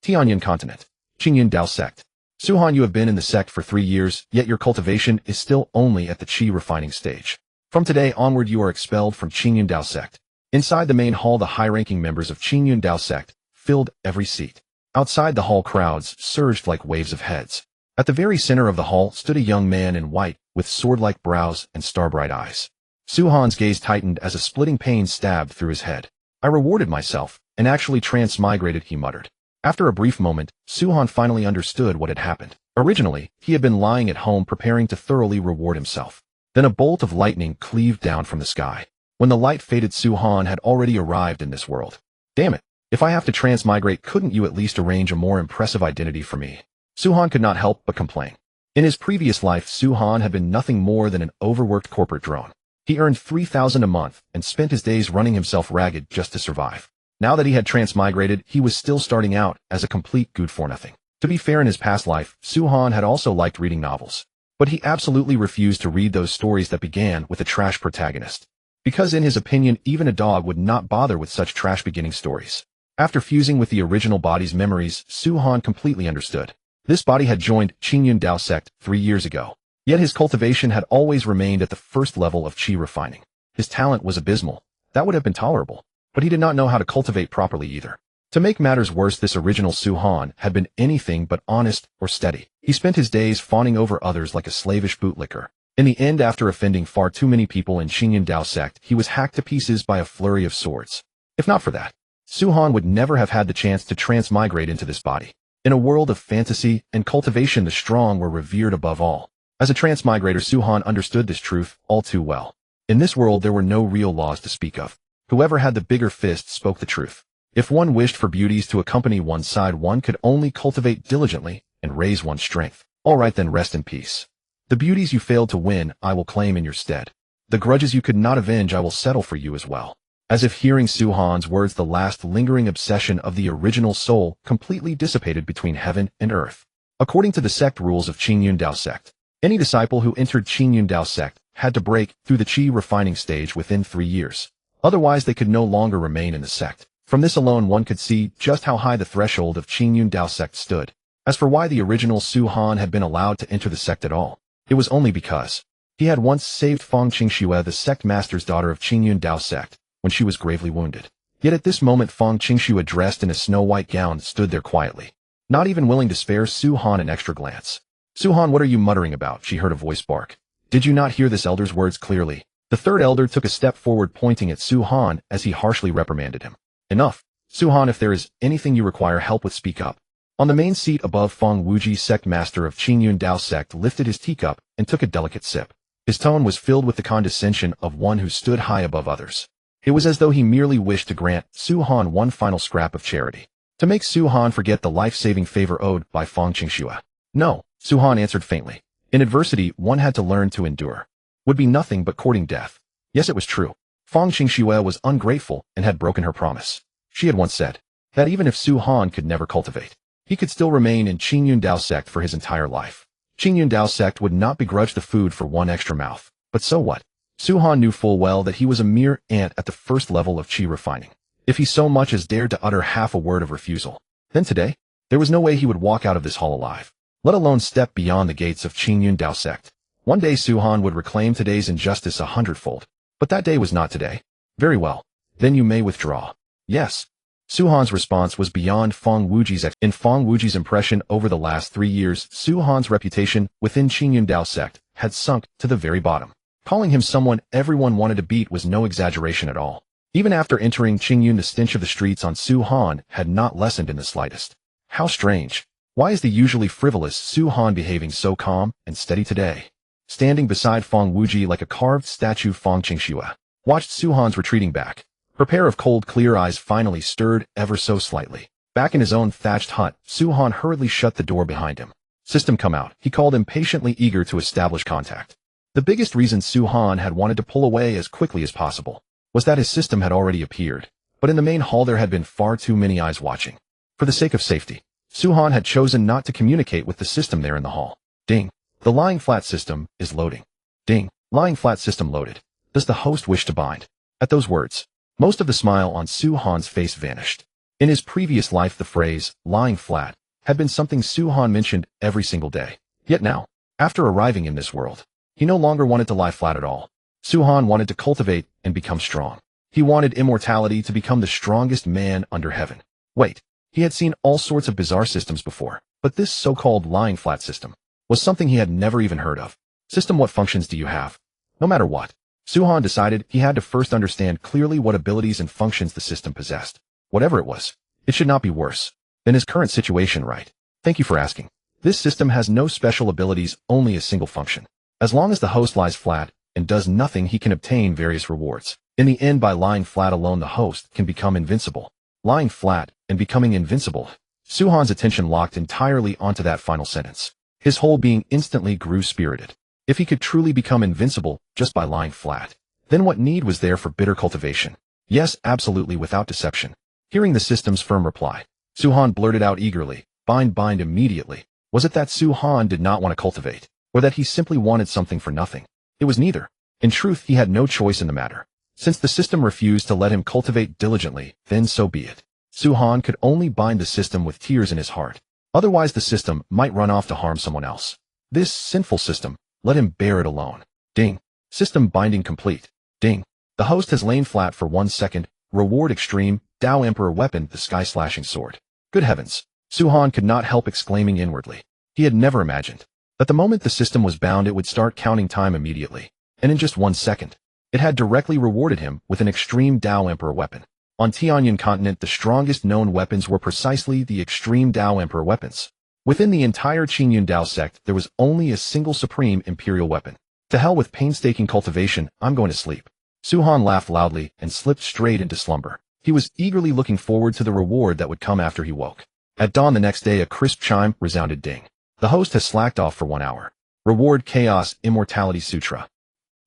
Tianlan continent. Qingyun Sect. Suhan, you have been in the sect for 3 years, yet your cultivation is still only at the qi refining stage. From today onward you are expelled from Qingyun Sect. Inside the main hall, the high-ranking members of Qingyun Sect filled every seat. Outside the hall, crowds surged like waves of heads. At the very center of the hall stood a young man in white, with sword-like brows and star-bright eyes. Suhan's gaze tightened as a splitting pain stabbed through his head. I rewarded myself, and actually transmigrated, he muttered. After a brief moment, Suhan finally understood what had happened. Originally, he had been lying at home preparing to thoroughly reward himself. Then a bolt of lightning cleaved down from the sky. When the light faded, Suhan had already arrived in this world. Damn it! If I have to transmigrate, couldn't you at least arrange a more impressive identity for me? Suhan could not help but complain. In his previous life, Suhan had been nothing more than an overworked corporate drone. He earned 3,000 a month and spent his days running himself ragged just to survive. Now that he had transmigrated, he was still starting out as a complete good-for-nothing. To be fair, in his past life, Suhan had also liked reading novels. But he absolutely refused to read those stories that began with a trash protagonist. Because in his opinion, even a dog would not bother with such trash-beginning stories. After fusing with the original body's memories, Suhan completely understood. This body had joined Qingyun Sect 3 years ago. Yet his cultivation had always remained at the first level of qi refining. His talent was abysmal. That would have been tolerable. But he did not know how to cultivate properly either. To make matters worse, this original Suhan had been anything but honest or steady. He spent his days fawning over others like a slavish bootlicker. In the end, after offending far too many people in Qingyun Sect, he was hacked to pieces by a flurry of swords. If not for that, Suhan would never have had the chance to transmigrate into this body. In a world of fantasy and cultivation, the strong were revered above all. As a transmigrator, Suhan understood this truth all too well. In this world, there were no real laws to speak of. Whoever had the bigger fist spoke the truth. If one wished for beauties to accompany one's side, one could only cultivate diligently and raise one's strength. All right, then, rest in peace. The beauties you failed to win, I will claim in your stead. The grudges you could not avenge, I will settle for you as well. As if hearing Suhan's words, the last lingering obsession of the original soul completely dissipated between heaven and earth. According to the sect rules of Qingyun Sect, any disciple who entered Qingyun Sect had to break through the qi refining stage within 3 years. Otherwise, they could no longer remain in the sect. From this alone, one could see just how high the threshold of Qingyun Sect stood. As for why the original Suhan had been allowed to enter the sect at all, it was only because he had once saved Fang Qingxue, the Sect Master's daughter of Qingyun Sect, when she was gravely wounded. Yet at this moment, Fang Qingxue, dressed in a snow-white gown, stood there quietly, not even willing to spare Suhan an extra glance. "Suhan, what are you muttering about?" she heard a voice bark. "Did you not hear this elder's words clearly?" The third elder took a step forward, pointing at Suhan as he harshly reprimanded him. "Enough. Suhan, if there is anything you require help with, speak up." On the main seat above, Fang Wuji, Sect Master of Qingyun Sect, lifted his teacup and took a delicate sip. His tone was filled with the condescension of one who stood high above others. It was as though he merely wished to grant Suhan one final scrap of charity, to make Suhan forget the life-saving favor owed by Fang Qingxue. "No," Suhan answered faintly. "In adversity, one had to learn to endure. Would be nothing but courting death." Yes, it was true. Fang Qingxue was ungrateful and had broken her promise. She had once said that even if Suhan could never cultivate, he could still remain in Qingyun Sect for his entire life. Qingyun Sect would not begrudge the food for one extra mouth. But so what? Suhan knew full well that he was a mere ant at the first level of qi refining. If he so much as dared to utter half a word of refusal, then today, there was no way he would walk out of this hall alive, let alone step beyond the gates of Qingyun Sect. One day Suhan would reclaim today's injustice 100-fold. But that day was not today. "Very well. Then you may withdraw." "Yes." Suhan's response was beyond Fang Wuji's. In Fang Wuji's impression, over the last 3 years, Suhan's reputation within Qingyun Sect had sunk to the very bottom. Calling him someone everyone wanted to beat was no exaggeration at all. Even after entering Qingyun, the stench of the streets on Suhan had not lessened in the slightest. How strange. Why is the usually frivolous Suhan behaving so calm and steady today? Standing beside Fang Wuji like a carved statue, Fang Qingxue watched Suhan's retreating back. Her pair of cold, clear eyes finally stirred ever so slightly. Back in his own thatched hut, Suhan hurriedly shut the door behind him. "System, come out," he called, impatiently eager to establish contact. The biggest reason Suhan had wanted to pull away as quickly as possible was that his system had already appeared. But in the main hall there had been far too many eyes watching. For the sake of safety, Suhan had chosen not to communicate with the system there in the hall. Ding. The lying flat system is loading. Ding. Lying flat system loaded. Does the host wish to bind? At those words, most of the smile on Suhan's face vanished. In his previous life, the phrase, lying flat, had been something Su-Han mentioned every single day. Yet now, after arriving in this world, he no longer wanted to lie flat at all. Su-Han wanted to cultivate and become strong. He wanted immortality to become the strongest man under heaven. Wait, he had seen all sorts of bizarre systems before, but this so-called lying flat system was something he had never even heard of. System, what functions do you have? No matter what, Su-Han decided he had to first understand clearly what abilities and functions the system possessed. Whatever it was, it should not be worse than his current situation, right? Thank you for asking. This system has no special abilities, only a single function. As long as the host lies flat and does nothing, he can obtain various rewards. In the end, by lying flat alone, the host can become invincible. Lying flat and becoming invincible. Su-Han's attention locked entirely onto that final sentence. His whole being instantly grew spirited. If he could truly become invincible just by lying flat, then what need was there for bitter cultivation? Yes, absolutely, without deception. Hearing the system's firm reply, Su-Han blurted out eagerly, bind immediately. Was it that Su-Han did not want to cultivate, or that he simply wanted something for nothing? It was neither. In truth, he had no choice in the matter. Since the system refused to let him cultivate diligently, then so be it. Su-Han could only bind the system with tears in his heart. Otherwise the system might run off to harm someone else. This sinful system, let him bear it alone. Ding. System binding complete. Ding. The host has lain flat for 1 second. Reward extreme. Tao Emperor weapon, the sky-slashing sword. Good heavens. Su-Han could not help exclaiming inwardly. He had never imagined that the moment the system was bound it would start counting time immediately. And in just 1 second, it had directly rewarded him with an extreme Tao Emperor weapon. On Tianlan continent, the strongest known weapons were precisely the extreme Tao Emperor weapons. Within the entire Qingyun Dao sect, there was only a single supreme imperial weapon. To hell with painstaking cultivation, I'm going to sleep. Su-Han laughed loudly and slipped straight into slumber. He was eagerly looking forward to the reward that would come after he woke. At dawn the next day, a crisp chime resounded. Ding. The host has slacked off for 1 hour. Reward Chaos Immortality Sutra.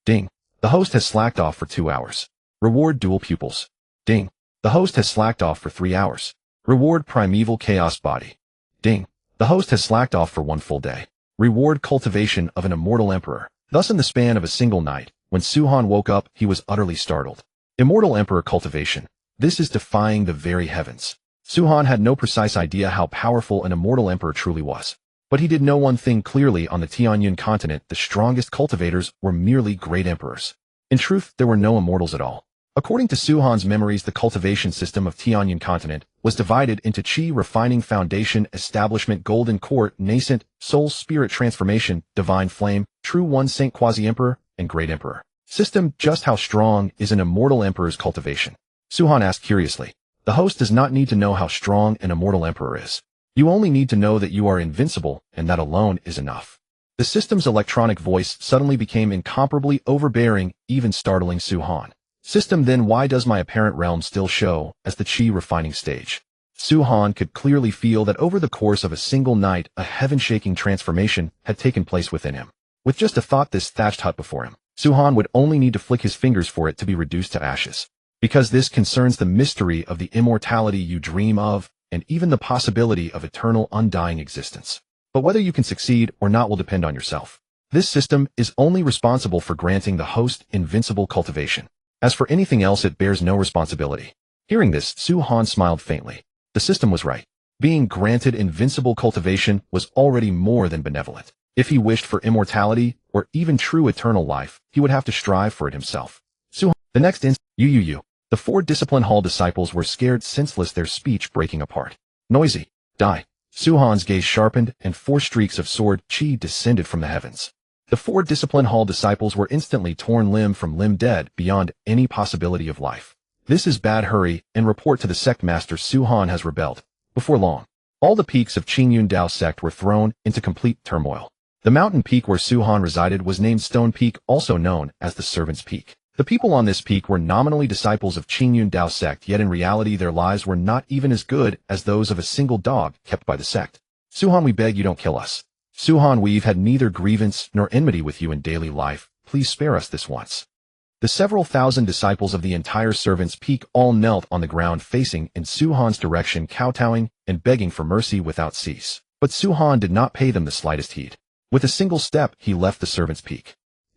Ding. The host has slacked off for 2 hours. Reward Dual Pupils. Ding. The host has slacked off for 3 hours. Reward Primeval Chaos Body. Ding. The host has slacked off for 1 full day. Reward Cultivation of an Immortal Emperor. Thus in the span of a single night, when Su-Han woke up, he was utterly startled. Immortal Emperor Cultivation. This is defying the very heavens. Su-Han had no precise idea how powerful an Immortal Emperor truly was. But he did know one thing clearly: on the Tianlan continent, the strongest cultivators were merely great emperors. In truth, there were no immortals at all. According to Su-Han's memories, the cultivation system of Tianlan continent was divided into Qi Refining Foundation, Establishment, Golden Court, Nascent, Soul Spirit Transformation, Divine Flame, True One, Saint Quasi-Emperor, and Great Emperor. System. Just how strong is an Immortal Emperor's cultivation? Su-Han asked curiously. The host does not need to know how strong an Immortal Emperor is. You only need to know that you are invincible, and that alone is enough. The system's electronic voice suddenly became incomparably overbearing, even startling Su-Han. System. Then why does my apparent realm still show as the Qi refining stage? Su-Han could clearly feel that over the course of a single night, a heaven-shaking transformation had taken place within him. With just a thought, this thatched hut before him, Su-Han would only need to flick his fingers for it to be reduced to ashes. Because this concerns the mystery of the immortality you dream of, and even the possibility of eternal undying existence. But whether you can succeed or not will depend on yourself. This system is only responsible for granting the host invincible cultivation. As for anything else, it bears no responsibility. Hearing this, Su-Han smiled faintly. The system was right. Being granted invincible cultivation was already more than benevolent. If he wished for immortality, or even true eternal life, he would have to strive for it himself. Su-Han. The next instant, the 4 discipline hall disciples were scared senseless, their speech breaking apart. Noisy. Die. Su-Han's gaze sharpened, and 4 streaks of sword Qi descended from the heavens. The 4 discipline hall disciples were instantly torn limb from limb, dead beyond any possibility of life. This is bad. Hurry and report to the Sect Master. Su-Han has rebelled. Before long, all the peaks of Qingyun Dao sect were thrown into complete turmoil. The mountain peak where Su-Han resided was named Stone Peak, also known as the Servant's Peak. The people on this peak were nominally disciples of Qingyun Dao sect, yet in reality their lives were not even as good as those of a single dog kept by the sect. Su-Han, we beg you, don't kill us. Su-Han, we've had neither grievance nor enmity with you in daily life. Please spare us this once. The several thousand disciples of the entire Servant's Peak all knelt on the ground facing in Su-Han's direction, kowtowing and begging for mercy without cease. But Su-Han did not pay them the slightest heed. With a single step, he left the Servant's Peak.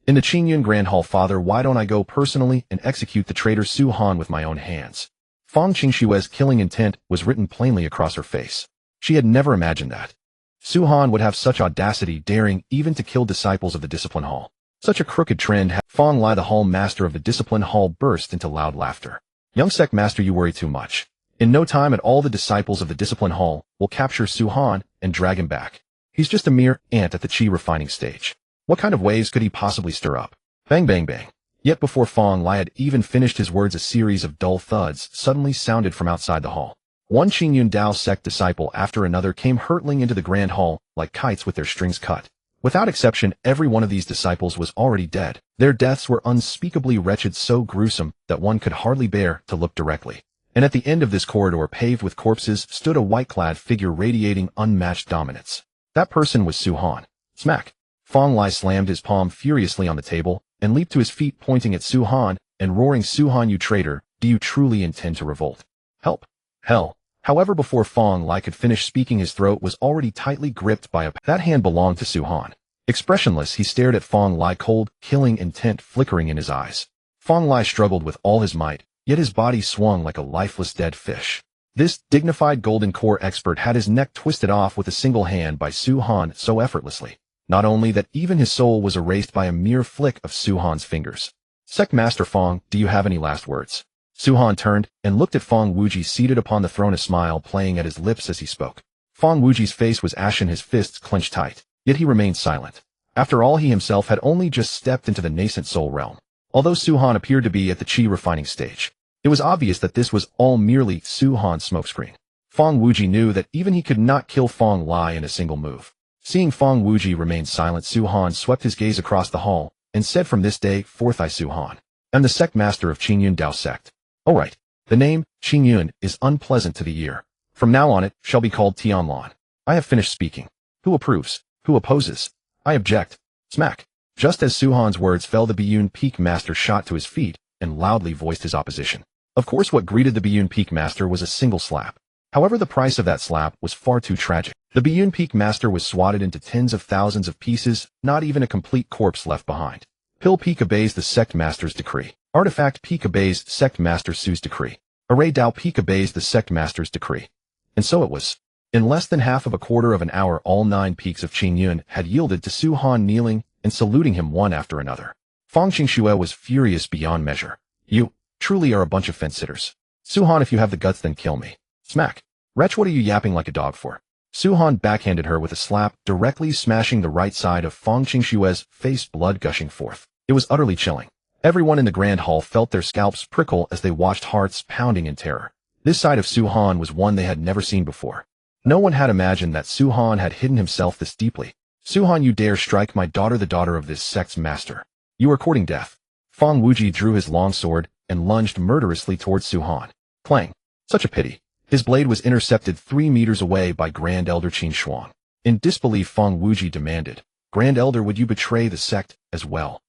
In the Qingyun Grand Hall, Father, why don't I go personally and execute the traitor Su-Han with my own hands? Fang Qingshue's killing intent was written plainly across her face. She had never imagined that Su Han would have such audacity, daring even to kill disciples of the Discipline Hall. Such a crooked trend had Fang Lai, the Hall Master of the Discipline Hall, burst into loud laughter. Young Sect Master, you worry too much. In no time at all the disciples of the Discipline Hall will capture Su Han and drag him back. He's just a mere ant at the chi refining stage. What kind of waves could he possibly stir up? Bang bang bang. Yet before Fang Lai had even finished his words, a series of dull thuds suddenly sounded from outside the hall. One Qingyun Dao sect disciple after another came hurtling into the grand hall like kites with their strings cut. Without exception, every one of these disciples was already dead. Their deaths were unspeakably wretched, so gruesome that one could hardly bear to look directly. And at the end of this corridor, paved with corpses, stood a white-clad figure radiating unmatched dominance. That person was Su Han. Smack! Fang Lai slammed his palm furiously on the table and leaped to his feet, pointing at Su Han and roaring, "Su Han, you traitor, do you truly intend to revolt? Help! Hell!" However, before Fang Lai could finish speaking, his throat was already tightly gripped by that hand belonged to Su Han. Expressionless, he stared at Fang Lai, cold, killing intent flickering in his eyes. Fang Lai struggled with all his might, yet his body swung like a lifeless dead fish. This dignified golden core expert had his neck twisted off with a single hand by Su Han so effortlessly. Not only that, even his soul was erased by a mere flick of Su Han's fingers. Sect Master Fang, do you have any last words? Su Han turned and looked at Fang Wuji seated upon the throne, a smile playing at his lips as he spoke. Fang Wuji's face was ashen, his fists clenched tight, yet he remained silent. After all, he himself had only just stepped into the nascent soul realm. Although Su Han appeared to be at the chi refining stage, it was obvious that this was all merely Su Han's smokescreen. Fang Wuji knew that even he could not kill Fang Lai in a single move. Seeing Fang Wuji remain silent, Su Han swept his gaze across the hall and said, "From this day forth, I, Su Han, am the Sect Master of Qingyun Dao Sect. All right, the name Qingyun is unpleasant to the ear. From now on it shall be called Tianlan. I have finished speaking. Who approves? Who opposes? I object." Smack! Just as Su Han's words fell, the Biyun Peak Master shot to his feet and loudly voiced his opposition. Of course, what greeted the Biyun Peak Master was a single slap. However, the price of that slap was far too tragic. The Biyun Peak Master was swatted into tens of thousands of pieces, not even a complete corpse left behind. Pill Peak obeys the Sect Master's decree. Artifact Peak obeys Sect Master Su's decree. Array Dao Peak obeys the Sect Master's decree. And so it was. In less than half of a quarter of an hour, all 9 peaks of Qingyun had yielded to Su Han, kneeling and saluting him one after another. Fang Qingxue was furious beyond measure. "You truly are a bunch of fence-sitters. Su Han, if you have the guts, then kill me." Smack! "Wretch, what are you yapping like a dog for?" Su Han backhanded her with a slap, directly smashing the right side of Fang Qingxue's face, blood gushing forth. It was utterly chilling. Everyone in the grand hall felt their scalps prickle as they watched, hearts pounding in terror. This side of Su Han was one they had never seen before. No one had imagined that Su Han had hidden himself this deeply. "Su Han, you dare strike my daughter, the daughter of this sect's master. You are courting death." Fang Wuji drew his long sword and lunged murderously towards Su Han. Clang! Such a pity. His blade was intercepted 3 meters away by Grand Elder Qin Shuang. In disbelief, Fang Wuji demanded, "Grand Elder, would you betray the sect as well?"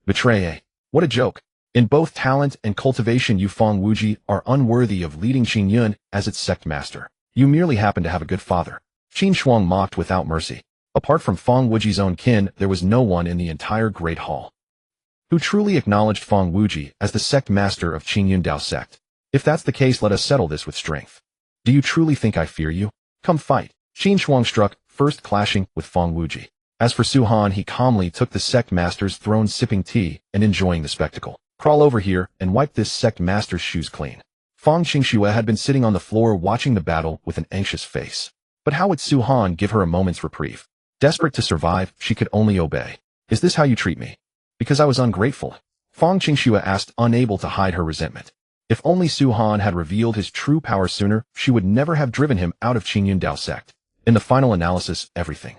"Betray, eh? What a joke. In both talent and cultivation, you Fang Wuji are unworthy of leading Qingyun as its sect master. You merely happen to have a good father." Qin Shuang mocked without mercy. Apart from Fang Wuji's own kin, there was no one in the entire Great Hall who truly acknowledged Fang Wuji as the sect master of Qingyun Dao Sect. "If that's the case, let us settle this with strength. Do you truly think I fear you? Come fight." Qin Shuang struck, first clashing with Fang Wuji. As for Su Han, he calmly took the sect master's throne, sipping tea and enjoying the spectacle. "Crawl over here and wipe this sect master's shoes clean." Fang Qingxue had been sitting on the floor watching the battle with an anxious face. But how would Su Han give her a moment's reprieve? Desperate to survive, she could only obey. "Is this how you treat me? Because I was ungrateful?" Fang Qingxue asked, unable to hide her resentment. If only Su Han had revealed his true power sooner, she would never have driven him out of Qingyun Dao Sect. In the final analysis, everything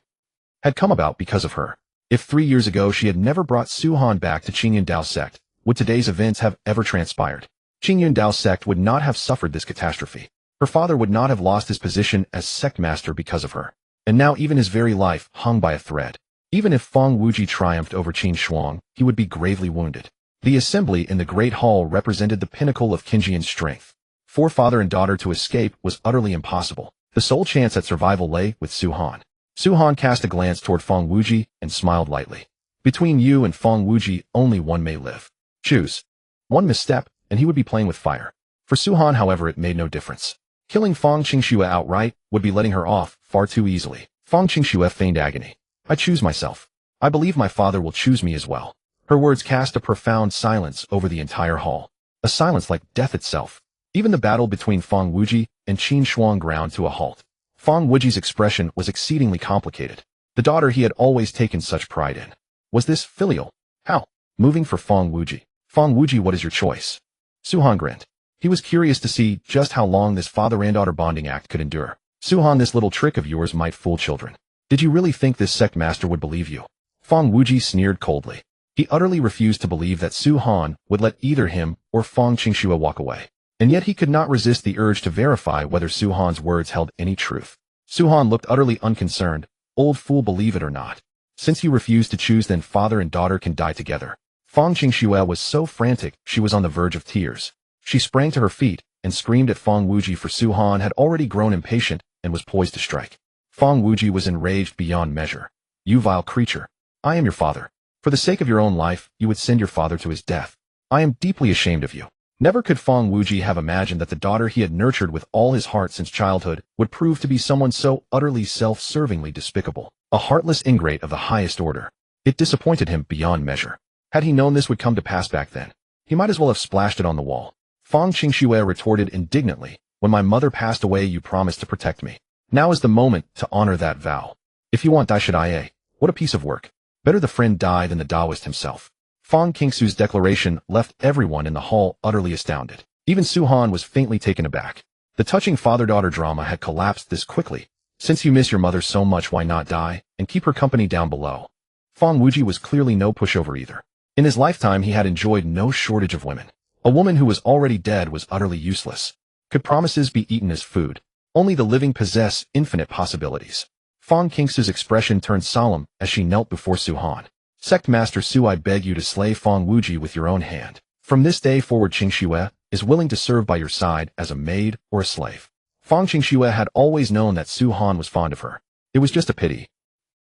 had come about because of her. If 3 years ago she had never brought Su Han back to Qingyun Dao Sect, would today's events have ever transpired? Qingyun Dao Sect would not have suffered this catastrophe. Her father would not have lost his position as Sect Master because of her. And now even his very life hung by a thread. Even if Fang Wuji triumphed over Qin Shuang, he would be gravely wounded. The assembly in the Great Hall represented the pinnacle of Qingyun's strength. For father and daughter to escape was utterly impossible. The sole chance at survival lay with Su Han. Su Han cast a glance toward Fang Wuji and smiled lightly. "Between you and Fang Wuji, only one may live. Choose." One misstep, and he would be playing with fire. For Suhan, however, it made no difference. Killing Fang Qingxue outright would be letting her off far too easily. Fang Qingxue feigned agony. I choose myself. I believe my father will choose me as well. Her words cast a profound silence over the entire hall. A silence like death itself. Even the battle between Fang Wuji and Qin Shuang ground to a halt. Fang Wuji's expression was exceedingly complicated. The daughter he had always taken such pride in. Was this filial? How? Moving for Fang Wuji. Fang Wuji, what is your choice? Suhan grinned. He was curious to see just how long this father and daughter bonding act could endure. Suhan, this little trick of yours might fool children. Did you really think this Sect Master would believe you? Fang Wuji sneered coldly. He utterly refused to believe that Suhan would let either him or Fang Qingxue walk away. And yet he could not resist the urge to verify whether Suhan's words held any truth. Suhan looked utterly unconcerned. Old fool, believe it or not. Since you refuse to choose, then father and daughter can die together. Fang Qingxue was so frantic she was on the verge of tears. She sprang to her feet and screamed at Fang Wuji, for Suhan had already grown impatient and was poised to strike. Fang Wuji was enraged beyond measure. You vile creature. I am your father. For the sake of your own life, you would send your father to his death. I am deeply ashamed of you. Never could Fang Wuji have imagined that the daughter he had nurtured with all his heart since childhood would prove to be someone so utterly self-servingly despicable, a heartless ingrate of the highest order. It disappointed him beyond measure. Had he known this would come to pass back then, he might as well have splashed it on the wall. Fang Qingxue retorted indignantly, when my mother passed away, you promised to protect me. Now is the moment to honor that vow. If you want, die should I. What a piece of work. Better the friend die than the Taoist himself. Fang Qingxue's declaration left everyone in the hall utterly astounded. Even Suhan was faintly taken aback. The touching father-daughter drama had collapsed this quickly. Since you miss your mother so much, why not die and keep her company down below? Fang Wuji was clearly no pushover either. In his lifetime he had enjoyed no shortage of women. A woman who was already dead was utterly useless. Could promises be eaten as food? Only the living possess infinite possibilities. Fang Qingxue's expression turned solemn as she knelt before Suhan. Sect Master Su, I beg you to slay Fang Wuji with your own hand. From this day forward, Qingxue is willing to serve by your side as a maid or a slave. Fang Qingxue had always known that Suhan was fond of her. It was just a pity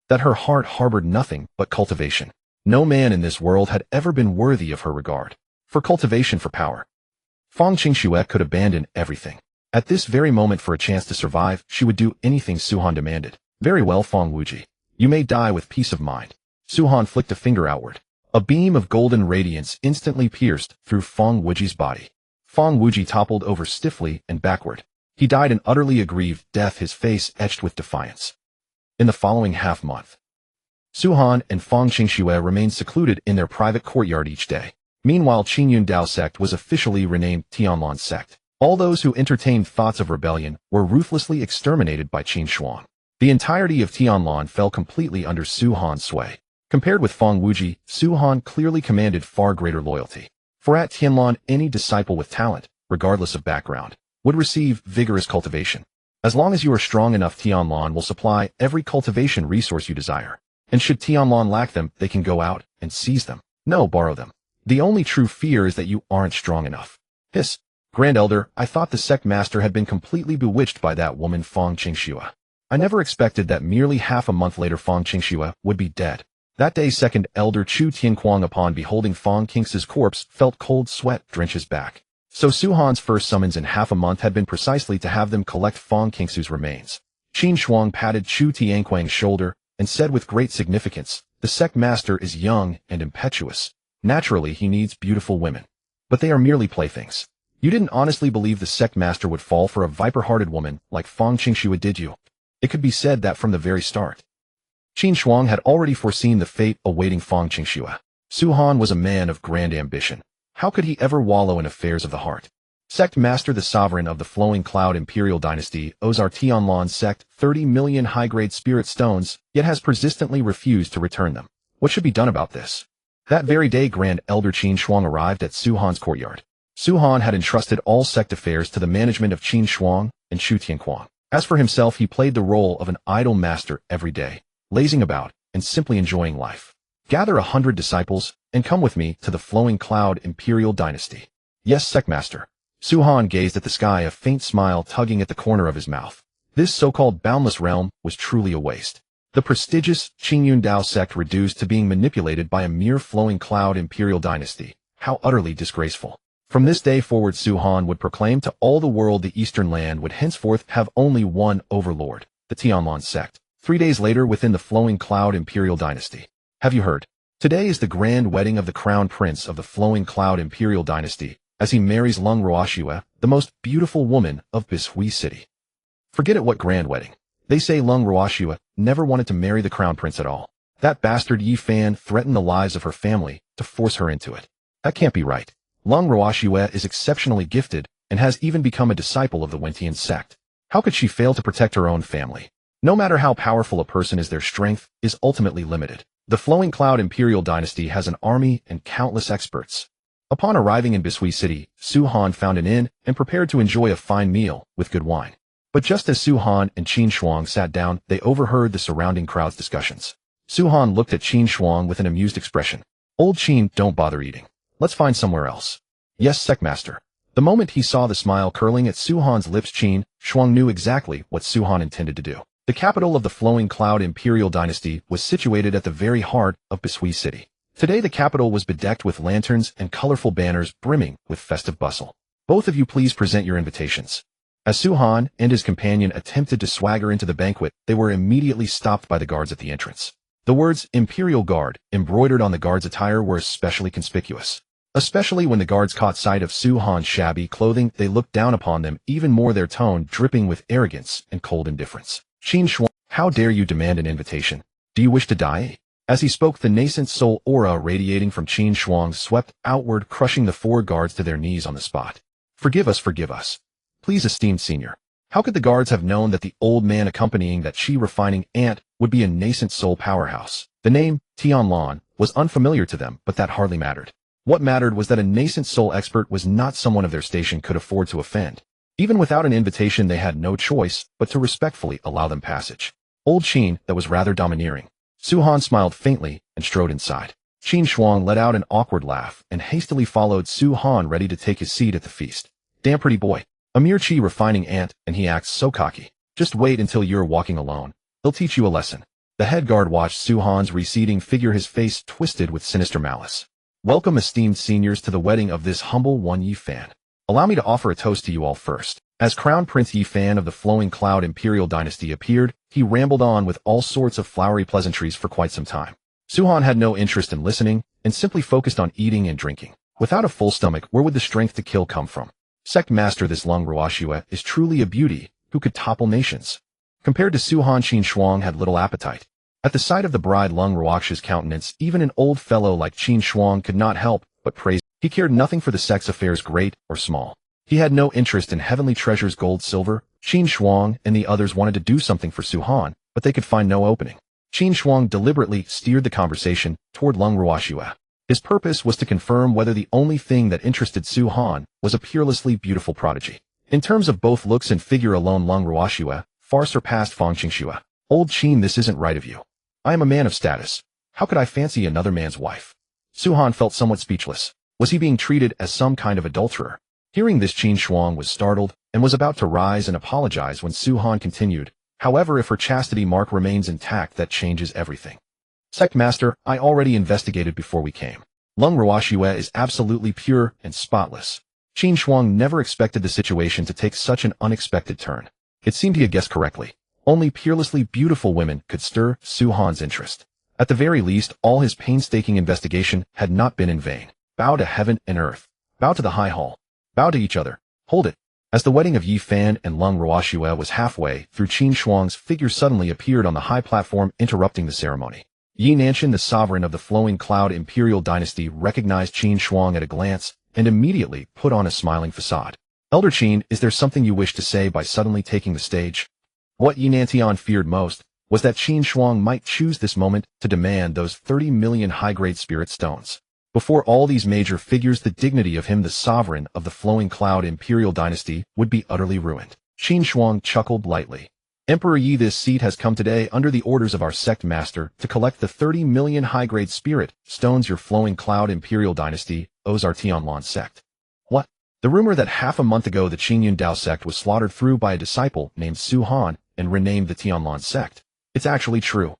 that her heart harbored nothing but cultivation. No man in this world had ever been worthy of her regard. For cultivation, for power, Fang Qingxue could abandon everything. At this very moment, for a chance to survive, she would do anything Suhan demanded. Very well, Fang Wuji. You may die with peace of mind. Suhan flicked a finger outward. A beam of golden radiance instantly pierced through Fang Wuji's body. Fang Wuji toppled over stiffly and backward. He died an utterly aggrieved death, his face etched with defiance. In the following half-month, Suhan and Fang Qingxue remained secluded in their private courtyard each day. Meanwhile, Qingyun Sect was officially renamed Tianlan Sect. All those who entertained thoughts of rebellion were ruthlessly exterminated by Qin Shuang. The entirety of Tianlan fell completely under Suhan's sway. Compared with Fang Wuji, Suhan clearly commanded far greater loyalty. For at Tianlan, any disciple with talent, regardless of background, would receive vigorous cultivation. As long as you are strong enough, Tianlan will supply every cultivation resource you desire. And should Tianlan lack them, they can go out and seize them. No, borrow them. The only true fear is that you aren't strong enough. Hiss. Grand Elder, I thought the Sect Master had been completely bewitched by that woman Fang Qingxue. I never expected that merely half a month later Fang Qingxue would be dead. That day, Second Elder Chu Tianquang, upon beholding Fang Qingxue's corpse, felt cold sweat drench his back. So Suhan's first summons in half a month had been precisely to have them collect Fang Qingxue's remains. Qin Shuang patted Chu Tianquang's shoulder and said with great significance, the Sect Master is young and impetuous. Naturally, he needs beautiful women. But they are merely playthings. You didn't honestly believe the Sect Master would fall for a viper-hearted woman like Fang Qingxue, did you? It could be said that from the very start. Qin Shuang had already foreseen the fate awaiting Fang Qingxue. Suhan was a man of grand ambition. How could he ever wallow in affairs of the heart? Sect Master, the sovereign of the Flowing Cloud Imperial Dynasty, owes our Tianlan sect 30 million high-grade spirit stones, yet has persistently refused to return them. What should be done about this? That very day, Grand Elder Qin Shuang arrived at Suhan's courtyard. Suhan had entrusted all sect affairs to the management of Qin Shuang and Chu Tianquang. As for himself, he played the role of an idle master every day, lazing about and simply enjoying life. Gather 100 disciples and come with me to the Flowing Cloud Imperial Dynasty. Yes, Sect Master. Suhan gazed at the sky, a faint smile tugging at the corner of his mouth. This so-called boundless realm was truly a waste. The prestigious Qingyun sect reduced to being manipulated by a mere Flowing Cloud Imperial Dynasty. How utterly disgraceful. From this day forward, Su Han would proclaim to all the world the Eastern Land would henceforth have only one overlord, the Tianlan sect. 3 days later, within the Flowing Cloud Imperial Dynasty. Have you heard? Today is the grand wedding of the crown prince of the Flowing Cloud Imperial Dynasty, as he marries Lung Ruoxue, the most beautiful woman of Bishui City. Forget it, what grand wedding. They say Lung Ruoxue never wanted to marry the crown prince at all. That bastard Yi Fan threatened the lives of her family to force her into it. That can't be right. Lung Ruoxue is exceptionally gifted and has even become a disciple of the Wentian sect. How could she fail to protect her own family? No matter how powerful a person is, their strength is ultimately limited. The Flowing Cloud Imperial Dynasty has an army and countless experts. Upon arriving in Bishui City, Su Han found an inn and prepared to enjoy a fine meal with good wine. But just as Su Han and Qin Shuang sat down, they overheard the surrounding crowd's discussions. Su Han looked at Qin Shuang with an amused expression. Old Qin, don't bother eating. Let's find somewhere else. Yes, Sect Master. The moment he saw the smile curling at Su Han's lips, Qin Shuang knew exactly what Su Han intended to do. The capital of the Flowing Cloud Imperial Dynasty was situated at the very heart of Bishui City. Today the capital was bedecked with lanterns and colorful banners brimming with festive bustle. Both of you please present your invitations. As Su Han and his companion attempted to swagger into the banquet, they were immediately stopped by the guards at the entrance. The words Imperial Guard embroidered on the guards' attire were especially conspicuous. Especially when the guards caught sight of Su Han's shabby clothing, they looked down upon them even more, their tone dripping with arrogance and cold indifference. Qin Shuang, how dare you demand an invitation? Do you wish to die? As he spoke, the nascent soul aura radiating from Qin Shuang swept outward, crushing the 4 guards to their knees on the spot. Forgive us, forgive us. Please, esteemed senior. How could the guards have known that the old man accompanying that chi refining ant would be a nascent soul powerhouse? The name, Tianlan, was unfamiliar to them, but that hardly mattered. What mattered was that a nascent soul expert was not someone of their station could afford to offend. Even without an invitation, they had no choice but to respectfully allow them passage. Old Qin, that was rather domineering. Su Han smiled faintly and strode inside. Qin Shuang let out an awkward laugh and hastily followed Su Han, ready to take his seat at the feast. Damn pretty boy. A mere chi refining ant, and he acts so cocky. Just wait until you're walking alone. He'll teach you a lesson. The head guard watched Su Han's receding figure, his face twisted with sinister malice. Welcome, esteemed seniors, to the wedding of this humble one Yi Fan. Allow me to offer a toast to you all first. As Crown Prince Yi Fan of the Flowing Cloud Imperial Dynasty appeared, he rambled on with all sorts of flowery pleasantries for quite some time. Su Han had no interest in listening and simply focused on eating and drinking. Without a full stomach, where would the strength to kill come from? Sect Master, this Lung Ruoxue is truly a beauty who could topple nations. Compared to Su Han, Qin Shuang had little appetite. At the sight of the bride Lung Ruoxue's countenance, even an old fellow like Qin Shuang could not help but praise. He cared nothing for the sect's affairs, great or small. He had no interest in heavenly treasures, gold, silver. Qin Shuang and the others wanted to do something for Su Han, but they could find no opening. Qin Shuang deliberately steered the conversation toward Lung Ruoxue. His purpose was to confirm whether the only thing that interested Su Han was a peerlessly beautiful prodigy. In terms of both looks and figure alone, Lung Ruoxue far surpassed Fang Qingxue. Old Qin, this isn't right of you. I am a man of status. How could I fancy another man's wife? Su Han felt somewhat speechless. Was he being treated as some kind of adulterer? Hearing this, Qin Shuang was startled and was about to rise and apologize when Su Han continued. However, if her chastity mark remains intact, that changes everything. Sect Master, I already investigated before we came. Lung Ruoxue is absolutely pure and spotless. Qin Shuang never expected the situation to take such an unexpected turn. It seemed he had guessed correctly. Only peerlessly beautiful women could stir Su Han's interest. At the very least, all his painstaking investigation had not been in vain. Bow to heaven and earth. Bow to the high hall. Bow to each other. Hold it. As the wedding of Yi Fan and Lung Ruoxue was halfway through, Qin Shuang's figure suddenly appeared on the high platform, interrupting the ceremony. Yi Nanshan, the sovereign of the Flowing Cloud Imperial Dynasty, recognized Qin Shuang at a glance and immediately put on a smiling facade. Elder Qin, is there something you wish to say by suddenly taking the stage? What Yi Nantian feared most was that Qin Shuang might choose this moment to demand those 30 million high-grade spirit stones. Before all these major figures, the dignity of him, the sovereign of the Flowing Cloud Imperial Dynasty, would be utterly ruined. Qin Shuang chuckled lightly. Emperor Yi, this seat has come today under the orders of our Sect Master to collect the 30 million high-grade spirit stones your Flowing Cloud Imperial Dynasty owes our Tianlan sect. What? The rumor that half a month ago the Qingyun Dao sect was slaughtered through by a disciple named Su Han and renamed the Tianlan sect. It's actually true.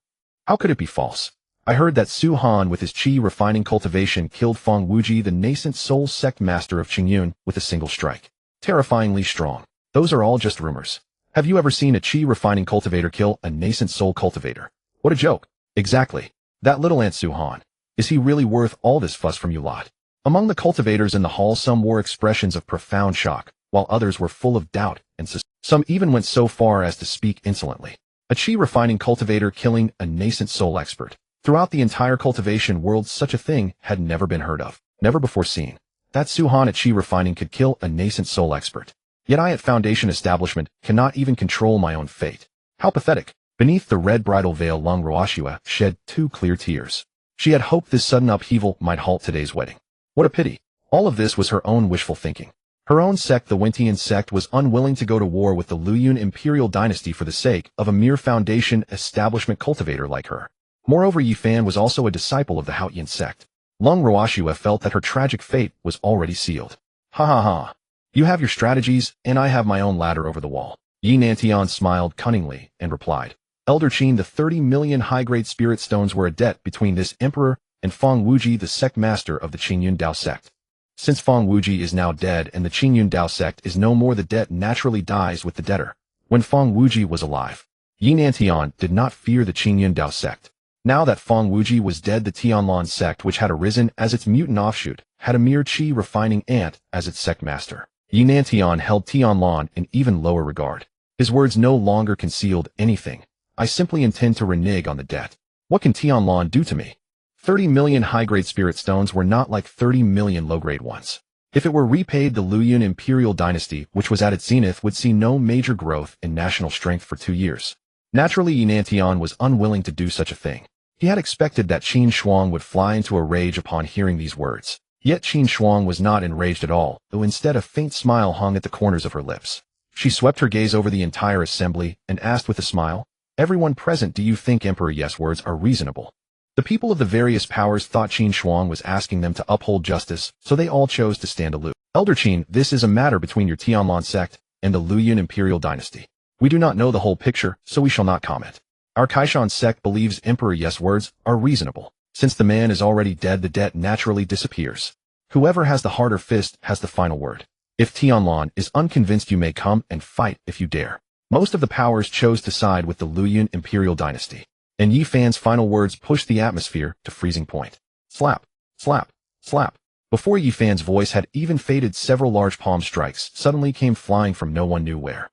How could it be false? I heard that Su Han with his chi refining cultivation killed Feng Wuji, the nascent soul sect master of Qingyun, with a single strike. Terrifyingly strong. Those are all just rumors. Have you ever seen a chi refining cultivator kill a nascent soul cultivator? What a joke. Exactly. That little ant Su Han. Is he really worth all this fuss from you lot? Among the cultivators in the hall, some wore expressions of profound shock, while others were full of doubt and suspicion. Some even went so far as to speak insolently. A chi refining cultivator killing a nascent soul expert. Throughout the entire cultivation world, such a thing had never been heard of, never before seen. That Su Han at chi refining could kill a nascent soul expert. Yet I at Foundation Establishment cannot even control my own fate. How pathetic. Beneath the red bridal veil, Long Ruoxua shed 2 clear tears. She had hoped this sudden upheaval might halt today's wedding. What a pity. All of this was her own wishful thinking. Her own sect, the Wentian sect, was unwilling to go to war with the Luyun imperial dynasty for the sake of a mere Foundation Establishment cultivator like her. Moreover, Yi Fan was also a disciple of the Haotian sect. Long Ruoxua felt that her tragic fate was already sealed. Ha ha ha. You have your strategies, and I have my own ladder over the wall. Yi Nantian smiled cunningly and replied, Elder Qin, the 30 million high-grade spirit stones were a debt between this emperor and Feng Wuji, the Sect Master of the Qingyun Dao Sect. Since Feng Wuji is now dead and the Qingyun Dao Sect is no more, the debt naturally dies with the debtor. When Feng Wuji was alive, Yi Nantian did not fear the Qingyun Dao Sect. Now that Feng Wuji was dead, the Tianlan sect, which had arisen as its mutant offshoot, had a mere chi refining ant as its sect master. Yi Nantian held Tianlan in even lower regard. His words no longer concealed anything. I simply intend to renege on the debt. What can Tianlan do to me? 30 million high-grade spirit stones were not like 30 million low-grade ones. If it were repaid, the Luyun imperial dynasty, which was at its zenith, would see no major growth in national strength for 2 years. Naturally, Yi Nantian was unwilling to do such a thing. He had expected that Qin Shuang would fly into a rage upon hearing these words. Yet Qin Shuang was not enraged at all, though instead a faint smile hung at the corners of her lips. She swept her gaze over the entire assembly and asked with a smile, Everyone present, do you think Emperor Yes words are reasonable? The people of the various powers thought Qin Shuang was asking them to uphold justice, so they all chose to stand aloof. Elder Qin, this is a matter between your Tianlan sect and the Luyun imperial dynasty. We do not know the whole picture, so we shall not comment. Our Kaishan sect believes Emperor Yes words are reasonable. Since the man is already dead, the debt naturally disappears. Whoever has the harder fist has the final word. If Tianlan is unconvinced, you may come and fight if you dare. Most of the powers chose to side with the Luyun imperial dynasty, and Yi Fan's final words pushed the atmosphere to freezing point. Slap, slap, slap. Before Yi Fan's voice had even faded, several large palm strikes suddenly came flying from no one knew where.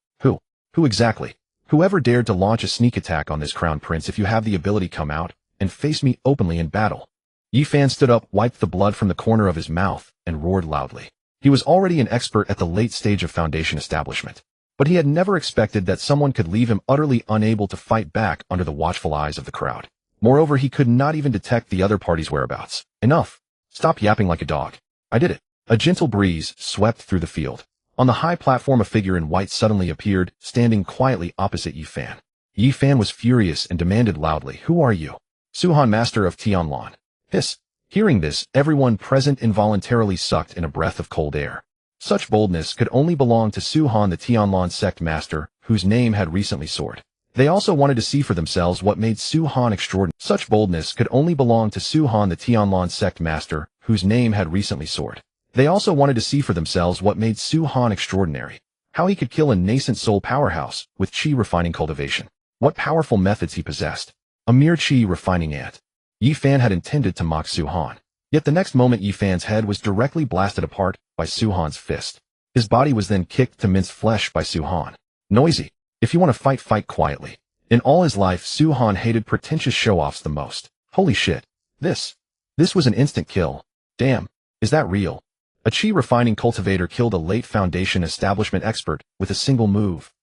Who exactly? Whoever dared to launch a sneak attack on this crown prince, if you have the ability, come out and face me openly in battle. Yi Fan stood up, wiped the blood from the corner of his mouth, and roared loudly. He was already an expert at the late stage of Foundation Establishment, but he had never expected that someone could leave him utterly unable to fight back under the watchful eyes of the crowd. Moreover, he could not even detect the other party's whereabouts. Enough. Stop yapping like a dog. I did it. A gentle breeze swept through the field. On the high platform, a figure in white suddenly appeared, standing quietly opposite Yi Fan. Yi Fan was furious and demanded loudly, Who are you? Su Han, master of Tianlan. Hiss. Hearing this, everyone present involuntarily sucked in a breath of cold air. Such boldness could only belong to Su Han, the Tianlan sect master, whose name had recently soared. They also wanted to see for themselves what made Su Han extraordinary. Such boldness could only belong to Su Han, the Tianlan sect master, whose name had recently soared. They also wanted to see for themselves what made Su Han extraordinary. How he could kill a nascent soul powerhouse with chi refining cultivation. What powerful methods he possessed. A mere chi refining ant. Yi Fan had intended to mock Su Han. Yet the next moment Yi Fan's head was directly blasted apart by Su Han's fist. His body was then kicked to minced flesh by Su Han. Noisy. If you want to fight, fight quietly. In all his life, Su Han hated pretentious show-offs the most. Holy shit. This was an instant kill. Damn. Is that real? A chi refining cultivator killed a late Foundation Establishment expert with a single move.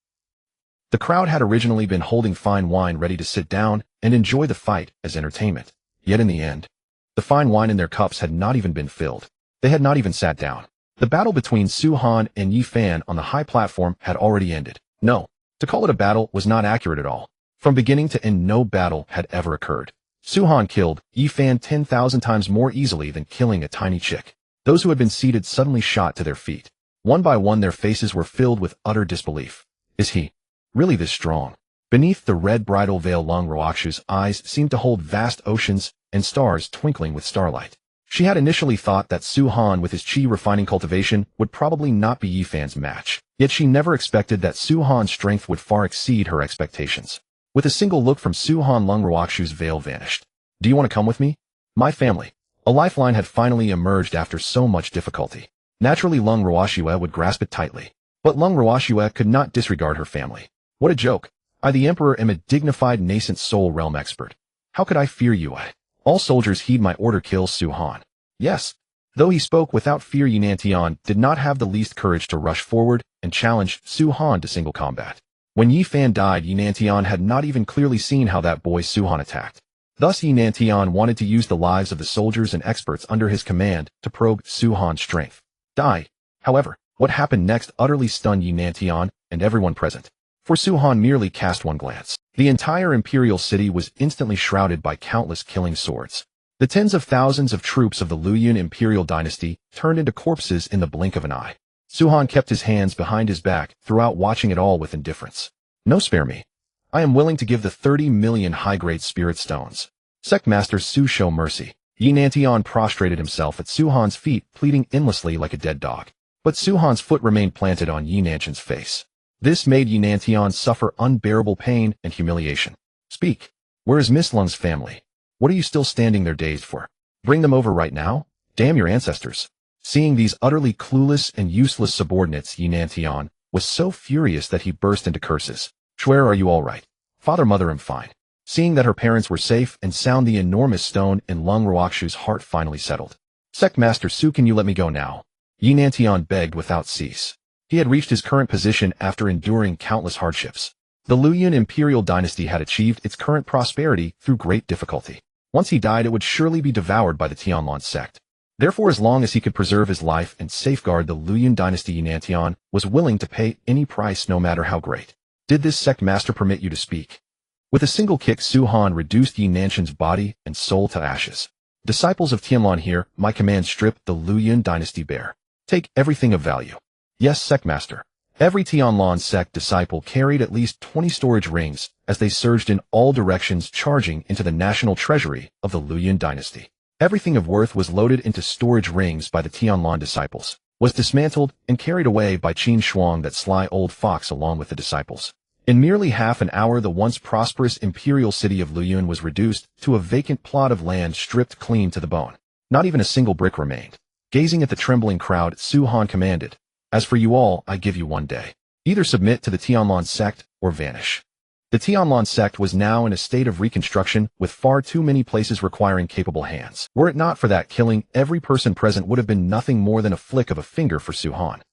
The crowd had originally been holding fine wine ready to sit down and enjoy the fight as entertainment. Yet in the end, the fine wine in their cups had not even been filled. They had not even sat down. The battle between Su Han and Yi Fan on the high platform had already ended. No, to call it a battle was not accurate at all. From beginning to end, no battle had ever occurred. Su Han killed Yi Fan 10,000 times more easily than killing a tiny chick. Those who had been seated suddenly shot to their feet. One by one, their faces were filled with utter disbelief. Is he really this strong? Beneath the red bridal veil, Lung Ruoxu's eyes seemed to hold vast oceans and stars twinkling with starlight. She had initially thought that Su Han with his qi refining cultivation would probably not be Yi Fan's match, yet she never expected that Su Han's strength would far exceed her expectations. With a single look from Su Han, Lung Ruoxu's veil vanished. Do you want to come with me? My family. A lifeline had finally emerged after so much difficulty. Naturally, Lung Ruoxue would grasp it tightly. But Lung Ruoxue could not disregard her family. What a joke. I, the Emperor, am a dignified nascent soul realm expert. How could I fear you? All soldiers heed my order, kill Su Han. Yes. Though he spoke without fear, Yinantian did not have the least courage to rush forward and challenge Su Han to single combat. When Yi Fan died, Yinantian had not even clearly seen how that boy Su Han attacked. Thus Yinantian wanted to use the lives of the soldiers and experts under his command to probe Su Han's strength. Die. However, what happened next utterly stunned Yinantian and everyone present. For Su Han merely cast one glance. The entire imperial city was instantly shrouded by countless killing swords. The tens of thousands of troops of the Luoyuan imperial dynasty turned into corpses in the blink of an eye. Su Han kept his hands behind his back throughout, watching it all with indifference. No, spare me. I am willing to give the 30 million high-grade spirit stones. Sect Master Su, show mercy. Yinantian prostrated himself at Su Han's feet, pleading endlessly like a dead dog. But Su Han's foot remained planted on Yinanshan's face. This made Yinantian suffer unbearable pain and humiliation. Speak. Where is Miss Lung's family? What are you still standing there dazed for? Bring them over right now? Damn your ancestors. Seeing these utterly clueless and useless subordinates, Yinantian was so furious that he burst into curses. Swear, are you all right? Father, mother, am fine. Seeing that her parents were safe and sound, the enormous stone in Lung Ruoxu's heart finally settled. Sect Master Su, can you let me go now? Yinantian begged without cease. He had reached his current position after enduring countless hardships. The Luoyuan imperial dynasty had achieved its current prosperity through great difficulty. Once he died, it would surely be devoured by the Tianlan sect. Therefore, as long as he could preserve his life and safeguard the Luoyuan dynasty, Yinantian was willing to pay any price, no matter how great. Did this Sect Master permit you to speak? With a single kick, Su Han reduced Yinanshan's body and soul to ashes. Disciples of Tianlan, here, my command, strip the Luoyuan dynasty bare. Take everything of value. Yes, Sect Master. Every Tianlan sect disciple carried at least 20 storage rings as they surged in all directions, charging into the national treasury of the Luoyuan dynasty. Everything of worth was loaded into storage rings by the Tianlan disciples, was dismantled and carried away by Qin Shuang, that sly old fox, along with the disciples. In merely half an hour, the once prosperous imperial city of Luoyuan was reduced to a vacant plot of land stripped clean to the bone. Not even a single brick remained. Gazing at the trembling crowd, Su Han commanded, "As for you all, I give you one day. Either submit to the Tianlan sect or vanish." The Tianlan sect was now in a state of reconstruction, with far too many places requiring capable hands. Were it not for that, killing every person present would have been nothing more than a flick of a finger for Su Han.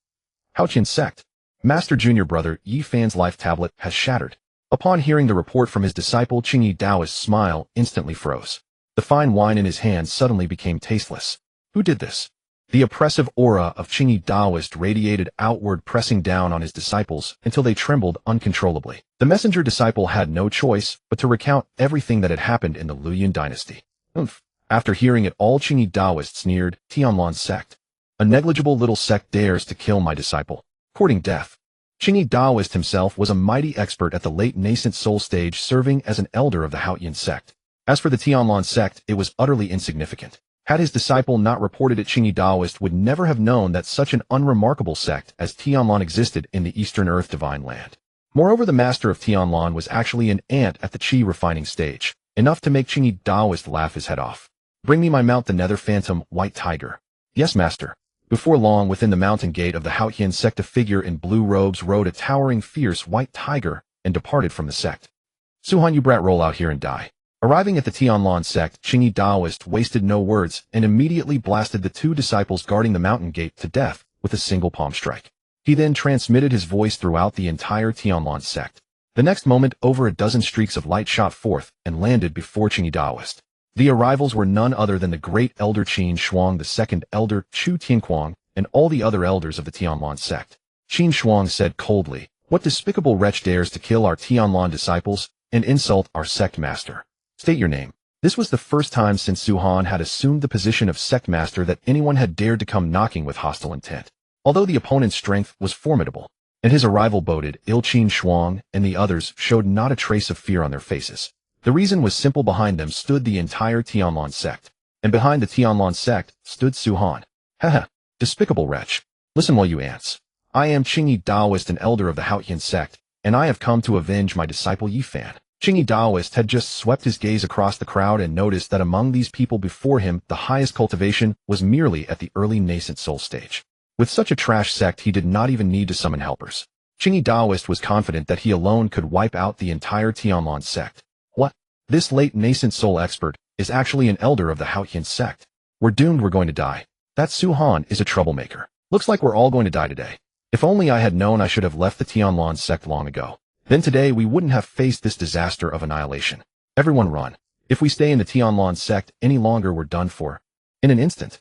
Haoqian sect. Master Junior Brother Yi Fan's life tablet has shattered. Upon hearing the report from his disciple, Qingyi Daoist's smile instantly froze. The fine wine in his hand suddenly became tasteless. Who did this? The oppressive aura of Qingyi Daoist radiated outward, pressing down on his disciples until they trembled uncontrollably. The messenger disciple had no choice but to recount everything that had happened in the Luoyuan dynasty. After hearing it all, Qingyi Daoist sneered, "Tianlan sect. A negligible little sect dares to kill my disciple. Courting death." Qingyi Daoist himself was a mighty expert at the late nascent soul stage, serving as an elder of the Haoqian sect. As for the Tianlan sect, it was utterly insignificant. Had his disciple not reported it, Qingyi Daoist would never have known that such an unremarkable sect as Tianlan existed in the Eastern Earth Divine Land. Moreover, the master of Tianlan was actually an ant at the qi refining stage, enough to make Qingyi Daoist laugh his head off. "Bring me my mount, the Nether Phantom, White Tiger." "Yes, master." Before long, within the mountain gate of the Haoqian sect, a figure in blue robes rode a towering, fierce white tiger and departed from the sect. "Su Han, you brat, roll out here and die." Arriving at the Tianlan sect, Qingyi Daoist wasted no words and immediately blasted the two disciples guarding the mountain gate to death with a single palm strike. He then transmitted his voice throughout the entire Tianlan sect. The next moment, over a dozen streaks of light shot forth and landed before Qingyi Daoist. The arrivals were none other than the great elder Qin Shuang, the second elder Chu Tianquang, and all the other elders of the Tianlan sect. Qin Shuang said coldly, "What despicable wretch dares to kill our Tianlan disciples and insult our sect master? State your name." This was the first time since Su Han had assumed the position of sect master that anyone had dared to come knocking with hostile intent. Although the opponent's strength was formidable, and his arrival boded ill. Qin Shuang and the others showed not a trace of fear on their faces. The reason was simple. Behind them stood the entire Tianlan sect, and behind the Tianlan sect stood Su Han. Haha, despicable wretch. Listen, while you ants. I am Qingyi Daoist, an elder of the Haotian sect, and I have come to avenge my disciple Yi Fan. Qingyi Daoist had just swept his gaze across the crowd and noticed that among these people before him, the highest cultivation was merely at the early nascent soul stage. With such a trash sect, he did not even need to summon helpers. Qingyi Daoist was confident that he alone could wipe out the entire Tianlan sect. What? This late nascent soul expert is actually an elder of the Haotian sect. We're doomed. We're going to die. That Su Han is a troublemaker. Looks like we're all going to die today. If only I had known, I should have left the Tianlan sect long ago. Then today we wouldn't have faced this disaster of annihilation. Everyone run. If we stay in the Tianlan sect any longer, we're done for. In an instant,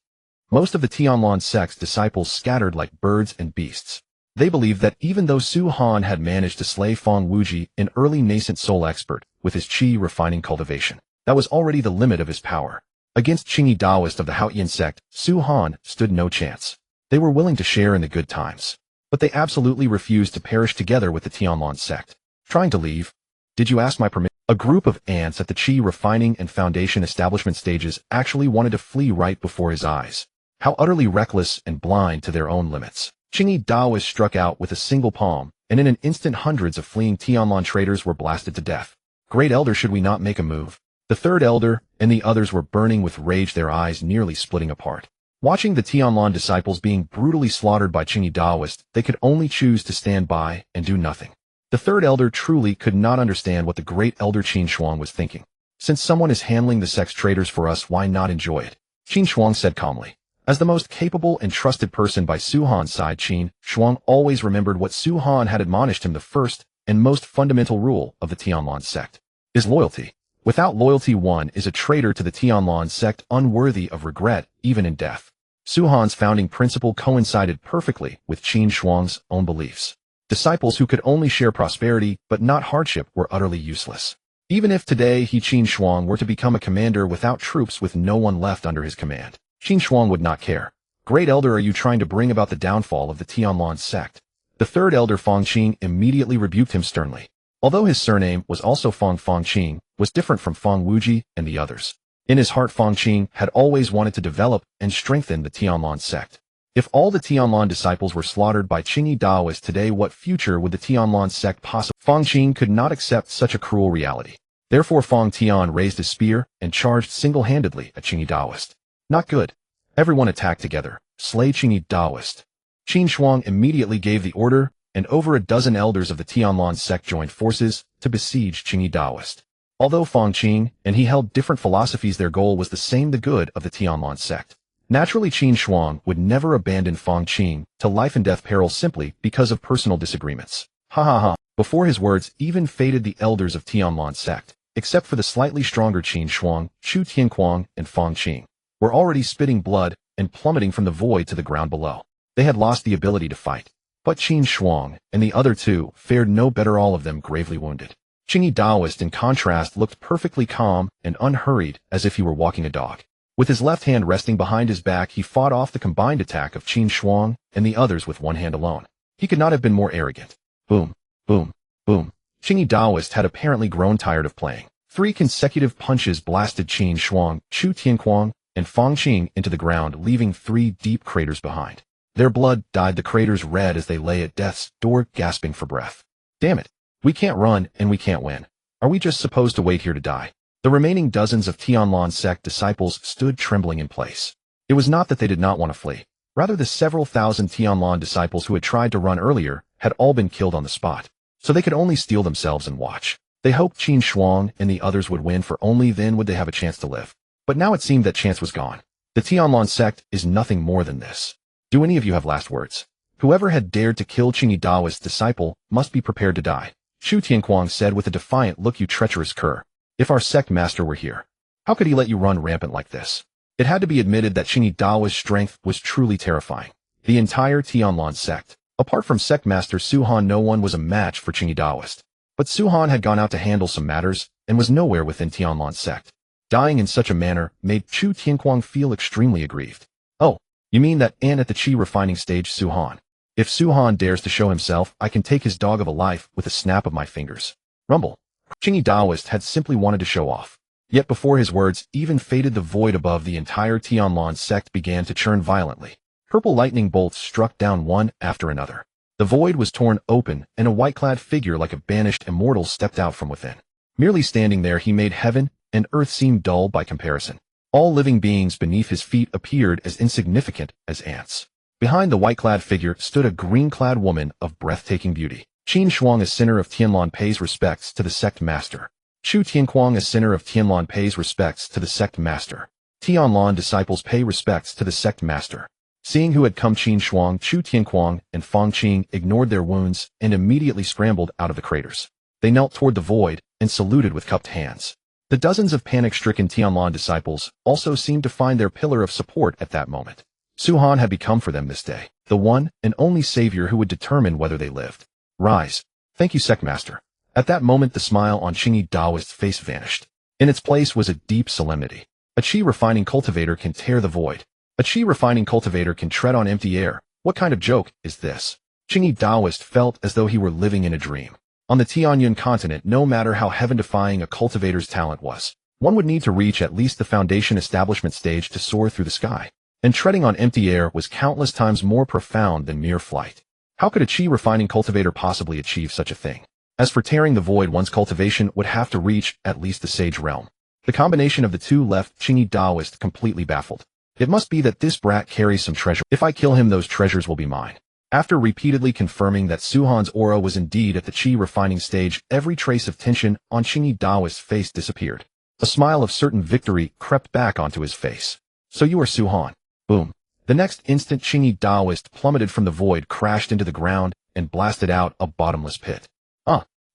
most of the Tianlan sect's disciples scattered like birds and beasts. They believed that even though Su Han had managed to slay Feng Wuji, an early nascent soul expert, with his qi refining cultivation, that was already the limit of his power. Against Qingyi Daoist of the Haotian sect, Su Han stood no chance. They were willing to share in the good times, but they absolutely refused to perish together with the Tianlan sect. Trying to leave? Did you ask my permission? A group of ants at the qi refining and foundation establishment stages actually wanted to flee right before his eyes. How utterly reckless and blind to their own limits. Qingyi Daoist struck out with a single palm, and in an instant hundreds of fleeing Tianlan traders were blasted to death. Great Elder, should we not make a move? The third elder and the others were burning with rage, their eyes nearly splitting apart. Watching the Tianlan disciples being brutally slaughtered by Qingyi Daoist, they could only choose to stand by and do nothing. The third elder truly could not understand what the great elder Qin Shuang was thinking. Since someone is handling the sect's traders for us, why not enjoy it? Qin Shuang said calmly. As the most capable and trusted person by Su Han's side, Qin Shuang always remembered what Su Han had admonished him: the first and most fundamental rule of the Tianlan sect is loyalty. Without loyalty, one is a traitor to the Tianlan sect, unworthy of regret, even in death. Su Han's founding principle coincided perfectly with Qin Shuang's own beliefs. Disciples who could only share prosperity but not hardship were utterly useless. Even if today Qin Shuang were to become a commander without troops, with no one left under his command, Qin Shuang would not care. Great Elder, are you trying to bring about the downfall of the Tianlan sect? The third elder Fang Qing immediately rebuked him sternly. Although his surname was also Fang Qing was different from Feng Wuji and the others. In his heart, Fang Qing had always wanted to develop and strengthen the Tianlan sect. If all the Tianlan disciples were slaughtered by Qingyi Daoist today, what future would the Tianlan sect possibly? Fang Qing could not accept such a cruel reality. Therefore Fang Tian raised his spear and charged single-handedly at Qingyi Daoist. Not good. Everyone attack together. Slay Qingyi Daoist. Qin Shuang immediately gave the order, and over a dozen elders of the Tianlan sect joined forces to besiege Qingyi Daoist. Although Fang Qing and he held different philosophies, their goal was the same: the good of the Tianlan sect. Naturally, Qin Shuang would never abandon Fang Qing to life and death peril simply because of personal disagreements. Ha ha ha. Before his words even faded, the elders of Tianlan sect, except for the slightly stronger Qin Shuang, Chu Tianquang, and Fang Qing, were already spitting blood and plummeting from the void to the ground below. They had lost the ability to fight. But Qin Shuang and the other two fared no better, all of them gravely wounded. Qingyi Daoist, in contrast, looked perfectly calm and unhurried, as if he were walking a dog. With his left hand resting behind his back, he fought off the combined attack of Qin Shuang and the others with one hand alone. He could not have been more arrogant. Boom, boom, boom. Qingyi Daoist had apparently grown tired of playing. 3 consecutive punches blasted Qin Shuang, Chu Tianquang, and Fang Qing into the ground, leaving 3 deep craters behind. Their blood dyed the craters red as they lay at death's door, gasping for breath. Damn it. We can't run and we can't win. Are we just supposed to wait here to die? The remaining dozens of Tianlan sect disciples stood trembling in place. It was not that they did not want to flee. Rather, the several thousand Tianlan disciples who had tried to run earlier had all been killed on the spot. So they could only steel themselves and watch. They hoped Qin Shuang and the others would win, for only then would they have a chance to live. But now it seemed that chance was gone. The Tianlan sect is nothing more than this. Do any of you have last words? Whoever had dared to kill Qingyi Daoist's disciple must be prepared to die. Chu Tianquang said with a defiant look, you treacherous cur. If our Sect Master were here, how could he let you run rampant like this? It had to be admitted that Qingyi Daoist's strength was truly terrifying. The entire Tianlan sect, apart from Sect Master Su Han, no one was a match for Qingyi Daoist. But Su Han had gone out to handle some matters and was nowhere within Tianlan sect. Dying in such a manner made Chu Tianquang feel extremely aggrieved. Oh, you mean that ant at the qi refining stage, Su Han? If Su-Han dares to show himself, I can take his dog of a life with a snap of my fingers. Rumble. Qingyi Daoist had simply wanted to show off. Yet before his words even faded, the void above the entire Tianlan sect began to churn violently. Purple lightning bolts struck down one after another. The void was torn open, and a white-clad figure like a banished immortal stepped out from within. Merely standing there, he made heaven and earth seem dull by comparison. All living beings beneath his feet appeared as insignificant as ants. Behind the white-clad figure stood a green-clad woman of breathtaking beauty. Qin Shuang, a sinner of Tianlan, pays respects to the Sect Master. Chu Tianquang, a sinner of Tianlan, pays respects to the Sect Master. Tianlan disciples pay respects to the Sect Master. Seeing who had come, Qin Shuang, Chu Tianquang, and Fang Qing ignored their wounds and immediately scrambled out of the craters. They knelt toward the void and saluted with cupped hands. The dozens of panic-stricken Tianlan disciples also seemed to find their pillar of support at that moment. Su-Han had become for them this day the one and only savior who would determine whether they lived. Rise. Thank you, Sect Master. At that moment, the smile on Qingyi Daoist's face vanished. In its place was a deep solemnity. A qi refining cultivator can tear the void. A qi refining cultivator can tread on empty air. What kind of joke is this? Qingyi Daoist felt as though he were living in a dream. On the Tianyun continent, no matter how heaven-defying a cultivator's talent was, one would need to reach at least the foundation establishment stage to soar through the sky. And treading on empty air was countless times more profound than mere flight. How could a qi refining cultivator possibly achieve such a thing? As for tearing the void, one's cultivation would have to reach at least the sage realm. The combination of the two left Qingyi Daoist completely baffled. It must be that this brat carries some treasure. If I kill him, those treasures will be mine. After repeatedly confirming that Su-Han's aura was indeed at the qi refining stage, every trace of tension on Qingyi Daoist's face disappeared. A smile of certain victory crept back onto his face. So you are Su-Han. Boom. The next instant, Qingyi Daoist plummeted from the void, crashed into the ground, and blasted out a bottomless pit.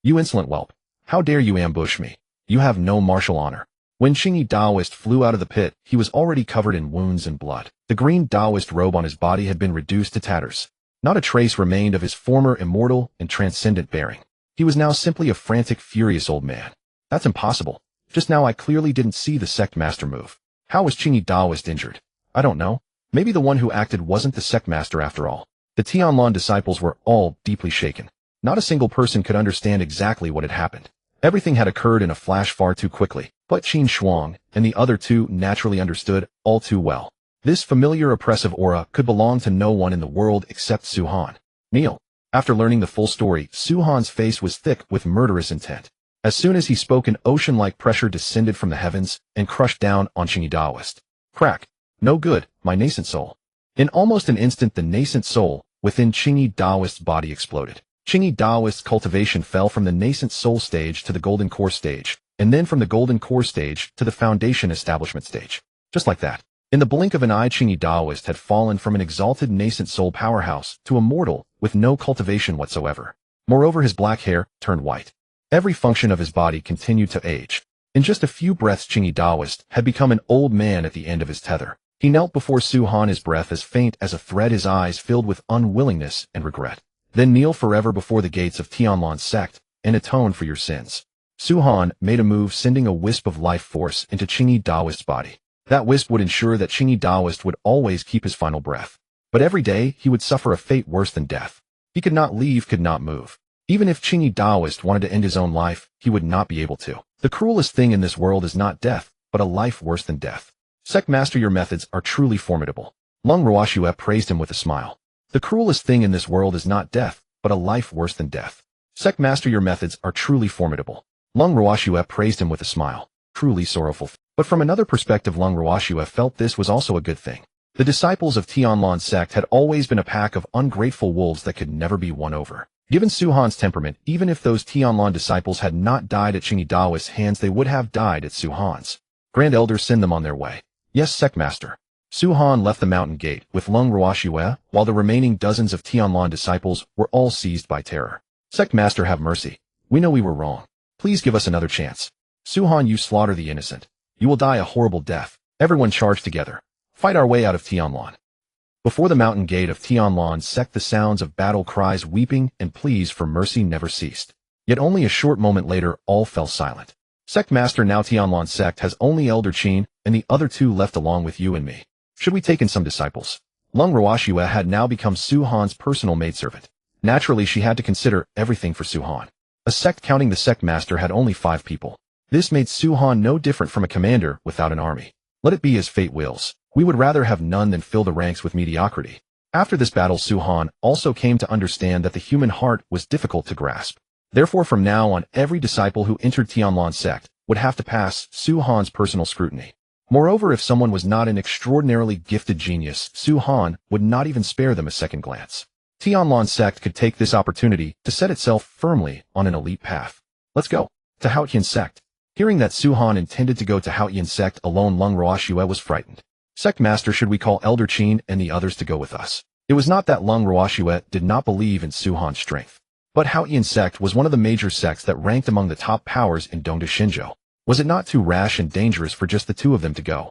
You insolent whelp. How dare you ambush me? You have no martial honor. When Qingyi Daoist flew out of the pit, he was already covered in wounds and blood. The green Daoist robe on his body had been reduced to tatters. Not a trace remained of his former immortal and transcendent bearing. He was now simply a frantic, furious old man. That's impossible. Just now I clearly didn't see the Sect Master move. How was Qingyi Daoist injured? I don't know. Maybe the one who acted wasn't the Sect Master after all. The Tianlan disciples were all deeply shaken. Not a single person could understand exactly what had happened. Everything had occurred in a flash far too quickly, but Qin Shuang and the other two naturally understood all too well. This familiar oppressive aura could belong to no one in the world except Su-Han. Kneel. After learning the full story, Su-Han's face was thick with murderous intent. As soon as he spoke, an ocean-like pressure descended from the heavens and crushed down on Qingyi Daoist. Crack. No good, my nascent soul. In almost an instant, the nascent soul within Qingyi Daoist's body exploded. Qingyi Daoist's cultivation fell from the nascent soul stage to the golden core stage, and then from the golden core stage to the foundation establishment stage. Just like that. In the blink of an eye, Qingyi Daoist had fallen from an exalted nascent soul powerhouse to a mortal with no cultivation whatsoever. Moreover, his black hair turned white. Every function of his body continued to age. In just a few breaths, Qingyi Daoist had become an old man at the end of his tether. He knelt before Su-Han, his breath as faint as a thread, his eyes filled with unwillingness and regret. Then kneel forever before the gates of Tianlan sect and atone for your sins. Su-Han made a move, sending a wisp of life force into Qingyi Daoist's body. That wisp would ensure that Qingyi Daoist would always keep his final breath. But every day, he would suffer a fate worse than death. He could not leave, could not move. Even if Qingyi Daoist wanted to end his own life, he would not be able to. The cruelest thing in this world is not death, but a life worse than death. Sect Master, your methods are truly formidable. Lung Ruoxue praised him with a smile. The cruelest thing in this world is not death, but a life worse than death. Sect Master, your methods are truly formidable. Lung Ruoxue praised him with a smile. Truly sorrowful. But from another perspective, Lung Ruoxue felt this was also a good thing. The disciples of Tianlan sect had always been a pack of ungrateful wolves that could never be won over. Given Su-Han's temperament, even if those Tianlan disciples had not died at Qingyi Daoist's hands, they would have died at Su-Han's. Grand Elder, send them on their way. Yes, Sect Master. Su-Han left the mountain gate with Lung Ruoxue, while the remaining dozens of Tianlan disciples were all seized by terror. Sect Master, have mercy. We know we were wrong. Please give us another chance. Su-Han, you slaughter the innocent. You will die a horrible death. Everyone charge together. Fight our way out of Tianlan. Before the mountain gate of Tianlan sect, the sounds of battle cries, weeping, and pleas for mercy never ceased. Yet only a short moment later, all fell silent. Sect Master, now Tianlan sect has only Elder Qin and the other two left along with you and me. Should we take in some disciples? Lung Ruoxue had now become Su Han's personal maidservant. Naturally, she had to consider everything for Su Han. A sect counting the Sect Master had only 5 people. This made Su Han no different from a commander without an army. Let it be as fate wills. We would rather have none than fill the ranks with mediocrity. After this battle, Su Han also came to understand that the human heart was difficult to grasp. Therefore, from now on, every disciple who entered Tianlan sect would have to pass Su Han's personal scrutiny. Moreover, if someone was not an extraordinarily gifted genius, Su Han would not even spare them a second glance. Tianlan sect could take this opportunity to set itself firmly on an elite path. Let's go to Haotian sect. Hearing that Su Han intended to go to Haotian sect alone, Lung Ruoxue was frightened. Sect Master, should we call Elder Qin and the others to go with us? It was not that Lung Ruoxue did not believe in Su Han's strength. But Haotian sect was one of the major sects that ranked among the top powers in Dongda Xinzhou. Was it not too rash and dangerous for just the 2 of them to go?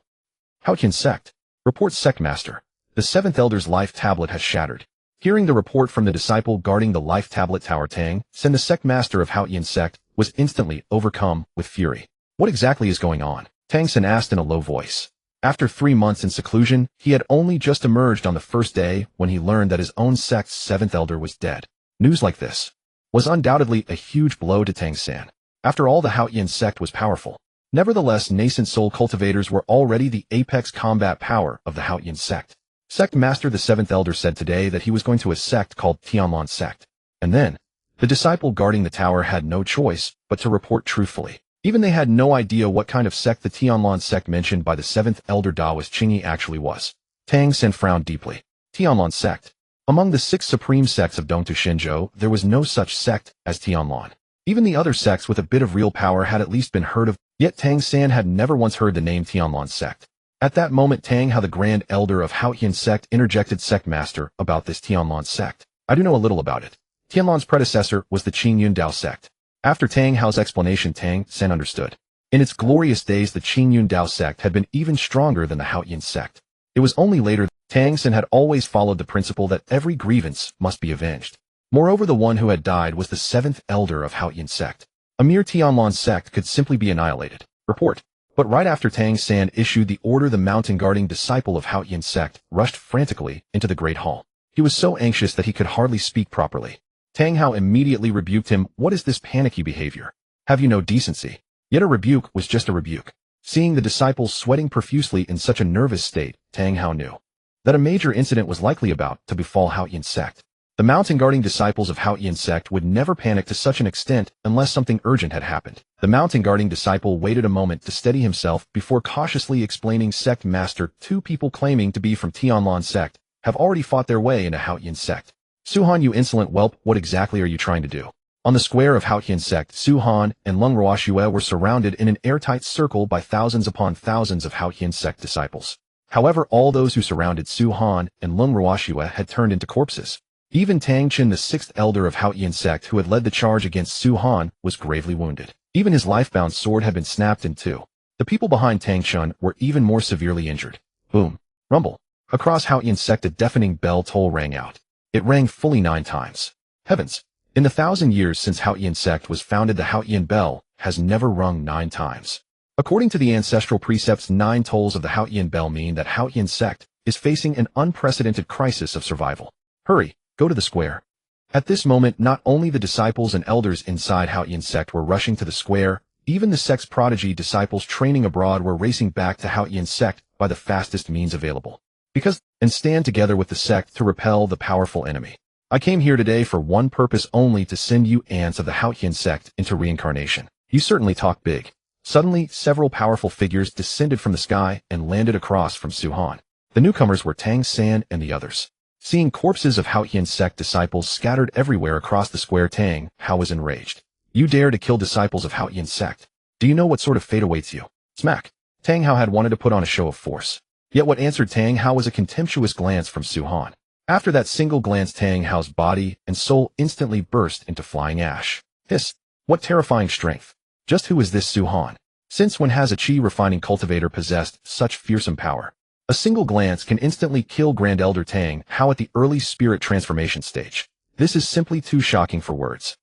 Haotian sect. Reports Sect Master. The 7th Elder's life tablet has shattered. Hearing the report from the disciple guarding the life tablet tower, Tang Sen, the Sect Master of Haotian sect, was instantly overcome with fury. What exactly is going on? Tang Sen asked in a low voice. After 3 months in seclusion, he had only just emerged on the first day when he learned that his own sect's 7th Elder was dead. News like this was undoubtedly a huge blow to Tang Sen. After all, the Haotian sect was powerful. Nevertheless, nascent soul cultivators were already the apex combat power of the Haotian sect. Sect Master, the 7th Elder, said today that he was going to a sect called Tianlan sect. And then, the disciple guarding the tower had no choice but to report truthfully. Even they had no idea what kind of sect the Tianlan sect mentioned by the 7th Elder Daoist Qingyi actually was. Tang Sen frowned deeply. Tianlan sect. Among the 6 supreme sects of Dongda Xinzhou, there was no such sect as Tianlan. Even the other sects with a bit of real power had at least been heard of, yet Tang San had never once heard the name Tianlan sect. At that moment, Tang Hao, the Grand Elder of Haotian sect, interjected, Sect Master, about this Tianlan sect. I do know a little about it. Tianlan's predecessor was the Qingyun Dao sect. After Tang Hao's explanation, Tang Sen understood. In its glorious days, the Qingyun Dao sect had been even stronger than the Haotian sect. It was only later that Tang Sen had always followed the principle that every grievance must be avenged. Moreover, the one who had died was the 7th Elder of Haotian sect. A mere Tianlan sect could simply be annihilated. Report. But right after Tang San issued the order, the mountain guarding disciple of Haotian sect rushed frantically into the Great Hall. He was so anxious that he could hardly speak properly. Tang Hao immediately rebuked him. What is this panicky behavior? Have you no decency? Yet a rebuke was just a rebuke. Seeing the disciple sweating profusely in such a nervous state, Tang Hao knew that a major incident was likely about to befall Haotian sect. The mountain guarding disciples of Haotian sect would never panic to such an extent unless something urgent had happened. The mountain guarding disciple waited a moment to steady himself before cautiously explaining, Sect Master, 2 people claiming to be from Tianlan sect have already fought their way into Haotian sect. Su Han, you insolent whelp, what exactly are you trying to do? On the square of Haotian sect, Su Han and Lung Ruoxue were surrounded in an airtight circle by thousands upon thousands of Haotian sect disciples. However, all those who surrounded Su Han and Lung Ruoxue had turned into corpses. Even Tang Qin, the 6th Elder of Haotian sect who had led the charge against Su Han, was gravely wounded. Even his life-bound sword had been snapped in 2. The people behind Tang Qin were even more severely injured. Boom. Rumble. Across Haotian sect, a deafening bell toll rang out. It rang fully 9 times. Heavens! In the 1,000 years since Haotian sect was founded, the Haotian bell has never rung 9 times. According to the ancestral precepts, 9 tolls of the Haotian bell mean that Haotian sect is facing an unprecedented crisis of survival. Hurry! Go to the square. At this moment, not only the disciples and elders inside Haotian sect were rushing to the square, even the sect's prodigy disciples training abroad were racing back to Haotian sect by the fastest means available. And stand together with the sect to repel the powerful enemy. I came here today for one purpose only, to send you ants of the Haotian sect into reincarnation. You certainly talk big. Suddenly, several powerful figures descended from the sky and landed across from Su Han. The newcomers were Tang San and the others. Seeing corpses of Haotian sect disciples scattered everywhere across the square, Tang Hao was enraged. You dare to kill disciples of Haotian sect? Do you know what sort of fate awaits you? Smack. Tang Hao had wanted to put on a show of force. Yet what answered Tang Hao was a contemptuous glance from Su Han. After that single glance, Tang Hao's body and soul instantly burst into flying ash. Hiss! What terrifying strength! Just who is this Su Han? Since when has a chi refining cultivator possessed such fearsome power? A single glance can instantly kill Grand Elder Tang Hao at the early spirit transformation stage. This is simply too shocking for words.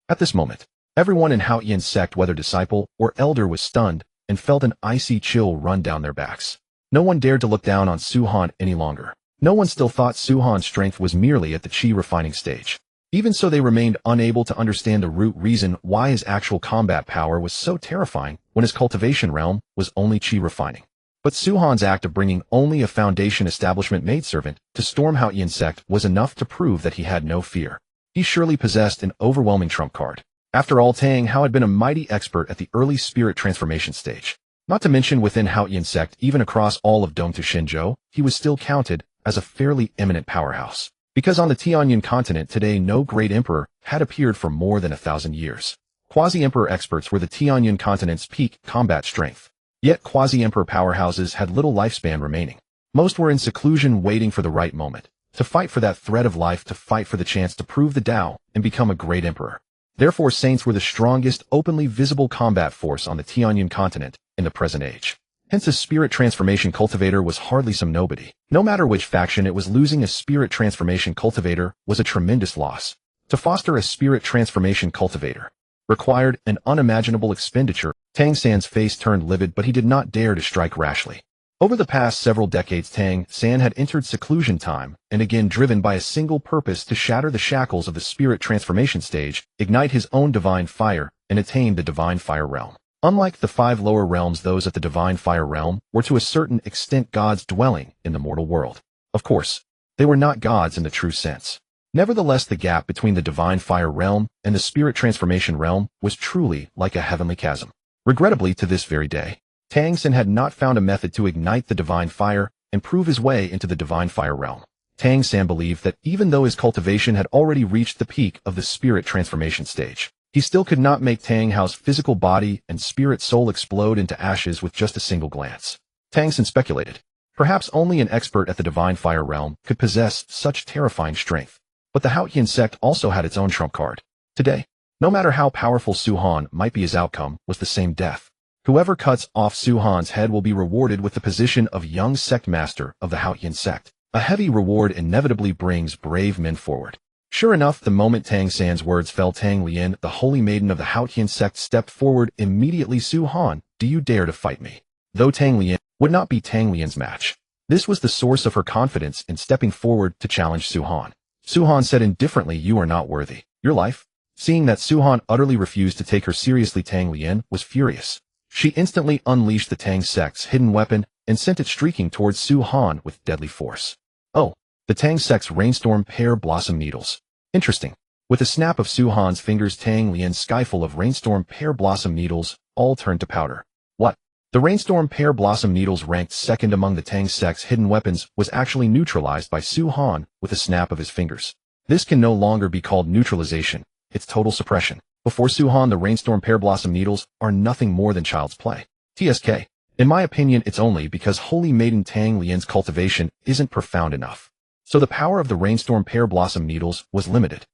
At this moment, everyone in Haotian sect, whether disciple or elder, was stunned and felt an icy chill run down their backs. No one dared to look down on Su Han any longer. No one still thought Su-Han's strength was merely at the chi refining stage. Even so, they remained unable to understand the root reason why his actual combat power was so terrifying when his cultivation realm was only chi refining. But Su-Han's act of bringing only a Foundation establishment maidservant to storm Haotian Sect was enough to prove that he had no fear. He surely possessed an overwhelming trump card. After all, Tang Hao had been a mighty expert at the early spirit transformation stage. Not to mention within Haotian Sect, even across all of Dongtu Xinzhou, he was still counted as a fairly eminent powerhouse. Because on the Tianlan continent today, no great emperor had appeared for more than 1,000 years. Quasi-emperor experts were the Tianlan continent's peak combat strength. Yet quasi-emperor powerhouses had little lifespan remaining. Most were in seclusion waiting for the right moment, to fight for that thread of life, to fight for the chance to prove the Tao and become a great emperor. Therefore, saints were the strongest openly visible combat force on the Tianlan continent in the present age. Hence, a spirit transformation cultivator was hardly some nobody. No matter which faction it was, losing a spirit transformation cultivator was a tremendous loss. To foster a spirit transformation cultivator required an unimaginable expenditure. Tang San's face turned livid, but he did not dare to strike rashly. Over the past several decades, Tang San had entered seclusion time, and again driven by a single purpose: to shatter the shackles of the spirit transformation stage, ignite his own divine fire, and attain the divine fire realm. Unlike the 5 lower realms, those at the divine fire realm were to a certain extent gods dwelling in the mortal world. Of course, they were not gods in the true sense. Nevertheless, the gap between the divine fire realm and the spirit transformation realm was truly like a heavenly chasm. Regrettably, to this very day, Tang San had not found a method to ignite the divine fire and prove his way into the divine fire realm. Tang San believed that even though his cultivation had already reached the peak of the spirit transformation stage, he still could not make Tang Hao's physical body and spirit soul explode into ashes with just a single glance. Tang San speculated. Perhaps only an expert at the divine fire realm could possess such terrifying strength. But the Haotian Sect also had its own trump card. Today, no matter how powerful Su-Han might be, his outcome was the same: death. Whoever cuts off Su-Han's head will be rewarded with the position of young Sect Master of the Haotian Sect. A heavy reward inevitably brings brave men forward. Sure enough, the moment Tang San's words fell, Tang Lian, the holy maiden of the Haotian Sect, stepped forward immediately. Su-Han, do you dare to fight me? Though Tang Lian would not be Tang Lian's match, this was the source of her confidence in stepping forward to challenge Su-Han. Su-Han said indifferently, you are not worthy. Your life? Seeing that Su-Han utterly refused to take her seriously, Tang Lian was furious. She instantly unleashed the Tang Sect's hidden weapon and sent it streaking towards Su-Han with deadly force. Oh, the Tang Sect's rainstorm pear blossom needles. Interesting. With a snap of Su-Han's fingers, Tang Lian's skyful of rainstorm pear blossom needles all turned to powder. What? The rainstorm pear blossom needles, ranked second among the Tang Sect's hidden weapons, was actually neutralized by Su-Han with a snap of his fingers. This can no longer be called neutralization. It's total suppression. Before Su-Han, the rainstorm pear blossom needles are nothing more than child's play. TSK. In my opinion, it's only because holy maiden Tang Lian's cultivation isn't profound enough. So the power of the rainstorm pear blossom needles was limited.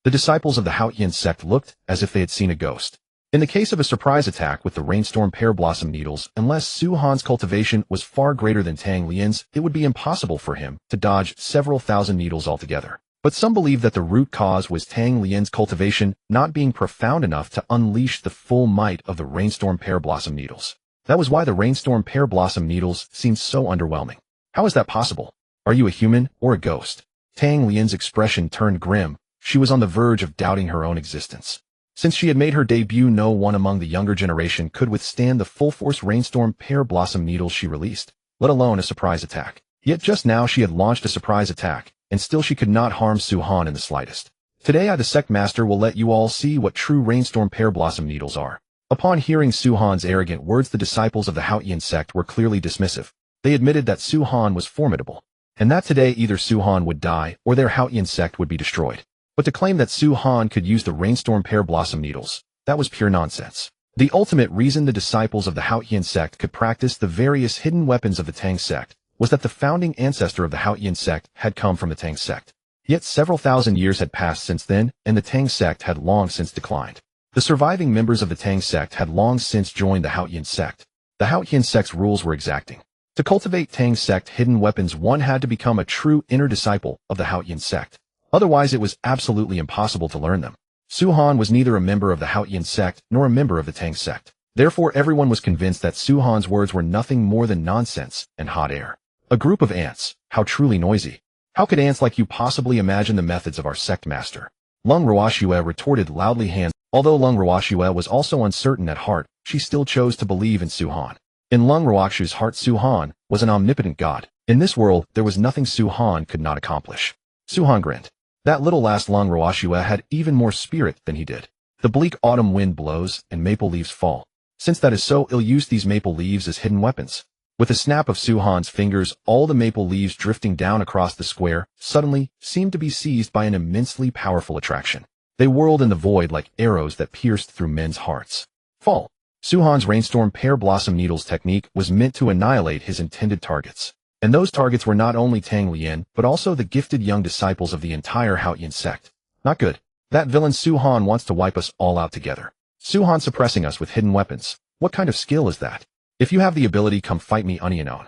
The disciples of the Haotian Sect looked as if they had seen a ghost. In the case of a surprise attack with the rainstorm pear blossom needles, unless Su-Han's cultivation was far greater than Tang Lian's, it would be impossible for him to dodge several thousand needles altogether. But some believe that the root cause was Tang Lian's cultivation not being profound enough to unleash the full might of the rainstorm pear blossom needles. That was why the rainstorm pear blossom needles seemed so underwhelming. How is that possible? Are you a human or a ghost? Tang Lian's expression turned grim. She was on the verge of doubting her own existence. Since she had made her debut, no one among the younger generation could withstand the full-force rainstorm pear blossom needles she released, let alone a surprise attack. Yet just now she had launched a surprise attack, and still she could not harm Su-Han in the slightest. Today I, the Sect Master, will let you all see what true rainstorm pear blossom needles are. Upon hearing Su-Han's arrogant words, the disciples of the Haotian Sect were clearly dismissive. They admitted that Su-Han was formidable, and that today either Su-Han would die or their Haotian Sect would be destroyed. But to claim that Su-Han could use the rainstorm pear blossom needles, that was pure nonsense. The ultimate reason the disciples of the Haotian Sect could practice the various hidden weapons of the Tang Sect was that the founding ancestor of the Haotian Sect had come from the Tang Sect. Yet several thousand years had passed since then, and the Tang Sect had long since declined. The surviving members of the Tang Sect had long since joined the Haotian Sect. The Haotian Sect's rules were exacting. To cultivate Tang Sect hidden weapons, one had to become a true inner disciple of the Haotian Sect. Otherwise, it was absolutely impossible to learn them. Su-Han was neither a member of the Haotian Sect nor a member of the Tang Sect. Therefore, everyone was convinced that Su-Han's words were nothing more than nonsense and hot air. A group of ants. How truly noisy. How could ants like you possibly imagine the methods of our Sect Master? Lung Ruoxue retorted loudly hands. Although Lung Ruoxue was also uncertain at heart, she still chose to believe in Su Han. In Lung Ruoxue's heart, Su Han was an omnipotent god. In this world, there was nothing Su Han could not accomplish. Su Han grinned. That little last Lung Ruoxue had even more spirit than he did. The bleak autumn wind blows, and maple leaves fall. Since that is so, ill use these maple leaves as hidden weapons. With a snap of Su Han's fingers, all the maple leaves drifting down across the square suddenly seemed to be seized by an immensely powerful attraction. They whirled in the void like arrows that pierced through men's hearts. Fall. Su Han's rainstorm pear blossom needles technique was meant to annihilate his intended targets. And those targets were not only Tianlan, but also the gifted young disciples of the entire Haotian sect. Not good. That villain Su Han wants to wipe us all out together. Su Han suppressing us with hidden weapons. What kind of skill is that? If you have the ability, come fight me unknown.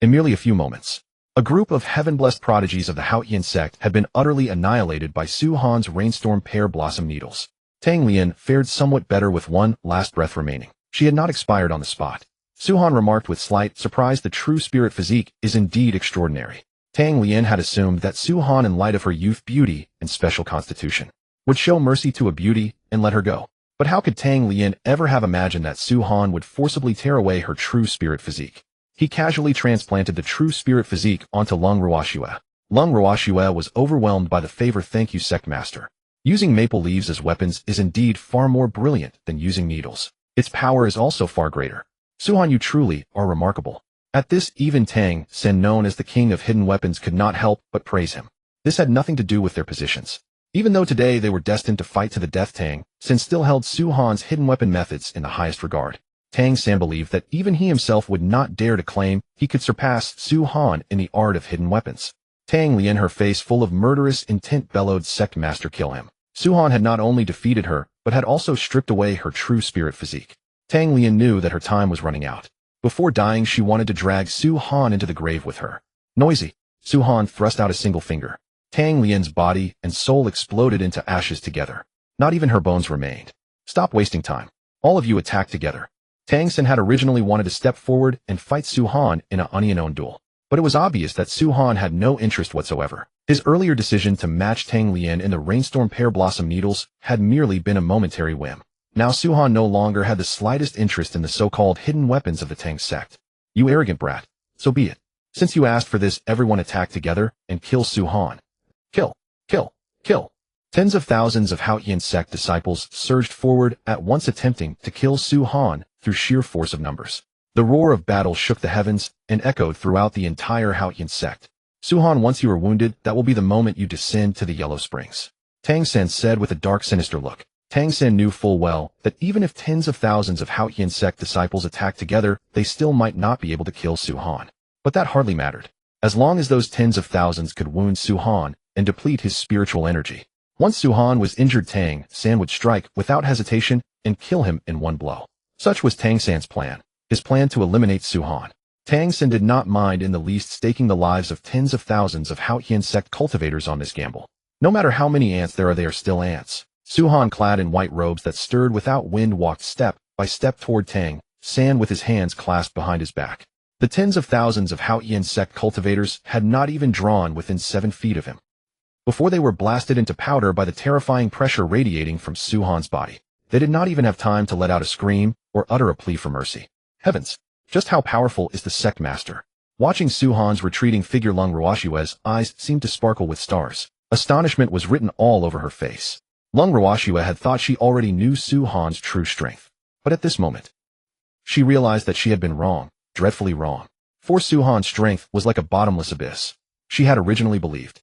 In merely a few moments, a group of heaven-blessed prodigies of the Haotian sect had been utterly annihilated by Su Han's rainstorm pear blossom needles. Tianlan fared somewhat better with one last breath remaining. She had not expired on the spot. Su Han remarked with slight surprise, the true spirit physique is indeed extraordinary. Tianlan had assumed that Su Han, in light of her youth, beauty, and special constitution, would show mercy to a beauty and let her go. But how could Tianlan ever have imagined that Su Han would forcibly tear away her true spirit physique? He casually transplanted the true spirit physique onto Lung Ruoxue. Lung Ruoxue was overwhelmed by the favor. Thank you, Sect Master. Using maple leaves as weapons is indeed far more brilliant than using needles. Its power is also far greater. Su Han, you truly are remarkable. At this, even Tang Sen, known as the king of hidden weapons, could not help but praise him. This had nothing to do with their positions. Even though today they were destined to fight to the death, Tang Sen still held Su Han's hidden weapon methods in the highest regard. Tang Sen believed that even he himself would not dare to claim he could surpass Su Han in the art of hidden weapons. Tianlan, her face full of murderous intent, bellowed, Sect Master, kill him. Su Han had not only defeated her, but had also stripped away her true spirit physique. Tianlan knew that her time was running out. Before dying, she wanted to drag Su Han into the grave with her. Noisy. Su Han thrust out a single finger. Tianlan's body and soul exploded into ashes together. Not even her bones remained. Stop wasting time. All of you attack together. Tang Sen had originally wanted to step forward and fight Su Han in an unknown duel. But it was obvious that Su Han had no interest whatsoever. His earlier decision to match Tianlan in the rainstorm pear blossom needles had merely been a momentary whim. Now Su Han no longer had the slightest interest in the so-called hidden weapons of the Tang sect. You arrogant brat. So be it. Since you asked for this, everyone attack together and kill Su Han. Kill, kill, kill. Tens of thousands of Haotian sect disciples surged forward at once, attempting to kill Su Han through sheer force of numbers. The roar of battle shook the heavens and echoed throughout the entire Haotian sect. Su Han, once you are wounded, that will be the moment you descend to the Yellow Springs. Tang Sen said with a dark, sinister look. Tang Sen knew full well that even if tens of thousands of Haotian sect disciples attacked together, they still might not be able to kill Su Han. But that hardly mattered. As long as those tens of thousands could wound Su Han and deplete his spiritual energy. Once Su Han was injured, Tang Sen would strike without hesitation and kill him in one blow. Such was Tang Sen's plan. His plan to eliminate Su Han. Tang Sen did not mind in the least staking the lives of tens of thousands of Haotian sect cultivators on this gamble. No matter how many ants there are, they are still ants. Su Han, clad in white robes that stirred without wind, walked step by step toward Tang Sen with his hands clasped behind his back. The tens of thousands of Haotian sect cultivators had not even drawn within 7 feet of him before they were blasted into powder by the terrifying pressure radiating from Su Han's body. They did not even have time to let out a scream or utter a plea for mercy. Heavens! Just how powerful is the Sect Master? Watching Su Han's retreating figure, Lung Ruoxue's eyes seemed to sparkle with stars. Astonishment was written all over her face. Lung Ruoxue had thought she already knew Su Han's true strength. But at this moment, she realized that she had been wrong, dreadfully wrong. For Su Han's strength was like a bottomless abyss. She had originally believed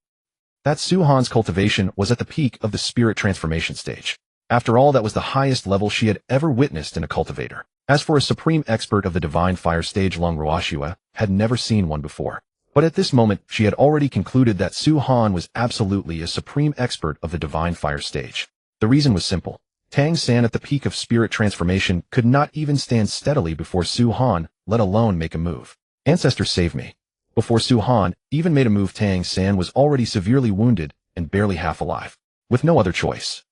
that Su Han's cultivation was at the peak of the spirit transformation stage. After all, that was the highest level she had ever witnessed in a cultivator. As for a supreme expert of the divine fire stage, Lung Ruoxue had never seen one before. But at this moment, she had already concluded that Su Han was absolutely a supreme expert of the divine fire stage. The reason was simple. Tang Sen, at the peak of spirit transformation, could not even stand steadily before Su Han, let alone make a move. Ancestor, save me. Before Su Han even made a move, Tang Sen was already severely wounded and barely half alive. With no other choice,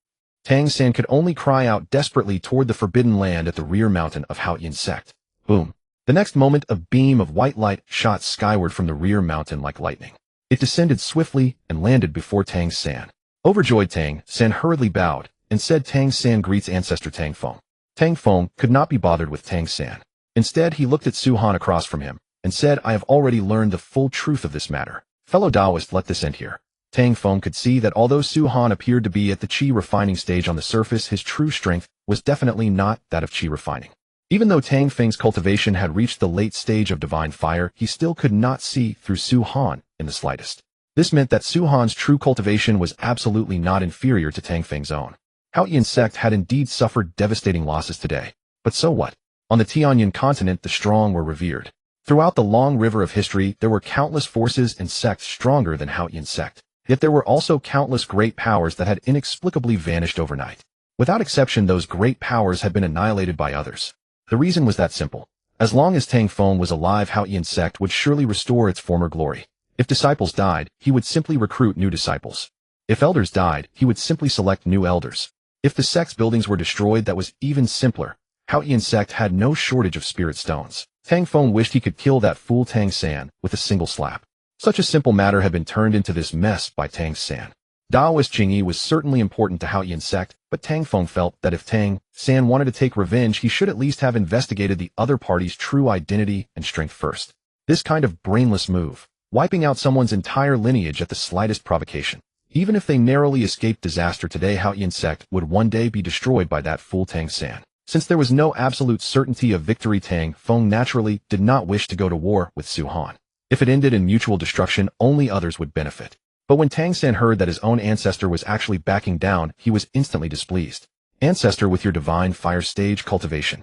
Tang Sen could only cry out desperately toward the forbidden land at the rear mountain of Haotian sect. Boom. The next moment, a beam of white light shot skyward from the rear mountain like lightning. It descended swiftly and landed before Tang San. Overjoyed, Tang San hurriedly bowed and said, "Tang San greets ancestor Tang Feng." Tang Feng could not be bothered with Tang San. Instead, he looked at Su Han across from him and said, "I have already learned the full truth of this matter. Fellow Taoist, let this end here." Tang Feng could see that although Su Han appeared to be at the qi refining stage on the surface, his true strength was definitely not that of qi refining. Even though Tang Feng's cultivation had reached the late stage of divine fire, he still could not see through Su Han in the slightest. This meant that Su Han's true cultivation was absolutely not inferior to Tang Feng's own. Haotian sect had indeed suffered devastating losses today. But so what? On the Tianlan continent, the strong were revered. Throughout the long river of history, there were countless forces and sects stronger than Haotian sect. Yet there were also countless great powers that had inexplicably vanished overnight. Without exception, those great powers had been annihilated by others. The reason was that simple. As long as Tang Feng was alive, Haotian sect would surely restore its former glory. If disciples died, he would simply recruit new disciples. If elders died, he would simply select new elders. If the sect's buildings were destroyed, that was even simpler. Haotian sect had no shortage of spirit stones. Tang Feng wished he could kill that fool Tang San with a single slap. Such a simple matter had been turned into this mess by Tang San. Taoist Qingyi was certainly important to Haotian sect, but Tang Feng felt that if Tang San wanted to take revenge, he should at least have investigated the other party's true identity and strength first. This kind of brainless move, wiping out someone's entire lineage at the slightest provocation. Even if they narrowly escaped disaster today, Haotian sect would one day be destroyed by that fool Tang San. Since there was no absolute certainty of victory, Tang Feng naturally did not wish to go to war with Su Han. If it ended in mutual destruction, only others would benefit. But when Tang San heard that his own ancestor was actually backing down, he was instantly displeased. "Ancestor, with your divine fire stage cultivation.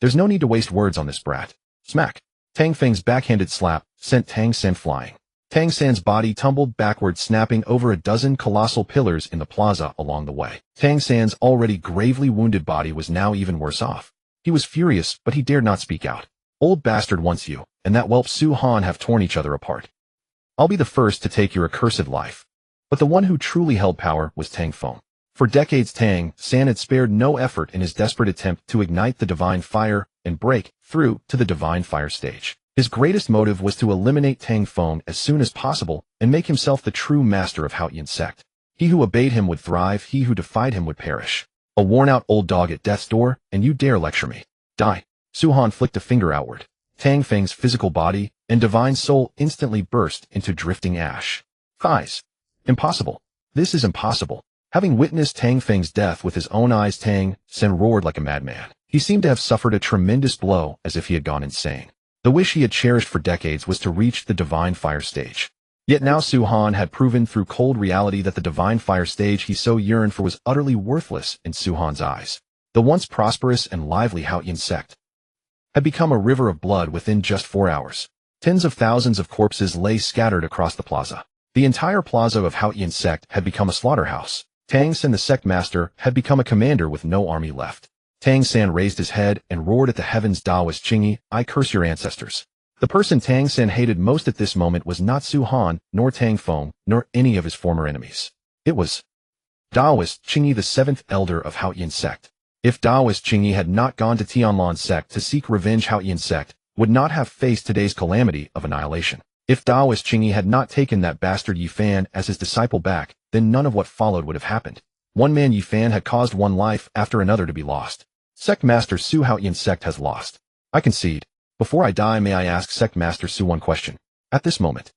There's no need to waste words on this brat." Smack! Tang Feng's backhanded slap sent Tang San flying. Tang San's body tumbled backward, snapping over a dozen colossal pillars in the plaza along the way. Tang San's already gravely wounded body was now even worse off. He was furious, but he dared not speak out. "Old bastard, once you and that whelp Su Han have torn each other apart, I'll be the first to take your accursed life." But the one who truly held power was Tang Feng. For decades, Tang San had spared no effort in his desperate attempt to ignite the divine fire and break through to the divine fire stage. His greatest motive was to eliminate Tang Feng as soon as possible and make himself the true master of Haotian sect. He who obeyed him would thrive, he who defied him would perish. A worn-out old dog at death's door, and you dare lecture me? Die! Su Han flicked a finger outward. Tang Feng's physical body and divine soul instantly burst into drifting ash. Thighs. Impossible. This is impossible. Having witnessed Tang Feng's death with his own eyes, Tang San roared like a madman. He seemed to have suffered a tremendous blow, as if he had gone insane. The wish he had cherished for decades was to reach the divine fire stage. Yet now Su Han had proven through cold reality that the divine fire stage he so yearned for was utterly worthless in Su Han's eyes. The once prosperous and lively Haotian sect had become a river of blood within just 4 hours. Tens of thousands of corpses lay scattered across the plaza. The entire plaza of Haotian sect had become a slaughterhouse. Tang San, the Sect Master, had become a commander with no army left. Tang San raised his head and roared at the heavens, "Taoist Qingyi, I curse your ancestors." The person Tang San hated most at this moment was not Su Han, nor Tang Feng, nor any of his former enemies. It was Taoist Qingyi, the 7th elder of Haotian sect. If Taoist Qingyi had not gone to Tianlan sect to seek revenge, Haotian sect would not have faced today's calamity of annihilation. If Taoist Qingyi had not taken that bastard Yifan as his disciple back, then none of what followed would have happened. One man Yifan had caused one life after another to be lost. Sect Master Su, Haotian sect has lost. I concede. Before I die, may I ask Sect Master Su one question? At this moment,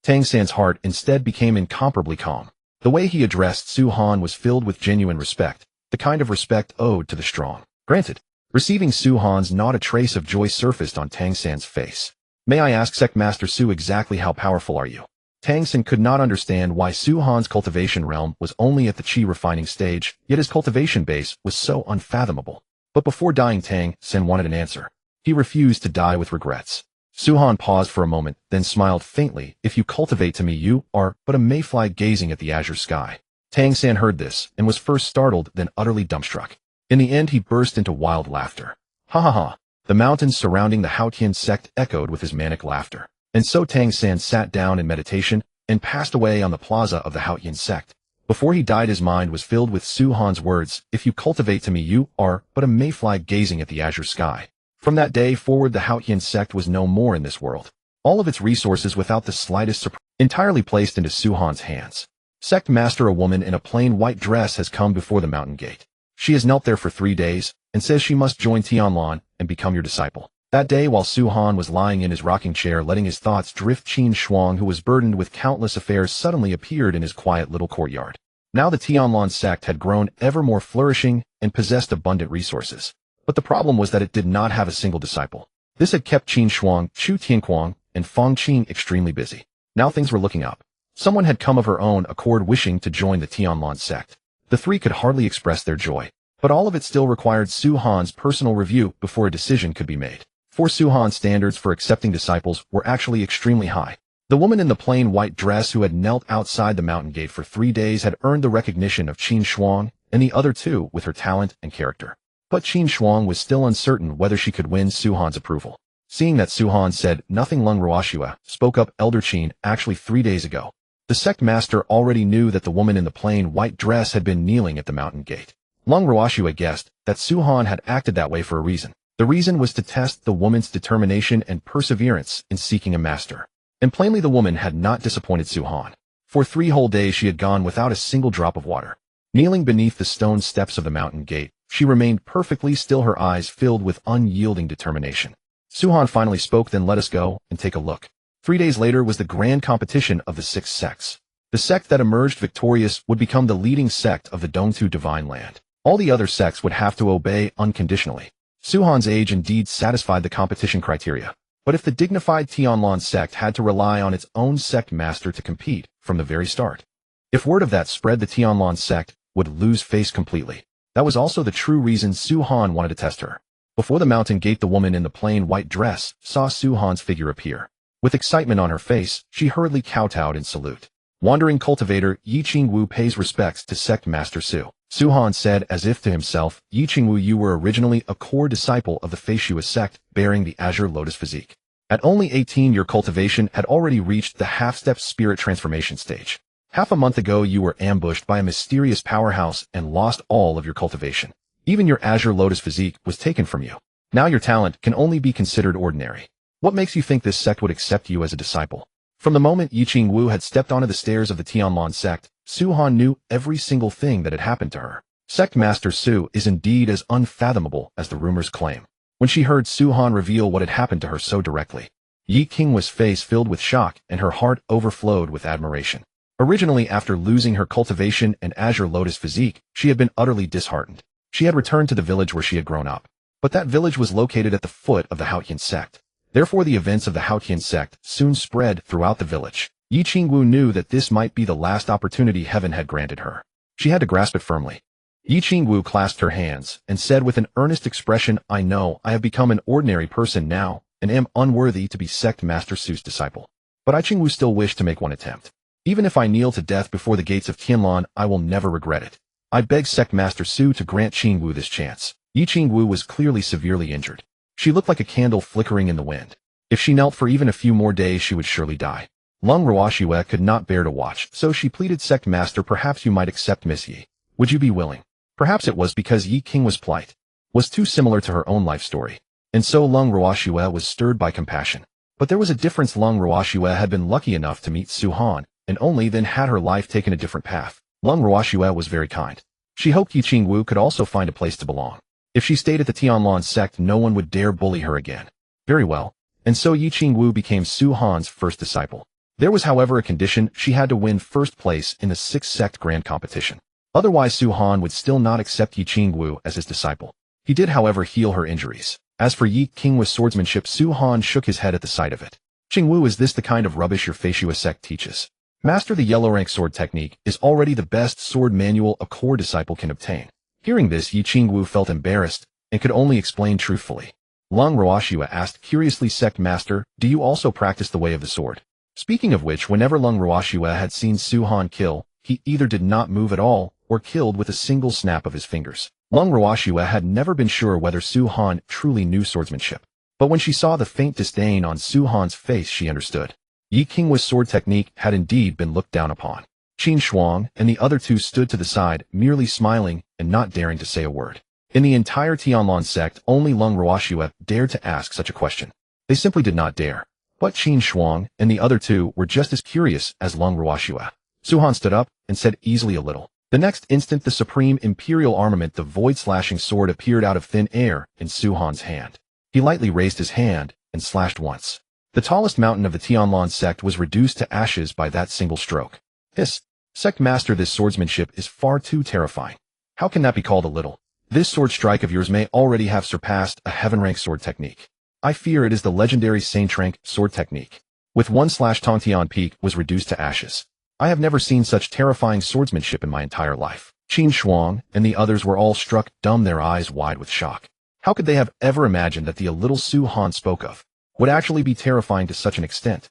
Tang San's heart instead became incomparably calm. The way he addressed Su Han was filled with genuine respect, the kind of respect owed to the strong. Granted. Receiving Su Han's, not a trace of joy surfaced on Tang San's face. May I ask Sect Master Su, exactly how powerful are you? Tang San could not understand why Su Han's cultivation realm was only at the qi refining stage, yet his cultivation base was so unfathomable. But before dying, Tang San wanted an answer. He refused to die with regrets. Su Han paused for a moment, then smiled faintly. "If you cultivate to me, you are but a mayfly gazing at the azure sky." Tang San heard this, and was first startled, then utterly dumbstruck. In the end, he burst into wild laughter. Ha ha ha. The mountains surrounding the Haotian sect echoed with his manic laughter. And so Tang San sat down in meditation and passed away on the plaza of the Haotian sect. Before he died, his mind was filled with Su Han's words, "If you cultivate to me, you are but a mayfly gazing at the azure sky." From that day forward, the Haotian sect was no more in this world. All of its resources, without the slightest surprise, entirely placed into Su-Han's hands. Sect Master, a woman in a plain white dress, has come before the mountain gate. She has knelt there for 3 days, and says she must join Tianlan and become your disciple. That day, while Su-Han was lying in his rocking chair letting his thoughts drift, Qin Shuang, who was burdened with countless affairs, suddenly appeared in his quiet little courtyard. Now the Tianlan sect had grown ever more flourishing and possessed abundant resources. But the problem was that it did not have a single disciple. This had kept Qin Shuang, Chu Tianquang, and Fang Qin extremely busy. Now things were looking up. Someone had come of her own accord wishing to join the Tianlan sect. The three could hardly express their joy. But all of it still required Su-Han's personal review before a decision could be made. For Su-Han's standards for accepting disciples were actually extremely high. The woman in the plain white dress who had knelt outside the mountain gate for 3 days had earned the recognition of Qin Shuang and the other two with her talent and character. But Qin Shuang was still uncertain whether she could win Su-Han's approval. Seeing that Su-Han said nothing, Lung Ruoxue spoke up. Elder Qin, actually 3 days ago. The Sect Master already knew that the woman in the plain white dress had been kneeling at the mountain gate. Lung Ruoxue guessed that Su-Han had acted that way for a reason. The reason was to test the woman's determination and perseverance in seeking a master. And plainly the woman had not disappointed Su-Han. For 3 whole days she had gone without a single drop of water. Kneeling beneath the stone steps of the mountain gate, she remained perfectly still, her eyes filled with unyielding determination. Su-Han finally spoke. Then let us go and take a look. 3 days later was the grand competition of the 6 sects. The sect that emerged victorious would become the leading sect of the Dongtu Divine Land. All the other sects would have to obey unconditionally. Su-Han's age indeed satisfied the competition criteria. But if the dignified Tianlan sect had to rely on its own sect master to compete from the very start, if word of that spread, the Tianlan sect would lose face completely. That was also the true reason Su-Han wanted to test her. Before the mountain gate, the woman in the plain white dress saw Su-Han's figure appear. With excitement on her face, she hurriedly kowtowed in salute. Wandering cultivator Yi Qingwu pays respects to Sect Master Su. Su-Han said as if to himself, Yi Qingwu, you were originally a core disciple of the Feishua sect bearing the Azure Lotus physique. At only 18, your cultivation had already reached the half-step spirit transformation stage. Half a month ago, you were ambushed by a mysterious powerhouse and lost all of your cultivation. Even your Azure Lotus physique was taken from you. Now your talent can only be considered ordinary. What makes you think this sect would accept you as a disciple? From the moment Yi Qingwu had stepped onto the stairs of the Tianlan sect, Su-Han knew every single thing that had happened to her. Sect Master Su is indeed as unfathomable as the rumors claim. When she heard Su-Han reveal what had happened to her so directly, Yi Qingwu's face filled with shock and her heart overflowed with admiration. Originally, after losing her cultivation and Azure Lotus physique, she had been utterly disheartened. She had returned to the village where she had grown up. But that village was located at the foot of the Haotian sect. Therefore, the events of the Haotian sect soon spread throughout the village. Yi Qingwu knew that this might be the last opportunity heaven had granted her. She had to grasp it firmly. Yi Qingwu clasped her hands and said with an earnest expression, I know I have become an ordinary person now and am unworthy to be Sect Master Su's disciple. But I Qingwu still wish to make one attempt. Even if I kneel to death before the gates of Tianlan, I will never regret it. I beg Sect Master Su to grant Qingwu this chance. Yi Qingwu was clearly severely injured. She looked like a candle flickering in the wind. If she knelt for even a few more days, she would surely die. Lung Ruoxue could not bear to watch, so she pleaded, Sect Master, perhaps you might accept Miss Yi. Would you be willing? Perhaps it was because Yi Qingwu's plight was too similar to her own life story. And so Lung Ruoxue was stirred by compassion. But there was a difference. Lung Ruoxue had been lucky enough to meet Su-Han, and only then had her life taken a different path. Lung Ruoxue was very kind. She hoped Yi Qingwu could also find a place to belong. If she stayed at the Tianlan sect, no one would dare bully her again. Very well. And so Yi Qingwu became Su-Han's first disciple. There was, however, a condition: she had to win first place in the 6th sect grand competition. Otherwise, Su-Han would still not accept Yi Qingwu as his disciple. He did, however, heal her injuries. As for Yi Qingwu's swordsmanship, Su-Han shook his head at the sight of it. Qingwu, is this the kind of rubbish your Feishua sect teaches? Master the yellow rank sword technique is already the best sword manual a core disciple can obtain. Hearing this, Yi Qingwu felt embarrassed and could only explain truthfully. Lung Ruoxue asked curiously, Sect Master, do you also practice the way of the sword? Speaking of which, whenever Lung Ruoxue had seen Su-Han kill, he either did not move at all or killed with a single snap of his fingers. Lung Ruoxue had never been sure whether Su-Han truly knew swordsmanship. But when she saw the faint disdain on Su-Han's face, she understood. Yi Qingwu's sword technique had indeed been looked down upon. Qin Shuang and the other two stood to the side, merely smiling and not daring to say a word. In the entire Tianlan sect, only Lung Ruoxue dared to ask such a question. They simply did not dare. But Qin Shuang and the other two were just as curious as Lung Ruoxue. Su Han stood up and said easily a little. The next instant the supreme imperial armament, the void-slashing sword, appeared out of thin air in Su Han's hand. He lightly raised his hand and slashed once. The tallest mountain of the Tianlan sect was reduced to ashes by that single stroke. Hiss! Sect Master, this swordsmanship is far too terrifying. How can that be called a little? This sword strike of yours may already have surpassed a heaven-rank sword technique. I fear it is the legendary Saint rank sword technique. With one slash, Tongtian Peak was reduced to ashes. I have never seen such terrifying swordsmanship in my entire life. Qin Shuang and the others were all struck dumb, their eyes wide with shock. How could they have ever imagined that the little Su Han spoke of would actually be terrifying to such an extent?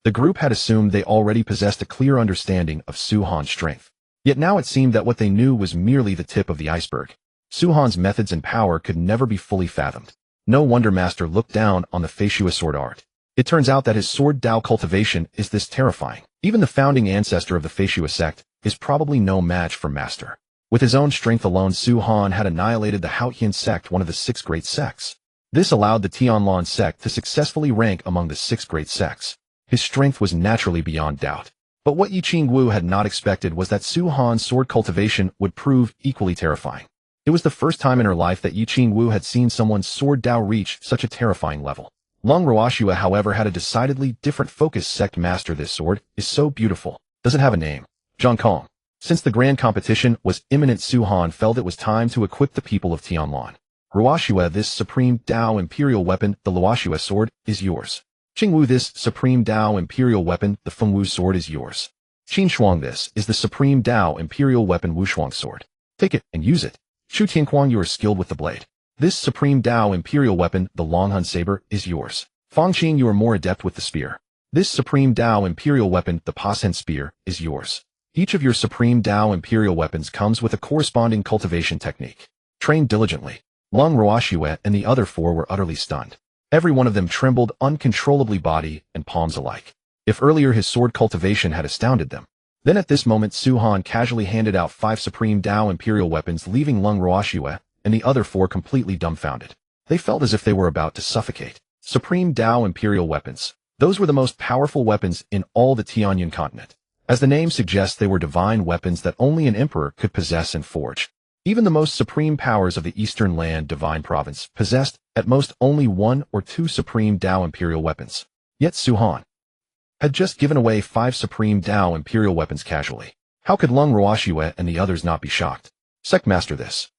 The group had assumed they already possessed a clear understanding of Su Han's strength. Yet now it seemed that what they knew was merely the tip of the iceberg. Su Han's methods and power could never be fully fathomed. No wonder Master looked down on the Feishua sword art. It turns out that his sword Dao cultivation is this terrifying. Even the founding ancestor of the Feishua sect is probably no match for Master. With his own strength alone, Su Han had annihilated the Haotian sect, one of the 6 great sects. This allowed the Tianlan sect to successfully rank among the 6 great sects. His strength was naturally beyond doubt. But what Yi Qingwu had not expected was that Su Han's sword cultivation would prove equally terrifying. It was the first time in her life that Yi Qingwu had seen someone's sword Dao reach such a terrifying level. Lung Ruoxue, however, had a decidedly different focus. Sect Master, this sword is so beautiful. Does it have a name? Zhang Kong. Since the grand competition was imminent, Su Han felt it was time to equip the people of Tianlan. Ruoxue, this supreme Dao imperial weapon, the Luoxue sword, is yours. Qingwu, this supreme Dao imperial weapon, the Fengwu sword, is yours. Qin Shuang, this is the supreme Dao imperial weapon, Wushuang sword. Take it and use it. Shu Tianquang, you are skilled with the blade. This supreme Dao imperial weapon, the Longhun saber, is yours. Fang Qing, you are more adept with the spear. This supreme Dao imperial weapon, the Pasen spear, is yours. Each of your supreme Dao imperial weapons comes with a corresponding cultivation technique. Train diligently. Lung Ruoxue and the other 4 were utterly stunned. Every one of them trembled uncontrollably, body and palms alike. If earlier his sword cultivation had astounded them, then at this moment Su Han casually handed out 5 supreme Dao imperial weapons, leaving Lung Ruoxue and the other 4 completely dumbfounded. They felt as if they were about to suffocate. Supreme Dao imperial weapons. Those were the most powerful weapons in all the Tianyan continent. As the name suggests, they were divine weapons that only an emperor could possess and forge. Even the most supreme powers of the Eastern Land Divine Province possessed, at most, only 1 or 2 supreme Dao imperial weapons. Yet Su Han had just given away 5 supreme Dao imperial weapons casually. How could Lung Ruoxue and the others not be shocked? Sect Master, this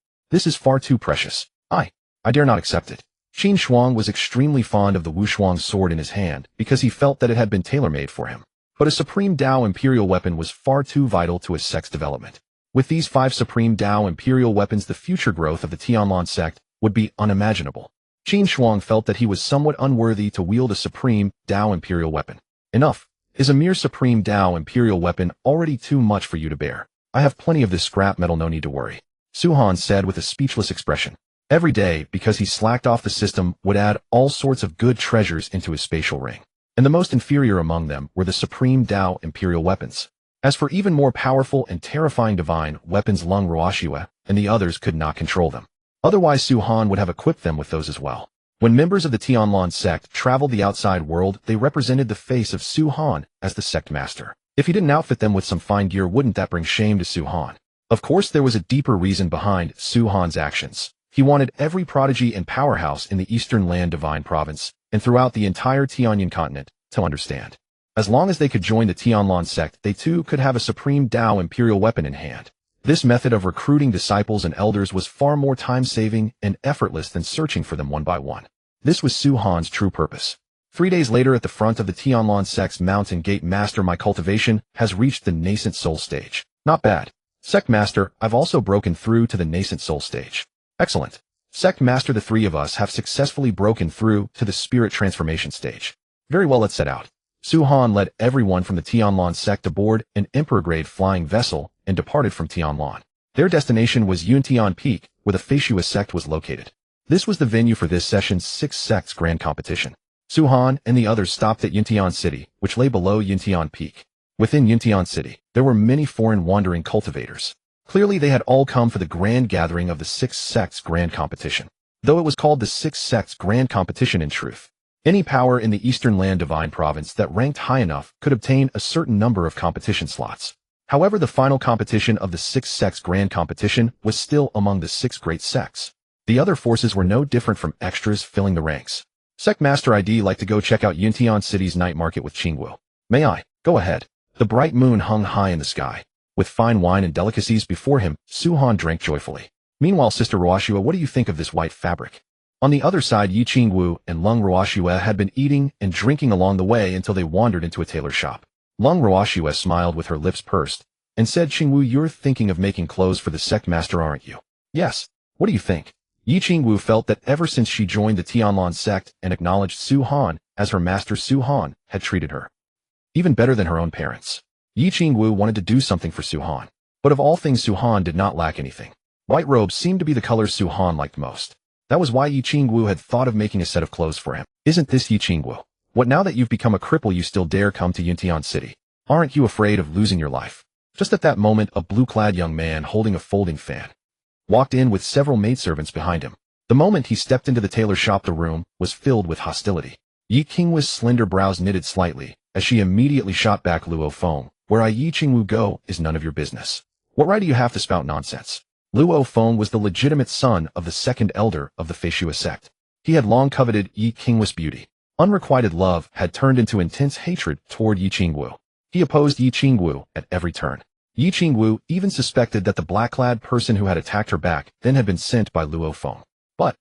is far too precious. I dare not accept it. Qin Shuang was extremely fond of the Wushuang sword in his hand because he felt that it had been tailor-made for him. But a supreme Dao imperial weapon was far too vital to his sect's development. With these 5 supreme Dao imperial weapons, the future growth of the Tianlan sect would be unimaginable. Qin Shuang felt that he was somewhat unworthy to wield a supreme Dao imperial weapon. Enough. Is a mere supreme Dao imperial weapon already too much for you to bear? I have plenty of this scrap metal, no need to worry. Su Han said with a speechless expression. Every day, because he slacked off, the system would add all sorts of good treasures into his spatial ring. And the most inferior among them were the supreme Dao imperial weapons. As for even more powerful and terrifying divine weapons, Lung Ruoxue and the others could not control them. Otherwise, Su Han would have equipped them with those as well. When members of the Tianlan sect traveled the outside world, they represented the face of Su Han as the Sect Master. If he didn't outfit them with some fine gear, wouldn't that bring shame to Su Han? Of course, there was a deeper reason behind Su Han's actions. He wanted every prodigy and powerhouse in the Eastern Land Divine Province and throughout the entire Tianyan continent to understand. As long as they could join the Tianlan sect, they too could have a supreme Dao imperial weapon in hand. This method of recruiting disciples and elders was far more time-saving and effortless than searching for them one by one. This was Su Han's true purpose. 3 days later, at the front of the Tianlan sect's mountain gate, Master, my cultivation has reached the nascent soul stage. Not bad. Sect Master, I've also broken through to the nascent soul stage. Excellent. Sect Master, the 3 of us have successfully broken through to the spirit transformation stage. Very well, let's set out. Su Han led everyone from the Tianlan sect aboard an emperor-grade flying vessel and departed from Tianlan. Their destination was Yuntian Peak, where the Feishua sect was located. This was the venue for this session's 6 sects grand competition. Su Han and the others stopped at Yuntian City, which lay below Yuntian Peak. Within Yuntian City, there were many foreign wandering cultivators. Clearly they had all come for the grand gathering of the Six Sects Grand Competition. Though it was called the Six Sects Grand Competition in truth, any power in the Eastern Land Divine Province that ranked high enough could obtain a certain number of competition slots. However, the final competition of the Six Sects Grand Competition was still among the six great sects. The other forces were no different from extras filling the ranks. Sect Master ID like to go check out Yuntian City's night market with Qingwu. May I? Go ahead. The bright moon hung high in the sky. With fine wine and delicacies before him, Su-Han drank joyfully. Meanwhile, Sister Ruoxue, what do you think of this white fabric? On the other side, Yi Qingwu and Lung Ruoxue had been eating and drinking along the way until they wandered into a tailor shop. Lung Ruoxue smiled with her lips pursed and said, Qingwu, you're thinking of making clothes for the Sect Master, aren't you? Yes. What do you think? Yi Qingwu felt that ever since she joined the Tianlan sect and acknowledged Su-Han as her master, Su-Han had treated her even better than her own parents. Yi Qingwu wanted to do something for Su-Han. But of all things, Su-Han did not lack anything. White robes seemed to be the color Su-Han liked most. That was why Yi Qingwu had thought of making a set of clothes for him. Isn't this Yi Qingwu? What, now that you've become a cripple, you still dare come to Yuntian City? Aren't you afraid of losing your life? Just at that moment, a blue-clad young man holding a folding fan walked in with several maidservants behind him. The moment he stepped into the tailor shop, the room was filled with hostility. Yi Qingwu's slender brows knitted slightly as she immediately shot back, Luo Feng, where I Yi Qingwu go is none of your business. What right do you have to spout nonsense? Luo Feng was the legitimate son of the second elder of the Feishua sect. He had long coveted Yi Qingwu's beauty. Unrequited love had turned into intense hatred toward Yi Qingwu. He opposed Yi Qingwu at every turn. Yi Qingwu even suspected that the black-clad person who had attacked her back then had been sent by Luo Feng. But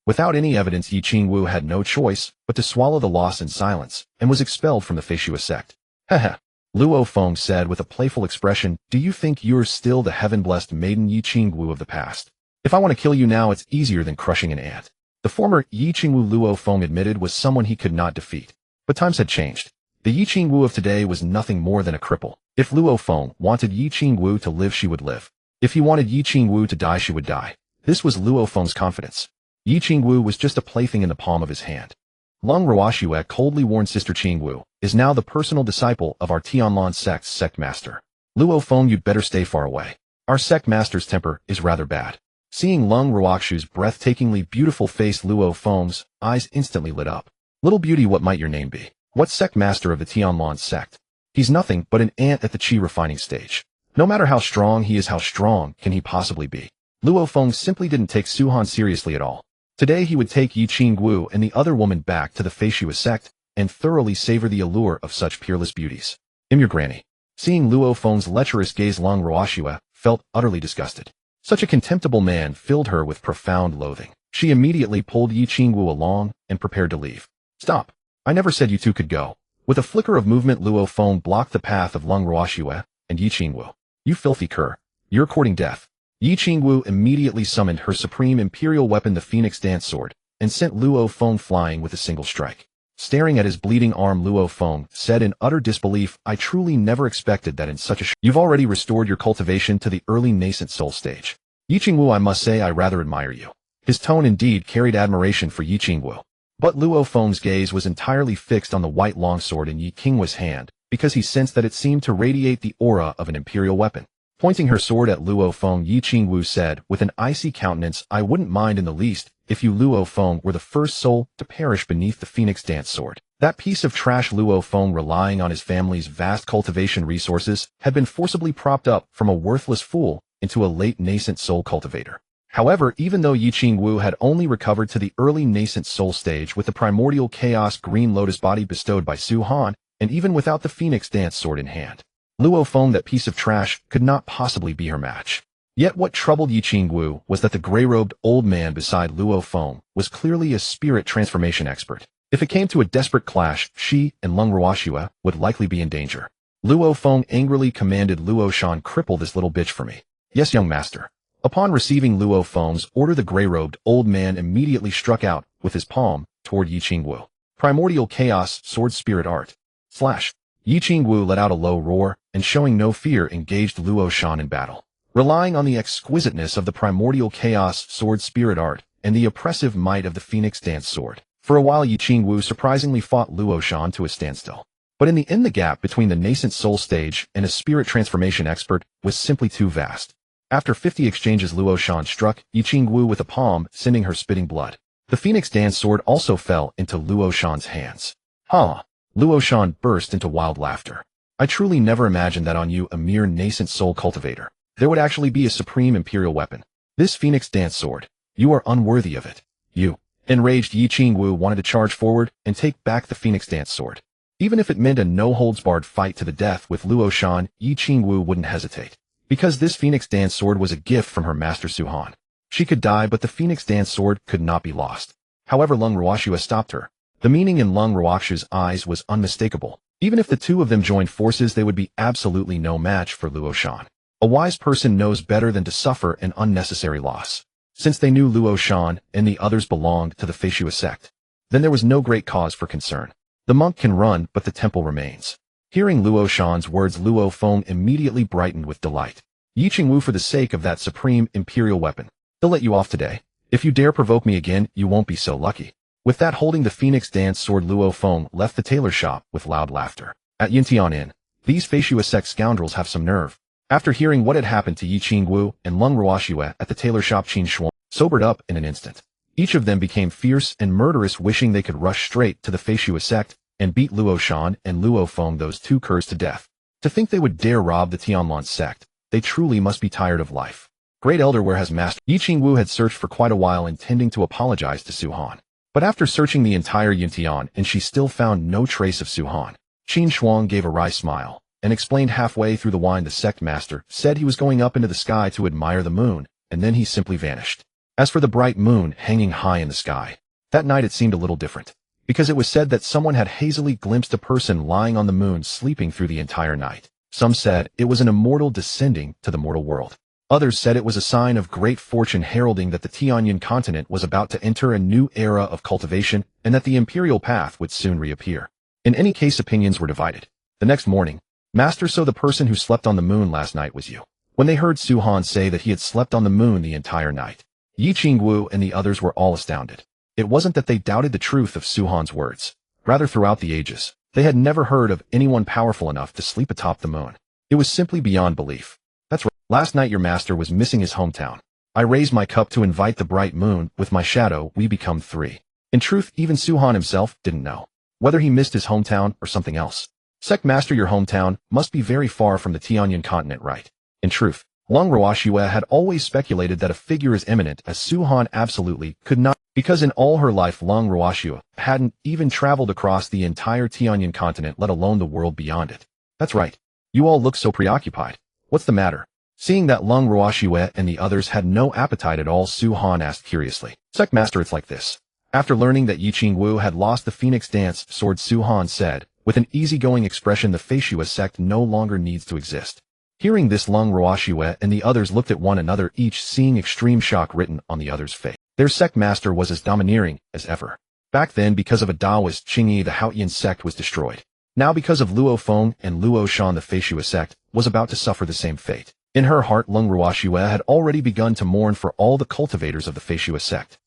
without any evidence, Yi Qingwu had no choice but to swallow the loss in silence and was expelled from the Feishua sect. Heh. Luo Feng said with a playful expression, do you think you're still the heaven-blessed maiden Yi Qingwu of the past? If I want to kill you now, it's easier than crushing an ant. The former Yi Qingwu, Luo Feng admitted, was someone he could not defeat. But times had changed. The Yi Qingwu of today was nothing more than a cripple. If Luo Feng wanted Yi Qingwu to live, she would live. If he wanted Yi Qingwu to die, she would die. This was Luo Feng's confidence. Yi Qingwu was just a plaything in the palm of his hand. Lung Ruoxue coldly warned Sister Qingwu, is now the personal disciple of our Tianlan sect's Sect Master. Luo Feng, you'd better stay far away. Our Sect Master's temper is rather bad. Seeing Lung Ruoxue's breathtakingly beautiful face, Luo Feng's eyes instantly lit up. Little beauty, what might your name be? What Sect Master of the Tianlan sect? He's nothing but an ant at the chi refining stage. No matter how strong he is, how strong can he possibly be? Luo Feng simply didn't take Su-Han seriously at all. Today he would take Yi Qingwu and the other woman back to the Feishua sect and thoroughly savor the allure of such peerless beauties. Your granny. Seeing Luo Feng's lecherous gaze, Lung Ruoxue felt utterly disgusted. Such a contemptible man filled her with profound loathing. She immediately pulled Yi Qingwu along and prepared to leave. Stop. I never said you two could go. With a flicker of movement, Luo Feng blocked the path of Lung Ruoxue and Yi Qingwu. You filthy cur. You're courting death. Yi Qingwu immediately summoned her supreme imperial weapon, the Phoenix Dance Sword, and sent Luo Feng flying with a single strike. Staring at his bleeding arm, Luo Feng said in utter disbelief, I truly never expected that in such a You've already restored your cultivation to the early nascent soul stage. Yi Qingwu, I must say I rather admire you. His tone indeed carried admiration for Yi Qingwu. But Luo Feng's gaze was entirely fixed on the white longsword in Yi Qingwu's hand, because he sensed that it seemed to radiate the aura of an imperial weapon. Pointing her sword at Luo Feng, Yi Qingwu said with an icy countenance, I wouldn't mind in the least if you, Luo Feng, were the first soul to perish beneath the Phoenix Dance Sword. That piece of trash, Luo Feng, relying on his family's vast cultivation resources, had been forcibly propped up from a worthless fool into a late nascent soul cultivator. However, even though Yi Qingwu had only recovered to the early nascent soul stage with the primordial chaos green lotus body bestowed by Su-Han, and even without the Phoenix Dance Sword in hand, Luo Feng, that piece of trash, could not possibly be her match. Yet what troubled Yi Qingwu was that the gray-robed old man beside Luo Feng was clearly a spirit transformation expert. If it came to a desperate clash, she and Lung Ruoxue would likely be in danger. Luo Feng angrily commanded Luo Shan, cripple this little bitch for me. Yes, young master. Upon receiving Luo Feng's order, the gray-robed old man immediately struck out with his palm toward Yi Qingwu. Primordial Chaos Sword Spirit Art. Slash. Yi Qingwu let out a low roar, and showing no fear engaged Luo Shan in battle. Relying on the exquisiteness of the Primordial Chaos Sword Spirit Art and the oppressive might of the Phoenix Dance Sword, for a while Yi Qingwu surprisingly fought Luo Shan to a standstill. But in the end, the gap between the nascent soul stage and a spirit transformation expert was simply too vast. After 50 exchanges, Luo Shan struck Yi Qingwu with a palm, sending her spitting blood. The Phoenix Dance sword also fell into Luo Shan's hands. Huh! Luo Shan burst into wild laughter. I truly never imagined that on you, a mere nascent soul cultivator, there would actually be a supreme imperial weapon. This Phoenix Dance sword. You are unworthy of it. You. Enraged, Yi Qingwu wanted to charge forward and take back the Phoenix Dance sword. Even if it meant a no-holds-barred fight to the death with Luo Shan, Yi Qingwu wouldn't hesitate. Because this Phoenix Dance sword was a gift from her master Su Han. She could die, but the Phoenix Dance sword could not be lost. However, Lung Ruoxue stopped her. The meaning in Lung Ruoxue's eyes was unmistakable. Even if the two of them joined forces, they would be absolutely no match for Luo Shan. A wise person knows better than to suffer an unnecessary loss. Since they knew Luo Shan and the others belonged to the Feishua sect, then there was no great cause for concern. The monk can run, but the temple remains. Hearing Luo Shan's words, Luo Feng immediately brightened with delight. Yi Qingwu, for the sake of that supreme imperial weapon, they'll let you off today. If you dare provoke me again, you won't be so lucky. With that, holding the Phoenix Dance sword, Luo Feng left the tailor shop with loud laughter. At Yintian Inn, these Feishua sect scoundrels have some nerve. After hearing what had happened to Yi Qingwu and Lung Ruoxue at the tailor shop, Qin Shuang sobered up in an instant. Each of them became fierce and murderous, wishing they could rush straight to the Feishua sect and beat Luo Shan and Luo Feng, those two curs, to death. To think they would dare rob the Tianlan sect, they truly must be tired of life. Great Elder, where has Master Yi Qingwu had searched for quite a while, intending to apologize to Su Han. But after searching the entire Yintian, and she still found no trace of Su Han. Qin Shuang gave a wry smile and explained halfway through the wine the Sect Master said he was going up into the sky to admire the moon, and then he simply vanished. As for the bright moon hanging high in the sky, that night it seemed a little different, because it was said that someone had hazily glimpsed a person lying on the moon, sleeping through the entire night. Some said it was an immortal descending to the mortal world. Others said it was a sign of great fortune, heralding that the Tianlan continent was about to enter a new era of cultivation and that the imperial path would soon reappear. In any case, opinions were divided. The next morning, Master, so the person who slept on the moon last night was you. When they heard Su Han say that he had slept on the moon the entire night, Yi Qingwu and the others were all astounded. It wasn't that they doubted the truth of Su Han's words. Rather, throughout the ages, they had never heard of anyone powerful enough to sleep atop the moon. It was simply beyond belief. That's right. Last night your master was missing his hometown. I raised my cup to invite the bright moon. With my shadow, we become three. In truth, even Su Han himself didn't know whether he missed his hometown or something else. Sect Master, your hometown must be very far from the Tianlan continent, right? In truth, Lung Ruoxue had always speculated that a figure as eminent as Su Han absolutely could not, because in all her life Lung Ruoxue hadn't even traveled across the entire Tianlan continent, let alone the world beyond it. That's right. You all look so preoccupied. What's the matter? Seeing that Lung Ruoxue and the others had no appetite at all, Su Han asked curiously. Sect Master, it's like this. After learning that Yi Qingwu had lost the Phoenix Dance sword, Su Han said, with an easygoing expression, the Feishua sect no longer needs to exist. Hearing this, Lung Ruoxue and the others looked at one another, each seeing extreme shock written on the other's face. Their Sect Master was as domineering as ever. Back then, because of a Taoist Qingyi, the Haotian sect was destroyed. Now, because of Luo Feng and Luo Shan, the Feishua sect was about to suffer the same fate. In her heart, Lung Ruoxue had already begun to mourn for all the cultivators of the Feishua sect.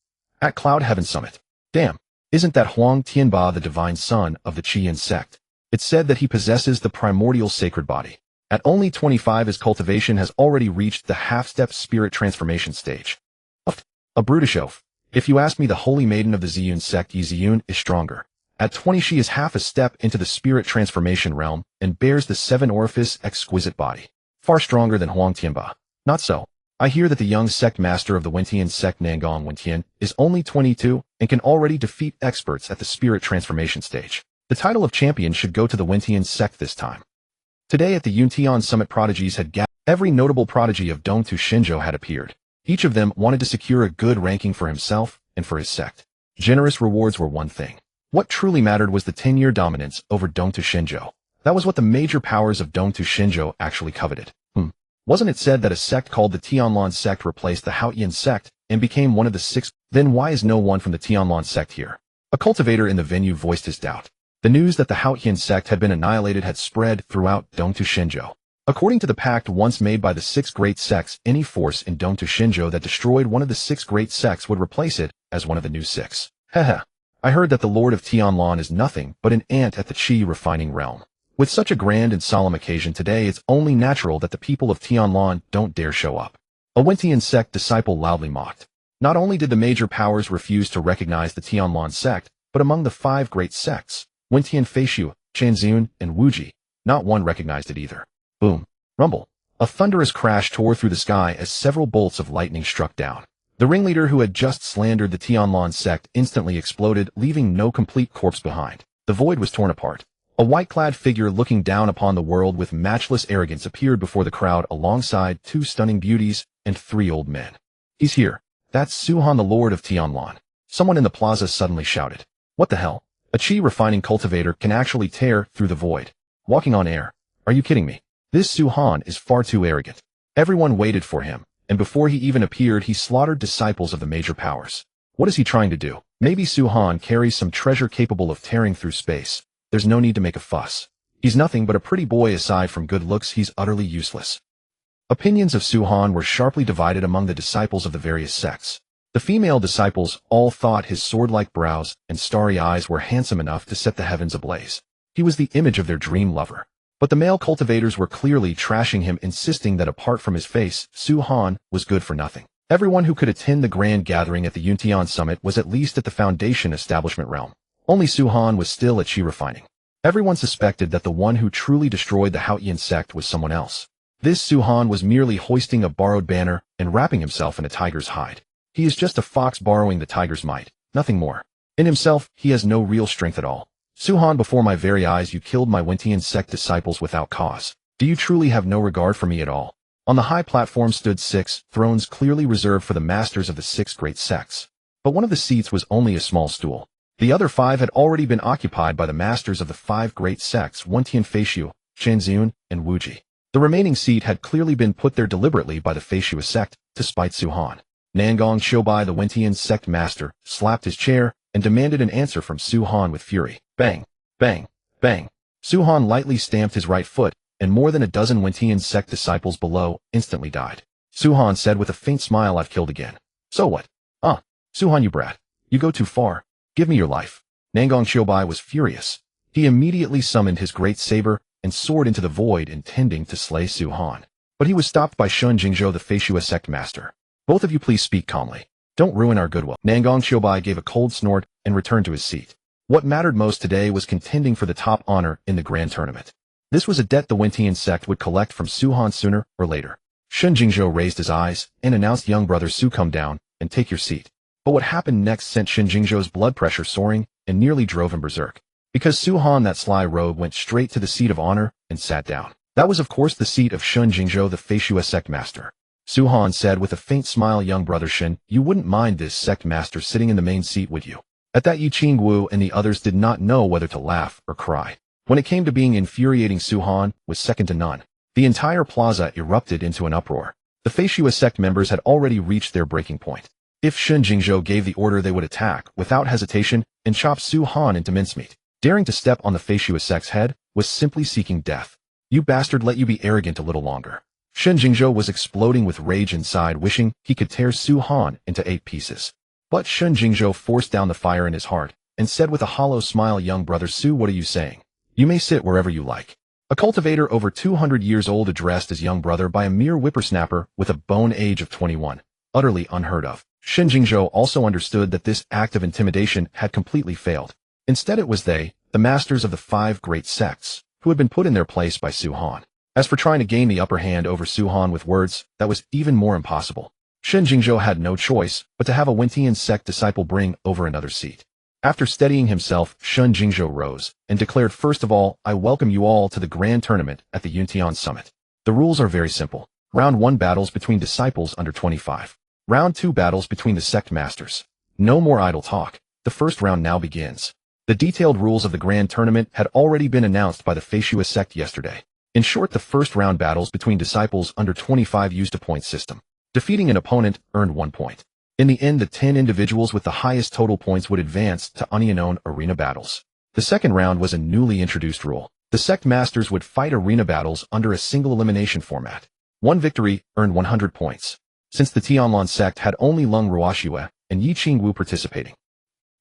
At Cloud Heaven Summit. Damn. Isn't that Huang Tianba the divine son of the Qian sect? It's said that he possesses the primordial sacred body. At only 25, his cultivation has already reached the half-step spirit transformation stage. A brutish oaf. If you ask me, the holy maiden of the Ziyun sect, Yi Ziyun, is stronger. At 20, she is half a step into the spirit transformation realm and bears the 7-orifice exquisite body. Far stronger than Huang Tianba. Not so. I hear that the young Sect Master of the Wentian sect, Nangong Wentian, is only 22 and can already defeat experts at the spirit transformation stage. The title of champion should go to the Wentian sect this time. Today at the Yuntian Summit, prodigies had gathered. Every notable prodigy of Dongtu Shinzhou had appeared. Each of them wanted to secure a good ranking for himself and for his sect. Generous rewards were one thing. What truly mattered was the 10-year dominance over Dongtu Shinzhou. That was what the major powers of Dongtu Shinzhou actually coveted. Wasn't it said that a sect called the Tianlan sect replaced the Haotian sect and became one of the 6? Then why is no one from the Tianlan sect here? A cultivator in the venue voiced his doubt. The news that the Haotian sect had been annihilated had spread throughout Dongtu Shinzhou. According to the pact once made by the 6 great sects, any force in Dongtu Shinzhou that destroyed one of the 6 great sects would replace it as one of the new 6. Heh. I heard that the Lord of Tianlan is nothing but an ant at the Qi refining realm. With such a grand and solemn occasion today, it's only natural that the people of Tianlan don't dare show up. A Wentian sect disciple loudly mocked. Not only did the major powers refuse to recognize the Tianlan sect, but among the 5 great sects, Wentian Feishu, Chanzun, and Wuji, not one recognized it either. Boom. Rumble. A thunderous crash tore through the sky as several bolts of lightning struck down. The ringleader who had just slandered the Tianlan sect instantly exploded, leaving no complete corpse behind. The void was torn apart. A white-clad figure looking down upon the world with matchless arrogance appeared before the crowd alongside 2 stunning beauties and 3 old men. He's here. That's Suhan, the Lord of Tianlan. Someone in the plaza suddenly shouted. What the hell? A chi refining cultivator can actually tear through the void. Walking on air. Are you kidding me? This Suhan is far too arrogant. Everyone waited for him, and before he even appeared he slaughtered disciples of the major powers. What is he trying to do? Maybe Suhan carries some treasure capable of tearing through space. There's no need to make a fuss. He's nothing but a pretty boy. Aside from good looks, he's utterly useless. Opinions of Suhan were sharply divided among the disciples of the various sects. The female disciples all thought his sword-like brows and starry eyes were handsome enough to set the heavens ablaze. He was the image of their dream lover. But the male cultivators were clearly trashing him, insisting that apart from his face, Suhan was good for nothing. Everyone who could attend the grand gathering at the Yuntian summit was at least at the Foundation establishment realm. Only Suhan was still at chi refining. Everyone suspected that the one who truly destroyed the Haotian sect was someone else. This Suhan was merely hoisting a borrowed banner and wrapping himself in a tiger's hide. He is just a fox borrowing the tiger's might, nothing more. In himself, he has no real strength at all. Suhan, before my very eyes you killed my Wentian sect disciples without cause. Do you truly have no regard for me at all? On the high platform stood 6 thrones clearly reserved for the masters of the 6 great sects. But one of the seats was only a small stool. The other 5 had already been occupied by the masters of the 5 great sects, Wentian Feishu, Chanzun, and Wuji. The remaining seat had clearly been put there deliberately by the Feishu sect, to spite Suhan. Nangong Shobai, the Wentian Sect Master, slapped his chair and demanded an answer from Suhan with fury. Bang! Bang! Bang! Suhan lightly stamped his right foot, and more than a dozen Wentian sect disciples below instantly died. Suhan said with a faint smile, I've killed again. So what? Suhan, you brat. You go too far. Give me your life. Nangong Shobai was furious. He immediately summoned his great saber and soared into the void, intending to slay Suhan. But he was stopped by Shun Jingzhou, the Feishu Sect Master. Both of you please speak calmly. Don't ruin our goodwill. Nangong Shobai gave a cold snort and returned to his seat. What mattered most today was contending for the top honor in the grand tournament. This was a debt the Wentian sect would collect from Suhan sooner or later. Shun Jingzhou raised his eyes and announced, young brother Su, come down and take your seat. But what happened next sent Shun Jingzhou's blood pressure soaring and nearly drove him berserk. Because Suhan, that sly rogue, went straight to the seat of honor and sat down. That was of course the seat of Shun Jingzhou, the Feishu Sect Master. Suhan said with a faint smile, young brother Shin, you wouldn't mind this Sect Master sitting in the main seat, would you? At that, Yi Qingwu and the others did not know whether to laugh or cry. When it came to being infuriating, Suhan was second to none. The entire plaza erupted into an uproar. The Feishu sect members had already reached their breaking point. If Shun Jingzhou gave the order, they would attack without hesitation and chop Suhan into mincemeat. Daring to step on the Feishu sect's head was simply seeking death. You bastard, let you be arrogant a little longer. Shun Jingzhou was exploding with rage inside, wishing he could tear Suhan into 8 pieces. But Shun Jingzhou forced down the fire in his heart and said with a hollow smile, young brother Su, what are you saying? You may sit wherever you like. A cultivator over 200 years old addressed his young brother by a mere whippersnapper with a bone age of 21. Utterly unheard of. Shun Jingzhou also understood that this act of intimidation had completely failed. Instead it was they, the masters of the 5 great sects, who had been put in their place by Suhan. As for trying to gain the upper hand over Suhan with words, that was even more impossible. Shun Jingzhou had no choice but to have a Wentian sect disciple bring over another seat. After steadying himself, Shun Jingzhou rose and declared, first of all, I welcome you all to the grand tournament at the Yuntian summit. The rules are very simple. Round 1 battles between disciples under 25. Round 2 battles between the sect masters. No more idle talk. The first round now begins. The detailed rules of the grand tournament had already been announced by the Feishu sect yesterday. In short, the first round battles between disciples under 25 used a point system. Defeating an opponent earned 1 point. In the end, the 10 individuals with the highest total points would advance to unknown arena battles. The second round was a newly introduced rule. The sect masters would fight arena battles under a single elimination format. 1 victory earned 100 points. Since the Tianlan sect had only Lung Ruoxue and Yi Qingwu participating.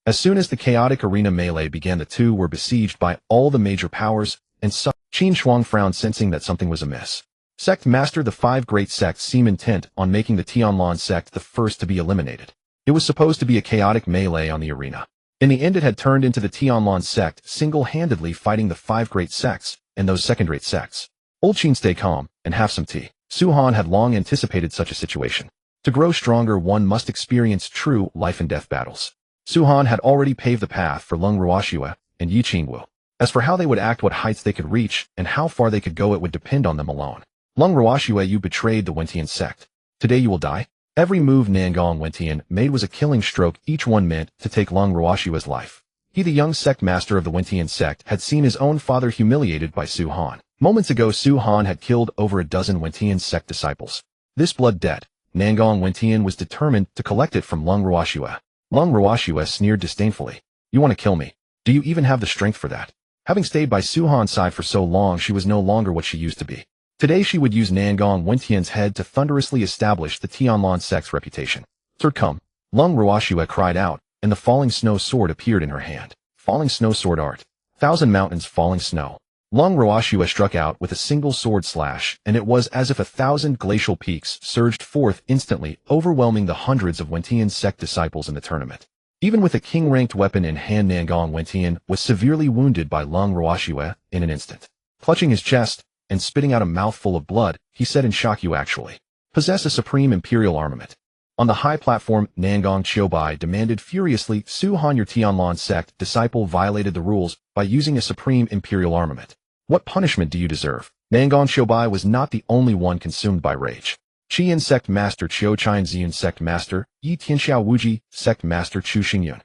As soon as the chaotic arena melee began, the two were besieged by all the major powers, and Qin Shuang frowned, sensing that something was amiss. Sect Master. The five great sects seem intent on making the Tianlan sect the first to be eliminated. It was supposed to be a chaotic melee on the arena. In the end, it had turned into the Tianlan sect single-handedly fighting the five great sects and those second-rate sects. Old Qin, stay calm and have some tea. Su-Han had long anticipated such a situation. To grow stronger, one must experience true life-and-death battles. Su-Han had already paved the path for Leng Ruoxue and Yi Qingwu. As for how they would act, what heights they could reach, and how far they could go, it would depend on them alone. Leng Ruoxue, you betrayed the Wentian sect. Today you will die. Every move Nangong Wentian made was a killing stroke, each one meant to take Leng Ruoxue's life. He, the young Sect Master of the Wentian sect, had seen his own father humiliated by Su-Han. Moments ago, Su-Han had killed over a dozen Wentian sect disciples. This blood debt, Nangong Wentian was determined to collect it from Leng Ruoxue. Leng Ruoxue sneered disdainfully. You want to kill me? Do you even have the strength for that? Having stayed by Su-Han's side for so long, she was no longer what she used to be. Today she would use Nangong Wentian's head to thunderously establish the Tianlan sect's reputation. Sir, come. Leng Ruoxue cried out, and the falling snow sword appeared in her hand. Falling snow sword art. Thousand mountains falling snow. Leng Ruoxue struck out with a single sword slash, and it was as if 1,000 glacial peaks surged forth instantly, overwhelming the hundreds of Wentian sect disciples in the tournament. Even with a king-ranked weapon in hand, Nangong Wentian was severely wounded by Leng Ruoxue in an instant. Clutching his chest and spitting out a mouthful of blood, he said in shock, you actually possess a supreme imperial armament. On the high platform, Nangong Qiubai demanded furiously, Su-Han, your Tianlan sect disciple violated the rules by using a supreme imperial armament. What punishment do you deserve? Nangong Qiubai was not the only one consumed by rage. Qian Sect Master Qiu Qianxian Sect Master, Yi Tianxiao Wuji Sect Master Chu Xingyun,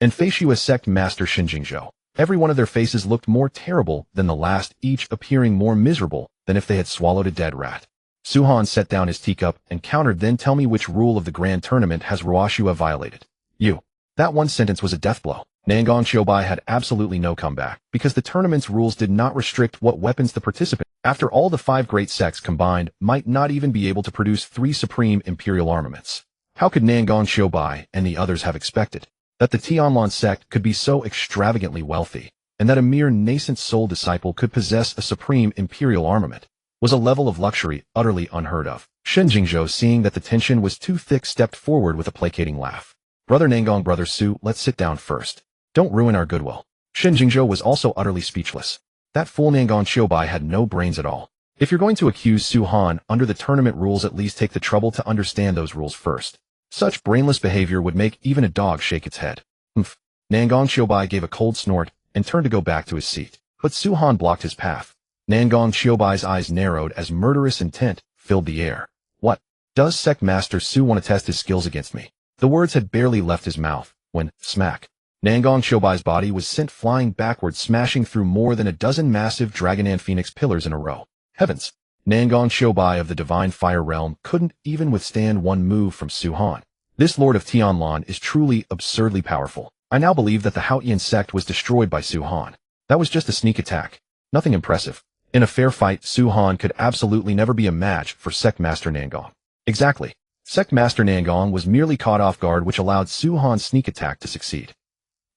and Feishua Sect Master Xin Jingzhou. Every one of their faces looked more terrible than the last, each appearing more miserable than if they had swallowed a dead rat. Su-Han set down his teacup and countered, then tell me which rule of the grand tournament has Ruoxue violated? You. That one sentence was a death blow. Nangong Qiubai had absolutely no comeback, because the tournament's rules did not restrict what weapons the participant, after all the five great sects combined, might not even be able to produce 3 supreme imperial armaments. How could Nangong Qiubai and the others have expected that the Tianlan sect could be so extravagantly wealthy, and that a mere nascent soul disciple could possess a supreme imperial armament? Was a level of luxury utterly unheard of. Xin Jingzhou, seeing that the tension was too thick, stepped forward with a placating laugh. Brother Nangong, brother Su, let's sit down first. Don't ruin our goodwill. Xin Jingzhou was also utterly speechless. That fool Nangong Qiubai had no brains at all. If you're going to accuse Su-Han under the tournament rules, at least take the trouble to understand those rules first. Such brainless behavior would make even a dog shake its head. Humph. Nangong Qiubai gave a cold snort and turned to go back to his seat. But Su-Han blocked his path. Nangong Qiubai's eyes narrowed as murderous intent filled the air. What? Does Sect Master Su want to test his skills against me? The words had barely left his mouth when, smack, Nangong Qiubai's body was sent flying backwards, smashing through more than a dozen massive Dragonan Phoenix pillars in a row. Heavens! Nangong Qiubai of the Divine Fire Realm couldn't even withstand one move from Su-Han. This Lord of Tianlan is truly absurdly powerful. I now believe that the Haotian sect was destroyed by Su-Han. That was just a sneak attack. Nothing impressive. In a fair fight, Su-Han could absolutely never be a match for Sect Master Nangong. Exactly. Sect Master Nangong was merely caught off guard, which allowed Su-Han's sneak attack to succeed.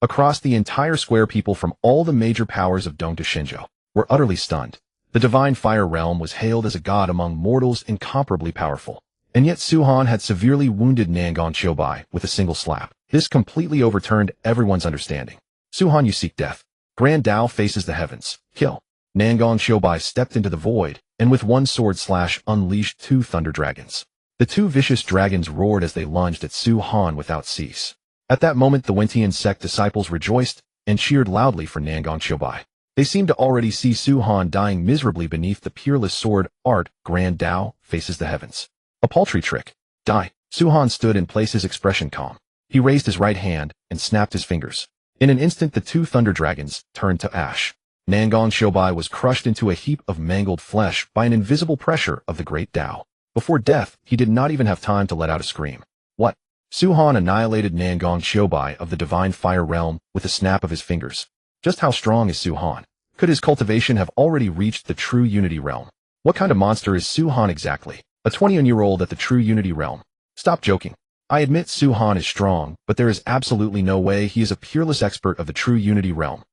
Across the entire square, people from all the major powers of Dong to Shenzhou were utterly stunned. The Divine Fire Realm was hailed as a god among mortals, incomparably powerful. And yet Su-Han had severely wounded Nangong Qiubai with a single slap. This completely overturned everyone's understanding. Su-Han, you seek death. Grand Tao faces the heavens. Kill. Nangong Qiubai stepped into the void, and with one sword slash unleashed 2 thunder dragons. The 2 vicious dragons roared as they lunged at Su-Han without cease. At that moment, the Wentian sect disciples rejoiced and cheered loudly for Nangong Qiubai. They seemed to already see Su-Han dying miserably beneath the peerless sword art. Grand Tao faces the heavens. A paltry trick. Die. Su-Han stood in place, his expression calm. He raised his right hand and snapped his fingers. In an instant, the 2 thunder dragons turned to ash. Nangong Qiubai was crushed into a heap of mangled flesh by an invisible pressure of the great Tao. Before death, he did not even have time to let out a scream. What? Su-Han annihilated Nangong Qiubai of the Divine Fire Realm with a snap of his fingers. Just how strong is Su-Han? Could his cultivation have already reached the true Unity Realm? What kind of monster is Su-Han exactly? A 21-year-old at the true Unity Realm. Stop joking. I admit Su-Han is strong, but there is absolutely no way he is a peerless expert of the true Unity Realm.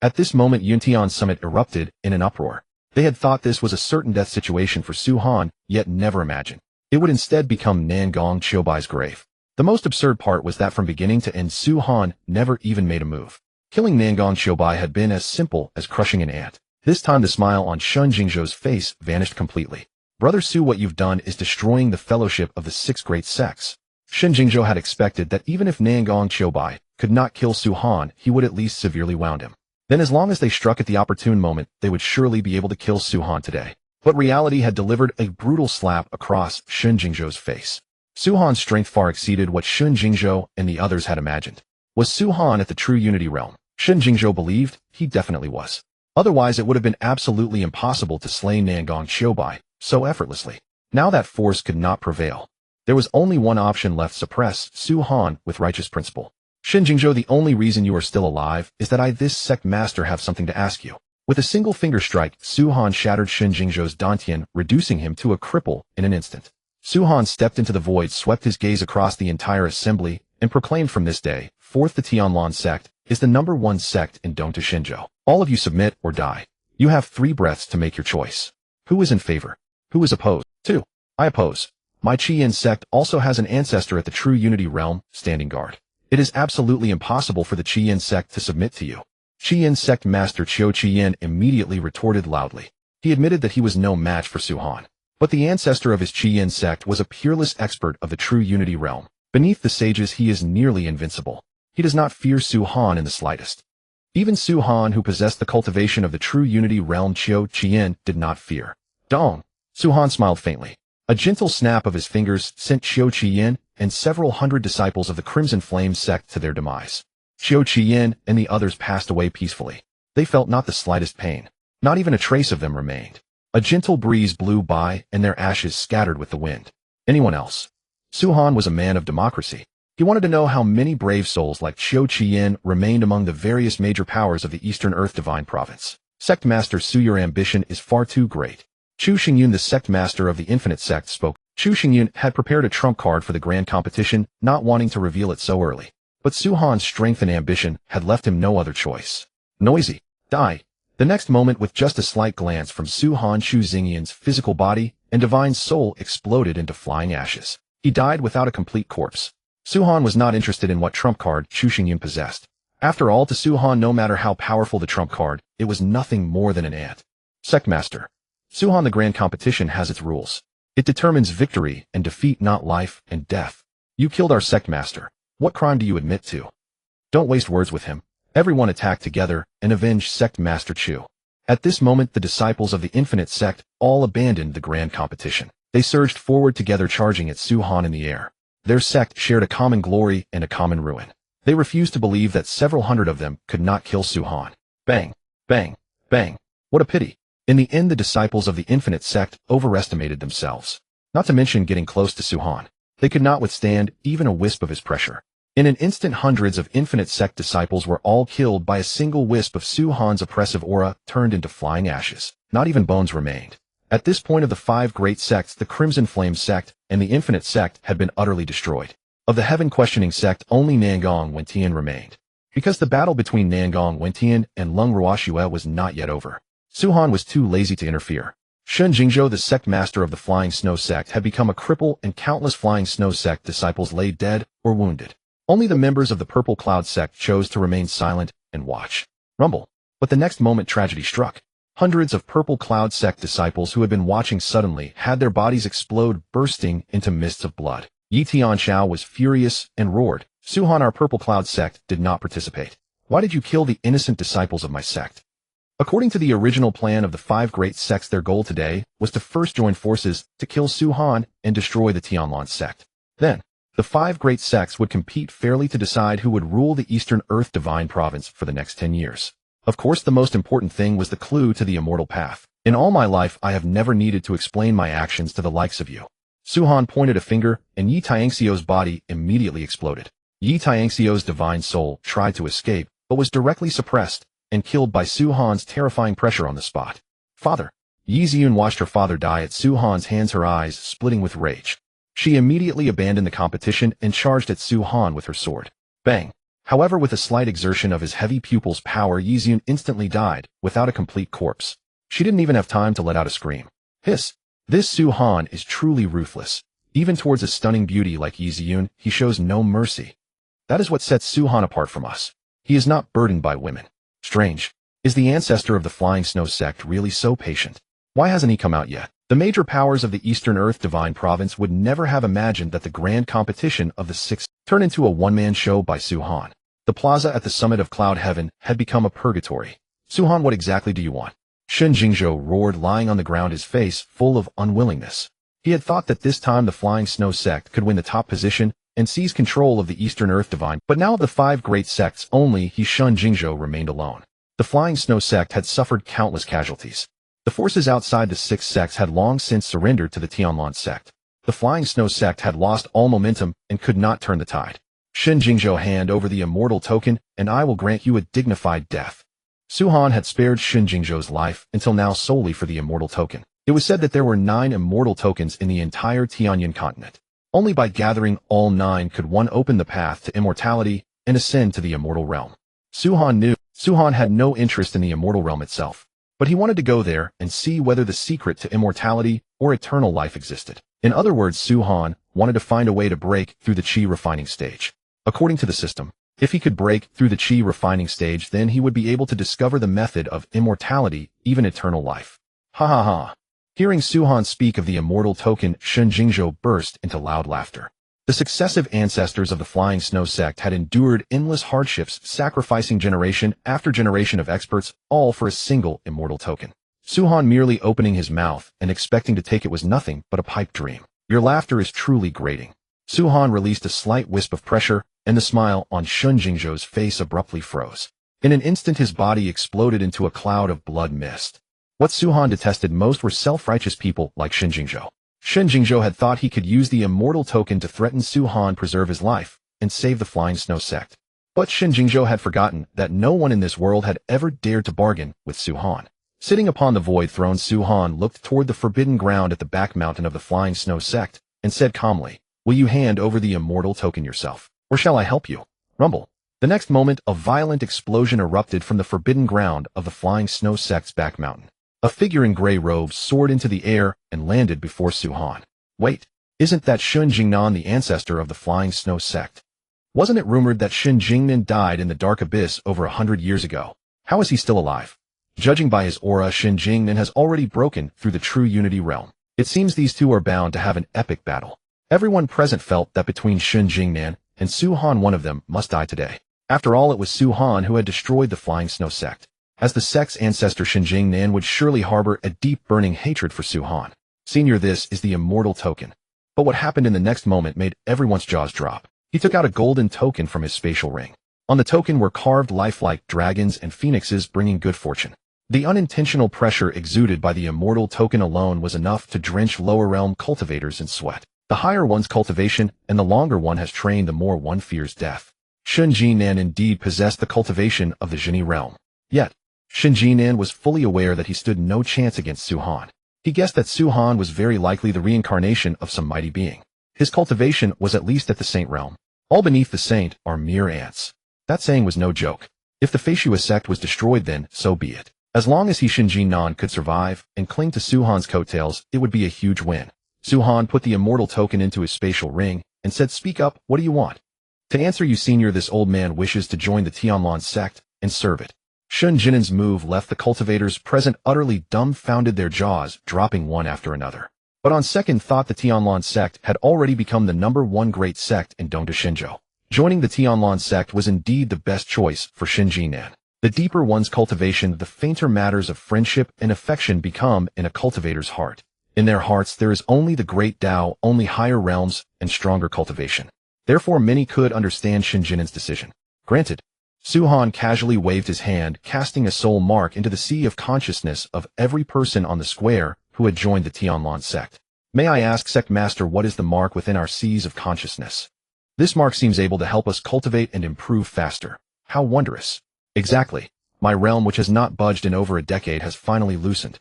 At this moment, Yuntian's summit erupted in an uproar. They had thought this was a certain death situation for Su Han, yet never imagined it would instead become Nangong Qiubai's grave. The most absurd part was that from beginning to end Su Han never even made a move. Killing Nangong Qiubai had been as simple as crushing an ant. This time the smile on Shun Jingzhou's face vanished completely. Brother Su, what you've done is destroying the fellowship of the 6 great sects. Shun Jingzhou had expected that even if Nangong Qiubai could not kill Su Han, he would at least severely wound him. Then as long as they struck at the opportune moment, they would surely be able to kill Su Han today. But reality had delivered a brutal slap across Shun Jingzhou's face. Su Han's strength far exceeded what Shun Jingzhou and the others had imagined. Was Su Han at the true unity realm? Shun Jingzhou believed he definitely was. Otherwise it would have been absolutely impossible to slay Nangong Qiubai so effortlessly. Now that force could not prevail. There was only one option left: suppress Su Han with righteous principle. Shun Jingzhou, the only reason you are still alive is that I, this Sect Master, have something to ask you. With a single finger strike, Su Han shattered Shun Jingzhou's dantian, reducing him to a cripple in an instant. Su Han stepped into the void, swept his gaze across the entire assembly, and proclaimed, from this day forth the Tianlan sect is the #1 sect in Dongta Xinzhou. All of you submit or die. You have 3 breaths to make your choice. Who is in favor? Who is opposed? 2. I oppose. My Qiyin sect also has an ancestor at the true unity realm, standing guard. It is absolutely impossible for the Qiyin sect to submit to you. Qiyin Sect Master Qiu Qiyin immediately retorted loudly. He admitted that he was no match for Su Han. But the ancestor of his Qiyin sect was a peerless expert of the true unity realm. Beneath the sages he is nearly invincible. He does not fear Su Han in the slightest. Even Su Han, who possessed the cultivation of the true unity realm, Qiu Qiyin did not fear. Dong! Su Han smiled faintly. A gentle snap of his fingers sent Qiu Qiyin and several hundred disciples of the Crimson Flame sect to their demise. Qiu Qiyin and the others passed away peacefully. They felt not the slightest pain. Not even a trace of them remained. A gentle breeze blew by and their ashes scattered with the wind. Anyone else? Su Han was a man of democracy. He wanted to know how many brave souls like Qiu Qiyin remained among the various major powers of the Eastern Earth Divine Province. Sect Master Su, your ambition is far too great. Chu Xingyun, the Sect Master of the Infinite Sect, spoke. Chu Xingyun had prepared a trump card for the grand competition, not wanting to reveal it so early. But Su Han's strength and ambition had left him no other choice. Noisy. Die. The next moment, with just a slight glance from Su Han, Chu Xingyun's physical body and divine soul exploded into flying ashes. He died without a complete corpse. Su Han was not interested in what trump card Chu Xingyun possessed. After all, to Su Han, no matter how powerful the trump card, it was nothing more than an ant. Sect Master. Su Han, the grand competition has its rules. It determines victory and defeat, not life and death. You killed our Sect Master. What crime do you admit to? Don't waste words with him. Everyone attack together and avenge Sect Master Chu. At this moment, the disciples of the Infinite Sect all abandoned the grand competition. They surged forward together, charging at Su Han in the air. Their sect shared a common glory and a common ruin. They refused to believe that several hundred of them could not kill Su Han. Bang! Bang! Bang! What a pity! In the end, the disciples of the Infinite Sect overestimated themselves. Not to mention getting close to Su Han. They could not withstand even a wisp of his pressure. In an instant, hundreds of Infinite Sect disciples were all killed by a single wisp of Su Han's oppressive aura, turned into flying ashes. Not even bones remained. At this point of the 5 great sects, the Crimson Flame sect and the Infinite Sect had been utterly destroyed. Of the Heaven Questioning sect, only Nangong Wentian remained. Because the battle between Nangong Wentian and Lung Ruoxue was not yet over. Su Han was too lazy to interfere. Shun Jingzhou, the Sect Master of the Flying Snow Sect, had become a cripple, and countless Flying Snow Sect disciples lay dead or wounded. Only the members of the Purple Cloud Sect chose to remain silent and watch. Rumble. But the next moment, tragedy struck. Hundreds of Purple Cloud Sect disciples who had been watching suddenly had their bodies explode, bursting into mists of blood. Yi Tianxiao was furious and roared. Su Han, our Purple Cloud Sect did not participate. Why did you kill the innocent disciples of my sect? According to the original plan of the 5 great sects, their goal today was to first join forces to kill Su Han and destroy the Tianlan sect. Then, the 5 great sects would compete fairly to decide who would rule the Eastern Earth Divine Province for the next 10 years. Of course, the most important thing was the clue to the immortal path. In all my life, I have never needed to explain my actions to the likes of you. Su Han pointed a finger, and Yi Tianxiu's body immediately exploded. Yi Tianxiu's divine soul tried to escape, but was directly suppressed and killed by Su Han's terrifying pressure on the spot. Father. Yi Ziyun watched her father die at Su Han's hands, her eyes splitting with rage. She immediately abandoned the competition and charged at Su Han with her sword. Bang! However, with a slight exertion of his heavy pupil's power, Yi Ziyun instantly died, without a complete corpse. She didn't even have time to let out a scream. Hiss! This Su Han is truly ruthless. Even towards a stunning beauty like Yi Ziyun, he shows no mercy. That is what sets Su Han apart from us. He is not burdened by women. Strange. Is the ancestor of the Flying Snow Sect really so patient? Why hasn't he come out yet? The major powers of the Eastern Earth Divine Province would never have imagined that the grand competition of the Six turned into a one-man show by Su Han. The plaza at the summit of Cloud Heaven had become a purgatory. Su Han, what exactly do you want? Shen Jingzhou roared, lying on the ground, his face full of unwillingness. He had thought that this time the Flying Snow Sect could win the top position and seize control of the Eastern Earth Divine, but now of the 5 great sects only he, Shen Jingzhou, remained alone. The Flying Snow Sect had suffered countless casualties. The forces outside the 6 sects had long since surrendered to the Tianlan sect. The Flying Snow Sect had lost all momentum and could not turn the tide. Shen Jingzhou, hand over the immortal token, and I will grant you a dignified death. Su Han had spared Shen Jingzhou's life until now solely for the immortal token. It was said that there were 9 immortal tokens in the entire Tianlan continent. Only by gathering all 9 could one open the path to immortality and ascend to the immortal realm. Su Han had no interest in the immortal realm itself, but he wanted to go there and see whether the secret to immortality or eternal life existed. In other words, Su Han wanted to find a way to break through the Qi refining stage. According to the system, if he could break through the Qi refining stage, then he would be able to discover the method of immortality, even eternal life. Ha ha ha. Hearing Su Han speak of the immortal token, Shen Jingzhou burst into loud laughter. The successive ancestors of the Flying Snow Sect had endured endless hardships, sacrificing generation after generation of experts, all for a single immortal token. Su Han merely opening his mouth and expecting to take it was nothing but a pipe dream. Your laughter is truly grating. Su Han released a slight wisp of pressure, and the smile on Shen Jingzhou's face abruptly froze. In an instant his body exploded into a cloud of blood mist. What Su Han detested most were self-righteous people like Shen Jingzhou. Shen Jingzhou had thought he could use the immortal token to threaten Su Han, preserve his life, and save the Flying Snow Sect. But Shen Jingzhou had forgotten that no one in this world had ever dared to bargain with Su Han. Sitting upon the void throne, Su Han looked toward the forbidden ground at the back mountain of the Flying Snow Sect and said calmly, "Will you hand over the immortal token yourself, or shall I help you?" Rumble. The next moment, a violent explosion erupted from the forbidden ground of the Flying Snow Sect's back mountain. A figure in gray robes soared into the air and landed before Su Han. Wait, isn't that Shun Jingnan, the ancestor of the Flying Snow Sect? Wasn't it rumored that Shen Jingnan died in the dark abyss over 100 years ago? How is he still alive? Judging by his aura, Shen Jingnan has already broken through the true unity realm. It seems these two are bound to have an epic battle. Everyone present felt that between Shen Jingnan and Su Han, one of them must die today. After all, it was Su Han who had destroyed the Flying Snow Sect. As the sect's ancestor, Shen Jingnan would surely harbor a deep burning hatred for Su Han. Senior, this is the immortal token. But what happened in the next moment made everyone's jaws drop. He took out a golden token from his spatial ring. On the token were carved lifelike dragons and phoenixes, bringing good fortune. The unintentional pressure exuded by the immortal token alone was enough to drench lower realm cultivators in sweat. The higher one's cultivation and the longer one has trained, the more one fears death. Shen Jingnan indeed possessed the cultivation of the Zhenyi realm. Yet, Shen Jingnan was fully aware that he stood no chance against Su Han. He guessed that Su Han was very likely the reincarnation of some mighty being. His cultivation was at least at the saint realm. All beneath the saint are mere ants. That saying was no joke. If the Feishua sect was destroyed, then so be it. As long as he, Shen Jingnan, could survive and cling to Su Han's coattails, it would be a huge win. Su Han put the immortal token into his spatial ring and said, "Speak up, what do you want?" "To answer you, senior, this old man wishes to join the Tianlan sect and serve it." Shen Jinnan's move left the cultivators present utterly dumbfounded, their jaws dropping one after another. But on second thought, the Tianlan sect had already become the #1 great sect in Dongda Shenzhou. Joining the Tianlan sect was indeed the best choice for Shen Jingnan. The deeper one's cultivation, the fainter matters of friendship and affection become in a cultivator's heart. In their hearts there is only the great Tao, only higher realms and stronger cultivation. Therefore many could understand Shen Jinnan's decision. Granted. Su Han casually waved his hand, casting a soul mark into the sea of consciousness of every person on the square who had joined the Tianlan sect. "May I ask, Sect Master, what is the mark within our seas of consciousness?" "This mark seems able to help us cultivate and improve faster." "How wondrous." "Exactly. My realm, which has not budged in over a decade, has finally loosened."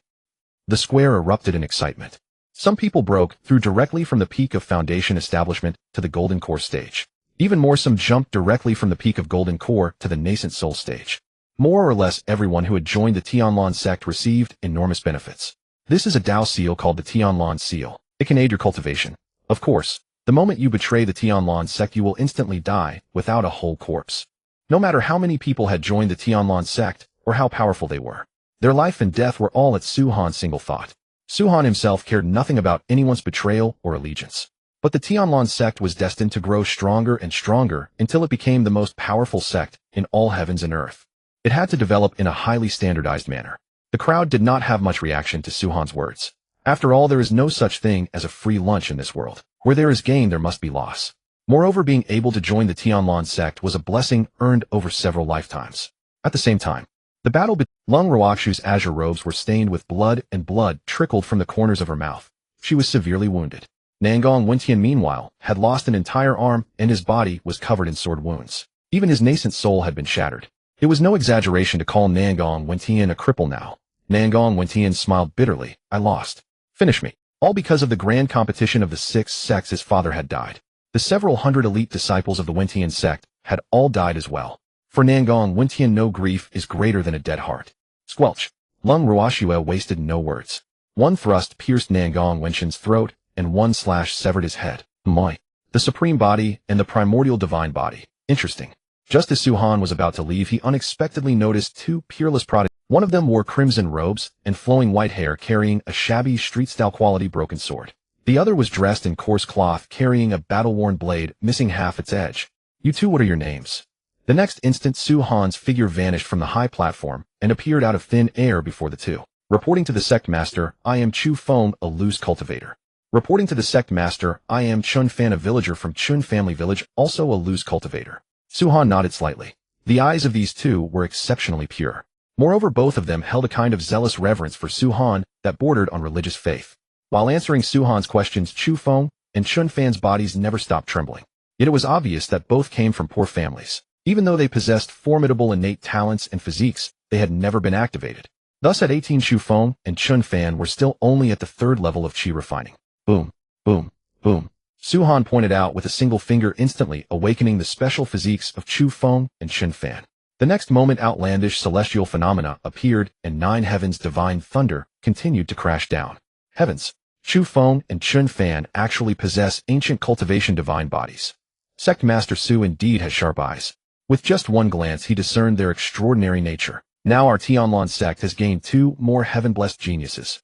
The square erupted in excitement. Some people broke through directly from the peak of Foundation Establishment to the Golden Core stage. Even more, some jumped directly from the peak of Golden Core to the Nascent Soul stage. More or less everyone who had joined the Tianlan sect received enormous benefits. This is a Dao seal called the Tianlan seal. It can aid your cultivation. Of course, the moment you betray the Tianlan sect you will instantly die without a whole corpse. No matter how many people had joined the Tianlan sect or how powerful they were, their life and death were all at Su Han's single thought. Su Han himself cared nothing about anyone's betrayal or allegiance. But the Tianlan sect was destined to grow stronger and stronger until it became the most powerful sect in all heavens and earth. It had to develop in a highly standardized manner. The crowd did not have much reaction to Su Han's words. After all, there is no such thing as a free lunch in this world. Where there is gain, there must be loss. Moreover, being able to join the Tianlan sect was a blessing earned over several lifetimes. At the same time, the battle between Lung Ruoxu's azure robes were stained with blood, and blood trickled from the corners of her mouth. She was severely wounded. Nangong Wentian, meanwhile, had lost an entire arm, and his body was covered in sword wounds. Even his nascent soul had been shattered. It was no exaggeration to call Nangong Wentian a cripple now. Nangong Wentian smiled bitterly. I lost. Finish me. All because of the grand competition of the 6 sects his father had died. The several hundred elite disciples of the Wentian sect had all died as well. For Nangong Wentian, no grief is greater than a dead heart. Squelch. Lung Ruoxue wasted no words. One thrust pierced Nangong Wentian's throat, and one slash severed his head. Moi. The supreme body and the primordial divine body. Interesting. Just as Su Han was about to leave, he unexpectedly noticed 2 peerless prodigies. One of them wore crimson robes and flowing white hair, carrying a shabby street-style quality broken sword. The other was dressed in coarse cloth, carrying a battle-worn blade, missing half its edge. You two, what are your names? The next instant, Su Han's figure vanished from the high platform and appeared out of thin air before the two. Reporting to the Sect Master, I am Chu Feng, a loose cultivator. Reporting to the Sect Master, I am Chun Fan, a villager from Chun family village, also a loose cultivator. Su Han nodded slightly. The eyes of these two were exceptionally pure. Moreover, both of them held a kind of zealous reverence for Su Han that bordered on religious faith. While answering Su Han's questions, Chu Feng and Chun Fan's bodies never stopped trembling. Yet it was obvious that both came from poor families. Even though they possessed formidable innate talents and physiques, they had never been activated. Thus at 18, Chu Feng and Chun Fan were still only at the 3rd level of chi refining. Boom, boom, boom. Su Han pointed out with a single finger, instantly awakening the special physiques of Chu Feng and Chun Fan. The next moment, outlandish celestial phenomena appeared, and 9 heavens divine thunder continued to crash down. Heavens! Chu Feng and Chun Fan actually possess ancient cultivation divine bodies. Sect Master Su indeed has sharp eyes. With just one glance, he discerned their extraordinary nature. Now our Tianlan sect has gained 2 more heaven-blessed geniuses.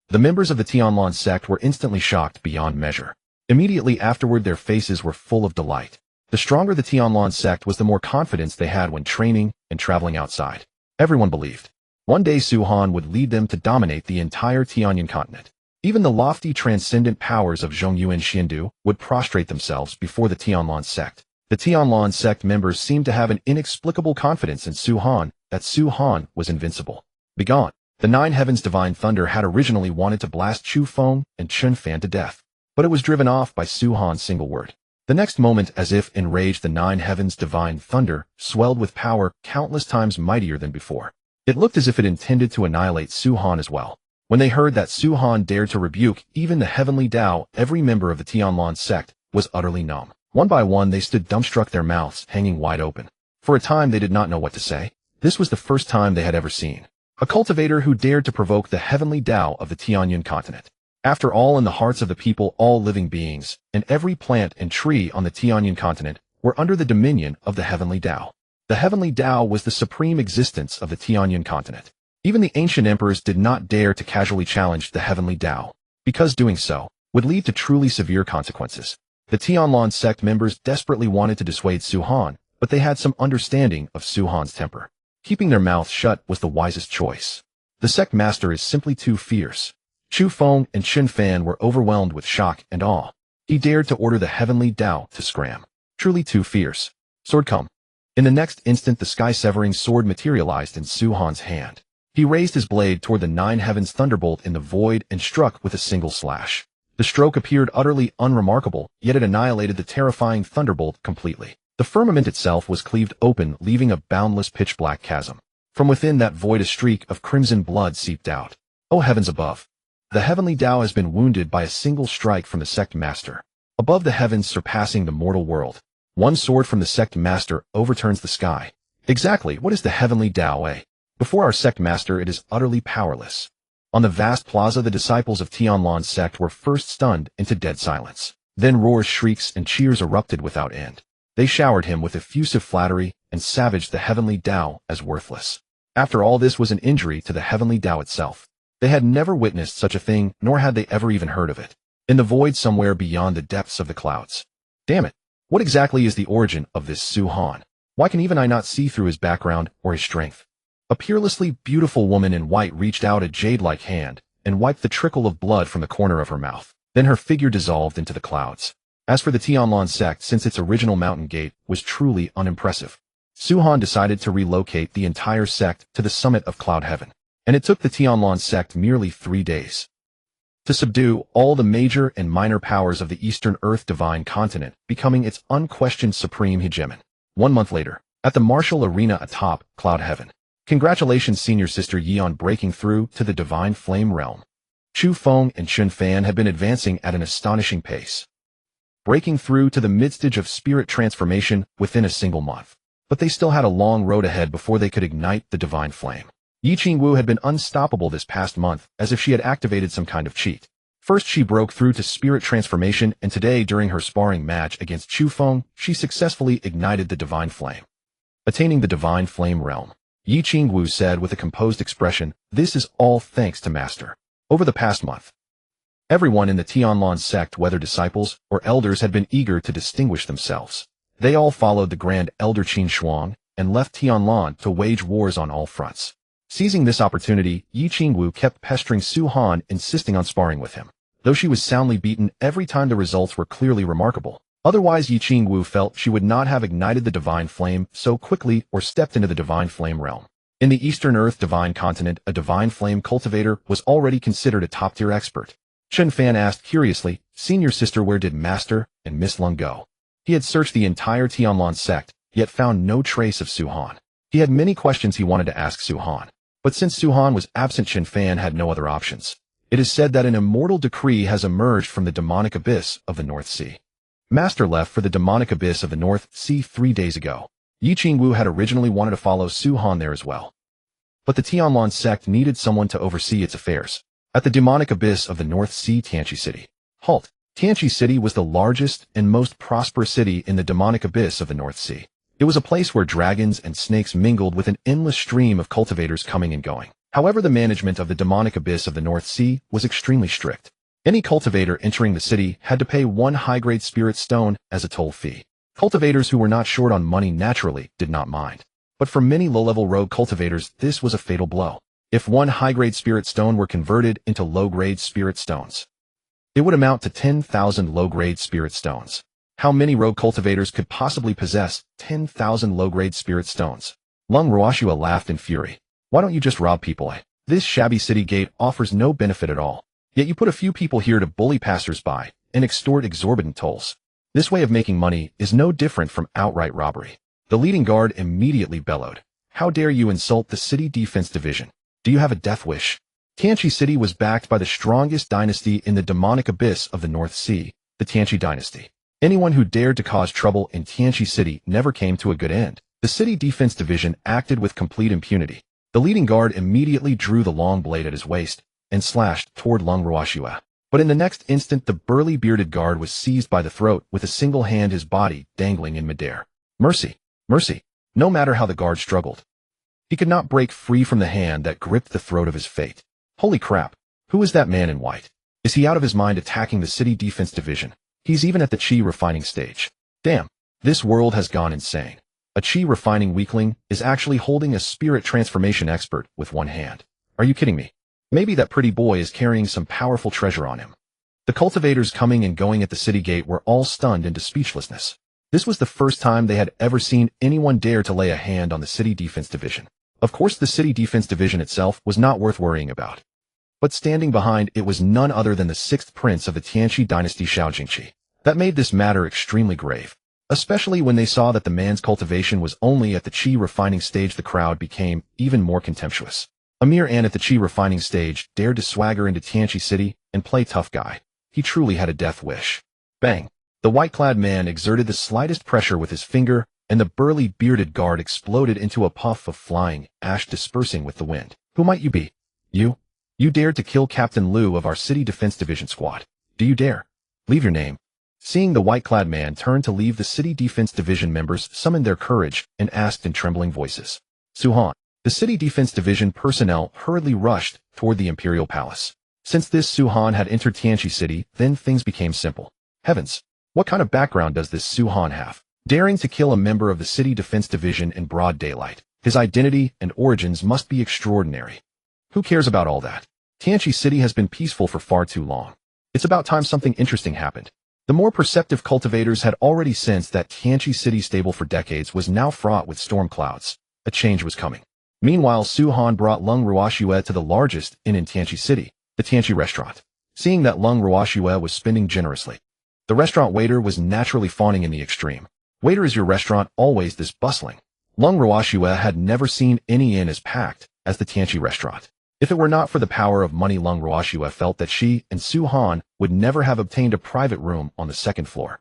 The members of the Tianlan sect were instantly shocked beyond measure. Immediately afterward, their faces were full of delight. The stronger the Tianlan sect was, the more confidence they had when training and traveling outside. Everyone believed one day Su Han would lead them to dominate the entire Tianyan continent. Even the lofty transcendent powers of Zhongyu and Xiandu would prostrate themselves before the Tianlan sect. The Tianlan sect members seemed to have an inexplicable confidence in Su Han, that Su Han was invincible. Begone! The 9 heavens divine thunder had originally wanted to blast Chu Feng and Chun Fan to death, but it was driven off by Su Han's single word. The next moment, as if enraged, the 9 heavens divine thunder swelled with power countless times mightier than before. It looked as if it intended to annihilate Su Han as well. When they heard that Su Han dared to rebuke even the heavenly Tao, every member of the Tianlan sect was utterly numb. One by one, they stood dumbstruck, their mouths hanging wide open. For a time, they did not know what to say. This was the first time they had ever seen a cultivator who dared to provoke the heavenly Tao of the Tianyan continent. After all, in the hearts of the people, all living beings, and every plant and tree on the Tianyan continent were under the dominion of the heavenly Tao. The heavenly Tao was the supreme existence of the Tianyan continent. Even the ancient emperors did not dare to casually challenge the heavenly Tao, because doing so would lead to truly severe consequences. The Tianlan sect members desperately wanted to dissuade Su Han, but they had some understanding of Su Han's temper. Keeping their mouths shut was the wisest choice. The Sect Master is simply too fierce. Chu Feng and Chun Fan were overwhelmed with shock and awe. He dared to order the heavenly Tao to scram. Truly too fierce. Sword, come. In the next instant, the sky-severing sword materialized in Su Han's hand. He raised his blade toward the 9 heavens thunderbolt in the void and struck with a single slash. The stroke appeared utterly unremarkable, yet it annihilated the terrifying thunderbolt completely. The firmament itself was cleaved open, leaving a boundless pitch-black chasm. From within that void, a streak of crimson blood seeped out. Oh heavens above! The heavenly Tao has been wounded by a single strike from the Sect Master. Above the heavens, surpassing the mortal world, one sword from the Sect Master overturns the sky, Exactly, what is the heavenly Dao? Before our Sect Master, it is utterly powerless. On the vast plaza, the disciples of Tianlan's sect were first stunned into dead silence. Then roars, shrieks, and cheers erupted without end. They showered him with effusive flattery and savaged the heavenly Dao as worthless. After all, this was an injury to the heavenly Dao itself. They had never witnessed such a thing, nor had they ever even heard of it. In the void somewhere beyond the depths of the clouds. Damn it! What exactly is the origin of this Su Han? Why can even I not see through his background or his strength? A peerlessly beautiful woman in white reached out a jade-like hand and wiped the trickle of blood from the corner of her mouth. Then her figure dissolved into the clouds. As for the Tianlan sect, since its original mountain gate was truly unimpressive, Su Han decided to relocate the entire sect to the summit of Cloud Heaven. And it took the Tianlan sect merely 3 days to subdue all the major and minor powers of the Eastern Earth Divine Continent, becoming its unquestioned supreme hegemon. 1 month later, at the martial arena atop Cloud Heaven. Congratulations, senior sister Yi, on breaking through to the Divine Flame realm. Chu Feng and Chun Fan had been advancing at an astonishing pace, breaking through to the midstage of spirit transformation within a single month. But they still had a long road ahead before they could ignite the Divine Flame. Yi Qingwu had been unstoppable this past month, as if she had activated some kind of cheat. First, she broke through to spirit transformation, and today, during her sparring match against Chu Feng, she successfully ignited the Divine Flame. Attaining the Divine Flame realm. Yi Qingwu said with a composed expression, "This is all thanks to Master." Over the past month, everyone in the Tianlan sect, whether disciples or elders, had been eager to distinguish themselves. They all followed the Grand Elder Qin Shuang and left Tianlan to wage wars on all fronts. Seizing this opportunity, Yi Qingwu kept pestering Su Han, insisting on sparring with him, though she was soundly beaten every time the results were clearly remarkable. Otherwise, Yi Qingwu felt she would not have ignited the Divine Flame so quickly or stepped into the Divine Flame realm. In the Eastern Earth Divine Continent, a Divine Flame cultivator was already considered a top-tier expert. Chun Fan asked curiously, "Senior sister, where did Master and Miss Lung go?" He had searched the entire Tianlan sect, yet found no trace of Su Han. He had many questions he wanted to ask Su Han, but since Su Han was absent, Chun Fan had no other options. It is said that an immortal decree has emerged from the demonic abyss of the North Sea. Master left for the demonic abyss of the North Sea 3 days ago. Yi Qingwu had originally wanted to follow Su Han there as well, but the Tianlan sect needed someone to oversee its affairs. At the demonic abyss of the North Sea, Tianqi City. Halt. Tianqi City was the largest and most prosperous city in the demonic abyss of the North Sea. It was a place where dragons and snakes mingled with an endless stream of cultivators coming and going. However, the management of the demonic abyss of the North Sea was extremely strict. Any cultivator entering the city had to pay 1 high-grade spirit stone as a toll fee. Cultivators who were not short on money naturally did not mind. But for many low-level rogue cultivators, this was a fatal blow. If 1 high-grade spirit stone were converted into low-grade spirit stones, it would amount to 10,000 low-grade spirit stones. How many rogue cultivators could possibly possess 10,000 low-grade spirit stones? Lung Ruoshua laughed in fury. Why don't you just rob people? This shabby city gate offers no benefit at all. Yet you put a few people here to bully passers-by and extort exorbitant tolls. This way of making money is no different from outright robbery. The leading guard immediately bellowed. How dare you insult the city defense division? Do you have a death wish? Tianqi City was backed by the strongest dynasty in the demonic abyss of the North Sea, the Tianqi dynasty. Anyone who dared to cause trouble in Tianqi City never came to a good end. The city defense division acted with complete impunity. The leading guard immediately drew the long blade at his waist and slashed toward Lung Ruoshua. But in the next instant, the burly bearded guard was seized by the throat with a single hand, his body dangling in midair. Mercy! Mercy! No matter how the guard struggled, he could not break free from the hand that gripped the throat of his fate. Holy crap! Who is that man in white? Is he out of his mind attacking the city defense division? He's even at the chi refining stage. Damn! This world has gone insane. A chi refining weakling is actually holding a spirit transformation expert with 1 hand. Are you kidding me? Maybe that pretty boy is carrying some powerful treasure on him. The cultivators coming and going at the city gate were all stunned into speechlessness. This was the first time they had ever seen anyone dare to lay a hand on the city defense division. Of course, the city defense division itself was not worth worrying about. But standing behind it was none other than the 6th prince of the Tianqi dynasty, Xiao Jingqi. That made this matter extremely grave. Especially when they saw that the man's cultivation was only at the chi refining stage, the crowd became even more contemptuous. A mere ant at the chi refining stage dared to swagger into Tianqi City and play tough guy. He truly had a death wish. Bang! The white-clad man exerted the slightest pressure with his finger, and the burly bearded guard exploded into a puff of flying ash dispersing with the wind. Who might you be? You? You dared to kill Captain Liu of our City Defense Division squad. Do you dare? Leave your name. Seeing the white-clad man turn to leave, the City Defense Division members summoned their courage and asked in trembling voices. Su-han. The City Defense Division personnel hurriedly rushed toward the Imperial Palace. Since this Su-han had entered Tianqi City, then things became simple. Heavens! What kind of background does this Su-han have? Daring to kill a member of the City Defense Division in broad daylight. His identity and origins must be extraordinary. Who cares about all that? Tianqi City has been peaceful for far too long. It's about time something interesting happened. The more perceptive cultivators had already sensed that Tianqi City, stable for decades, was now fraught with storm clouds. A change was coming. Meanwhile, Su-han brought Lung Ruoxue to the largest inn in Tianqi City, the Tianqi restaurant. Seeing that Lung Ruoxue was spending generously, the restaurant waiter was naturally fawning in the extreme. Waiter, is your restaurant always this bustling? Lung Ruoxue had never seen any inn as packed as the Tianqi restaurant. If it were not for the power of money, Lung Ruoxue felt that she and Su-han would never have obtained a private room on the second floor,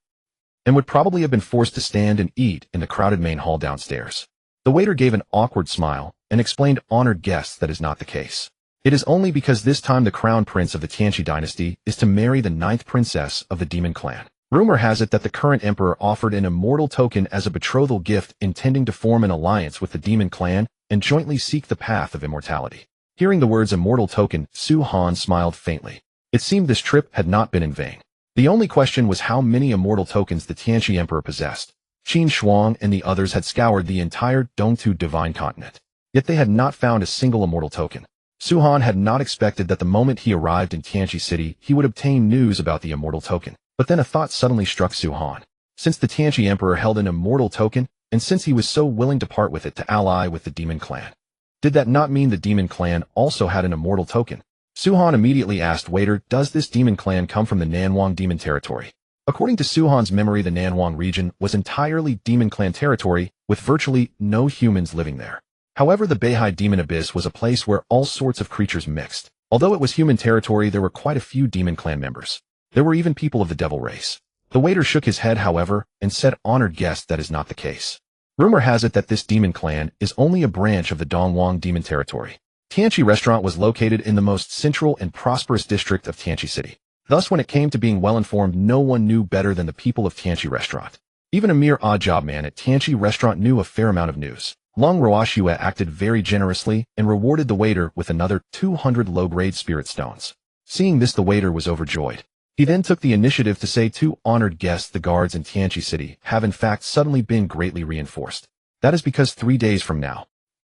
and would probably have been forced to stand and eat in the crowded main hall downstairs. The waiter gave an awkward smile and explained, honored guests, that is not the case. It is only because this time the crown prince of the Tianqi dynasty is to marry the 9th princess of the demon clan. Rumor has it that the current emperor offered an immortal token as a betrothal gift, intending to form an alliance with the demon clan and jointly seek the path of immortality. Hearing the words immortal token, Su-han smiled faintly. It seemed this trip had not been in vain. The only question was how many immortal tokens the Tianqi emperor possessed. Qin Shuang and the others had scoured the entire Dongtu divine continent, yet they had not found a single immortal token. Su-han had not expected that the moment he arrived in Tianqi City, he would obtain news about the immortal token. But then a thought suddenly struck Su-han. Since the Tianqi emperor held an immortal token, and since he was so willing to part with it to ally with the demon clan, did that not mean the demon clan also had an immortal token? Su-han immediately asked, waiter, does this demon clan come from the Nanwang demon territory? According to Su-han's memory, the Nanwang region was entirely demon clan territory, with virtually no humans living there. However, the Beihai demon abyss was a place where all sorts of creatures mixed. Although it was human territory, there were quite a few demon clan members. There were even people of the devil race. The waiter shook his head, however, and said, honored guest, that is not the case. Rumor has it that this demon clan is only a branch of the Dongwang demon territory. Tianqi restaurant was located in the most central and prosperous district of Tianqi City. Thus, when it came to being well-informed, no one knew better than the people of Tianqi restaurant. Even a mere odd job man at Tianqi restaurant knew a fair amount of news. Lung Ruoxue acted very generously and rewarded the waiter with another 200 low-grade spirit stones. Seeing this, the waiter was overjoyed. He then took the initiative to say, to honored guests, the guards in Tianqi City have in fact suddenly been greatly reinforced. That is because 3 days from now,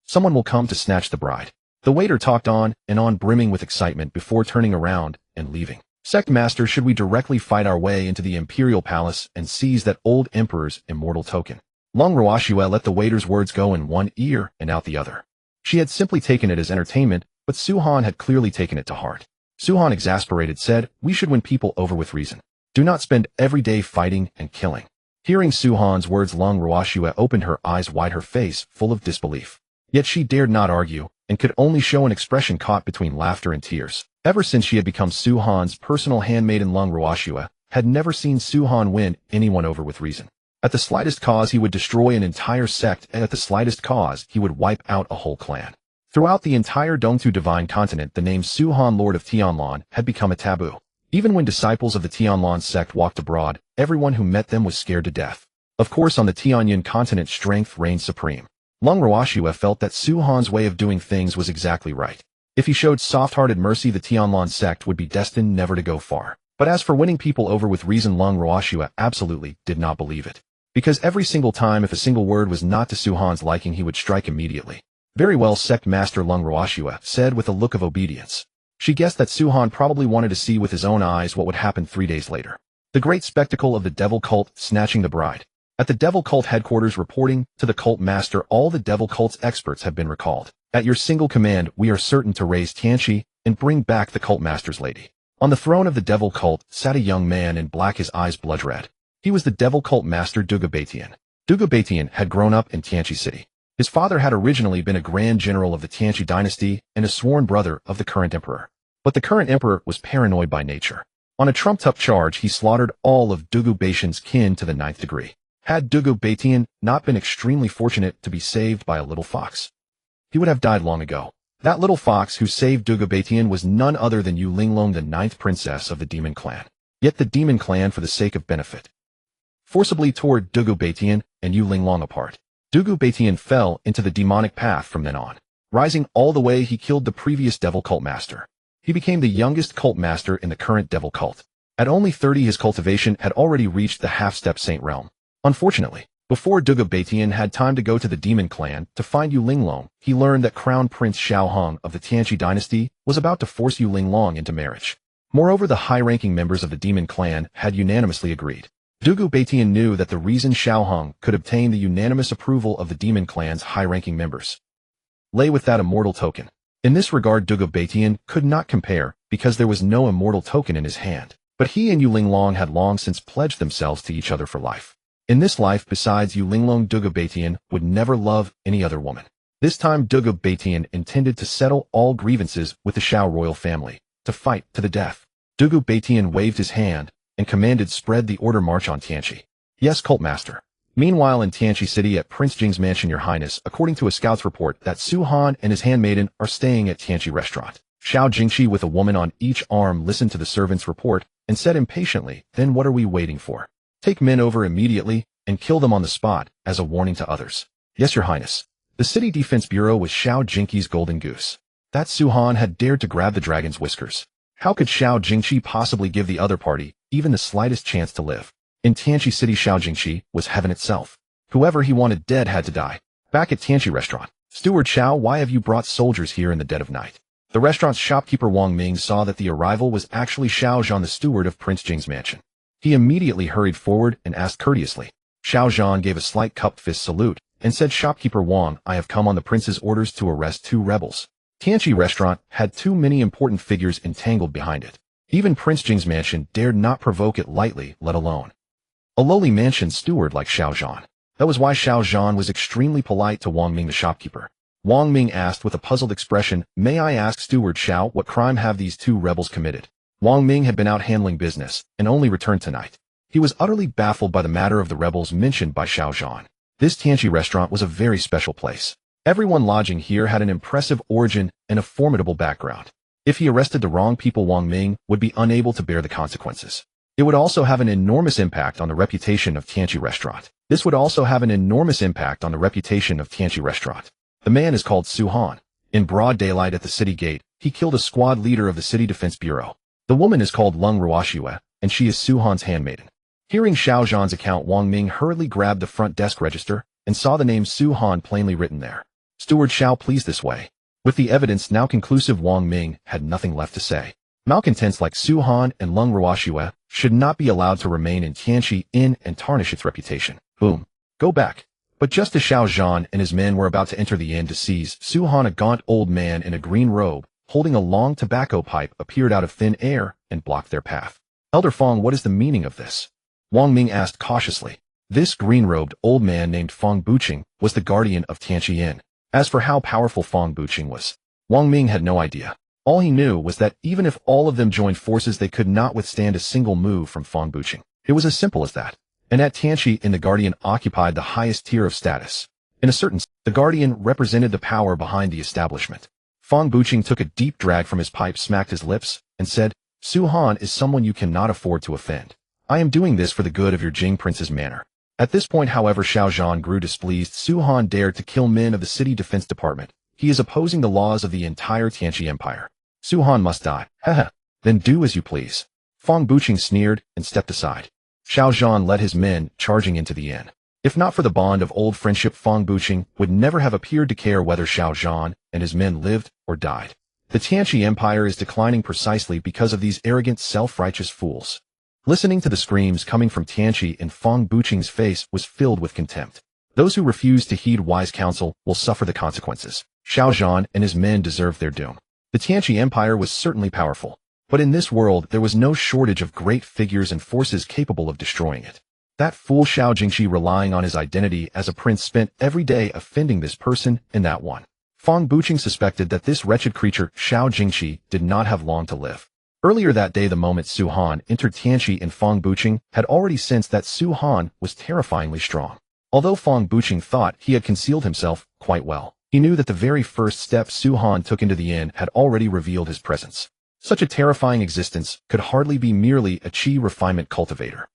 someone will come to snatch the bride. The waiter talked on and on, brimming with excitement, before turning around and leaving. Sect Master, should we directly fight our way into the Imperial Palace and seize that old Emperor's immortal token? Lung Ruoxue let the waiter's words go in one ear and out the other. She had simply taken it as entertainment, but Su-han had clearly taken it to heart. Su-han, exasperated, said, we should win people over with reason. Do not spend every day fighting and killing. Hearing Su-han's words, Lung Ruoxue opened her eyes wide, her face full of disbelief. Yet she dared not argue, and could only show an expression caught between laughter and tears. Ever since she had become Su-han's personal handmaiden, Lung Ruoxue had never seen Su-han win anyone over with reason. At the slightest cause, he would destroy an entire sect, and at the slightest cause, he would wipe out a whole clan. Throughout the entire Dongtu divine continent, the name Su-han, Lord of Tianlan, had become a taboo. Even when disciples of the Tianlan sect walked abroad, everyone who met them was scared to death. Of course, on the Tianyan continent, strength reigned supreme. Lung Ruoxue felt that Su-han's way of doing things was exactly right. If he showed soft-hearted mercy, the Tianlan sect would be destined never to go far. But as for winning people over with reason, Lung Ruoxue absolutely did not believe it. Because every single time, if a single word was not to Su-han's liking, he would strike immediately. Very well, Sect Master, Lung Ruoxue said with a look of obedience. She guessed that Su-han probably wanted to see with his own eyes what would happen 3 days later. The great spectacle of the devil cult snatching the bride. At the devil cult headquarters, reporting to the cult master, all the devil cult's experts have been recalled. At your single command, we are certain to raise Tianqi and bring back the cult master's lady. On the throne of the devil cult sat a young man in black, his eyes blood red. He was the devil cult master Dugubatian. Dugubatian had grown up in Tianqi City. His father had originally been a grand general of the Tianqi dynasty and a sworn brother of the current emperor. But the current emperor was paranoid by nature. On a trumped-up charge, he slaughtered all of Dugubatian's kin to the 9th degree. Had Dugu Batian not been extremely fortunate to be saved by a little fox, he would have died long ago. That little fox who saved Dugu Batian was none other than Yu Linglong, the 9th princess of the demon clan. Yet the demon clan, for the sake of benefit, forcibly tore Dugu Batian and Yu Linglong apart. Dugu Batian fell into the demonic path from then on. Rising all the way, he killed the previous devil cult master. He became the youngest cult master in the current devil cult. At only 30, his cultivation had already reached the half-step saint realm. Unfortunately, before Dugu Batian had time to go to the demon clan to find Yu Linglong, he learned that Crown Prince Xiao Hong of the Tianqi dynasty was about to force Yu Linglong into marriage. Moreover, the high-ranking members of the demon clan had unanimously agreed. Dugu Batian knew that the reason Xiao Hong could obtain the unanimous approval of the demon clan's high-ranking members lay with that immortal token. In this regard, Dugu Batian could not compare because there was no immortal token in his hand. But he and Yu Linglong had long since pledged themselves to each other for life. In this life, besides Yu Linglong, Dugu Batian would never love any other woman. This time, Dugu Batian intended to settle all grievances with the Xiao royal family, to fight to the death. Dugu Batian waved his hand and commanded, "Spread the order, march on Tianqi." "Yes, cult master." Meanwhile, in Tianqi City at Prince Jing's mansion, Your Highness, according to a scout's report that Su Han and his handmaiden are staying at Tianqi restaurant. Xiao Jingqi, with a woman on each arm, listened to the servant's report and said impatiently, "Then what are we waiting for? Take men over immediately and kill them on the spot as a warning to others." "Yes, Your Highness." The City Defense Bureau was Xiao Jingqi's golden goose. That Su Han had dared to grab the dragon's whiskers. How could Xiao Jingqi possibly give the other party even the slightest chance to live? In Tianqi City, Xiao Jingqi was heaven itself. Whoever he wanted dead had to die. Back at Tianqi restaurant, "Steward Xiao, why have you brought soldiers here in the dead of night?" The restaurant's shopkeeper Wang Ming saw that the arrival was actually Xiao Zhan, the steward of Prince Jing's mansion. He immediately hurried forward and asked courteously. Xiao Zhan gave a slight cupped fist salute and said, "Shopkeeper Wang, I have come on the prince's orders to arrest 2 rebels." Tianqi restaurant had too many important figures entangled behind it. Even Prince Jing's mansion dared not provoke it lightly, let alone a lowly mansion steward like Xiao Zhan. That was why Xiao Zhan was extremely polite to Wang Ming, the shopkeeper. Wang Ming asked with a puzzled expression, "May I ask, Steward Xiao, what crime have these 2 rebels committed?" Wang Ming had been out handling business and only returned tonight. He was utterly baffled by the matter of the rebels mentioned by Xiao Zhan. This Tianqi restaurant was a very special place. Everyone lodging here had an impressive origin and a formidable background. If he arrested the wrong people, Wang Ming would be unable to bear the consequences. It would also have an enormous impact on the reputation of Tianqi restaurant. The man is called Su Han. In broad daylight at the city gate, he killed a squad leader of the City Defense Bureau. The woman is called Lung Ruoxue, and she is Su Han's handmaiden. Hearing Xiao Zhan's account, Wang Ming hurriedly grabbed the front desk register and saw the name Su Han plainly written there. "Steward Xiao, please this way." With the evidence now conclusive, Wang Ming had nothing left to say. Malcontents like Su Han and Lung Ruoxue should not be allowed to remain in Tianqi Inn and tarnish its reputation. Boom. Go back. But just as Xiao Zhan and his men were about to enter the inn to seize Su Han, a gaunt old man in a green robe, holding a long tobacco pipe, appeared out of thin air and blocked their path. "Elder Fong, what is the meaning of this?" Wang Ming asked cautiously. This green-robed old man named Fong Buqing was the guardian of Tianqi Inn. As for how powerful Fong Buqing was, Wang Ming had no idea. All he knew was that even if all of them joined forces, they could not withstand a single move from Fong Buqing. It was as simple as that. And at Tianqi Inn, the guardian occupied the highest tier of status. In a certain sense, the guardian represented the power behind the establishment. Fong Buqing took a deep drag from his pipe, smacked his lips, and said, "Su Han is someone you cannot afford to offend. I am doing this for the good of your Jing Prince's manor." At this point, however, Xiao Zhan grew displeased. Su Han dared to kill men of the City Defense Department. He is opposing the laws of the entire Tianqi Empire. Su Han must die. Haha. Then do as you please. Fong Buqing sneered and stepped aside. Xiao Zhan led his men charging into the inn. If not for the bond of old friendship, Fong Buqing would never have appeared to care whether Xiao Zhan and his men lived or died. The Tianqi Empire is declining precisely because of these arrogant, self-righteous fools. Listening to the screams coming from Tianqi, and Fong Buqing's face was filled with contempt. Those who refuse to heed wise counsel will suffer the consequences. Xiao Zhan and his men deserved their doom. The Tianqi Empire was certainly powerful, but in this world there was no shortage of great figures and forces capable of destroying it. That fool Xiao Jingqi, relying on his identity as a prince, spent every day offending this person and that one. Fong Buqing suspected that this wretched creature, Xiao Jingqi, did not have long to live. Earlier that day, the moment Su Han entered Tianqi and Fang Buqing had already sensed that Su Han was terrifyingly strong. Although Fang Buqing thought he had concealed himself quite well, he knew that the very first step Su Han took into the inn had already revealed his presence. Such a terrifying existence could hardly be merely a qi refinement cultivator.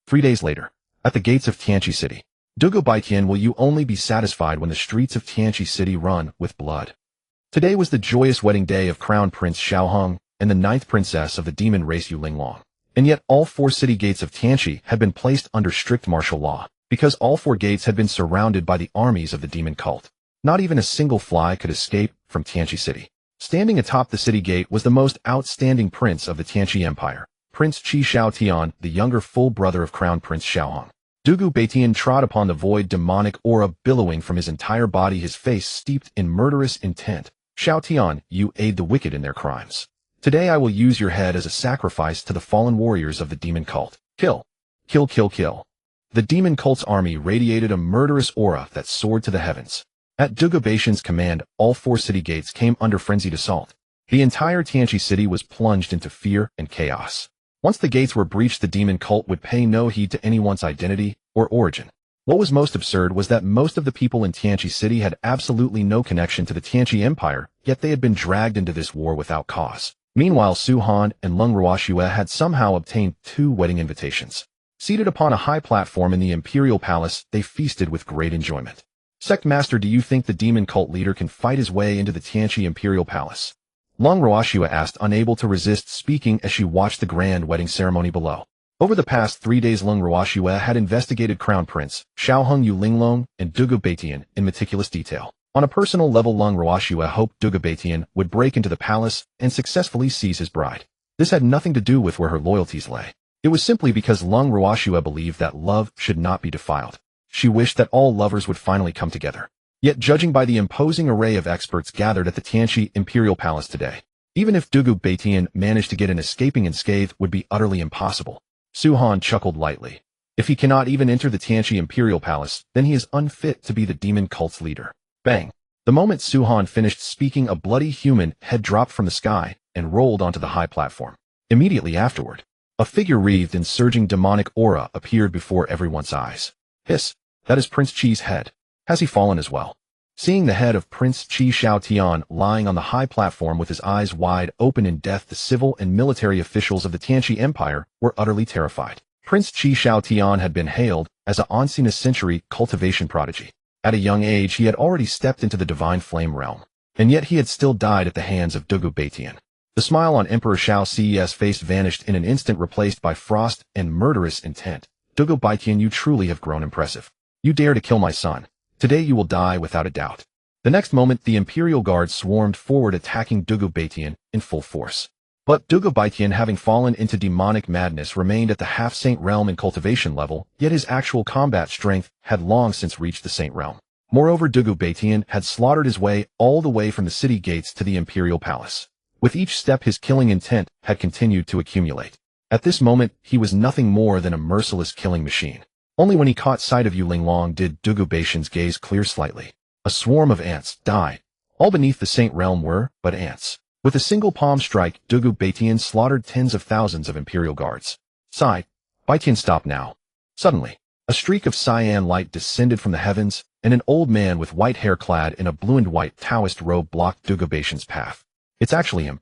3 days later, at the gates of Tianqi City, Dugu Baitian, will you only be satisfied when the streets of Tianqi City run with blood? Today was the joyous wedding day of Crown Prince Xiaoheng and the 9th princess of the demon race Yu Linglong. And yet all 4 city gates of Tianqi had been placed under strict martial law, because all 4 gates had been surrounded by the armies of the demon cult. Not even a single fly could escape from Tianqi City. Standing atop the city gate was the most outstanding prince of the Tianqi Empire, Prince Qi Xiaotian, the younger full brother of Crown Prince Xiaoheng. Dugu Baitian trod upon the void demonic aura billowing from his entire body, his face steeped in murderous intent. Xiaotian, you aid the wicked in their crimes. Today I will use your head as a sacrifice to the fallen warriors of the demon cult. Kill. Kill, kill, kill. The demon cult's army radiated a murderous aura that soared to the heavens. At Dugu Baitian's command, all 4 city gates came under frenzied assault. The entire Tianqi city was plunged into fear and chaos. Once the gates were breached, the demon cult would pay no heed to anyone's identity or origin. What was most absurd was that most of the people in Tianqi City had absolutely no connection to the Tianqi Empire, yet they had been dragged into this war without cause. Meanwhile, Su Han and Lung Ruoxue had somehow obtained 2 wedding invitations. Seated upon a high platform in the imperial palace, they feasted with great enjoyment. Sect Master, do you think the demon cult leader can fight his way into the Tianqi imperial palace? Lung Ruoxue asked, unable to resist speaking as she watched the grand wedding ceremony below. Over the past 3 days, Lung Ruoxue had investigated Crown Prince Xiaoheng Yu Linglong and Dugu Baitian in meticulous detail. On a personal level, Lung Ruoxue hoped Dugu Baitian would break into the palace and successfully seize his bride. This had nothing to do with where her loyalties lay. It was simply because Lung Ruoxue believed that love should not be defiled. She wished that all lovers would finally come together. Yet, judging by the imposing array of experts gathered at the Tianqi Imperial Palace today, even if Dugu Baitian managed to get an escaping unscathed would be utterly impossible. Su Han chuckled lightly. If he cannot even enter the Tianqi Imperial Palace, then he is unfit to be the demon cult's leader. Bang! The moment Su Han finished speaking, a bloody human head dropped from the sky and rolled onto the high platform. Immediately afterward, a figure wreathed in surging demonic aura appeared before everyone's eyes. Hiss! That is Prince Qi's head. Has he fallen as well? Seeing the head of Prince Qi Xiaotian lying on the high platform with his eyes wide open in death, the civil and military officials of the Tianqi Empire were utterly terrified. Prince Qi Xiaotian had been hailed as an once-in-a-century cultivation prodigy. At a young age, he had already stepped into the divine flame realm, and yet he had still died at the hands of Dugu Baitian. The smile on Emperor Xiao Ci's face vanished in an instant, replaced by frost and murderous intent. Dugu Baitian, you truly have grown impressive. You dare to kill my son. Today you will die without a doubt. The next moment, the Imperial Guard swarmed forward, attacking Dugu Baitian in full force. But Dugu Baitian, having fallen into demonic madness, remained at the half-saint realm in cultivation level, yet his actual combat strength had long since reached the saint realm. Moreover, Dugu Baitian had slaughtered his way all the way from the city gates to the Imperial Palace. With each step, his killing intent had continued to accumulate. At this moment, he was nothing more than a merciless killing machine. Only when he caught sight of Yu Linglong did Dugu Baitian's gaze clear slightly. A swarm of ants died. All beneath the saint realm were but ants. With a single palm strike, Dugu Baitian slaughtered tens of thousands of Imperial Guards. Sigh. Baitian, stop now. Suddenly, a streak of cyan light descended from the heavens, and an old man with white hair clad in a blue and white Taoist robe blocked Dugu Baitian's path. It's actually him.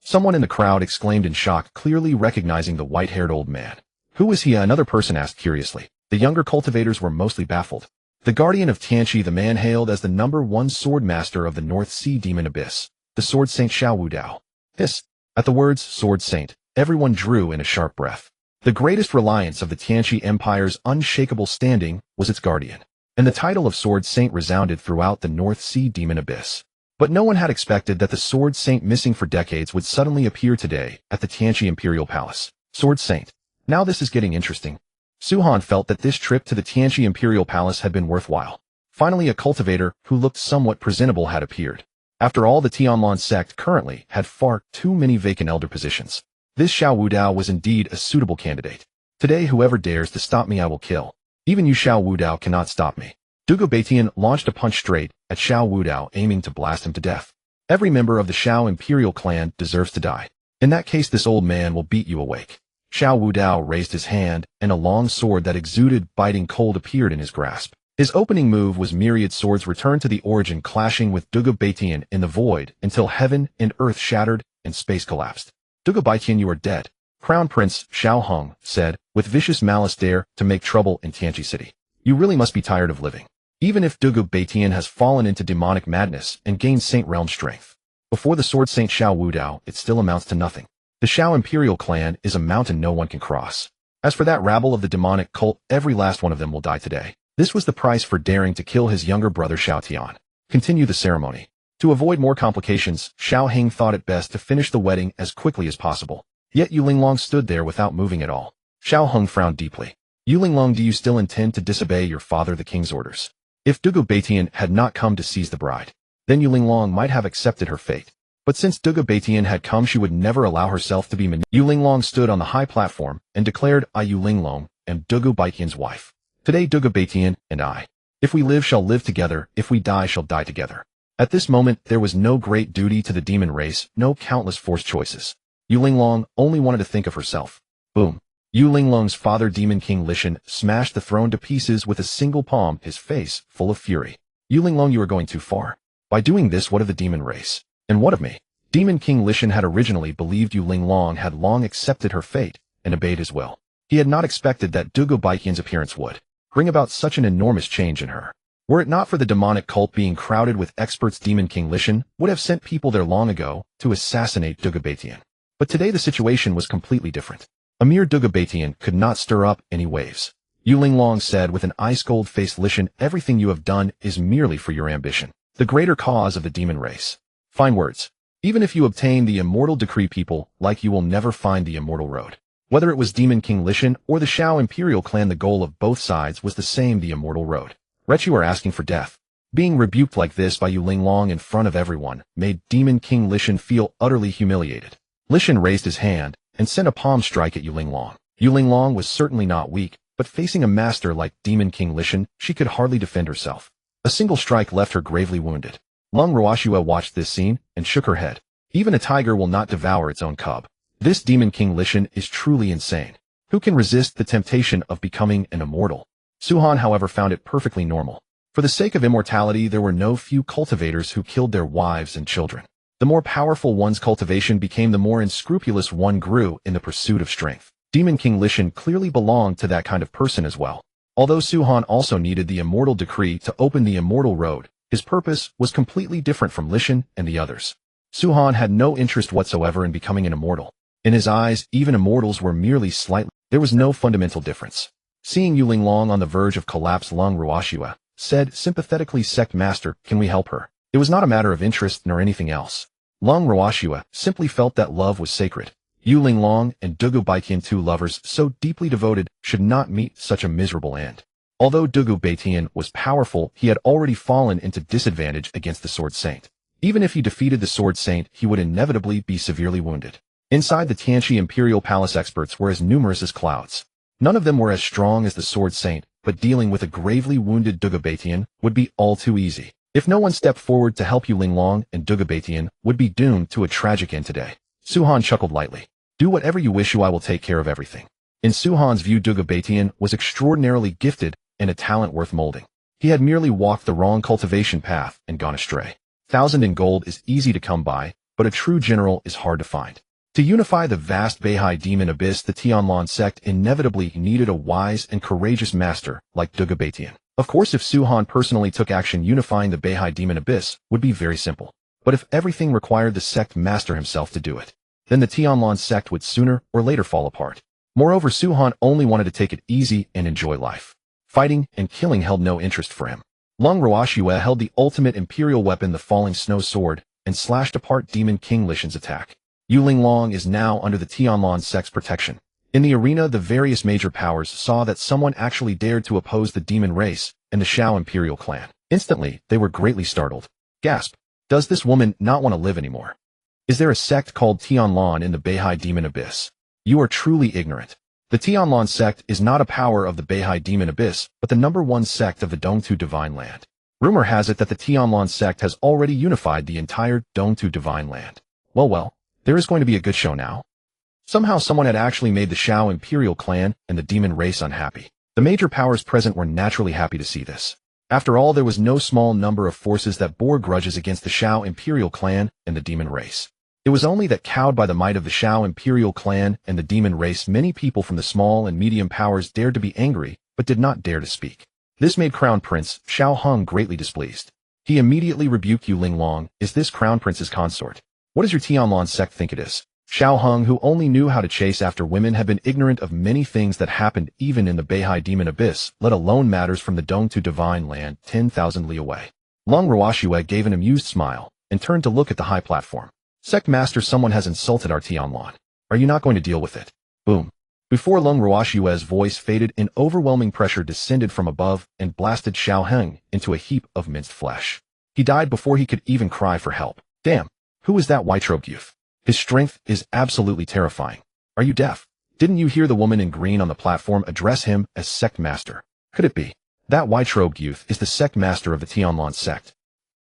Someone in the crowd exclaimed in shock, clearly recognizing the white-haired old man. Who is he? Another person asked curiously. The younger cultivators were mostly baffled. The guardian of Tianqi, the man hailed as the #1 sword master of the North Sea Demon Abyss, the Sword Saint Xiao Wudao. Hiss! At the words Sword Saint, everyone drew in a sharp breath. The greatest reliance of the Tianqi Empire's unshakable standing was its guardian, and the title of Sword Saint resounded throughout the North Sea Demon Abyss. But no one had expected that the Sword Saint, missing for decades, would suddenly appear today at the Tianqi Imperial Palace. Sword Saint. Now this is getting interesting. Su Han felt that this trip to the Tianqi Imperial Palace had been worthwhile. Finally, a cultivator who looked somewhat presentable had appeared. After all, the Tianlan sect currently had far too many vacant elder positions. This Xiao Wudao was indeed a suitable candidate. Today, whoever dares to stop me, I will kill. Even you, Xiao Wudao, cannot stop me. Dugu Baitian launched a punch straight at Xiao Wudao, aiming to blast him to death. Every member of the Xiao Imperial clan deserves to die. In that case, this old man will beat you awake. Xiao Wudao raised his hand, and a long sword that exuded biting cold appeared in his grasp. His opening move was myriad swords returned to the origin, clashing with Dugu Baitian in the void until heaven and earth shattered and space collapsed. Dugu Baitian, you are dead. Crown Prince Xiao Hong said, with vicious malice, dare to make trouble in Tianqi City. You really must be tired of living. Even if Dugu Baitian has fallen into demonic madness and gained Saint Realm strength, before the sword Saint Xiao Wudao, it still amounts to nothing. The Xiao Imperial clan is a mountain no one can cross. As for that rabble of the demonic cult, every last one of them will die today. This was the price for daring to kill his younger brother Xiao Tian. Continue the ceremony. To avoid more complications, Xiao Heng thought it best to finish the wedding as quickly as possible. Yet Yu Linglong stood there without moving at all. Xiao Heng frowned deeply. Yu Linglong, do you still intend to disobey your father the king's orders? If Dugu Baitian had not come to seize the bride, then Yu Linglong might have accepted her fate. But since Dugu Baitian had come, she would never allow herself to be manipulated. Yu Linglong stood on the high platform and declared, I, Yu Linglong, am Dugu Baitian's wife. Today Dugu Baitian and I, if we live, shall live together, if we die, shall die together. At this moment, there was no great duty to the demon race, no countless forced choices. Yu Linglong only wanted to think of herself. Boom. Yu Linglong's father, Demon King Lishan, smashed the throne to pieces with a single palm, his face full of fury. Yu Linglong, you are going too far. By doing this, what of the demon race? And what of me? Demon King Lishan had originally believed Yu Linglong had long accepted her fate and obeyed his will. He had not expected that Dugu Baitian's appearance would bring about such an enormous change in her. Were it not for the demonic cult being crowded with experts, Demon King Lishan would have sent people there long ago to assassinate Dugu Baitian. But today the situation was completely different. A mere Dugu Baitian could not stir up any waves. Yu Linglong said with an ice-cold face, Lishan, everything you have done is merely for your ambition, the greater cause of the demon race. Fine words. Even if you obtain the immortal decree, people like you will never find the immortal road. Whether it was Demon King Lishan or the Xiao Imperial clan, the goal of both sides was the same, the immortal road. Wretch, you are asking for death. Being rebuked like this by Yu Linglong in front of everyone made Demon King Lishan feel utterly humiliated. Lishan raised his hand and sent a palm strike at Yu Linglong. Yu Linglong was certainly not weak, but facing a master like Demon King Lishan, she could hardly defend herself. A single strike left her gravely wounded. Lung Ruoxua watched this scene and shook her head. Even a tiger will not devour its own cub. This Demon King Lishan is truly insane. Who can resist the temptation of becoming an immortal? Suhan, however, found it perfectly normal. For the sake of immortality, there were no few cultivators who killed their wives and children. The more powerful one's cultivation became, the more unscrupulous one grew in the pursuit of strength. Demon King Lishan clearly belonged to that kind of person as well. Although Suhan also needed the immortal decree to open the immortal road, his purpose was completely different from Lishan and the others. Suhan had no interest whatsoever in becoming an immortal. In his eyes, even immortals were merely slightly. There was no fundamental difference. Seeing Yu Linglong on the verge of collapse, Lung Ruoxua said sympathetically, Sect Master, can we help her? It was not a matter of interest nor anything else. Lung Ruoxua simply felt that love was sacred. Yu Linglong and Dugu Baitian, two lovers so deeply devoted, should not meet such a miserable end. Although Dugu Baitian was powerful, he had already fallen into disadvantage against the Sword Saint. Even if he defeated the Sword Saint, he would inevitably be severely wounded. Inside the Tianqi Imperial Palace, experts were as numerous as clouds. None of them were as strong as the Sword Saint, but dealing with a gravely wounded Dugu Baitian would be all too easy. If no one stepped forward to help, Yu Linglong and Dugu Baitian would be doomed to a tragic end today. Suhan chuckled lightly. Do whatever you wish, I will take care of everything. In Suhan's view, Dugu Baitian was extraordinarily gifted and a talent worth molding. He had merely walked the wrong cultivation path and gone astray. 1,000 in gold is easy to come by, but a true general is hard to find. To unify the vast Beihai demon abyss, the Tianlan sect inevitably needed a wise and courageous master like Dugu Baitian. Of course, if Suhan personally took action, unifying the Beihai demon abyss would be very simple. But if everything required the Sect Master himself to do it, then the Tianlan sect would sooner or later fall apart. Moreover, Suhan only wanted to take it easy and enjoy life. Fighting and killing held no interest for him. Lung Ruoxua held the ultimate imperial weapon, the falling snow sword, and slashed apart Demon King Lishan's attack. Yu Linglong is now under the Tianlan sect's protection. In the arena, the various major powers saw that someone actually dared to oppose the demon race and the Xiao Imperial clan. Instantly, they were greatly startled. Gasp. Does this woman not want to live anymore? Is there a sect called Tianlan in the Beihai demon abyss? You are truly ignorant. The Tianlan sect is not a power of the Beihai demon abyss, but the #1 sect of the Dongtu divine land. Rumor has it that the Tianlan sect has already unified the entire Dongtu divine land. Well, There is going to be a good show now. Somehow someone had actually made the Shao Imperial clan and the demon race unhappy. The major powers present were naturally happy to see this. After all, there was no small number of forces that bore grudges against the Shao Imperial clan and the demon race. It was only that, cowed by the might of the Shao Imperial clan and the demon race, many people from the small and medium powers dared to be angry, but did not dare to speak. This made Crown Prince Shao Hung greatly displeased. He immediately rebuked Yu Linglong. Is this Crown Prince's consort? What does your Tianlan sect think it is? Shao Hung, who only knew how to chase after women, had been ignorant of many things that happened even in the Beihai Demon Abyss, let alone matters from the Dong to Divine Land 10,000 li away. Lung Ruoxue gave an amused smile and turned to look at the high platform. Sect Master, someone has insulted our Tianlan. Are you not going to deal with it? Boom. Before Lung Ruoxue's voice faded, an overwhelming pressure descended from above and blasted Shao Hung into a heap of minced flesh. He died before he could even cry for help. Damn. Who is that white-robed youth? His strength is absolutely terrifying. Are you deaf? Didn't you hear the woman in green on the platform address him as Sect Master? Could it be? That white-robed youth is the Sect Master of the Tianlan sect.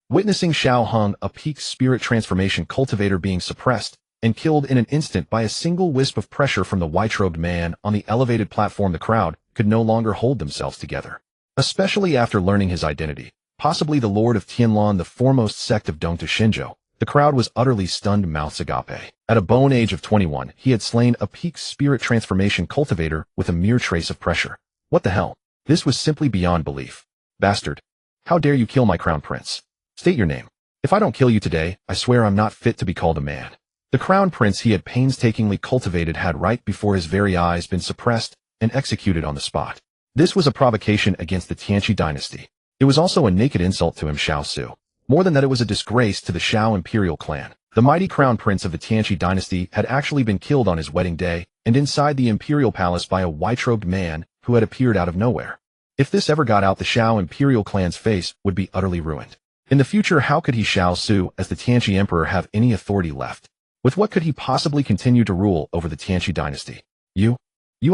Witnessing Shao Hung, a peak spirit transformation cultivator, being suppressed and killed in an instant by a single wisp of pressure from the white-robed man on the elevated platform, the crowd could no longer hold themselves together. Especially after learning his identity, possibly the Lord of Tianlan, the foremost sect of Dong to Shinzhou. The crowd was utterly stunned. Mouths agape. At a bone age of 21, he had slain a peak spirit transformation cultivator with a mere trace of pressure. What the hell? This was simply beyond belief. Bastard. How dare you kill my crown prince? State your name. If I don't kill you today, I swear I'm not fit to be called a man. The crown prince he had painstakingly cultivated had right before his very eyes been suppressed and executed on the spot. This was a provocation against the Tianqi dynasty. It was also a naked insult to him, Shao Su. More than that, it was a disgrace to the Shao Imperial clan. The mighty crown prince of the Tianqi dynasty had actually been killed on his wedding day and inside the imperial palace by a white-robed man who had appeared out of nowhere. If this ever got out, the Shao Imperial clan's face would be utterly ruined. In the future, how could he, Shao Su, as the Tianqi emperor, have any authority left? With what could he possibly continue to rule over the Tianqi dynasty? You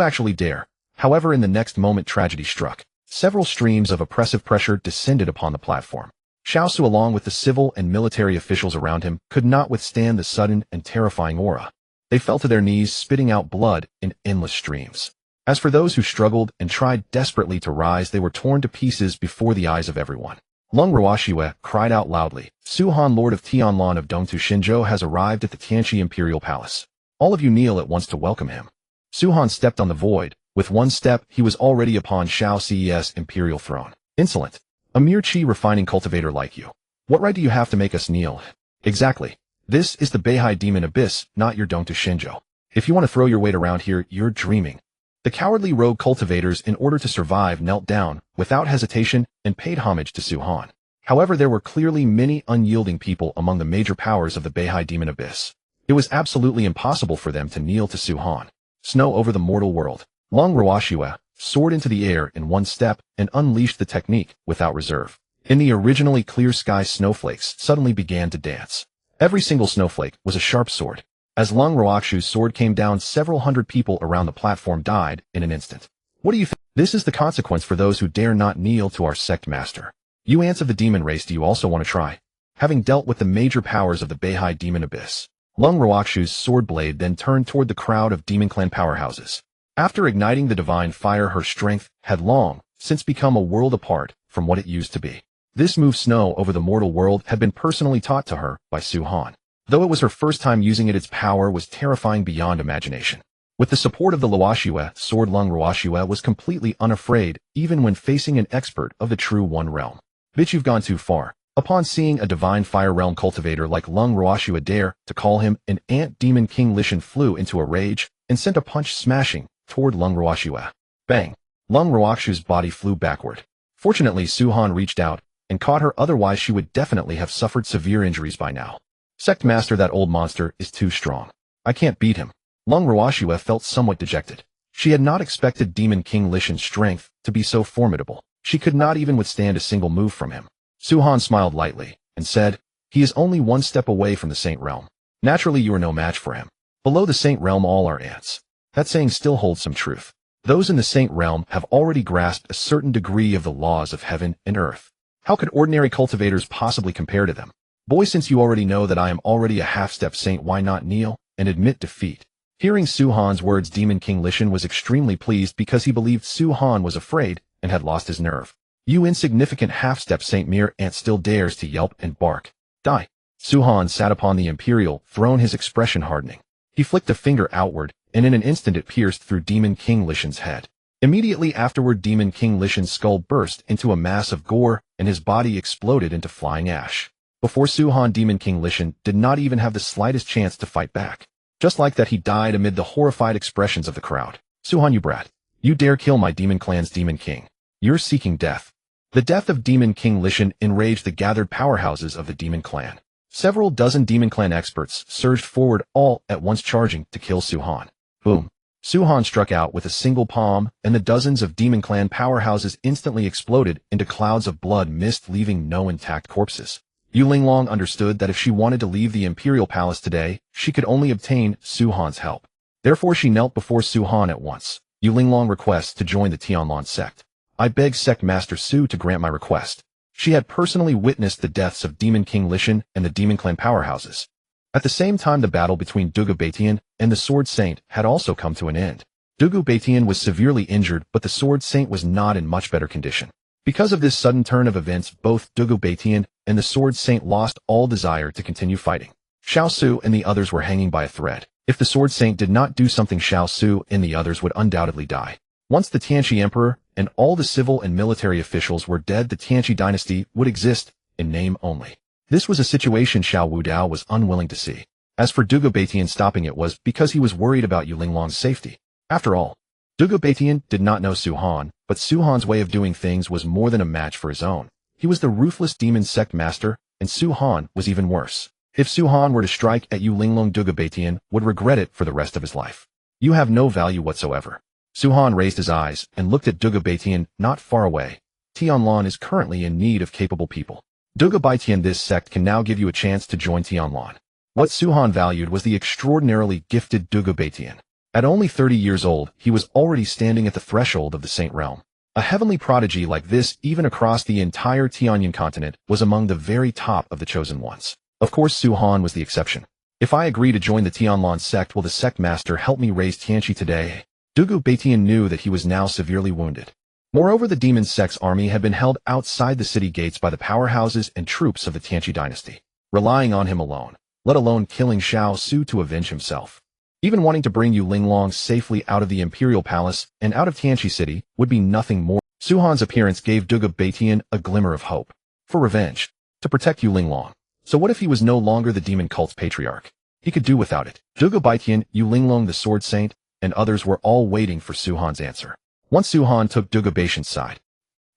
actually dare. However, in the next moment, tragedy struck. Several streams of oppressive pressure descended upon the platform. Shao Su, along with the civil and military officials around him, could not withstand the sudden and terrifying aura. They fell to their knees, spitting out blood in endless streams. As for those who struggled and tried desperately to rise, they were torn to pieces before the eyes of everyone. Lung Ruoxue cried out loudly, Su Han, Lord of Tianlan of Dongtu Shinzhou, has arrived at the Tianqi Imperial Palace. All of you kneel at once to welcome him. Su Han stepped on the void. With one step, he was already upon Shao Ce's imperial throne. Insolent. A mere chi refining cultivator like you. What right do you have to make us kneel? Exactly. This is the Beihai Demon Abyss, not your Dongtu Shinzhou. If you want to throw your weight around here, you're dreaming. The cowardly rogue cultivators, in order to survive, knelt down, without hesitation, and paid homage to Su Han. However, there were clearly many unyielding people among the major powers of the Beihai Demon Abyss. It was absolutely impossible for them to kneel to Su Han. Snow over the mortal world. Lung Ruoxue soared into the air in one step and unleashed the technique without reserve. In the originally clear sky, snowflakes suddenly began to dance. Every single snowflake was a sharp sword. As Lung Ruoxue's sword came down, several hundred people around the platform died in an instant. What do you think? This is the consequence for those who dare not kneel to our Sect Master. You ants of the demon race, do you also want to try? Having dealt with the major powers of the Beihai Demon Abyss, Lung Ruoxue's sword blade then turned toward the crowd of demon clan powerhouses. After igniting the divine fire, her strength had long since become a world apart from what it used to be. This move, Snow over the mortal world, had been personally taught to her by Su Han. Though it was her first time using it, its power was terrifying beyond imagination. With the support of the Ruoxue sword, Lung Ruoxue was completely unafraid, even when facing an expert of the true One Realm. Bitch, you've gone too far. Upon seeing a divine fire realm cultivator like Lung Ruoxue dare to call him an ant, Demon King Lishan flew into a rage and sent a punch smashing toward Lung Ruoxue. Bang! Lung Ruoxue's body flew backward. Fortunately, Su Han reached out and caught her, otherwise she would definitely have suffered severe injuries by now. Sect Master, that old monster is too strong. I can't beat him. Lung Ruoxue felt somewhat dejected. She had not expected Demon King Lishan's strength to be so formidable. She could not even withstand a single move from him. Su Han smiled lightly and said, he is only one step away from the Saint Realm. Naturally, you are no match for him. Below the Saint Realm, all are ants. That saying still holds some truth. Those in the Saint Realm have already grasped a certain degree of the laws of heaven and earth. How could ordinary cultivators possibly compare to them? Boy, since you already know that I am already a half-step saint, why not kneel and admit defeat? Hearing Su Han's words, Demon King Lishan was extremely pleased because he believed Su Han was afraid and had lost his nerve. You insignificant half-step saint, mere ant still dares to yelp and bark. Die. Su Han sat upon the imperial throne, his expression hardening. He flicked a finger outward, and in an instant it pierced through Demon King Lishan's head. Immediately afterward, Demon King Lishan's skull burst into a mass of gore, and his body exploded into flying ash. Before Su Han, Demon King Lishan did not even have the slightest chance to fight back. Just like that, he died amid the horrified expressions of the crowd. Su Han, you brat. You dare kill my demon clan's Demon King. You're seeking death. The death of Demon King Lishan enraged the gathered powerhouses of the Demon Clan. Several dozen Demon Clan experts surged forward, all at once charging to kill Su Han. Boom. Su Han struck out with a single palm, and the dozens of Demon Clan powerhouses instantly exploded into clouds of blood mist, leaving no intact corpses. Yu Linglong understood that if she wanted to leave the Imperial Palace today, she could only obtain Su Han's help. Therefore, she knelt before Su Han at once. Yu Linglong requests to join the Tianlan sect. I beg Sect Master Su to grant my request. She had personally witnessed the deaths of Demon King Lishan and the Demon Clan powerhouses. At the same time, the battle between Dugu Baitian and the Sword Saint had also come to an end. Dugu Baitian was severely injured, but the Sword Saint was not in much better condition. Because of this sudden turn of events, both Dugu Baitian and the Sword Saint lost all desire to continue fighting. Xiao Su and the others were hanging by a thread. If the Sword Saint did not do something, Xiao Su and the others would undoubtedly die. Once the Tianchi Emperor and all the civil and military officials were dead, the Tianchi dynasty would exist in name only. This was a situation Xiao Wudao was unwilling to see. As for Dugu Baitian, stopping it was because he was worried about Yu Linglong's safety. After all, Dugu Baitian did not know Su Han, but Su Han's way of doing things was more than a match for his own. He was the ruthless demon Sect Master, and Su Han was even worse. If Su Han were to strike at Yu Linglong, Dugu Baitian would regret it for the rest of his life. You have no value whatsoever. Su Han raised his eyes and looked at Dugu Baitian not far away. Tianlan is currently in need of capable people. Dugu Baitian, this sect can now give you a chance to join Tianlan. What Su Han valued was the extraordinarily gifted Dugu Baitian. At only 30 years old, he was already standing at the threshold of the Saint Realm. A heavenly prodigy like this, even across the entire Tianyan continent, was among the very top of the chosen ones. Of course, Su Han was the exception. If I agree to join the Tianlan sect, will the Sect Master help me raise Tianchi today? Dugu Baitian knew that he was now severely wounded. Moreover, the demon sect's army had been held outside the city gates by the powerhouses and troops of the Tianchi dynasty, relying on him alone, let alone killing Xiao Su to avenge himself. Even wanting to bring Yu Linglong safely out of the Imperial Palace and out of Tianchi City would be nothing more. Su Han's appearance gave Dugu Baitian a glimmer of hope. For revenge. To protect Yu Linglong. So what if he was no longer the demon cult's patriarch? He could do without it. Dugu Baitian, Yu Linglong the Sword Saint, and others were all waiting for Su Han's answer. Once Su Han took Dugu Baitian's side,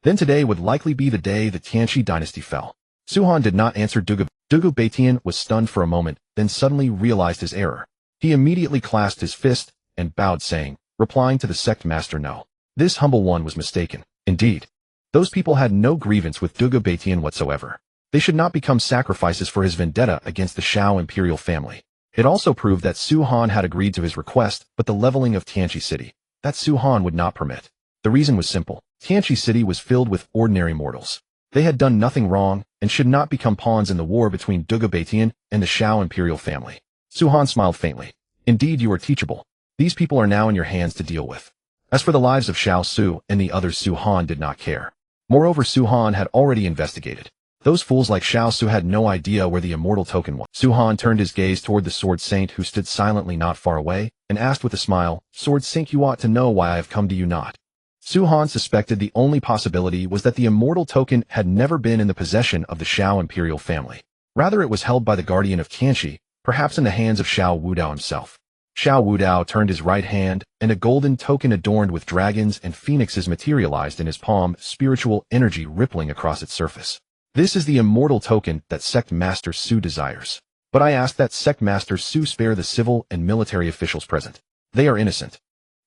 then today would likely be the day the Tianchi dynasty fell. Su Han did not answer Dugu. Dugu Baitian was stunned for a moment, then suddenly realized his error. He immediately clasped his fist and bowed, saying, replying to the Sect Master, no. This humble one was mistaken. Indeed, those people had no grievance with Dugu Baitian whatsoever. They should not become sacrifices for his vendetta against the Shao imperial family. It also proved that Su Han had agreed to his request, but the leveling of Tianchi City, that Su Han would not permit. The reason was simple. Tianchi City was filled with ordinary mortals. They had done nothing wrong and should not become pawns in the war between Dugu Baitian and the Shao imperial family. Su Han smiled faintly. Indeed, you are teachable. These people are now in your hands to deal with. As for the lives of Xiao Su and the others, Su Han did not care. Moreover, Su Han had already investigated. Those fools like Xiao Su had no idea where the immortal token was. Su Han turned his gaze toward the Sword Saint, who stood silently not far away, and asked with a smile, Sword Saint, you ought to know why I have come to you not. Su Han suspected the only possibility was that the immortal token had never been in the possession of the Shao imperial family. Rather, it was held by the guardian of Tianchi, perhaps in the hands of Xiao Wudao himself. Xiao Wudao turned his right hand, and a golden token adorned with dragons and phoenixes materialized in his palm, spiritual energy rippling across its surface. This is the immortal token that Sect Master Su desires. But I ask that Sect Master Su spare the civil and military officials present. They are innocent.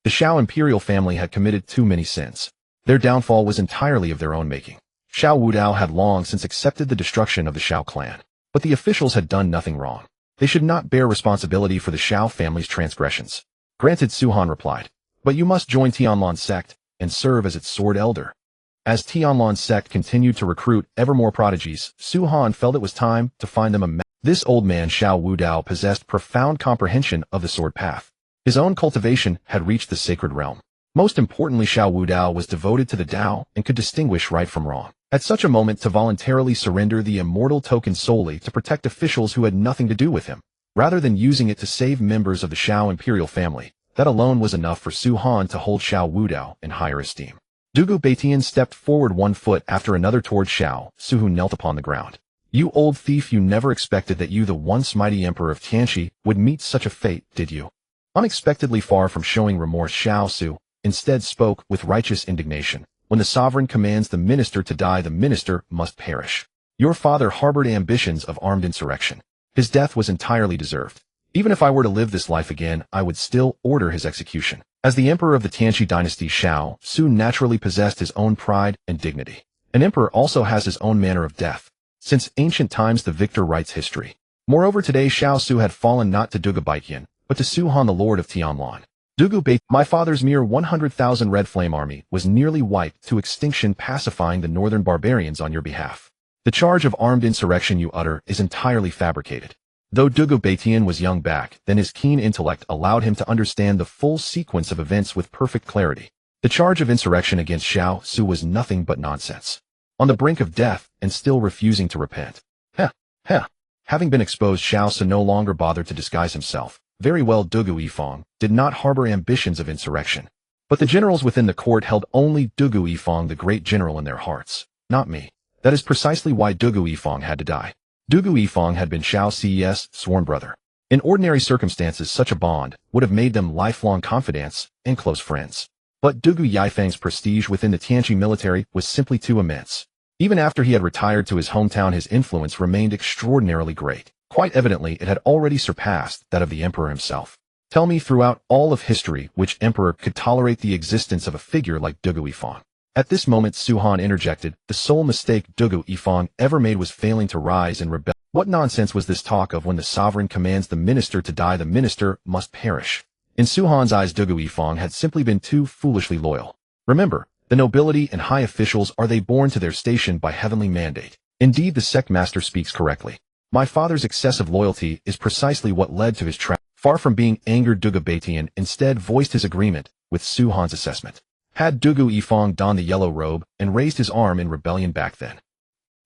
The Shao imperial family had committed too many sins. Their downfall was entirely of their own making. Xiao Wudao had long since accepted the destruction of the Shao clan. But the officials had done nothing wrong. They should not bear responsibility for the Shao family's transgressions. Granted, Su Han replied. But you must join Tianlan sect and serve as its sword elder. As Tianlan sect continued to recruit ever more prodigies, Su Han felt it was time to find them a This old man Xiao Wudao possessed profound comprehension of the sword path. His own cultivation had reached the sacred realm. Most importantly, Xiao Wudao was devoted to the Tao and could distinguish right from wrong. At such a moment, to voluntarily surrender the immortal token solely to protect officials who had nothing to do with him, rather than using it to save members of the Xiao imperial family, that alone was enough for Su Han to hold Xiao Wudao in higher esteem. Dugu Baitian stepped forward one foot after another toward Xiao Su, who knelt upon the ground. You old thief, you never expected that you, the once mighty emperor of Tianxi, would meet such a fate, did you? Unexpectedly far from showing remorse, Xiao Su instead spoke with righteous indignation. When the sovereign commands the minister to die, the minister must perish. Your father harbored ambitions of armed insurrection. His death was entirely deserved. Even if I were to live this life again, I would still order his execution. As the emperor of the Tianxi dynasty, Xiao Su naturally possessed his own pride and dignity. An emperor also has his own manner of death. Since ancient times, the victor writes history. Moreover, today Xiao Su had fallen not to Dugu Baitian, but to Su Han, the lord of Tianlan. Dugu Baitian, my father's mere 100,000 red flame army was nearly wiped to extinction, pacifying the northern barbarians on your behalf. The charge of armed insurrection you utter is entirely fabricated. Though Dugu Baitian was young back then, his keen intellect allowed him to understand the full sequence of events with perfect clarity. The charge of insurrection against Xiao Su was nothing but nonsense. On the brink of death and still refusing to repent. Having been exposed, Xiao Su no longer bothered to disguise himself. Very well, Dugu Yifang did not harbor ambitions of insurrection. But the generals within the court held only Dugu Yifang, the great general, in their hearts, not me. That is precisely why Dugu Yifang had to die. Dugu Yifang had been Xiao Ce's sworn brother. In ordinary circumstances, such a bond would have made them lifelong confidants and close friends. But Dugu Yifang's prestige within the Tianxi military was simply too immense. Even after he had retired to his hometown, his influence remained extraordinarily great. Quite evidently, it had already surpassed that of the emperor himself. Tell me, throughout all of history, which emperor could tolerate the existence of a figure like Dugu Yifang? At this moment, Su Han interjected. The sole mistake Dugu Yifang ever made was failing to rise and rebel. What nonsense was this talk of when the sovereign commands the minister to die, the minister must perish? In Su Han's eyes, Dugu Yifang had simply been too foolishly loyal. Remember, the nobility and high officials, are they born to their station by heavenly mandate? Indeed, the Sect Master speaks correctly. My father's excessive loyalty is precisely what led to his trap. Far from being angered, Dugu Baitian instead voiced his agreement with Su Han's assessment. Had Dugu Yifang donned the yellow robe and raised his arm in rebellion back then,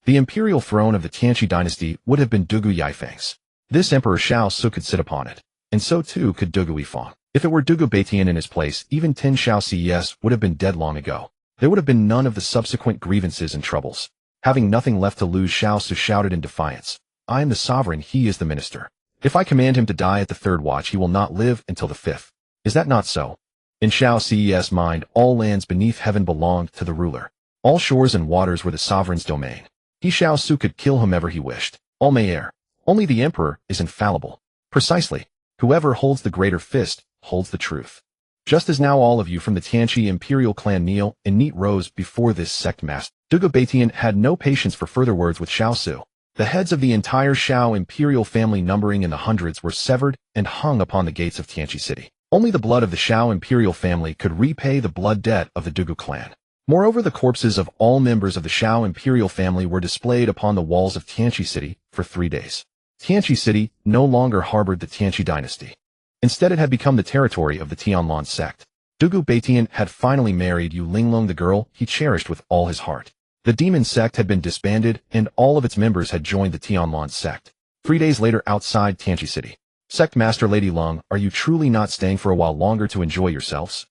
the imperial throne of the Tianxi dynasty would have been Dugu Yifang's. This emperor Xiao Su could sit upon it, and so too could Dugu Yifang. If it were Dugu Baitian in his place, even 10 Xiao Ces would have been dead long ago. There would have been none of the subsequent grievances and troubles. Having nothing left to lose, Xiao Su shouted in defiance. I am the sovereign, he is the minister. If I command him to die at the third watch, he will not live until the fifth. Is that not so? In Xiao Ces mind, all lands beneath heaven belonged to the ruler. All shores and waters were the sovereign's domain. He, Xiao Su, could kill whomever he wished. All may err. Only the emperor is infallible. Precisely. Whoever holds the greater fist holds the truth. Just as now all of you from the Tianxi imperial clan kneel in neat rows before this sect master. Dugu Baitian had no patience for further words with Xiao Su. The heads of the entire Xiao imperial family, numbering in the hundreds, were severed and hung upon the gates of Tianxi city. Only the blood of the Xiao imperial family could repay the blood debt of the Dugu clan. Moreover, the corpses of all members of the Xiao imperial family were displayed upon the walls of Tianxi city for 3 days. Tianxi city no longer harbored the Tianxi dynasty. Instead, it had become the territory of the Tianlan sect. Dugu Baitian had finally married Yu Linglong, the girl he cherished with all his heart. The demon sect had been disbanded, and all of its members had joined the Tianlan sect. 3 days later, outside Tianxi city. Sect Master Lady Lung, are you truly not staying for a while longer to enjoy yourselves?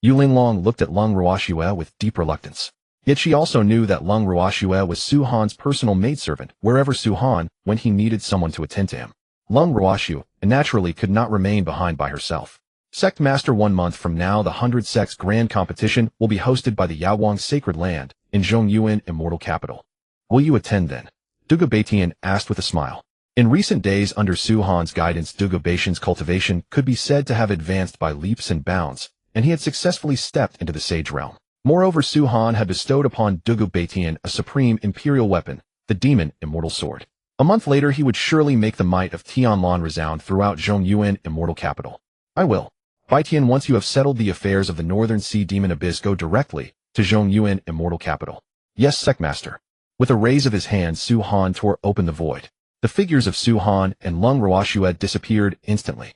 Yu Linglong looked at Lung Ruoxue with deep reluctance. Yet she also knew that Lung Ruoxue was Su Han's personal maidservant wherever Su Han when he needed someone to attend to him. Lung Ruoxue naturally could not remain behind by herself. Sect Master, 1 month from now, the 100 Sects Grand Competition will be hosted by the Yaoguang Sacred Land in Zhongyuan Immortal Capital. Will you attend then? Dugu Baitian asked with a smile. In recent days, under Su Han's guidance, Dugu Baitian's cultivation could be said to have advanced by leaps and bounds, and he had successfully stepped into the sage realm. Moreover, Su Han had bestowed upon Dugu Baitian a supreme imperial weapon, the demon immortal sword. A month later, he would surely make the might of Tianlan resound throughout Zhongyuan Immortal Capital. I will. Baitian, once you have settled the affairs of the Northern Sea Demon Abyss, go directly to Zhongyuan Immortal Capital. Yes, Sect Master. With a raise of his hand, Su Han tore open the void. The figures of Su Han and Lung Ruoshued disappeared instantly.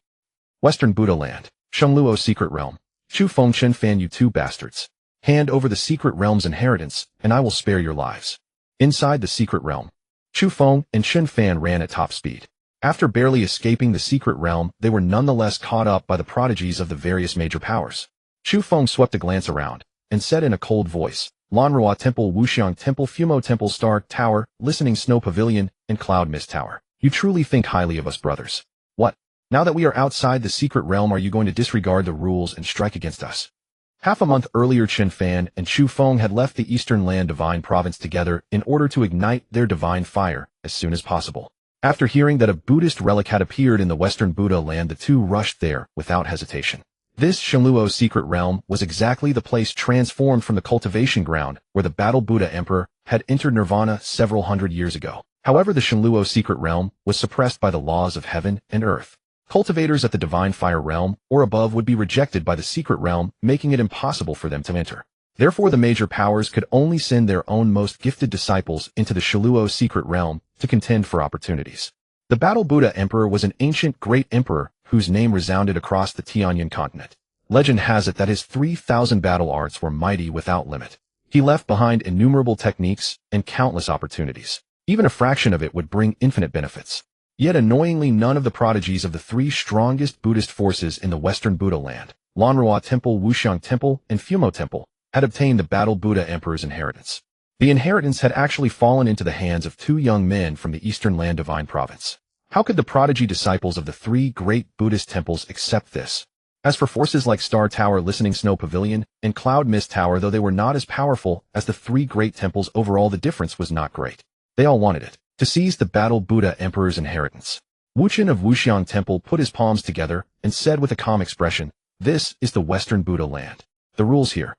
Western Buddha Land, Shengluo Secret Realm. Chu Feng Chen Fan, you two bastards. Hand over the secret realm's inheritance, and I will spare your lives. Inside the secret realm, Chu Feng and Chen Fan ran at top speed. After barely escaping the secret realm, they were nonetheless caught up by the prodigies of the various major powers. Chu Feng swept a glance around, and said in a cold voice, Lanrua Temple, Wuxiang Temple, Fumo Temple, Star Tower, Listening Snow Pavilion, and Cloud Mist Tower. You truly think highly of us, brothers. What? Now that we are outside the secret realm, are you going to disregard the rules and strike against us? Half a month earlier, Chen Fan and Chu Feng had left the Eastern Land Divine Province together in order to ignite their divine fire as soon as possible. After hearing that a Buddhist relic had appeared in the Western Buddha Land, the two rushed there without hesitation. This Shengluo secret realm was exactly the place transformed from the cultivation ground where the Battle Buddha Emperor had entered nirvana several hundred years ago. However, the Shengluo secret realm was suppressed by the laws of heaven and earth. Cultivators at the divine fire realm or above would be rejected by the secret realm, making it impossible for them to enter. Therefore, the major powers could only send their own most gifted disciples into the Shengluo secret realm to contend for opportunities. The Battle Buddha Emperor was an ancient great emperor whose name resounded across the Tianlan continent. Legend has it that his 3,000 battle arts were mighty without limit. He left behind innumerable techniques and countless opportunities. Even a fraction of it would bring infinite benefits. Yet annoyingly, none of the prodigies of the three strongest Buddhist forces in the Western Buddha Land, Lanrua Temple, Wuxiang Temple, and Fumo Temple, had obtained the Battle Buddha Emperor's inheritance. The inheritance had actually fallen into the hands of two young men from the Eastern Land Divine Province. How could the prodigy disciples of the three great Buddhist temples accept this? As for forces like Star Tower, Listening Snow Pavilion, and Cloud Mist Tower, though they were not as powerful as the three great temples, overall the difference was not great. They all wanted it, to seize the Battle Buddha Emperor's inheritance. Wuchen of Wuxiang Temple put his palms together and said with a calm expression, "This is the Western Buddha Land. The rules here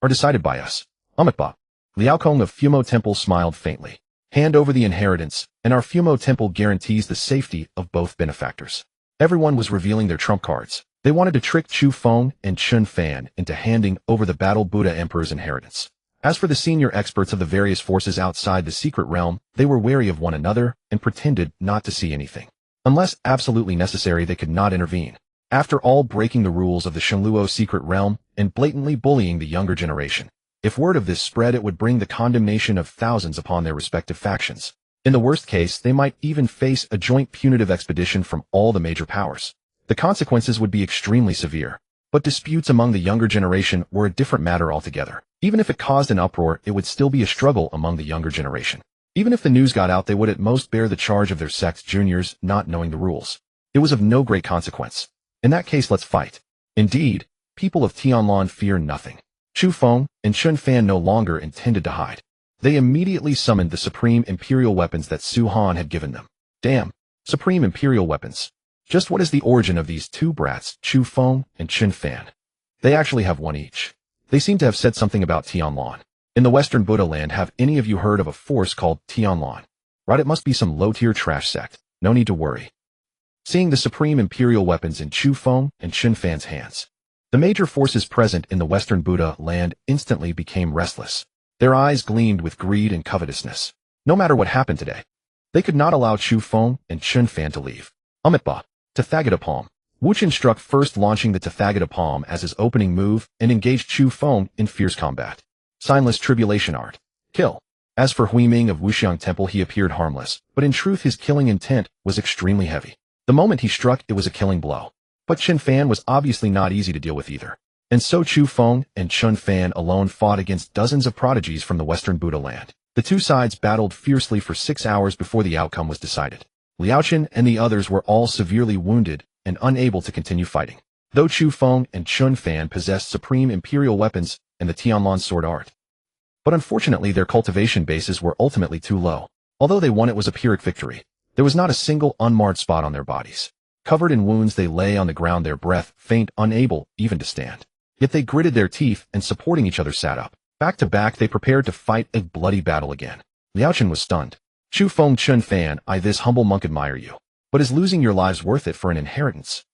are decided by us. Amitba." Liao Kong of Fumo Temple smiled faintly. "Hand over the inheritance, and our Fumo Temple guarantees the safety of both benefactors." Everyone was revealing their trump cards. They wanted to trick Chu Feng and Chen Fan into handing over the Battle Buddha Emperor's inheritance. As for the senior experts of the various forces outside the secret realm, they were wary of one another and pretended not to see anything. Unless absolutely necessary, they could not intervene. After all, breaking the rules of the Shengluo secret realm and blatantly bullying the younger generation. If word of this spread, it would bring the condemnation of thousands upon their respective factions. In the worst case, they might even face a joint punitive expedition from all the major powers. The consequences would be extremely severe. But disputes among the younger generation were a different matter altogether. Even if it caused an uproar, it would still be a struggle among the younger generation. Even if the news got out, they would at most bear the charge of their sect juniors not knowing the rules. It was of no great consequence. In that case, let's fight. Indeed, people of Tianlan fear nothing. Chu Feng and Chen Fan no longer intended to hide. They immediately summoned the supreme imperial weapons that Su Han had given them. Damn, supreme imperial weapons. Just what is the origin of these two brats, Chu Feng and Chen Fan? They actually have one each. They seem to have said something about Tianlan. In the Western Buddha Land, have any of you heard of a force called Tianlan? Right, it must be some low-tier trash sect. No need to worry. Seeing the supreme imperial weapons in Chu Feng and Chen Fan's hands, the major forces present in the Western Buddha Land instantly became restless. Their eyes gleamed with greed and covetousness. No matter what happened today, they could not allow Chu Feng and Chen Fan to leave. Amitba, Tathagata Palm. Wuchen struck first, launching the Tathagata Palm as his opening move and engaged Chu Feng in fierce combat. Signless Tribulation Art. Kill. As for Hui Ming of Wuxiang Temple, he appeared harmless, but in truth his killing intent was extremely heavy. The moment he struck, it was a killing blow. But Chen Fan was obviously not easy to deal with either. And so Chu Feng and Chen Fan alone fought against dozens of prodigies from the Western Buddha Land. The two sides battled fiercely for 6 hours before the outcome was decided. Liao Chen and the others were all severely wounded and unable to continue fighting. Though Chu Feng and Chen Fan possessed supreme imperial weapons and the Tianlan sword art. But unfortunately, their cultivation bases were ultimately too low. Although they won, it was a Pyrrhic victory. There was not a single unmarred spot on their bodies. Covered in wounds, they lay on the ground, their breath faint, unable even to stand. Yet they gritted their teeth and, supporting each other, sat up. Back to back, they prepared to fight a bloody battle again. Liao Chen was stunned. Chu Feng, Chen Fan, I, this humble monk, admire you. But is losing your lives worth it for an inheritance?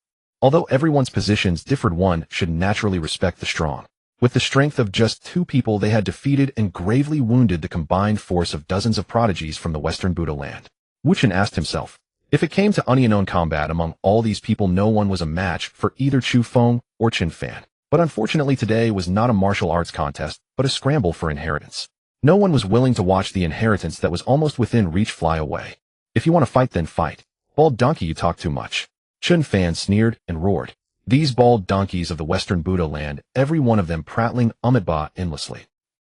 Although everyone's positions differed, one should naturally respect the strong. With the strength of just 2 people, they had defeated and gravely wounded the combined force of dozens of prodigies from the Western Buddha land. Wuchen asked himself, if it came to unknown combat among all these people, no one was a match for either Chu Feng or Qin Fan. But unfortunately, today was not a martial arts contest, but a scramble for inheritance. No one was willing to watch the inheritance that was almost within reach fly away. If you want to fight, then fight. Bald donkey, you talk too much. Qin Fan sneered and roared. These bald donkeys of the Western Buddha land, every one of them prattling Amitabha endlessly.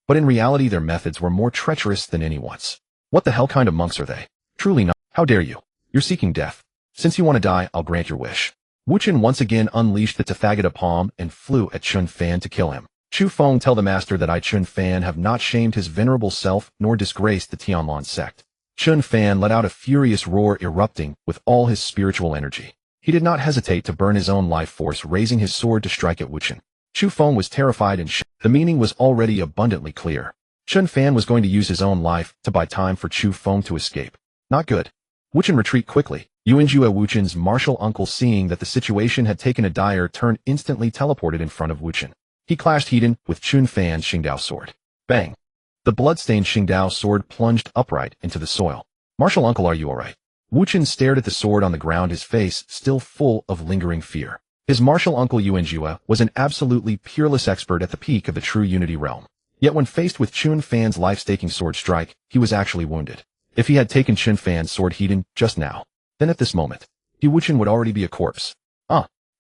But in reality, their methods were more treacherous than anyone's. What the hell kind of monks are they? Truly not. How dare you? You're seeking death. Since you want to die, I'll grant your wish. Wuchen once again unleashed the Tathagata palm and flew at Qin Fan to kill him. Chu Feng, tell the master that I, Qin Fan, have not shamed his venerable self nor disgraced the Tianlan sect. Qin Fan let out a furious roar, erupting with all his spiritual energy. He did not hesitate to burn his own life force, raising his sword to strike at Wuchen. Chu Feng was terrified and the meaning was already abundantly clear. Qin Fan was going to use his own life to buy time for Chu Feng to escape. Not good. Wuchen, retreat quickly. Yuanjue, Wuchen's martial uncle, seeing that the situation had taken a dire turn, instantly teleported in front of Wuchen. He clashed Hedon with Qin Fan's Xingdao sword. Bang! The blood-stained Xingdao sword plunged upright into the soil. Martial uncle, are you alright? Wuchen stared at the sword on the ground, his face still full of lingering fear. His martial uncle Yuanjue was an absolutely peerless expert at the peak of the true Unity realm. Yet when faced with Qin Fan's life-staking sword strike, he was actually wounded. If he had taken Qin Fan's sword Hedon just now, then at this moment, Wuchen would already be a corpse.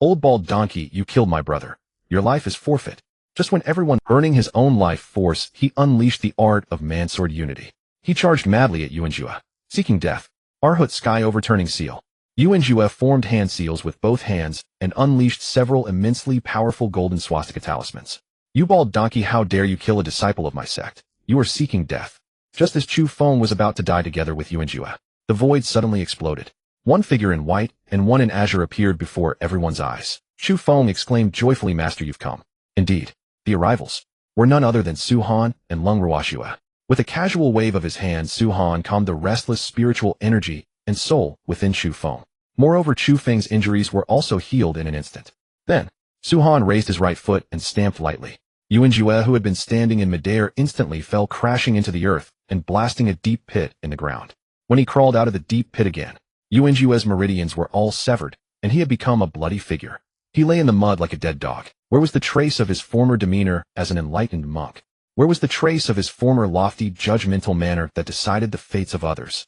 Old bald donkey, you killed my brother. Your life is forfeit. Just when everyone earning his own life force, he unleashed the art of mansword unity. He charged madly at Yuanjue, seeking death. Arhut sky overturning seal. Yuanjue formed hand seals with both hands and unleashed several immensely powerful golden swastika talismans. You bald donkey, how dare you kill a disciple of my sect? You are seeking death. Just as Chu Feng was about to die together with Yuanjue, the void suddenly exploded. One figure in white and one in azure appeared before everyone's eyes. Chu Feng exclaimed joyfully, Master, you've come. Indeed, the arrivals were none other than Su Han and Lung Ruoxue. With a casual wave of his hand, Su Han calmed the restless spiritual energy and soul within Chu Feng. Moreover, Chu Feng's injuries were also healed in an instant. Then, Su Han raised his right foot and stamped lightly. Yuanjue, who had been standing in midair, instantly fell crashing into the earth and blasting a deep pit in the ground. When he crawled out of the deep pit again, Yuanjue's meridians were all severed, and he had become a bloody figure. He lay in the mud like a dead dog. Where was the trace of his former demeanor as an enlightened monk? Where was the trace of his former lofty, judgmental manner that decided the fates of others?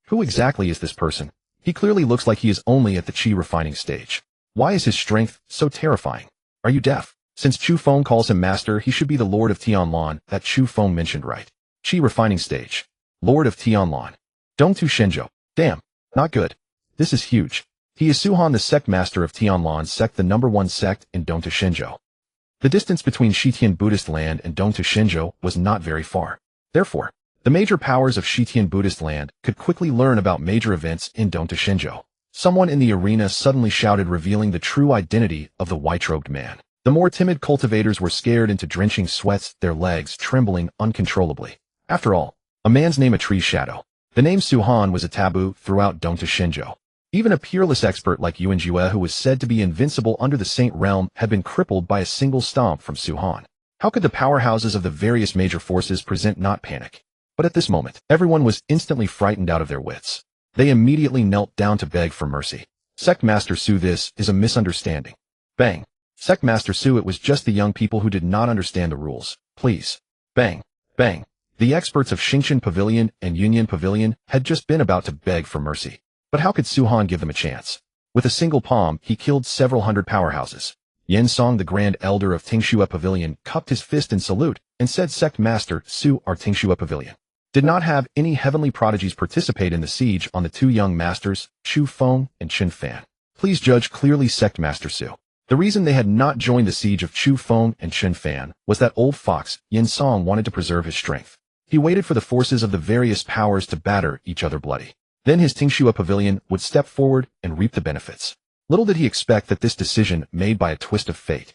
Who exactly is this person? He clearly looks like he is only at the chi refining stage. Why is his strength so terrifying? Are you deaf? Since Chu Feng calls him master, he should be the Lord of Tianlan that Chu Feng mentioned, right? Chi refining stage. Lord of Tianlan. Dongtu Shenzhou. Damn. Not good. This is huge. He is Su Han, the Sect Master of Tianlan sect, the #1 sect in Dongtu Shenzhou. The distance between Shitian Buddhist land and Dongtu Shenzhou was not very far. Therefore, the major powers of Shitian Buddhist land could quickly learn about major events in Dongtu Shenzhou. Someone in the arena suddenly shouted, revealing the true identity of the white-robed man. The more timid cultivators were scared into drenching sweats, their legs trembling uncontrollably. After all, a man's name, a tree's shadow. The name Su Han was a taboo throughout Dongtu Shenzhou. Even a peerless expert like Yuanjue, who was said to be invincible under the Saint Realm, had been crippled by a single stomp from Su Han. How could the powerhouses of the various major forces present not panic? But at this moment, everyone was instantly frightened out of their wits. They immediately knelt down to beg for mercy. Sect Master Su, this is a misunderstanding. Bang. Sect Master Su, it was just the young people who did not understand the rules. Please. Bang. Bang. The experts of Xingqian Pavilion and Yunyan Pavilion had just been about to beg for mercy. But how could Su Han give them a chance? With a single palm, he killed several hundred powerhouses. Yan Song, the Grand Elder of Tingxue Pavilion, cupped his fist in salute and said, Sect Master Su, our Tingxue Pavilion did not have any heavenly prodigies participate in the siege on the 2 young masters, Chu Feng and Qin Fan. Please judge clearly, Sect Master Su. The reason they had not joined the siege of Chu Feng and Qin Fan was that old fox, Yan Song, wanted to preserve his strength. He waited for the forces of the various powers to batter each other bloody. Then his Tingxue Pavilion would step forward and reap the benefits. Little did he expect that this decision, made by a twist of fate,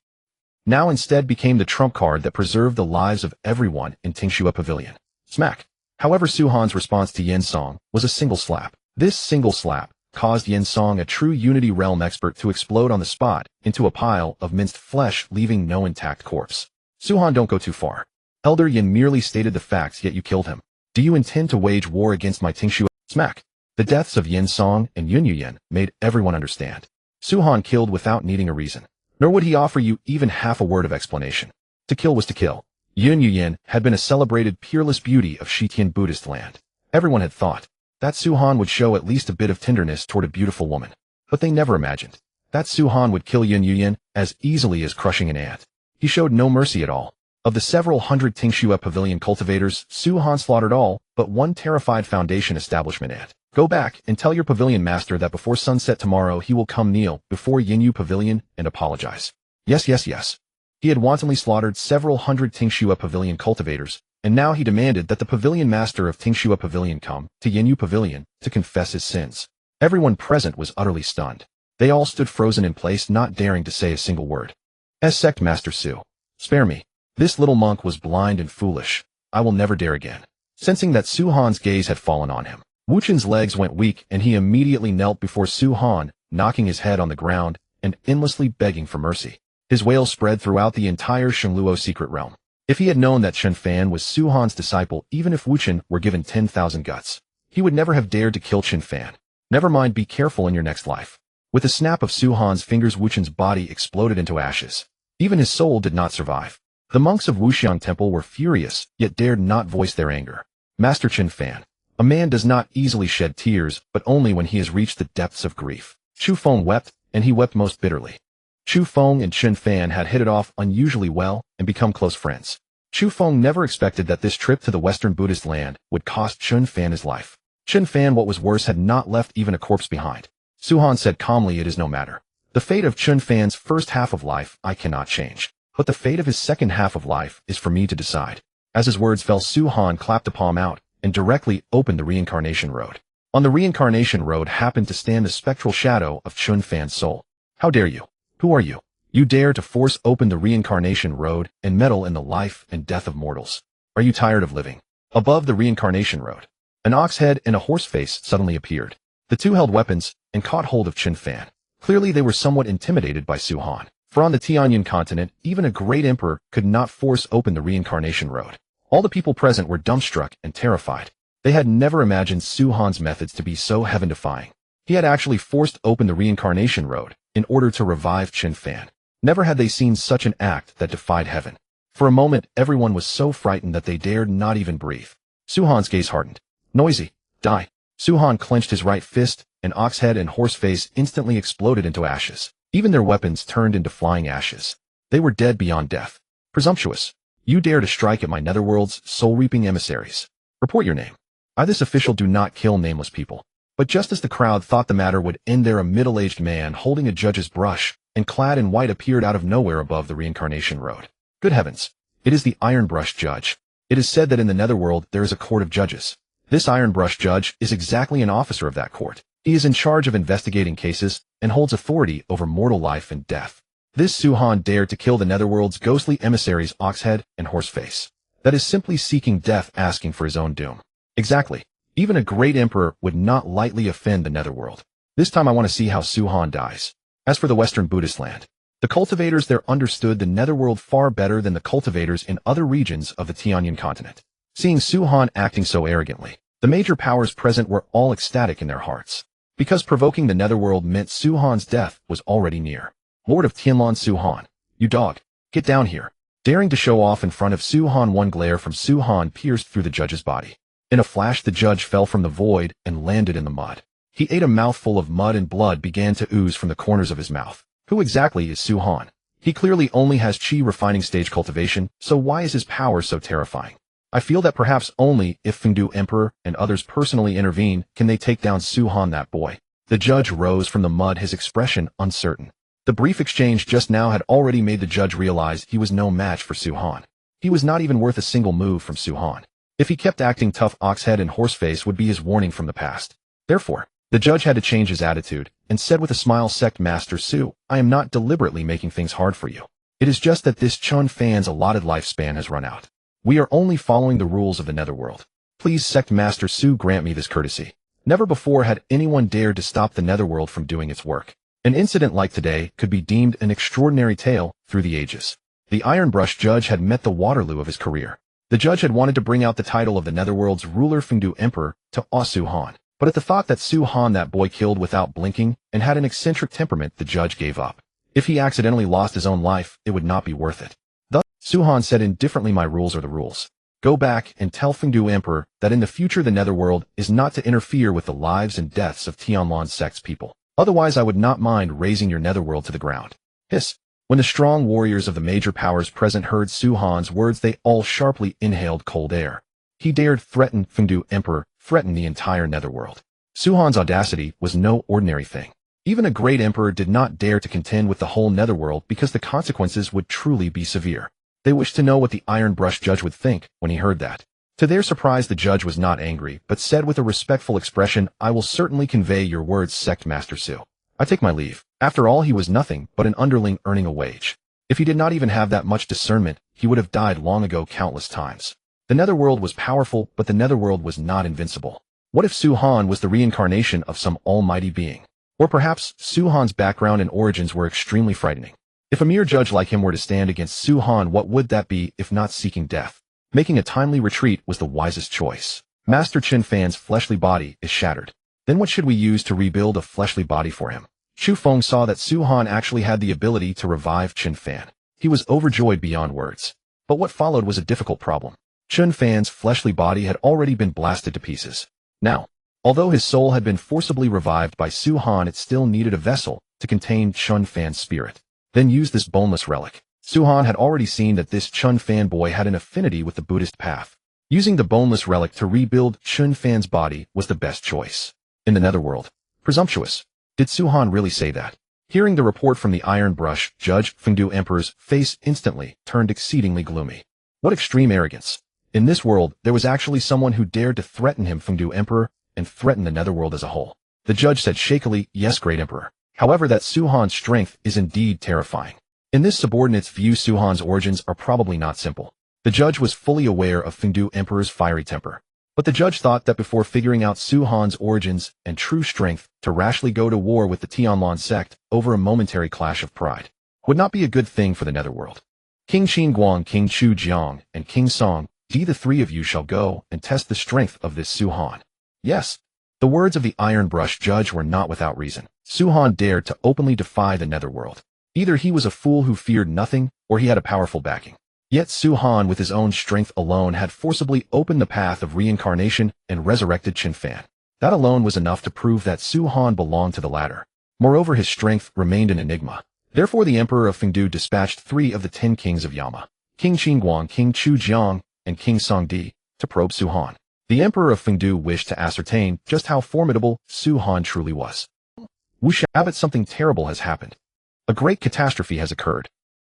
now instead became the trump card that preserved the lives of everyone in Tingxue Pavilion. Smack. However, Su Han's response to Yan Song was a single slap. This single slap caused Yan Song, a true Unity Realm expert, to explode on the spot into a pile of minced flesh, leaving no intact corpse. Suhan, don't go too far. Elder Yin merely stated the facts, yet you killed him. Do you intend to wage war against my Tingshu? Smack. The deaths of Yin Song and Yun Yuyen made everyone understand. Suhan killed without needing a reason. Nor would he offer you even half a word of explanation. To kill was to kill. Yun Yuyen had been a celebrated peerless beauty of Shitian Buddhist land. Everyone had thought that Suhan would show at least a bit of tenderness toward a beautiful woman. But they never imagined that Suhan would kill Yun Yuyen as easily as crushing an ant. He showed no mercy at all. Of the several hundred Tingxue pavilion cultivators, Suhan slaughtered all but one terrified foundation establishment ant. Go back and tell your pavilion master that before sunset tomorrow he will come kneel before Yinyu Pavilion and apologize. Yes, yes, yes. He had wantonly slaughtered several hundred Tingxue pavilion cultivators, and now he demanded that the pavilion master of Tingxue Pavilion come to Yinyu Pavilion to confess his sins. Everyone present was utterly stunned. They all stood frozen in place, not daring to say a single word. As Sect Master Su, spare me. This little monk was blind and foolish. I will never dare again. Sensing that Suhan's gaze had fallen on him, Wuchen's legs went weak and he immediately knelt before Suhan, knocking his head on the ground and endlessly begging for mercy. His wail spread throughout the entire Shengluo secret realm. If he had known that Chen Fan was Suhan's disciple, even if Wuchen were given 10,000 guts, he would never have dared to kill Chen Fan. Never mind, be careful in your next life. With a snap of Suhan's fingers, Wuchen's body exploded into ashes. Even his soul did not survive. The monks of Wuxiang Temple were furious, yet dared not voice their anger. Master Chen Fan. A man does not easily shed tears, but only when he has reached the depths of grief. Chu Feng wept, and he wept most bitterly. Chu Feng and Chen Fan had hit it off unusually well and become close friends. Chu Feng never expected that this trip to the Western Buddhist land would cost Chen Fan his life. Chen Fan, what was worse, had not left even a corpse behind. Suhan said calmly, it is no matter. The fate of Chen Fan's first half of life I cannot change, but the fate of his second half of life is for me to decide. As his words fell, Suhan clapped a palm out and directly opened the reincarnation road. On the reincarnation road happened to stand the spectral shadow of Chen Fan's soul. How dare you? Who are you? You dare to force open the reincarnation road and meddle in the life and death of mortals. Are you tired of living? Above the reincarnation road, an ox head and a horse face suddenly appeared. The two held weapons and caught hold of Chen Fan. Clearly they were somewhat intimidated by Suhan, for on the Tianlan continent, even a great emperor could not force open the reincarnation road. All the people present were dumbstruck and terrified. They had never imagined Suhan's methods to be so heaven-defying. He had actually forced open the reincarnation road in order to revive Chen Fan. Never had they seen such an act that defied heaven. For a moment, everyone was so frightened that they dared not even breathe. Suhan's gaze hardened. Noisy. Die. Suhan clenched his right fist, and Oxhead and Horseface instantly exploded into ashes. Even their weapons turned into flying ashes. They were dead beyond death. Presumptuous. You dare to strike at my netherworld's soul-reaping emissaries. Report your name. I, this official, do not kill nameless people. But just as the crowd thought the matter would end there, a middle-aged man holding a judge's brush and clad in white appeared out of nowhere above the reincarnation road. Good heavens. It is the Iron Brush Judge. It is said that in the netherworld there is a court of judges. This Iron Brush Judge is exactly an officer of that court. He is in charge of investigating cases and holds authority over mortal life and death. This Suhan dared to kill the netherworld's ghostly emissaries Oxhead and Horseface. That is simply seeking death, asking for his own doom. Exactly. Even a great emperor would not lightly offend the netherworld. This time I want to see how Suhan dies. As for the Western Buddhist land, the cultivators there understood the netherworld far better than the cultivators in other regions of the Tianyan continent. Seeing Suhan acting so arrogantly, the major powers present were all ecstatic in their hearts. Because provoking the netherworld meant Suhan's death was already near. Lord of Tianlan, Suhan, you dog, get down here. Daring to show off in front of Suhan, one glare from Suhan pierced through the judge's body. In a flash the judge fell from the void and landed in the mud. He ate a mouthful of mud and blood began to ooze from the corners of his mouth. Who exactly is Suhan? He clearly only has Qi refining stage cultivation, so why is his power so terrifying? I feel that perhaps only if Fengdu Emperor and others personally intervene can they take down Suhan, that boy. The judge rose from the mud, his expression uncertain. The brief exchange just now had already made the judge realize he was no match for Suhan. He was not even worth a single move from Suhan. If he kept acting tough, Oxhead and Horseface would be his warning from the past. Therefore, the judge had to change his attitude and said with a smile, Sect Master Su, I am not deliberately making things hard for you. It is just that this Chen Fan's allotted lifespan has run out. We are only following the rules of the netherworld. Please, Sect Master Su, grant me this courtesy. Never before had anyone dared to stop the netherworld from doing its work. An incident like today could be deemed an extraordinary tale through the ages. The Iron Brush judge had met the Waterloo of his career. The judge had wanted to bring out the title of the Netherworld's ruler Fengdu Emperor to Su Han, but at the thought that Su Han that boy killed without blinking and had an eccentric temperament, the judge gave up. If he accidentally lost his own life, it would not be worth it. Thus, Su Han said indifferently, my rules are the rules. Go back and tell Fengdu Emperor that in the future the Netherworld is not to interfere with the lives and deaths of Tianlan sect's people. Otherwise I would not mind razing your Netherworld to the ground. Hiss. When the strong warriors of the major powers present heard Su Han's words, they all sharply inhaled cold air. He dared threaten Fengdu Emperor, threaten the entire Netherworld. Su Han's audacity was no ordinary thing. Even a great emperor did not dare to contend with the whole Netherworld because the consequences would truly be severe. They wished to know what the Iron Brush judge would think when he heard that. To their surprise, the judge was not angry, but said with a respectful expression, I will certainly convey your words, Sect Master Su. I take my leave. After all, he was nothing but an underling earning a wage. If he did not even have that much discernment, he would have died long ago countless times. The Netherworld was powerful, but the Netherworld was not invincible. What if Su Han was the reincarnation of some almighty being? Or perhaps Su Han's background and origins were extremely frightening. If a mere judge like him were to stand against Su Han, what would that be if not seeking death? Making a timely retreat was the wisest choice. Master Qin Fan's fleshly body is shattered. Then what should we use to rebuild a fleshly body for him? Chu Feng saw that Su Han actually had the ability to revive Qin Fan. He was overjoyed beyond words. But what followed was a difficult problem. Qin Fan's fleshly body had already been blasted to pieces. Now, although his soul had been forcibly revived by Su Han, it still needed a vessel to contain Qin Fan's spirit. Then use this boneless relic. Su Han had already seen that this Qin Fan boy had an affinity with the Buddhist path. Using the boneless relic to rebuild Qin Fan's body was the best choice. In the Netherworld. Presumptuous. Did Su Han really say that? Hearing the report from the Iron Brush, Judge Fengdu Emperor's face instantly turned exceedingly gloomy. What extreme arrogance. In this world, there was actually someone who dared to threaten him, Fengdu Emperor, and threaten the Netherworld as a whole. The judge said shakily, yes, great emperor. However, that Su Han's strength is indeed terrifying. In this subordinate's view, Su Han's origins are probably not simple. The judge was fully aware of Fengdu Emperor's fiery temper. But the judge thought that before figuring out Su Han's origins and true strength, to rashly go to war with the Tianlan sect over a momentary clash of pride would not be a good thing for the Netherworld. King Qin Guang, King Chu Jiang, and King Song, the three of you shall go and test the strength of this Su Han. Yes. The words of the Iron Brush judge were not without reason. Su Han dared to openly defy the Netherworld. Either he was a fool who feared nothing, or he had a powerful backing. Yet Su Han, with his own strength alone, had forcibly opened the path of reincarnation and resurrected Qin Fan. That alone was enough to prove that Su Han belonged to the latter. Moreover, his strength remained an enigma. Therefore, the Emperor of Fengdu dispatched 3 of the 10 kings of Yama, King Qin Guang, King Chu Jiang, and King Song Di, to probe Su Han. The Emperor of Fengdu wished to ascertain just how formidable Su Han truly was. Wuxian Abbot, something terrible has happened. A great catastrophe has occurred.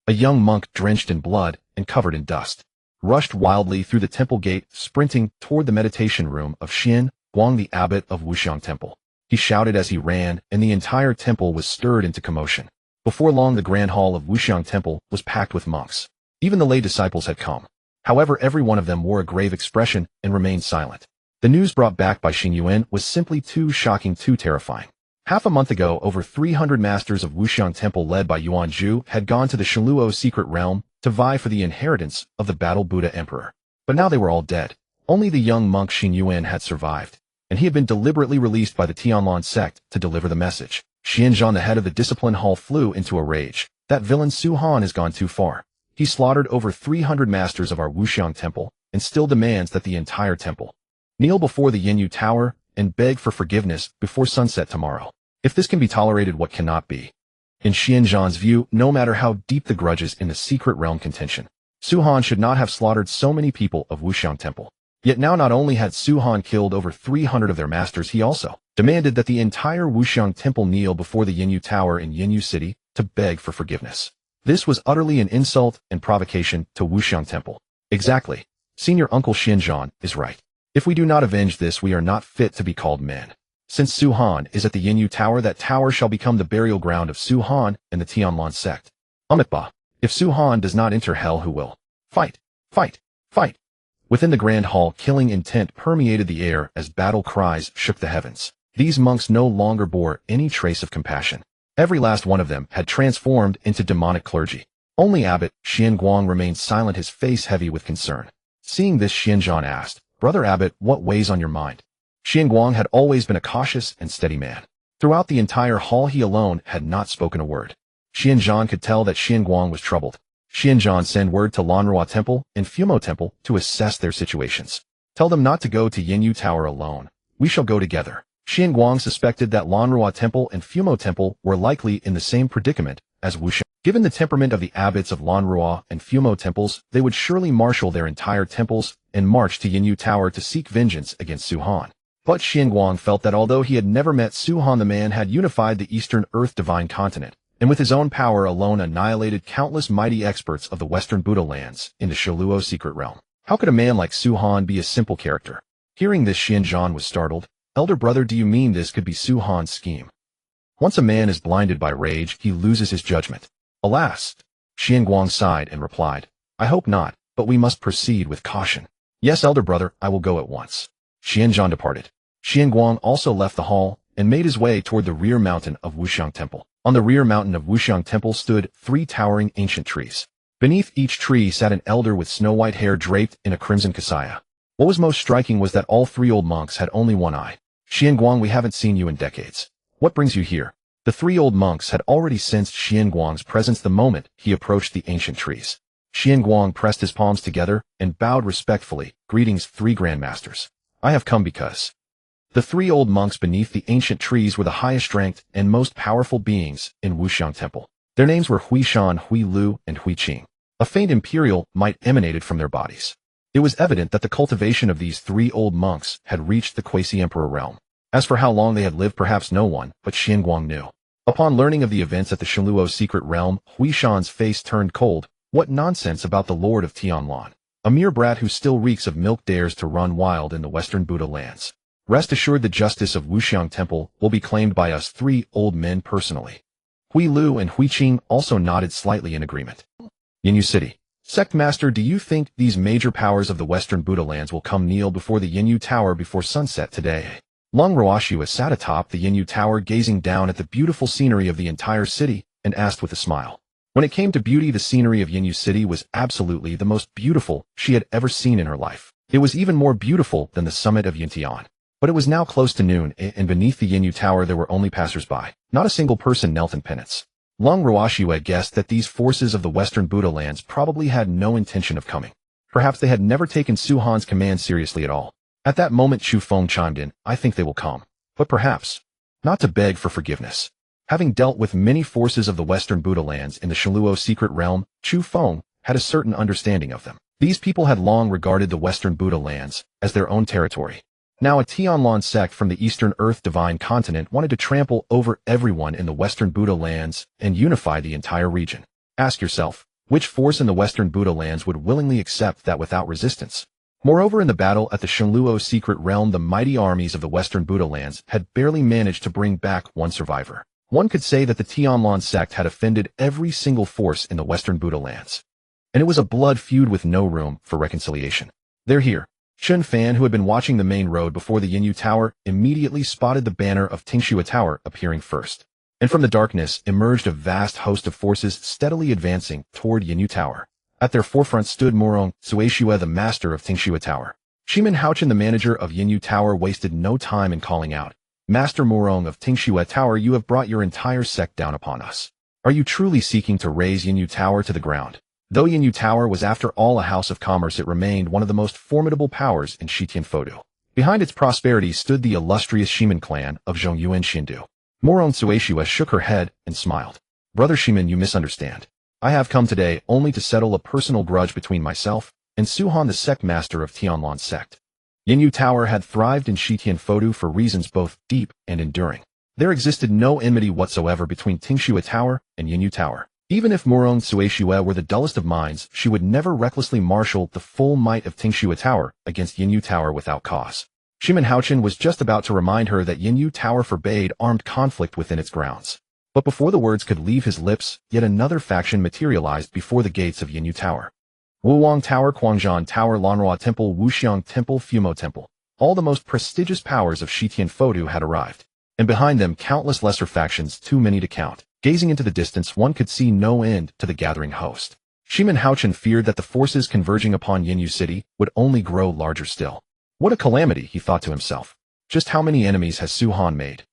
A young monk, drenched in blood and covered in dust, rushed wildly through the temple gate, sprinting toward the meditation room of Xian Guang, the abbot of Wuxiang Temple. He shouted as he ran, and the entire temple was stirred into commotion. Before long, the grand hall of Wuxiang Temple was packed with monks. Even the lay disciples had come. However, every one of them wore a grave expression and remained silent. The news brought back by Xing Yuan was simply too shocking, too terrifying. Half a month ago, over 300 masters of Wuxiang Temple led by Yuan Zhu had gone to the Shiluo secret realm to vie for the inheritance of the Battle Buddha Emperor. But now they were all dead. Only the young monk Xing Yuan had survived, and he had been deliberately released by the Tianlan sect to deliver the message. Xianzhan, the head of the discipline hall, flew into a rage. That villain Su Han has gone too far. He slaughtered over 300 masters of our Wuxiang Temple and still demands that the entire temple kneel before the Yinyu Tower and beg for forgiveness before sunset tomorrow. If this can be tolerated, what cannot be? In Xianzhan's view, no matter how deep the grudges in the secret realm contention, Su Han should not have slaughtered so many people of Wuxiang Temple. Yet now not only had Su Han killed over 300 of their masters, he also demanded that the entire Wuxiang Temple kneel before the Yinyu Tower in Yinyu City to beg for forgiveness. This was utterly an insult and provocation to Wuxiang Temple. Exactly. Senior Uncle Xianzhan is right. If we do not avenge this, we are not fit to be called men. Since Su Han is at the Yinyu Tower, that tower shall become the burial ground of Su Han and the Tianlan sect. Amitba. If Su Han does not enter hell, who will? Fight! Fight! Fight! Within the grand hall, killing intent permeated the air as battle cries shook the heavens. These monks no longer bore any trace of compassion. Every last one of them had transformed into demonic clergy. Only Abbot Xian Guang remained silent, his face heavy with concern. Seeing this, Xianzhan asked, "Brother Abbot, what weighs on your mind?" Xian Guang had always been a cautious and steady man. Throughout the entire hall, he alone had not spoken a word. Xianzhan could tell that Xian Guang was troubled. Xianzhan sent word to Lanrua Temple and Fumo Temple to assess their situations. "Tell them not to go to Yinyu Tower alone. We shall go together." Xian Guang suspected that Lanrua Temple and Fumo Temple were likely in the same predicament as Wuxian. Given the temperament of the abbots of Lanrua and Fumo temples, they would surely marshal their entire temples and march to Yinyu Tower to seek vengeance against Su Han. But Xian Guang felt that although he had never met Su Han, the man had unified the Eastern Earth Divine Continent, and with his own power alone annihilated countless mighty experts of the Western Buddha lands in the Shiluo secret realm. How could a man like Su Han be a simple character? Hearing this, Xianzhan was startled. "Elder brother, do you mean this could be Su Han's scheme?" Once a man is blinded by rage, he loses his judgment. "Alas!" Xian Guang sighed and replied, "I hope not, but we must proceed with caution." "Yes, elder brother, I will go at once." Xianzhan departed. Xian Guang also left the hall and made his way toward the rear mountain of Wuxiang Temple. On the rear mountain of Wuxiang Temple stood 3 towering ancient trees. Beneath each tree sat an elder with snow-white hair draped in a crimson kasaya. What was most striking was that all 3 old monks had only one eye. "Xian Guang, we haven't seen you in decades. What brings you here?" The 3 old monks had already sensed Xian Guang's presence the moment he approached the ancient trees. Xian Guang pressed his palms together and bowed respectfully. "Greetings, 3 grandmasters. I have come because..." The 3 old monks beneath the ancient trees were the highest ranked and most powerful beings in Wuxiang Temple. Their names were Hui Shan, Hui Lu, and Hui Qing. A faint imperial might emanated from their bodies. It was evident that the cultivation of these 3 old monks had reached the quasi-emperor realm. As for how long they had lived, perhaps no one but Xian Guang knew. Upon learning of the events at the Shiluo secret realm, Hui Shan's face turned cold. What nonsense about the Lord of Tianlan. A mere brat who still reeks of milk dares to run wild in the Western Buddha lands. Rest assured, the justice of Wuxiang Temple will be claimed by us 3 old men personally. Hui Lu and Hui Qing also nodded slightly in agreement. Yinyu City. Sect Master, do you think these major powers of the Western Buddha lands will come kneel before the Yinyu Tower before sunset today? Long Roashua sat atop the Yinyu Tower gazing down at the beautiful scenery of the entire city and asked with a smile. When it came to beauty, the scenery of Yinyu City was absolutely the most beautiful she had ever seen in her life. It was even more beautiful than the summit of Yintian. But it was now close to noon, and beneath the Yinyu Tower there were only passers-by. Not a single person knelt in penance. Long Roashua guessed that these forces of the Western Buddha lands probably had no intention of coming. Perhaps they had never taken Su Han's command seriously at all. At that moment, Chu Feng chimed in, "I think they will come. But perhaps not to beg for forgiveness." Having dealt with many forces of the Western Buddha lands in the Shiluo secret realm, Chu Feng had a certain understanding of them. These people had long regarded the Western Buddha lands as their own territory. Now a Tianlan sect from the Eastern Earth Divine Continent wanted to trample over everyone in the Western Buddha lands and unify the entire region. Ask yourself, which force in the Western Buddha lands would willingly accept that without resistance? Moreover, in the battle at the Shiluo secret realm, the mighty armies of the Western Buddha lands had barely managed to bring back one survivor. One could say that the Tianlan sect had offended every single force in the Western Buddha lands. And it was a blood feud with no room for reconciliation. "They're here." Chen Fan, who had been watching the main road before the Yinyu Tower, immediately spotted the banner of Tingxua Tower appearing first. And from the darkness emerged a vast host of forces steadily advancing toward Yinyu Tower. At their forefront stood Murong Sueshua, the master of Tingxua Tower. Shimen Haochen, the manager of Yinyu Tower, wasted no time in calling out, "Master Murong of Tingxua Tower, you have brought your entire sect down upon us. Are you truly seeking to raze Yinyu Tower to the ground?" Though Yinyu Tower was after all a house of commerce, it remained one of the most formidable powers in Shitian Fodu. Behind its prosperity stood the illustrious Shimen clan of Zhongyuan Xindu. Murong Sueshua shook her head and smiled. "Brother Shimen, you misunderstand. I have come today only to settle a personal grudge between myself and Su Han, the Sect Master of Tianlan Sect." Yinyu Tower had thrived in Shitian Fodu for reasons both deep and enduring. There existed no enmity whatsoever between Tingxua Tower and Yinyu Tower. Even if Murong Sueshua were the dullest of minds, she would never recklessly marshal the full might of Tingxua Tower against Yinyu Tower without cause. Shimen Haochen was just about to remind her that Yinyu Tower forbade armed conflict within its grounds. But before the words could leave his lips, yet another faction materialized before the gates of Yinyu Tower. Wuwang Tower, Quanzhan Tower, Lanrua Temple, Wuxiang Temple, Fumo Temple. All the most prestigious powers of Shitian Fodu had arrived. And behind them, countless lesser factions, too many to count. Gazing into the distance, one could see no end to the gathering host. Shimin Haochen feared that the forces converging upon Yinyu City would only grow larger still. What a calamity, he thought to himself. Just how many enemies has Su Han made?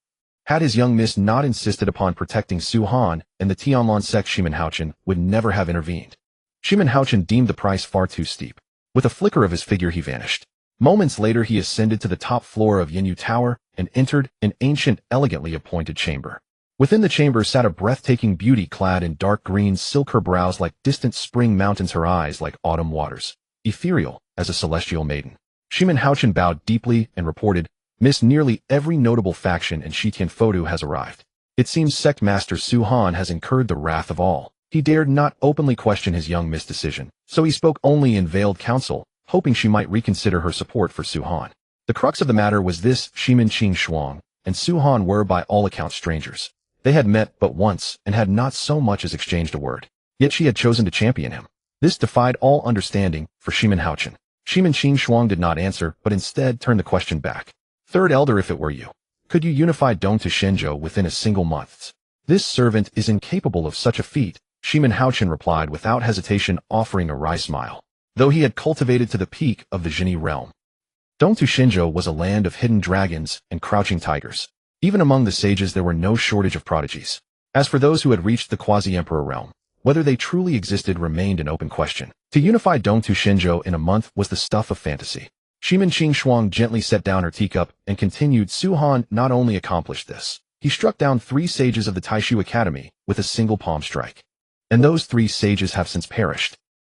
Had his young miss not insisted upon protecting Su Han and the Tianlan sect, Shimin Haochen would never have intervened. Shimin Haochen deemed the price far too steep. With a flicker of his figure, he vanished. Moments later, he ascended to the top floor of Yinyu Tower and entered an ancient, elegantly appointed chamber. Within the chamber sat a breathtaking beauty clad in dark green silk, her brows like distant spring mountains, her eyes like autumn waters, ethereal as a celestial maiden. Shimin Haochen bowed deeply and reported, "Miss, nearly every notable faction in Shitian Fodu has arrived. It seems Sect Master Su Han has incurred the wrath of all." He dared not openly question his young miss' decision, so he spoke only in veiled counsel, hoping she might reconsider her support for Su Han. The crux of the matter was this: Shimin Qing Shuang and Su Han were by all accounts strangers. They had met but once and had not so much as exchanged a word. Yet she had chosen to champion him. This defied all understanding for Shimin Haochen. Shimin Qing Shuang did not answer, but instead turned the question back. "Third Elder, if it were you, could you unify Dong to Shenzhou within a single month?" "This servant is incapable of such a feat," Shimin Haochen replied without hesitation, offering a wry smile. Though he had cultivated to the peak of the Jinni realm, Dong to Shenzhou was a land of hidden dragons and crouching tigers. Even among the sages there were no shortage of prodigies. As for those who had reached the quasi-emperor realm, whether they truly existed remained an open question. To unify Dong to Shenzhou in a month was the stuff of fantasy. Shimin Qing Shuang gently set down her teacup and continued, "Su Han not only accomplished this, he struck down 3 sages of the Taishu Academy with a single palm strike. And those 3 sages have since perished."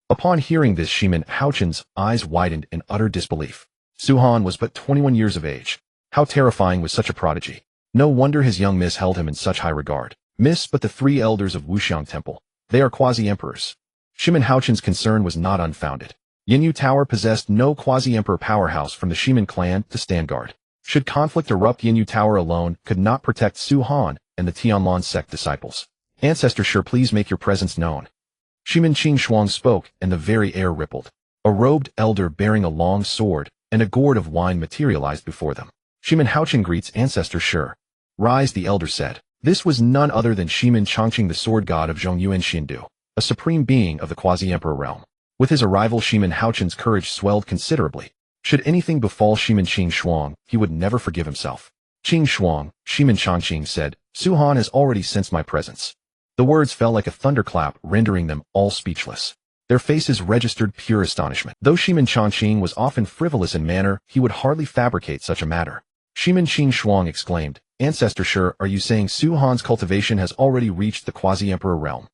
Upon hearing this, Shimin Haochen's eyes widened in utter disbelief. Su Han was but 21 years of age. How terrifying was such a prodigy! No wonder his young miss held him in such high regard. "Miss, but the 3 elders of Wuxiang Temple. They are quasi-emperors." Shimin Haochen's concern was not unfounded. Yinyu Tower possessed no quasi-emperor powerhouse from the Shimin clan to stand guard. Should conflict erupt, Yinyu Tower alone could not protect Su Han and the Tianlan sect disciples. "Ancestor, sure, please make your presence known." Shimin Qing Shuang spoke, and the very air rippled. A robed elder bearing a long sword and a gourd of wine materialized before them. "Shimin Haochen greets Ancestor, sure." "Rise," the elder said. This was none other than Shimin Chongqing, the sword god of Zhongyuan Xindu, a supreme being of the quasi-emperor realm. With his arrival, Shimin Haochen's courage swelled considerably. Should anything befall Shimin Qing Shuang, he would never forgive himself. "Qing Shuang," Shimin Chongqing said, "Su Han has already sensed my presence." The words fell like a thunderclap, rendering them all speechless. Their faces registered pure astonishment. Though Shimin Chongqing was often frivolous in manner, he would hardly fabricate such a matter. Shimin Qing Shuang exclaimed, "Ancestor, sure, are you saying Su Han's cultivation has already reached the quasi-emperor realm?"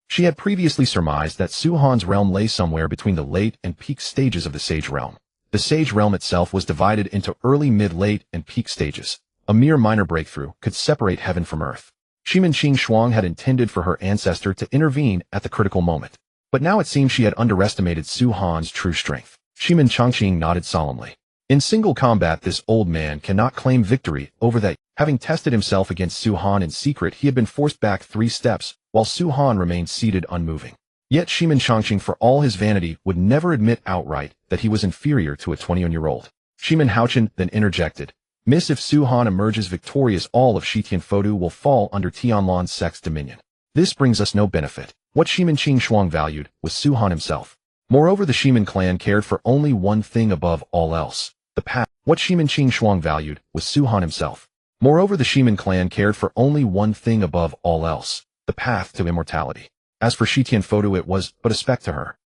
She had previously surmised that Su Han's realm lay somewhere between the late and peak stages of the Sage realm. The Sage realm itself was divided into early, mid, late, and peak stages. A mere minor breakthrough could separate heaven from earth. Shimin Qing Shuang had intended for her ancestor to intervene at the critical moment. But now it seemed she had underestimated Su Han's true strength. Shimin Chongqing nodded solemnly. In single combat, this old man cannot claim victory over that. Having tested himself against Su Han in secret, he had been forced back 3 steps, while Su Han remained seated unmoving. Yet Shimin Chongqing, for all his vanity, would never admit outright that he was inferior to a 21-year-old. Shimin Haochen then interjected, "Miss, if Su Han emerges victorious, all of Shitian Fodu will fall under Tianlan sect's dominion. This brings us no benefit." What Shimin Qing Shuang valued was Su Han himself. Moreover, the Shimin clan cared for only one thing above all else: the path. What Shimin Qing Shuang valued was Su Han himself. Moreover, the Shimin clan cared for only one thing above all else: the path to immortality. As for Shitian Fodu, it was but a speck to her.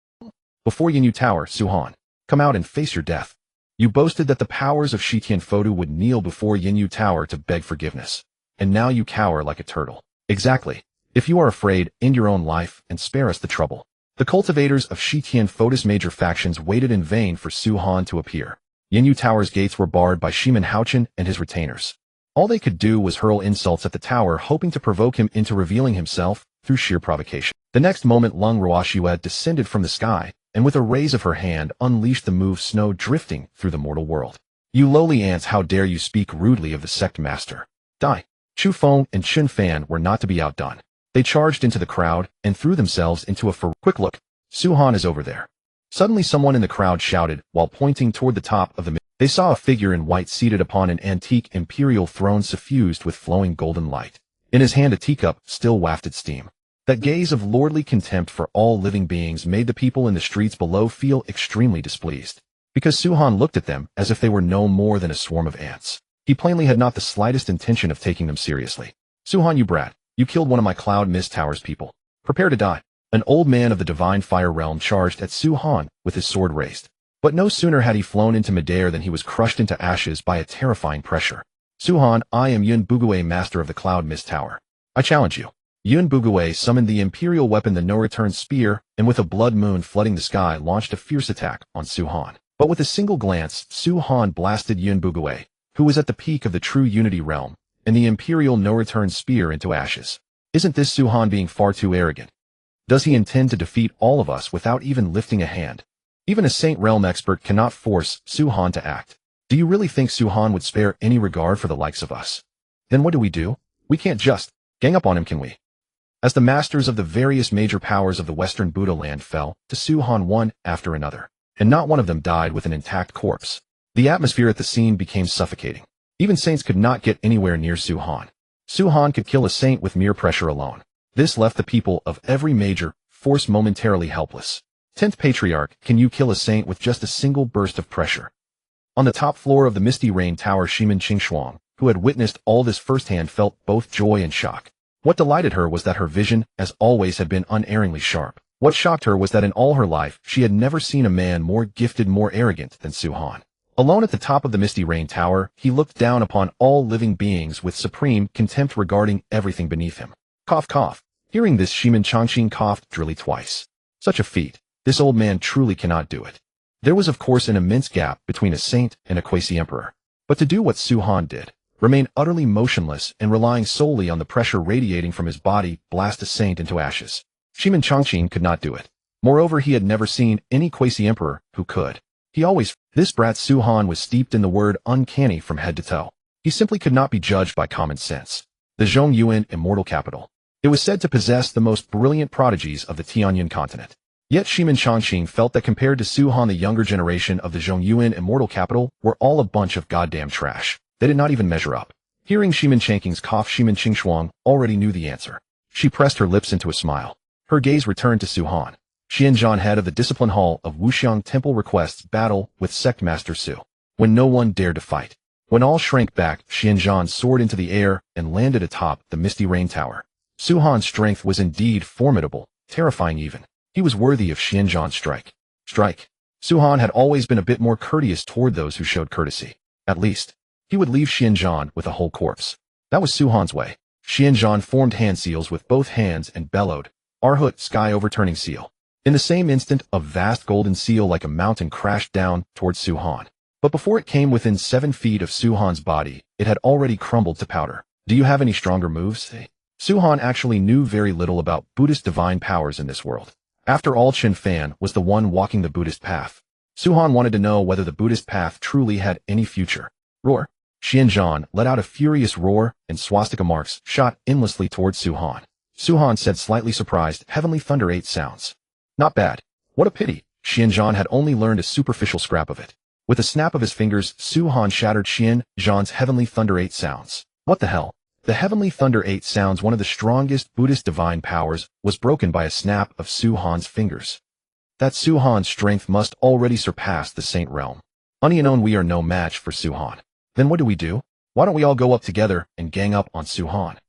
Before Yinyu Tower, Su Han, come out and face your death. You boasted that the powers of Shitian Fodu would kneel before Yinyu Tower to beg forgiveness. And now you cower like a turtle. Exactly. If you are afraid, end your own life and spare us the trouble. The cultivators of Shitian Fodu's major factions waited in vain for Su Han to appear. Yinyu Tower's gates were barred by Shimin Haochen and his retainers. All they could do was hurl insults at the tower, hoping to provoke him into revealing himself through sheer provocation. The next moment, Lung Ruoxue descended from the sky, and with a raise of her hand unleashed the move Snow drifting through the mortal world. "You lowly ants, how dare you speak rudely of the Sect Master?" Die. Chu Feng and Chun Fan were not to be outdone. They charged into the crowd and threw themselves into a quick look. Su Han is over there. Suddenly someone in the crowd shouted, while pointing toward the top of the They saw a figure in white seated upon an antique imperial throne suffused with flowing golden light. In his hand a teacup still wafted steam. That gaze of lordly contempt for all living beings made the people in the streets below feel extremely displeased, because Su-Han looked at them as if they were no more than a swarm of ants. He plainly had not the slightest intention of taking them seriously. Su-Han, you brat, you killed one of my Cloud Mist Tower's people. Prepare to die. An old man of the Divine Fire Realm charged at Su-Han with his sword raised. But no sooner had he flown into midair than he was crushed into ashes by a terrifying pressure. Su-Han, I am Yun Bugue, master of the Cloud Mist Tower. I challenge you. Yun Bugue summoned the imperial weapon the no-return spear, and with a blood moon flooding the sky launched a fierce attack on Su-Han. But with a single glance, Su-Han blasted Yun Bugue, who was at the peak of the true Unity realm, and the imperial no-return spear into ashes. Isn't this Su-Han being far too arrogant? Does he intend to defeat all of us without even lifting a hand? Even a Saint Realm expert cannot force Su-Han to act. Do you really think Su-Han would spare any regard for the likes of us? Then what do? We can't just gang up on him, can we? As the masters of the various major powers of the Western Buddha land fell to Su-Han one after another, and not one of them died with an intact corpse, the atmosphere at the scene became suffocating. Even saints could not get anywhere near Su-Han. Su-Han could kill a saint with mere pressure alone. This left the people of every major force momentarily helpless. 10th Patriarch, can you kill a saint with just a single burst of pressure? On the top floor of the Misty Rain Tower, Shimin Qingshuang, who had witnessed all this firsthand, felt both joy and shock. What delighted her was that her vision, as always, had been unerringly sharp. What shocked her was that in all her life, she had never seen a man more gifted, more arrogant than Su-Han. Alone at the top of the Misty Rain Tower, he looked down upon all living beings with supreme contempt regarding everything beneath him. Cough, cough. Hearing this, Shimin Changqing coughed drily twice. Such a feat. This old man truly cannot do it. There was of course an immense gap between a saint and a quasi-emperor. But to do what Su-Han did, remain utterly motionless and relying solely on the pressure radiating from his body, blast a saint into ashes. Shimin Changqing could not do it. Moreover, he had never seen any quasi-emperor who could. This brat Su-Han was steeped in the word uncanny from head to toe. He simply could not be judged by common sense. The Zhongyuan Immortal Capital. It was said to possess the most brilliant prodigies of the Tianlan continent. Yet Shimin Changqing felt that compared to Su-Han, the younger generation of the Zhongyuan Immortal Capital were all a bunch of goddamn trash. They did not even measure up. Hearing Shimin Changqing's cough, Shimin Qingshuang already knew the answer. She pressed her lips into a smile. Her gaze returned to Su-Han. Xianzhan, head of the Discipline Hall of Wuxiang Temple, requests battle with Sect Master Su. When no one dared to fight. When all shrank back, Xianzhan soared into the air and landed atop the Misty Rain Tower. Su-Han's strength was indeed formidable, terrifying even. He was worthy of Xianzhan's strike. Su-Han had always been a bit more courteous toward those who showed courtesy. At least, he would leave Xianzhan with a whole corpse. That was Su-Han's way. Xianzhan formed hand seals with both hands and bellowed, Arhut, sky overturning seal. In the same instant, a vast golden seal like a mountain crashed down towards Su-Han. But before it came within 7 feet of Su-Han's body, it had already crumbled to powder. Do you have any stronger moves? Su-Han actually knew very little about Buddhist divine powers in this world. After all, Chen Fan was the one walking the Buddhist path. Su-Han wanted to know whether the Buddhist path truly had any future. Roar. Xianzhan let out a furious roar, and swastika marks shot endlessly towards Su-Han. Su-Han said, slightly surprised, Heavenly Thunder 8 sounds. Not bad. What a pity. Xianzhan had only learned a superficial scrap of it. With a snap of his fingers, Su-Han shattered Xianzhan's Heavenly Thunder 8 sounds. What the hell? The Heavenly Thunder 8 sounds, one of the strongest Buddhist divine powers, was broken by a snap of Su-Han's fingers. That Su-Han's strength must already surpass the Saint Realm. Unknown, we are no match for Su-Han. Then what do? Why don't we all go up together and gang up on Su-Han?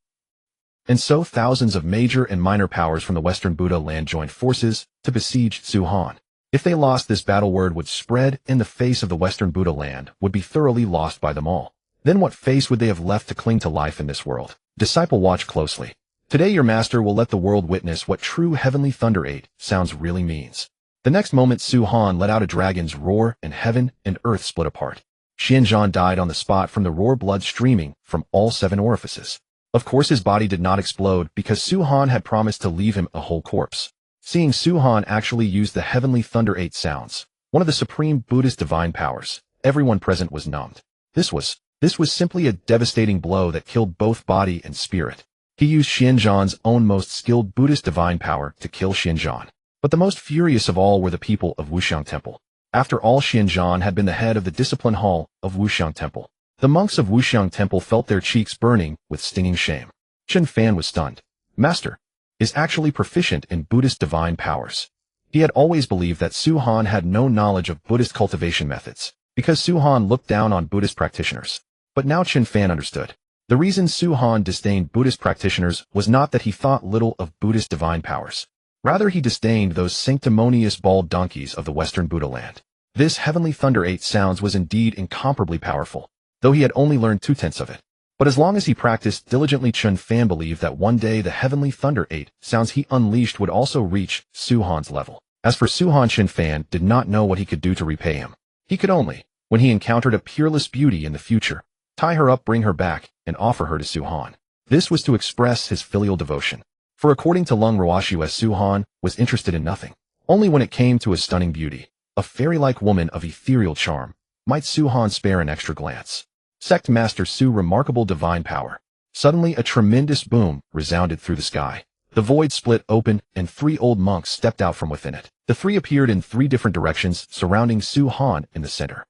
And so thousands of major and minor powers from the Western Buddha land joined forces to besiege Su-Han. If they lost, this battle word would spread, and the face of the Western Buddha land would be thoroughly lost by them all. Then what face would they have left to cling to life in this world? Disciple, watch closely. Today your master will let the world witness what true Heavenly Thunder 8 sounds really means. The next moment, Su-Han let out a dragon's roar, and heaven and earth split apart. Xianzhan died on the spot from the roar, blood streaming from all 7 orifices. Of course, his body did not explode because Su-Han had promised to leave him a whole corpse. Seeing Su-Han actually use the Heavenly Thunder 8 sounds, one of the supreme Buddhist divine powers, everyone present was numbed. This was simply a devastating blow that killed both body and spirit. He used Xianzhan's own most skilled Buddhist divine power to kill Xianzhan. But the most furious of all were the people of Wuxiang Temple. After all, Xianzhan had been the head of the Discipline Hall of Wuxiang Temple. The monks of Wuxiang Temple felt their cheeks burning with stinging shame. Chen Fan was stunned. Master is actually proficient in Buddhist divine powers. He had always believed that Su Han had no knowledge of Buddhist cultivation methods, because Su Han looked down on Buddhist practitioners. But now Chen Fan understood. The reason Su Han disdained Buddhist practitioners was not that he thought little of Buddhist divine powers. Rather, he disdained those sanctimonious bald donkeys of the Western Buddha land. This heavenly thunder 8 sounds was indeed incomparably powerful, though he had only learned 2/10 of it. But as long as he practiced diligently, Chen Fan believed that one day the heavenly thunder 8 sounds he unleashed would also reach Su Han's level. As for Su Han, Chen Fan did not know what he could do to repay him. He could only, when he encountered a peerless beauty in the future, tie her up, bring her back, and offer her to Su Han. This was to express his filial devotion. For according to Lung Ruoshu, Su Han was interested in nothing. Only when it came to a stunning beauty, a fairy-like woman of ethereal charm, might Su Han spare an extra glance. Sect Master Su, remarkable divine power. Suddenly a tremendous boom resounded through the sky. The void split open, and 3 old monks stepped out from within it. The 3 appeared in 3 different directions, surrounding Su Han in the center.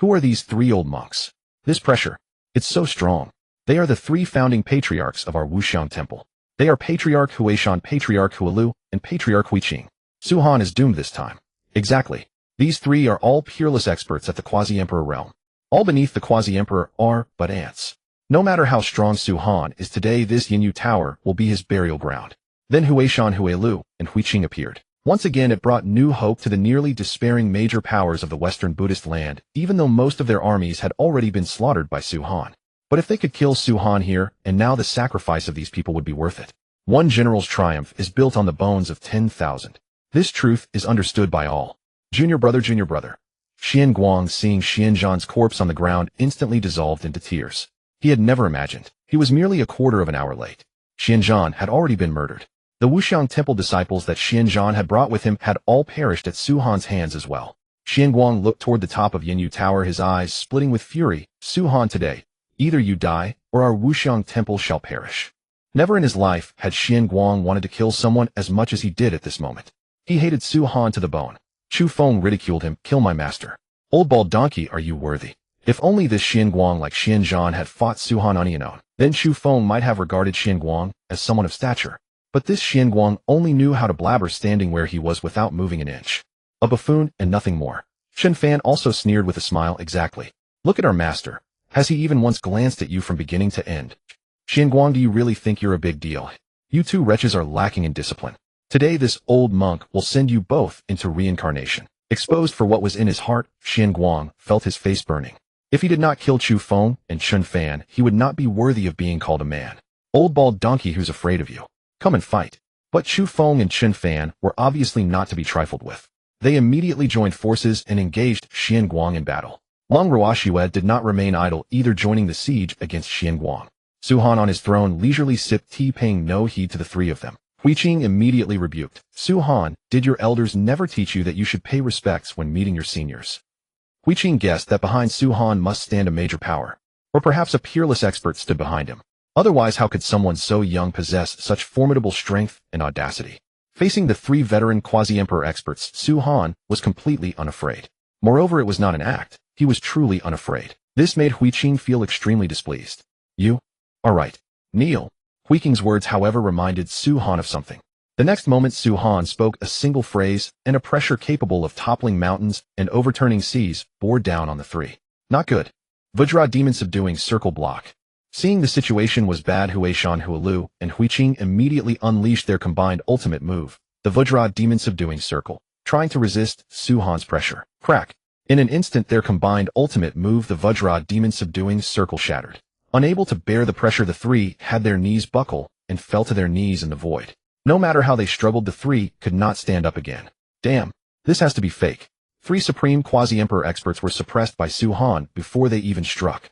Who are these 3 old monks? This pressure, it's so strong. They are the 3 founding patriarchs of our Wuxiang temple. They are Patriarch Huishan, Patriarch Huilu, and Patriarch Huiqing. Su Han is doomed this time. Exactly. These 3 are all peerless experts at the Quasi-Emperor realm. All beneath the Quasi-Emperor are but ants. No matter how strong Su Han is today, this Yinyu Tower will be his burial ground. Then Huishan, Huilu, and Huiqing appeared. Once again, it brought new hope to the nearly despairing major powers of the Western Buddhist land, even though most of their armies had already been slaughtered by Su Han. But if they could kill Su Han here, and now the sacrifice of these people would be worth it. One general's triumph is built on the bones of 10,000. This truth is understood by all. Junior brother. Xian Guang, seeing Xian Zhan's corpse on the ground, instantly dissolved into tears. He had never imagined. He was merely a quarter of an hour late. Xian Zhan had already been murdered. The Wuxiang temple disciples that Xian Zhan had brought with him had all perished at Su Han's hands as well. Xian Guang looked toward the top of Yinyu Tower, his eyes splitting with fury. Su Han, today, either you die, or our Wuxiang temple shall perish. Never in his life had Xian Guang wanted to kill someone as much as he did at this moment. He hated Su Han to the bone. Chu Feng ridiculed him. Kill my master. Old bald donkey, are you worthy? If only this Xian Guang like Xian Zhan had fought Su Han unknown, then Chu Feng might have regarded Xian Guang as someone of stature. But this Xian Guang only knew how to blabber standing where he was without moving an inch. A buffoon and nothing more. Chen Fan also sneered with a smile. Exactly. Look at our master. Has he even once glanced at you from beginning to end? Xian Guang, do you really think you're a big deal? You 2 wretches are lacking in discipline. Today this old monk will send you both into reincarnation. Exposed for what was in his heart, Xian Guang felt his face burning. If he did not kill Chu Feng and Chen Fan, he would not be worthy of being called a man. Old bald donkey, who's afraid of you? Come and fight. But Chu Feng and Chen Fan were obviously not to be trifled with. They immediately joined forces and engaged Xian Guang in battle. Lung Ruoshu did not remain idle either, joining the siege against Xian Guang. Su Han on his throne leisurely sipped tea, paying no heed to the 3 of them. Huiqing immediately rebuked. Su Han, did your elders never teach you that you should pay respects when meeting your seniors? Huiqing guessed that behind Su Han must stand a major power. Or perhaps a peerless expert stood behind him. Otherwise, how could someone so young possess such formidable strength and audacity? Facing the 3 veteran Quasi-Emperor experts, Su Han was completely unafraid. Moreover, it was not an act. He was truly unafraid. This made Huiqing feel extremely displeased. You? All right. Kneel. Huiqing's words, however, reminded Su Han of something. The next moment, Su Han spoke a single phrase, and a pressure capable of toppling mountains and overturning seas bore down on the 3. Not good. Vajra demon subduing circle block. Seeing the situation was bad, Huishan, Huilu, and Huiqing immediately unleashed their combined ultimate move, the Vajra demon subduing circle, trying to resist Su Han's pressure. Crack. In an instant, their combined ultimate move, the Vajra demon subduing circle, shattered. Unable to bear the pressure, the 3 had their knees buckle and fell to their knees in the void. No matter how they struggled, the 3 could not stand up again. Damn, this has to be fake. 3 supreme Quasi-Emperor experts were suppressed by Su Han before they even struck.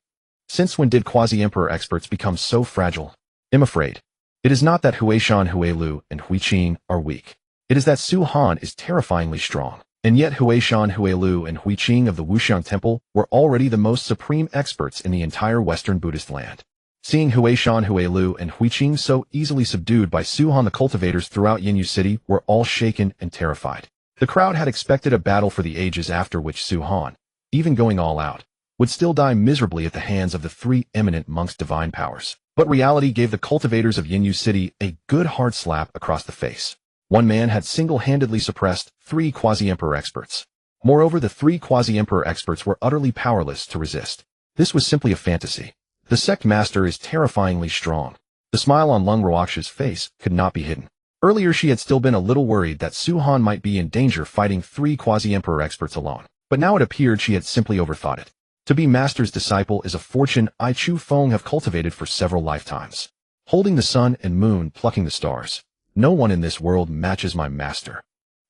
Since when did Quasi-Emperor experts become so fragile? I'm afraid. It is not that Huishan, Huilu, and Huiqing are weak. It is that Su Han is terrifyingly strong. And yet Huishan, Huilu, and Huiqing of the Wuxiang temple were already the most supreme experts in the entire Western Buddhist land. Seeing Huishan, Huilu, and Huiqing so easily subdued by Su Han, the cultivators throughout Yinyu City were all shaken and terrified. The crowd had expected a battle for the ages, after which Su Han, even going all out, would still die miserably at the hands of the 3 eminent monks' divine powers. But reality gave the cultivators of Yinyu City a good hard slap across the face. One man had single-handedly suppressed 3 quasi-emperor experts. Moreover, the 3 quasi-emperor experts were utterly powerless to resist. This was simply a fantasy. The Sect Master is terrifyingly strong. The smile on Lung Ruox's face could not be hidden. Earlier she had still been a little worried that Su Han might be in danger fighting 3 quasi-emperor experts alone. But now it appeared she had simply overthought it. To be Master's disciple is a fortune I Chu Feng have cultivated for several lifetimes. Holding the sun and moon, plucking the stars. No one in this world matches my master.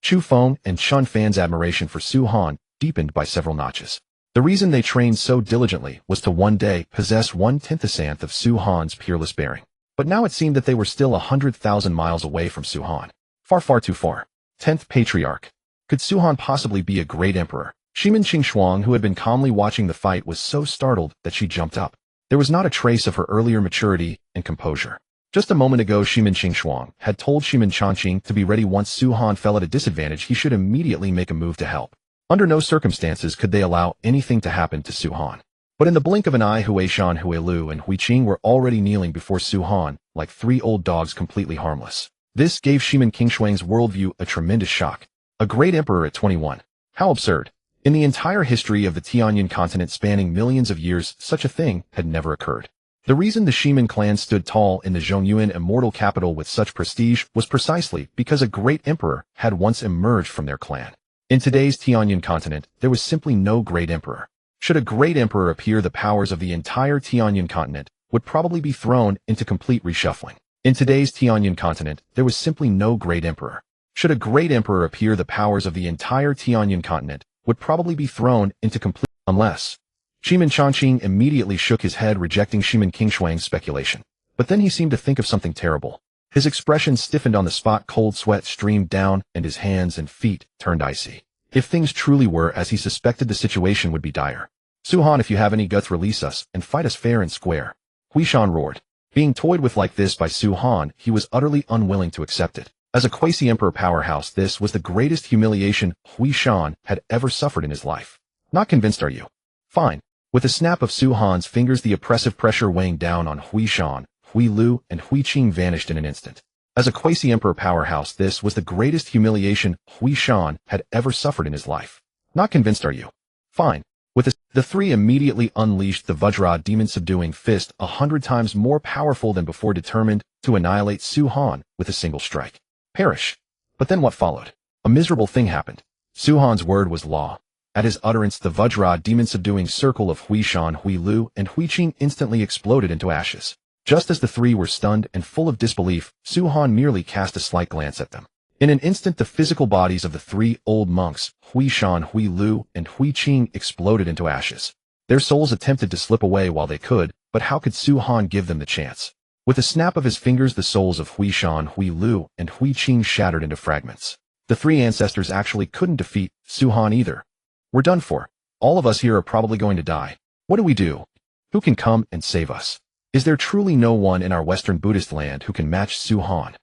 Chu Feng and Chun Fan's admiration for Su Han deepened by several notches. The reason they trained so diligently was to one day possess 1/10th of Su Han's peerless bearing. But now it seemed that they were still 100,000 miles away from Su Han. Far, far too far. 10th Patriarch. Could Su Han possibly be a great emperor? Shimin Qingshuang, who had been calmly watching the fight, was so startled that she jumped up. There was not a trace of her earlier maturity and composure. Just a moment ago, Shimin Qingshuang had told Shimin Changqing to be ready once Su Han fell at a disadvantage. He should immediately make a move to help. Under no circumstances could they allow anything to happen to Su Han. But in the blink of an eye, Huishan, Huilu, and Huiqing were already kneeling before Su Han, like 3 old dogs completely harmless. This gave Shimin Qingshuang's worldview a tremendous shock. A great emperor at 21. How absurd. In the entire history of the Tianlan continent spanning millions of years, such a thing had never occurred. The reason the Shimin clan stood tall in the Zhongyuan immortal capital with such prestige was precisely because a great emperor had once emerged from their clan. In today's Tianlan continent, there was simply no great emperor. Should a great emperor appear, the powers of the entire Tianlan continent would probably be thrown into complete reshuffling. In today's Tianlan continent, there was simply no great emperor. Should a great emperor appear, the powers of the entire Tianlan continent would probably be thrown into complete unless. Shimin Changqing immediately shook his head, rejecting Shimin Qingshuang's speculation. But then he seemed to think of something terrible. His expression stiffened on the spot, cold sweat streamed down, and his hands and feet turned icy. If things truly were as he suspected, the situation would be dire. Su Han, if you have any guts, release us and fight us fair and square. Huishan roared. Being toyed with like this by Su Han, he was utterly unwilling to accept it. As a quasi-emperor powerhouse, this was the greatest humiliation Huishan had ever suffered in his life. Not convinced, are you? Fine. With a snap of Su Han's fingers, the oppressive pressure weighing down on Huishan, Huilu, and Huiqing vanished in an instant. As a quasi-emperor powerhouse, this was the greatest humiliation Huishan had ever suffered in his life. Not convinced, are you? Fine. With the 3 immediately unleashed the Vajra demon-subduing fist 100 times more powerful than before, determined to annihilate Su Han with a single strike. Perish. But then what followed? A miserable thing happened. Su Han's word was law. At his utterance, the Vajra demon-subduing circle of Huishan, Huilu, and Huiqing instantly exploded into ashes. Just as the 3 were stunned and full of disbelief, Su Han merely cast a slight glance at them. In an instant, the physical bodies of the 3 old monks, Huishan, Huilu, and Huiqing, exploded into ashes. Their souls attempted to slip away while they could, but how could Su Han give them the chance? With a snap of his fingers, the souls of Huishan, Huilu, and Huiqing shattered into fragments. The 3 ancestors actually couldn't defeat Su Han either. We're done for. All of us here are probably going to die. What do we do? Who can come and save us? Is there truly no one in our Western Buddhist land who can match Su Han?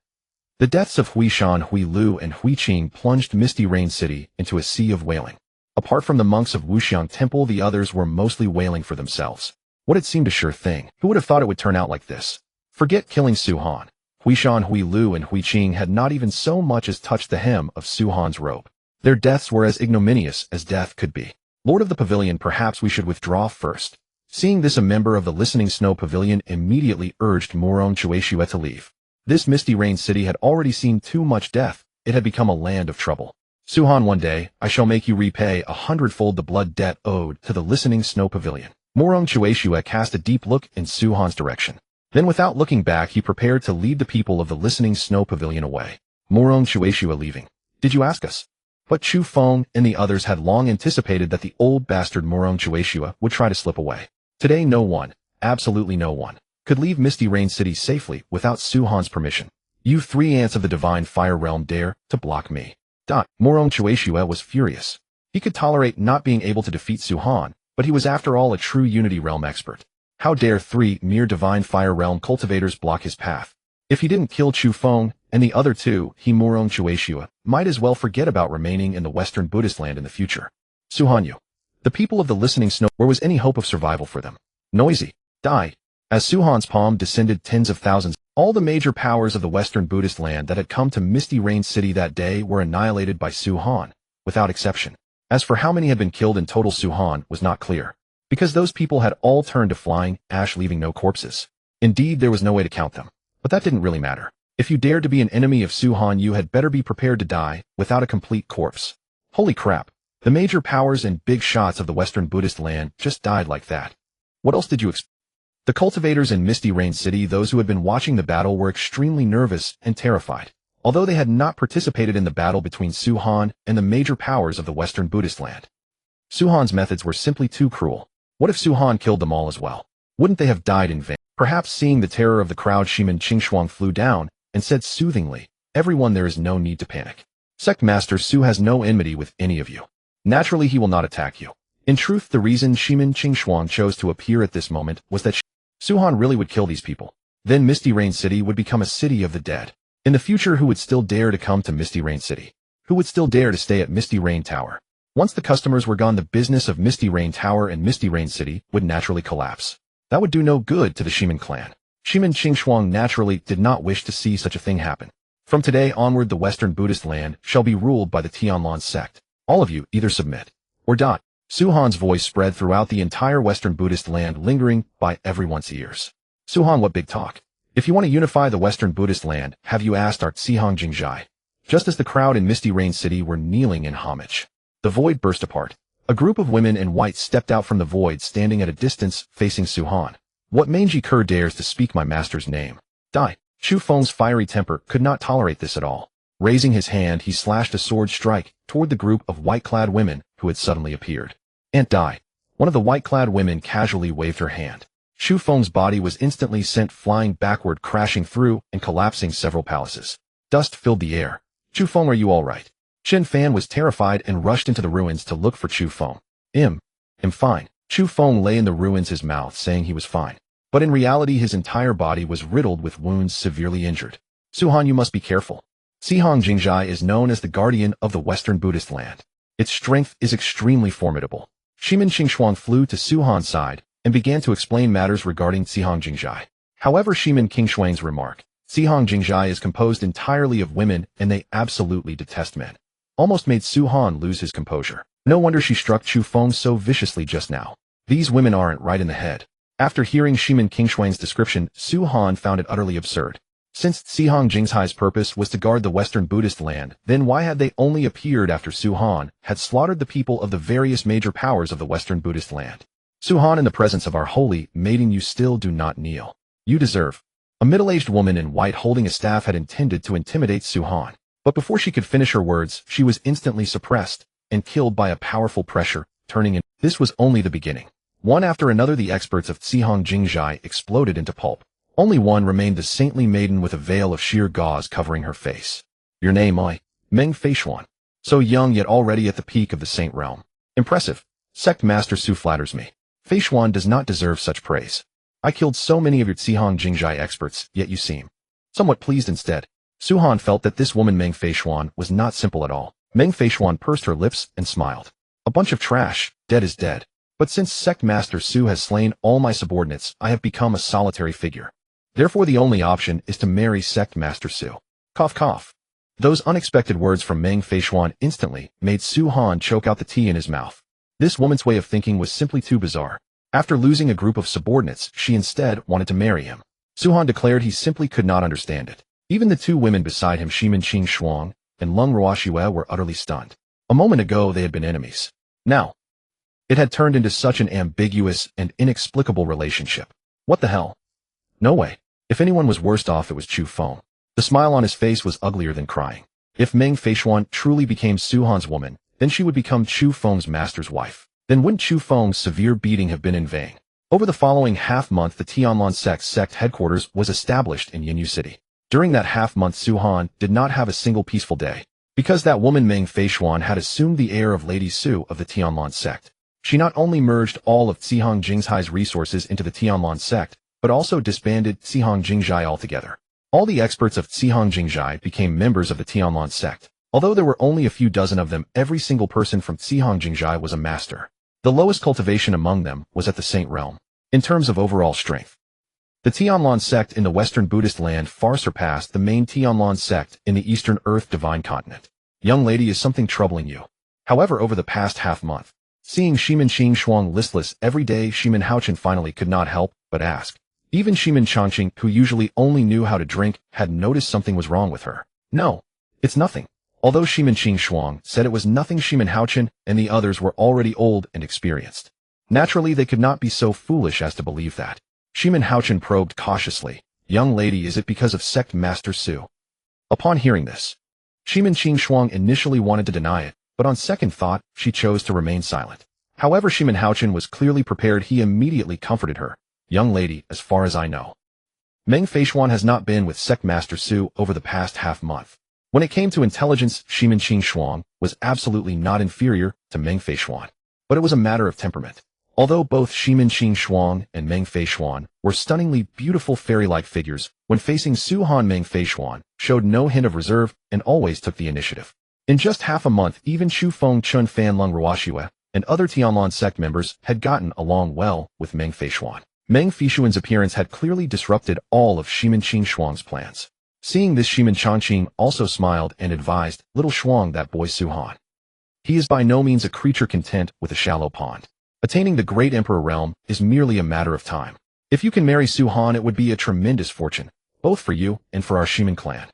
The deaths of Huishan, Huilu, and Huiqing plunged Misty Rain City into a sea of wailing. Apart from the monks of Wuxiang Temple, the others were mostly wailing for themselves. What had seemed a sure thing. Who would have thought it would turn out like this? Forget killing Su Han. Huishan, Huilu, and Huiqing had not even so much as touched the hem of Su Han's robe. Their deaths were as ignominious as death could be. Lord of the Pavilion, perhaps we should withdraw first. Seeing this, a member of the Listening Snow Pavilion immediately urged Murong Chueshua to leave. This Misty Rain City had already seen too much death. It had become a land of trouble. Su Han, one day, I shall make you repay 100-fold the blood debt owed to the Listening Snow Pavilion. Murong Chueshua cast a deep look in Su Han's direction. Then without looking back, he prepared to lead the people of the Listening Snow Pavilion away. Murong Chueshua leaving. Did you ask us? But Chu Feng and the others had long anticipated that the old bastard Murong Chueshua would try to slip away. Today no one, absolutely no one, could leave Misty Rain City safely without Su Han's permission. You 3 ants of the Divine Fire Realm dare to block me. Murong Chueshua was furious. He could tolerate not being able to defeat Su Han, but he was after all a true Unity Realm expert. How dare 3 mere Divine Fire Realm cultivators block his path? If he didn't kill Chu Feng and the other 2, he, Murong Chueshua, might as well forget about remaining in the Western Buddhist land in the future. Su Han, you. The people of the Listening Snow, where was any hope of survival for them? Noisy. Die. As Suhan's palm descended tens of thousands, all the major powers of the Western Buddhist land that had come to Misty Rain City that day were annihilated by Suhan, without exception. As for how many had been killed in total, Suhan was not clear, because those people had all turned to flying ash, leaving no corpses. Indeed, there was no way to count them. But that didn't really matter. If you dared to be an enemy of Suhan, you had better be prepared to die without a complete corpse. Holy crap. The major powers and big shots of the Western Buddhist land just died like that. What else did you expect? The cultivators in Misty Rain City, those who had been watching the battle, were extremely nervous and terrified. Although they had not participated in the battle between Suhan and the major powers of the Western Buddhist land. Suhan's methods were simply too cruel. What if Suhan killed them all as well? Wouldn't they have died in vain? Perhaps seeing the terror of the crowd, Shimin Qingshuang flew down and said soothingly, "Everyone, there is no need to panic. Sect Master Su has no enmity with any of you. Naturally, he will not attack you." In truth, the reason Shimin Qingshuang chose to appear at this moment was that Suhan really would kill these people. Then Misty Rain City would become a city of the dead. In the future, who would still dare to come to Misty Rain City? Who would still dare to stay at Misty Rain Tower? Once the customers were gone, the business of Misty Rain Tower and Misty Rain City would naturally collapse. That would do no good to the Shimin clan. Shimin Qingshuang naturally did not wish to see such a thing happen. From today onward, the Western Buddhist land shall be ruled by the Tianlan sect. All of you either submit or die. Suhan's voice spread throughout the entire Western Buddhist land, lingering by everyone's ears. Suhan, what big talk. If you want to unify the Western Buddhist land, have you asked our Tsihang Jingjai? Just as the crowd in Misty Rain City were kneeling in homage, the void burst apart. A group of women in white stepped out from the void, standing at a distance, facing Suhan. What mangy cur dares to speak my master's name? Die. Chu Feng's fiery temper could not tolerate this at all. Raising his hand, he slashed a sword strike toward the group of white-clad women who had suddenly appeared. And die. One of the white-clad women casually waved her hand. Chu Feng's body was instantly sent flying backward, crashing through and collapsing several palaces. Dust filled the air. Chu Feng, are you all right? Chen Fan was terrified and rushed into the ruins to look for Chu Feng. I'm fine. Chu Feng lay in the ruins, his mouth saying he was fine. But in reality, his entire body was riddled with wounds, severely injured. Suhan, you must be careful. Tsihang Jingjai is known as the guardian of the Western Buddhist land. Its strength is extremely formidable. Shimin Qingshuang flew to Suhan's side and began to explain matters regarding Tsihang Jingjai. However, Shimin Qingshuang's remark, Tsihang Jingjai is composed entirely of women and they absolutely detest men, almost made Suhan lose his composure. No wonder she struck Chu Feng so viciously just now. These women aren't right in the head. After hearing Shimin Qingshuang's description, Suhan found it utterly absurd. Since Tsihang Jingjai's purpose was to guard the Western Buddhist land, then why had they only appeared after Suhan had slaughtered the people of the various major powers of the Western Buddhist land? Suhan, in the presence of our holy maiden, you still do not kneel. You deserve. A middle-aged woman in white holding a staff had intended to intimidate Suhan, but before she could finish her words, she was instantly suppressed and killed by a powerful pressure, turning in. This was only the beginning. One after another, the experts of Tsihang Jingjai exploded into pulp. Only one remained, the saintly maiden with a veil of sheer gauze covering her face. Your name, Meng Feishuan. So young yet already at the peak of the saint realm. Impressive. Sect Master Su flatters me. Feishuan does not deserve such praise. I killed so many of your Tsihang Jingjai experts, yet you seem somewhat pleased instead. Suhan felt that this woman Meng Feishuan was not simple at all. Meng Feishuan pursed her lips and smiled. A bunch of trash, dead is dead. But since Sect Master Su has slain all my subordinates, I have become a solitary figure. Therefore, the only option is to marry Sect Master Su. Cough, cough. Those unexpected words from Meng Feishuan instantly made Suhan choke out the tea in his mouth. This woman's way of thinking was simply too bizarre. After losing a group of subordinates, she instead wanted to marry him. Suhan declared he simply could not understand it. Even the two women beside him, Shimin Qingshuang and Leng Ruoxue, were utterly stunned. A moment ago, they had been enemies. Now, it had turned into such an ambiguous and inexplicable relationship. What the hell? No way. If anyone was worst off, it was Chu Feng. The smile on his face was uglier than crying. If Meng Feishuan truly became Suhan's woman, then she would become Chu Feng's master's wife. Then wouldn't Chu Feng's severe beating have been in vain? Over the following half-month, the Tianlan sect headquarters was established in Yinyu City. During that half-month, Suhan did not have a single peaceful day, because that woman Meng Feishuan had assumed the air of Lady Su of the Tianlan sect. She not only merged all of Tsihang Jingjai's resources into the Tianlan sect, but also disbanded Tsihang Jingjai altogether. All the experts of Tsihang Jingjai became members of the Tianlan sect. Although there were only a few dozen of them, every single person from Tsihang Jingjai was a master. The lowest cultivation among them was at the Saint realm. In terms of overall strength, The Tianlan sect in the Western Buddhist land far surpassed the main Tianlan sect in the Eastern Earth Divine Continent. Young lady, is something troubling you? However, over the past half-month, seeing Shimin Qing Shuang listless every day, Shimin Haochen finally could not help but ask. Even Shimin Changqing, who usually only knew how to drink, had noticed something was wrong with her. No, it's nothing. Although Shimin Qing Shuang said it was nothing, Shimin Haochen and the others were already old and experienced. Naturally, they could not be so foolish as to believe that. Shimin Haochen probed cautiously. Young lady, is it because of Sect Master Su? Upon hearing this, Shimin Qing Shuang initially wanted to deny it, but on second thought, she chose to remain silent. However, Shimin Haochen was clearly prepared. He immediately comforted her. Young lady, as far as I know, Meng Feishuan has not been with Sect Master Su over the past half-month. When it came to intelligence, Shimin Qing Shuang was absolutely not inferior to Meng Feishuan, but it was a matter of temperament. Although both Shimin Qing Shuang and Meng Feishuan were stunningly beautiful fairy-like figures, when facing Su Han, Meng Feishuan showed no hint of reserve and always took the initiative. In just half a month, even Shu Feng Chun Fan Lung Ruoxue and other Tianlan sect members had gotten along well with Meng Feishuan. Meng Feishuan's appearance had clearly disrupted all of Shimin Qing Shuang's plans. Seeing this, Shimin Changqing also smiled and advised, little Shuang, that boy Su Han. He is by no means a creature content with a shallow pond. Attaining the Great Emperor realm is merely a matter of time. If you can marry Su Han, it would be a tremendous fortune, both for you and for our Shimin clan.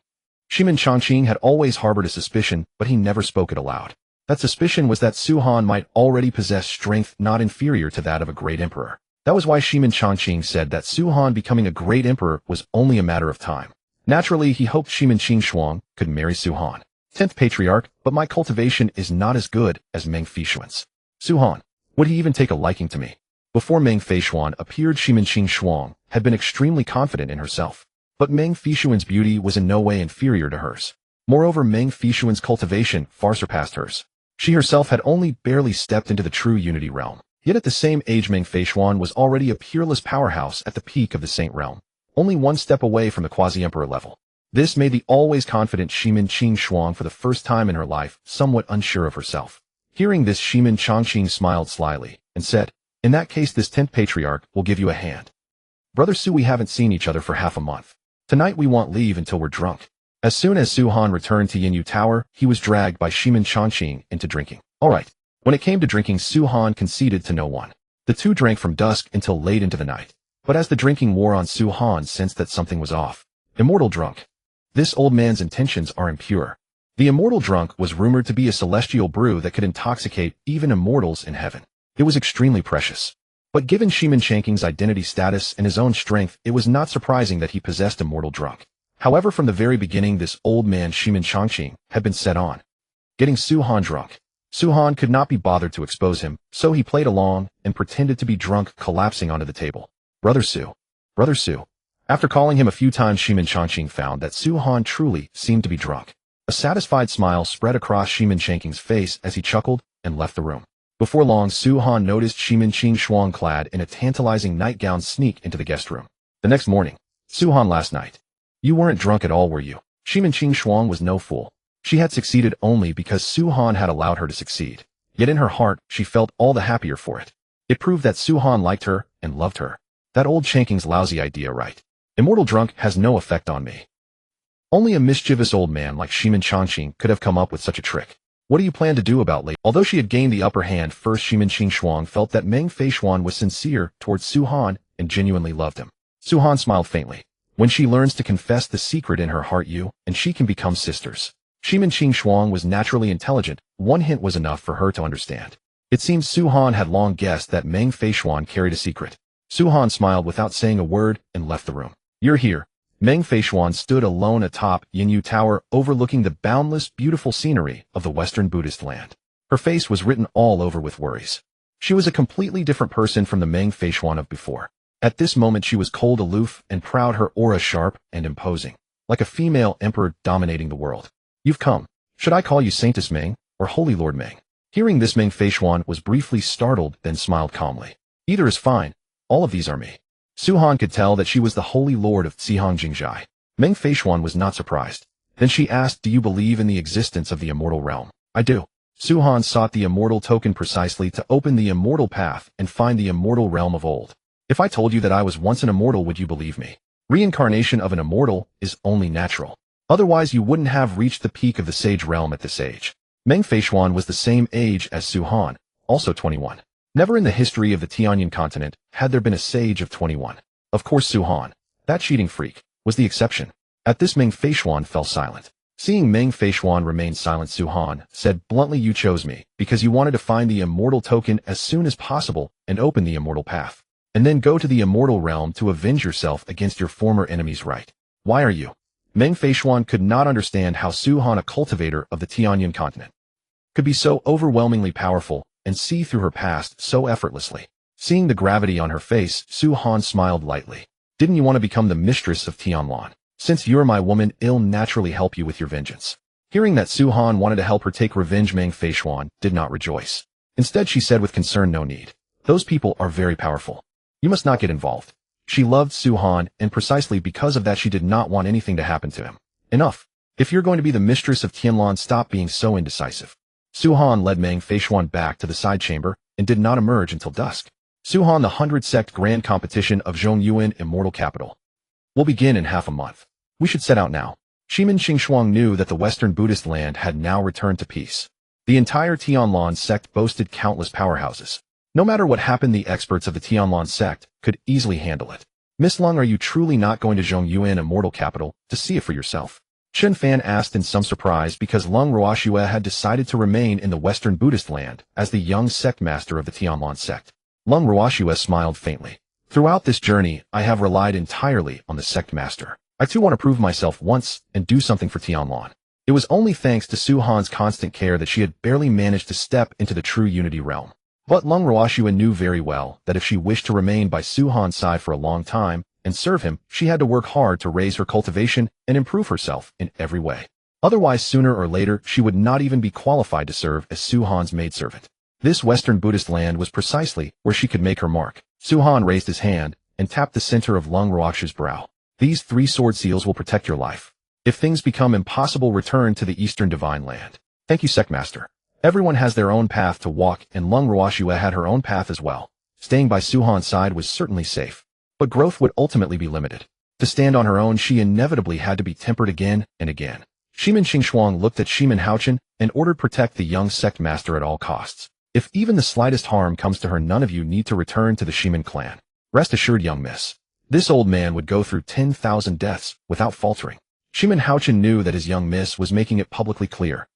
Shimin Changqing had always harbored a suspicion, but he never spoke it aloud. That suspicion was that Su Han might already possess strength not inferior to that of a great emperor. That was why Shimin Changqing said that Su Han becoming a great emperor was only a matter of time. Naturally, he hoped Shimin Qing Shuang could marry Su Han, 10th patriarch, but my cultivation is not as good as Meng Feishuan's. Su Han, would he even take a liking to me? Before Meng Feishuan appeared, Shimin Qing Shuang had been extremely confident in herself. But Meng Feishuan's beauty was in no way inferior to hers. Moreover, Meng Feishuan's cultivation far surpassed hers. She herself had only barely stepped into the true unity realm. Yet at the same age, Meng Feishuan was already a peerless powerhouse at the peak of the Saint realm, only one step away from the quasi-emperor level. This made the always confident Shimin Qing Shuang for the first time in her life somewhat unsure of herself. Hearing this, Shimin Changqing smiled slyly and said, in that case, this 10th patriarch will give you a hand. Brother Su, we haven't seen each other for half a month. Tonight we won't leave until we're drunk. As soon as Su Han returned to Yinyu Tower, he was dragged by Shimin Changqing into drinking. Alright. When it came to drinking, Su Han conceded to no one. The two drank from dusk until late into the night. But as the drinking wore on, Su Han sensed that something was off. Immortal drunk. This old man's intentions are impure. The immortal drunk was rumored to be a celestial brew that could intoxicate even immortals in heaven. It was extremely precious. But given Shimin Changqing's identity status and his own strength, it was not surprising that he possessed immortal drunk. However, from the very beginning, this old man Shimin Changqing had been set on getting Su Han drunk. Su Han could not be bothered to expose him, so he played along and pretended to be drunk, collapsing onto the table. Brother Su. Brother Su. After calling him a few times, Shimin Changqing found that Su Han truly seemed to be drunk. A satisfied smile spread across Shimin Changqing's face as he chuckled and left the room. Before long, Su Han noticed Shimin Qing Shuang clad in a tantalizing nightgown sneak into the guest room. The next morning, Su Han, last night. You weren't drunk at all, were you? Shimin Qing Shuang was no fool. She had succeeded only because Su Han had allowed her to succeed. Yet in her heart, she felt all the happier for it. It proved that Su Han liked her and loved her. That old Changqing's lousy idea, right? Immortal drunk has no effect on me. Only a mischievous old man like Shimin Changqing could have come up with such a trick. What do you plan to do about later? Although she had gained the upper hand first, Shimin Qing Shuang felt that Meng Feishuan was sincere towards Su Han and genuinely loved him. Su Han smiled faintly. When she learns to confess the secret in her heart, you and she can become sisters. Shimin Qing Shuang was naturally intelligent. One hint was enough for her to understand. It seems Su Han had long guessed that Meng Feishuan carried a secret. Su Han smiled without saying a word and left the room. You're here. Meng Feishuan stood alone atop Yinyu Tower, overlooking the boundless, beautiful scenery of the Western Buddhist land. Her face was written all over with worries. She was a completely different person from the Meng Feishuan of before. At this moment, she was cold, aloof, and proud, her aura sharp and imposing, like a female emperor dominating the world. You've come. Should I call you Saintess Meng or Holy Lord Meng? Hearing this, Meng Feishuan was briefly startled, then smiled calmly. Either is fine. All of these are me. Su Han could tell that she was the Holy Lord of Xihang Jingzhai. Meng Feishuan was not surprised. Then she asked, do you believe in the existence of the immortal realm? I do. Su Han sought the immortal token precisely to open the immortal path and find the immortal realm of old. If I told you that I was once an immortal, would you believe me? Reincarnation of an immortal is only natural. Otherwise, you wouldn't have reached the peak of the sage realm at this age. Meng Feishuan was the same age as Su Han, also 21. Never in the history of the Tianlan continent had there been a sage of 21. Of course, Su Han, that cheating freak, was the exception. At this, Meng Feishuan fell silent. Seeing Meng Feishuan remain silent, Su Han said bluntly, "You chose me because you wanted to find the immortal token as soon as possible and open the immortal path, and then go to the immortal realm to avenge yourself against your former enemies, right? Why are you?" Meng Feishuan could not understand how Su Han, a cultivator of the Tianlan continent, could be so overwhelmingly powerful and see through her past so effortlessly. Seeing the gravity on her face, Su Han smiled lightly. "Didn't you want to become the mistress of Tianlan? Since you're my woman, I'll naturally help you with your vengeance." Hearing that Su Han wanted to help her take revenge, Meng Feishuan did not rejoice. Instead, she said with concern, "No need. Those people are very powerful. You must not get involved." She loved Su Han, and precisely because of that she did not want anything to happen to him. "Enough. If you're going to be the mistress of Tianlan, stop being so indecisive." Su Han led Meng Feishuan back to the side chamber and did not emerge until dusk. Su Han, the 100 Sect Grand Competition of Zhongyuan Immortal Capital will begin in half a month. We should set out now. Shimin Qingshuang knew that the Western Buddhist land had now returned to peace. The entire Tianlan sect boasted countless powerhouses. No matter what happened, the experts of the Tianlan sect could easily handle it. "Miss Lung, are you truly not going to Zhongyuan Immortal Capital to see it for yourself?" Chen Fan asked in some surprise, because Lung Ruoxue had decided to remain in the Western Buddhist land as the young Sect Master of the Tianlan sect. Lung Ruoxue smiled faintly. "Throughout this journey, I have relied entirely on the Sect Master. I too want to prove myself once and do something for Tianlan." It was only thanks to Su Han's constant care that she had barely managed to step into the true unity realm. But Lung Ruoxue knew very well that if she wished to remain by Su Han's side for a long time and serve him, she had to work hard to raise her cultivation and improve herself in every way. Otherwise, sooner or later, she would not even be qualified to serve as Su Han's maidservant. This Western Buddhist land was precisely where she could make her mark. Su Han raised his hand and tapped the center of Lung Ruoxue's brow. "These 3 sword seals will protect your life. If things become impossible, return to the Eastern Divine Land." "Thank you, Sect Master." Everyone has their own path to walk, and Lung Ruoxue had her own path as well. Staying by Su Han's side was certainly safe, but growth would ultimately be limited. To stand on her own, she inevitably had to be tempered again and again. Shimin Qingshuang looked at Shimin Haochen and ordered protect the young Sect Master at all costs. If even the slightest harm comes to her, none of you need to return to the Shimin clan. Rest assured, young miss. This old man would go through 10,000 deaths without faltering. Shimin Haochen knew that his young miss was making it publicly clear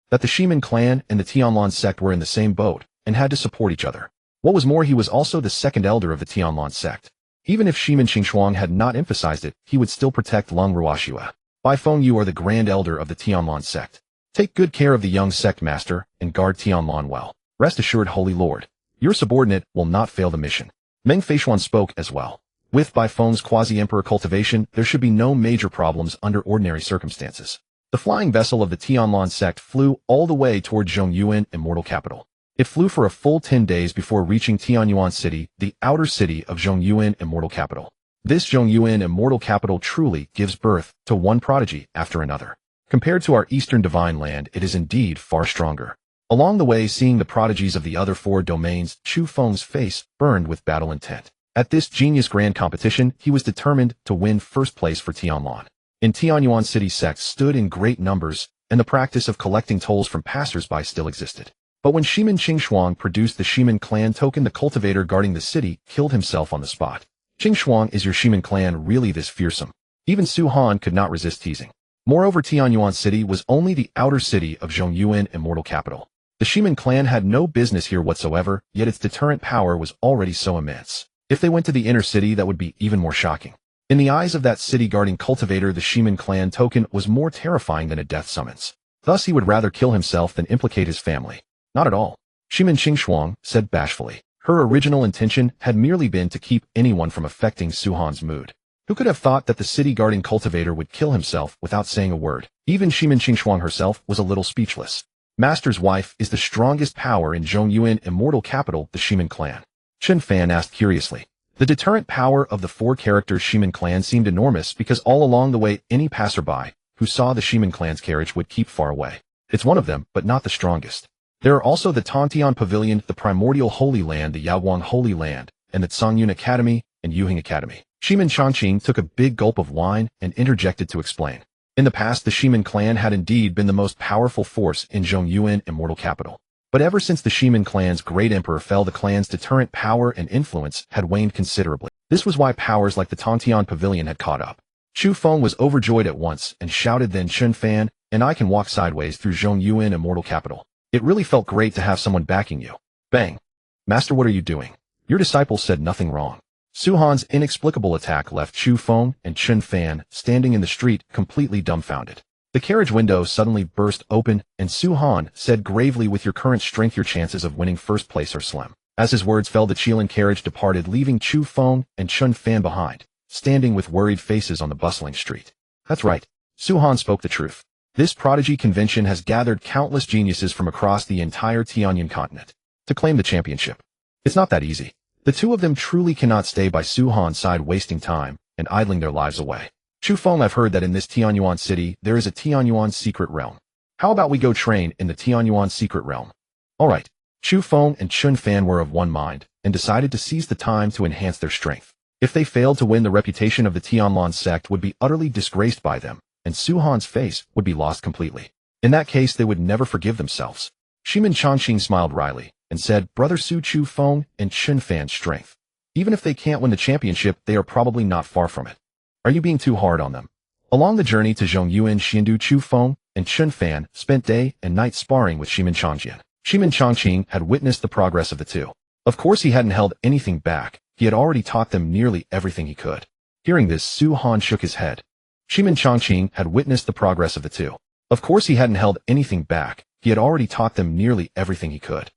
that the Shimin clan and the Tianlan sect were in the same boat and had to support each other. What was more, he was also the second elder of the Tianlan sect. Even if Shimin Qingshuang had not emphasized it, he would still protect Lung Ruoxue. "Bai Feng, you are the grand elder of the Tianlan sect. Take good care of the young Sect Master and guard Tianlan well. Rest assured, Holy Lord, your subordinate will not fail the mission." Meng Feishuan spoke as well. With Bai Feng's quasi-emperor cultivation, there should be no major problems under ordinary circumstances. The flying vessel of the Tianlan sect flew all the way toward Zhongyuan Immortal Capital. It flew for a full 10 days before reaching Tianyuan City, the outer city of Zhongyuan Immortal Capital. This Zhongyuan Immortal Capital truly gives birth to one prodigy after another. Compared to our Eastern Divine Land, it is indeed far stronger. Along the way, seeing the prodigies of the other 4 domains, Chu Feng's face burned with battle intent. At this genius grand competition, he was determined to win first place for Tianlan. In Tianyuan City, sects stood in great numbers, and the practice of collecting tolls from passers-by still existed. But when Shimin Qingshuang produced the Shimin clan token, the cultivator guarding the city killed himself on the spot. "Qingshuang, is your Shimin clan really this fearsome?" Even Su Han could not resist teasing. Moreover, Tianyuan City was only the outer city of Zhongyuan Immortal Capital. The Shimin clan had no business here whatsoever, yet its deterrent power was already so immense. If they went to the inner city, that would be even more shocking. In the eyes of that city-guarding cultivator, the Shimin clan token was more terrifying than a death summons. Thus, he would rather kill himself than implicate his family. "Not at all," Shimin Qingshuang said bashfully. Her original intention had merely been to keep anyone from affecting Su Han's mood. Who could have thought that the city-guarding cultivator would kill himself without saying a word? Even Shimin Qingshuang herself was a little speechless. Master's wife is the strongest power in Zhongyuan Immortal Capital, the Shimin clan. Chen Fan asked curiously. The deterrent power of the 4 characters Shimin clan seemed enormous, because all along the way any passerby who saw the Shimin clan's carriage would keep far away. "It's one of them, but not the strongest. There are also the Tontian Pavilion, the Primordial Holy Land, the Yaoguang Holy Land, and the Songyun Academy and Yuhing Academy. Shimin Chongqing took a big gulp of wine and interjected to explain. In the past, the Shimin clan had indeed been the most powerful force in Zhongyuan Immortal Capital. But ever since the Shimin clan's great emperor fell, the clan's deterrent power and influence had waned considerably. This was why powers like the Tianlan Pavilion had caught up. Chu Feng was overjoyed at once and shouted, "Then Chun Fan and I can walk sideways through Zhongyuan Immortal Capital. It really felt great to have someone backing you." Bang. "Master, what are you doing? Your disciple said nothing wrong." Su Han's inexplicable attack left Chu Feng and Chun Fan standing in the street completely dumbfounded. The carriage window suddenly burst open, and Su Han said gravely, "With your current strength, your chances of winning first place are slim." As his words fell, the Tianlan carriage departed, leaving Chu Feng and Chun Fan behind, standing with worried faces on the bustling street. That's right. Su Han spoke the truth. This prodigy convention has gathered countless geniuses from across the entire Tianyan continent to claim the championship. It's not that easy. The two of them truly cannot stay by Su Han's side, wasting time and idling their lives away. "Chu Feng, I've heard that in this Tianyuan city there is a Tianyuan secret realm. How about we go train in the Tianyuan secret realm?" All right. Chu Feng and Chun Fan were of one mind and decided to seize the time to enhance their strength. If they failed to win, the reputation of the Tianlan sect would be utterly disgraced by them, and Su Han's face would be lost completely. In that case, they would never forgive themselves. Shimin Chongqing smiled wryly and said, "Brother Su, Chu Feng and Chun Fan's strength. Even if they can't win the championship, they are probably not far from it. Are you being too hard on them?" Along the journey to Zhongyuan Xiandu, Chu Feng and Chun Fan spent day and night sparring with Shimin Chongqing. Shimin Chongqing had witnessed the progress of the two. Of course, he hadn't held anything back. He had already taught them nearly everything he could. Hearing this, Su Han shook his head. Shimin Chongqing had witnessed the progress of the two. Of course, he hadn't held anything back. He had already taught them nearly everything he could.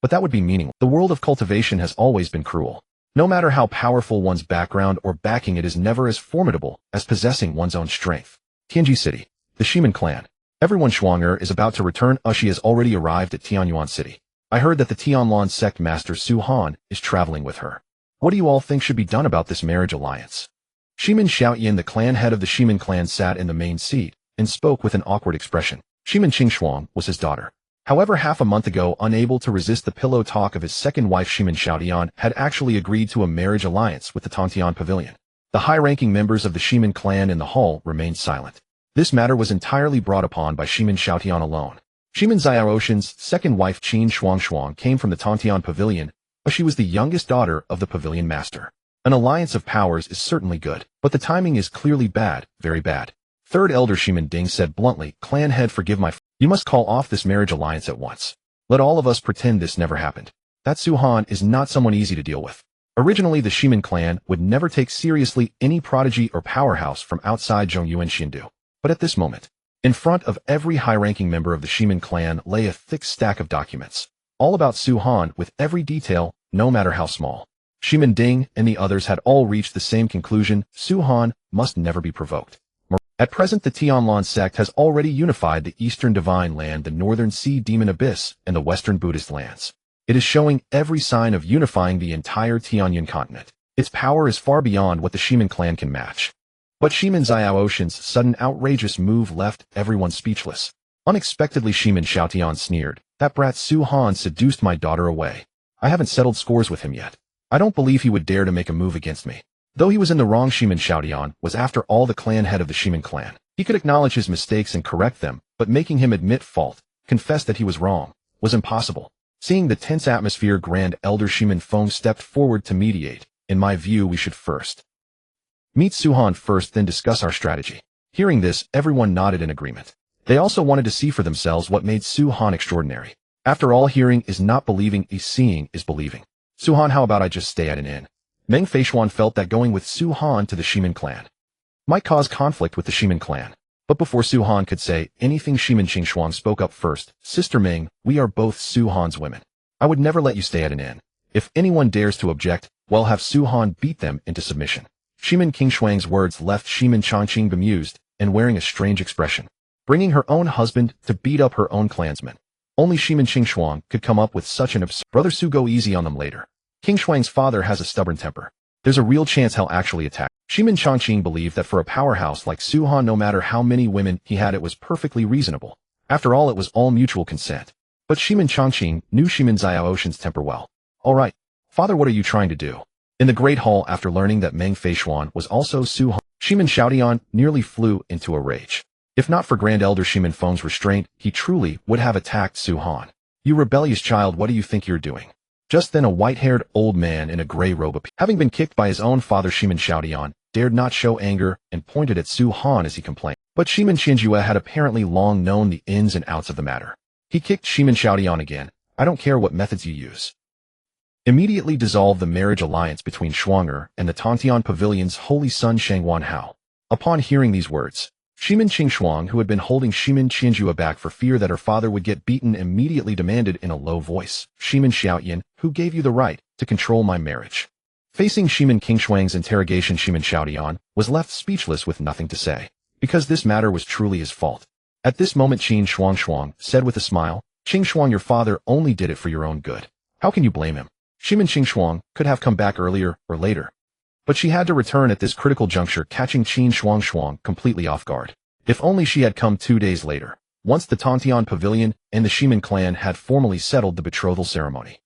But that would be meaningless. The world of cultivation has always been cruel. No matter how powerful one's background or backing, it is never as formidable as possessing one's own strength. Tianji City. The Shimin clan. Everyone, Shuang'er is about to return. She has already arrived at Tianyuan City. I heard that the Tianlan Sect Master Su Han is traveling with her. What do you all think should be done about this marriage alliance? Shimin Xiaoyan, the clan head of the Shimin clan, sat in the main seat and spoke with an awkward expression. Shimin Qingshuang was his daughter. However, half a month ago, unable to resist the pillow talk of his second wife, Shimin Xiaotian had actually agreed to a marriage alliance with the Tantian Pavilion. The high-ranking members of the Shimin clan in the hall remained silent. This matter was entirely brought upon by Shimin Xiaotian alone. Shimin Xiaoshan's second wife, Qin Shuangshuang, came from the Tantian Pavilion, but she was the youngest daughter of the Pavilion Master. An alliance of powers is certainly good, but the timing is clearly bad, very bad. Third elder Shimin Ding said bluntly, "Clan head, forgive my you must call off this marriage alliance at once. Let all of us pretend this never happened. That Su Han is not someone easy to deal with." Originally, the Shimin clan would never take seriously any prodigy or powerhouse from outside Zhongyuan Xindu. But at this moment, in front of every high-ranking member of the Shimin clan lay a thick stack of documents, all about Su Han with every detail, no matter how small. Shimin Ding and the others had all reached the same conclusion: Su Han must never be provoked. At present, the Tianlan sect has already unified the Eastern Divine Land, the Northern Sea Demon Abyss, and the Western Buddhist lands. It is showing every sign of unifying the entire Tianyan continent. Its power is far beyond what the Shimin clan can match. But Shimin Xiaoshan's sudden outrageous move left everyone speechless. Unexpectedly, Shimin Xiaotian sneered, "That brat Su Han seduced my daughter away. I haven't settled scores with him yet. I don't believe he would dare to make a move against me." Though he was in the wrong, Shimin Xiaotian was after all the clan head of the Shimin clan. He could acknowledge his mistakes and correct them, but making him admit fault, confess that he was wrong, was impossible. Seeing the tense atmosphere, Grand Elder Shimin Feng stepped forward to mediate. "In my view, we should first meet Su Han first, then discuss our strategy." Hearing this, everyone nodded in agreement. They also wanted to see for themselves what made Su Han extraordinary. After all, hearing is not believing, seeing is believing. "Su Han, how about I just stay at an inn?" Meng Feishuan felt that going with Su Han to the Shimin clan might cause conflict with the Shimin clan. But before Su Han could say anything, Shimin Qingshuang spoke up first. "Sister Meng, we are both Su Han's women. I would never let you stay at an inn. If anyone dares to object, well, have Su Han beat them into submission." Shimin Qingshuang's words left Shimin Chongqing bemused and wearing a strange expression. Bringing her own husband to beat up her own clansmen. Only Shimin Qingshuang could come up with such an absurd. "Brother Su, go easy on them later. King Shuang's father has a stubborn temper. There's a real chance he'll actually attack." Shimin Chongqing believed that for a powerhouse like Su Han, no matter how many women he had, it was perfectly reasonable. After all, it was all mutual consent. But Shimin Chongqing knew Shimin Xiaoshan's temper well. "All right. Father, what are you trying to do? In the Great Hall, after learning that Meng Feishuan was also Su Han, Shimin Xiaodian nearly flew into a rage. If not for Grand Elder Shimin Feng's restraint, he truly would have attacked Su Han. You rebellious child, what do you think you're doing? Just then a white-haired old man in a gray robe appeared. Having been kicked by his own father, Shimin Xiaodian dared not show anger and pointed at Su Han as he complained. But Shimin Qianjue had apparently long known the ins and outs of the matter. He kicked Shimin Xiaodian again. I don't care what methods you use. Immediately dissolve the marriage alliance between Shuang'er and the Tantian Pavilion's holy son Shangwan Hao. Upon hearing these words, Shimin Qingshuang, who had been holding Shimin Qianjue back for fear that her father would get beaten, immediately demanded in a low voice, Shimin Xiaoyan, who gave you the right to control my marriage? Facing Shimin Qingshuang's interrogation, Shimin Xiaodian was left speechless with nothing to say, because this matter was truly his fault. At this moment, Qin Shuang said with a smile, Qingshuang, your father only did it for your own good. How can you blame him? Shimin Qingshuang could have come back earlier or later, but she had to return at this critical juncture, catching Qin Shuang completely off guard. If only she had come 2 days later, once the Tantian Pavilion and the Shimin clan had formally settled the betrothal ceremony.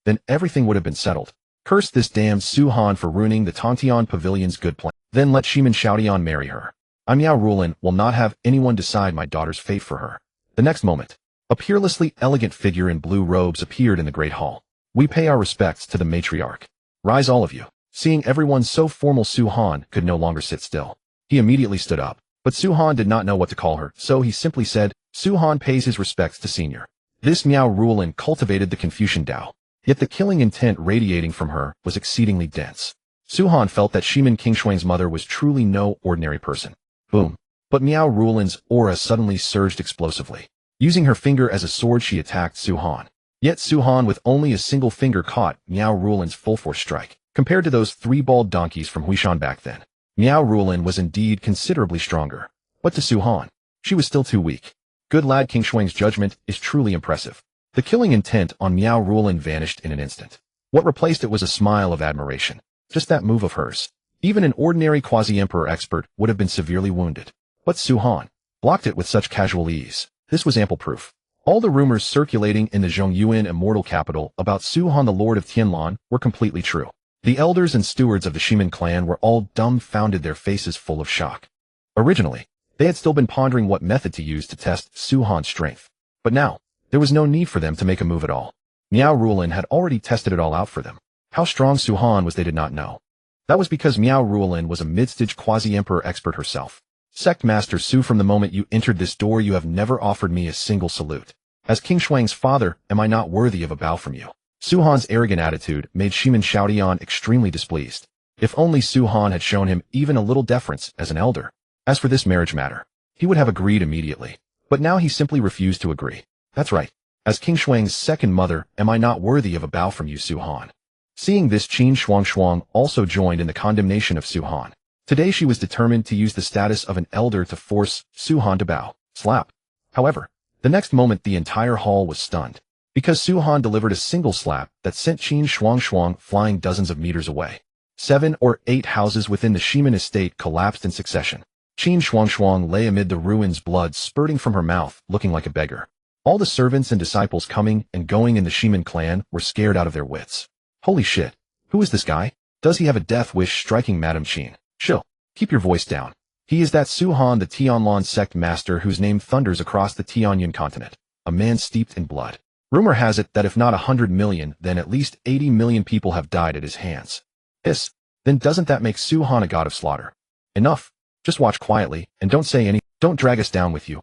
Then everything would have been settled. Curse this damned Su Han for ruining the Tantian Pavilion's good plan. Then let Shimin Xiaodian marry her. I, Miao Rulin, will not have anyone decide my daughter's fate for her. The next moment, a peerlessly elegant figure in blue robes appeared in the great hall. We pay our respects to the matriarch. Rise, all of you. Seeing everyone so formal, Su Han could no longer sit still. He immediately stood up, but Su Han did not know what to call her, so he simply said, Su Han pays his respects to senior. This Miao Rulin cultivated the Confucian Tao, yet the killing intent radiating from her was exceedingly dense. Su Han felt that Shimin Qingshuang's mother was truly no ordinary person. Boom. But Miao Rulin's aura suddenly surged explosively. Using her finger as a sword, she attacked Su Han. Yet Su Han with only a single finger caught Miao Rulin's full-force strike. Compared to those 3 bald donkeys from Huishan back then, Miao Rulin was indeed considerably stronger. But to Su Han, she was still too weak. Good lad, Qingshuang's judgment is truly impressive. The killing intent on Miao Rulin vanished in an instant. What replaced it was a smile of admiration. Just that move of hers. Even an ordinary quasi-emperor expert would have been severely wounded. But Su Han blocked it with such casual ease. This was ample proof. All the rumors circulating in the Zhongyuan immortal capital about Su Han, the Lord of Tianlan, were completely true. The elders and stewards of the Shimin clan were all dumbfounded, their faces full of shock. Originally, they had still been pondering what method to use to test Su Han's strength. But now, there was no need for them to make a move at all. Miao Rulin had already tested it all out for them. How strong Su Han was they did not know. That was because Miao Rulin was a mid-stage quasi-emperor expert herself. Sect Master Su, from the moment you entered this door you have never offered me a single salute. As Qingshuang's father, am I not worthy of a bow from you? Su Han's arrogant attitude made Shimin Xiaodian extremely displeased. If only Su Han had shown him even a little deference as an elder. As for this marriage matter, he would have agreed immediately. But now he simply refused to agree. That's right. As Qingshuang's second mother, am I not worthy of a bow from you, Su Han? Seeing this, Qin Shuang also joined in the condemnation of Su Han. Today she was determined to use the status of an elder to force Su Han to bow. Slap. However, the next moment the entire hall was stunned, because Su Han delivered a single slap that sent Qin Shuang flying dozens of meters away. 7 or 8 houses within the Shimin estate collapsed in succession. Qin Shuang lay amid the ruins, blood spurting from her mouth, looking like a beggar. All the servants and disciples coming and going in the Shimin clan were scared out of their wits. Holy shit, who is this guy? Does he have a death wish? Striking Madame Qin. Chill. Keep your voice down. He is that Su Han, the Tianlan Sect Master, whose name thunders across the Tianyan continent. A man steeped in blood. Rumor has it that if not 100 million, then at least 80 million people have died at his hands. Then doesn't that make Su Han a god of slaughter? Enough. Just watch quietly, and don't say anything. Don't drag us down with you.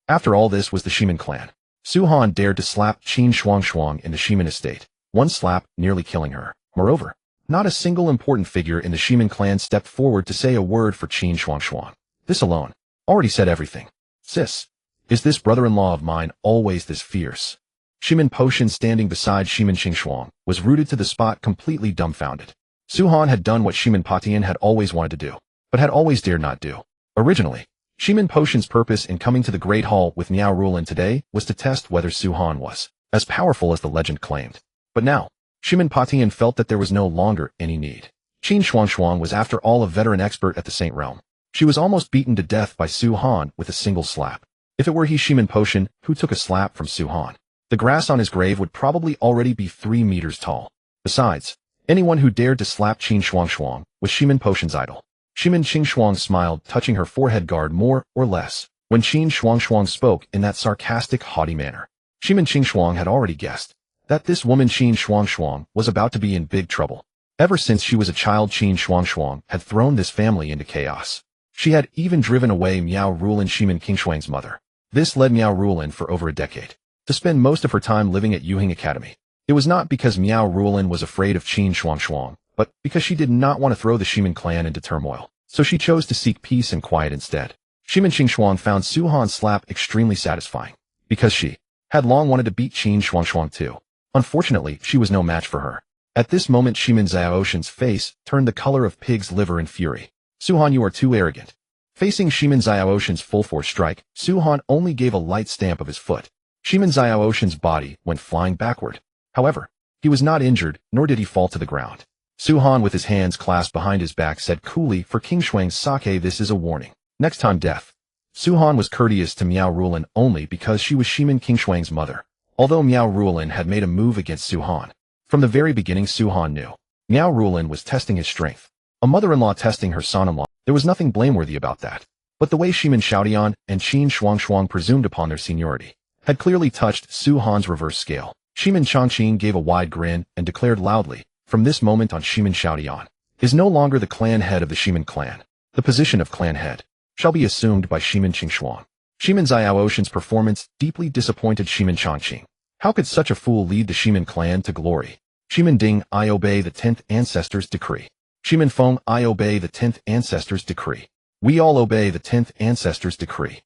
After all this was the Shimin clan. Su Han dared to slap Qin Shuang in the Shimin estate. One slap, nearly killing her. Moreover, not a single important figure in the Shimin clan stepped forward to say a word for Qin Shuang. This alone already said everything. Sis, is this brother-in-law of mine always this fierce? Shimin Potion, standing beside Shimin Qingshuang, was rooted to the spot, completely dumbfounded. Su Han had done what Shimin Patian had always wanted to do, but had always dared not do. Originally, Shimin Potion's purpose in coming to the Great Hall with Miao Rulin today was to test whether Su Han was as powerful as the legend claimed. But now, Shimin Patian felt that there was no longer any need. Qin Shuang was after all a veteran expert at the Saint Realm. She was almost beaten to death by Su Han with a single slap. If it were he, Shimin Potion, who took a slap from Su Han, the grass on his grave would probably already be 3 meters tall. Besides, anyone who dared to slap Qin Shuang was Shimin Potion's idol. Shimin Qing smiled, touching her forehead guard more or less, when Qin Shuang spoke in that sarcastic, haughty manner. Shimin Qing had already guessed that this woman Qin Shuang was about to be in big trouble. Ever since she was a child, Qin Shuang had thrown this family into chaos. She had even driven away Miao Rulin, Shimin Qingshuang's mother. This led Miao Rulin for over a decade to spend most of her time living at Yuhing Academy. It was not because Miao Rulin was afraid of Qin Shuang, but because she did not want to throw the Shimin clan into turmoil. So she chose to seek peace and quiet instead. Shimin Qingshuang found Su Han's slap extremely satisfying, because she had long wanted to beat Qin Shuang too. Unfortunately, she was no match for her. At this moment, Shimin Xiaoshan's face turned the color of pig's liver in fury. Su Han, you are too arrogant. Facing Shimin Xiaoshan's full-force strike, Su Han only gave a light stamp of his foot. Shimin Xiaoshan's body went flying backward. However, he was not injured, nor did he fall to the ground. Su Han, with his hands clasped behind his back, said coolly, "For King Shuang's sake, this is a warning. Next time, death." Su Han was courteous to Miao Rulin only because she was Shimin Qingshuang's mother, although Miao Rulin had made a move against Su Han. From the very beginning, Su Han knew Miao Rulin was testing his strength. A mother-in-law testing her son-in-law, there was nothing blameworthy about that. But the way Shimin Xiaodian and Qin Shuang presumed upon their seniority had clearly touched Su Han's reverse scale. Shimin Changqing gave a wide grin and declared loudly, "From this moment on, Shimin Xiaodian is no longer the clan head of the Shimin clan. The position of clan head shall be assumed by Shimin Qingshuang." Shimin Xiaoshan's performance deeply disappointed Shimin Changqing. How could such a fool lead the Shimin clan to glory? Shimin Ding, I obey the 10th ancestor's decree. Shimin Feng, I obey the 10th ancestor's decree. We all obey the 10th ancestor's decree.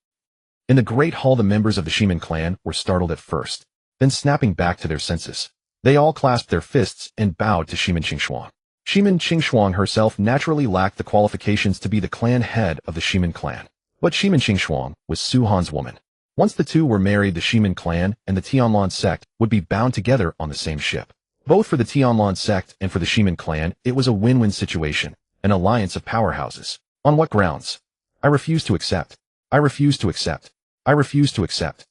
In the great hall, the members of the Shimin clan were startled at first, then snapping back to their senses. They all clasped their fists and bowed to Shimin Qingshuang. Shimin Qingshuang herself naturally lacked the qualifications to be the clan head of the Shimin clan. But Shimin Qingshuang was Su Han's woman. Once the two were married, the Shimin clan and the Tianlan sect would be bound together on the same ship. Both for the Tianlan sect and for the Shimin clan, it was a win-win situation, an alliance of powerhouses. On what grounds? I refuse to accept. I refuse to accept. I refuse to accept.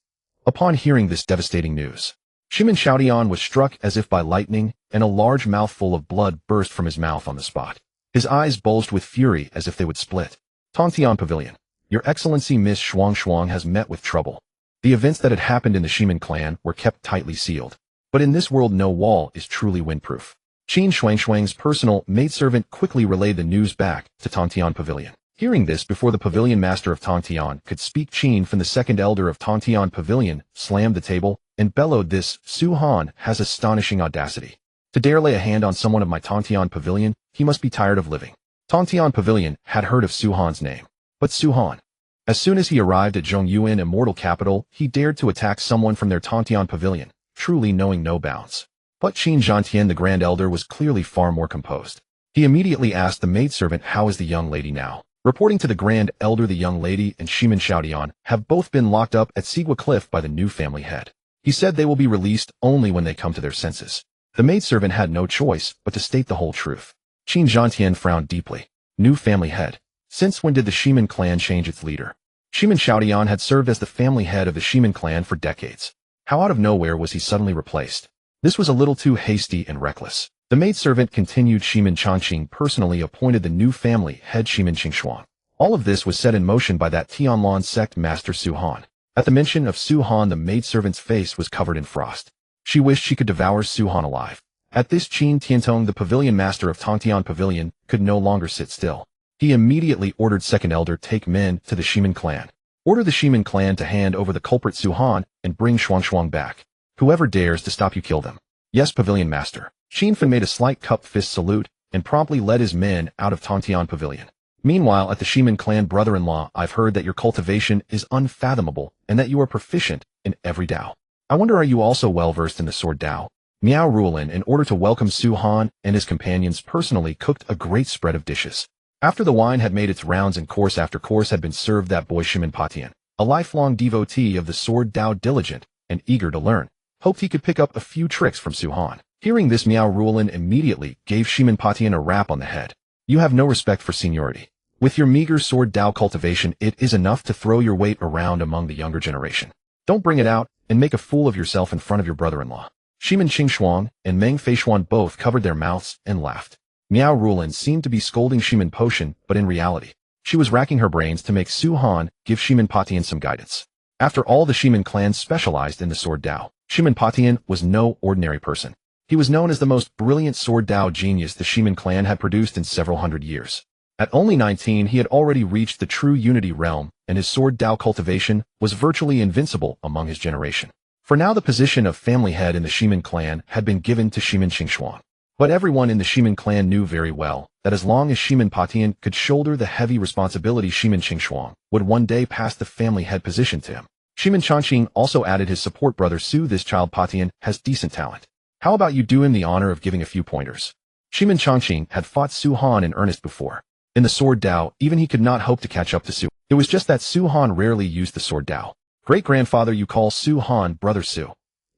Upon hearing this devastating news, Shimin Xiaodian was struck as if by lightning, and a large mouthful of blood burst from his mouth on the spot. His eyes bulged with fury as if they would split. Tongtian Pavilion. Your Excellency, Miss Shuang has met with trouble. The events that had happened in the Shimin clan were kept tightly sealed. But in this world, no wall is truly windproof. Qin Shuang's personal maidservant quickly relayed the news back to Tongtian Pavilion. Hearing this before the pavilion master of Tongtian could speak, Qin Fan, the second elder of Tongtian Pavilion, slammed the table and bellowed, "This Su Han has astonishing audacity. To dare lay a hand on someone of my Tongtian Pavilion, he must be tired of living." Tongtian Pavilion had heard of Su Han's name. But Su Han, as soon as he arrived at Zhongyuan Immortal Capital, he dared to attack someone from their Tongtian Pavilion, truly knowing no bounds. But Qin Zhantian, the Grand Elder, was clearly far more composed. He immediately asked the maidservant, "How is the young lady now?" Reporting to the Grand Elder, the young lady and Shimin Xiaodian have both been locked up at Sigua Cliff by the new family head. He said they will be released only when they come to their senses. The maidservant had no choice but to state the whole truth. Qin Zhantian frowned deeply. New family head. Since when did the Shimin clan change its leader? Shimin Xiaodian had served as the family head of the Shimin clan for decades. How out of nowhere was he suddenly replaced? This was a little too hasty and reckless. The maidservant continued. Shimin Changqing personally appointed the new family head, Shimin Qingshuang. All of this was set in motion by that Tianlan Sect Master Su Han. At the mention of Su Han, the maidservant's face was covered in frost. She wished she could devour Su Han alive. At this, Qin Tiantong, the pavilion master of Tongtian Pavilion, could no longer sit still. He immediately ordered Second Elder, "Take men to the Shimin clan. Order the Shimin clan to hand over the culprit Su Han and bring Shuang back. Whoever dares to stop you, kill them." "Yes, Pavilion Master." Qin Fan made a slight cup fist salute and promptly led his men out of Tongtian Pavilion. Meanwhile, at the Shimin clan, "Brother-in-law, I've heard that your cultivation is unfathomable and that you are proficient in every Dao. I wonder, are you also well-versed in the sword Dao?" Miao Rulin, in order to welcome Su Han and his companions, personally cooked a great spread of dishes. After the wine had made its rounds and course after course had been served, that boy Shimin Patian, a lifelong devotee of the sword Dao, diligent and eager to learn, hoped he could pick up a few tricks from Su Han. Hearing this, Miao Rulin immediately gave Shimin Patian a rap on the head. "You have no respect for seniority. With your meager sword Dao cultivation, it is enough to throw your weight around among the younger generation. Don't bring it out and make a fool of yourself in front of your brother-in-law." Shimin Qingshuang and Meng Feishuan both covered their mouths and laughed. Miao Rulin seemed to be scolding Shimin Potion, but in reality, she was racking her brains to make Su Han give Shimin Patian some guidance. After all, the Shimin clan specialized in the sword Dao. Shimin Patian was no ordinary person. He was known as the most brilliant sword Dao genius the Shimin clan had produced in several hundred years. At only 19, he had already reached the true unity realm, and his sword Dao cultivation was virtually invincible among his generation. For now, the position of family head in the Shimin clan had been given to Shimin Qingshuang. But everyone in the Shimin clan knew very well that as long as Shimin Patian could shoulder the heavy responsibility, Shimin Qingshuang would one day pass the family head position to him. Shimin Changqing also added his support brother Su. This child Patian has decent talent. How about you do him the honor of giving a few pointers? Shimin Changqing had fought Su Han in earnest before. In the sword Dao, even he could not hope to catch up to Su. It was just that Su Han rarely used the sword Dao. Great-grandfather, you call Su Han brother Su.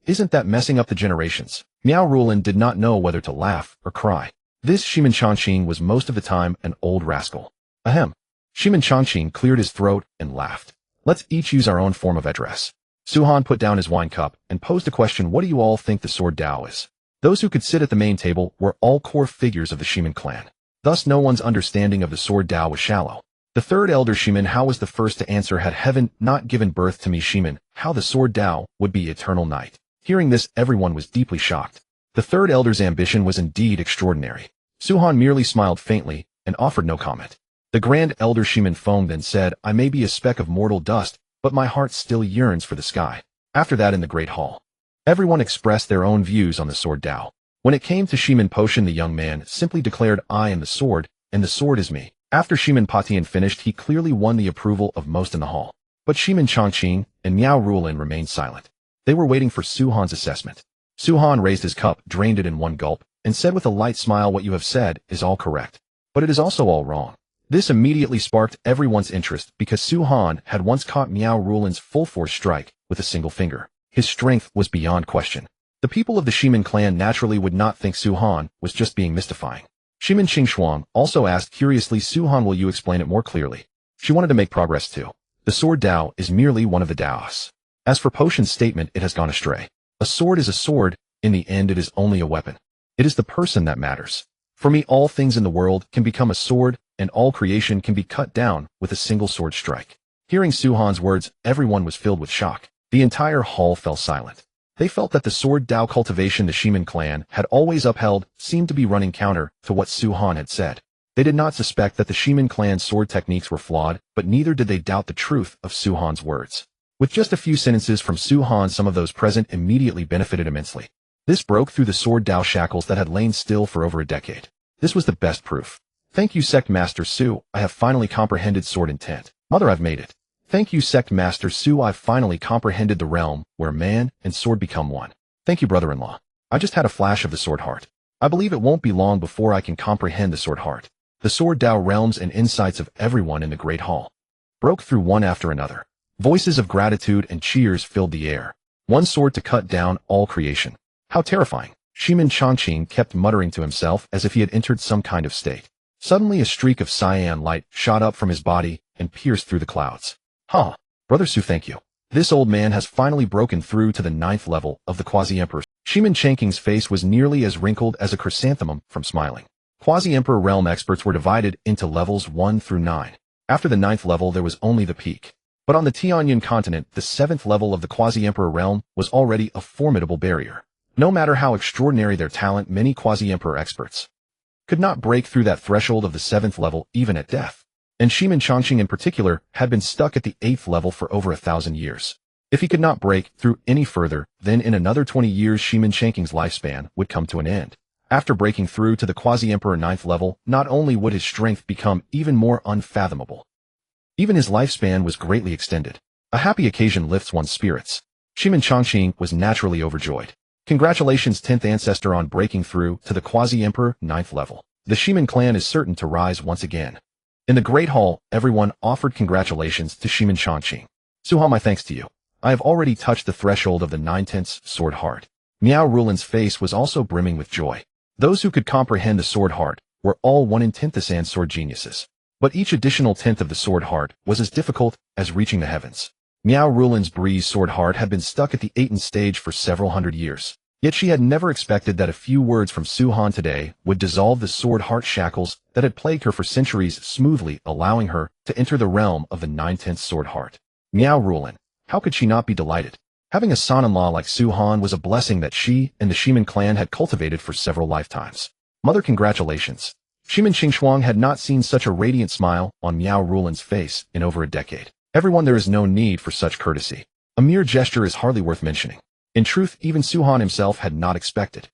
Isn't that messing up the generations? Miao Rulin did not know whether to laugh or cry. This Shimin Changqing was most of the time an old rascal. Ahem. Shimin Changqing cleared his throat and laughed. Let's each use our own form of address. Su Han put down his wine cup and posed a question. What do you all think the sword Dao is? Those who could sit at the main table were all core figures of the Shimin clan. Thus no one's understanding of the sword Dao was shallow. The third elder Shimin Hao was the first to answer. Had heaven not given birth to me, Shimin, how the sword Dao would be eternal night. Hearing this, everyone was deeply shocked. The third elder's ambition was indeed extraordinary. Su Han merely smiled faintly and offered no comment. The grand elder Shimin Feng then said, I may be a speck of mortal dust, but my heart still yearns for the sky. After that, in the great hall, everyone expressed their own views on the sword Dao. When it came to Shimin Potion, the young man simply declared, I am the sword, and the sword is me. After Shimin Patian finished, he clearly won the approval of most in the hall. But Shimin Changqing and Miao Rulin remained silent. They were waiting for Su Han's assessment. Su Han raised his cup, drained it in one gulp, and said with a light smile, what you have said is all correct. But it is also all wrong. This immediately sparked everyone's interest because Su Han had once caught Miao Rulin's full force strike with a single finger. His strength was beyond question. The people of the Shimin clan naturally would not think Su Han was just being mystifying. Shimin Qingshuang also asked curiously, Su Han, will you explain it more clearly? She wanted to make progress too. The sword Dao is merely one of the Daos. As for Potion's statement, it has gone astray. A sword is a sword. In the end, it is only a weapon. It is the person that matters. For me, all things in the world can become a sword, and all creation can be cut down with a single sword strike. Hearing Su Han's words, everyone was filled with shock. The entire hall fell silent. They felt that the sword Dao cultivation the Shimin clan had always upheld seemed to be running counter to what Su Han had said. They did not suspect that the Shimin clan's sword techniques were flawed, but neither did they doubt the truth of Su Han's words. With just a few sentences from Su Han, some of those present immediately benefited immensely. This broke through the sword Dao shackles that had lain still for over a decade. This was the best proof. Thank you, Sect Master Su, I have finally comprehended sword intent. Mother, I've made it. Thank you, Sect Master Su, I've finally comprehended the realm where man and sword become one. Thank you, brother-in-law. I just had a flash of the sword heart. I believe it won't be long before I can comprehend the sword heart. The sword Dao realms and insights of everyone in the great hall broke through one after another. Voices of gratitude and cheers filled the air. One sword to cut down all creation. How terrifying. Shimin Changqing kept muttering to himself as if he had entered some kind of state. Suddenly a streak of cyan light shot up from his body and pierced through the clouds. Huh. Brother Su, thank you. This old man has finally broken through to the 9th level of the Quasi-Emperor. Shimin Changqing's face was nearly as wrinkled as a chrysanthemum from smiling. Quasi-Emperor realm experts were divided into levels 1 through 9. After the 9th level, there was only the peak. But on the Tianlan continent, the 7th level of the Quasi-Emperor realm was already a formidable barrier. No matter how extraordinary their talent, many Quasi-Emperor experts could not break through that threshold of the 7th level even at death. And Shimin Changqing in particular had been stuck at the 8th level for over 1,000 years. If he could not break through any further, then in another 20 years Shimin Changqing's lifespan would come to an end. After breaking through to the Quasi-Emperor 9th level, not only would his strength become even more unfathomable, even his lifespan was greatly extended. A happy occasion lifts one's spirits. Shimin Changqing was naturally overjoyed. Congratulations, 10th ancestor, on breaking through to the Quasi-Emperor 9th level. The Shimin clan is certain to rise once again. In the Great Hall, everyone offered congratulations to Shimin Changqing. Su Han, my thanks to you. I have already touched the threshold of the 9/10 sword heart. Miao Rulin's face was also brimming with joy. Those who could comprehend the sword heart were all 1/10 sword geniuses. But each additional 10th of the sword heart was as difficult as reaching the heavens. Miao Rulin's breeze sword heart had been stuck at the 8th stage for several hundred years. Yet she had never expected that a few words from Su Han today would dissolve the sword heart shackles that had plagued her for centuries, smoothly allowing her to enter the realm of the 9/10 sword heart. Miao Rulin. How could she not be delighted? Having a son-in-law like Su Han was a blessing that she and the Shimin clan had cultivated for several lifetimes. Mother, congratulations. Shimin Qingshuang had not seen such a radiant smile on Miao Rulin's face in over a decade. Everyone, there is no need for such courtesy. A mere gesture is hardly worth mentioning. In truth, even Su Han himself had not expected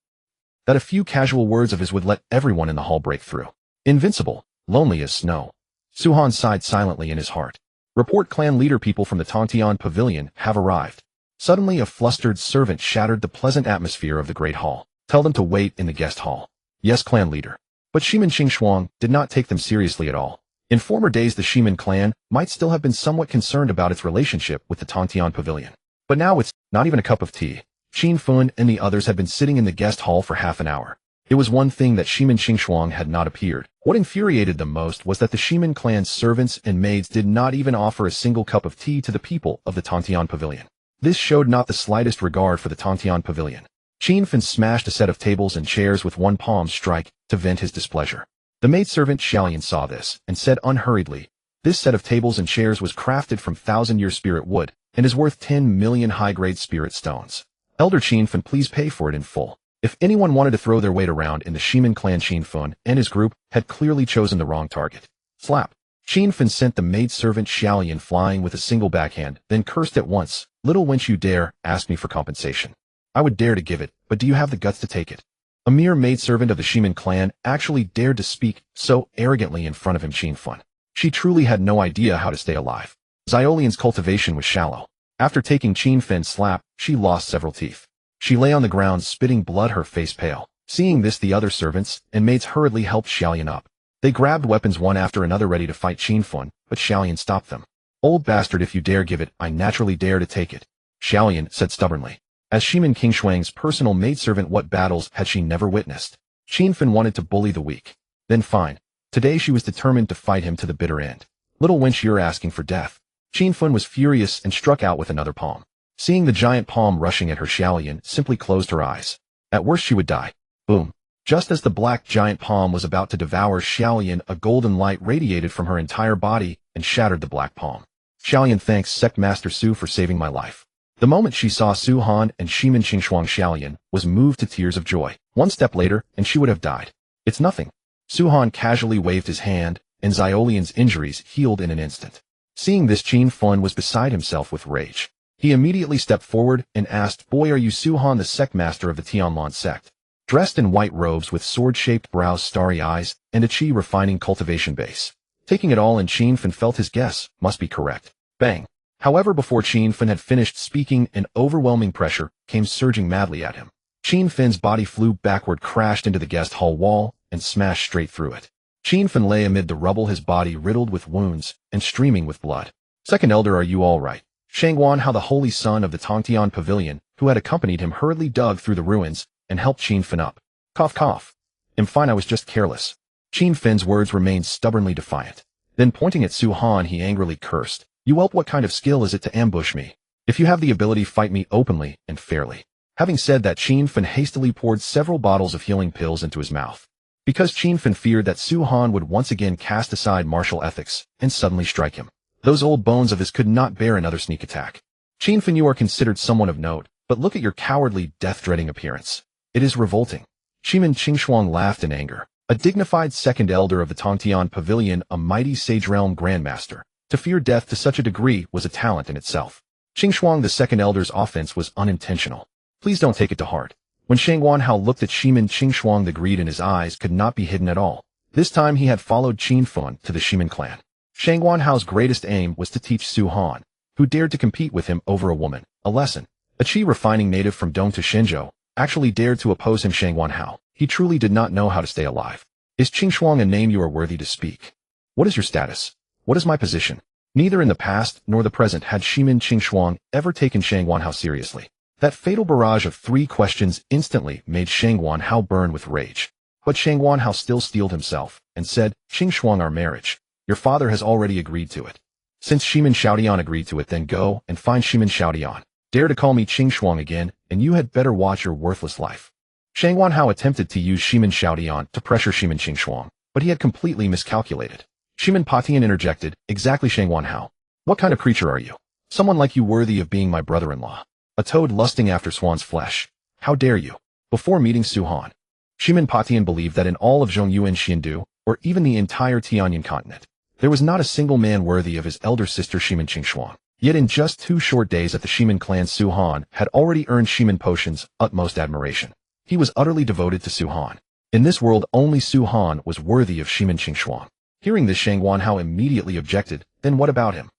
that a few casual words of his would let everyone in the hall break through. Invincible, lonely as snow. Su Han sighed silently in his heart. Report, clan leader, people from the Tongtian Pavilion have arrived. Suddenly a flustered servant shattered the pleasant atmosphere of the great hall. Tell them to wait in the guest hall. Yes, clan leader. But Shimin Qingshuang did not take them seriously at all. In former days, the Shimin clan might still have been somewhat concerned about its relationship with the Tongtian Pavilion. But now it's not even a cup of tea. Qin Fun and the others had been sitting in the guest hall for half an hour. It was one thing that Shimin Qingshuang had not appeared. What infuriated them most was that the Shimin clan's servants and maids did not even offer a single cup of tea to the people of the Tongtian Pavilion. This showed not the slightest regard for the Tongtian Pavilion. Qin Fun smashed a set of tables and chairs with one palm strike to vent his displeasure. The maidservant Xiaoyan saw this and said unhurriedly, "This set of tables and chairs was crafted from 1,000-year spirit wood and is worth 10 million high-grade spirit stones. Elder Qin Fun, please pay for it in full." If anyone wanted to throw their weight around in the Shimin clan, Qin Fun and his group had clearly chosen the wrong target. Slap. Qin Fun sent the maidservant Xiaoyan flying with a single backhand, then cursed at once. "Little wench, you dare ask me for compensation. I would dare to give it, but do you have the guts to take it?" A mere maidservant of the Shimin clan actually dared to speak so arrogantly in front of him, Qin Fun. She truly had no idea how to stay alive. Xiaolian's cultivation was shallow. After taking Qin Fun's slap, she lost several teeth. She lay on the ground spitting blood, her face pale. Seeing this, the other servants and maids hurriedly helped Xiaoyan up. They grabbed weapons one after another ready to fight Qin Fun, but Xiaoyan stopped them. "Old bastard, if you dare give it, I naturally dare to take it," Xiaoyan said stubbornly. As Shimin Qingshuang's personal maidservant, what battles had she never witnessed? Qin Fun wanted to bully the weak. Then fine. Today she was determined to fight him to the bitter end. "Little wench, you're asking for death." Qin Fun was furious and struck out with another palm. Seeing the giant palm rushing at her, Xiaoyan simply closed her eyes. At worst she would die. Boom. Just as the black giant palm was about to devour Xiaoyan, a golden light radiated from her entire body and shattered the black palm. "Xiaoyan, thanks Sect Master Su for saving my life." The moment she saw Su Han and Shimin Qingshuang, Xiaoyan was moved to tears of joy. One step later, and she would have died. "It's nothing." Su Han casually waved his hand, and Xiaolian's injuries healed in an instant. Seeing this, Qin Fun was beside himself with rage. He immediately stepped forward and asked, "Boy, are you Su Han, the Sect Master of the Tianlan sect?" Dressed in white robes with sword-shaped brows, starry eyes, and a chi refining cultivation base. Taking it all in, Qin Fun felt his guess must be correct. Bang. However, before Qin Fun had finished speaking, an overwhelming pressure came surging madly at him. Qin Fun's body flew backward, crashed into the guest hall wall, and smashed straight through it. Qin Fun lay amid the rubble, his body riddled with wounds and streaming with blood. "Second Elder, are you all right?" Shangguan Hao, the holy son of the Tongtian Pavilion, who had accompanied him, hurriedly dug through the ruins and helped Qin Fun up. Cough, cough. "I'm fine, I was just careless." Qin Fun's words remained stubbornly defiant. Then pointing at Su Han, he angrily cursed, "You whelp, what kind of skill is it to ambush me? If you have the ability, fight me openly and fairly." Having said that, Qin Fun hastily poured several bottles of healing pills into his mouth. Because Qin Fun feared that Su Han would once again cast aside martial ethics and suddenly strike him. Those old bones of his could not bear another sneak attack. "Qin Fun, you are considered someone of note, but look at your cowardly, death-dreading appearance. It is revolting." Shimin Qingshuang laughed in anger. A dignified second elder of the Tongtian Pavilion, a mighty Sage Realm Grandmaster. To fear death to such a degree was a talent in itself. Qingshuang, the second elder's offense was unintentional. Please don't take it to heart. When Shangguan Hao looked at Shimin Qingshuang, the greed in his eyes could not be hidden at all. This time he had followed Qin Fun to the Shimin clan. Shangguan Hao's greatest aim was to teach Su Han, who dared to compete with him over a woman, a lesson. A chi refining native from Dong to Shenzhou actually dared to oppose him. Shangguan Hao. He truly did not know how to stay alive. "Is Qingshuang a name you are worthy to speak? What is your status? What is my position?" Neither in the past nor the present had Shimin Qingshuang ever taken Shangguan Hao seriously. That fatal barrage of 3 questions instantly made Shangguan Hao burn with rage. But Shangguan Hao still steeled himself and said, "Qingshuang, our marriage. Your father has already agreed to it. Since Shimin Xiaodian agreed to it, then go and find Shimin Xiaodian. Dare to call me Qingshuang again, and you had better watch your worthless life. Shang Wanhao attempted to use Shimin Xiaodian to pressure Shimin Qingshuang, but he had completely miscalculated. Shimin Patian interjected, exactly Shang Wanhao. What kind of creature are you? Someone like you worthy of being my brother-in-law. A toad lusting after swan's flesh. How dare you? Before meeting Su Han, Shimin Patian believed that in all of Zhongyuan Xiandu, or even the entire Tianlan continent, there was not a single man worthy of his elder sister Shimin Qingshuang. Yet in just 2 short days at the Shimin clan, Su Han had already earned Shimin Potion's utmost admiration. He was utterly devoted to Su Han. In this world, only Su Han was worthy of Shimin Qingshuang. Hearing this, Shang Wanhao immediately objected, then what about him?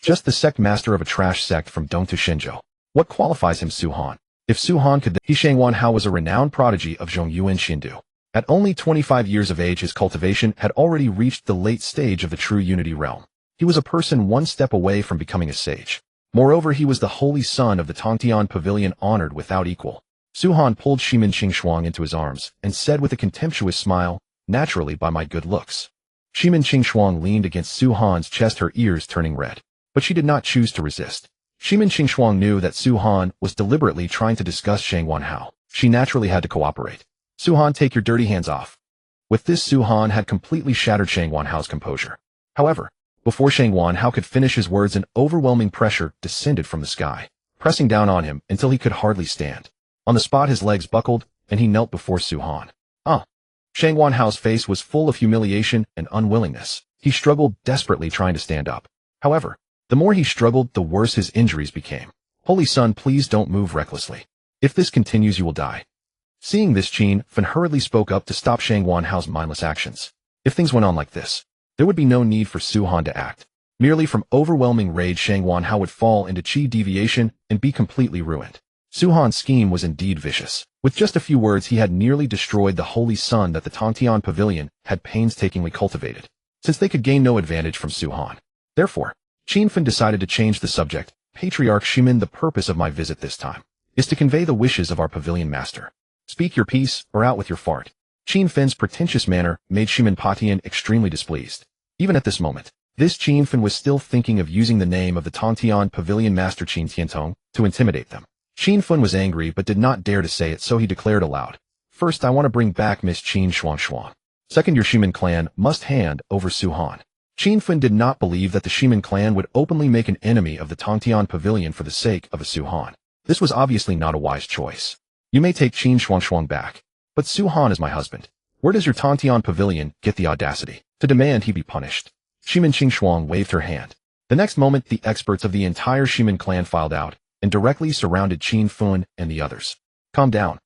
Just the sect master of a trash sect from Dongtu Shenzhou. What qualifies him, Su Han? If Su Han could, he Shang Wanhao was a renowned prodigy of Zhongyuan Xiandu. At only 25 years of age, his cultivation had already reached the late stage of the true unity realm. He was a person one step away from becoming a sage. Moreover, he was the holy son of the Tongtian Pavilion, honored without equal. Su Han pulled Shimin Qingshuang into his arms and said with a contemptuous smile, naturally by my good looks. Shimin Qingshuang leaned against Su Han's chest, her ears turning red. But she did not choose to resist. Shimin Qingshuang knew that Su Han was deliberately trying to discuss Shang Wanhao. She naturally had to cooperate. Su Han, take your dirty hands off. With this, Su Han had completely shattered Shang Wanhao's composure. However, before Shang Wanhao could finish his words, an overwhelming pressure descended from the sky, pressing down on him until he could hardly stand. On the spot, his legs buckled, and he knelt before Su Han. Shang Wanhao's face was full of humiliation and unwillingness. He struggled desperately trying to stand up. However, the more he struggled, the worse his injuries became. Holy son, please don't move recklessly. If this continues, you will die. Seeing this, Qin Fan hurriedly spoke up to stop Shang Wanhao's mindless actions. If things went on like this, there would be no need for Su Han to act. Merely from overwhelming rage, Shang Wanhao would fall into qi deviation and be completely ruined. Su Han's scheme was indeed vicious. With just a few words, he had nearly destroyed the holy sun that the Tongtian Pavilion had painstakingly cultivated, since they could gain no advantage from Su Han. Therefore, Qin Fan decided to change the subject. Patriarch Shimin, the purpose of my visit this time is to convey the wishes of our pavilion master. Speak your piece, or out with your fart. Qin Fan's pretentious manner made Shimin Patian extremely displeased. Even at this moment, this Qin Fan was still thinking of using the name of the Tongtian Pavilion Master Qin Tiantong to intimidate them. Qin Fan was angry but did not dare to say it, so he declared aloud. First, I want to bring back Miss Qin Shuangshuang. Second, your Shimin clan must hand over Su Han. Qin Fan did not believe that the Shimin clan would openly make an enemy of the Tongtian Pavilion for the sake of a Su Han. This was obviously not a wise choice. You may take Qin Shuangshuang back, but Su Han is my husband. Where does your Tongtian Pavilion get the audacity to demand he be punished? Shimin Qingshuang waved her hand. The next moment, the experts of the entire Shimin clan filed out and directly surrounded Qin Fan and the others. Calm down.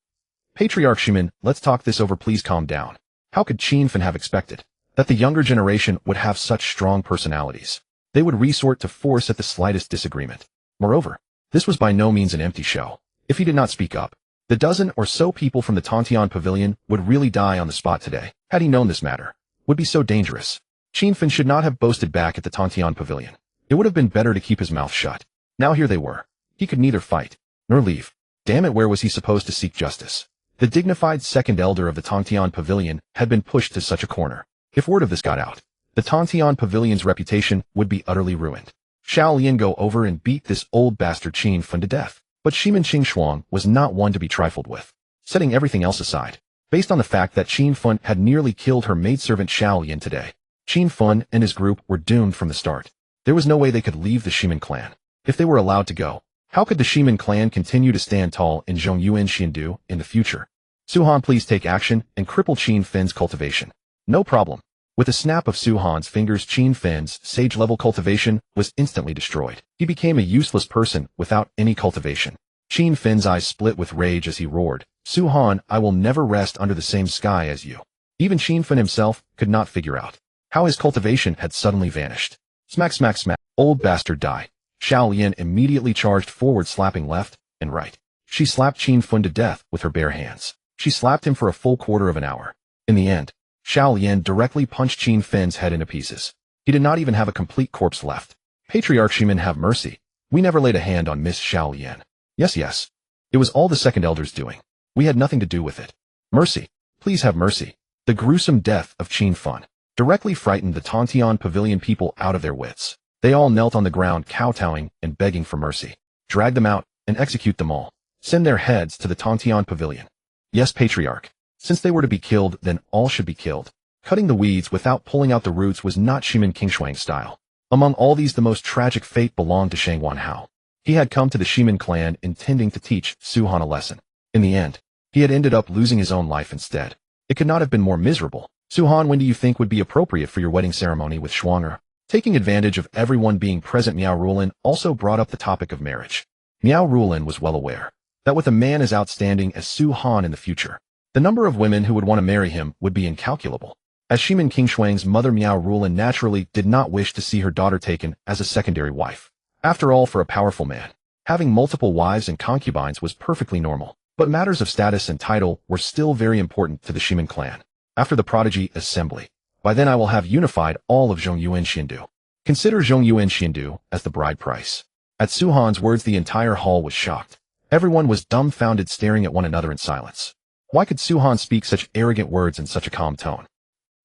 Patriarch Shimin, let's talk this over, please calm down. How could Qin Fan have expected that the younger generation would have such strong personalities? They would resort to force at the slightest disagreement. Moreover, this was by no means an empty show. If he did not speak up, the dozen or so people from the Tongtian Pavilion would really die on the spot today. Had he known this matter would be so dangerous, Qin Fan should not have boasted back at the Tongtian Pavilion. It would have been better to keep his mouth shut. Now here they were. He could neither fight nor leave. Damn it, where was he supposed to seek justice? The dignified second elder of the Tongtian Pavilion had been pushed to such a corner. If word of this got out, the Tongtian Pavilion's reputation would be utterly ruined. Shall Lian go over and beat this old bastard Qin Fan to death? But Shimin Qingshuang was not one to be trifled with. Setting everything else aside, based on the fact that Qin Fan had nearly killed her maidservant Shao Lian today, Qin Fan and his group were doomed from the start. There was no way they could leave the Shimin clan. If they were allowed to go, how could the Shimin clan continue to stand tall in Zhongyuan Xiandu in the future? Su Han, please take action and cripple Qin Fan's cultivation. No problem. With a snap of Su Han's fingers, Qin Fan's sage-level cultivation was instantly destroyed. He became a useless person without any cultivation. Qin Fan's eyes split with rage as he roared, Su Han, I will never rest under the same sky as you. Even Qin Fan himself could not figure out how his cultivation had suddenly vanished. Smack, smack, smack. Old bastard, die. Shao Lian immediately charged forward, slapping left and right. She slapped Qin Fan to death with her bare hands. She slapped him for a full quarter of an hour. In the end, Shao Lian directly punched Qin Fan's head into pieces. He did not even have a complete corpse left. Patriarch Shimin, have mercy. We never laid a hand on Miss Shao Lian. Yes. It was all the second elder's doing. We had nothing to do with it. Mercy. Please have mercy. The gruesome death of Qin Fan directly frightened the Tongtian Pavilion people out of their wits. They all knelt on the ground, kowtowing and begging for mercy. Drag them out and execute them all. Send their heads to the Tongtian Pavilion. Yes, Patriarch. Since they were to be killed, then all should be killed. Cutting the weeds without pulling out the roots was not Shimin Qingshuang's style. Among all these, the most tragic fate belonged to Shang Wanhao. He had come to the Shimin clan intending to teach Su Han a lesson. In the end, he had ended up losing his own life instead. It could not have been more miserable. Su Han, when do you think would be appropriate for your wedding ceremony with Shuang'er? Taking advantage of everyone being present, Miao Rulin also brought up the topic of marriage. Miao Rulin was well aware that with a man as outstanding as Su Han in the future, the number of women who would want to marry him would be incalculable. As Shimin Qingshuang's mother, Miao Rulin naturally did not wish to see her daughter taken as a secondary wife. After all, for a powerful man, having multiple wives and concubines was perfectly normal. But matters of status and title were still very important to the Shimin clan. After the prodigy assembly, by then I will have unified all of Zhongyuan Xiandu. Consider Zhongyuan Xiandu as the bride price. At Su Han's words, the entire hall was shocked. Everyone was dumbfounded, staring at one another in silence. Why could Su Han speak such arrogant words in such a calm tone?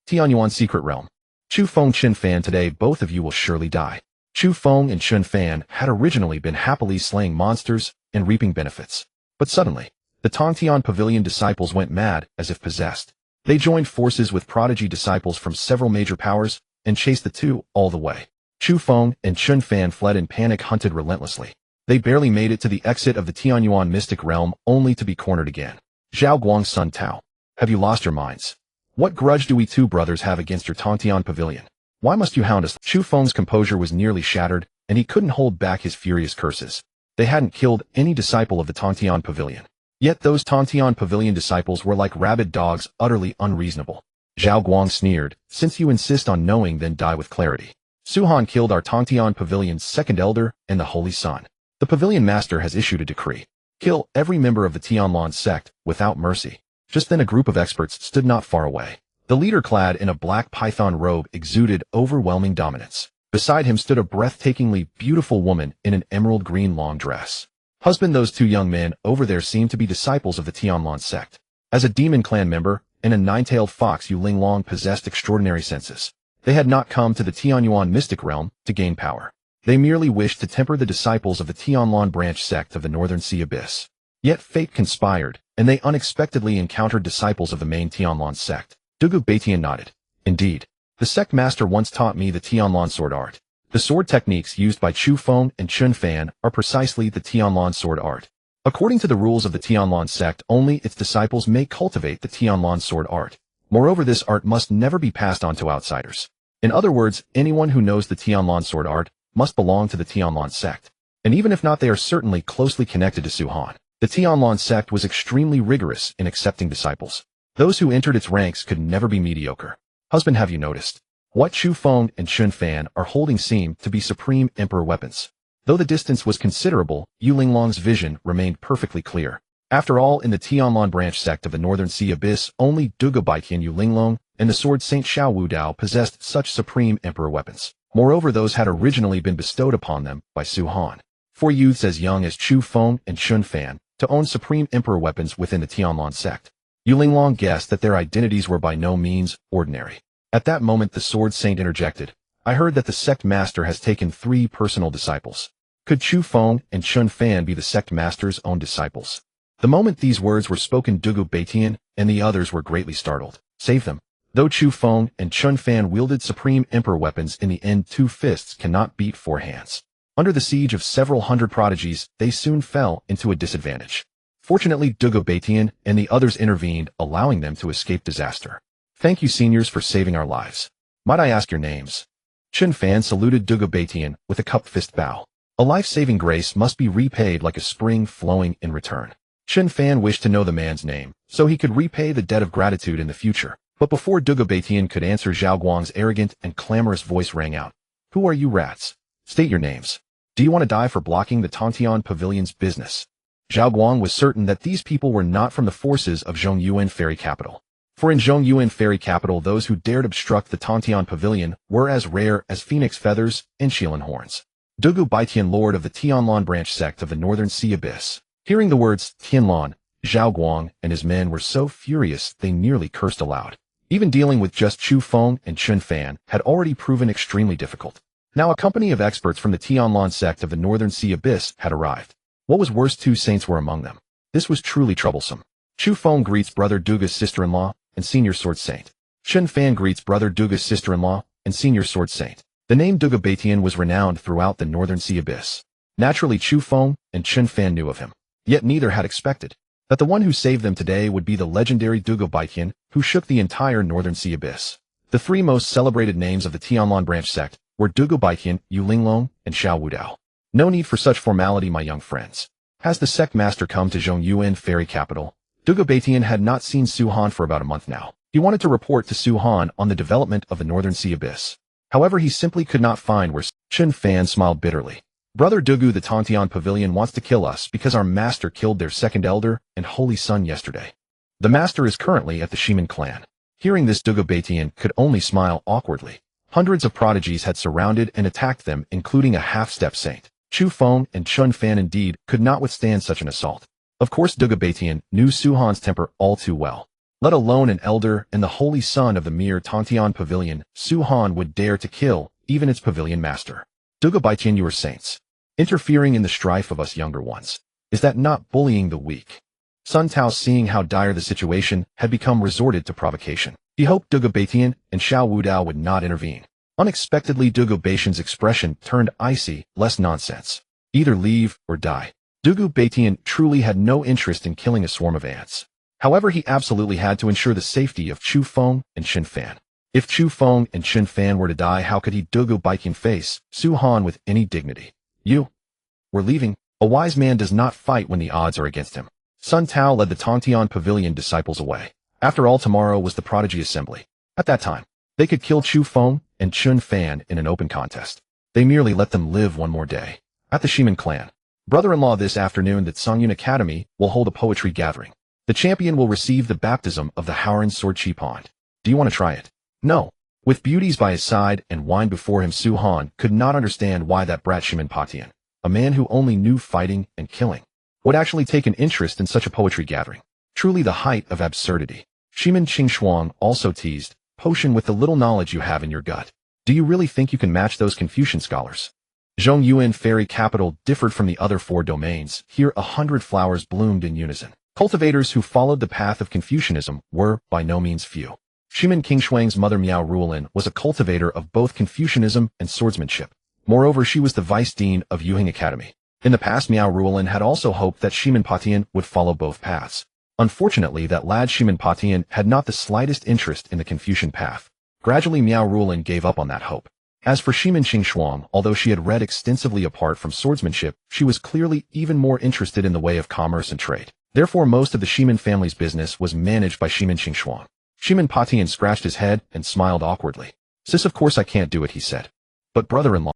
Tianyuan Secret Realm. Chu Feng Chen Fan, today both of you will surely die. Chu Feng and Chen Fan had originally been happily slaying monsters and reaping benefits. But suddenly, the Tongtian Pavilion disciples went mad as if possessed. They joined forces with prodigy disciples from several major powers and chased the two all the way. Chu Feng and Chen Fan fled in panic, hunted relentlessly. They barely made it to the exit of the Tianyuan Mystic Realm, only to be cornered again. Zhao Guang's son Tao, have you lost your minds? What grudge do we two brothers have against your Tongtian Pavilion? Why must you hound us? Chu Feng's composure was nearly shattered, and he couldn't hold back his furious curses. They hadn't killed any disciple of the Tongtian Pavilion. Yet those Tongtian Pavilion disciples were like rabid dogs, utterly unreasonable. Zhao Guang sneered, since you insist on knowing, then die with clarity. Su Han killed our Tongtian Pavilion's second elder and the Holy Son. The Pavilion Master has issued a decree. Kill every member of the Tianlan sect without mercy. Just then a group of experts stood not far away. The leader, clad in a black python robe, exuded overwhelming dominance. Beside him stood a breathtakingly beautiful woman in an emerald green long dress. Husband, those two young men over there seem to be disciples of the Tianlan sect. As a demon clan member and a nine-tailed fox, Yu Linglong possessed extraordinary senses. They had not come to the Tianyuan Mystic Realm to gain power. They merely wished to temper the disciples of the Tianlan branch sect of the Northern Sea Abyss. Yet fate conspired, and they unexpectedly encountered disciples of the main Tianlan sect. Dugu Baitian nodded. Indeed, the Sect Master once taught me the Tianlan sword art. The sword techniques used by Chu Feng and Chen Fan are precisely the Tianlan sword art. According to the rules of the Tianlan sect, only its disciples may cultivate the Tianlan sword art. Moreover, this art must never be passed on to outsiders. In other words, anyone who knows the Tianlan sword art must belong to the Tianlan sect. And even if not, they are certainly closely connected to Su Han. The Tianlan sect was extremely rigorous in accepting disciples. Those who entered its ranks could never be mediocre. Husband, have you noticed? What Chu Feng and Chen Fan are holding seem to be Supreme Emperor weapons. Though the distance was considerable, Yu Linglong's vision remained perfectly clear. After all, in the Tianlan branch sect of the Northern Sea Abyss, only Dugubaiqian Yu Linglong and the sword Saint Xiao Wudao possessed such Supreme Emperor weapons. Moreover, those had originally been bestowed upon them by Su Han. For youths as young as Chu Feng and Chen Fan to own Supreme Emperor weapons within the Tianlan sect. Yu Linglong guessed that their identities were by no means ordinary. At that moment, the sword saint interjected. I heard that the Sect Master has taken 3 personal disciples. Could Chu Feng and Chen Fan be the Sect Master's own disciples? The moment these words were spoken, Dugu Baitian and the others were greatly startled. Save them. Though Chu Feng and Chen Fan wielded Supreme Emperor weapons, in the end 2 fists cannot beat 4 hands. Under the siege of several hundred prodigies, they soon fell into a disadvantage. Fortunately, Dugu Baitian and the others intervened, allowing them to escape disaster. Thank you, seniors, for saving our lives. Might I ask your names? Chen Fan saluted Dugu Baitian with a cup fist bow. A life-saving grace must be repaid like a spring flowing in return. Chen Fan wished to know the man's name, so he could repay the debt of gratitude in the future. But before Dugu Baitian could answer, Zhao Guang's arrogant and clamorous voice rang out. Who are you rats? State your names. Do you want to die for blocking the Tongtian Pavilion's business? Zhao Guang was certain that these people were not from the forces of Zhongyuan Fairy Capital. For in Zhongyuan Fairy Capital, those who dared obstruct the Tongtian Pavilion were as rare as phoenix feathers and Qilan horns. Dugu Baitian, lord of the Tianlan branch sect of the Northern Sea Abyss. Hearing the words Tianlan, Zhao Guang and his men were so furious they nearly cursed aloud. Even dealing with just Chu Feng and Chen Fan had already proven extremely difficult. Now a company of experts from the Tianlan sect of the Northern Sea Abyss had arrived. What was worse, 2 saints were among them. This was truly troublesome. Chu Feng greets brother Duga's sister-in-law and senior sword saint. Chun Fan greets brother Duga's sister-in-law and senior sword saint. The name Duga Baitian was renowned throughout the Northern Sea Abyss. Naturally, Chu Feng and Chun Fan knew of him. Yet neither had expected that the one who saved them today would be the legendary Duga Baitian who shook the entire Northern Sea Abyss. The three most celebrated names of the Tianlan branch sect were Duga Baitian, Yu Linglong, and Xiao Wudao. No need for such formality, my young friends. Has the Sect Master come to Zhongyuan Fairy Capital? Duga Baitian had not seen Su Han for about a month now. He wanted to report to Su Han on the development of the Northern Sea Abyss. However, he simply could not find where. Chun Fan smiled bitterly. Brother Dugu, the Tongtian Pavilion wants to kill us because our master killed their second elder and holy son yesterday. The master is currently at the Shiman clan. Hearing this, Duga Baitian could only smile awkwardly. Hundreds of prodigies had surrounded and attacked them, including a half-step saint. Chu Feng and Chun Fan indeed could not withstand such an assault. Of course, Duga Baitian knew Su Han's temper all too well. Let alone an elder and the holy son of the mere Tongtian Pavilion, Su Han would dare to kill even its pavilion master. Duga Baitian, you are saints. Interfering in the strife of us younger ones. Is that not bullying the weak? Sun Tao, seeing how dire the situation, had become resorted to provocation. He hoped Duga Baitian and Xiao Wudao would not intervene. Unexpectedly, Dugu Baitian's expression turned icy. Less nonsense. Either leave or die. Dugu Baitian truly had no interest in killing a swarm of ants. However, he absolutely had to ensure the safety of Chu Feng and Chun Fan. If Chu Feng and Chun Fan were to die, how could he Dugu Baitian face Su Han with any dignity? We're leaving. A wise man does not fight when the odds are against him. Sun Tao led the Tongtian Pavilion disciples away. After all, tomorrow was the Prodigy Assembly. At that time, they could kill Chu Feng and Chun Fan in an open contest. They merely let them live one more day. At the Shiman clan, brother-in-law, this afternoon the Songyun Academy will hold a poetry gathering. The champion will receive the baptism of the Howran Sword Chi Pond. Do you want to try it? No. With beauties by his side and wine before him, Su Han could not understand why that brat Shiman Patian, a man who only knew fighting and killing, would actually take an interest in such a poetry gathering. Truly the height of absurdity. Shiman Qing also teased, potion with the little knowledge you have in your gut. Do you really think you can match those Confucian scholars? Zhongyuan Fairy Capital differed from the other four domains. Here 100 flowers bloomed in unison. Cultivators who followed the path of Confucianism were by no means few. Shiman Qingshuang's mother Miao Ruolin was a cultivator of both Confucianism and swordsmanship. Moreover, she was the vice dean of Yuhing Academy. In the past, Miao Ruolin had also hoped that Shiman Patian would follow both paths. Unfortunately, that lad Shiman Patian had not the slightest interest in the Confucian path. Gradually, Miao Ruolin gave up on that hope. As for Shiman Qingshuang, although she had read extensively apart from swordsmanship, she was clearly even more interested in the way of commerce and trade. Therefore, most of the Shiman family's business was managed by Shiman Qingshuang. Shiman Patian scratched his head and smiled awkwardly. Sis, of course I can't do it, he said. But brother-in-law,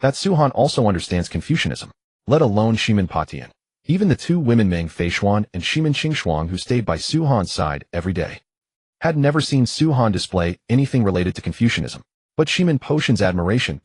that Su Han also understands Confucianism, let alone Shiman Patian. Even the two women Meng Feishuan and Shiman Qingshuang who stayed by Su Han's side every day had never seen Su Han display anything related to Confucianism. But Shiman Potion's admiration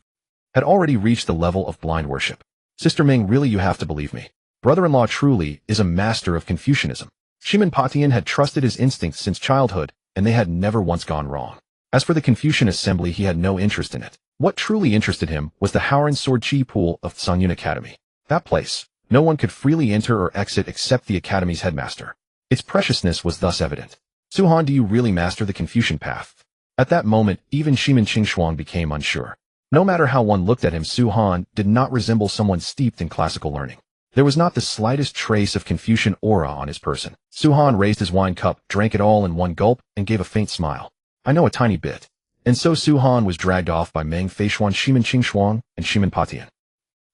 had already reached the level of blind worship. Sister Meng, really you have to believe me. Brother-in-law truly is a master of Confucianism. Shiman Patian had trusted his instincts since childhood, and they had never once gone wrong. As for the Confucian assembly, he had no interest in it. What truly interested him was the Howran Sword Chi pool of Songyun Academy. That place, no one could freely enter or exit except the academy's headmaster. Its preciousness was thus evident. Su Han, do you really master the Confucian path? At that moment, even Shiman Qingshuang became unsure. No matter how one looked at him, Su Han did not resemble someone steeped in classical learning. There was not the slightest trace of Confucian aura on his person. Su Han raised his wine cup, drank it all in one gulp, and gave a faint smile. I know a tiny bit. And so Su Han was dragged off by Meng Feishuan, Shiman Qingshuang, and Shiman Patian.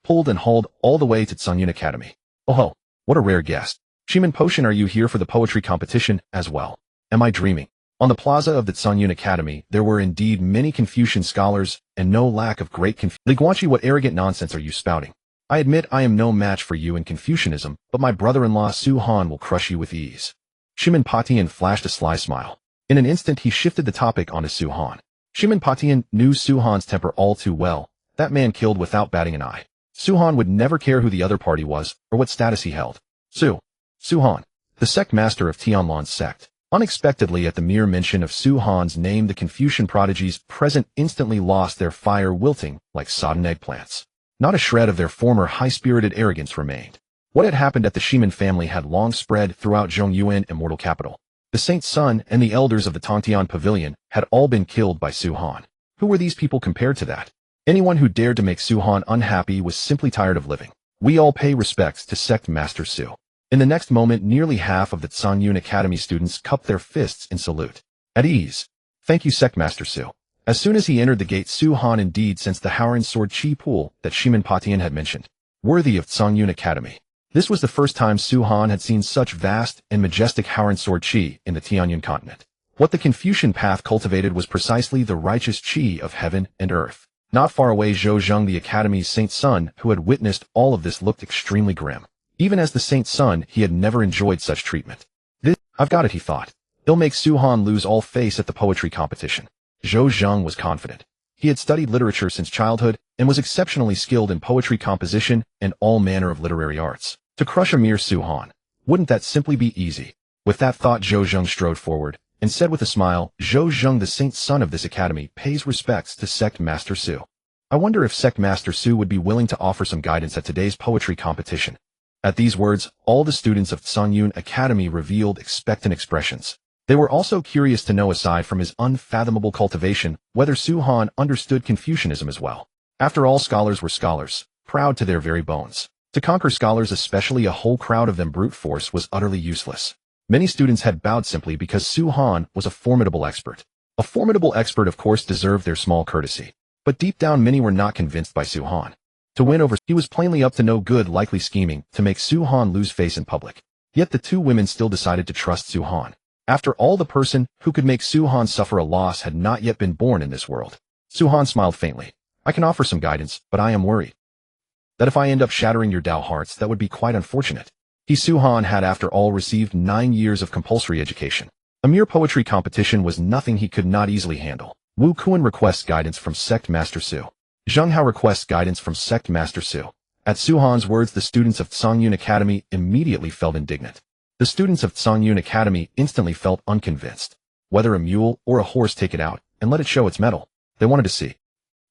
Pulled and hauled all the way to Songyun Academy. Oh ho, what a rare guest. Shiman Potion, are you here for the poetry competition as well? Am I dreaming? On the plaza of the Songyun Academy, there were indeed many Confucian scholars, and no lack of great Li Guanqi, what arrogant nonsense are you spouting? I admit I am no match for you in Confucianism, but my brother-in-law Su Han will crush you with ease. Shiman Patian flashed a sly smile. In an instant he shifted the topic onto Su Han. Shiman Patian knew Su Han's temper all too well. That man killed without batting an eye. Su Han would never care who the other party was, or what status he held. Su Han, the Sect Master of Tianlan's sect. Unexpectedly, at the mere mention of Su Han's name, the Confucian prodigies present instantly lost their fire, wilting like sodden eggplants. Not a shred of their former high-spirited arrogance remained. What had happened at the Shiman family had long spread throughout Zhongyuan Immortal Capital. The Saint's son and the elders of the Tongtian Pavilion had all been killed by Su Han. Who were these people compared to that? Anyone who dared to make Su Han unhappy was simply tired of living. We all pay respects to Sect Master Su. In the next moment, nearly half of the Tsangyun Academy students cupped their fists in salute. At ease. Thank you, Sect Master Su. As soon as he entered the gate, Su Han indeed sensed the Howren Sword Chi pool that Shiman Patian had mentioned. Worthy of Tsangyun Academy. This was the first time Su Han had seen such vast and majestic Howren Sword Chi in the Tianlan continent. What the Confucian path cultivated was precisely the righteous Chi of heaven and earth. Not far away, Zhou Zheng, the Academy's Saint's son, who had witnessed all of this, looked extremely grim. Even as the Saint's son, he had never enjoyed such treatment. I've got it, he thought. He'll make Su Han lose all face at the poetry competition. Zhou Zheng was confident. He had studied literature since childhood and was exceptionally skilled in poetry composition and all manner of literary arts. To crush a mere Su Han, wouldn't that simply be easy? With that thought, Zhou Zheng strode forward and said with a smile, Zhou Zheng, the Saint's son of this academy, pays respects to Sect Master Su. I wonder if Sect Master Su would be willing to offer some guidance at today's poetry competition. At these words, all the students of Tsangyun Academy revealed expectant expressions. They were also curious to know, aside from his unfathomable cultivation, whether Su Han understood Confucianism as well. After all, scholars were scholars, proud to their very bones. To conquer scholars, especially a whole crowd of them brute force, was utterly useless. Many students had bowed simply because Su Han was a formidable expert. A formidable expert, of course, deserved their small courtesy. But deep down, many were not convinced by Su Han. To win over, he was plainly up to no good, likely scheming to make Su Han lose face in public. Yet the two women still decided to trust Su Han. After all, the person who could make Su Han suffer a loss had not yet been born in this world. Su Han smiled faintly. I can offer some guidance, but I am worried that if I end up shattering your Dao hearts, that would be quite unfortunate. Su Han had, after all, received 9 years of compulsory education. A mere poetry competition was nothing he could not easily handle. Wu Kuan requests guidance from Sect Master Su. Zheng Hao requests guidance from Sect Master Su. At Su Han's words, the students of Tsangyun Academy immediately felt indignant. The students of Tsangyun Academy instantly felt unconvinced. Whether a mule or a horse, take it out and let it show its mettle. They wanted to see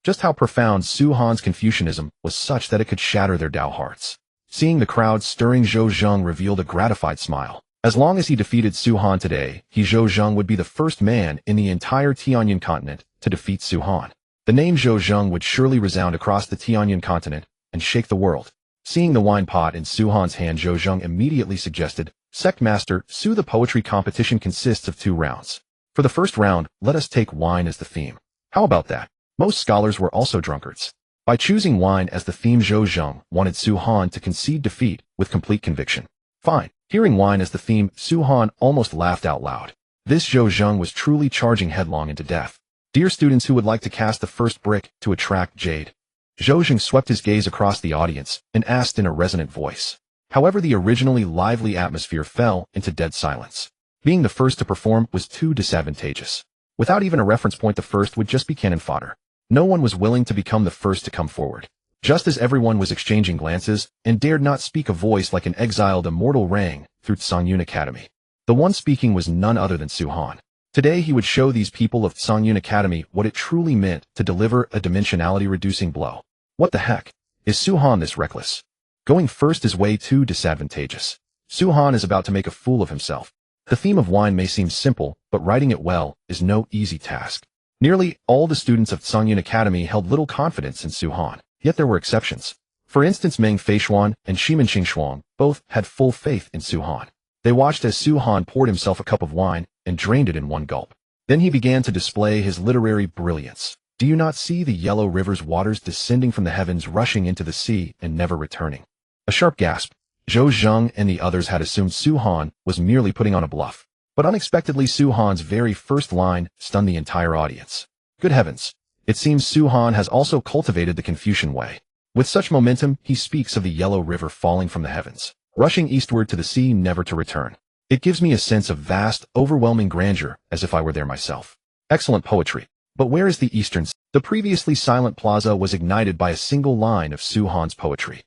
just how profound Su Han's Confucianism was, such that it could shatter their Dao hearts. Seeing the crowd stirring, Zhou Zheng revealed a gratified smile. As long as he defeated Su Han today, Zhou Zheng would be the first man in the entire Tianlan continent to defeat Su Han. The name Zhou Zheng would surely resound across the Tianlan continent and shake the world. Seeing the wine pot in Su Han's hand, Zhou Zheng immediately suggested, Sect Master Su, the poetry competition consists of 2 rounds. For the first round, let us take wine as the theme. How about that? Most scholars were also drunkards. By choosing wine as the theme, Zhou Zheng wanted Su Han to concede defeat with complete conviction. Fine. Hearing wine as the theme, Su Han almost laughed out loud. This Zhou Zheng was truly charging headlong into death. Dear students, who would like to cast the first brick to attract jade? Zhou Zheng swept his gaze across the audience and asked in a resonant voice. However, the originally lively atmosphere fell into dead silence. Being the first to perform was too disadvantageous. Without even a reference point, the first would just be cannon fodder. No one was willing to become the first to come forward. Just as everyone was exchanging glances and dared not speak, a voice like an exiled immortal rang through Tsangyun Academy. The one speaking was none other than Su Han. Today he would show these people of Tsangyun Academy what it truly meant to deliver a dimensionality-reducing blow. What the heck? Is Su Han this reckless? Going first is way too disadvantageous. Su Han is about to make a fool of himself. The theme of wine may seem simple, but writing it well is no easy task. Nearly all the students of Tsangyun Academy held little confidence in Su Han, yet there were exceptions. For instance, Meng Feishuan and Shimen Qingshuang both had full faith in Su Han. They watched as Su Han poured himself a cup of wine and drained it in one gulp. Then he began to display his literary brilliance. Do you not see the yellow river's waters descending from the heavens, rushing into the sea and never returning? A sharp gasp. Zhou Zheng and the others had assumed Su Han was merely putting on a bluff. But unexpectedly, Su Han's very first line stunned the entire audience. Good heavens! It seems Su Han has also cultivated the Confucian way. With such momentum, he speaks of the yellow river falling from the heavens, rushing eastward to the sea, never to return. It gives me a sense of vast, overwhelming grandeur, as if I were there myself. Excellent poetry. But where is the eastern? The previously silent plaza was ignited by a single line of Su Han's poetry.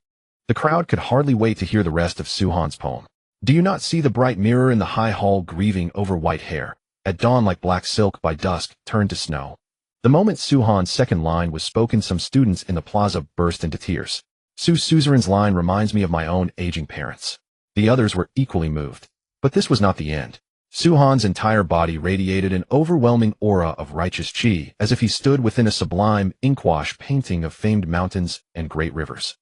The crowd could hardly wait to hear the rest of Su Han's poem. Do you not see the bright mirror in the high hall grieving over white hair? At dawn, like black silk, by dusk turned to snow. The moment Su Han's second line was spoken, some students in the plaza burst into tears. Su Suzerain's line reminds me of my own aging parents. The others were equally moved. But this was not the end. Su Han's entire body radiated an overwhelming aura of righteous qi, as if he stood within a sublime inkwash painting of famed mountains and great rivers.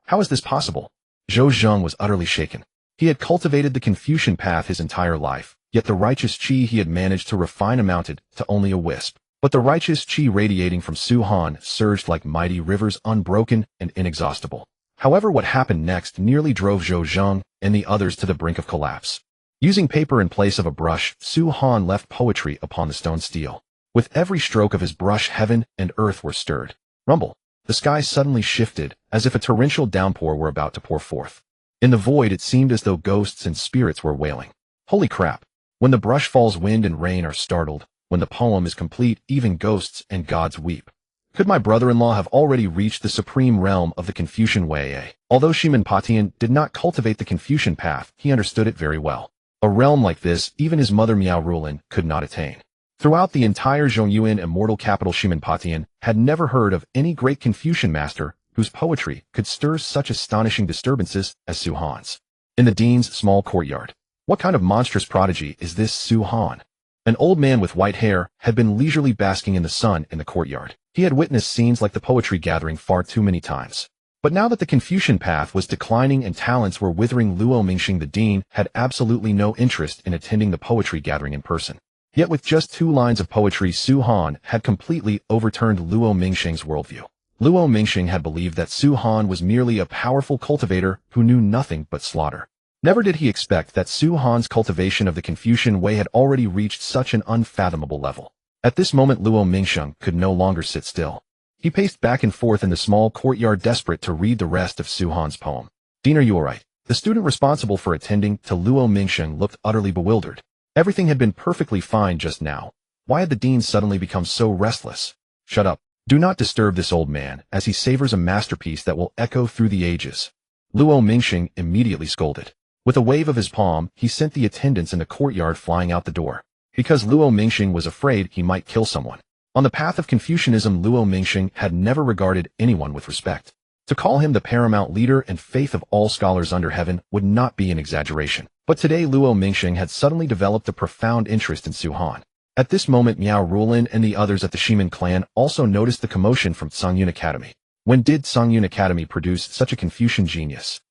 How is this possible? Zhou Zheng was utterly shaken. He had cultivated the Confucian path his entire life, yet the righteous qi he had managed to refine amounted to only a wisp. But the righteous qi radiating from Su Han surged like mighty rivers, unbroken and inexhaustible. However, what happened next nearly drove Zhou Zheng and the others to the brink of collapse. Using paper in place of a brush, Su Han left poetry upon the stone steel. With every stroke of his brush, heaven and earth were stirred. Rumble. The sky suddenly shifted, as if a torrential downpour were about to pour forth. In the void, it seemed as though ghosts and spirits were wailing. Holy crap! When the brush falls, wind and rain are startled. When the poem is complete, even ghosts and gods weep. Could my brother-in-law have already reached the supreme realm of the Confucian way? Although Shimin Patian did not cultivate the Confucian path, he understood it very well. A realm like this, even his mother Miao Rulin could not attain. Throughout the entire Zhongyuan immortal capital, Shimin Patian had never heard of any great Confucian master whose poetry could stir such astonishing disturbances as Su Han's. In the dean's small courtyard, what kind of monstrous prodigy is this Su Han? An old man with white hair had been leisurely basking in the sun in the courtyard. He had witnessed scenes like the poetry gathering far too many times. But now that the Confucian path was declining and talents were withering, Luo Mingxing the dean had absolutely no interest in attending the poetry gathering in person. Yet with just 2 lines of poetry, Su Han had completely overturned Luo Mingxing's worldview. Luo Mingxing had believed that Su Han was merely a powerful cultivator who knew nothing but slaughter. Never did he expect that Su Han's cultivation of the Confucian way had already reached such an unfathomable level. At this moment, Luo Mingxing could no longer sit still. He paced back and forth in the small courtyard, desperate to read the rest of Su Han's poem. "Dean, are you alright?" The student responsible for attending to Luo Mingxing looked utterly bewildered. Everything had been perfectly fine just now. Why had the dean suddenly become so restless? "Shut up. Do not disturb this old man, as he savors a masterpiece that will echo through the ages." Luo Mingxing immediately scolded. With a wave of his palm, he sent the attendants in the courtyard flying out the door. Because Luo Mingxing was afraid he might kill someone. On the path of Confucianism, Luo Mingxing had never regarded anyone with respect. To call him the paramount leader and faith of all scholars under heaven would not be an exaggeration. But today Luo Mingxing had suddenly developed a profound interest in Su Han. At this moment, Miao Rulin and the others at the Shimin clan also noticed the commotion from Songyun Academy. When did Songyun Academy produce such a Confucian genius?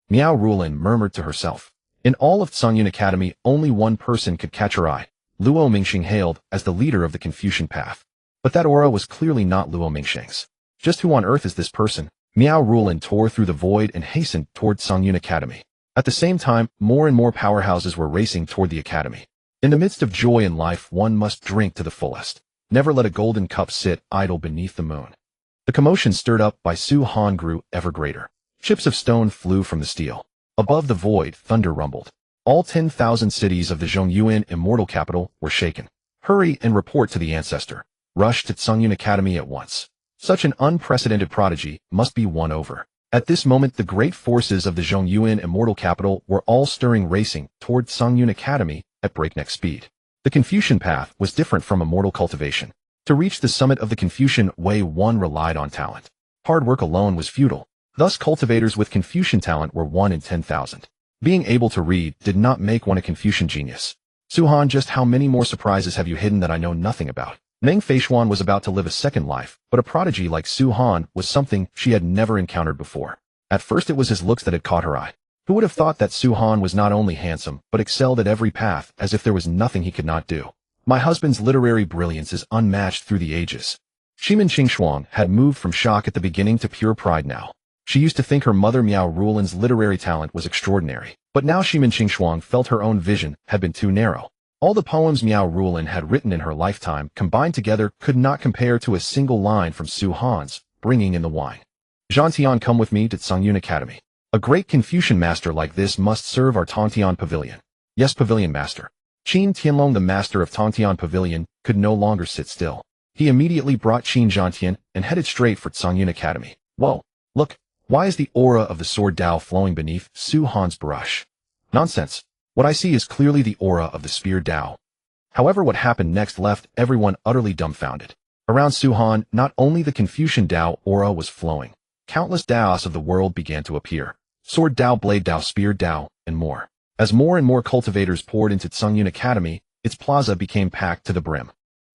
Miao Rulin murmured to herself. In all of Songyun Academy, only one person could catch her eye. Luo Mingxing hailed as the leader of the Confucian path. But that aura was clearly not Luo Mingxing's. Just who on earth is this person? Miao Rulin tore through the void and hastened toward Songyun Academy. At the same time, more and more powerhouses were racing toward the academy. In the midst of joy in life, one must drink to the fullest. Never let a golden cup sit idle beneath the moon. The commotion stirred up by Su Han grew ever greater. Chips of stone flew from the steel. Above the void, thunder rumbled. All 10,000 cities of the Zhongyuan immortal capital were shaken. Hurry and report to the ancestor. Rush to Songyun Academy at once. Such an unprecedented prodigy must be won over. At this moment, the great forces of the Zhongyuan immortal capital were all stirring, racing toward Songyun Academy at breakneck speed. The Confucian path was different from immortal cultivation. To reach the summit of the Confucian way, one relied on talent. Hard work alone was futile. Thus, cultivators with Confucian talent were 1 in 10,000. Being able to read did not make one a Confucian genius. Su Han, just how many more surprises have you hidden that I know nothing about? Meng Feishuan was about to live a second life, but a prodigy like Su Han was something she had never encountered before. At first, it was his looks that had caught her eye. Who would have thought that Su Han was not only handsome, but excelled at every path, as if there was nothing he could not do? My husband's literary brilliance is unmatched through the ages. Shimin Qingshuang had moved from shock at the beginning to pure pride now. She used to think her mother Miao Rulin's literary talent was extraordinary, but now Shimin Qingshuang felt her own vision had been too narrow. All the poems Miao Rulin had written in her lifetime combined together could not compare to a single line from Su Han's, bringing in the wine. Zhantian, come with me to Songyun Academy. A great Confucian master like this must serve our Tongtian Pavilion. Yes, Pavilion Master. Qin Tianlan, the master of Tongtian Pavilion, could no longer sit still. He immediately brought Qin Zhantian and headed straight for Songyun Academy. Whoa, look, why is the aura of the sword Dao flowing beneath Su Han's brush? Nonsense. What I see is clearly the aura of the spear Dao. However, what happened next left everyone utterly dumbfounded. Around Su Han, not only the Confucian Dao aura was flowing. countless Daos of the world began to appear. Sword Dao, Blade Dao, Spear Dao, and more. As more and more cultivators poured into Tsungyun Academy, its plaza became packed to the brim.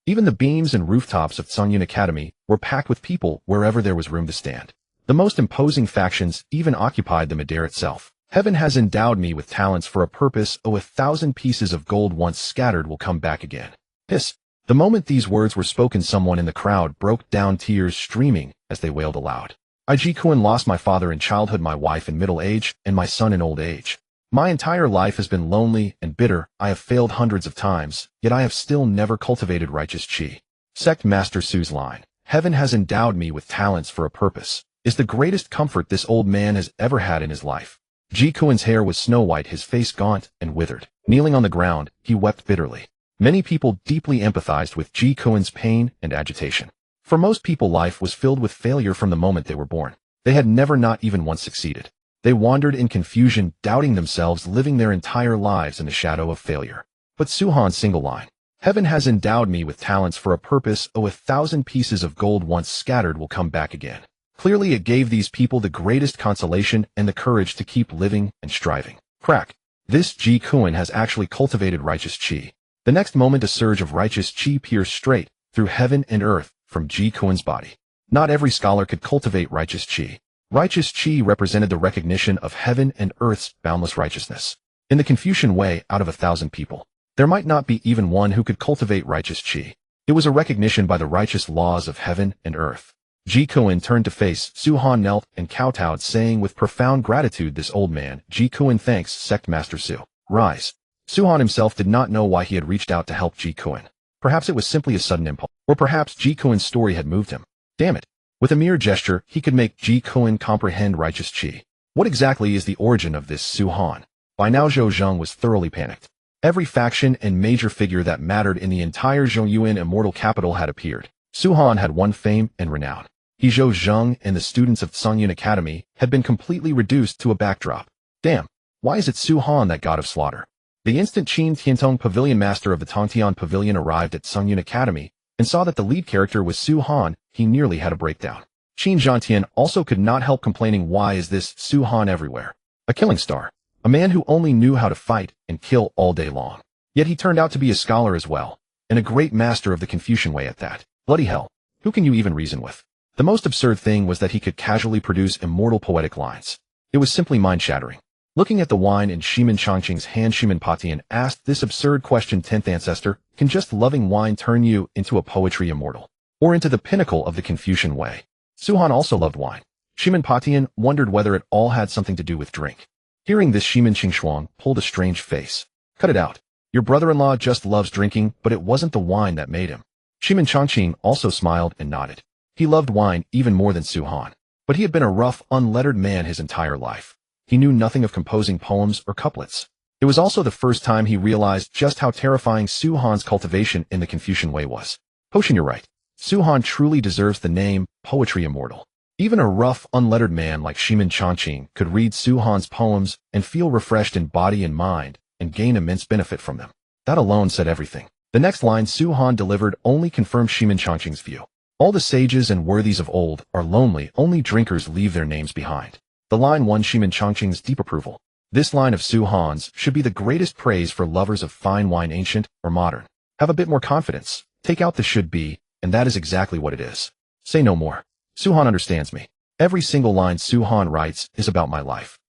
Even the beams and rooftops of Tsungyun Academy were packed with people wherever there was room to stand. The most imposing factions even occupied the Midair itself. Heaven has endowed me with talents for a purpose. 1,000 pieces of gold once scattered will come back again. Hiss. The moment these words were spoken, someone in the crowd broke down, tears streaming as they wailed aloud. I Ji Kuan lost my father in childhood, my wife in middle age, and my son in old age. My entire life has been lonely and bitter. I have failed hundreds of times, yet I have still never cultivated righteous chi. Sect Master Su's line, heaven has endowed me with talents for a purpose, is the greatest comfort this old man has ever had in his life. Ji Kuan's hair was snow white, his face gaunt and withered. Kneeling on the ground, he wept bitterly. Many people deeply empathized with Ji Kuan's pain and agitation. For most people, life was filled with failure from the moment they were born. They had never, not even once, succeeded. They wandered in confusion, doubting themselves, living their entire lives in the shadow of failure. But Su-han's single line, heaven has endowed me with talents for a purpose. 1,000 pieces of gold once scattered will come back again. Clearly it gave these people the greatest consolation and the courage to keep living and striving. Crack. This Ji Kuan has actually cultivated righteous chi. The next moment a surge of righteous chi pierced straight through heaven and earth from Ji Kuan's body. Not every scholar could cultivate righteous chi. Righteous chi represented the recognition of heaven and earth's boundless righteousness. In the Confucian way, out of 1,000 people, there might not be even one who could cultivate righteous chi. It was a recognition by the righteous laws of heaven and earth. Ji Kuan turned to face Su-han, knelt and kowtowed, saying with profound gratitude, this old man, Ji Kuan, thanks, Sect Master Su. Rise. Su-han himself did not know why he had reached out to help Ji Kuan. Perhaps it was simply a sudden impulse, or perhaps Ji Kuan's story had moved him. Damn it. With a mere gesture, he could make Ji Kuan comprehend righteous chi. What exactly is the origin of this Su-han? By now Zhou Zheng was thoroughly panicked. Every faction and major figure that mattered in the entire Zhongyuan immortal capital had appeared. Su-han had won fame and renown. He, Zhou Zheng, and the students of Tsungyun Academy had been completely reduced to a backdrop. Damn. Why is it Su-han, that god of slaughter? The instant Qin Tiantong, Pavilion Master of the Tongtian Pavilion, arrived at Tsungyun Academy and saw that the lead character was Su-han, he nearly had a breakdown. Qin Zhantian also could not help complaining, why is this Su-han everywhere? A killing star. A man who only knew how to fight and kill all day long. Yet he turned out to be a scholar as well, and a great master of the Confucian way at that. Bloody hell. Who can you even reason with? The most absurd thing was that he could casually produce immortal poetic lines. It was simply mind-shattering. Looking at the wine in Shimin Chongqing's hand, Shimin Patian asked this absurd question, 10th ancestor, can just loving wine turn you into a poetry immortal? Or into the pinnacle of the Confucian way? Su-han also loved wine. Shimin Patian wondered whether it all had something to do with drink. Hearing this, Shimin Qingshuang pulled a strange face. Cut it out. Your brother-in-law just loves drinking, but it wasn't the wine that made him. Shimin Chongqing also smiled and nodded. He loved wine even more than Su-han. But he had been a rough, unlettered man his entire life. He knew nothing of composing poems or couplets. It was also the first time he realized just how terrifying Su-han's cultivation in the Confucian way was. Potion, you're right. Su-han truly deserves the name Poetry Immortal. Even a rough, unlettered man like Shimin Chongqing could read Su-han's poems and feel refreshed in body and mind and gain immense benefit from them. That alone said everything. The next line Su-han delivered only confirmed Shimin Chongqing's view. All the sages and worthies of old are lonely, only drinkers leave their names behind. The line won Shimin Chongqing's deep approval. This line of Su-han's should be the greatest praise for lovers of fine wine, ancient or modern. Have a bit more confidence. Take out the should be, and that is exactly what it is. Say no more. Su-han understands me. Every single line Su-han writes is about my life.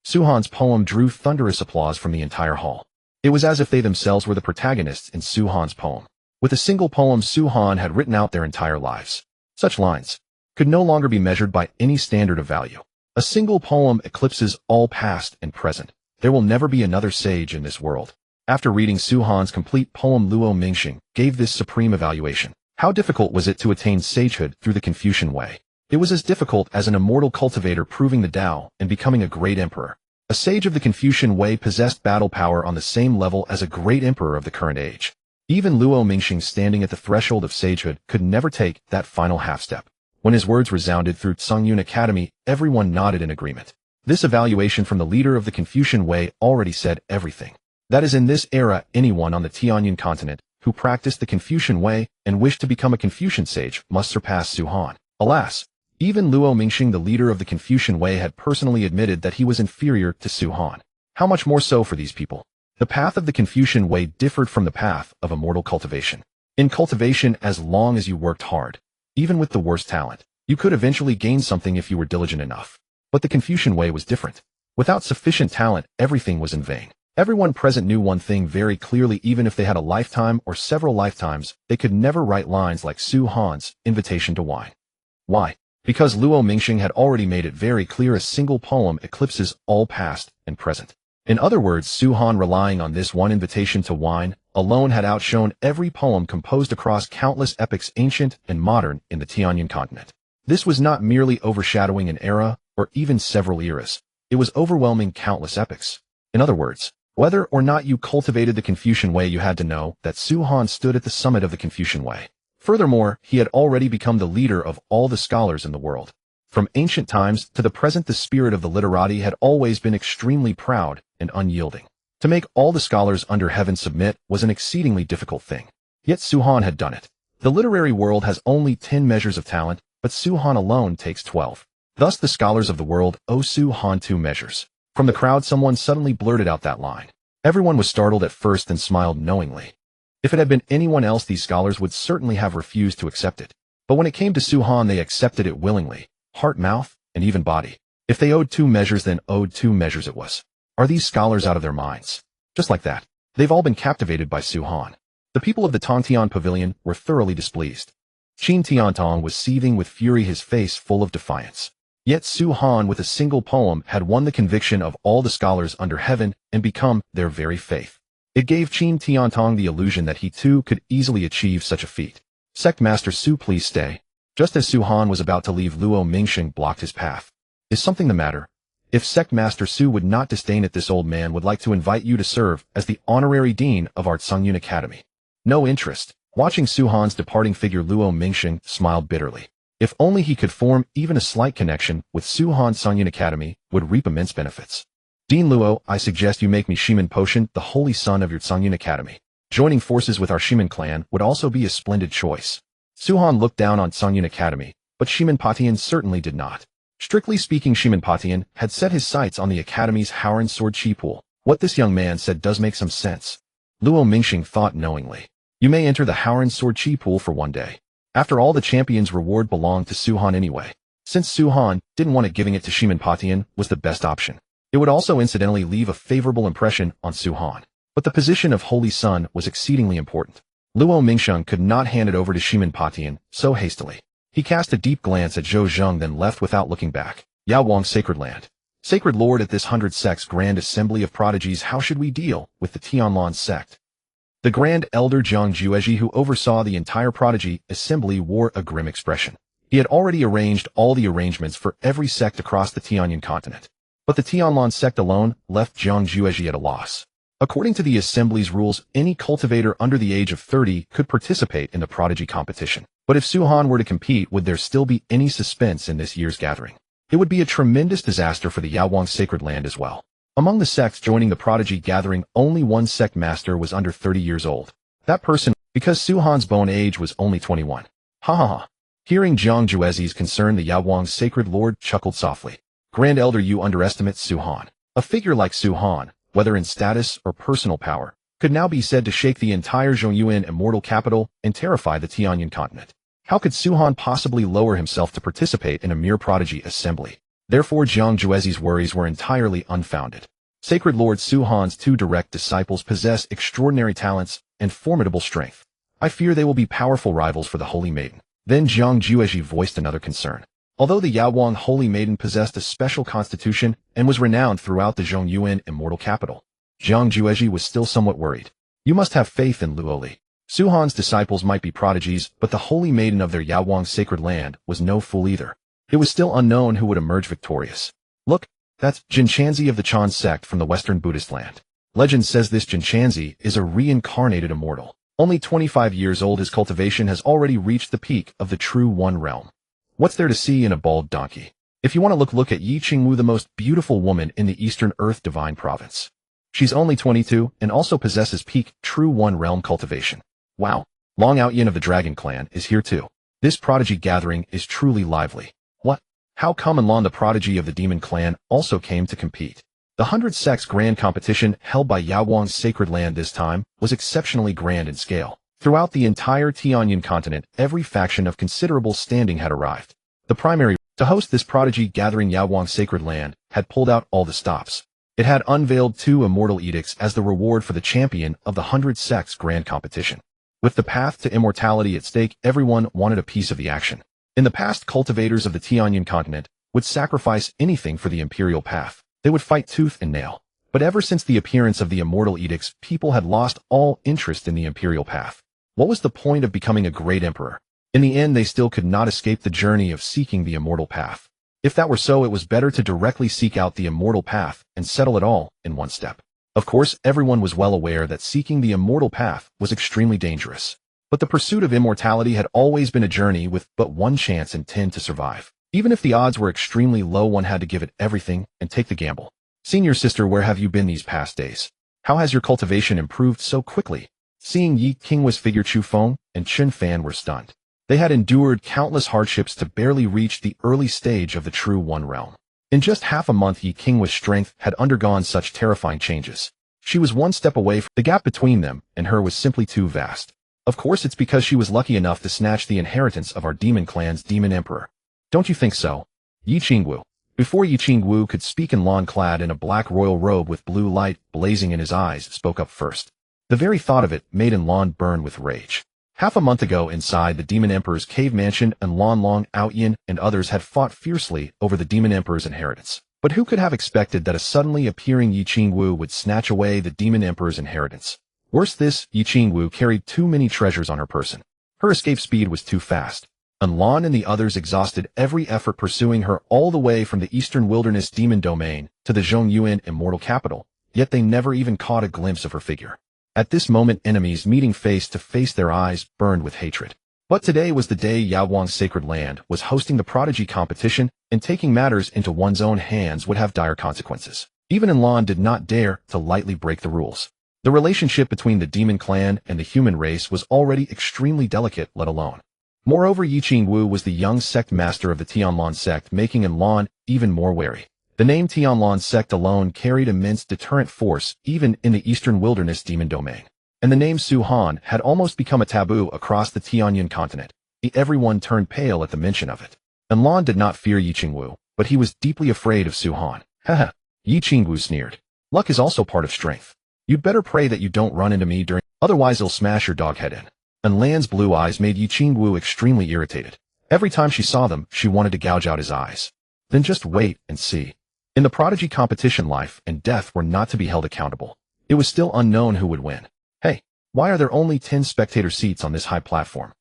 Su-han's poem drew thunderous applause from the entire hall. It was as if they themselves were the protagonists in Su-han's poem. With a single poem, Su-han had written out their entire lives. Such lines could no longer be measured by any standard of value. A single poem eclipses all past and present. There will never be another sage in this world. After reading Su-han's complete poem, Luo Mingxing gave this supreme evaluation. How difficult was it to attain sagehood through the Confucian way? It was as difficult as an immortal cultivator proving the Tao and becoming a great emperor. A sage of the Confucian way possessed battle power on the same level as a great emperor of the current age. Even Luo Mingxing, standing at the threshold of sagehood, could never take that final half-step. When his words resounded through Tsungyun Academy, everyone nodded in agreement. This evaluation from the leader of the Confucian way already said everything. That is, in this era, anyone on the Tianlan continent who practiced the Confucian way and wished to become a Confucian sage must surpass Su-han. Alas, Even Luo Mingxing, the leader of the Confucian Way, had personally admitted that he was inferior to Su Han. How much more so for these people? The path of the Confucian Way differed from the path of immortal cultivation. In cultivation, as long as you worked hard, even with the worst talent, you could eventually gain something if you were diligent enough. But the Confucian Way was different. Without sufficient talent, everything was in vain. Everyone present knew one thing very clearly: even if they had a lifetime or several lifetimes, they could never write lines like Su Han's invitation to wine. Why? Because Luo Mingxing had already made it very clear: a single poem eclipses all past and present. In other words, Su Han, relying on this one invitation to wine alone, had outshone every poem composed across countless epics, ancient and modern, in the Tianlan continent. This was not merely overshadowing an era or even several eras. It was overwhelming countless epics. In other words, whether or not you cultivated the Confucian Way, you had to know that Su Han stood at the summit of the Confucian Way. Furthermore, he had already become the leader of all the scholars in the world. From ancient times to the present, the spirit of the literati had always been extremely proud and unyielding. To make all the scholars under heaven submit was an exceedingly difficult thing. Yet Su Han had done it. The literary world has only 10 measures of talent, but Su Han alone takes 12. Thus the scholars of the world owe Su Han 2 measures. From the crowd, someone suddenly blurted out that line. Everyone was startled at first and smiled knowingly. If it had been anyone else, these scholars would certainly have refused to accept it. But when it came to Su Han, they accepted it willingly, heart, mouth, and even body. If they owed 2 measures, then owed 2 measures it was. Are these scholars out of their minds? Just like that, they've all been captivated by Su Han. The people of the Tongtian Pavilion were thoroughly displeased. Qin Tiantong was seething with fury, his face full of defiance. Yet Su Han, with a single poem, had won the conviction of all the scholars under heaven and become their very faith. It gave Qin Tiantong the illusion that he too could easily achieve such a feat. Sect Master Su, please stay. Just as Su Han was about to leave, Luo Mingxing blocked his path. Is something the matter? If Sect Master Su would not disdain it, this old man would like to invite you to serve as the honorary dean of our Tsungyun Academy. No interest. Watching Su Han's departing figure, Luo Mingxing smiled bitterly. If only he could form even a slight connection with Su Han, Tsungyun Academy would reap immense benefits. Dean Luo, I suggest you make me Shimen Potion, the holy son of your Tsungyun Academy. Joining forces with our Shimen clan would also be a splendid choice. Su Han looked down on Tsungyun Academy, but Shimen Patian certainly did not. Strictly speaking, Shimen Patian had set his sights on the Academy's Howren Sword Chi Pool. What this young man said does make some sense. Luo Mingxing thought knowingly. You may enter the Howren Sword Chi Pool for 1 day. After all, the champion's reward belonged to Su Han anyway. Since Su Han didn't want it, giving it to Shimen Patian was the best option. It would also incidentally leave a favorable impression on Su Han. But the position of Holy Son was exceedingly important. Luo Mingxing could not hand it over to Shimen Patian so hastily. He cast a deep glance at Zhou Zheng, then left without looking back. Yaowang Sacred Land. Sacred Lord, at this 100 sects Grand Assembly of Prodigies, how should we deal with the Tianlan sect? The Grand Elder Zhang Juezhi, who oversaw the entire Prodigy Assembly, wore a grim expression. He had already arranged all the arrangements for every sect across the Tianyan continent. But the Tianlan sect alone left Zhang Juezhi at a loss. According to the Assembly's rules, any cultivator under the age of 30 could participate in the Prodigy competition. But if Su Han were to compete, would there still be any suspense in this year's gathering? It would be a tremendous disaster for the Yaowang Sacred Land as well. Among the sects joining the Prodigy gathering, only one Sect Master was under 30 years old. That person, because Su Han's bone age was only 21. Ha ha ha. Hearing Zhang Juezhi's concern, the Yaowang Sacred Lord chuckled softly. Grand Elder, you underestimate Su Han. A figure like Su Han, whether in status or personal power, could now be said to shake the entire Zhongyuan immortal capital and terrify the Tianyan continent. How could Su Han possibly lower himself to participate in a mere Prodigy assembly? Therefore, Zhang Juezhi's worries were entirely unfounded. Sacred Lord Su Han's 2 direct disciples possess extraordinary talents and formidable strength. I fear they will be powerful rivals for the Holy Maiden. Then Zhang Juezhi voiced another concern. Although the Yaowang Holy Maiden possessed a special constitution and was renowned throughout the Zhongyuan immortal capital, Zhang Juezhi was still somewhat worried. You must have faith in Luoli. Su Han's disciples might be prodigies, but the Holy Maiden of their Yaowang Sacred Land was no fool either. It was still unknown who would emerge victorious. Look, that's Jinchanzi of the Chan sect from the Western Buddhist land. Legend says this Jinchanzi is a reincarnated immortal. Only 25 years old, his cultivation has already reached the peak of the true One Realm. What's there to see in a bald donkey? If you want to look at Yi Qingwu, the most beautiful woman in the Eastern Earth Divine Province. She's only 22 and also possesses peak true One Realm cultivation. Wow. Long Outyin of the Dragon Clan is here too. This prodigy gathering is truly lively. What? How come Tianlan, the prodigy of the demon clan, also came to compete? The 100 Sects Grand Competition held by Yaoguang's sacred land this time was exceptionally grand in scale. Throughout the entire Tianlan continent, every faction of considerable standing had arrived. The primary to host this prodigy gathering, Yaoguang's sacred land, had pulled out all the stops. It had unveiled 2 immortal edicts as the reward for the champion of the 100 Sects Grand Competition. With the path to immortality at stake, everyone wanted a piece of the action. In the past, cultivators of the Tianlan continent would sacrifice anything for the imperial path. They would fight tooth and nail. But ever since the appearance of the immortal edicts, people had lost all interest in the imperial path. What was the point of becoming a great emperor? In the end, they still could not escape the journey of seeking the immortal path. If that were so, it was better to directly seek out the immortal path and settle it all in one step. Of course, everyone was well aware that seeking the immortal path was extremely dangerous. But the pursuit of immortality had always been a journey with but one chance in 10 to survive. Even if the odds were extremely low, one had to give it everything and take the gamble. Senior sister, where have you been these past days? How has your cultivation improved so quickly? Seeing Yi Qinghui's figure, Chu Feng and Chen Fan were stunned. They had endured countless hardships to barely reach the early stage of the True One realm. In just half a month, Yi Qinghui's strength had undergone such terrifying changes. She was one step away from the gap between them, and her was simply too vast. Of course, it's because she was lucky enough to snatch the inheritance of our demon clan's demon emperor. Don't you think so? Yi Qinghu. Before Yi Qinghu could speak, Tianlan, clad in a black royal robe with blue light blazing in his eyes, spoke up first. The very thought of it made Tianlan burn with rage. Half a month ago, inside the Demon Emperor's cave mansion, Tianlan, Long, Outyin, and others had fought fiercely over the Demon Emperor's inheritance. But who could have expected that a suddenly appearing Yi Qinghu would snatch away the Demon Emperor's inheritance? Worse, this Yi Qinghu carried too many treasures on her person. Her escape speed was too fast. Tianlan and the others exhausted every effort pursuing her all the way from the Eastern Wilderness Demon Domain to the Zhongyuan Immortal Capital, yet they never even caught a glimpse of her figure. At this moment, enemies meeting face to face, their eyes burned with hatred. But today was the day Yaoguang's sacred land was hosting the prodigy competition, and taking matters into one's own hands would have dire consequences. Even Tianlan did not dare to lightly break the rules. The relationship between the demon clan and the human race was already extremely delicate, let alone. Moreover, Yi Qinghu was the young sect master of the Tianlan sect, making Tianlan even more wary. The name Tianlan sect alone carried immense deterrent force even in the Eastern Wilderness Demon Domain. And the name Su Han had almost become a taboo across the Tianlan continent. Everyone turned pale at the mention of it. Tianlan did not fear Yi Qinghu, but he was deeply afraid of Su Han. Haha, Yi Qinghu sneered. Luck is also part of strength. You'd better pray that you don't run into me otherwise it'll smash your dog head in. Tianlan's blue eyes made Yi Qinghu extremely irritated. Every time she saw them, she wanted to gouge out his eyes. Then just wait and see. In the prodigy competition, life and death were not to be held accountable. It was still unknown who would win. Hey, why are there only 10 spectator seats on this high platform?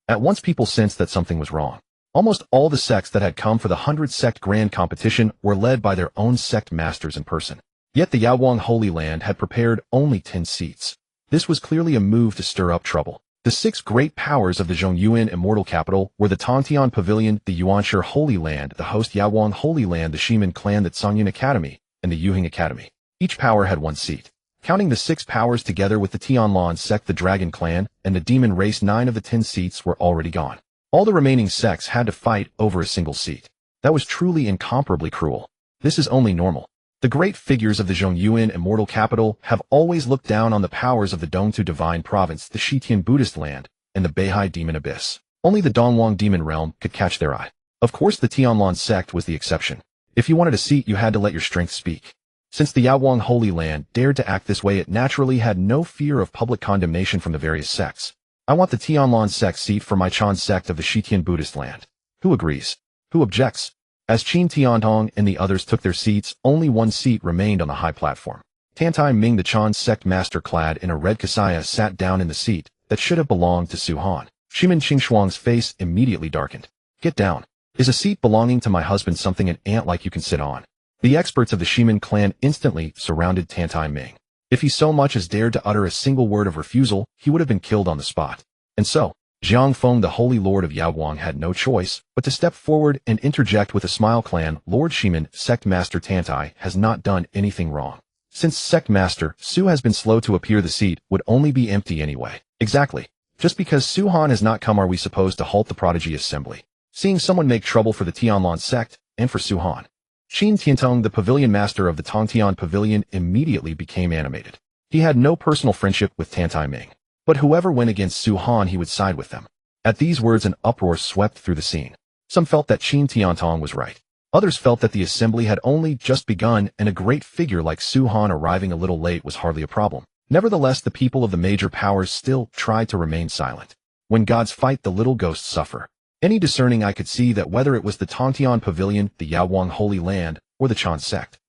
At once people sensed that something was wrong. Almost all the sects that had come for the 100 Sect Grand Competition were led by their own sect masters in person. Yet the Yaoguang Holy Land had prepared only 10 seats. This was clearly a move to stir up trouble. The 6 great powers of the Zhongyuan Immortal Capital were the Tongtian Pavilion, the Yuanshi Holy Land, the host Yaoguang Holy Land, the Shimin Clan, the Songyun Academy, and the Yuhing Academy. Each power had 1 seat. Counting the 6 powers together with the Tianlan sect, the Dragon Clan, and the Demon Race, 9 of the 10 seats were already gone. All the remaining sects had to fight over a single seat. That was truly incomparably cruel. This is only normal. The great figures of the Zhongyuan Immortal Capital have always looked down on the powers of the Dongtu Divine Province, the Shitian Buddhist Land, and the Beihai Demon Abyss. Only the Dongwang Demon Realm could catch their eye. Of course, the Tianlan sect was the exception. If you wanted a seat, you had to let your strength speak. Since the Yaoguang Holy Land dared to act this way, it naturally had no fear of public condemnation from the various sects. I want the Tianlan sect seat for my Chan sect of the Shitian Buddhist Land. Who agrees? Who objects? As Qin Tiantong and the others took their seats, only 1 seat remained on the high platform. Tantai Ming, the Chan Sect Master clad in a red kasaya, sat down in the seat that should have belonged to Su Han. Shimin Qingshuang's face immediately darkened. Get down. Is a seat belonging to my husband something an ant like you can sit on? The experts of the Shimin clan instantly surrounded Tantai Ming. If he so much as dared to utter a single word of refusal, he would have been killed on the spot. And so, Jiang Feng, the Holy Lord of Yaoguang, had no choice but to step forward and interject with a smile. Clan Lord Shimin, Sect Master Tantai has not done anything wrong. Since Sect Master Su has been slow to appear, the seat would only be empty anyway. Exactly. Just because Su Han has not come, are we supposed to halt the prodigy assembly? seeing someone make trouble for the Tianlan sect and for Su Han. Qin Tiantong, the pavilion master of the Tongtian Pavilion, immediately became animated. He had no personal friendship with Tantai Ming, but whoever went against Su Han, he would side with them. At these words, an uproar swept through the scene. Some felt that Qin Tiantong was right. Others felt that the assembly had only just begun, and a great figure like Su Han arriving a little late was hardly a problem. Nevertheless, the people of the major powers still tried to remain silent. When gods fight, the little ghosts suffer. Any discerning eye could see that whether it was the Tongtian Pavilion, the Yaowang Holy Land, or the Chan Sect,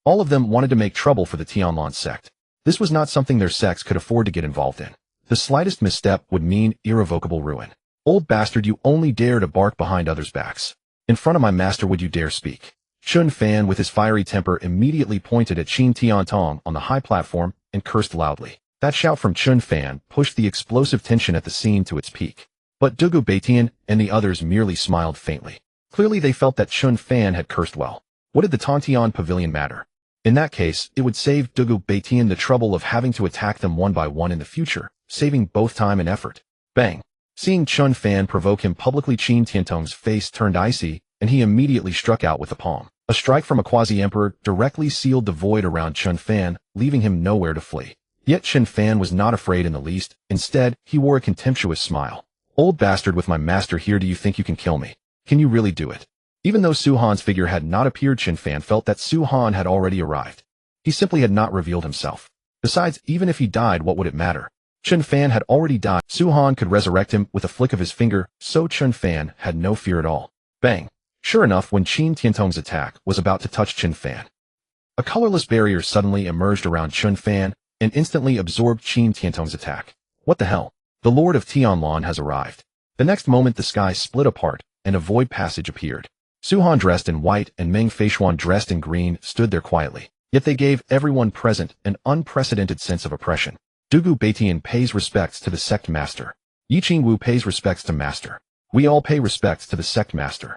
all of them wanted to make trouble for the Tianlan sect. This was not something their sects could afford to get involved in. The slightest misstep would mean irrevocable ruin. Old bastard, you only dare to bark behind others' backs. In front of my master would you dare speak? Chun Fan, with his fiery temper, immediately pointed at Qin Tiantong on the high platform and cursed loudly. That shout from Chun Fan pushed the explosive tension at the scene to its peak. But Dugu Baitian and the others merely smiled faintly. Clearly they felt that Chun Fan had cursed well. What did the Tongtian Pavilion matter? In that case, it would save Dugu Baitian the trouble of having to attack them one by one in the future, saving both time and effort. Bang! Seeing Chun Fan provoke him publicly, Qin Tiantong's face turned icy, and he immediately struck out with the palm. A strike from a quasi-emperor directly sealed the void around Chun Fan, leaving him nowhere to flee. Yet Chun Fan was not afraid in the least. Instead, he wore a contemptuous smile. Old bastard, with my master here, do you think you can kill me? Can you really do it? Even though Su Han's figure had not appeared, Chun Fan felt that Su Han had already arrived. He simply had not revealed himself. Besides, even if he died, what would it matter? Chun Fan had already died. Su Han could resurrect him with a flick of his finger, so Chun Fan had no fear at all. Bang! Sure enough, when Qin Tiantong's attack was about to touch Chun Fan, a colorless barrier suddenly emerged around Chun Fan and instantly absorbed Qin Tiantong's attack. What the hell? The Lord of Tianlan has arrived. The next moment the sky split apart, and a void passage appeared. Su Han, dressed in white, and Meng Feishuan, dressed in green, stood there quietly. Yet they gave everyone present an unprecedented sense of oppression. Dugu Baitian pays respects to the Sect Master. Yi Qingwu pays respects to Master. We all pay respects to the Sect Master.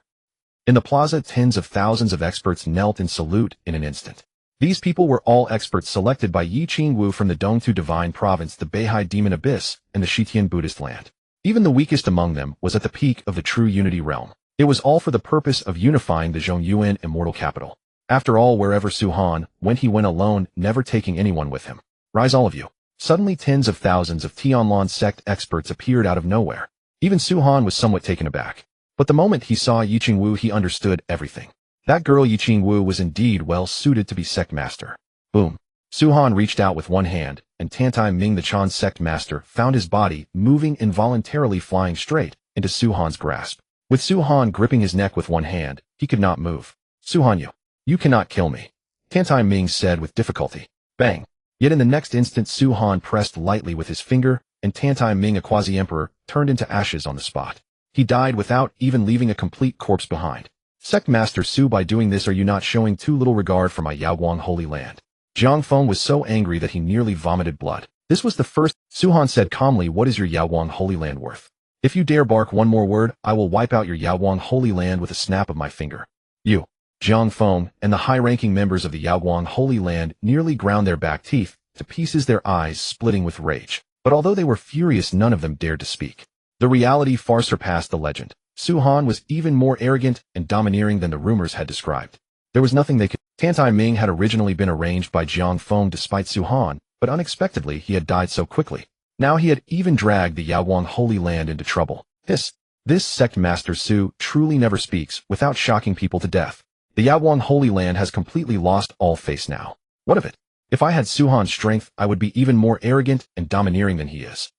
In the plaza, tens of thousands of experts knelt in salute in an instant. These people were all experts selected by Yi Qingwu from the Dongtu Divine Province, the Beihai Demon Abyss, and the Shitian Buddhist land. Even the weakest among them was at the peak of the true unity realm. It was all for the purpose of unifying the Zhongyuan immortal capital. After all, wherever Su Han went, he went alone, never taking anyone with him. Rise all of you. Suddenly tens of thousands of Tianlan sect experts appeared out of nowhere. Even Su Han was somewhat taken aback. But the moment he saw Yi Qingwu, he understood everything. That girl Yi Qingwu was indeed well suited to be Sect Master. Boom. Su Han reached out with one hand, and Tantai Ming, the Chan Sect Master, found his body moving involuntarily, flying straight into Su Han's grasp. With Su Han gripping his neck with one hand, he could not move. Su Han, you cannot kill me, Tantai Ming said with difficulty. Bang. Yet in the next instant, Su Han pressed lightly with his finger, and Tantai Ming, a quasi-emperor, turned into ashes on the spot. He died without even leaving a complete corpse behind. Sect Master Su, by doing this, are you not showing too little regard for my Yaowang Holy Land? Jiang Feng was so angry that he nearly vomited blood. This was the first. Su Han said calmly, what is your Yaowang Holy Land worth? If you dare bark one more word, I will wipe out your Yaowang Holy Land with a snap of my finger. You, Jiang Feng, and the high-ranking members of the Yaowang Holy Land nearly ground their back teeth to pieces, their eyes splitting with rage. But although they were furious, none of them dared to speak. The reality far surpassed the legend. Su Han was even more arrogant and domineering than the rumors had described. There was nothing they could. Tantai Ming had originally been arranged by Jiang Feng despite Su Han, but unexpectedly he had died so quickly. Now he had even dragged the Yaowang Holy Land into trouble. This Sect Master Su truly never speaks without shocking people to death. The Yaowang Holy Land has completely lost all face now. What of it? If I had Su Han's strength, I would be even more arrogant and domineering than he is.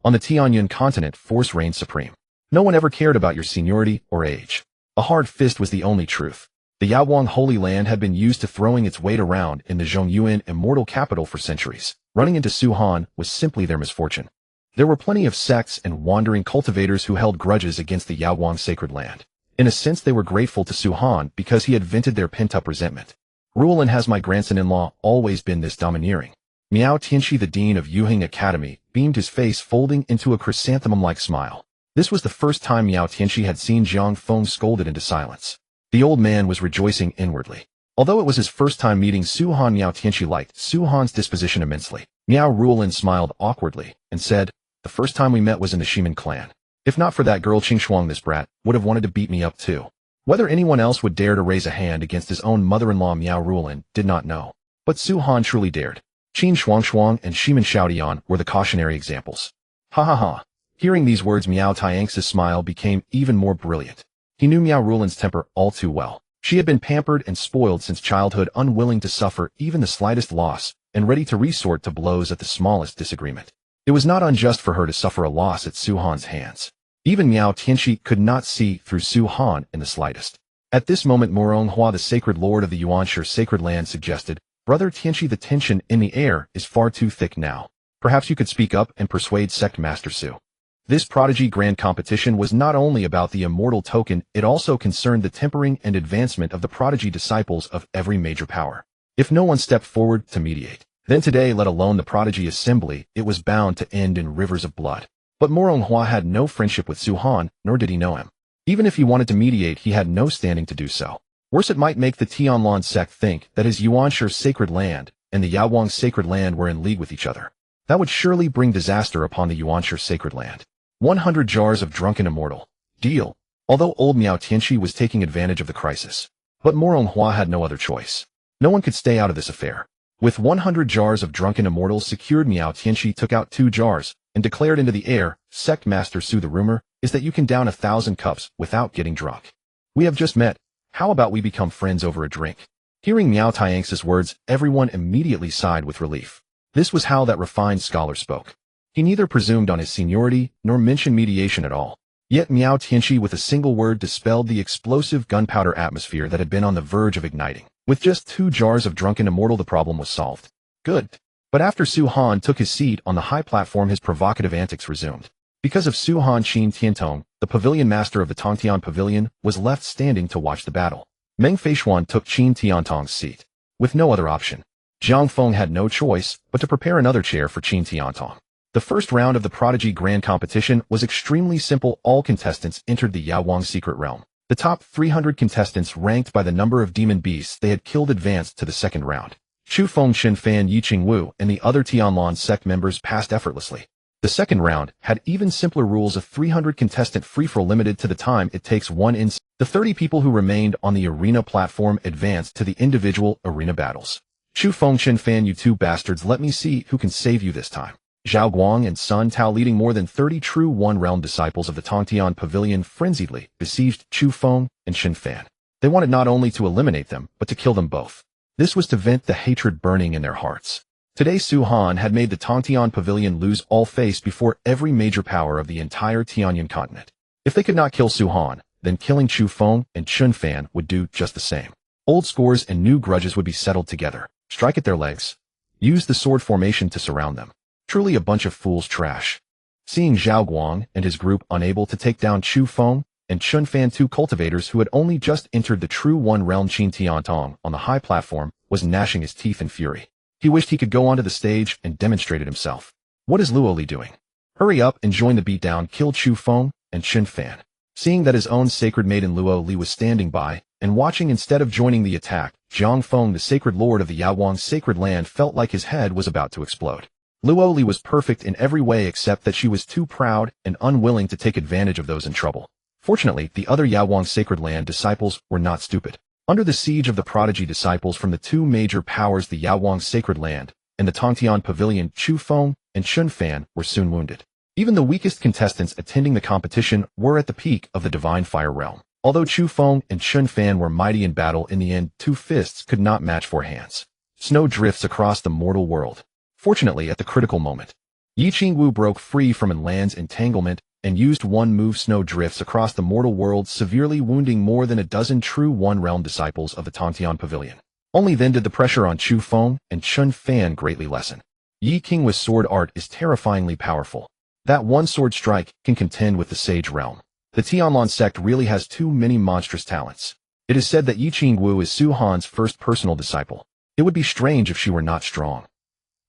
On the Tianyuan continent, force reigned supreme. No one ever cared about your seniority or age. A hard fist was the only truth. The Yaowang Holy Land had been used to throwing its weight around in the Zhongyuan immortal capital for centuries. Running into Su Han was simply their misfortune. There were plenty of sects and wandering cultivators who held grudges against the Yaowang sacred land. In a sense, they were grateful to Su Han because he had vented their pent-up resentment. Rulan, has my grandson-in-law always been this domineering? Miao Tianxi, the dean of Yuheng Academy, beamed, his face folding into a chrysanthemum-like smile. This was the first time Miao Tianxi had seen Jiang Feng scolded into silence. The old man was rejoicing inwardly. Although it was his first time meeting Su Han, Miao Tianxi liked Su Han's disposition immensely. Miao Rulan smiled awkwardly and said, the first time we met was in the Shiman clan. If not for that girl Qing Shuang, this brat would have wanted to beat me up too. Whether anyone else would dare to raise a hand against his own mother-in-law Miao Rulin did not know. But Su Han truly dared. Qin Shuang and Shimen Xiaodian were the cautionary examples. Ha ha ha. Hearing these words, Miao Tianx's smile became even more brilliant. He knew Miao Rulin's temper all too well. She had been pampered and spoiled since childhood, unwilling to suffer even the slightest loss, and ready to resort to blows at the smallest disagreement. It was not unjust for her to suffer a loss at Su Han's hands. Even Miao Tianxi could not see through Su Han in the slightest. At this moment, Morong Hua, the sacred lord of the Yuanshi sacred land, suggested, "Brother Tianxi, the tension in the air is far too thick now. Perhaps you could speak up and persuade Sect Master Su." This prodigy grand competition was not only about the immortal token, it also concerned the tempering and advancement of the prodigy disciples of every major power. If no one stepped forward to mediate, then today, let alone the prodigy assembly, it was bound to end in rivers of blood. But Morong Hua had no friendship with Su Han, nor did he know him. Even if he wanted to mediate, he had no standing to do so. Worse, it might make the Tianlan sect think that his Yuanshi sacred land and the Yaowang sacred land were in league with each other. That would surely bring disaster upon the Yuanshi sacred land. 100 jars of drunken immortal. Deal. Although old Miao Tianxi was taking advantage of the crisis. But Morong Hua had no other choice. No one could stay out of this affair. With 100 jars of drunken immortals secured, Miao Tianxi took out 2 jars and declared into the air, "Sect Master Su, the rumor is that you can down 1,000 cups without getting drunk. We have just met. How about we become friends over a drink?" Hearing Miao Tianx's words, everyone immediately sighed with relief. This was how that refined scholar spoke. He neither presumed on his seniority nor mentioned mediation at all. Yet Miao Tianxi with a single word dispelled the explosive gunpowder atmosphere that had been on the verge of igniting. With just 2 jars of drunken immortal, the problem was solved. Good. But after Su Han took his seat on the high platform, his provocative antics resumed. Because of Su Han, Qin Tiantong, the pavilion master of the Tongtian Pavilion, was left standing to watch the battle. Meng Feishuan took Qin Tiantong's seat. With no other option, Zhang Feng had no choice but to prepare another chair for Qin Tiantong. The first round of the Prodigy Grand Competition was extremely simple. All contestants entered the Yaowang secret realm. The top 300 contestants, ranked by the number of demon beasts they had killed, advanced to the second round. Chu Feng, Xin Fan, Yi Qingwu, and the other Tianlan sect members passed effortlessly. The second round had even simpler rules: a 300 contestant free-for-all limited to the time it takes one in. The 30 people who remained on the arena platform advanced to the individual arena battles. Chu Feng, Xin Fan, you two bastards, let me see who can save you this time. Zhao Guang and Sun Tao, leading more than 30 true One-Realm disciples of the Tongtian Pavilion, frenziedly besieged Chu Feng and Xin Fan. They wanted not only to eliminate them, but to kill them both. This was to vent the hatred burning in their hearts. Today, Su Han had made the Tongtian Pavilion lose all face before every major power of the entire Tianyan continent. If they could not kill Su Han, then killing Chu Feng and Xin Fan would do just the same. Old scores and new grudges would be settled together. Strike at their legs. Use the sword formation to surround them. Truly a bunch of fool's trash. Seeing Zhao Guang and his group unable to take down Chu Feng and Chun Fan, 2 cultivators who had only just entered the true One-Realm, Qin Tiantong on the high platform was gnashing his teeth in fury. He wished he could go onto the stage and demonstrate it himself. What is Luo Li doing? Hurry up and join the beatdown. Kill Chu Feng and Xin Fan. Seeing that his own sacred maiden Luo Li was standing by and watching instead of joining the attack, Zhang Feng, the sacred lord of the Yaowang sacred land, felt like his head was about to explode. Luo Li was perfect in every way except that she was too proud and unwilling to take advantage of those in trouble. Fortunately, the other Yaowang sacred land disciples were not stupid. Under the siege of the prodigy disciples from the 2 major powers, the Yaowang sacred land and the Tongtian Pavilion, Chu Feng and Xin Fan were soon wounded. Even the weakest contestants attending the competition were at the peak of the divine fire realm. Although Chu Feng and Xin Fan were mighty in battle, in the end, 2 fists could not match 4 hands. Snow drifts across the mortal world. Fortunately, at the critical moment, Yi Qingwu broke free from Enlan's entanglement and used one move. Snow drifts across the mortal world, severely wounding more than a dozen true One-Realm disciples of the Tongtian Pavilion. Only then did the pressure on Chu Feng and Xin Fan greatly lessen. Yi Qingwu's sword art is terrifyingly powerful. That one sword strike can contend with the Sage Realm. The Tianlan sect really has too many monstrous talents. It is said that Yi Qingwu is Su Han's first personal disciple. It would be strange if she were not strong.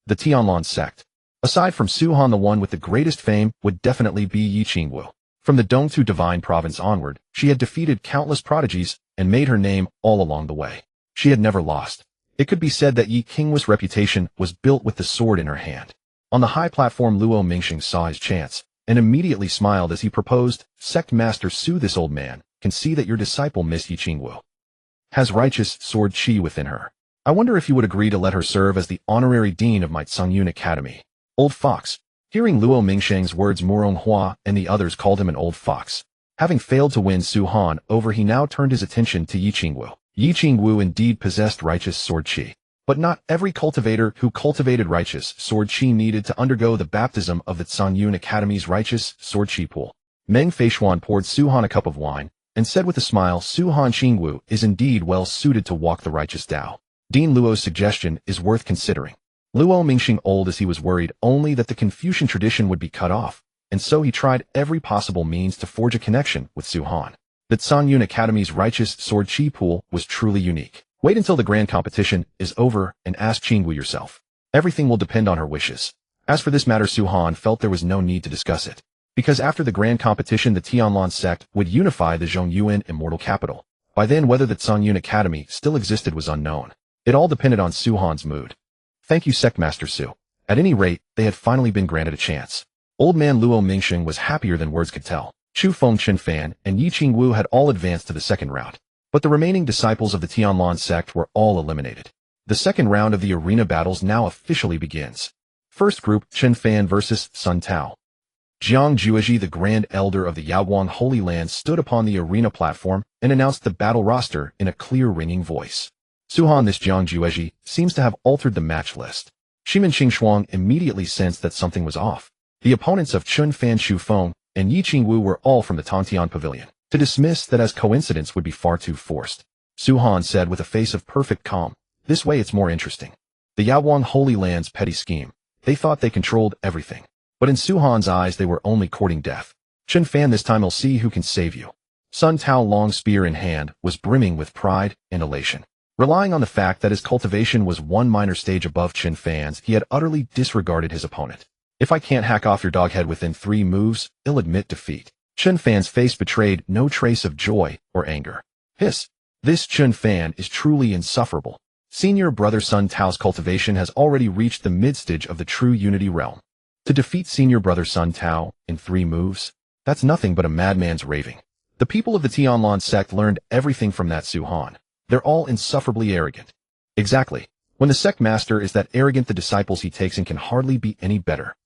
The Tianlan sect. Aside from Su Han, the one with the greatest fame would definitely be Yi Qingwu. From the Dongtu Divine Province onward, she had defeated countless prodigies and made her name all along the way. She had never lost. It could be said that Yi Qingwu's reputation was built with the sword in her hand. On the high platform, Luo Mingxing saw his chance. and immediately smiled as he proposed, "Sect Master Su, this old man can see that your disciple Miss Yi Qingwu has righteous sword chi within her. I wonder if you would agree to let her serve as the honorary dean of my Tsungyun Academy." Old fox. Hearing Luo Mingsheng's words, Murong Hua and the others called him an old fox. Having failed to win Su Han over, he now turned his attention to Yi Qingwu. Yi Qingwu indeed possessed righteous sword chi. But not every cultivator who cultivated righteous sword chi needed to undergo the baptism of the Tsungyun Academy's righteous sword chi pool. Meng Feishuan poured Su Han a cup of wine and said with a smile, "Su Han Qingwu is indeed well suited to walk the righteous Tao. Dean Luo's suggestion is worth considering." Luo Mingxing, old as he was, worried only that the Confucian tradition would be cut off, and so he tried every possible means to forge a connection with Su Han. The Tsungyun Academy's righteous sword chi pool was truly unique. Wait until the grand competition is over and ask Qingwu yourself. Everything will depend on her wishes. As for this matter, Su Han felt there was no need to discuss it, because after the grand competition the Tianlan sect would unify the Zhongyuan immortal capital. By then, whether the Tsungyun Academy still existed was unknown. It all depended on Su Han's mood. "Thank you, Sect Master Su." At any rate, they had finally been granted a chance. Old man Luo Mingxing was happier than words could tell. Chu Feng, Chen Fan, and Yi Qingwu had all advanced to the second round. But the remaining disciples of the Tianlan sect were all eliminated. The second round of the arena battles now officially begins. First group, Chen Fan versus Sun Tao. Jiang Jueji, the Grand Elder of the Yaoguang Holy Land, stood upon the arena platform and announced the battle roster in a clear, ringing voice. Su Han, this Jiang Jueji seems to have altered the match list. Shimin Qingshuang immediately sensed that something was off. The opponents of Chun Fan, Chu Feng, and Yi Qingwu were all from the Tongtian Pavilion. To dismiss that as coincidence would be far too forced. Su Han said with a face of perfect calm, "This way it's more interesting." The Yaoguang Holy Land's petty scheme. They thought they controlled everything. But in Su Han's eyes they were only courting death. Chun Fan, this time I'll see who can save you. Sun Tao, long spear in hand, was brimming with pride and elation. Relying on the fact that his cultivation was one minor stage above Chen Fan's, he had utterly disregarded his opponent. "If I can't hack off your dog head within 3 moves, I'll admit defeat." Chen Fan's face betrayed no trace of joy or anger. Hiss. This Chen Fan is truly insufferable. Senior brother Sun Tao's cultivation has already reached the mid-stage of the true unity realm. To defeat senior brother Sun Tao in 3 moves? That's nothing but a madman's raving. The people of the Tianlan sect learned everything from that Su Han. They're all insufferably arrogant. Exactly. When the Sect Master is that arrogant, the disciples he takes in can hardly be any better.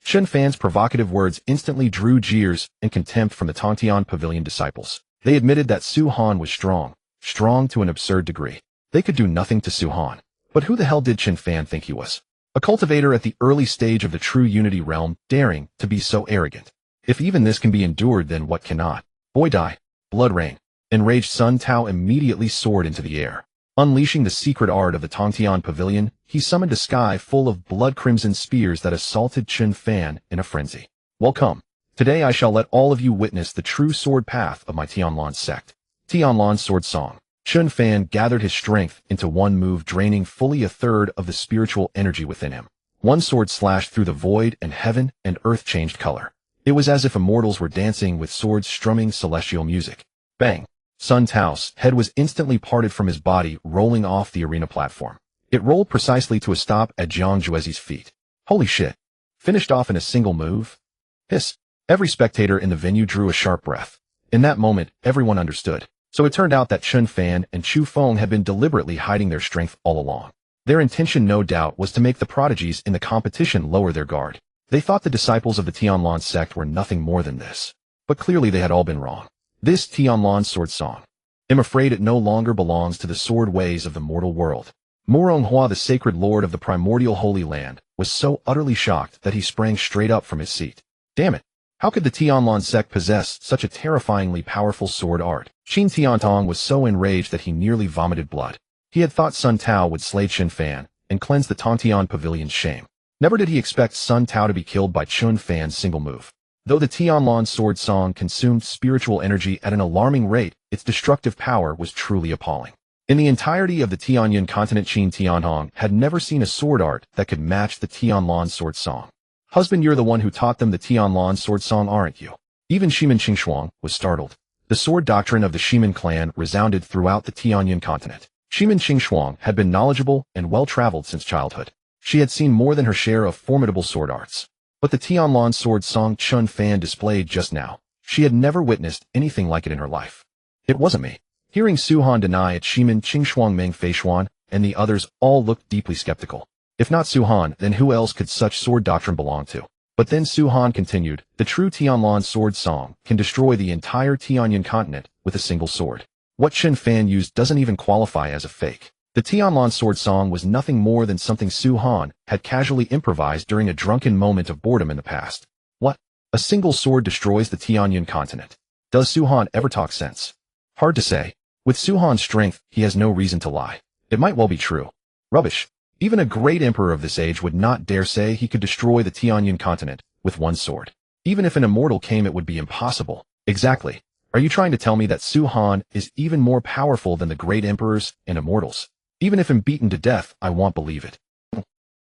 Chen Fan's provocative words instantly drew jeers and contempt from the Tongtian Pavilion disciples. They admitted that Su Han was strong to an absurd degree. They could do nothing to Su Han. But who the hell did Chen Fan think he was? A cultivator at the early stage of the true unity realm, daring to be so arrogant. If even this can be endured, then what cannot? Boy die. Blood rain. Enraged Sun Tao immediately soared into the air. Unleashing the secret art of the Tongtian Pavilion, he summoned a sky full of blood-crimson spears that assaulted Chen Fan in a frenzy. "Welcome. Today I shall let all of you witness the true sword path of my Tianlan sect." Tianlan Sword Song. Chen Fan gathered his strength into one move, draining fully a third of the spiritual energy within him. One sword slashed through the void, and heaven and earth changed color. It was as if immortals were dancing with swords strumming celestial music. Bang! Sun Tao's head was instantly parted from his body, rolling off the arena platform. It rolled precisely to a stop at Jiang Juezi's feet. Holy shit. Finished off in a single move? Hiss. Every spectator in the venue drew a sharp breath. In that moment, everyone understood. So it turned out that Chun Fan and Chu Feng had been deliberately hiding their strength all along. Their intention, no doubt, was to make the prodigies in the competition lower their guard. They thought the disciples of the Tianlan sect were nothing more than this. But clearly they had all been wrong. This Tianlan sword song. I'm afraid it no longer belongs to the sword ways of the mortal world. Murong Hua, the sacred lord of the primordial Holy Land, was so utterly shocked that he sprang straight up from his seat. Damn it! How could the Tianlan sect possess such a terrifyingly powerful sword art? Qin Tiantong was so enraged that he nearly vomited blood. He had thought Sun Tao would slay Chen Fan and cleanse the Tongtian Pavilion's shame. Never did he expect Sun Tao to be killed by Chun Fan's single move. Though the Tianlan sword song consumed spiritual energy at an alarming rate, its destructive power was truly appalling. In the entirety of the Tianyuan continent, Qin Tiantong had never seen a sword art that could match the Tianlan sword song. Husband, you're the one who taught them the Tianlan sword song, aren't you? Even Shimin Qingshuang was startled. The sword doctrine of the Shimin clan resounded throughout the Tianyuan continent. Shimin Qingshuang had been knowledgeable and well-traveled since childhood. She had seen more than her share of formidable sword arts. But the Tianlan sword song Chun Fan displayed just now, she had never witnessed anything like it in her life. It wasn't me. Hearing Su Han deny it, Shimin, Qing Fei Xuan, and the others all looked deeply skeptical. If not Su Han, then who else could such sword doctrine belong to? But then Su Han continued, the true Tianlan sword song can destroy the entire Tianyan continent with a single sword. What Chen Fan used doesn't even qualify as a fake. The Tianlan sword song was nothing more than something Su Han had casually improvised during a drunken moment of boredom in the past. What? A single sword destroys the Tianyan continent. Does Su Han ever talk sense? Hard to say. With Su Han's strength, he has no reason to lie. It might well be true. Rubbish. Even a great emperor of this age would not dare say he could destroy the Tianyan continent with one sword. Even if an immortal came, it would be impossible. Exactly. Are you trying to tell me that Su Han is even more powerful than the great emperors and immortals? Even if I'm beaten to death, I won't believe it.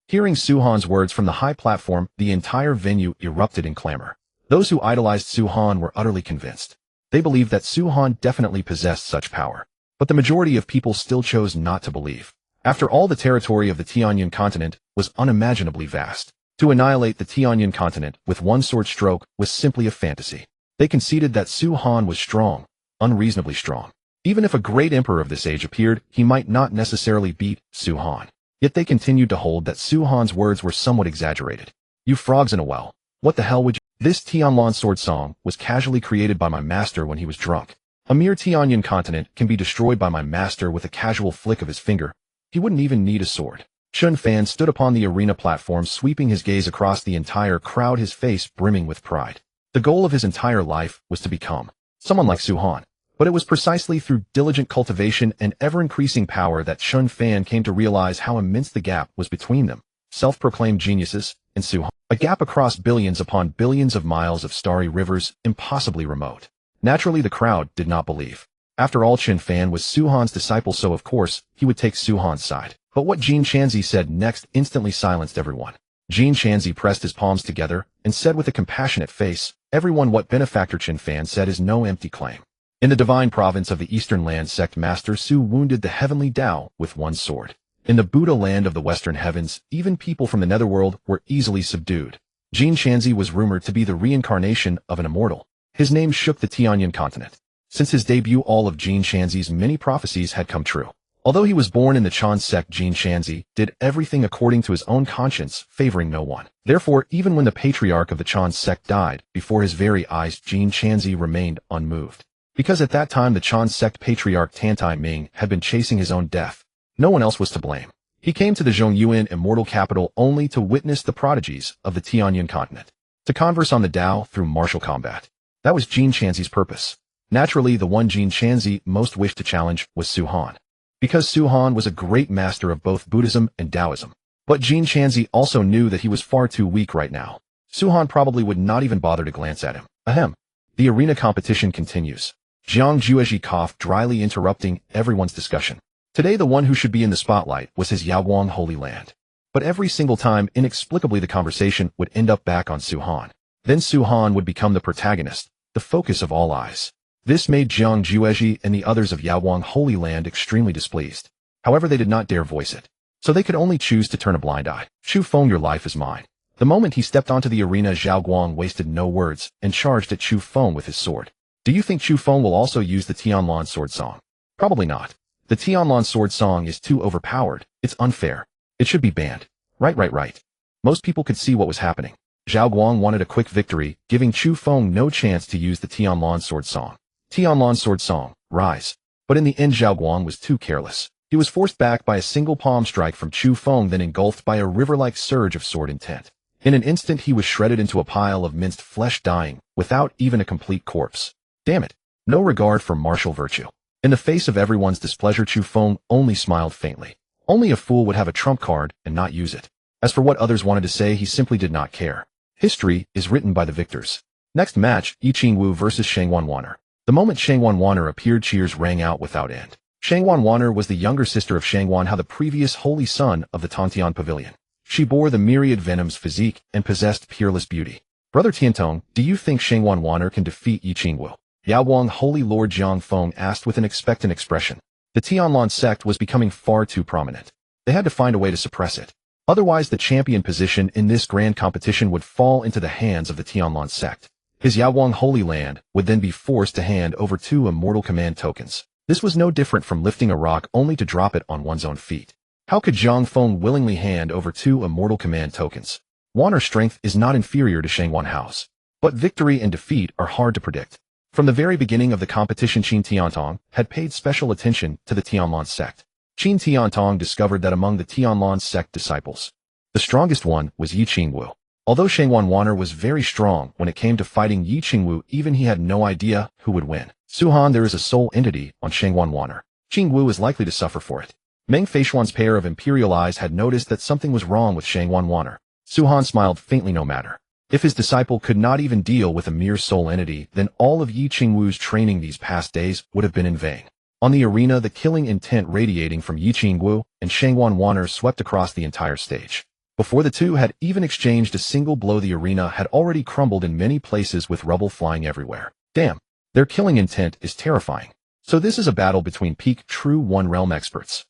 Hearing Su Han's words from the high platform, the entire venue erupted in clamor. Those who idolized Su Han were utterly convinced. They believed that Su Han definitely possessed such power. But the majority of people still chose not to believe. After all, the territory of the Tianyan continent was unimaginably vast. To annihilate the Tianyan continent with one sword stroke was simply a fantasy. They conceded that Su Han was strong, unreasonably strong. Even if a great emperor of this age appeared, he might not necessarily beat Su Han. Yet they continued to hold that Su Han's words were somewhat exaggerated. You frogs in a well. What the hell would you— This Tianlan sword song was casually created by my master when he was drunk. A mere Tianyan continent can be destroyed by my master with a casual flick of his finger. He wouldn't even need a sword. Chun Fan stood upon the arena platform, sweeping his gaze across the entire crowd, his face brimming with pride. The goal of his entire life was to become someone like Su Han. But it was precisely through diligent cultivation and ever-increasing power that Chun Fan came to realize how immense the gap was between them, self-proclaimed geniuses, and Su Han. A gap across billions upon billions of miles of starry rivers, impossibly remote. Naturally, the crowd did not believe. After all, Chun Fan was Su Han's disciple, so of course, he would take Su Han's side. But what Jin Chanzi said next instantly silenced everyone. Jin Chanzi pressed his palms together and said with a compassionate face, everyone, what benefactor Chun Fan said is no empty claim. In the divine province of the Eastern Land, Sect Master Su wounded the heavenly Tao with one sword. In the Buddha land of the Western Heavens, even people from the netherworld were easily subdued. Jin Chanzi was rumored to be the reincarnation of an immortal. His name shook the Tianyan continent. Since his debut, all of Jin Chanzi's many prophecies had come true. Although he was born in the Chan sect, Jin Chanzi did everything according to his own conscience, favoring no one. Therefore, even when the patriarch of the Chan sect died before his very eyes, Jin Chanzi remained unmoved. Because at that time the Chan sect patriarch Tantai Ming had been chasing his own death. No one else was to blame. He came to the Zhongyuan immortal capital only to witness the prodigies of the Tianyan continent. To converse on the Tao through martial combat. That was Jin Chanzi's purpose. Naturally, the one Jin Chanzi most wished to challenge was Su Han. Because Su Han was a great master of both Buddhism and Taoism. But Jin Chanzi also knew that he was far too weak right now. Su Han probably would not even bother to glance at him. Ahem. The arena competition continues. Jiang Jueji coughed, dryly interrupting everyone's discussion. Today the one who should be in the spotlight was his Yaoguang Holy Land. But every single time, inexplicably, the conversation would end up back on Su Han. Then Su Han would become the protagonist, the focus of all eyes. This made Jiang Jueji and the others of Yaoguang Holy Land extremely displeased. However, they did not dare voice it. So they could only choose to turn a blind eye. Chu Feng, your life is mine. The moment he stepped onto the arena, Zhao Guang wasted no words and charged at Chu Feng with his sword. Do you think Chu Feng will also use the Tianlan sword song? Probably not. The Tianlan sword song is too overpowered. It's unfair. It should be banned. Right. Most people could see what was happening. Zhao Guang wanted a quick victory, giving Chu Feng no chance to use the Tianlan sword song. Tianlan sword song, rise. But in the end, Zhao Guang was too careless. He was forced back by a single palm strike from Chu Feng, then engulfed by a river-like surge of sword intent. In an instant, he was shredded into a pile of minced flesh, dying, without even a complete corpse. Damn it. No regard for martial virtue. In the face of everyone's displeasure, Chu Feng only smiled faintly. Only a fool would have a trump card and not use it. As for what others wanted to say, he simply did not care. History is written by the victors. Next match, Yi Qingwu versus Shangwan Wan'er. The moment Shangwan Wan'er appeared, cheers rang out without end. Shangwan Wan'er was the younger sister of Shangwan Hao, the previous holy son of the Tongtian Pavilion. She bore the myriad venoms physique and possessed peerless beauty. Brother Tiantong, do you think Shangwan Wan'er can defeat Yi Qingwu? Yaoguang Holy Lord Jiang Feng asked with an expectant expression. The Tianlan sect was becoming far too prominent. They had to find a way to suppress it. Otherwise, the champion position in this grand competition would fall into the hands of the Tianlan sect. His Yaoguang Holy Land would then be forced to hand over 2 immortal command tokens. This was no different from lifting a rock only to drop it on one's own feet. How could Zhang Feng willingly hand over 2 immortal command tokens? Wanner's strength is not inferior to Shangwan Hao's. But victory and defeat are hard to predict. From the very beginning of the competition, Qin Tiantong had paid special attention to the Tianlan sect. Qin Tiantong discovered that among the Tianlan sect disciples, the strongest one was Yi Qingwu. Although Shangwan Wanner was very strong when it came to fighting Yi Qingwu, even he had no idea who would win. Suhan, there is a soul entity on Shangwan Wanner. Qingwu is likely to suffer for it. Meng Feishuan's pair of imperial eyes had noticed that something was wrong with Shangwan Wanner. Suhan smiled faintly. No matter. If his disciple could not even deal with a mere soul entity, then all of Yi Qingwu's training these past days would have been in vain. On the arena, the killing intent radiating from Yi Qingwu and Shangwan Wanner swept across the entire stage. Before the two had even exchanged a single blow, the arena had already crumbled in many places with rubble flying everywhere. Damn, their killing intent is terrifying. So this is a battle between peak true One Realm experts.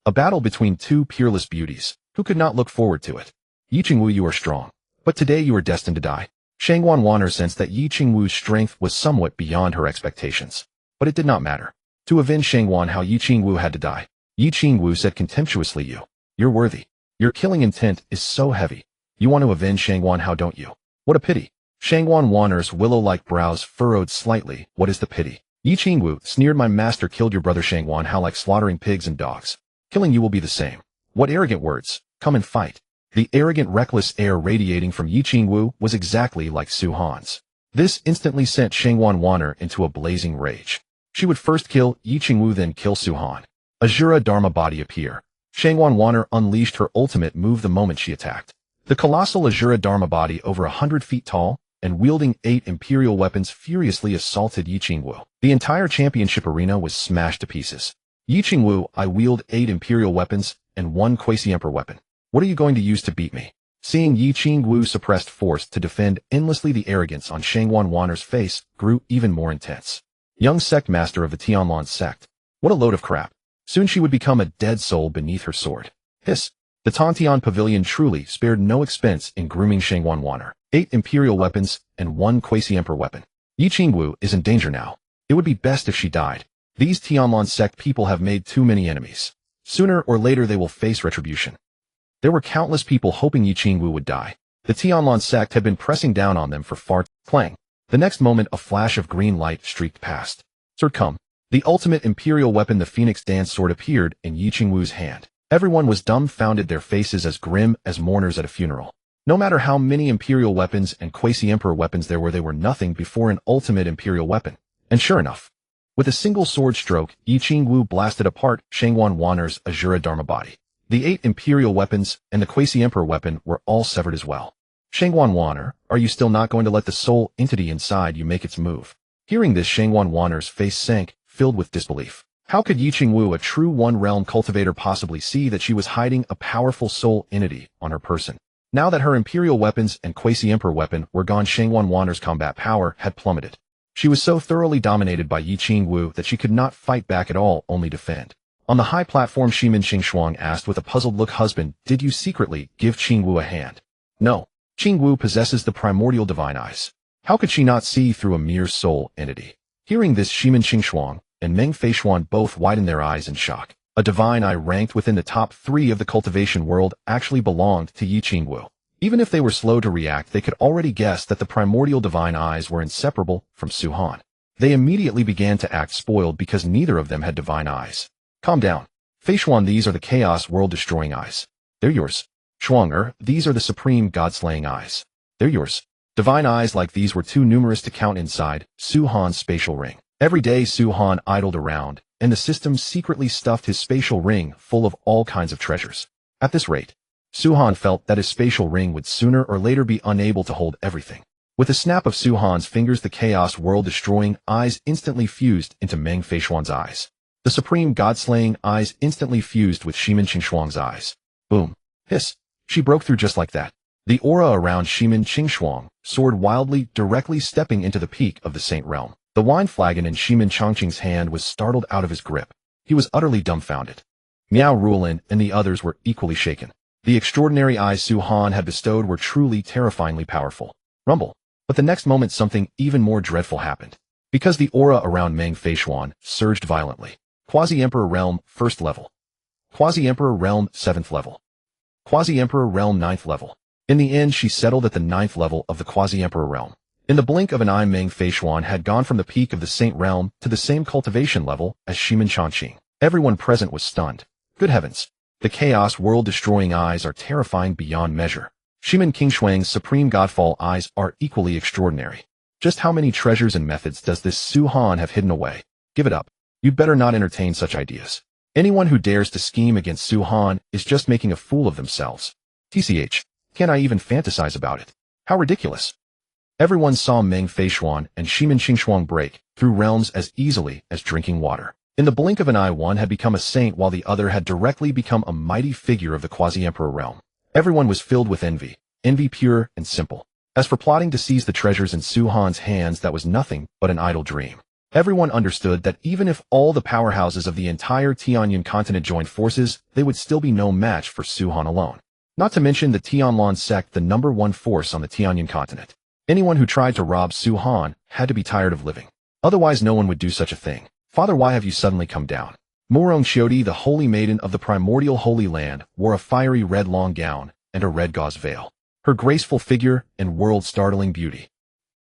A battle between 2 peerless beauties. Who could not look forward to it? Yi Qingwu, you are strong. But today you are destined to die. Shangwan Wanner sensed that Yi Qingwu's strength was somewhat beyond her expectations. But it did not matter. To avenge Shangwan Hao, Yi Qingwu had to die. Yi Qingwu said contemptuously, You're worthy. Your killing intent is so heavy. You want to avenge Shangwan Hao, don't you? What a pity. Shangwan Wanner's willow-like brows furrowed slightly. What is the pity? Yi Qingwu sneered, my master killed your brother Shangwan Hao like slaughtering pigs and dogs. Killing you will be the same. What arrogant words. Come and fight. The arrogant, reckless air radiating from Yi Qingwu was exactly like Su Han's. This instantly sent Shangwan Wanner into a blazing rage. She would first kill Yi Qingwu, then kill Su Han. Azure Dharma body appear. Shangwan Wanner unleashed her ultimate move the moment she attacked. The colossal Azure Dharma body, over 100 feet tall and wielding 8 imperial weapons, furiously assaulted Yi Qingwu. The entire championship arena was smashed to pieces. Yi Qingwu, I wield 8 imperial weapons and 1 quasi-emperor weapon. What are you going to use to beat me? Seeing Yi Qingwu suppressed force to defend endlessly, the arrogance on Shangwan Wanner's face grew even more intense. Young Sect Master of the Tianlan sect. What a load of crap. Soon she would become a dead soul beneath her sword. Hiss. The Tantian Pavilion truly spared no expense in grooming Shangwan Wanner. 8 imperial weapons and 1 quasi-emperor weapon. Yi Qingwu is in danger now. It would be best if she died. These Tianlan sect people have made too many enemies. Sooner or later they will face retribution. There were countless people hoping Yi Qingwu would die. The Tianlan sect had been pressing down on them for far. Clang. The next moment, a flash of green light streaked past. Sword come. The ultimate imperial weapon, the Phoenix Dance sword, appeared in Yi Qingwu's hand. Everyone was dumbfounded, their faces as grim as mourners at a funeral. No matter how many imperial weapons and quasi-emperor weapons there were, they were nothing before an ultimate imperial weapon. And sure enough, with a single sword stroke, Yi Qingwu blasted apart Shangwan Wanner's Azure Dharma body. The 8 imperial weapons and the quasi-emperor weapon were all severed as well. Shangwan Wanner, are you still not going to let the soul entity inside you make its move? Hearing this, Shangwan Wanner's face sank, filled with disbelief. How could Yi Qingwu, a true One Realm cultivator, possibly see that she was hiding a powerful soul entity on her person? Now that her imperial weapons and quasi-emperor weapon were gone, Shangwan Wanner's combat power had plummeted. She was so thoroughly dominated by Yi Qingwu that she could not fight back at all, only defend. On the high platform, Shimin Qingshuang asked with a puzzled look, husband, did you secretly give Qingwu a hand? No. Qingwu possesses the primordial divine eyes. How could she not see through a mere soul entity? Hearing this, Shimin Qingshuang and Meng Feishuan both widened their eyes in shock. A divine eye ranked within the top 3 of the cultivation world actually belonged to Yi Qingwu. Even if they were slow to react, they could already guess that the primordial divine eyes were inseparable from Su Han. They immediately began to act spoiled because neither of them had divine eyes. Calm down. Feishuan, these are the chaos world-destroying eyes. They're yours. Shuang, these are the supreme god-slaying eyes. They're yours. Divine eyes like these were too numerous to count inside Su Han's spatial ring. Every day Su Han idled around, and the system secretly stuffed his spatial ring full of all kinds of treasures. At this rate, Su Han felt that his spatial ring would sooner or later be unable to hold everything. With a snap of Su Han's fingers, the chaos world-destroying eyes instantly fused into Meng Feishuan's eyes. The supreme god-slaying eyes instantly fused with Shimin Qingshuang's eyes. Boom. Hiss. She broke through just like that. The aura around Shimin Qingshuang soared wildly, directly stepping into the peak of the Saint Realm. The wine flagon in Shimin Chongqing's hand was startled out of his grip. He was utterly dumbfounded. Miao Rulin and the others were equally shaken. The extraordinary eyes Su Han had bestowed were truly terrifyingly powerful. Rumble. But the next moment something even more dreadful happened. Because the aura around Meng Feishuan surged violently. Quasi-Emperor Realm, 1st level. Quasi-Emperor Realm, 7th level. Quasi-Emperor Realm, 9th level. In the end, she settled at the 9th level of the Quasi-Emperor Realm. In the blink of an eye, Meng Feishuan had gone from the peak of the Saint Realm to the same cultivation level as Shimen Changqing. Everyone present was stunned. Good heavens. The chaos world-destroying eyes are terrifying beyond measure. Shimen Qingshuang's supreme godfall eyes are equally extraordinary. Just how many treasures and methods does this Su Han have hidden away? Give it up. You'd better not entertain such ideas. Anyone who dares to scheme against Su Han is just making a fool of themselves. TCH. Can't I even fantasize about it? How ridiculous. Everyone saw Meng Feishuan and Shimen Qingshuang break through realms as easily as drinking water. In the blink of an eye, one had become a saint while the other had directly become a mighty figure of the Quasi-Emperor realm. Everyone was filled with envy pure and simple. As for plotting to seize the treasures in Su Han's hands, that was nothing but an idle dream. Everyone understood that even if all the powerhouses of the entire Tianlan continent joined forces, they would still be no match for Su Han alone. Not to mention the Tianlan sect, the #1 force on the Tianlan continent. Anyone who tried to rob Su Han had to be tired of living. Otherwise no one would do such a thing. Father, why have you suddenly come down? Murong Xiodi, the holy maiden of the primordial holy land, wore a fiery red long gown and a red gauze veil. Her graceful figure and world-startling beauty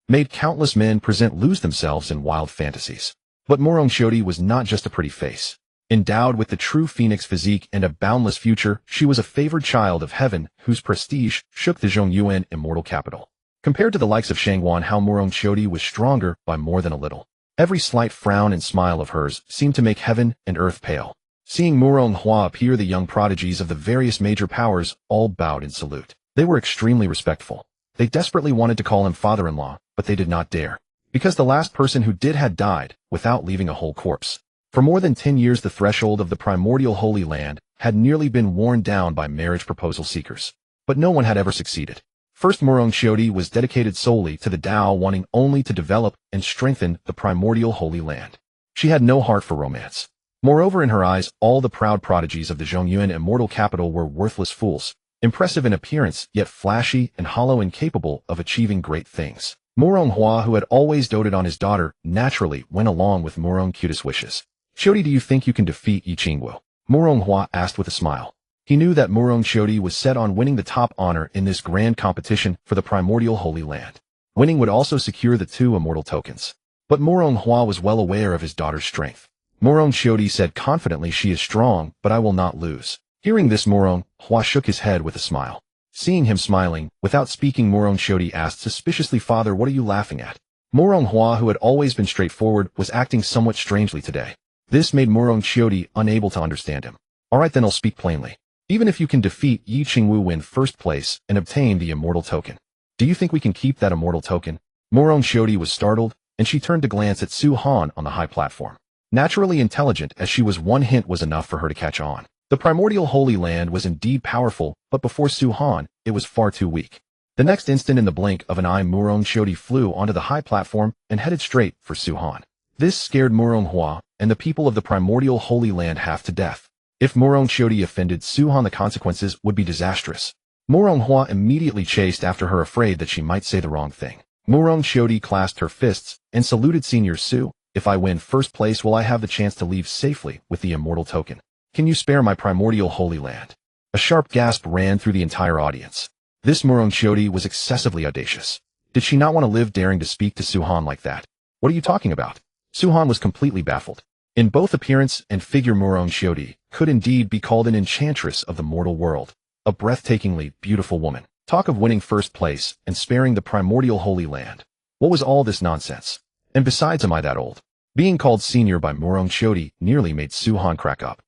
made countless men present lose themselves in wild fantasies. But Murong Xiodi was not just a pretty face. Endowed with the true phoenix physique and a boundless future, she was a favored child of heaven whose prestige shook the Zhongyuan immortal capital. Compared to the likes of Shangguan, how Murong Xiodi was stronger by more than a little. Every slight frown and smile of hers seemed to make heaven and earth pale. Seeing Murong Hua appear, the young prodigies of the various major powers all bowed in salute. They were extremely respectful. They desperately wanted to call him father-in-law, but they did not dare. Because the last person who did had died without leaving a whole corpse. For more than 10 years, the threshold of the primordial holy land had nearly been worn down by marriage proposal seekers. But no one had ever succeeded. First, Murong Xiodi was dedicated solely to the Tao, wanting only to develop and strengthen the primordial holy land. She had no heart for romance. Moreover, in her eyes, all the proud prodigies of the Zhongyuan immortal capital were worthless fools, impressive in appearance, yet flashy and hollow, incapable of achieving great things. Murong Hua, who had always doted on his daughter, naturally went along with Murong Cutest wishes. Xiodi, do you think you can defeat Yi Qingwu? Murong Hua asked with a smile. He knew that Murong Xiodi was set on winning the top honor in this grand competition for the primordial holy land. Winning would also secure the 2 immortal tokens. But Murong Hua was well aware of his daughter's strength. Murong Xiodi said confidently, she is strong, but I will not lose. Hearing this, Murong Hua shook his head with a smile. Seeing him smiling, without speaking, Murong Xiodi asked suspiciously, Father, what are you laughing at? Murong Hua, who had always been straightforward, was acting somewhat strangely today. This made Murong Xiodi unable to understand him. Alright, then I'll speak plainly. Even if you can defeat Yi Qingwu, win first place, and obtain the immortal token, do you think we can keep that immortal token? Murong Xiodi was startled, and she turned to glance at Su Han on the high platform. Naturally intelligent as she was, one hint was enough for her to catch on. The primordial holy land was indeed powerful, but before Su Han, it was far too weak. The next instant, in the blink of an eye, Murong Xiodi flew onto the high platform and headed straight for Su Han. This scared Murong Hua and the people of the primordial holy land half to death. If Murong Xiodi offended Su Han, the consequences would be disastrous. Murong Hua immediately chased after her, afraid that she might say the wrong thing. Murong Xiodi clasped her fists and saluted, Senior Su, if I win first place, will I have the chance to leave safely with the immortal token? Can you spare my primordial holy land? A sharp gasp ran through the entire audience. This Murong Xiodi was excessively audacious. Did she not want to live, daring to speak to Su Han like that? What are you talking about? Su Han was completely baffled. In both appearance and figure, Murong Xiodi could indeed be called an enchantress of the mortal world, a breathtakingly beautiful woman. Talk of winning first place and sparing the primordial holy land. What was all this nonsense? And besides, am I that old? Being called senior by Murong Xiodi nearly made Su Han crack up.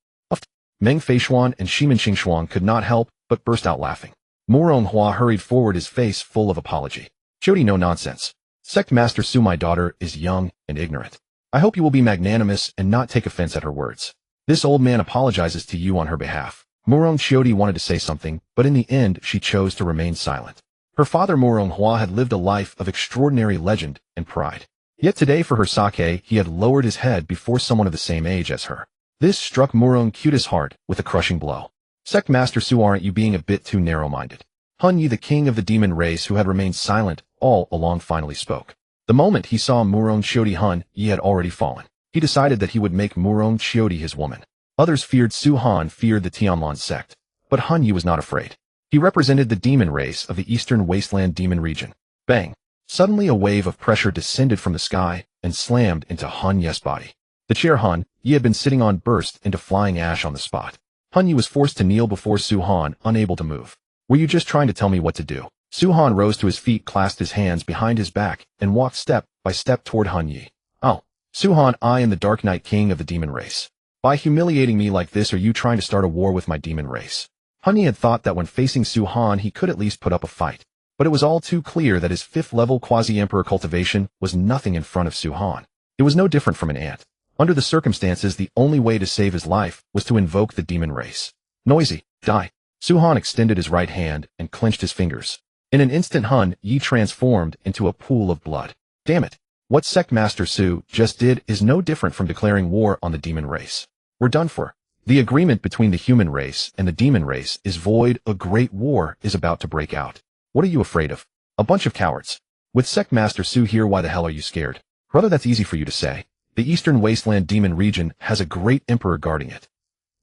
Meng Feishuan and Shimen Qingshuang could not help but burst out laughing. Murong Hua hurried forward, his face full of apology. Xiodi, no nonsense. Sect Master Su, my daughter, is young and ignorant. I hope you will be magnanimous and not take offense at her words. This old man apologizes to you on her behalf. Murong Xiodi wanted to say something, but in the end she chose to remain silent. Her father Murong Hua had lived a life of extraordinary legend and pride. Yet today, for her sake, he had lowered his head before someone of the same age as her. This struck Murong Cutest's heart with a crushing blow. Sect Master Su, aren't you being a bit too narrow-minded? Hun Yi, the king of the demon race who had remained silent all along, finally spoke. The moment he saw Murong Qiudi, Hun Yi had already fallen. He decided that he would make Murong Qiudi his woman. Others feared Su Han, feared the Tianlan sect. But Hun Yi was not afraid. He represented the demon race of the Eastern Wasteland demon region. Bang! Suddenly a wave of pressure descended from the sky and slammed into Hun Yi's body. The chair Hun Yi had been sitting on burst into flying ash on the spot. Hun Yi was forced to kneel before Su Han, unable to move. Were you just trying to tell me what to do? Su Han rose to his feet, clasped his hands behind his back, and walked step by step toward Hun Yi. Oh, Su Han, I am the Dark Knight King of the demon race. By humiliating me like this, are you trying to start a war with my demon race? Hun Yi had thought that when facing Su Han he could at least put up a fight. But it was all too clear that his 5th-level quasi-emperor cultivation was nothing in front of Su Han. It was no different from an ant. Under the circumstances, the only way to save his life was to invoke the demon race. Noisy, die. Su Han extended his right hand and clenched his fingers. In an instant, Hun Yi transformed into a pool of blood. Damn it. What Sect Master Su just did is no different from declaring war on the demon race. We're done for. The agreement between the human race and the demon race is void. A great war is about to break out. What are you afraid of? A bunch of cowards. With Sect Master Su here, why the hell are you scared? Brother, that's easy for you to say. The Eastern Wasteland demon region has a great emperor guarding it.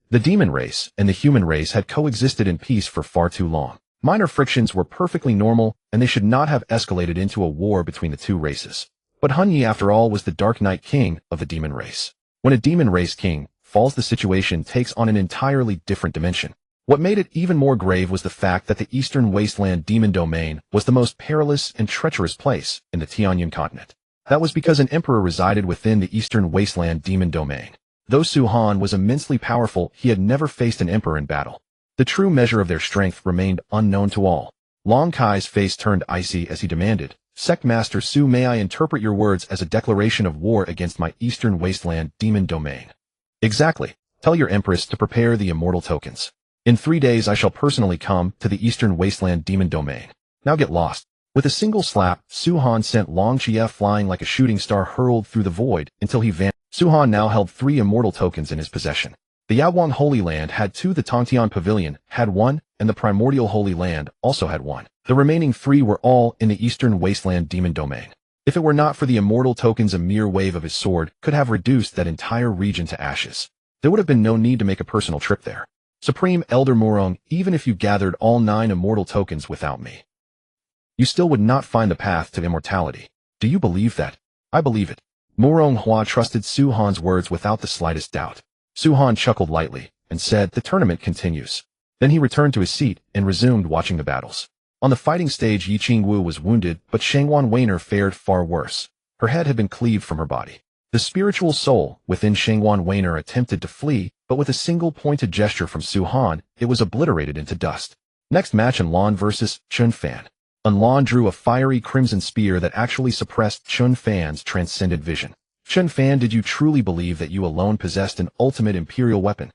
The demon race and the human race had coexisted in peace for far too long. Minor frictions were perfectly normal, and they should not have escalated into a war between the two races. But Hun Yi, after all, was the Dark Knight King of the demon race. When a demon race king falls, the situation takes on an entirely different dimension. What made it even more grave was the fact that the Eastern Wasteland demon domain was the most perilous and treacherous place in the Tianlan continent. That was because an emperor resided within the Eastern Wasteland demon domain. Though Su Han was immensely powerful, he had never faced an emperor in battle. The true measure of their strength remained unknown to all. Long Kai's face turned icy as he demanded, Sect Master Su, may I interpret your words as a declaration of war against my Eastern Wasteland demon domain? Exactly. Tell your empress to prepare the immortal tokens. In 3 days I shall personally come to the Eastern Wasteland demon domain. Now get lost. With a single slap, Su Han sent Long Jie flying like a shooting star, hurled through the void until he vanished. Su Han now held 3 immortal tokens in his possession. The Yawang Holy Land had 2, the Tongtian Pavilion had 1, and the Primordial Holy Land also had 1. The remaining 3 were all in the Eastern Wasteland demon domain. If it were not for the immortal tokens, a mere wave of his sword could have reduced that entire region to ashes. There would have been no need to make a personal trip there. Supreme Elder Murong, even if you gathered all 9 immortal tokens without me, you still would not find the path to immortality. Do you believe that? I believe it. Murong Hua trusted Su Han's words without the slightest doubt. Su Han chuckled lightly and said, the tournament continues. Then he returned to his seat and resumed watching the battles. On the fighting stage, Yi Qingwu was wounded, but Shangwan Weiner fared far worse. Her head had been cleaved from her body. The spiritual soul within Shangwan Weiner attempted to flee, but with a single pointed gesture from Su Han, it was obliterated into dust. Next match, Tianlan versus Chun Fan. Tianlan drew a fiery crimson spear that actually suppressed Chun Fan's transcendent vision. Chun Fan, did you truly believe that you alone possessed an ultimate imperial weapon?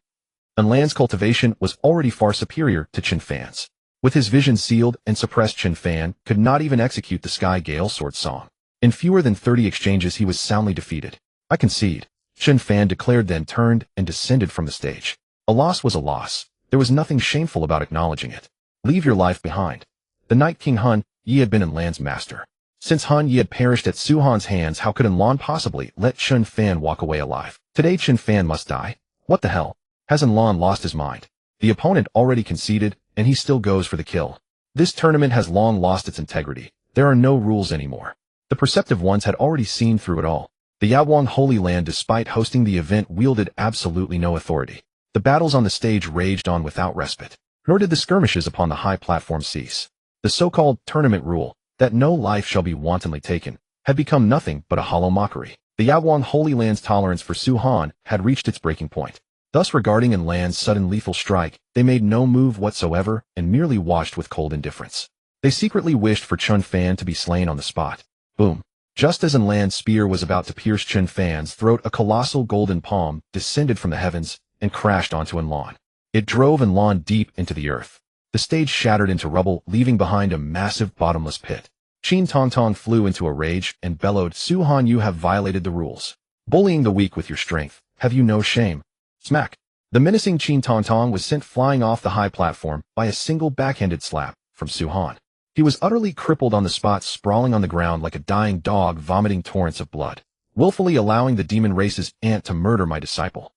Tianlan's cultivation was already far superior to Chun Fan's. With his vision sealed and suppressed, Chun Fan could not even execute the Sky Gale Sword Song. In fewer than 30 exchanges he was soundly defeated. I concede, Chun Fan declared, then turned and descended from the stage. A loss was a loss. There was nothing shameful about acknowledging it. Leave your life behind. The Night King Hun Yi had been Tianlan's master. Since Hun Yi had perished at Su Han's hands, how could Tianlan possibly let Chun Fan walk away alive? Today Chun Fan must die. What the hell? Has Tianlan lost his mind? The opponent already conceded, and he still goes for the kill. This tournament has long lost its integrity. There are no rules anymore. The perceptive ones had already seen through it all. The Yawang Holy Land, despite hosting the event, wielded absolutely no authority. The battles on the stage raged on without respite, nor did the skirmishes upon the high platform cease. The so-called tournament rule, that no life shall be wantonly taken, had become nothing but a hollow mockery. The Yawang Holy Land's tolerance for Su Han had reached its breaking point. Thus, regarding Tianlan's sudden lethal strike, they made no move whatsoever and merely watched with cold indifference. They secretly wished for Chun Fan to be slain on the spot. Boom. Just as Tianlan's spear was about to pierce Chun Fan's throat, a colossal golden palm descended from the heavens and crashed onto Tianlan. It drove Tianlan deep into the earth. The stage shattered into rubble, leaving behind a massive bottomless pit. Qin Tongtong flew into a rage and bellowed, Su Han, you have violated the rules. Bullying the weak with your strength. Have you no shame? Smack. The menacing Qin Tongtong was sent flying off the high platform by a single backhanded slap from Su Han. He was utterly crippled on the spot, sprawling on the ground like a dying dog vomiting torrents of blood, willfully allowing the demon race's ant to murder my disciple.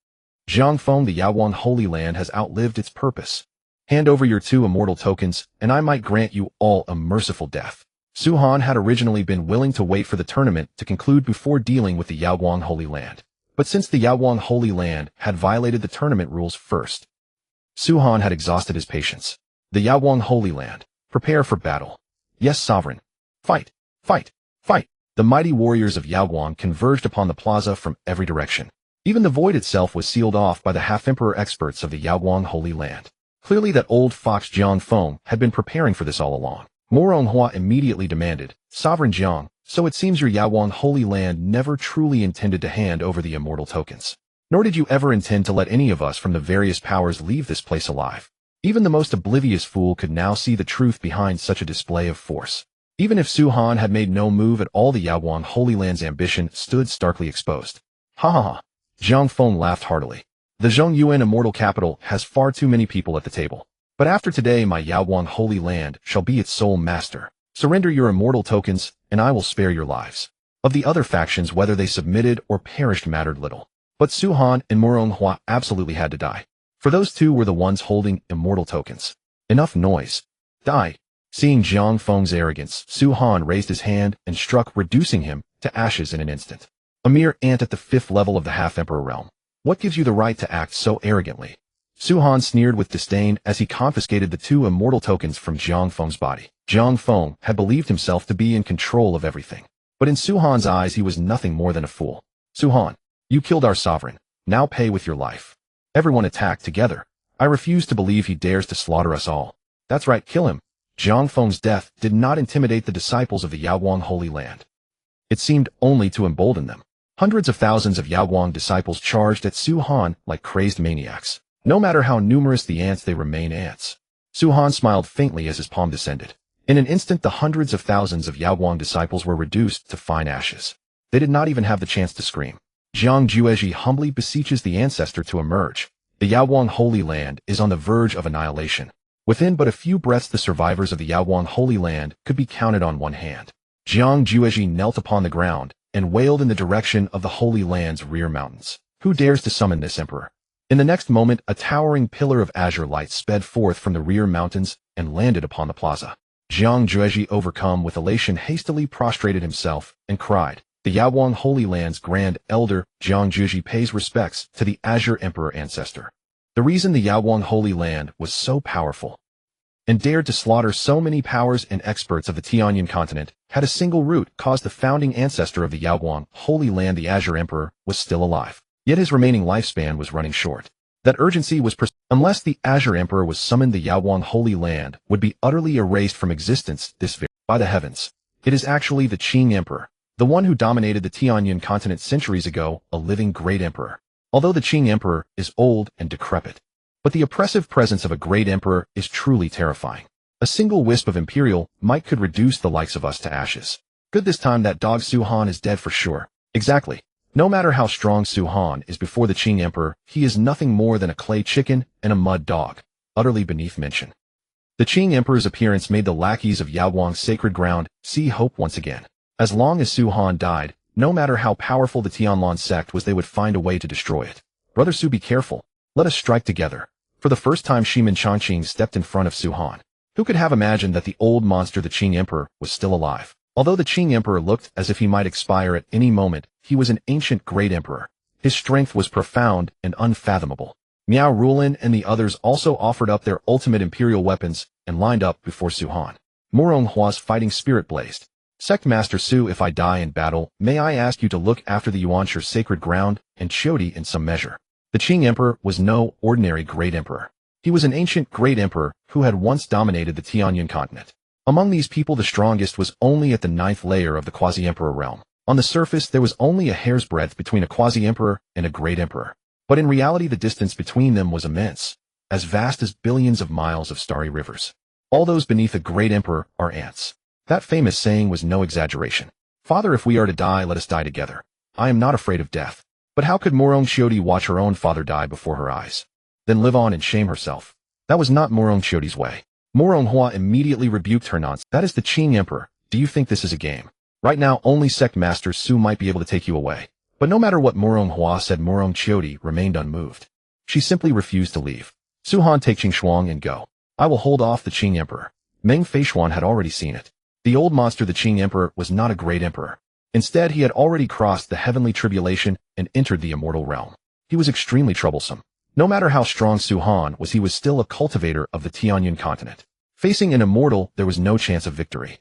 Zhang Feng, the Yaoguang Holy Land has outlived its purpose. Hand over your 2 immortal tokens, and I might grant you all a merciful death. Su Han had originally been willing to wait for the tournament to conclude before dealing with the Yaoguang Holy Land. But since the Yaoguang Holy Land had violated the tournament rules first, Su Han had exhausted his patience. The Yaoguang Holy Land, prepare for battle. Yes, sovereign. Fight, fight, fight. The mighty warriors of Yaoguang converged upon the plaza from every direction. Even the void itself was sealed off by the half-emperor experts of the Yaoguang Holy Land. Clearly that old fox Jiang Feng had been preparing for this all along. Moronghua immediately demanded, Sovereign Jiang, so it seems your Yaoguang Holy Land never truly intended to hand over the immortal tokens. Nor did you ever intend to let any of us from the various powers leave this place alive. Even the most oblivious fool could now see the truth behind such a display of force. Even if Su Han had made no move at all, the Yaoguang Holy Land's ambition stood starkly exposed. Ha ha ha. Jiang Feng laughed heartily. The Zhongyuan immortal capital has far too many people at the table. But after today my Yaoguang Holy Land shall be its sole master. Surrender your immortal tokens, and I will spare your lives. Of the other factions, whether they submitted or perished mattered little. But Su Han and Moronghua absolutely had to die. For those 2 were the ones holding immortal tokens. Enough noise. Die. Seeing Jiang Feng's arrogance, Su Han raised his hand and struck, reducing him to ashes in an instant. A mere ant at the 5th level of the half-emperor realm. What gives you the right to act so arrogantly? Su Han sneered with disdain as he confiscated the 2 immortal tokens from Jiang Feng's body. Jiang Feng had believed himself to be in control of everything. But in Su Han's eyes he was nothing more than a fool. Su Han, you killed our sovereign. Now pay with your life. Everyone attacked together. I refuse to believe he dares to slaughter us all. That's right, kill him. Jiang Feng's death did not intimidate the disciples of the Yaoguang Holy Land. It seemed only to embolden them. Hundreds of thousands of Yaoguang disciples charged at Su Han like crazed maniacs. No matter how numerous the ants, they remain ants. Su Han smiled faintly as his palm descended. In an instant, the hundreds of thousands of Yaoguang disciples were reduced to fine ashes. They did not even have the chance to scream. Jiang Juezhi humbly beseeches the ancestor to emerge. The Yaoguang Holy Land is on the verge of annihilation. Within but a few breaths, the survivors of the Yaoguang Holy Land could be counted on one hand. Jiang Juezhi knelt upon the ground and wailed in the direction of the Holy Land's rear mountains. Who dares to summon this emperor? In the next moment, a towering pillar of azure light sped forth from the rear mountains and landed upon the plaza. Jiang Juezhi, overcome with elation, hastily prostrated himself and cried, The Yaoguang Holy Land's Grand Elder, Jiang Juezhi, pays respects to the Azure Emperor ancestor. The reason the Yaoguang Holy Land was so powerful and dared to slaughter so many powers and experts of the Tianlan continent had a single root: caused the founding ancestor of the Yaoguang Holy Land, the Azure Emperor, was still alive. Yet his remaining lifespan was running short. That urgency was unless the Azure Emperor was summoned, the Yaoguang Holy Land would be utterly erased from existence this very. By the heavens, it is actually the Qing Emperor, the one who dominated the Tianlan continent centuries ago, a living great emperor. Although the Qing Emperor is old and decrepit, but the oppressive presence of a great emperor is truly terrifying. A single wisp of imperial might could reduce the likes of us to ashes. Good, this time that dog Su Han is dead for sure. Exactly. No matter how strong Su Han is before the Qing Emperor, he is nothing more than a clay chicken and a mud dog, utterly beneath mention. The Qing Emperor's appearance made the lackeys of Yaoguang's sacred ground see hope once again. As long as Su Han died, no matter how powerful the Tianlan sect was, they would find a way to destroy it. Brother Su, be careful. Let us strike together. For the first time, Shimin Changqing stepped in front of Su Han. Who could have imagined that the old monster, the Qing Emperor, was still alive? Although the Qing Emperor looked as if he might expire at any moment, he was an ancient great emperor. His strength was profound and unfathomable. Miao Rulin and the others also offered up their ultimate imperial weapons and lined up before Su Han. Moronghua's fighting spirit blazed. Sect Master Su, if I die in battle, may I ask you to look after the Yuanshi sacred ground and Chodi in some measure. The Qing Emperor was no ordinary great emperor. He was an ancient great emperor who had once dominated the Tianlan continent. Among these people, the strongest was only at the 9th layer of the quasi-emperor realm. On the surface, there was only a hair's breadth between a quasi-emperor and a great emperor. But in reality, the distance between them was immense, as vast as billions of miles of starry rivers. All those beneath a great emperor are ants. That famous saying was no exaggeration. Father, if we are to die, let us die together. I am not afraid of death. But how could Morong Chodi watch her own father die before her eyes? then live on and shame herself. That was not Morong Chiodi's way. Morong Hua immediately rebuked her nonsense. That is the Qing Emperor. Do you think this is a game? Right now, only Sect Master Su might be able to take you away. But no matter what Morong Hua said, Morong Chiodi remained unmoved. She simply refused to leave. Su Han, take Qing Shuang and go. I will hold off the Qing Emperor. Meng Feishuan had already seen it. The old monster, the Qing Emperor, was not a great emperor. Instead, he had already crossed the heavenly tribulation and entered the immortal realm. He was extremely troublesome. No matter how strong Su Han was, he was still a cultivator of the Tianlan continent. Facing an immortal, there was no chance of victory.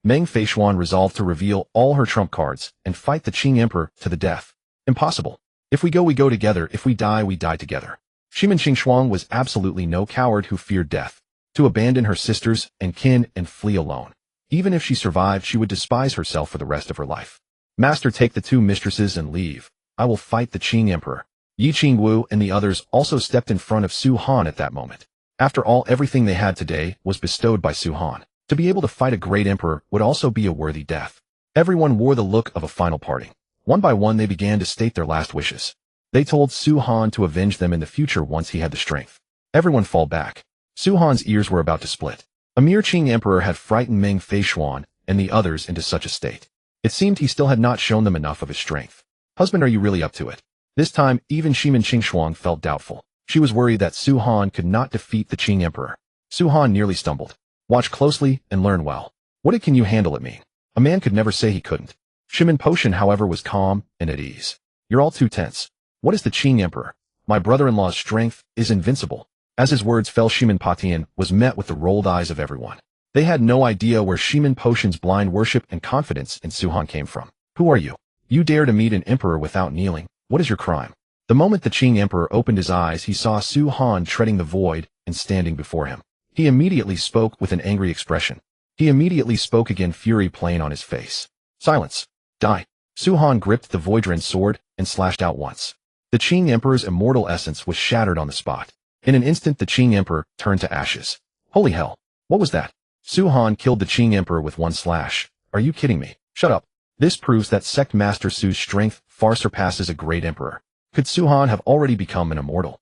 Meng Feishuan resolved to reveal all her trump cards and fight the Qing Emperor to the death. Impossible. If we go together. If we die together. Shimin Qingshuang was absolutely no coward who feared death. To abandon her sisters and kin and flee alone. Even if she survived, she would despise herself for the rest of her life. Master, take the two mistresses and leave. I will fight the Qing Emperor. Yi Qingwu and the others also stepped in front of Su Han at that moment. After all, everything they had today was bestowed by Su Han. To be able to fight a great emperor would also be a worthy death. Everyone wore the look of a final parting. One by one, they began to state their last wishes. They told Su Han to avenge them in the future once he had the strength. Everyone fall back. Su Han's ears were about to split. A mere Qing Emperor had frightened Meng Feishuan and the others into such a state. It seemed he still had not shown them enough of his strength. Husband, are you really up to it? This time, even Shimin Qingshuang felt doubtful. She was worried that Su Han could not defeat the Qing Emperor. Su Han nearly stumbled. Watch closely and learn well. What can you handle it mean? A man could never say he couldn't. Shimin Potion, however, was calm and at ease. You're all too tense. What is the Qing Emperor? My brother-in-law's strength is invincible. As his words fell, Shimin Patian was met with the rolled eyes of everyone. They had no idea where Shimin Potion's blind worship and confidence in Su Han came from. Who are you? You dare to meet an emperor without kneeling? What is your crime? The moment the Qing Emperor opened his eyes, he saw Su Han treading the void and standing before him. He immediately spoke with an angry expression. He immediately spoke again, fury plain on his face. Silence. Die. Su Han gripped the Voidren sword and slashed out once. The Qing Emperor's immortal essence was shattered on the spot. In an instant, the Qing Emperor turned to ashes. Holy hell. What was that? Su Han killed the Qing Emperor with one slash. Are you kidding me? Shut up. This proves that Sect Master Su's strength far surpasses a great emperor. Could Su Han have already become an immortal?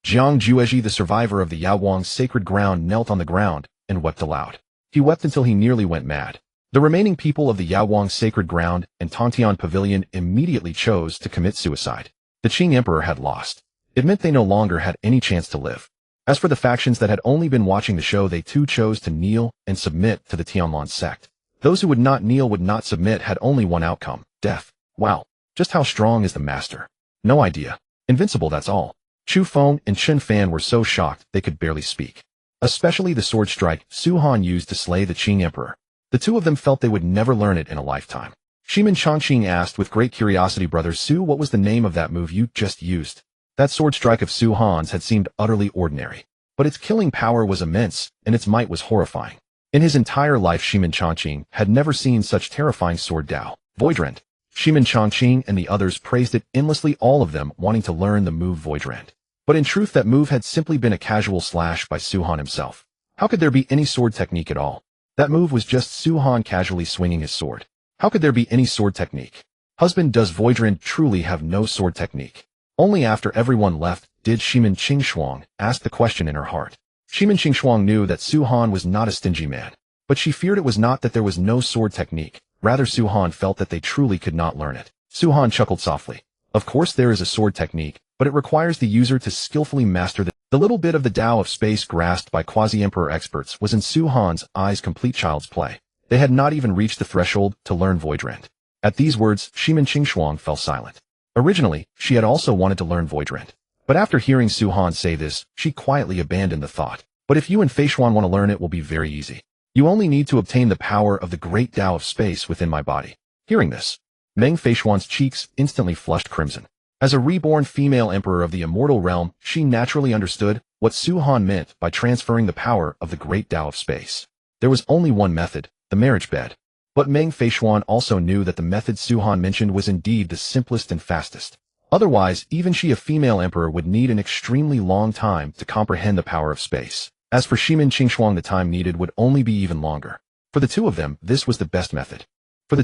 Jiang Jueji, the survivor of the Yaowang's sacred ground, knelt on the ground and wept aloud. He wept until he nearly went mad. The remaining people of the Yaowang's sacred ground and Tongtian Pavilion immediately chose to commit suicide. The Qing Emperor had lost. It meant they no longer had any chance to live. As for the factions that had only been watching the show, they too chose to kneel and submit to the Tianlan sect. Those who would not kneel, would not submit, had only one outcome: death. Wow. Just how strong is the master? No idea. Invincible, that's all. Chu Feng and Chen Fan were so shocked they could barely speak. Especially the sword strike Su Han used to slay the Qing Emperor. The two of them felt they would never learn it in a lifetime. Shimin Chongqing asked with great curiosity, Brother Su, what was the name of that move you just used? That sword strike of Su Han's had seemed utterly ordinary. But its killing power was immense, and its might was horrifying. In his entire life, Shimin Chongqing had never seen such terrifying sword Dao. Voidrend. Shimin Chongqing and the others praised it endlessly, all of them wanting to learn the move Voidrend. But in truth, that move had simply been a casual slash by Su Han himself. How could there be any sword technique at all? That move was just Su Han casually swinging his sword. How could there be any sword technique? Husband, does Voidrend truly have no sword technique? Only after everyone left did Shimin Qingshuang ask the question in her heart. Shimin Qingshuang knew that Su Han was not a stingy man, but she feared it was not that there was no sword technique. Rather, Su Han felt that they truly could not learn it. Su Han chuckled softly. Of course there is a sword technique, but it requires the user to skillfully master the little bit of the Tao of space grasped by quasi-emperor experts was in Su Han's eyes complete child's play. They had not even reached the threshold to learn Voidrend. At these words, Shimin Qingshuang fell silent. Originally, she had also wanted to learn Voidrend. But after hearing Su Han say this, she quietly abandoned the thought. But if you and Feishuan want to learn, it will be very easy. You only need to obtain the power of the great Tao of space within my body. Hearing this, Meng Feishuan's cheeks instantly flushed crimson. As a reborn female emperor of the immortal realm, she naturally understood what Su Han meant by transferring the power of the great Tao of space. There was only one method, the marriage bed. But Meng Feishuan also knew that the method Su Han mentioned was indeed the simplest and fastest. Otherwise, even she, a female emperor, would need an extremely long time to comprehend the power of space. As for Shimin Qingshuang, the time needed would only be even longer. For the two of them, this was the best method. The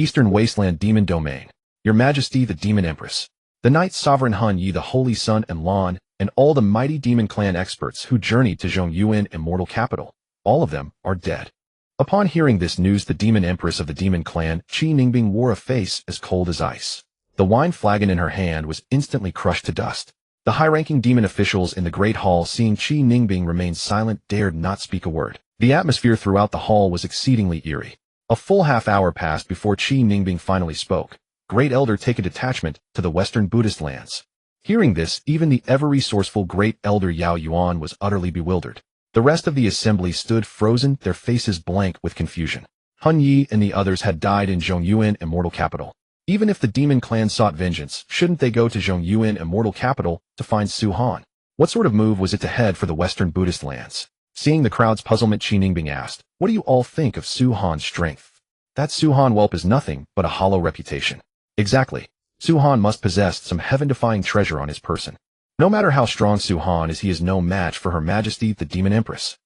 Eastern Wasteland Demon Domain. Your Majesty the Demon Empress, the Knight Sovereign Hun Yi the Holy Sun and Lan, and all the mighty demon clan experts who journeyed to Zhongyuan Immortal Capital, all of them are dead. Upon hearing this news, the Demon Empress of the Demon Clan, Qi Ningbing, wore a face as cold as ice. The wine flagon in her hand was instantly crushed to dust. The high-ranking demon officials in the Great Hall, seeing Qi Ningbing remain silent, dared not speak a word. The atmosphere throughout the hall was exceedingly eerie. A full half-hour passed before Qi Ningbing finally spoke. Great Elder, take a detachment to the Western Buddhist lands. Hearing this, even the ever-resourceful Great Elder Yao Yuan was utterly bewildered. The rest of the assembly stood frozen, their faces blank with confusion. Hun Yi and the others had died in Zhongyuan Immortal Capital. Even if the demon clan sought vengeance, shouldn't they go to Zhongyuan Immortal Capital to find Su Han? What sort of move was it to head for the Western Buddhist lands? Seeing the crowd's puzzlement, Qi Ningbing asked, "What do you all think of Su Han's strength?" "That Su Han whelp is nothing but a hollow reputation." "Exactly. Su Han must possess some heaven-defying treasure on his person. No matter how strong Su Han is, he is no match for Her Majesty the Demon Empress."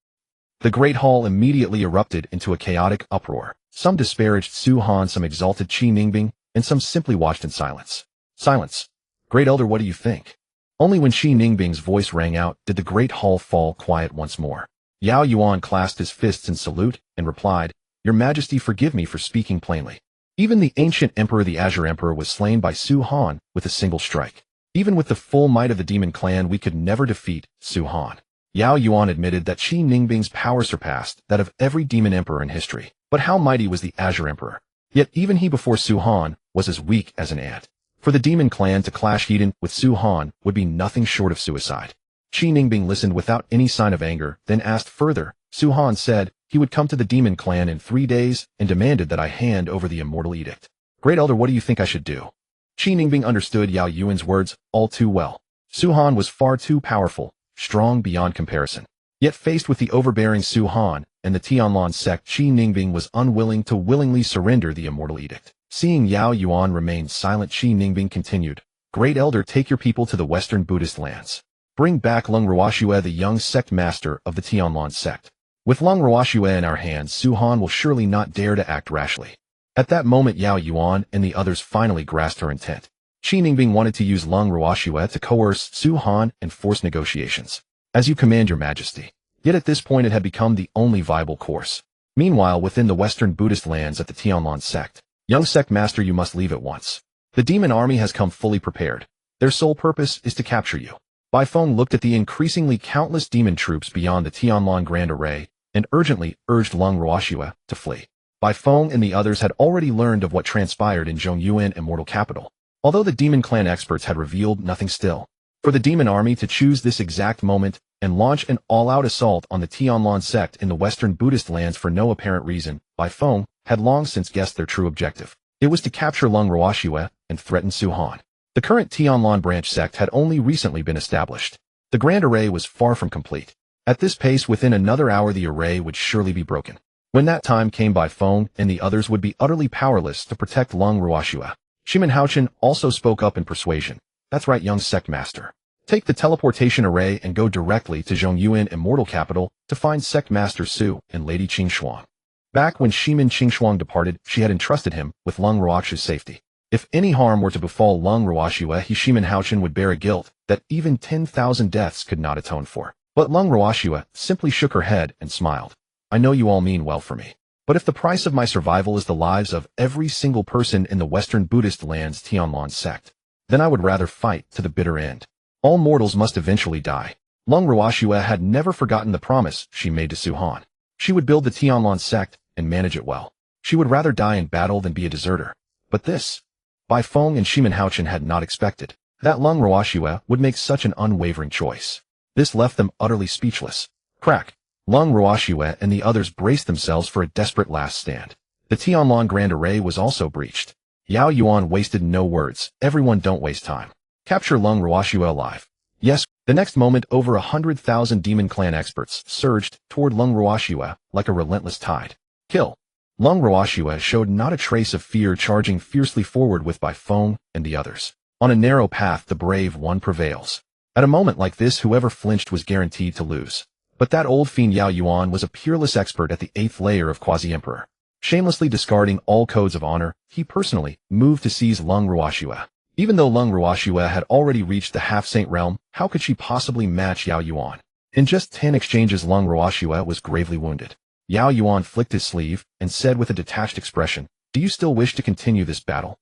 The Great Hall immediately erupted into a chaotic uproar. Some disparaged Su Han, some exalted Qi Ningbing, and some simply watched in silence. Silence. "Great Elder, what do you think?" Only when Qi Ningbing's voice rang out did the Great Hall fall quiet once more. Yao Yuan clasped his fists in salute and replied, "Your Majesty, forgive me for speaking plainly. Even the ancient emperor, the Azure Emperor, was slain by Su Han with a single strike. Even with the full might of the demon clan, we could never defeat Su Han." Yao Yuan admitted that Qi Ningbing's power surpassed that of every demon emperor in history. But how mighty was the Azure Emperor? Yet even he before Su Han was as weak as an ant. For the demon clan to clash head-on with Su Han would be nothing short of suicide. Qi Ningbing listened without any sign of anger, then asked further. Su Han said he would come to the demon clan in 3 days and demanded that I hand over the Immortal Edict. "Great Elder, what do you think I should do?" Qi Ningbing understood Yao Yuan's words all too well. Su Han was far too powerful, strong beyond comparison. Yet faced with the overbearing Su Han and the Tianlan sect, Qi Ningbing was unwilling to willingly surrender the Immortal Edict. Seeing Yao Yuan remain silent, Qi Ningbing continued, "Great Elder, take your people to the Western Buddhist lands. Bring back Lung Ruoxue, the young Sect Master of the Tianlan sect. With Lung Ruoxue in our hands, Su Han will surely not dare to act rashly." At that moment, Yao Yuan and the others finally grasped her intent. Qi Ningbing wanted to use Lung Ruoxue to coerce Su Han and force negotiations. "As you command, Your Majesty." Yet at this point it had become the only viable course. Meanwhile, within the Western Buddhist lands at the Tianlan sect, "Young Sect Master, you must leave at once. The demon army has come fully prepared. Their sole purpose is to capture you." Bai Feng looked at the increasingly countless demon troops beyond the Tianlan Grand Array and urgently urged Lung Ruoxue to flee. Bai Feng and the others had already learned of what transpired in Zhongyuan Immortal Capital. Although the demon clan experts had revealed nothing still, for the demon army to choose this exact moment and launch an all-out assault on the Tianlan sect in the Western Buddhist lands for no apparent reason, Bai Feng had long since guessed their true objective. It was to capture Lung Ruoxue and threaten Su Han. The current Tianlan branch sect had only recently been established. The Grand Array was far from complete. At this pace, within another hour the array would surely be broken. When that time came, Bai Feng and the others would be utterly powerless to protect Lung Ruoxue. Shimen Haochen also spoke up in persuasion. "That's right, young Sect Master. Take the teleportation array and go directly to Zhongyuan Immortal Capital to find Sect Master Su and Lady Qingshuang." Back when Shimen Qingshuang departed, she had entrusted him with Lung Ruoxue's safety. If any harm were to befall Lung Ruoxue, Shimen Haochen would bear a guilt that even 10,000 deaths could not atone for. But Lung Ruoxue simply shook her head and smiled. "I know you all mean well for me. But if the price of my survival is the lives of every single person in the Western Buddhist lands Tianlan sect, then I would rather fight to the bitter end. All mortals must eventually die." Lung Ruoxue had never forgotten the promise she made to Su Han. She would build the Tianlan sect and manage it well. She would rather die in battle than be a deserter. But this, Bai Feng and Shimen Haochen had not expected. That Lung Ruoxue would make such an unwavering choice. This left them utterly speechless. Crack! Lung Ruoxue and the others braced themselves for a desperate last stand. The Tianlan Grand Array was also breached. Yao Yuan wasted no words. "Everyone, don't waste time. Capture Lung Ruoxue alive." Yes, the next moment over 100,000 demon clan experts surged toward Lung Ruoxue like a relentless tide. Kill! Lung Ruoxue showed not a trace of fear, charging fiercely forward with Bai Feng and the others. On a narrow path, the brave one prevails. At a moment like this, whoever flinched was guaranteed to lose. But that old fiend Yao Yuan was a peerless expert at the 8th layer of Quasi-Emperor. Shamelessly discarding all codes of honor, he personally moved to seize Lung Ruoxue. Even though Lung Ruoxue had already reached the half-saint realm, how could she possibly match Yao Yuan? In just 10 exchanges, Lung Ruoxue was gravely wounded. Yao Yuan flicked his sleeve and said with a detached expression, "Do you still wish to continue this battle?"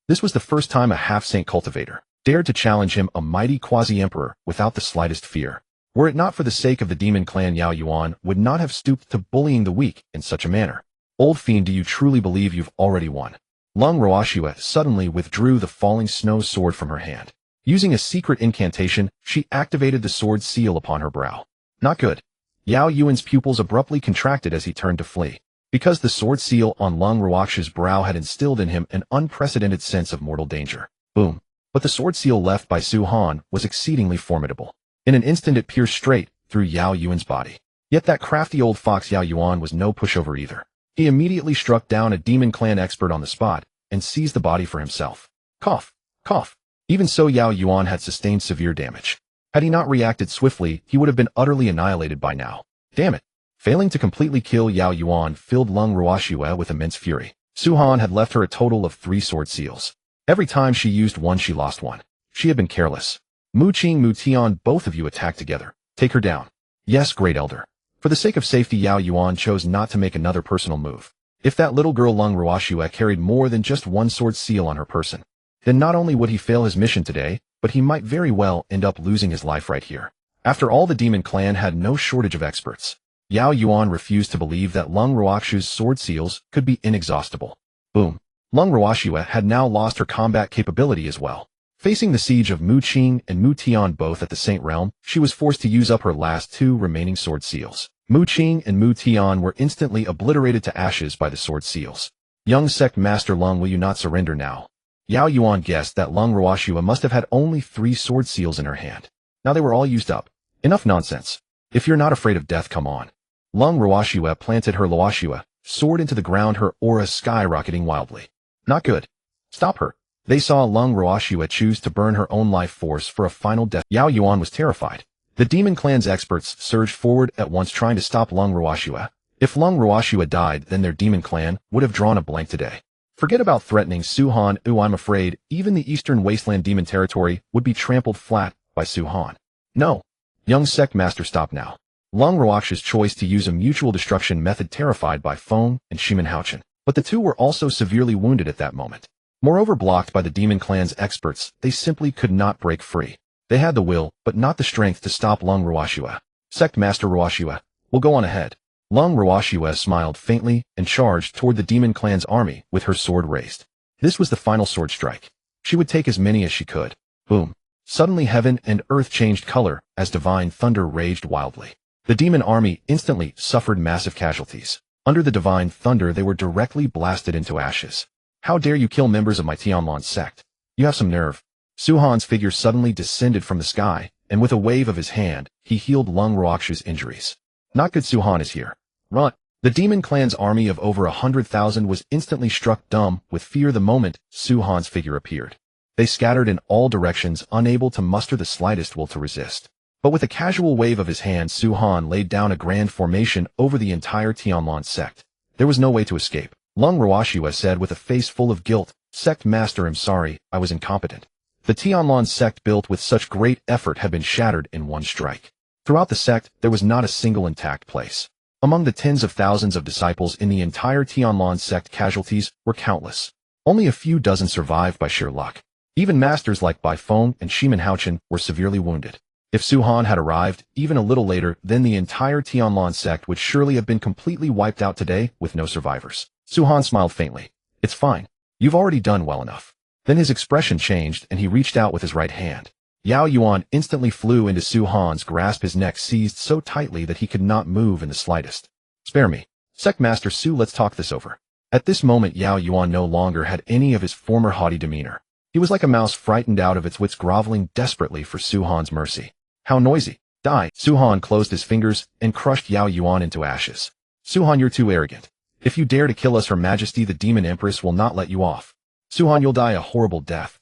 This was the first time a half-saint cultivator dared to challenge him, a mighty quasi-emperor, without the slightest fear. Were it not for the sake of the demon clan, Yao Yuan would not have stooped to bullying the weak in such a manner. "Old fiend, do you truly believe you've already won?" Lung Ruoxue suddenly withdrew the falling snow sword from her hand. Using a secret incantation, she activated the sword seal upon her brow. Not good. Yao Yuan's pupils abruptly contracted as he turned to flee. Because the sword seal on Lung Ruoxue's brow had instilled in him an unprecedented sense of mortal danger. Boom. But the sword seal left by Su Han was exceedingly formidable. In an instant it pierced straight through Yao Yuan's body. Yet that crafty old fox Yao Yuan was no pushover either. He immediately struck down a demon clan expert on the spot and seized the body for himself. Cough. Cough. Even so, Yao Yuan had sustained severe damage. Had he not reacted swiftly, he would have been utterly annihilated by now. Damn it. Failing to completely kill Yao Yuan filled Lung Ruoxue with immense fury. Su Han had left her a total of 3 sword seals. Every time she used one, she lost one. She had been careless. Mu Qing, Mu Tian, both of you attack together. Take her down. Yes, great elder. For the sake of safety, Yao Yuan chose not to make another personal move. If that little girl Lung Ruoxue carried more than just one sword seal on her person, then not only would he fail his mission today, but he might very well end up losing his life right here. After all, the demon clan had no shortage of experts. Yao Yuan refused to believe that Lung Ruoxue's sword seals could be inexhaustible. Boom. Lung Ruoxue had now lost her combat capability as well. Facing the siege of Mu Qing and Mu Tian both at the Saint Realm, she was forced to use up her last 2 remaining sword seals. Mu Qing and Mu Tian were instantly obliterated to ashes by the sword seals. Young Sect Master Lung, will you not surrender now? Yao Yuan guessed that Lung Ruoxue must have had only 3 sword seals in her hand. Now they were all used up. Enough nonsense. If you're not afraid of death, come on. Lung Ruoxue planted her Luoxue sword into the ground, her aura skyrocketing wildly. Not good. Stop her. They saw Lung Ruoxue choose to burn her own life force for a final death. Yao Yuan was terrified. The demon clan's experts surged forward at once, trying to stop Lung Ruoxue. If Lung Ruoxue died, then their demon clan would have drawn a blank today. Forget about threatening Su Han. I'm afraid even the Eastern Wasteland demon territory would be trampled flat by Su Han. No. Young Sect Master, stop now. Lung Ruoxue's choice to use a mutual destruction method terrified by Feng and Shimenhouchen. But the two were also severely wounded at that moment. Moreover, blocked by the demon clan's experts, they simply could not break free. They had the will, but not the strength to stop Lung Ruoxue. Sect Master Ruoxue, will go on ahead. Lung Ruoxue smiled faintly and charged toward the demon clan's army with her sword raised. This was the final sword strike. She would take as many as she could. Boom. Suddenly heaven and earth changed color as divine thunder raged wildly. The demon army instantly suffered massive casualties. Under the divine thunder, they were directly blasted into ashes. How dare you kill members of my Tianlan sect? You have some nerve. Su Han's figure suddenly descended from the sky, and with a wave of his hand, he healed Lung Ruoxue's injuries. Not good. Su Han is here. Run. The demon clan's army of over 100,000 was instantly struck dumb with fear the moment Su Han's figure appeared. They scattered in all directions, unable to muster the slightest will to resist. But with a casual wave of his hand, Su Han laid down a grand formation over the entire Tianlan sect. There was no way to escape. Lung Ruoxue said with a face full of guilt, "Sect Master, I'm sorry, I was incompetent." The Tianlan sect, built with such great effort, had been shattered in one strike. Throughout the sect, there was not a single intact place. Among the tens of thousands of disciples in the entire Tianlan sect, casualties were countless. Only a few dozen survived by sheer luck. Even masters like Bai Feng and Shimenhouchen were severely wounded. If Su Han had arrived even a little later, then the entire Tianlan sect would surely have been completely wiped out today with no survivors. Su Han smiled faintly. It's fine. You've already done well enough. Then his expression changed and he reached out with his right hand. Yao Yuan instantly flew into Su Han's grasp, his neck seized so tightly that he could not move in the slightest. Spare me. Sect Master Su, let's talk this over. At this moment, Yao Yuan no longer had any of his former haughty demeanor. He was like a mouse frightened out of its wits, groveling desperately for Su Han's mercy. How noisy. Die. Su Han closed his fingers and crushed Yao Yuan into ashes. Su Han, you're too arrogant. If you dare to kill us, Her Majesty the Demon Empress will not let you off. Su Han, you'll die a horrible death.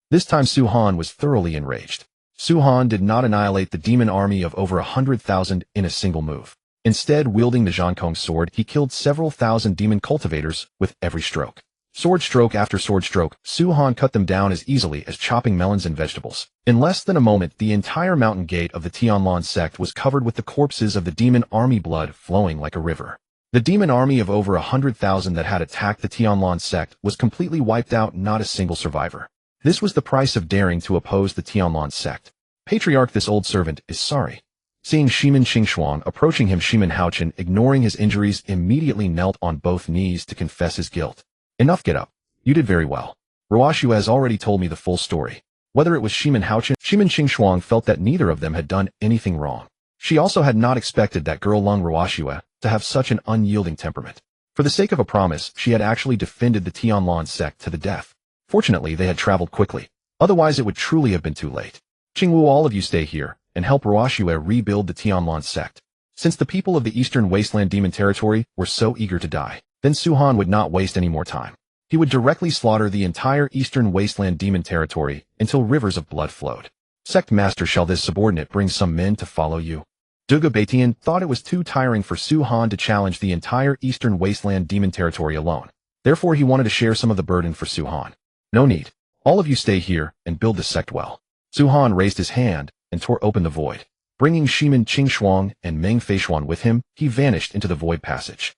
This time Su Han was thoroughly enraged. Su Han did not annihilate the demon army of over 100,000 in a single move. Instead, wielding the Zhankong sword, he killed several thousand demon cultivators with every stroke. Sword stroke after sword stroke, Su Han cut them down as easily as chopping melons and vegetables. In less than a moment, the entire mountain gate of the Tianlan sect was covered with the corpses of the demon army, blood flowing like a river. The demon army of over 100,000 that had attacked the Tianlan sect was completely wiped out, not a single survivor. This was the price of daring to oppose the Tianlan sect. Patriarch, this old servant is sorry. Seeing Shimin Qingshuang approaching him, Shimin Haochen, ignoring his injuries, immediately knelt on both knees to confess his guilt. Enough, get up. You did very well. Ruoxue has already told me the full story. Whether it was Shimin Haochen, Shimin Qingshuang felt that neither of them had done anything wrong. She also had not expected that girl Lung Ruoxue to have such an unyielding temperament. For the sake of a promise, she had actually defended the Tianlan sect to the death. Fortunately, they had traveled quickly. Otherwise, it would truly have been too late. Qingwu, all of you stay here and help Ruoxue rebuild the Tianlan sect. Since the people of the Eastern Wasteland Demon Territory were so eager to die, then Su Han would not waste any more time. He would directly slaughter the entire Eastern Wasteland Demon Territory until rivers of blood flowed. Sect Master, shall this subordinate bring some men to follow you? Duga Baitian thought it was too tiring for Su Han to challenge the entire Eastern Wasteland Demon Territory alone. Therefore, he wanted to share some of the burden for Su Han. No need. All of you stay here and build the sect well. Su Han raised his hand and tore open the void. Bringing Shimin Qingshuang and Meng Feishuan with him, he vanished into the void passage.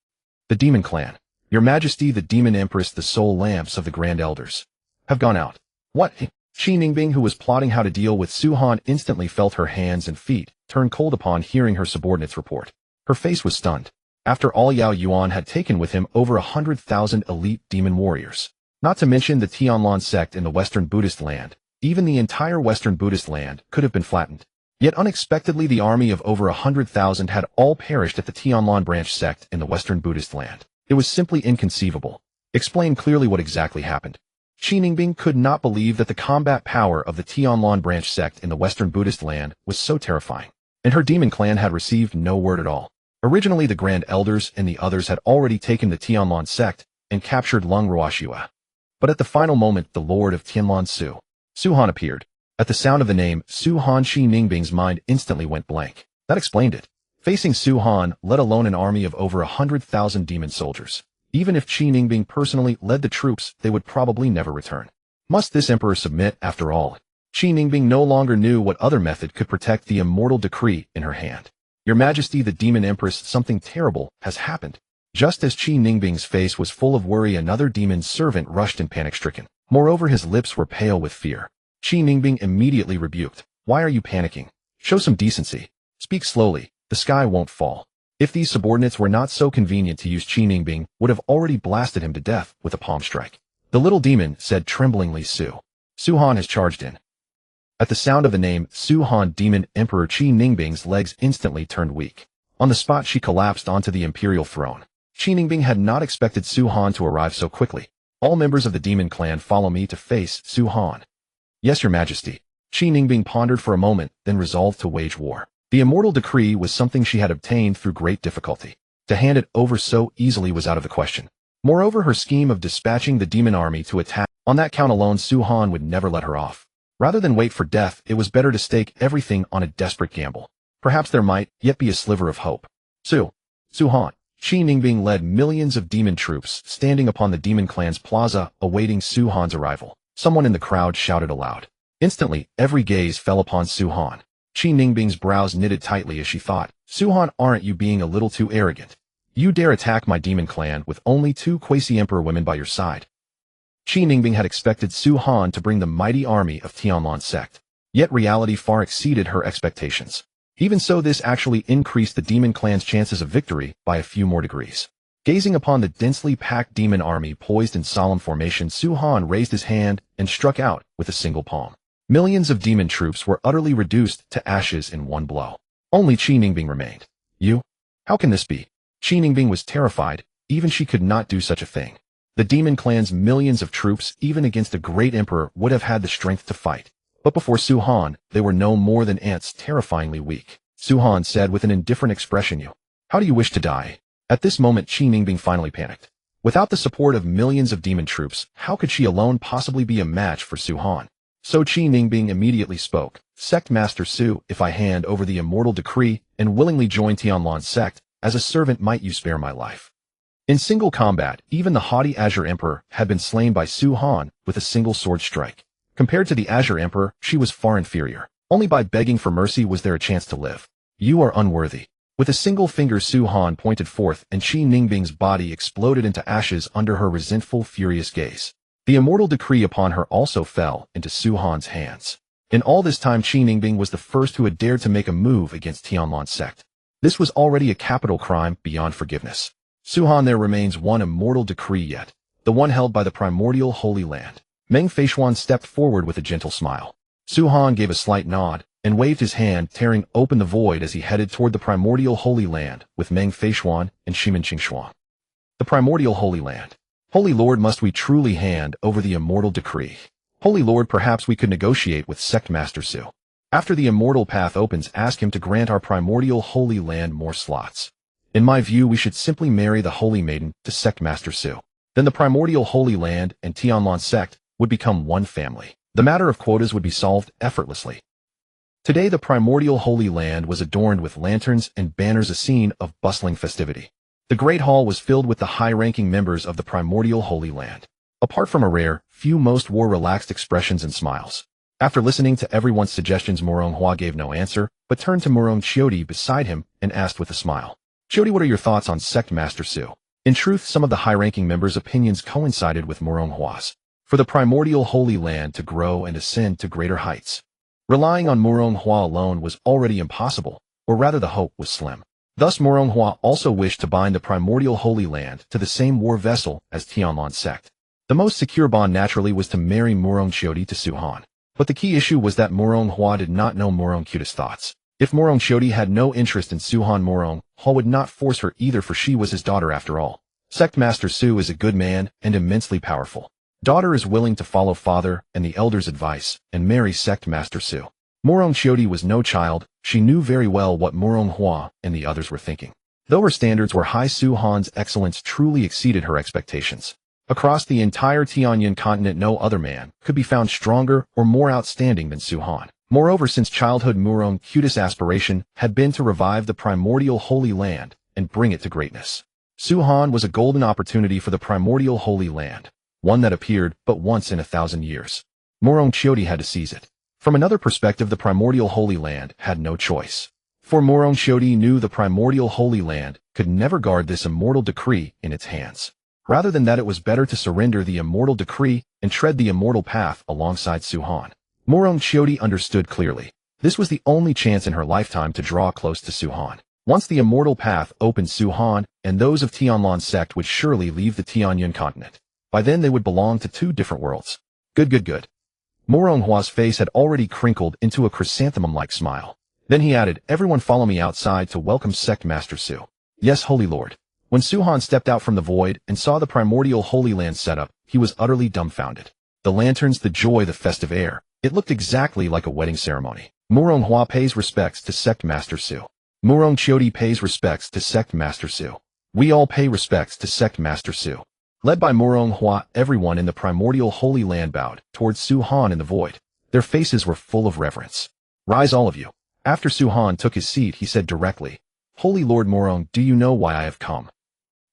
The Demon Clan. Your Majesty, the Demon Empress, the soul lamps of the Grand Elders have gone out. What? Qi Ningbing, who was plotting how to deal with Su Han, instantly felt her hands and feet turn cold upon hearing her subordinate's report. Her face was stunned. After all, Yao Yuan had taken with him over 100,000 elite demon warriors. Not to mention the Tianlan sect in the Western Buddhist land. Even the entire Western Buddhist land could have been flattened. Yet unexpectedly, the army of over 100,000 had all perished at the Tianlan branch sect in the Western Buddhist land. It was simply inconceivable. Explain clearly what exactly happened. Qi Ningbing could not believe that the combat power of the Tianlan branch sect in the Western Buddhist land was so terrifying. And her demon clan had received no word at all. Originally, the Grand Elders and the others had already taken the Tianlan sect and captured Lung Ruoxue. But at the final moment, the Lord of Tianlan Su Han appeared. At the sound of the name Su Han, Qi Ningbing's mind instantly went blank. That explained it. Facing Su Han, let alone an army of over 100,000 demon soldiers. Even if Qi Ningbing personally led the troops, they would probably never return. Must this emperor submit after all? Qi Ningbing no longer knew what other method could protect the immortal decree in her hand. Your Majesty, the Demon Empress, something terrible has happened. Just as Qi Ningbing's face was full of worry, another demon servant rushed in, panic-stricken. Moreover, his lips were pale with fear. Qi Ningbing immediately rebuked. Why are you panicking? Show some decency. Speak slowly. The sky won't fall. If these subordinates were not so convenient to use, Qi Ningbing would have already blasted him to death with a palm strike. The little demon said tremblingly, Su Han has charged in. At the sound of the name Su Han, Demon Emperor, Qi Ningbing's legs instantly turned weak. On the spot, she collapsed onto the imperial throne. Qi Ningbing had not expected Su Han to arrive so quickly. All members of the demon clan follow me to face Su Han. Yes, Your Majesty. Qi Ningbing pondered for a moment, then resolved to wage war. The immortal decree was something she had obtained through great difficulty. To hand it over so easily was out of the question. Moreover, her scheme of dispatching the demon army to attack, on that count alone, Su Han would never let her off. Rather than wait for death, it was better to stake everything on a desperate gamble. Perhaps there might yet be a sliver of hope. Su Han. Qi Ningbing led millions of demon troops standing upon the demon clan's plaza, awaiting Su Han's arrival. Someone in the crowd shouted aloud. Instantly, every gaze fell upon Su Han. Qi Ningbing's brows knitted tightly as she thought, Su Han, aren't you being a little too arrogant? You dare attack my demon clan with only 2 quasi-emperor women by your side. Qi Ningbing had expected Su Han to bring the mighty army of Tianlan sect. Yet reality far exceeded her expectations. Even so, this actually increased the demon clan's chances of victory by a few more degrees. Gazing upon the densely packed demon army poised in solemn formation, Su Han raised his hand and struck out with a single palm. Millions of demon troops were utterly reduced to ashes in one blow. Only Qi Ningbing remained. You? How can this be? Qi Ningbing was terrified. Even she could not do such a thing. The demon clan's millions of troops, even against a great emperor, would have had the strength to fight. But before Su Han, they were no more than ants, terrifyingly weak. Su Han said with an indifferent expression, How do you wish to die? At this moment, Qi Ningbing finally panicked. Without the support of millions of demon troops, how could she alone possibly be a match for Su Han? So Qi Ningbing immediately spoke. Sect Master Su, if I hand over the immortal decree and willingly join Tianlan sect, as a servant might you spare my life. In single combat, even the haughty Azure Emperor had been slain by Su Han with a single sword strike. Compared to the Azure Emperor, she was far inferior. Only by begging for mercy was there a chance to live. You are unworthy. With a single finger Su Han pointed forth and Qi Ningbing's body exploded into ashes under her resentful, furious gaze. The immortal decree upon her also fell into Su Han's hands. In all this time Qi Ningbing was the first who had dared to make a move against Tianlan sect. This was already a capital crime beyond forgiveness. Su Han, there remains one immortal decree yet, the one held by the primordial Holy Land. Meng Feishuan stepped forward with a gentle smile. Su Han gave a slight nod and waved his hand, tearing open the void as he headed toward the primordial Holy Land with Meng Feishuan and Shimen Qingshuang. The primordial Holy Land. Holy Lord, must we truly hand over the immortal decree? Holy Lord, perhaps we could negotiate with Sect Master Su. After the immortal path opens, ask him to grant our primordial Holy Land more slots. In my view, we should simply marry the Holy Maiden to Sect Master Su. Then the primordial Holy Land and Tianlan sect would become one family. The matter of quotas would be solved effortlessly. Today the primordial Holy Land was adorned with lanterns and banners, a scene of bustling festivity. The Great Hall was filled with the high-ranking members of the primordial Holy Land. Apart from a rare few, most wore relaxed expressions and smiles. After listening to everyone's suggestions, Morong Hua gave no answer, but turned to Morong Chiodi beside him and asked with a smile, Chiodi, what are your thoughts on Sect Master Su? In truth, some of the high-ranking members' opinions coincided with Morong Hua's. For the primordial Holy Land to grow and ascend to greater heights, relying on Morong Hua alone was already impossible, or rather the hope was slim. Thus Morong Hua also wished to bind the primordial Holy Land to the same war vessel as Tianlan sect. The most secure bond naturally was to marry Morong Chiodi to Su Han. But the key issue was that Morong Hua did not know Morong Qiuda's thoughts. If Morong Chiodi had no interest in Su Han, Morong Hua would not force her either, for she was his daughter after all. Sect Master Su is a good man and immensely powerful. Daughter is willing to follow father and the elders' advice and marry Sect Master Su. Morong Chiodi was no child. She knew very well what Morong Hua and the others were thinking. Though her standards were high, Su Han's excellence truly exceeded her expectations. Across the entire Tianyan continent, no other man could be found stronger or more outstanding than Su Han. Moreover, since childhood, Morong Qiuda's aspiration had been to revive the primordial Holy Land and bring it to greatness. Su Han was a golden opportunity for the primordial Holy Land, one that appeared but once in 1,000 years. Morong Chiodi had to seize it. From another perspective, the primordial Holy Land had no choice. For Morong Chiodi knew the primordial Holy Land could never guard this immortal decree in its hands. Rather than that, it was better to surrender the immortal decree and tread the immortal path alongside Su Han. Morong Chiodi understood clearly. This was the only chance in her lifetime to draw close to Su Han. Once the immortal path opened, Su Han and those of Tianlan sect would surely leave the Tianyan continent. By then they would belong to two different worlds. Good. Morong Hua's face had already crinkled into a chrysanthemum-like smile. Then he added, everyone follow me outside to welcome Sect Master Su. Yes, Holy Lord. When Su Han stepped out from the void and saw the primordial Holy Land set up, he was utterly dumbfounded. The lanterns, the joy, the festive air. It looked exactly like a wedding ceremony. Morong Hua pays respects to Sect Master Su. Morong Chiodi pays respects to Sect Master Su. We all pay respects to Sect Master Su. Led by Morong Hua, everyone in the primordial Holy Land bowed towards Su Han in the void. Their faces were full of reverence. Rise, all of you. After Su Han took his seat, he said directly, Holy Lord Morong, do you know why I have come?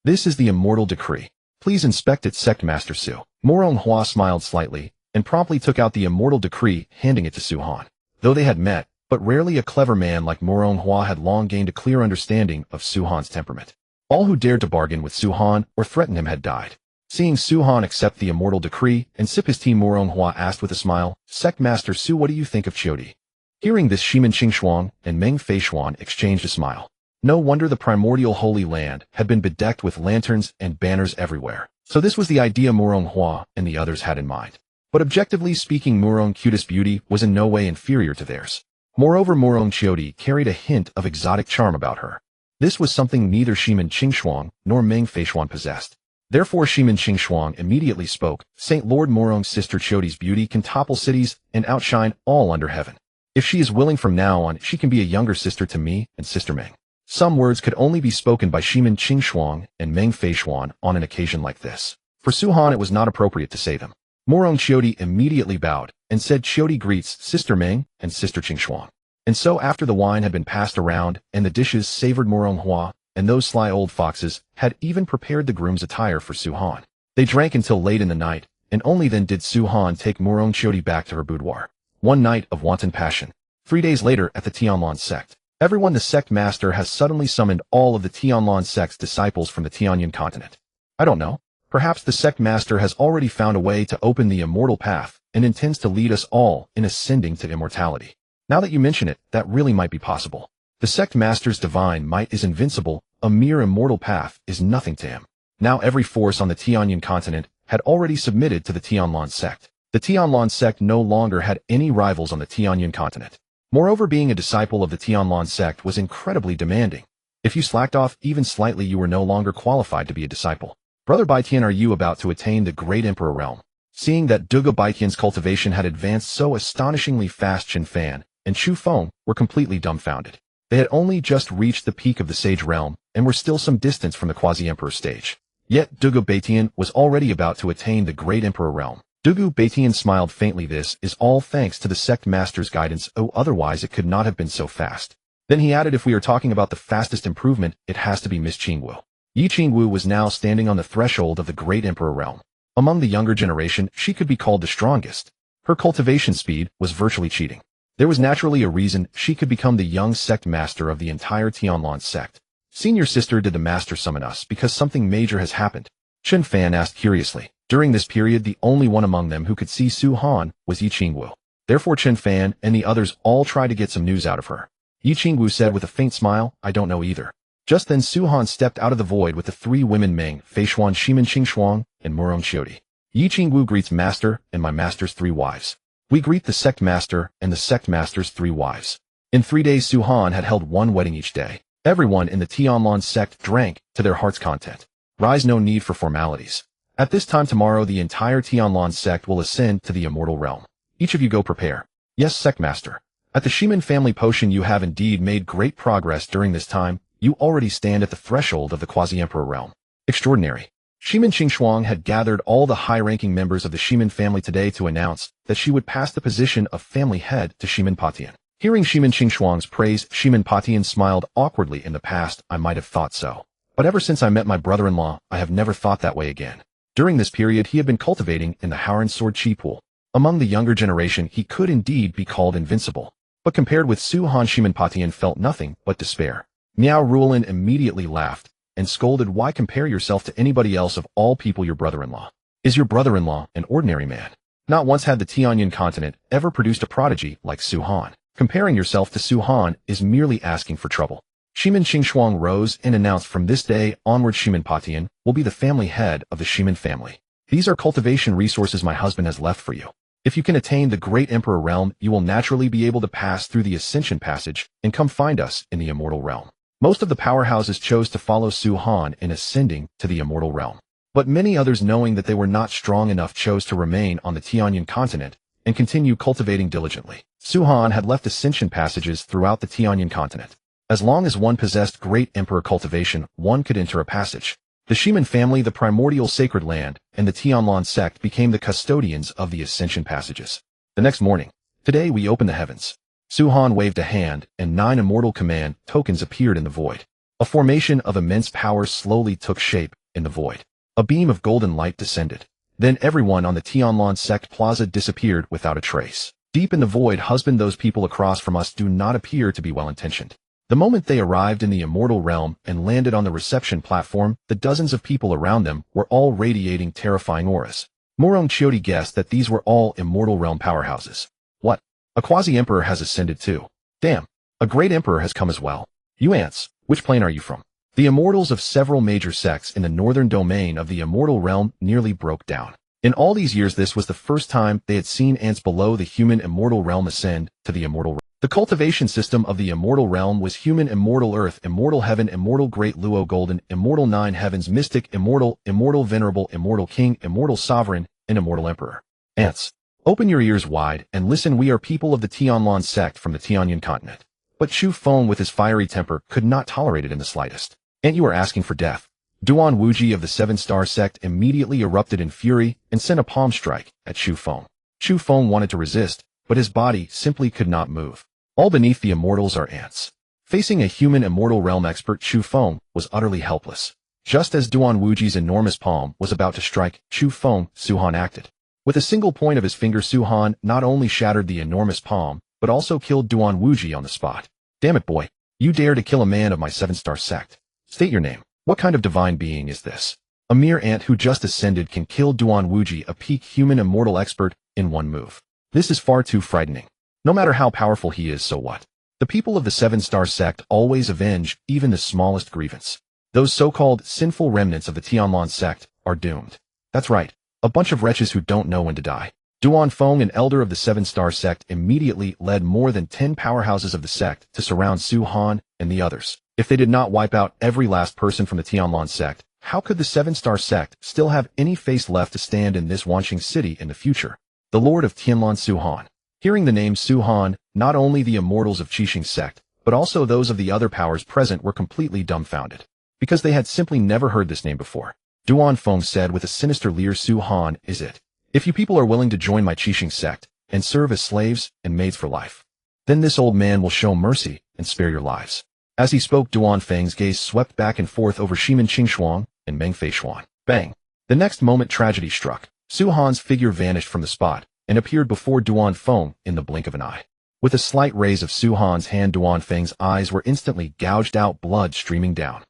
This is the immortal decree. Please inspect it, Sect Master Su. Morong Hua smiled slightly and promptly took out the immortal decree, handing it to Su Han. Though they had met, but rarely, a clever man like Morong Hua had long gained a clear understanding of Su Han's temperament. All who dared to bargain with Su Han or threaten him had died. Seeing Su Han accept the immortal decree and sip his tea, Morong Hua asked with a smile, Sect Master Su, what do you think of Chiodi? Hearing this, Shimen Qingshuang and Meng Feishuan exchanged a smile. No wonder the primordial Holy Land had been bedecked with lanterns and banners everywhere. So this was the idea Morong Hua and the others had in mind. But objectively speaking, Morong Qiuda's beauty was in no way inferior to theirs. Moreover, Morong Chiodi carried a hint of exotic charm about her. This was something neither Shimen Qingshuang nor Meng Feishuan possessed. Therefore Shimen Qingshuang immediately spoke, Saint Lord Morong's sister Chiodi's beauty can topple cities and outshine all under heaven. If she is willing, from now on, she can be a younger sister to me and Sister Meng. Some words could only be spoken by Shimen Qingshuang and Meng Feishuan on an occasion like this. For Su Han, it was not appropriate to say them. Morong Chiodi immediately bowed and said, Chiodi greets Sister Meng and Sister Qingshuang. And so after the wine had been passed around and the dishes savored Morong Hua, and those sly old foxes had even prepared the groom's attire for Su-han. They drank until late in the night, and only then did Su-han take Murong-Chiodi back to her boudoir. One night of wanton passion. 3 days later at the Tianlan Sect. Everyone, the Sect Master has suddenly summoned all of the Tianlan Sect's disciples from the Tianyan continent. I don't know. Perhaps the Sect Master has already found a way to open the immortal path and intends to lead us all in ascending to immortality. Now that you mention it, that really might be possible. The Sect Master's divine might is invincible, a mere immortal path is nothing to him. Now every force on the Tianyan continent had already submitted to the Tianlan Sect. The Tianlan Sect no longer had any rivals on the Tianyan continent. Moreover, being a disciple of the Tianlan Sect was incredibly demanding. If you slacked off even slightly, you were no longer qualified to be a disciple. Brother Baitian, are you about to attain the Great Emperor realm? Seeing that Duga Baitian's cultivation had advanced so astonishingly fast, Chen Fan and Chu Feng were completely dumbfounded. They had only just reached the peak of the Sage realm and were still some distance from the Quasi-Emperor stage. Yet Duga Baitian was already about to attain the Great Emperor realm. Dugu Baitian smiled faintly. This is all thanks to the Sect Master's guidance. Oh, otherwise it could not have been so fast. Then he added, if we are talking about the fastest improvement, it has to be Miss Qingwu. Yi Qingwu was now standing on the threshold of the Great Emperor realm. Among the younger generation, she could be called the strongest. Her cultivation speed was virtually cheating. There was naturally a reason she could become the young Sect Master of the entire Tianlan Sect. Senior sister, did the Master summon us because something major has happened? Chen Fan asked curiously. During this period, the only one among them who could see Su-han was Yi Qingwu. Therefore Chen Fan and the others all tried to get some news out of her. Yi Qingwu said with a faint smile, I don't know either. Just then Su-han stepped out of the void with the 3 women Meng, Feishuan, Shimen Qingshuang, and Murong-Chiodi. Yi Qingwu greets Master and my Master's 3 wives. We greet the Sect Master and the Sect Master's 3 wives. In 3 days Su-han had held 1 wedding each day. Everyone in the Tianlan Sect drank to their heart's content. Rise, no need for formalities. At this time tomorrow the entire Tianlan Sect will ascend to the immortal realm. Each of you go prepare. Yes, Sect Master. At the Shimen family potion you have indeed made great progress during this time. You already stand at the threshold of the Quasi-Emperor realm. Extraordinary. Shimen Qingshuang had gathered all the high-ranking members of the Shimen family today to announce that she would pass the position of family head to Shimen Patian. Hearing Shimen Qingshuang's praise, Shimen Patian smiled awkwardly. In the past, I might have thought so. But ever since I met my brother-in-law, I have never thought that way again. During this period, he had been cultivating in the Howran Sword Chi Pool. Among the younger generation, he could indeed be called invincible. But compared with Su-han, Shimen Patian felt nothing but despair. Miao Ruolin immediately laughed and scolded, why compare yourself to anybody else, of all people your brother-in-law? Is your brother-in-law an ordinary man? Not once had the Tianyan continent ever produced a prodigy like Su-han. Comparing yourself to Su-han is merely asking for trouble. Shimen Qingshuang rose and announced, from this day onward Shimen Patian will be the family head of the Shimen family. These are cultivation resources my husband has left for you. If you can attain the Great Emperor realm, you will naturally be able to pass through the Ascension Passage and come find us in the Immortal Realm. Most of the powerhouses chose to follow Su-han in ascending to the Immortal Realm. But many others, knowing that they were not strong enough, chose to remain on the Tianyan continent and continue cultivating diligently. Su-han had left Ascension Passages throughout the Tianyan continent. As long as one possessed Great Emperor cultivation, one could enter a passage. The Shimen family, the primordial sacred land, and the Tianlan sect became the custodians of the Ascension Passages. The next morning, today we open the heavens. Su-han waved a hand, and 9 immortal command tokens appeared in the void. A formation of immense power slowly took shape in the void. A beam of golden light descended. Then everyone on the Tianlan sect plaza disappeared without a trace. Deep in the void, husband, those people across from us do not appear to be well-intentioned. The moment they arrived in the immortal realm and landed on the reception platform, the dozens of people around them were all radiating terrifying auras. Murong-Chiodi guessed that these were all immortal realm powerhouses. What? A quasi-emperor has ascended too. Damn. A great emperor has come as well. You ants, which plane are you from? The immortals of several major sects in the northern domain of the immortal realm nearly broke down. In all these years, this was the first time they had seen ants below the human immortal realm ascend to the immortal realm. The cultivation system of the immortal realm was human, immortal earth, immortal heaven, immortal great luo golden, immortal 9 heavens, mystic, immortal, immortal venerable, immortal king, immortal sovereign, and immortal emperor. Ants, open your ears wide and listen. We are people of the Tianlan sect from the Tianyan continent. But Chu Feng, with his fiery temper, could not tolerate it in the slightest. And you are asking for death. Duan Wuji of the 7-star sect immediately erupted in fury and sent a palm strike at Chu Feng. Chu Feng wanted to resist, but his body simply could not move. All beneath the immortals are ants. Facing a human immortal realm expert, Chu Feng was utterly helpless. Just as Duan Wuji's enormous palm was about to strike Chu Feng, Su Han acted. With a single point of his finger, Su Han not only shattered the enormous palm, but also killed Duan Wuji on the spot. Damn it, boy. You dare to kill a man of my 7-star sect. State your name. What kind of divine being is this? A mere ant who just ascended can kill Duan Wuji, a peak human immortal expert, in one move. This is far too frightening. No matter how powerful he is, so what? The people of the 7-star sect always avenge even the smallest grievance. Those so-called sinful remnants of the Tianlan sect are doomed. That's right, a bunch of wretches who don't know when to die. Duan Feng, an elder of the 7-star sect, immediately led more than 10 powerhouses of the sect to surround Su Han and the others. If they did not wipe out every last person from the Tianlan sect, how could the 7-star sect still have any face left to stand in this Wanqing city in the future? The Lord of Tianlan, Su Han. Hearing the name Su Han, not only the immortals of Qixing sect, but also those of the other powers present were completely dumbfounded, because they had simply never heard this name before. Duan Feng said with a sinister leer, Su Han is it. If you people are willing to join my Qixing sect and serve as slaves and maids for life, then this old man will show mercy and spare your lives. As he spoke, Duan Feng's gaze swept back and forth over Shimin Qingshuang and Meng Feishuan. Bang! The next moment tragedy struck. Su Han's figure vanished from the spot and appeared before Duan Feng in the blink of an eye. With a slight raise of Su Han's hand, Duan Feng's eyes were instantly gouged out, blood streaming down.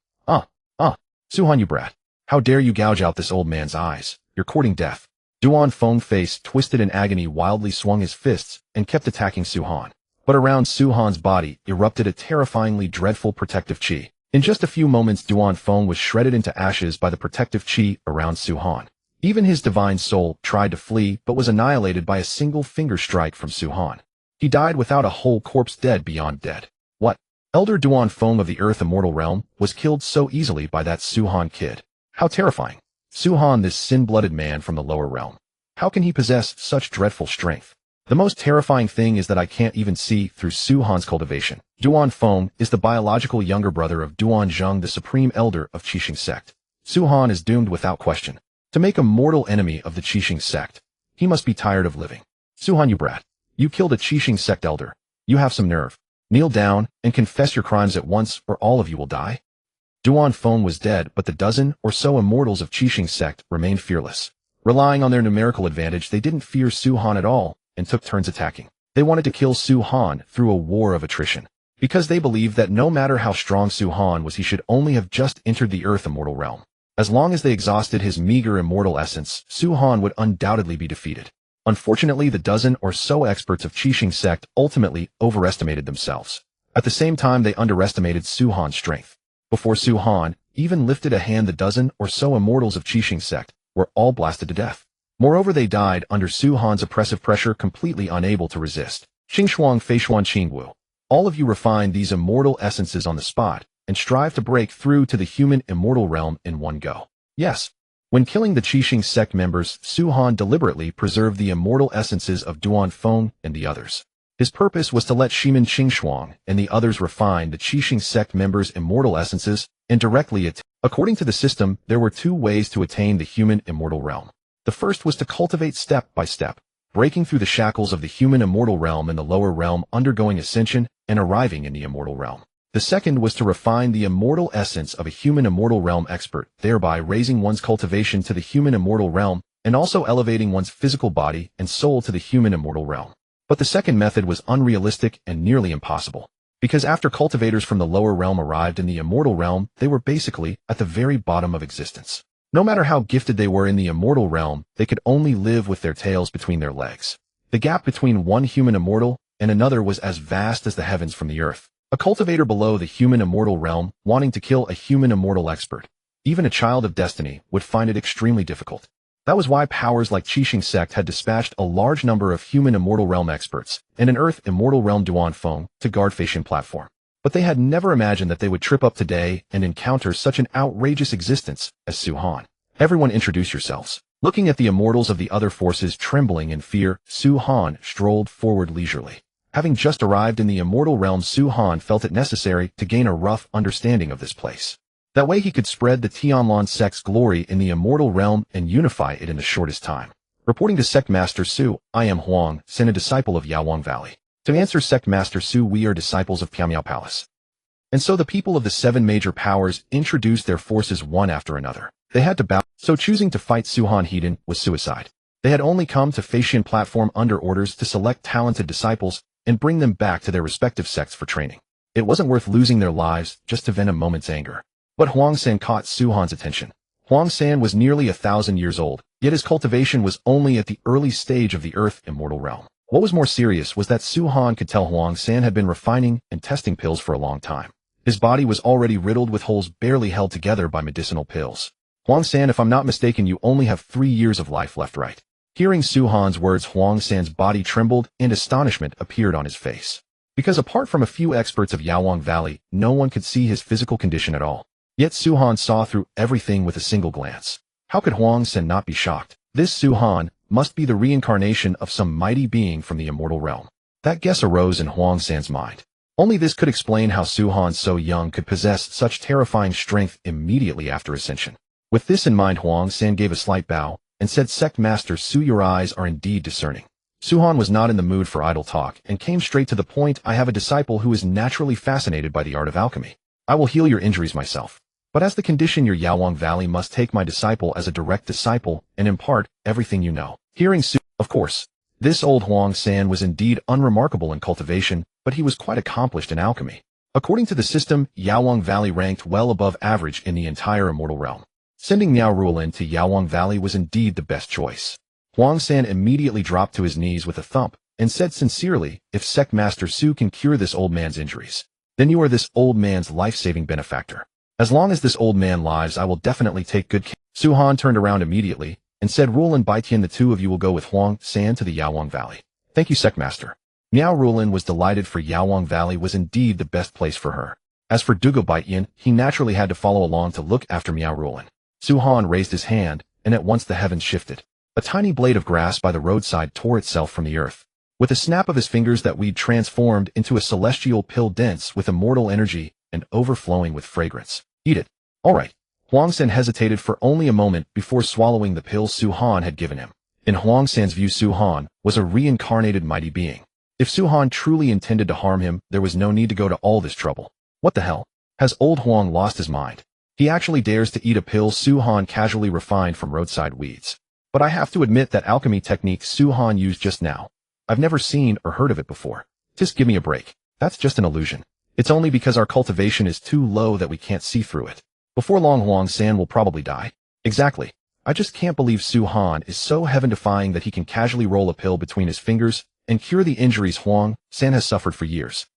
Su Han, you brat. How dare you gouge out this old man's eyes? You're courting death. Duan Feng's face twisted in agony, wildly swung his fists, and kept attacking Su Han. But around Su Han's body erupted a terrifyingly dreadful protective qi. In just a few moments, Duan Feng was shredded into ashes by the protective qi around Su Han. Even his divine soul tried to flee, but was annihilated by a single finger strike from Su Han. He died without a whole corpse, dead beyond dead. What? Elder Duan Feng of the Earth Immortal Realm was killed so easily by that Su Han kid. How terrifying. Su Han, this sin-blooded man from the lower realm. How can he possess such dreadful strength? The most terrifying thing is that I can't even see through Su Han's cultivation. Duan Feng is the biological younger brother of Duan Zheng, the supreme elder of Qixing sect. Su Han is doomed without question to make a mortal enemy of the Qixing sect. He must be tired of living. Su Han, you brat. You killed a Qixing sect elder. You have some nerve. Kneel down and confess your crimes at once, or all of you will die. Duan Feng was dead, but the dozen or so immortals of Qixing sect remained fearless. Relying on their numerical advantage, they didn't fear Su Han at all and took turns attacking. They wanted to kill Su Han through a war of attrition, because they believed that no matter how strong Su Han was, he should only have just entered the Earth Immortal Realm. As long as they exhausted his meager immortal essence, Su Han would undoubtedly be defeated. Unfortunately, the dozen or so experts of Qixing sect ultimately overestimated themselves. At the same time, they underestimated Su Han's strength. Before Su Han even lifted a hand, the dozen or so immortals of Qixing sect were all blasted to death. Moreover, they died under Su Han's oppressive pressure, completely unable to resist. Qingshuang, Feishuan, Qingwu. All of you refine these immortal essences on the spot and strive to break through to the human immortal realm in one go. Yes. When killing the Qixing sect members, Su Han deliberately preserved the immortal essences of Duan Feng and the others. His purpose was to let Shimin Qingshuang and the others refine the Qixing sect members' immortal essences and directly According to the system, there were two ways to attain the human immortal realm. The first was to cultivate step by step, breaking through the shackles of the human immortal realm in the lower realm, undergoing ascension and arriving in the immortal realm. The second was to refine the immortal essence of a human immortal realm expert, thereby raising one's cultivation to the human immortal realm and also elevating one's physical body and soul to the human immortal realm. But the second method was unrealistic and nearly impossible, because after cultivators from the lower realm arrived in the immortal realm, they were basically at the very bottom of existence. No matter how gifted they were in the immortal realm, they could only live with their tails between their legs. The gap between one human immortal and another was as vast as the heavens from the earth. A cultivator below the human immortal realm wanting to kill a human immortal expert, even a child of destiny, would find it extremely difficult. That was why powers like Qixing sect had dispatched a large number of human immortal realm experts and an earth immortal realm Duan Feng to guard Feishan platform. But they had never imagined that they would trip up today and encounter such an outrageous existence as Su Han. Everyone introduce yourselves. Looking at the immortals of the other forces trembling in fear, Su Han strolled forward leisurely. Having just arrived in the immortal realm, Su Han felt it necessary to gain a rough understanding of this place. That way he could spread the Tianlan sect's glory in the immortal realm and unify it in the shortest time. Reporting to Sect Master Su, I am Huang, Sen, a disciple of Yaowang Valley. To answer Sect Master Su, we are disciples of Piamiao Palace. And so the people of the 7 major powers introduced their forces one after another. They had to bow, so choosing to fight Suhan Hedon was suicide. They had only come to Facian platform under orders to select talented disciples and bring them back to their respective sects for training. It wasn't worth losing their lives just to vent a moment's anger. But Huang San caught Suhan's attention. Huang San was nearly 1,000 years old, yet his cultivation was only at the early stage of the Earth Immortal Realm. What was more serious was that Suhan could tell Huang San had been refining and testing pills for a long time. His body was already riddled with holes barely held together by medicinal pills. Huang San, if I'm not mistaken, you only have 3 years of life left, right? Hearing Suhan's words, Huang San's body trembled and astonishment appeared on his face. Because apart from a few experts of Yawang Valley, no one could see his physical condition at all. Yet Suhan saw through everything with a single glance. How could Huang San not be shocked? This Suhan must be the reincarnation of some mighty being from the immortal realm. That guess arose in Huang San's mind. Only this could explain how Suhan so young could possess such terrifying strength immediately after ascension. With this in mind, Huang San gave a slight bow and said, Sect Master Su, your eyes are indeed discerning. Suhan was not in the mood for idle talk and came straight to the point. I have a disciple who is naturally fascinated by the art of alchemy. I will heal your injuries myself. But as the condition, your Yawang Valley must take my disciple as a direct disciple and impart everything you know. Hearing Su, of course, this old Huang San was indeed unremarkable in cultivation, but he was quite accomplished in alchemy. According to the system, Yawang Valley ranked well above average in the entire immortal realm. Sending Miao Rulin to Yawang Valley was indeed the best choice. Huang San immediately dropped to his knees with a thump and said sincerely, if Sect Master Su can cure this old man's injuries, then you are this old man's life-saving benefactor. As long as this old man lives, I will definitely take good care. Suhan turned around immediately and said, Rulin, Baitian, the two of you will go with Huang San to the Yawang Valley. Thank you, Sect Master. Miao Rulin was delighted, for Yawang Valley was indeed the best place for her. As for Dugo Baitian, he naturally had to follow along to look after Miao Rulin. Suhan raised his hand, and at once the heavens shifted. A tiny blade of grass by the roadside tore itself from the earth. With a snap of his fingers, that weed transformed into a celestial pill dense with immortal energy and overflowing with fragrance. Eat it. All right. Huang San hesitated for only a moment before swallowing the pill Suhan had given him. In Huang San's view, Suhan was a reincarnated mighty being. If Suhan truly intended to harm him, there was no need to go to all this trouble. What the hell? Has old Huang lost his mind? He actually dares to eat a pill Suhan casually refined from roadside weeds. But I have to admit that alchemy technique Suhan used just now, I've never seen or heard of it before. Just give me a break. That's just an illusion. It's only because our cultivation is too low that we can't see through it. Before long, Huang San will probably die. Exactly. I just can't believe Suhan is so heaven-defying that he can casually roll a pill between his fingers and cure the injuries Huang San has suffered for years.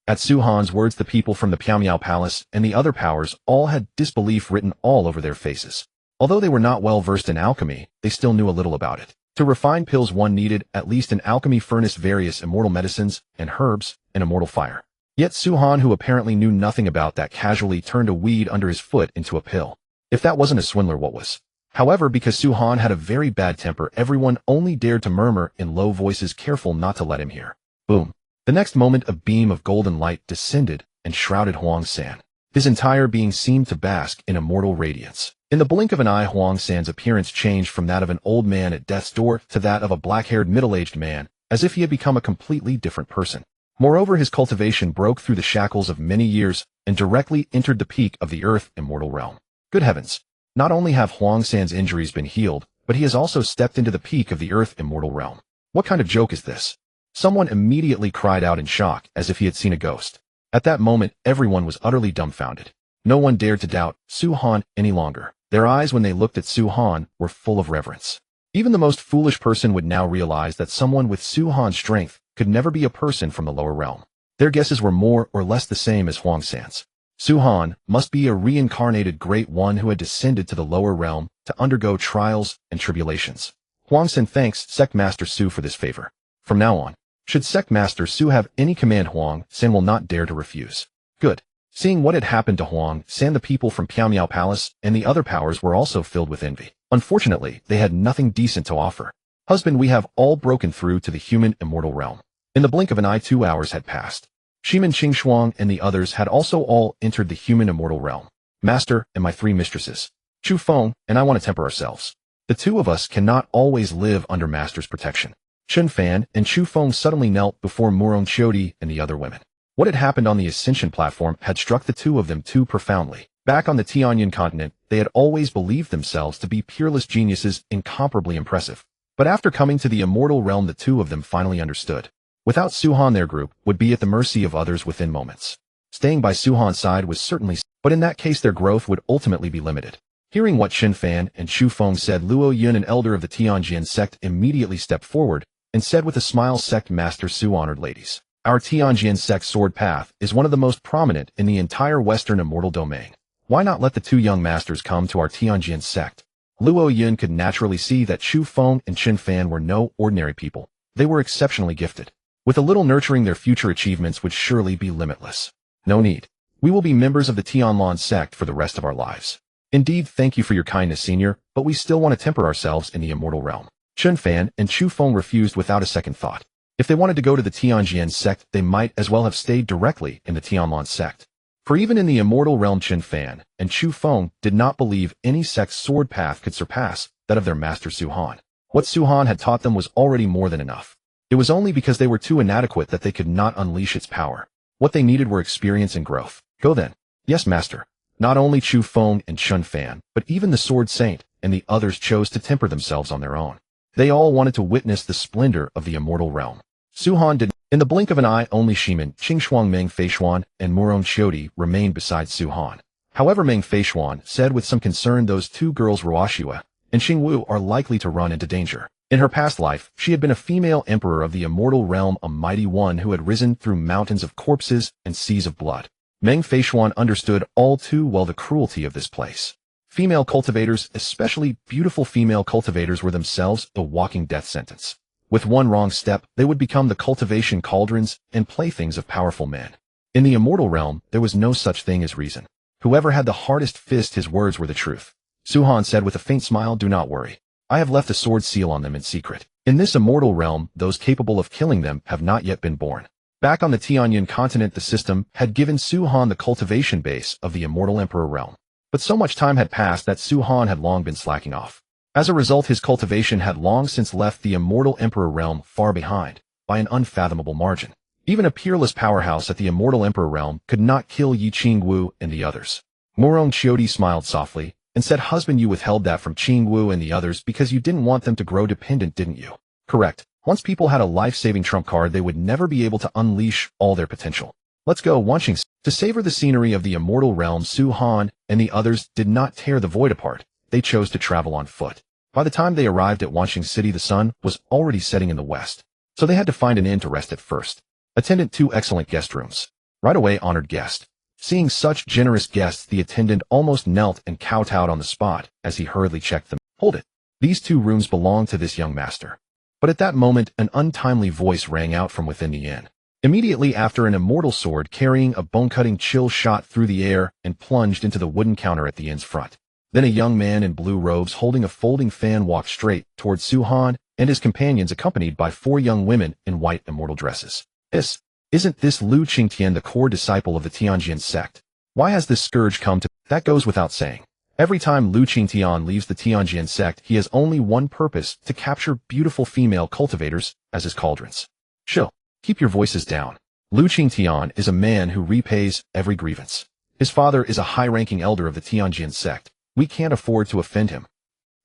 At Suhan's words, the people from the Piao Palace and the other powers all had disbelief written all over their faces. Although they were not well versed in alchemy, they still knew a little about it. To refine pills, one needed at least an alchemy furnace, various immortal medicines and herbs, and immortal fire. Yet Suhan, who apparently knew nothing about that, casually turned a weed under his foot into a pill. If that wasn't a swindler, what was? However, because Suhan had a very bad temper, everyone only dared to murmur in low voices, careful not to let him hear. Boom. The next moment, a beam of golden light descended and shrouded Huang San. His entire being seemed to bask in immortal radiance. In the blink of an eye, Huang San's appearance changed from that of an old man at death's door to that of a black-haired middle-aged man, as if he had become a completely different person. Moreover, his cultivation broke through the shackles of many years and directly entered the peak of the Earth Immortal Realm. Good heavens! Not only have Huang San's injuries been healed, but he has also stepped into the peak of the Earth Immortal Realm. What kind of joke is this? Someone immediately cried out in shock, as if he had seen a ghost. At that moment, everyone was utterly dumbfounded. No one dared to doubt Suhan any longer. Their eyes, when they looked at Suhan, were full of reverence. Even the most foolish person would now realize that someone with Suhan's strength could never be a person from the lower realm. Their guesses were more or less the same as Huang San's. Suhan must be a reincarnated great one who had descended to the lower realm to undergo trials and tribulations. Huang San thanks Sect Master Su for this favor. From now on, should Sect Master Su have any command, Huang San will not dare to refuse. Good. Seeing what had happened to Huang San, the people from Piao Palace and the other powers were also filled with envy. Unfortunately, they had nothing decent to offer. Husband, we have all broken through to the human immortal realm. In the blink of an eye, 2 hours had passed. Shiman Qingshuang and the others had also all entered the human immortal realm. Master and my 3 mistresses, Chu Feng and I, want to temper ourselves. The 2 of us cannot always live under Master's protection. Chun Fan and Chu Feng suddenly knelt before Murong Chiodi and the other women. What had happened on the Ascension platform had struck the two of them too profoundly. Back on the Tianlan continent, they had always believed themselves to be peerless geniuses, incomparably impressive. But after coming to the immortal realm, the two of them finally understood. Without Suhan, their group would be at the mercy of others within moments. Staying by Suhan's side was certainly, but in that case their growth would ultimately be limited. Hearing what Qin Fan and Chu Feng said, Luo Yun, an elder of the Tianjin sect, immediately stepped forward and said with a smile, "Sect Master Su, honored ladies. Our Tianjin sect sword path is one of the most prominent in the entire Western immortal domain. Why not let the two young masters come to our Tianjin sect?" Luo Yun could naturally see that Chu Feng and Qin Fan were no ordinary people. They were exceptionally gifted. With a little nurturing, their future achievements would surely be limitless. No need. We will be members of the Tianlan sect for the rest of our lives. Indeed, thank you for your kindness, senior, but we still want to temper ourselves in the immortal realm. Qin Fan and Chu Feng refused without a second thought. If they wanted to go to the Tianjin sect, they might as well have stayed directly in the Tianlan sect. For even in the immortal realm, Qin Fan and Chu Feng did not believe any sect's sword path could surpass that of their master Suhan. What Suhan had taught them was already more than enough. It was only because they were too inadequate that they could not unleash its power. What they needed were experience and growth. Go then. Yes, master. Not only Chu Feng and Qin Fan, but even the Sword Saint and the others chose to temper themselves on their own. They all wanted to witness the splendor of the immortal realm. Suhan did. In the blink of an eye, only Shimin, Qingshuang, Meng Feishuan, and Murong Qiudi remained beside Suhan. However, Meng Feishuan said with some concern, those two girls, Ruoxua and Xingwu, are likely to run into danger. In her past life, she had been a female emperor of the immortal realm, a mighty one who had risen through mountains of corpses and seas of blood. Meng Feishuan understood all too well the cruelty of this place. Female cultivators, especially beautiful female cultivators, were themselves a walking death sentence. With one wrong step, they would become the cultivation cauldrons and playthings of powerful men. In the immortal realm, there was no such thing as reason. Whoever had the hardest fist, his words were the truth. Suhan said with a faint smile, "Do not worry. I have left a sword seal on them in secret. In this immortal realm, those capable of killing them have not yet been born." Back on the Tianyan continent, the system had given Suhan the cultivation base of the Immortal Emperor realm. But so much time had passed that Suhan had long been slacking off. As a result, his cultivation had long since left the Immortal Emperor realm far behind, by an unfathomable margin. Even a peerless powerhouse at the Immortal Emperor realm could not kill Yi Qingwu and the others. Murong Qiudi smiled softly and said, "Husband, you withheld that from Qingwu and the others because you didn't want them to grow dependent, didn't you?" "Correct. Once people had a life-saving trump card, they would never be able to unleash all their potential. Let's go, Wanqing." To savor the scenery of the immortal realm, Suhan and the others did not tear the void apart. They chose to travel on foot. By the time they arrived at Wanqing City, the sun was already setting in the west, so they had to find an inn to rest at first. Attendant, 2 excellent guest rooms. Right away, honored guest. Seeing such generous guests, the attendant almost knelt and kowtowed on the spot as he hurriedly checked them. "Hold it. These 2 rooms belong to this young master." But at that moment, an untimely voice rang out from within the inn. Immediately after, an immortal sword carrying a bone-cutting chill shot through the air and plunged into the wooden counter at the inn's front. Then a young man in blue robes holding a folding fan walked straight towards Suhan and his companions, accompanied by 4 young women in white immortal dresses. Isn't this Lu Qingtian, the core disciple of the Tianjin sect? Why has this scourge come to... That goes without saying. Every time Lu Qingtian leaves the Tianjin sect, he has only one purpose: to capture beautiful female cultivators as his cauldrons. Chill. Keep your voices down. Lu Qingtian is a man who repays every grievance. His father is a high-ranking elder of the Tianjin sect. We can't afford to offend him.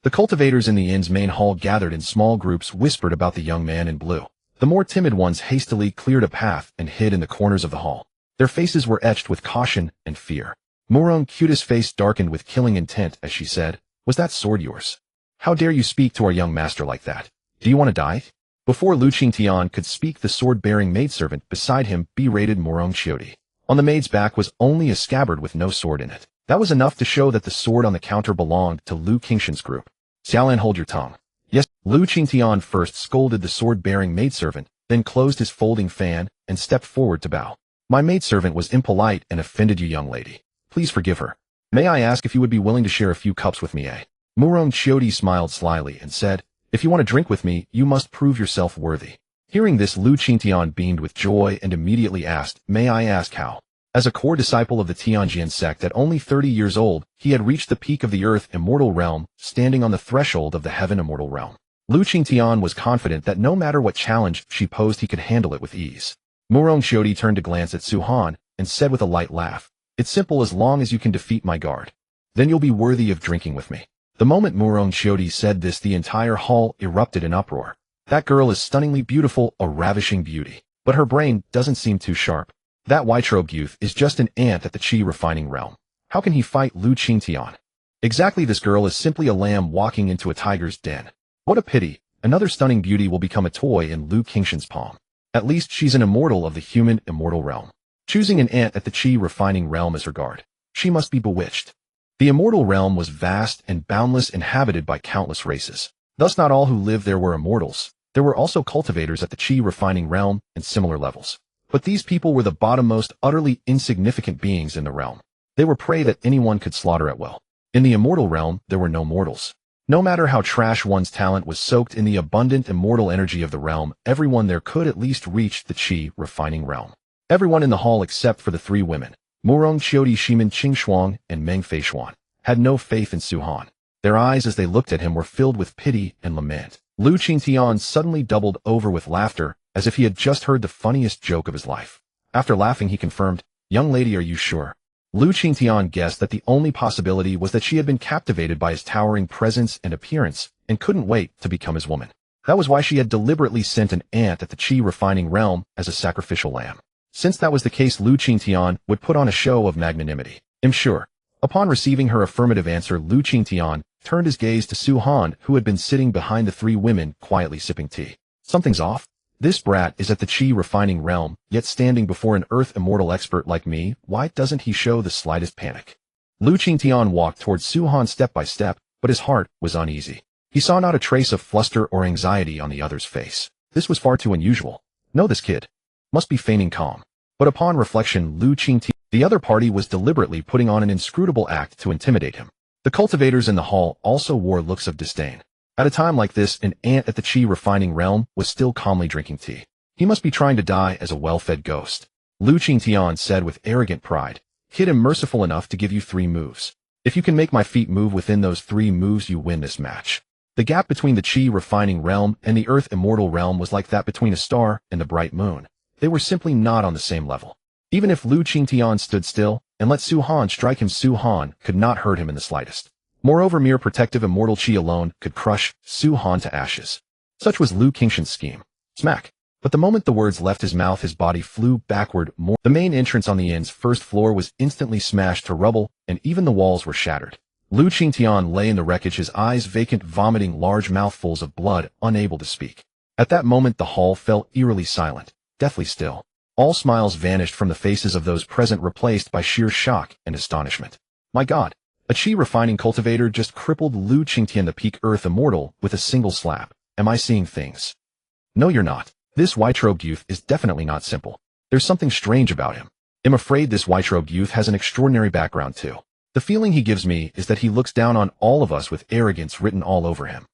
The cultivators in the inn's main hall gathered in small groups, whispered about the young man in blue. The more timid ones hastily cleared a path and hid in the corners of the hall. Their faces were etched with caution and fear. Murong Qiudi's face darkened with killing intent as she said, "Was that sword yours? How dare you speak to our young master like that? Do you want to die?" Before Lu Qingtian could speak, the sword-bearing maidservant beside him berated Murong Qiudi. On the maid's back was only a scabbard with no sword in it. That was enough to show that the sword on the counter belonged to Lu Qingshan's group. "Tianlan, hold your tongue." "Yes." Lu Qingtian first scolded the sword-bearing maidservant, then closed his folding fan and stepped forward to bow. "My maidservant was impolite and offended you, young lady. Please forgive her. May I ask if you would be willing to share a few cups with me, eh?" Murong Qiudi smiled slyly and said, "If you want to drink with me, you must prove yourself worthy." Hearing this, Lu Qingtian beamed with joy and immediately asked, "May I ask how?" As a core disciple of the Tianjin sect at only 30 years old, he had reached the peak of the Earth Immortal Realm, standing on the threshold of the Heaven Immortal Realm. Lu Qingtian was confident that no matter what challenge she posed, he could handle it with ease. Murong Xiodi turned to glance at Su Han and said with a light laugh, "It's simple as long as you can defeat my guard. Then you'll be worthy of drinking with me." The moment Murong Xiodi said this, the entire hall erupted in uproar. That girl is stunningly beautiful, a ravishing beauty. But her brain doesn't seem too sharp. That white-robed youth is just an ant at the Qi refining realm. How can he fight Lu Qingtian? Exactly, this girl is simply a lamb walking into a tiger's den. What a pity. Another stunning beauty will become a toy in Lu Qingshan's palm. At least she's an immortal of the human immortal realm. Choosing an ant at the Qi refining realm as her guard. She must be bewitched. The immortal realm was vast and boundless, inhabited by countless races. Thus not all who lived there were immortals. There were also cultivators at the Qi refining realm and similar levels. But these people were the bottommost, utterly insignificant beings in the realm. They were prey that anyone could slaughter at will. In the immortal realm, there were no mortals. No matter how trash one's talent was soaked in the abundant immortal energy of the realm, everyone there could at least reach the Qi refining realm. Everyone in the hall except for the three women, Murong Qiudi, Shimin Qingshuang, and Meng Feishuan, had no faith in Su Han. Their eyes as they looked at him were filled with pity and lament. Lu Qingtian suddenly doubled over with laughter, as if he had just heard the funniest joke of his life. After laughing, he confirmed, "Young lady, are you sure?" Lu Qingtian guessed that the only possibility was that she had been captivated by his towering presence and appearance, and couldn't wait to become his woman. That was why she had deliberately sent an ant at the Qi refining realm as a sacrificial lamb. Since that was the case, Lu Qingtian would put on a show of magnanimity. I'm sure. Upon receiving her affirmative answer, Lu Qingtian turned his gaze to Su Han, who had been sitting behind the three women, quietly sipping tea. Something's off. This brat is at the Qi refining realm, yet standing before an earth immortal expert like me. Why doesn't he show the slightest panic? Lu Qingtian walked towards Su Han step by step, but his heart was uneasy. He saw not a trace of fluster or anxiety on the other's face. This was far too unusual. No, this kid must be feigning calm. But upon reflection, the other party was deliberately putting on an inscrutable act to intimidate him. The cultivators in the hall also wore looks of disdain. At a time like this, an ant at the Qi refining realm was still calmly drinking tea. He must be trying to die as a well-fed ghost. Lu Qingtian said with arrogant pride, "Kid, I'm merciful enough to give you 3 moves. If you can make my feet move within those 3 moves, you win this match." The gap between the Qi refining realm and the earth immortal realm was like that between a star and the bright moon. They were simply not on the same level. Even if Lu Qingtian stood still and let Su Han strike him, Su Han could not hurt him in the slightest. Moreover, mere protective immortal Qi alone could crush Su Han to ashes. Such was Lu Qingshan's scheme. Smack. But the moment the words left his mouth, his body flew backward. The main entrance on the inn's first floor was instantly smashed to rubble, and even the walls were shattered. Lu Qingtian lay in the wreckage, his eyes vacant, vomiting large mouthfuls of blood, unable to speak. At that moment, the hall fell eerily silent, deathly still. All smiles vanished from the faces of those present, replaced by sheer shock and astonishment. My God! A Qi refining cultivator just crippled Lu Qingtian, the peak earth immortal, with a single slap. Am I seeing things? No, you're not. This white-robed youth is definitely not simple. There's something strange about him. I'm afraid this white-robed youth has an extraordinary background too. The feeling he gives me is that he looks down on all of us with arrogance written all over him.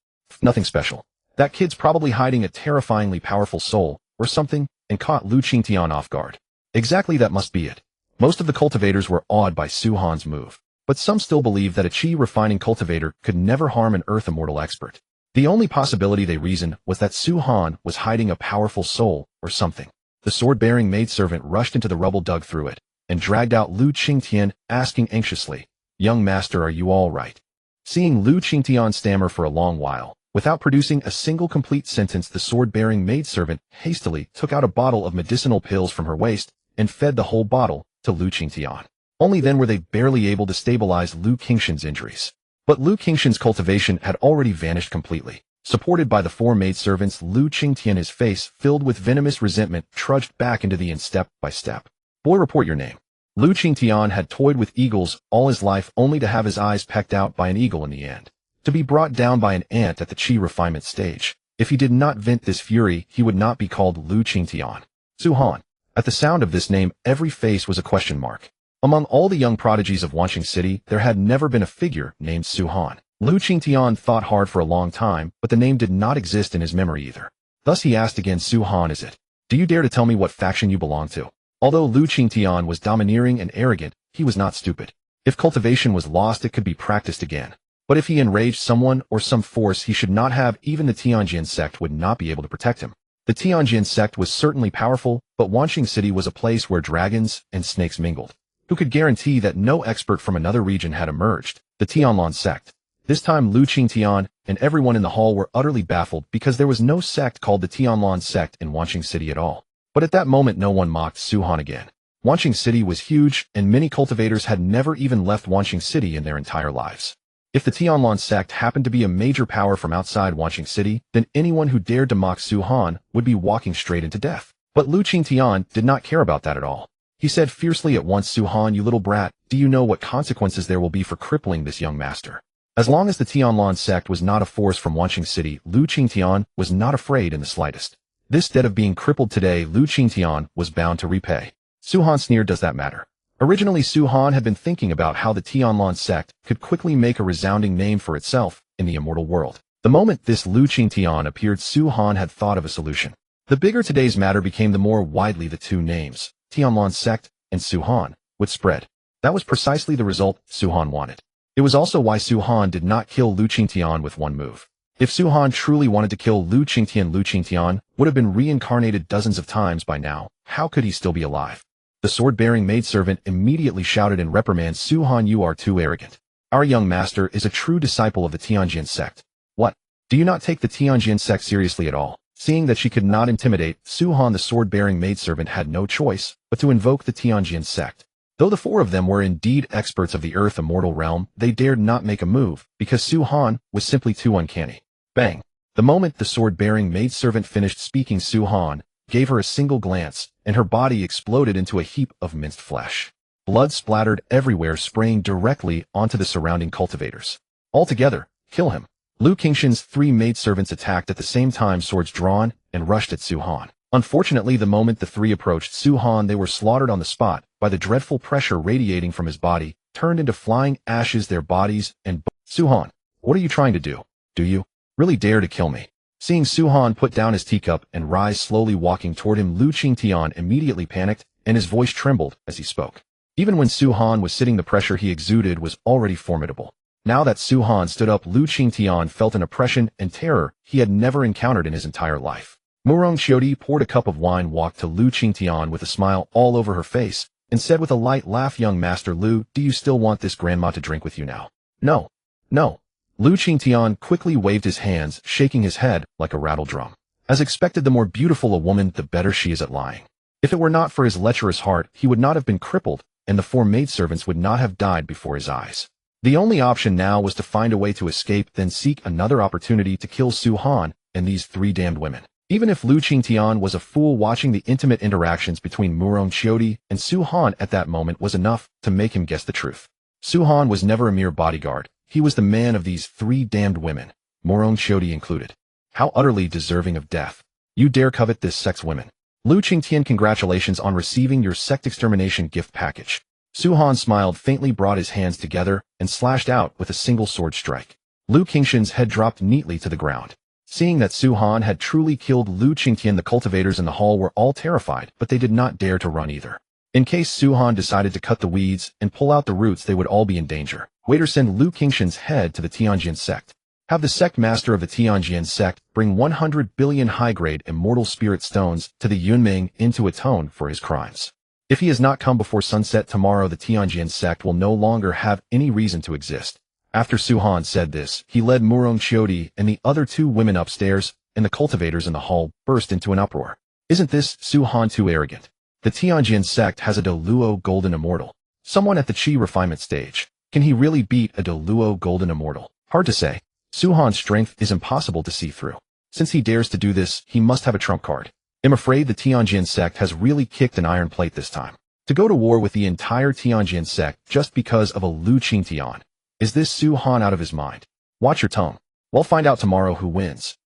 Nothing special. That kid's probably hiding a terrifyingly powerful soul, or something, and caught Lu Qingtian off guard. Exactly, that must be it. Most of the cultivators were awed by Su Han's move. But some still believe that a Qi refining cultivator could never harm an earth immortal expert. The only possibility, they reasoned, was that Su Han was hiding a powerful soul, or something. The sword-bearing maidservant rushed into the rubble, dug through it, and dragged out Lu Qingtian, asking anxiously, "Young master, are you all right?" Seeing Lu Qingtian stammer for a long while, without producing a single complete sentence, the sword-bearing maidservant hastily took out a bottle of medicinal pills from her waist and fed the whole bottle to Lu Qingtian. Only then were they barely able to stabilize Lu Qingshan's injuries. But Lu Qingshan's cultivation had already vanished completely. Supported by the 4 maidservants, Lu Qingtian, his face filled with venomous resentment, trudged back into the inn step by step. "Boy, report your name." Lu Qingtian had toyed with eagles all his life, only to have his eyes pecked out by an eagle in the end. To be brought down by an ant at the Qi refinement stage. If he did not vent this fury, he would not be called Lu Qingtian. Su Han. At the sound of this name, every face was a question mark. Among all the young prodigies of Wanqing City, there had never been a figure named Su Han. Lu Qingtian thought hard for a long time, but the name did not exist in his memory either. Thus he asked again, "Su Han, is it? Do you dare to tell me what faction you belong to?" Although Lu Qingtian was domineering and arrogant, he was not stupid. If cultivation was lost, it could be practiced again. But if he enraged someone or some force, he should not have. Even the Tianjin sect would not be able to protect him. The Tianjin sect was certainly powerful, but Wanqing City was a place where dragons and snakes mingled. Who could guarantee that no expert from another region had emerged? The Tianlan sect. This time Lu Qingtian and everyone in the hall were utterly baffled because there was no sect called the Tianlan sect in Wanqing City at all. But at that moment no one mocked Su Han again. Wanqing City was huge, and many cultivators had never even left Wanqing City in their entire lives. If the Tianlan sect happened to be a major power from outside Wanqing City, then anyone who dared to mock Su Han would be walking straight into death. But Lu Qingtian did not care about that at all. He said fiercely at once, "Su Han, you little brat, do you know what consequences there will be for crippling this young master?" As long as the Tianlan sect was not a force from Wanqing City, Lu Qingtian was not afraid in the slightest. This debt of being crippled today, Lu Qingtian was bound to repay. Su Han sneered, "Does that matter?" Originally, Su Han had been thinking about how the Tianlan sect could quickly make a resounding name for itself in the immortal world. The moment this Lu Qingtian appeared, Su Han had thought of a solution. The bigger today's matter became, the more widely the two names, Tianlan sect and Su Han, would spread. That was precisely the result Su Han wanted. It was also why Su Han did not kill Lu Qingtian with one move. If Su Han truly wanted to kill Lu Qingtian would have been reincarnated dozens of times by now. How could he still be alive? The sword-bearing maidservant immediately shouted in reprimand, "Su Han, you are too arrogant. Our young master is a true disciple of the Tianjin sect." "What? Do you not take the Tianjin sect seriously at all?" Seeing that she could not intimidate Su Han, the sword-bearing maidservant had no choice but to invoke the Tianjin sect. Though the four of them were indeed experts of the Earth Immortal realm, they dared not make a move because Su Han was simply too uncanny. Bang! The moment the sword-bearing maidservant finished speaking, Su Han gave her a single glance, and her body exploded into a heap of minced flesh. Blood splattered everywhere, spraying directly onto the surrounding cultivators. "Altogether, kill him." Lu Qingshan's three maidservants attacked at the same time, swords drawn, and rushed at Su Han. Unfortunately, the moment the three approached Su Han, they were slaughtered on the spot by the dreadful pressure radiating from his body, turned into flying ashes, their bodies, and "Su Han, what are you trying to do? Do you really dare to kill me?" Seeing Su Han put down his teacup and rise slowly walking toward him, Lu Qingtian immediately panicked, and his voice trembled as he spoke. Even when Su Han was sitting, the pressure he exuded was already formidable. Now that Su Han stood up, Lu Qingtian felt an oppression and terror he had never encountered in his entire life. Murong Qiudi poured a cup of wine, walked to Lu Qingtian with a smile all over her face, and said with a light laugh, "Young Master Lu, do you still want this grandma to drink with you now?" "No. No." Lu Qingtian quickly waved his hands, shaking his head like a rattle drum. As expected, the more beautiful a woman, the better she is at lying. If it were not for his lecherous heart, he would not have been crippled, and the four maidservants would not have died before his eyes. The only option now was to find a way to escape, then seek another opportunity to kill Su Han and these three damned women. Even if Lu Qingtian was a fool, watching the intimate interactions between Murong Qiudi and Su Han at that moment was enough to make him guess the truth. Su Han was never a mere bodyguard. He was the man of these three damned women, Murong Qiudi included. How utterly deserving of death. You dare covet this sect's women. Lu Qingtian, congratulations on receiving your sect extermination gift package. Su Han smiled faintly, brought his hands together, and slashed out with a single sword strike. Lu Qingshan's head dropped neatly to the ground. Seeing that Su Han had truly killed Lu Qingtian, the cultivators in the hall were all terrified, but they did not dare to run either. In case Su Han decided to cut the weeds and pull out the roots, they would all be in danger. Waiter, send Lu Qingshan's head to the Tianjin sect. Have the Sect Master of the Tianjin sect bring 100 billion high-grade immortal spirit stones to the Yunming Inn to atone for his crimes. If he has not come before sunset tomorrow, the Tianjin sect will no longer have any reason to exist. After Su Han said this, he led Murong Qiudi and the other two women upstairs, and the cultivators in the hall burst into an uproar. Isn't this Su Han too arrogant? The Tianjin sect has a Doluo Golden Immortal. Someone at the Qi refinement stage. Can he really beat a Doluo Golden Immortal? Hard to say. Su Han's strength is impossible to see through. Since he dares to do this, he must have a trump card. I'm afraid the Tianjin sect has really kicked an iron plate this time. To go to war with the entire Tianjin sect just because of a Lu Qingtian. Is this Su Han out of his mind? Watch your tone. We'll find out tomorrow who wins.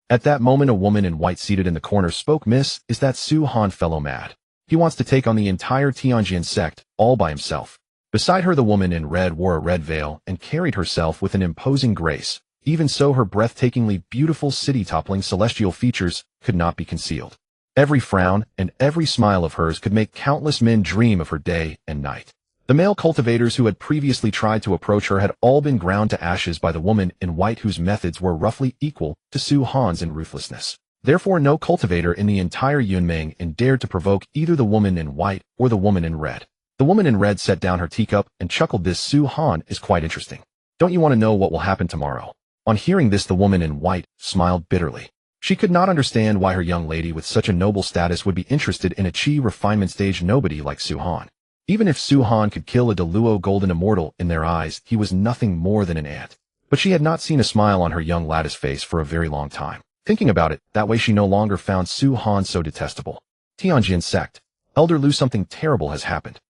At that moment, a woman in white seated in the corner spoke. Miss, is that Su Han fellow mad? He wants to take on the entire Tianjin sect, all by himself. Beside her, the woman in red wore a red veil and carried herself with an imposing grace. Even so, her breathtakingly beautiful, city-toppling celestial features could not be concealed. Every frown and every smile of hers could make countless men dream of her day and night. The male cultivators who had previously tried to approach her had all been ground to ashes by the woman in white, whose methods were roughly equal to Su Han's in ruthlessness. Therefore no cultivator in the entire Yunming Inn dared to provoke either the woman in white or the woman in red. The woman in red set down her teacup and chuckled. This Su Han is quite interesting. Don't you want to know what will happen tomorrow? On hearing this, the woman in white smiled bitterly. She could not understand why her young lady with such a noble status would be interested in a chi refinement stage nobody like Su Han. Even if Su Han could kill a Deluo golden immortal, in their eyes he was nothing more than an ant. But she had not seen a smile on her young lady's face for a very long time. Thinking about it, that way she no longer found Su Han so detestable. Tianjin Sect. Elder Lu, something terrible has happened.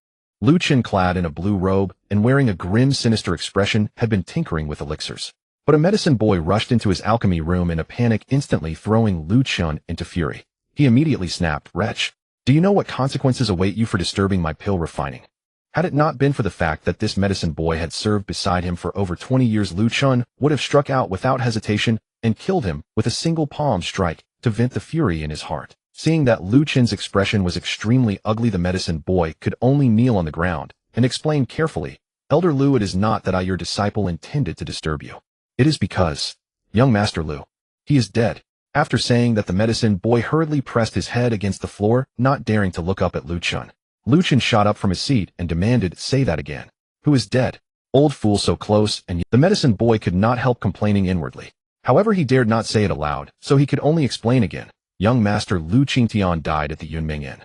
Lu Qin, clad in a blue robe and wearing a grim, sinister expression, had been tinkering with elixirs. But a medicine boy rushed into his alchemy room in a panic, instantly throwing Lu Qin into fury. He immediately snapped, "Wretch! Do you know what consequences await you for disturbing my pill refining?" Had it not been for the fact that this medicine boy had served beside him for over 20 years, Lu Qin would have struck out without hesitation and killed him with a single palm strike to vent the fury in his heart. Seeing that Lu Qin's expression was extremely ugly, the medicine boy could only kneel on the ground and explain carefully, "Elder Lu, it is not that I, your disciple, intended to disturb you. It is because, young Master Lu, he is dead." After saying that, the medicine boy hurriedly pressed his head against the floor, not daring to look up at Lu Qin. Lu Qin shot up from his seat and demanded, "Say that again. Who is dead?" Old fool, so close, and yet the medicine boy could not help complaining inwardly. However, he dared not say it aloud, so he could only explain again. Young Master Lu Qingtian died at the Yunming Inn.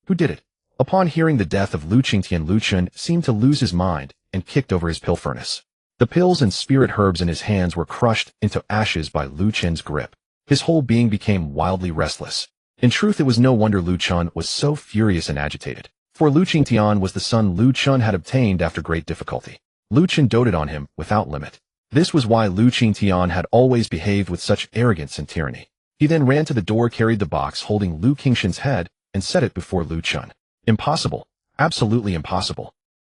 Who did it? Upon hearing the death of Lu Qingtian, Lu Qin seemed to lose his mind and kicked over his pill furnace. The pills and spirit herbs in his hands were crushed into ashes by Lu Qin's grip. His whole being became wildly restless. In truth, it was no wonder Lu Qin was so furious and agitated, for Lu Qingtian was the son Lu Qin had obtained after great difficulty. Lu Qin doted on him without limit. This was why Lu Qingtian had always behaved with such arrogance and tyranny. He then ran to the door, carried the box holding Lu Qingshan's head, and set it before Lu Qin. Impossible. Absolutely impossible.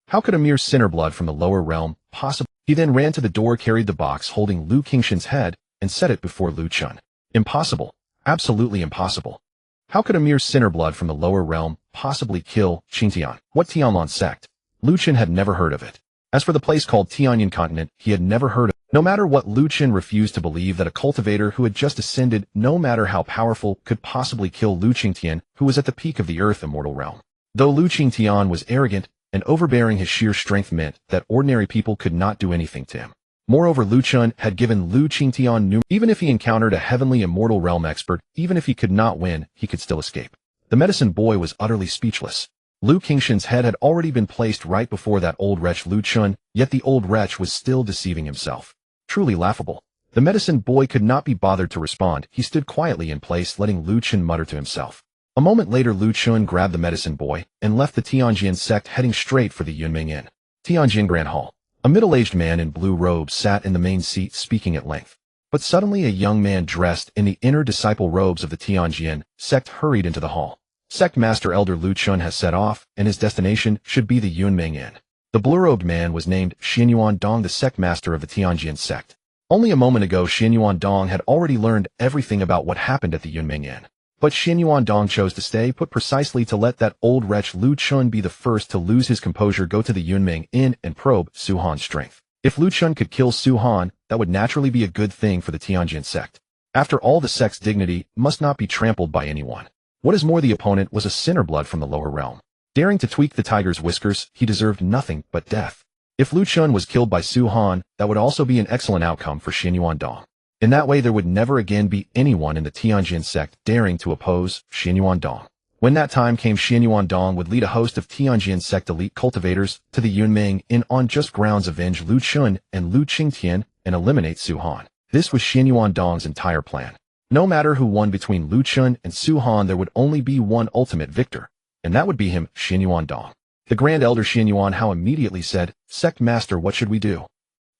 How could a mere sinner blood from the lower realm possibly? He then ran to the door, carried the box holding Lu Qingshan's head, and set it before Lu Qin. Impossible. Absolutely impossible. How could a mere sinner blood from the lower realm possibly kill Qingtian? What Tianlan sect? Lu Qin had never heard of it. As for the place called Tianyan continent, he had never heard of it. No matter what, Lu Qin refused to believe that a cultivator who had just ascended, no matter how powerful, could possibly kill Lu Qingtian, who was at the peak of the earth immortal realm. Though Lu Qingtian was arrogant and overbearing, his sheer strength meant that ordinary people could not do anything to him. Moreover, Lu Qin had given Lu Qingtian even if he encountered a heavenly immortal realm expert, even if he could not win, he could still escape. The medicine boy was utterly speechless. Lu Qingshan's head had already been placed right before that old wretch Lu Qin, yet the old wretch was still deceiving himself. Truly laughable. The medicine boy could not be bothered to respond. He stood quietly in place, letting Lu Qin mutter to himself. A moment later, Lu Qin grabbed the medicine boy and left the Tianjin sect, heading straight for the Yunming Inn. Tianjin Grand Hall. A middle-aged man in blue robes sat in the main seat, speaking at length. But suddenly a young man dressed in the inner disciple robes of the Tianjin sect hurried into the hall. Sect Master Elder Lu Qin has set off, and his destination should be the Yunming Inn. The blue-robed man was named Xianyuan Dong, the Sect Master of the Tianjin sect. Only a moment ago, Xianyuan Dong had already learned everything about what happened at the Yunming Inn. But Xianyuan Dong chose to stay put precisely to let that old wretch Lu Qin be the first to lose his composure, go to the Yunming Inn and probe Su Han's strength. If Lu Qin could kill Su Han, that would naturally be a good thing for the Tianjin sect. After all, the sect's dignity must not be trampled by anyone. What is more, the opponent was a sinner blood from the lower realm. Daring to tweak the tiger's whiskers, he deserved nothing but death. If Lu Qin was killed by Su Han, that would also be an excellent outcome for Xianyuan Dong. In that way, there would never again be anyone in the Tianjin sect daring to oppose Xianyuan Dong. When that time came, Xianyuan Dong would lead a host of Tianjin sect elite cultivators to the Yunming Inn on just grounds, avenge Lu Qin and Lu Qingtian and eliminate Su Han. This was Xianyuan Dong's entire plan. No matter who won between Lu Qin and Su Han, there would only be one ultimate victor, and that would be him, Xianyuan Dong. The Grand Elder Xianyuan Hao immediately said, "Sect Master, what should we do?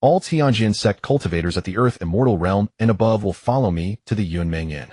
All Tianjin sect cultivators at the Earth Immortal Realm and above will follow me to the Yunming Inn.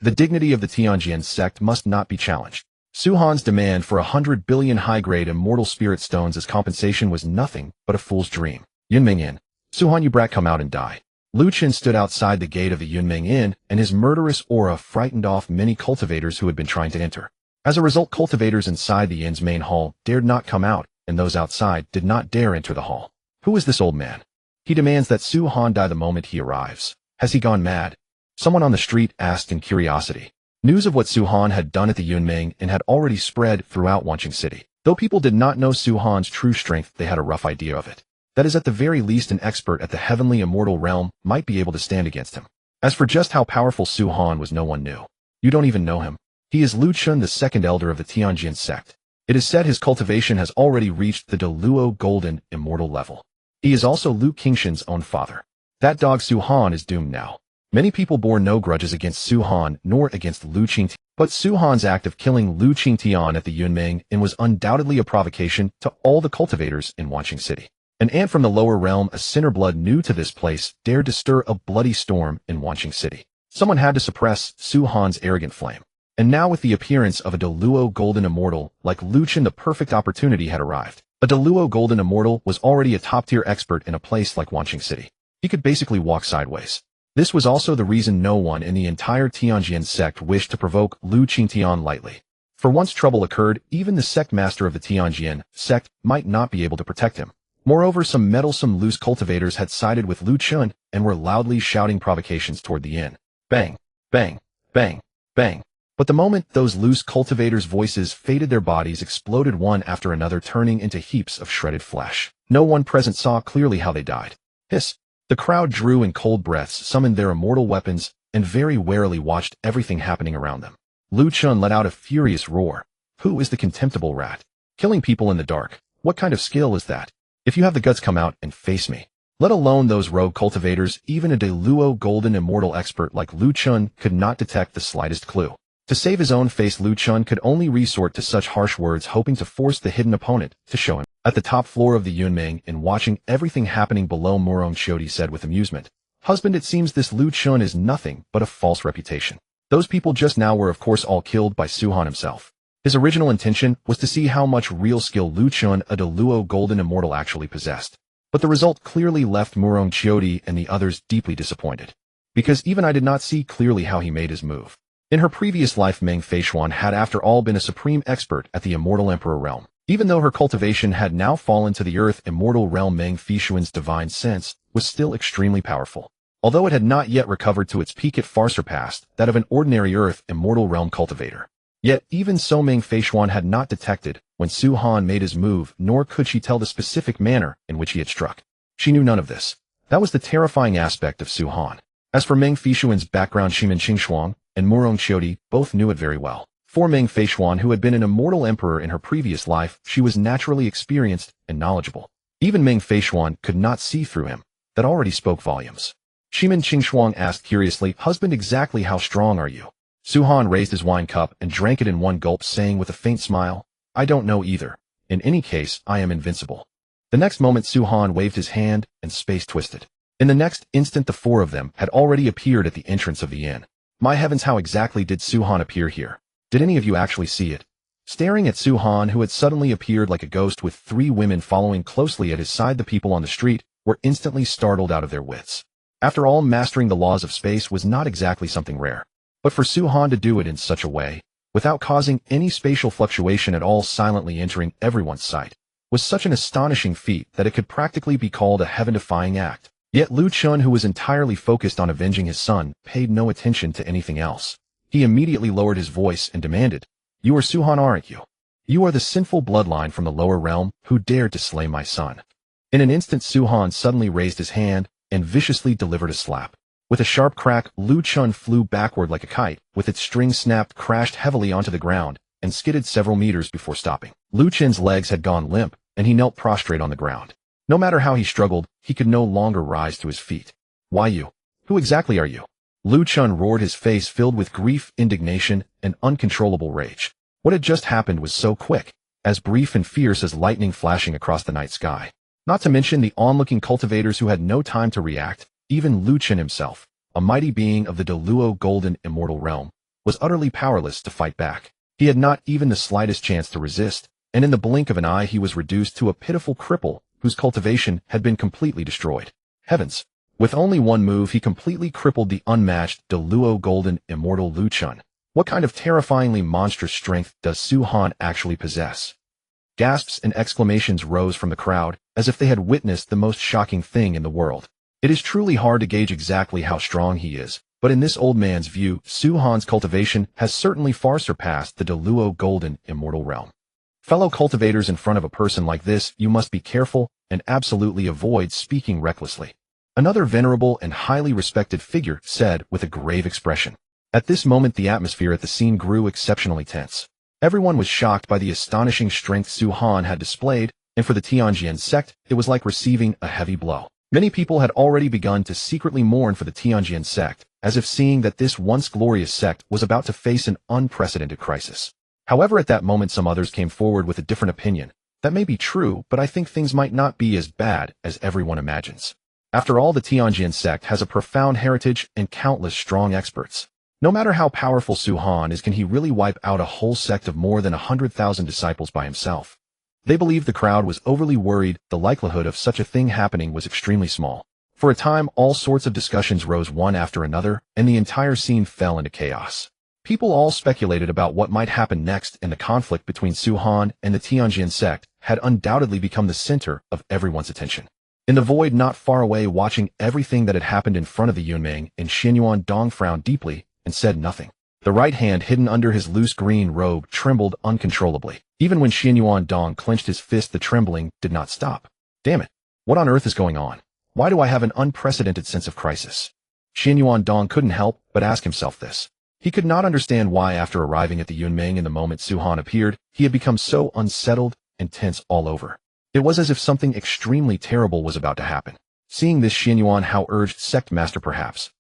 The dignity of the Tianjin sect must not be challenged." Su Han's demand for 100 billion high-grade immortal spirit stones as compensation was nothing but a fool's dream. Yunming Inn. Su Han, you brat, come out and die. Lu Qin stood outside the gate of the Yunming Inn, and his murderous aura frightened off many cultivators who had been trying to enter. As a result, cultivators inside the inn's main hall dared not come out, and those outside did not dare enter the hall. Who is this old man? He demands that Su Han die the moment he arrives. Has he gone mad? Someone on the street asked in curiosity. News of what Su Han had done at the Yunming and had already spread throughout Wanqing City. Though people did not know Su Han's true strength, they had a rough idea of it. That is, at the very least, an expert at the heavenly immortal realm might be able to stand against him. As for just how powerful Su Han was, no one knew. You don't even know him. He is Lu Chun, the second elder of the Tianjin sect. It is said his cultivation has already reached the Deluo Golden Immortal level. He is also Lu Qingshan's own father. That dog Su Han is doomed now. Many people bore no grudges against Su Han nor against Lu Qingtian, but Su Han's act of killing Lu Qingtian at the Yunming and was undoubtedly a provocation to all the cultivators in Wanqing City. An ant from the lower realm, a sinner blood new to this place, dared to stir a bloody storm in Wanqing City. Someone had to suppress Su Han's arrogant flame. And now with the appearance of a Deluo Golden Immortal like Lu Qin, the perfect opportunity had arrived. A Deluo Golden Immortal was already a top-tier expert in a place like Wanqing City. He could basically walk sideways. This was also the reason no one in the entire Tianjin sect wished to provoke Lu Qingtian lightly. For once trouble occurred, even the Sect Master of the Tianjin sect might not be able to protect him. Moreover, some meddlesome loose cultivators had sided with Lu Chun and were loudly shouting provocations toward the inn. Bang, bang, bang, bang. But the moment those loose cultivators' voices faded, their bodies exploded one after another, turning into heaps of shredded flesh. No one present saw clearly how they died. Hiss. The crowd drew in cold breaths, summoned their immortal weapons, and very warily watched everything happening around them. Lu Chun let out a furious roar. Who is the contemptible rat? Killing people in the dark. What kind of skill is that? If you have the guts, come out and face me. Let alone those rogue cultivators, even a Deluo Golden Immortal expert like Lu Chun could not detect the slightest clue. To save his own face, Lu Chun could only resort to such harsh words, hoping to force the hidden opponent to show him. At the top floor of the Yunming and watching everything happening below, Murong Chiodi said with amusement, "Husband, it seems this Lu Chun is nothing but a false reputation. Those people just now were of course all killed by Su Han himself. His original intention was to see how much real skill Lu Chun, a Deluo Golden Immortal, actually possessed. But the result clearly left Murong Chiodi and the others deeply disappointed. Because even I did not see clearly how he made his move. In her previous life, Meng Feishuan had after all been a supreme expert at the Immortal Emperor realm. Even though her cultivation had now fallen to the earth immortal realm, Meng Feishuan's divine sense was still extremely powerful. Although it had not yet recovered to its peak, it far surpassed that of an ordinary earth immortal realm cultivator. Yet even so, Meng Feishuan had not detected when Su Han made his move, nor could she tell the specific manner in which he had struck. She knew none of this. That was the terrifying aspect of Su Han. As for Meng Feishuan's background, Shimin Qingshuang and Murong Chiodi both knew it very well. For Meng Feishuan, who had been an immortal emperor in her previous life, she was naturally experienced and knowledgeable. Even Meng Feishuan could not see through him. That already spoke volumes. Shimin Qingshuang asked curiously, "Husband, exactly how strong are you?" Su Han raised his wine cup and drank it in one gulp, saying with a faint smile, "I don't know either. In any case, I am invincible." The next moment, Su Han waved his hand and space twisted. In the next instant, the four of them had already appeared at the entrance of the inn. My heavens, how exactly did Su Han appear here? Did any of you actually see it? Staring at Su Han, who had suddenly appeared like a ghost with three women following closely at his side, the people on the street were instantly startled out of their wits. After all, mastering the laws of space was not exactly something rare. But for Su Han to do it in such a way, without causing any spatial fluctuation at all, silently entering everyone's sight, was such an astonishing feat that it could practically be called a heaven-defying act. Yet Lu Chun, who was entirely focused on avenging his son, paid no attention to anything else. He immediately lowered his voice and demanded, "You are Su Han, aren't you? You are the sinful bloodline from the lower realm who dared to slay my son." In an instant, Su Han suddenly raised his hand and viciously delivered a slap. With a sharp crack, Lu Chun flew backward like a kite, with its string snapped, crashed heavily onto the ground, and skidded several meters before stopping. Lu Chun's legs had gone limp, and he knelt prostrate on the ground. No matter how he struggled, he could no longer rise to his feet. "Why you? Who exactly are you?" Lu Chun roared, his face filled with grief, indignation, and uncontrollable rage. What had just happened was so quick, as brief and fierce as lightning flashing across the night sky. Not to mention the onlooking cultivators who had no time to react. Even Lu Chun himself, a mighty being of the Deluo Golden Immortal realm, was utterly powerless to fight back. He had not even the slightest chance to resist, and in the blink of an eye he was reduced to a pitiful cripple whose cultivation had been completely destroyed. Heavens! With only one move, he completely crippled the unmatched Deluo Golden Immortal Lu Chun. What kind of terrifyingly monstrous strength does Su Han actually possess? Gasps and exclamations rose from the crowd, as if they had witnessed the most shocking thing in the world. It is truly hard to gauge exactly how strong he is, But in this old man's view, Su Han's cultivation has certainly far surpassed the Deluo Golden Immortal Realm. Fellow cultivators, in front of a person like this, you must be careful and absolutely avoid speaking recklessly. Another venerable and highly respected figure said with a grave expression. At this moment the atmosphere at the scene grew exceptionally tense. Everyone was shocked by the astonishing strength Su Han had displayed, and for the Tianjian sect, it was like receiving a heavy blow. Many people had already begun to secretly mourn for the Tianjian sect, as if seeing that this once glorious sect was about to face an unprecedented crisis. However, at that moment some others came forward with a different opinion. That may be true, but I think things might not be as bad as everyone imagines. After all, the Tianjian sect has a profound heritage and countless strong experts. No matter how powerful Su Han is, can he really wipe out a whole sect of more than 100,000 disciples by himself? They believed the crowd was overly worried. The likelihood of such a thing happening was extremely small. For a time, all sorts of discussions rose one after another, and the entire scene fell into chaos. People all speculated about what might happen next, and the conflict between Su Han and the Tianjian sect had undoubtedly become the center of everyone's attention. In the void not far away, watching everything that had happened in front of the Yunming, and Xianyuan Dong frowned deeply and said nothing. The right hand hidden under his loose green robe trembled uncontrollably. Even when Xianyuan Dong clenched his fist, the trembling did not stop. Damn it! What on earth is going on? Why do I have an unprecedented sense of crisis? Xianyuan Dong couldn't help but ask himself this. He could not understand why, after arriving at the Yunming in the moment Su Han appeared, he had become so unsettled and tense all over. It was as if something extremely terrible was about to happen. Seeing this, Xianyuan Hao urged, Sect Master, perhaps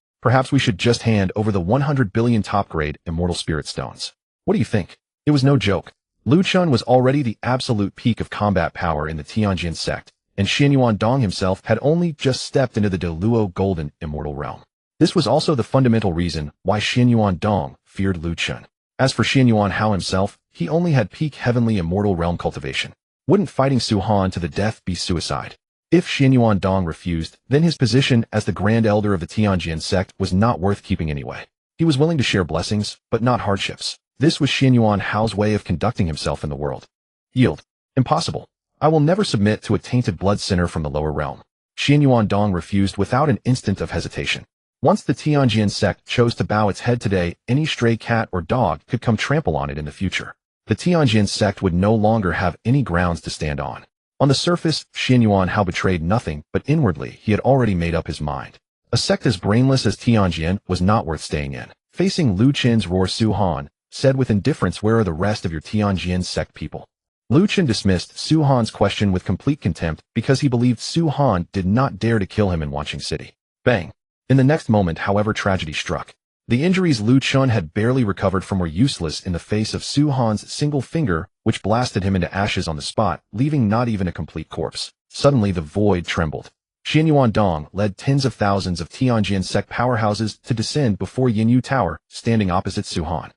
we should just hand over the 100 billion top-grade Immortal Spirit Stones. What do you think? It was no joke. Lu Chun was already the absolute peak of combat power in the Tianjian sect, and Xianyuan Dong himself had only just stepped into the Deluo Golden Immortal Realm. This was also the fundamental reason why Xianyuan Dong feared Lu Chun. As for Xianyuan Hao himself, he only had peak Heavenly Immortal Realm cultivation. Wouldn't fighting Su Han to the death be suicide? If Xianyuan Dong refused, then his position as the Grand Elder of the Tianjian sect was not worth keeping anyway. He was willing to share blessings, but not hardships. This was Xianyuan Hao's way of conducting himself in the world. Yield. Impossible. I will never submit to a tainted blood sinner from the lower realm. Xianyuan Dong refused without an instant of hesitation. Once the Tianjian sect chose to bow its head today, any stray cat or dog could come trample on it in the future. The Tianjian sect would no longer have any grounds to stand on. On the surface, Xianyuan Hao betrayed nothing, but inwardly he had already made up his mind. A sect as brainless as Tianjian was not worth staying in. Facing Lu Chen's roar, Su Han said with indifference, "Where are the rest of your Tianjian sect people?" Lu Chen dismissed Su Han's question with complete contempt because he believed Su Han did not dare to kill him in Wanqing City. Bang! In the next moment, however, tragedy struck. The injuries Lu Chun had barely recovered from were useless in the face of Su Han's single finger, which blasted him into ashes on the spot, leaving not even a complete corpse. Suddenly the void trembled. Xianyuan Dong led tens of thousands of Tianjian sect powerhouses to descend before Yinyu Tower, standing opposite Su Han.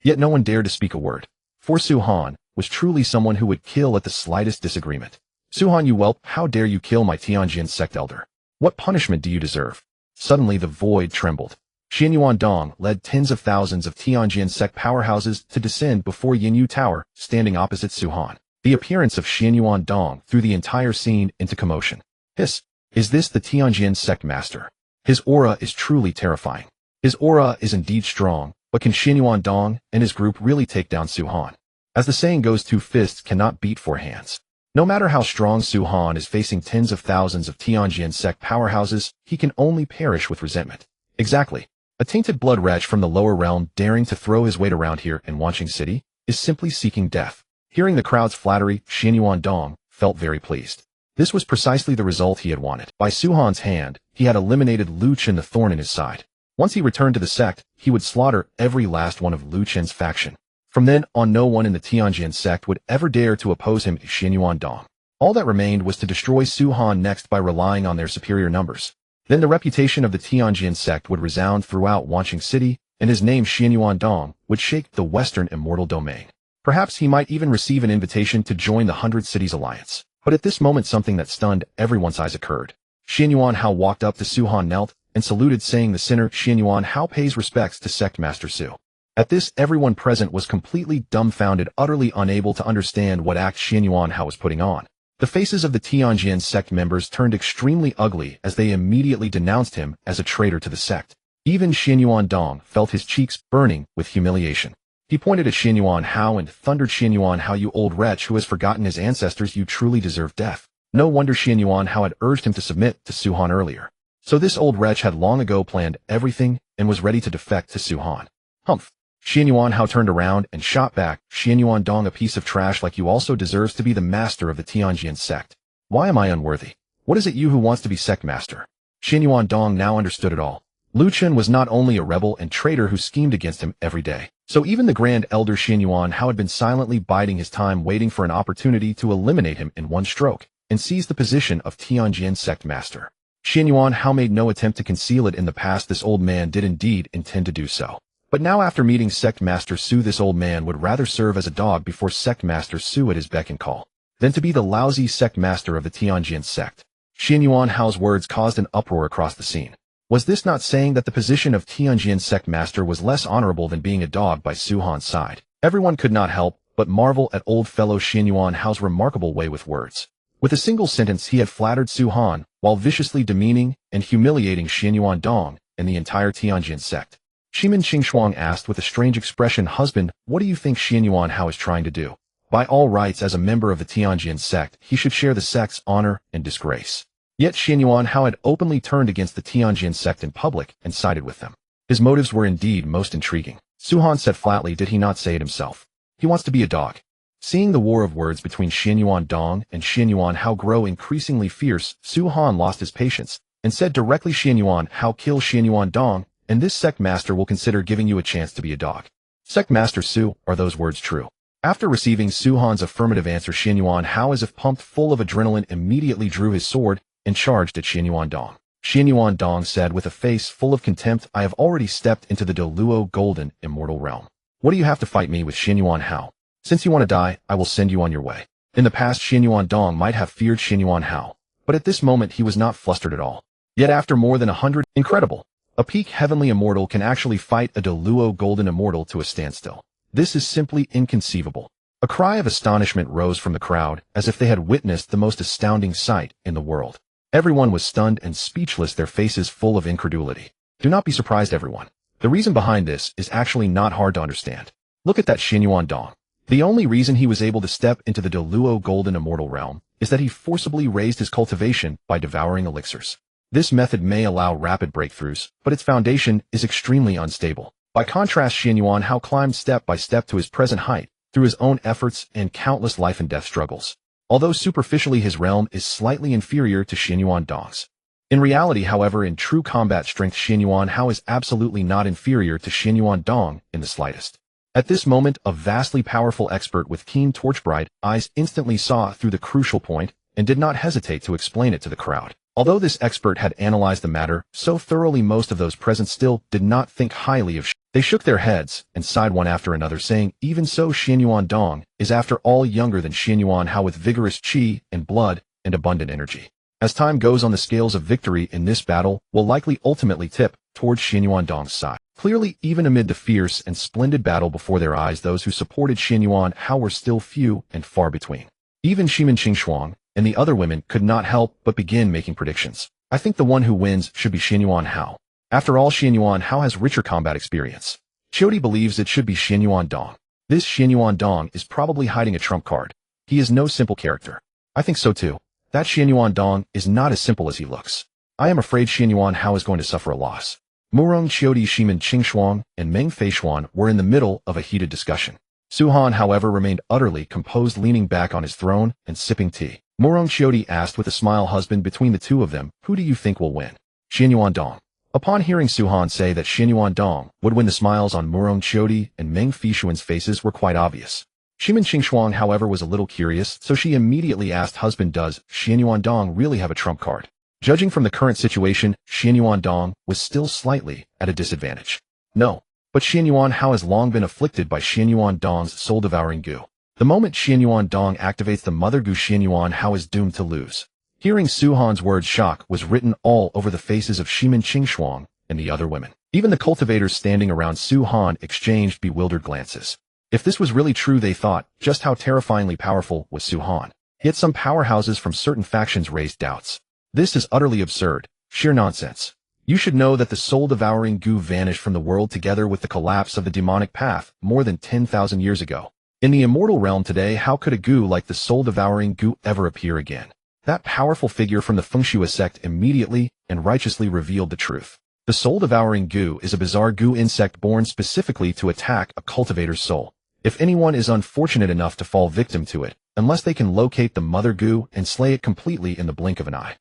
Yet no one dared to speak a word. For Su Han was truly someone who would kill at the slightest disagreement. Su Han, you whelp, how dare you kill my Tianjian sect elder? What punishment do you deserve? Suddenly the void trembled. Xianyuan Dong led tens of thousands of Tianjian sect powerhouses to descend before Yinyu Tower, standing opposite Su Han. The appearance of Xianyuan Dong threw the entire scene into commotion. Hiss! Is this the Tianjian Sect Master? His aura is truly terrifying. His aura is indeed strong, but can Xianyuan Dong and his group really take down Su Han? As the saying goes, two fists cannot beat four hands. No matter how strong Su Han is facing tens of thousands of Tianjian sect powerhouses, he can only perish with resentment. Exactly. A tainted blood wretch from the lower realm daring to throw his weight around here in Wanqing City is simply seeking death. Hearing the crowd's flattery, Xianyuan Dong felt very pleased. This was precisely the result he had wanted. By Su Han's hand, he had eliminated Lu Chen, the thorn in his side. Once he returned to the sect, he would slaughter every last one of Lu Chen's faction. From then on, no one in the Tianjian sect would ever dare to oppose him, Xianyuan Dong. All that remained was to destroy Su Han next by relying on their superior numbers. Then the reputation of the Tianjian sect would resound throughout Wanqing City, and his name, Xianyuan Dong, would shake the Western Immortal Domain. Perhaps he might even receive an invitation to join the 100 Cities Alliance. But at this moment, something that stunned everyone's eyes occurred. Xianyuan Hao walked up to Su Han, knelt, and saluted, saying, "The sinner Xianyuan Hao pays respects to Sect Master Su." At this, everyone present was completely dumbfounded, utterly unable to understand what act Xianyuan Hao was putting on. The faces of the Tianjian sect members turned extremely ugly as they immediately denounced him as a traitor to the sect. Even Xianyuan Dong felt his cheeks burning with humiliation. He pointed at Xianyuan Hao and thundered, "Xianyuan Hao, you old wretch who has forgotten his ancestors, you truly deserve death." No wonder Xianyuan Hao had urged him to submit to Su Han earlier. So this old wretch had long ago planned everything and was ready to defect to Su Han. Humph. Xianyuan Hao turned around and shot back, "Xianyuan Dong, a piece of trash like you also deserves to be the master of the Tianjin sect. Why am I unworthy? What is it you who wants to be Sect Master?" Xianyuan Dong now understood it all. Lu Chen was not only a rebel and traitor who schemed against him every day. So even the Grand Elder Xianyuan Hao had been silently biding his time, waiting for an opportunity to eliminate him in one stroke and seize the position of Tianjin Sect Master. Xianyuan Hao made no attempt to conceal it in the past. This old man did indeed intend to do so. But now after meeting Sect Master Su, this old man would rather serve as a dog before Sect Master Su at his beck and call than to be the lousy Sect Master of the Tianjin sect. Xianyuan Hao's words caused an uproar across the scene. Was this not saying that the position of Tianjin Sect Master was less honorable than being a dog by Su Han's side? Everyone could not help but marvel at old fellow Xianyuan Hao's remarkable way with words. With a single sentence he had flattered Su Han, while viciously demeaning and humiliating Xianyuan Dong and the entire Tianjin sect. Shimin Qingshuang asked with a strange expression, "Husband, what do you think Xianyuan Hao is trying to do? By all rights, as a member of the Tianjin sect, he should share the sect's honor and disgrace." Yet Xianyuan Hao had openly turned against the Tianjin sect in public and sided with them. His motives were indeed most intriguing. Su Han said flatly, did he not say it himself? He wants to be a dog. Seeing the war of words between Xianyuan Dong and Xianyuan Hao grow increasingly fierce, Su Han lost his patience and said directly, "Xianyuan Hao, kill Xianyuan Dong, and this Sect Master will consider giving you a chance to be a dog." "Sect Master Su, are those words true?" After receiving Su Han's affirmative answer, Xianyuan Hao, as if pumped full of adrenaline, immediately drew his sword and charged at Xianyuan Dong. Xianyuan Dong said with a face full of contempt, "I have already stepped into the Deluo Golden Immortal Realm. What do you have to fight me with, Xianyuan Hao? Since you want to die, I will send you on your way." In the past, Xianyuan Dong might have feared Xianyuan Hao, but at this moment he was not flustered at all. Yet after more than 100, incredible! A peak heavenly immortal can actually fight a Deluo Golden Immortal to a standstill. This is simply inconceivable. A cry of astonishment rose from the crowd, as if they had witnessed the most astounding sight in the world. Everyone was stunned and speechless, their faces full of incredulity. Do not be surprised, everyone. The reason behind this is actually not hard to understand. Look at that Xianyuan Dong. The only reason he was able to step into the Deluo Golden Immortal Realm is that he forcibly raised his cultivation by devouring elixirs. This method may allow rapid breakthroughs, but its foundation is extremely unstable. By contrast, Xianyuan Hao climbed step by step to his present height through his own efforts and countless life and death struggles. Although superficially his realm is slightly inferior to Xianyuan Dong's. In reality, however, in true combat strength, Xianyuan Hao is absolutely not inferior to Xianyuan Dong in the slightest. At this moment, a vastly powerful expert with keen torch-bright eyes instantly saw through the crucial point and did not hesitate to explain it to the crowd. Although this expert had analyzed the matter so thoroughly, most of those present still did not think highly of They shook their heads and sighed one after another, saying, "Even so, Xianyuan Dong is after all younger than Xianyuan Hao, with vigorous qi and blood and abundant energy. As time goes on, the scales of victory in this battle will likely ultimately tip towards Xianyuan Dong's side." Clearly, even amid the fierce and splendid battle before their eyes, those who supported Xianyuan Hao were still few and far between. Even Shimin Qingshuang and the other women could not help but begin making predictions. "I think the one who wins should be Xianyuan Hao. After all, Xianyuan Hao has richer combat experience." Chiodi believes it should be Xianyuan Dong. This Xianyuan Dong is probably hiding a trump card. He is no simple character. I think so too. That Xianyuan Dong is not as simple as he looks. I am afraid Xianyuan Hao is going to suffer a loss. Murong Chiodi, Shimin Qingshuang, and Meng Feishuan were in the middle of a heated discussion. Su Han, however, remained utterly composed, leaning back on his throne and sipping tea. Murong Chiodi asked with a smile, "Husband, between the two of them, who do you think will win?" "Xianyuan Dong." Upon hearing Su Han say that Xianyuan Dong would win, the smiles on Murong Chiodi and Meng Feishuan's faces were quite obvious. Shimin Qingshuang, however, was a little curious, so she immediately asked, "Husband, does Xianyuan Dong really have a trump card?" Judging from the current situation, Xianyuan Dong was still slightly at a disadvantage. No, but Xianyuan Hao has long been afflicted by Xianyuan Dong's soul-devouring goo. The moment Xianyuan Dong activates the mother goo, Xianyuan Hao is doomed to lose. Hearing Su Han's words, shock was written all over the faces of Shimin Qingshuang and the other women. Even the cultivators standing around Su Han exchanged bewildered glances. If this was really true, they thought, just how terrifyingly powerful was Su Han. Yet some powerhouses from certain factions raised doubts. "This is utterly absurd, sheer nonsense. You should know that the soul-devouring goo vanished from the world together with the collapse of the demonic path more than 10,000 years ago. In the immortal realm today, how could a goo like the soul-devouring goo ever appear again? That powerful figure from the Fengshua sect immediately and righteously revealed the truth. The soul-devouring goo is a bizarre goo insect born specifically to attack a cultivator's soul. If anyone is unfortunate enough to fall victim to it, unless they can locate the mother goo and slay it completely in the blink of an eye.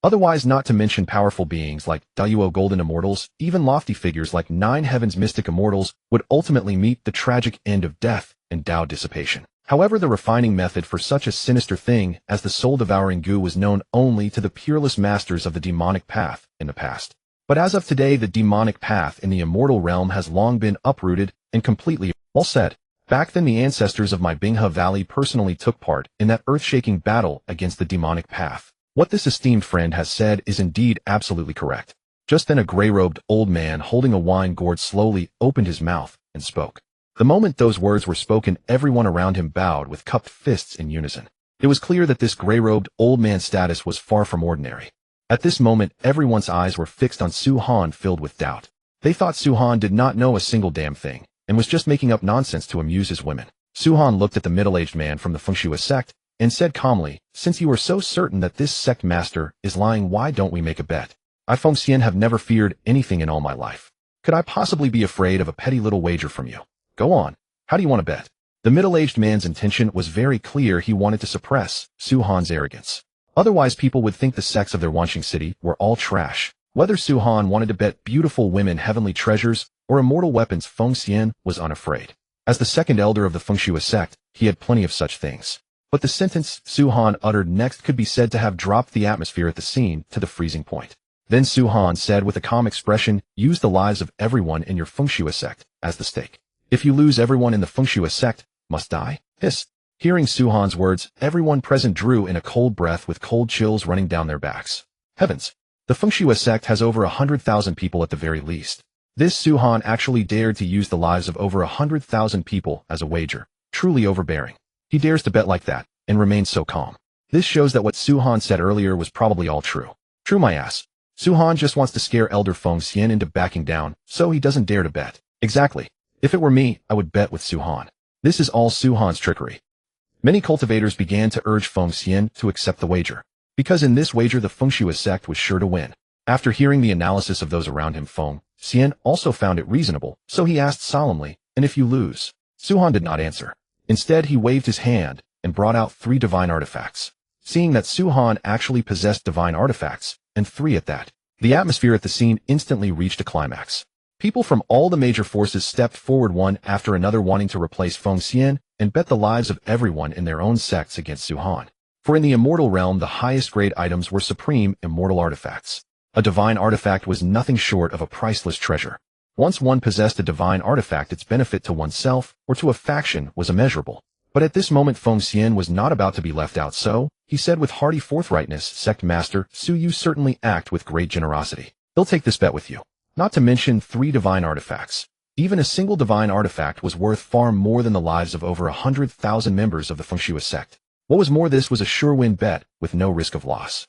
Otherwise, not to mention powerful beings like Dayuo Golden Immortals, even lofty figures like Nine Heavens Mystic Immortals would ultimately meet the tragic end of death and Tao dissipation. However, the refining method for such a sinister thing as the soul-devouring goo was known only to the peerless masters of the demonic path in the past. But as of today, the demonic path in the immortal realm has long been uprooted and completely all said. Back then, the ancestors of my Binghe Valley personally took part in that earth-shaking battle against the demonic path. What this esteemed friend has said is indeed absolutely correct. Just then a gray-robed old man holding a wine gourd slowly opened his mouth and spoke. The moment those words were spoken, everyone around him bowed with cupped fists in unison. It was clear that this gray-robed old man's status was far from ordinary. At this moment, everyone's eyes were fixed on Su Han, filled with doubt. They thought Su Han did not know a single damn thing, and was just making up nonsense to amuse his women. Su Han looked at the middle-aged man from the Fengshua sect, and said calmly, "Since you are so certain that this Sect Master is lying, why don't we make a bet? I Fengxian have never feared anything in all my life. Could I possibly be afraid of a petty little wager from you? Go on, how do you want to bet?" The middle-aged man's intention was very clear. He wanted to suppress Su Han's arrogance. Otherwise, people would think the sects of their Wanqing city were all trash. Whether Su Han wanted to bet beautiful women, heavenly treasures, or immortal weapons, Fengxian was unafraid. As the second elder of the Fengshua sect, he had plenty of such things. But the sentence Su Han uttered next could be said to have dropped the atmosphere at the scene to the freezing point. Then Su Han said with a calm expression, "Use the lives of everyone in your Fengshua sect as the stake. If you lose, everyone in the Fengshua sect must die." Hiss. Hearing Su Han's words, everyone present drew in a cold breath with cold chills running down their backs. Heavens! The Fengshua sect has over 100,000 people at the very least. This Su Han actually dared to use the lives of over 100,000 people as a wager. Truly overbearing. He dares to bet like that, and remains so calm. This shows that what Su Han said earlier was probably all true. True my ass. Su Han just wants to scare Elder Fengxian into backing down, so he doesn't dare to bet. Exactly. If it were me, I would bet with Su Han. This is all Su Han's trickery. Many cultivators began to urge Fengxian to accept the wager, because in this wager the Fengshua sect was sure to win. After hearing the analysis of those around him, Fengxian also found it reasonable, so he asked solemnly, "And if you lose?" Su Han did not answer. Instead, he waved his hand and brought out 3 divine artifacts. Seeing that Su Han actually possessed divine artifacts, and 3 at that, the atmosphere at the scene instantly reached a climax. People from all the major forces stepped forward one after another, wanting to replace Fengxian and bet the lives of everyone in their own sects against Su Han. For in the immortal realm, the highest grade items were supreme immortal artifacts. A divine artifact was nothing short of a priceless treasure. Once one possessed a divine artifact, its benefit to oneself or to a faction was immeasurable. But at this moment, Fengxian was not about to be left out, so he said with hearty forthrightness, "Sect Master Su, you certainly act with great generosity. He'll take this bet with you." Not to mention 3 divine artifacts. Even a single divine artifact was worth far more than the lives of over 100,000 members of the Fengshua sect. What was more, this was a sure win bet with no risk of loss.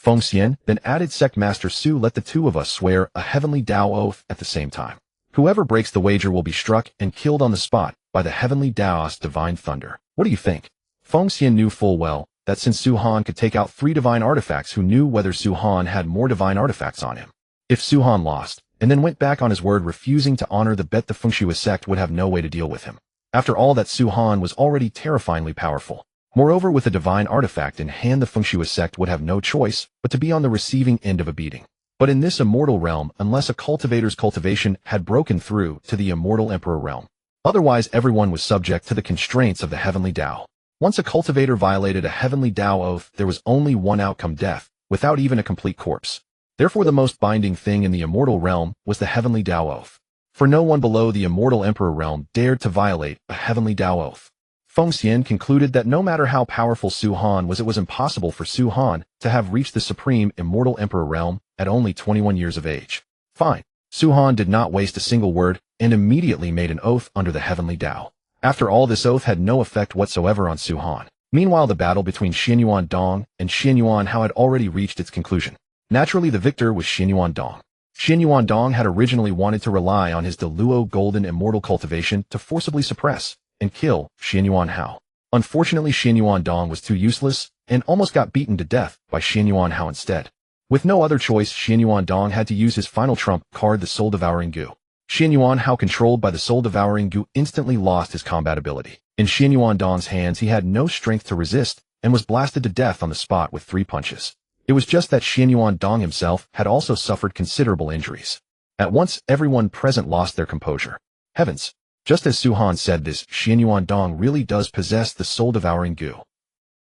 Fengxian then added, "Sect Master Su, let the 2 of us swear a heavenly Tao oath at the same time. Whoever breaks the wager will be struck and killed on the spot by the heavenly Tao's divine thunder. What do you think?" Fengxian knew full well that since Su Han could take out 3 divine artifacts, who knew whether Su Han had more divine artifacts on him? If Su Han lost, and then went back on his word refusing to honor the bet, the Fengshua sect would have no way to deal with him. After all, that Su Han was already terrifyingly powerful. Moreover, with a divine artifact in hand, the Fengshua sect would have no choice but to be on the receiving end of a beating. But in this immortal realm, unless a cultivator's cultivation had broken through to the Immortal Emperor realm, otherwise everyone was subject to the constraints of the heavenly Tao. Once a cultivator violated a heavenly Tao oath, there was only one outcome: death, without even a complete corpse. Therefore, the most binding thing in the immortal realm was the heavenly Tao oath. For no one below the Immortal Emperor realm dared to violate a heavenly Tao oath. Fengxian concluded that no matter how powerful Su Han was, it was impossible for Su Han to have reached the supreme Immortal Emperor realm at only 21 years of age. Fine. Su Han did not waste a single word and immediately made an oath under the heavenly Tao. After all, this oath had no effect whatsoever on Su Han. Meanwhile, the battle between Xianyuan Dong and Xianyuan Hao had already reached its conclusion. Naturally, the victor was Xianyuan Dong. Xian Yuandong had originally wanted to rely on his Deluo golden immortal cultivation to forcibly suppress and kill Xian Yuanhao. Unfortunately, Xian Yuandong was too useless and almost got beaten to death by Xian Yuanhao instead. With no other choice, Xian Yuandong had to use his final trump card, the soul-devouring goo. Xian Yuanhao, controlled by the soul-devouring goo, instantly lost his combat ability. In Xian Yuandong's hands, he had no strength to resist and was blasted to death on the spot with 3 punches. It was just that Xian Yuandong himself had also suffered considerable injuries. At once, everyone present lost their composure. Heavens! Just as Su Han said this, Xian Yuandong really does possess the soul-devouring goo.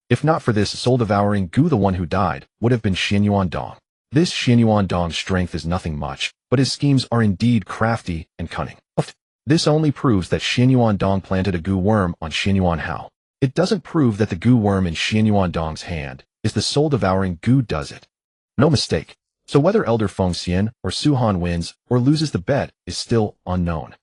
If not for this soul-devouring goo, the one who died would have been Xian Yuandong. This Xian Yuandong's strength is nothing much, but his schemes are indeed crafty and cunning. This only proves that Xian Yuandong planted a goo worm on Xian Yuanhao. It doesn't prove that the goo worm in Xian Yuandong's hand is the soul-devouring goo, does it? No mistake. So whether Elder Feng Xian or Su Han wins or loses the bet is still unknown.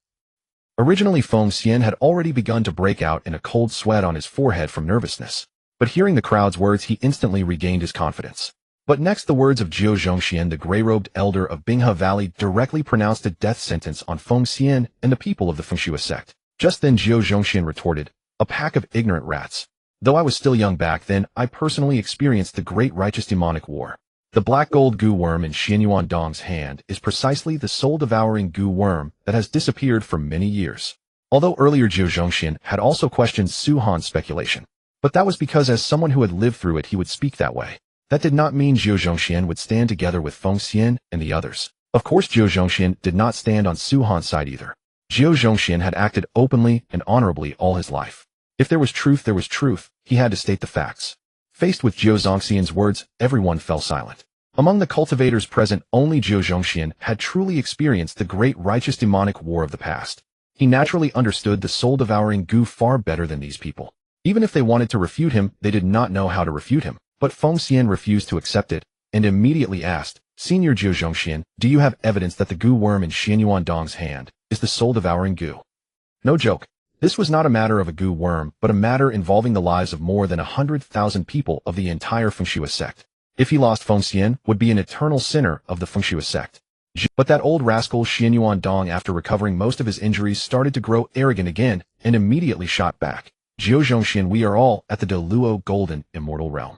Originally, Feng Xian had already begun to break out in a cold sweat on his forehead from nervousness, but hearing the crowd's words, he instantly regained his confidence. But next, the words of Jiao Zhongxian, the gray-robed elder of Binghe Valley, directly pronounced a death sentence on Feng Xian and the people of the Fengxue sect. Just then, Jiao Zhongxian retorted, "A pack of ignorant rats. Though I was still young back then, I personally experienced the great righteous demonic war. The black gold goo worm in Xian Yuandong's hand is precisely the soul-devouring goo worm that has disappeared for many years." Although earlier Jiao Zhongxian had also questioned Su Han's speculation, but that was because as someone who had lived through it, he would speak that way. That did not mean Jiao Zhongxian would stand together with Feng Xian and the others. Of course, Jiao Zhongxian did not stand on Su Han's side either. Jiao Zhongxian had acted openly and honorably all his life. If there was truth, there was truth. He had to state the facts. Faced with Jiao Zhongxian's words, everyone fell silent. Among the cultivators present, only Jiao Zhongxian had truly experienced the great righteous demonic war of the past. He naturally understood the soul-devouring goo far better than these people. Even if they wanted to refute him, they did not know how to refute him. But Feng Xian refused to accept it, and immediately asked, "Senior Jiao Zhongxian, do you have evidence that the goo worm in Xian Yuandong's hand is the soul-devouring goo?" No joke. This was not a matter of a goo worm, but a matter involving the lives of more than 100,000 people of the entire Fengxue sect. If he lost, Feng Xian would be an eternal sinner of the Fengxue sect. But that old rascal Xian Yuandong, after recovering most of his injuries, started to grow arrogant again and immediately shot back. "Jiao Zhongxian, we are all at the Deluo golden immortal realm.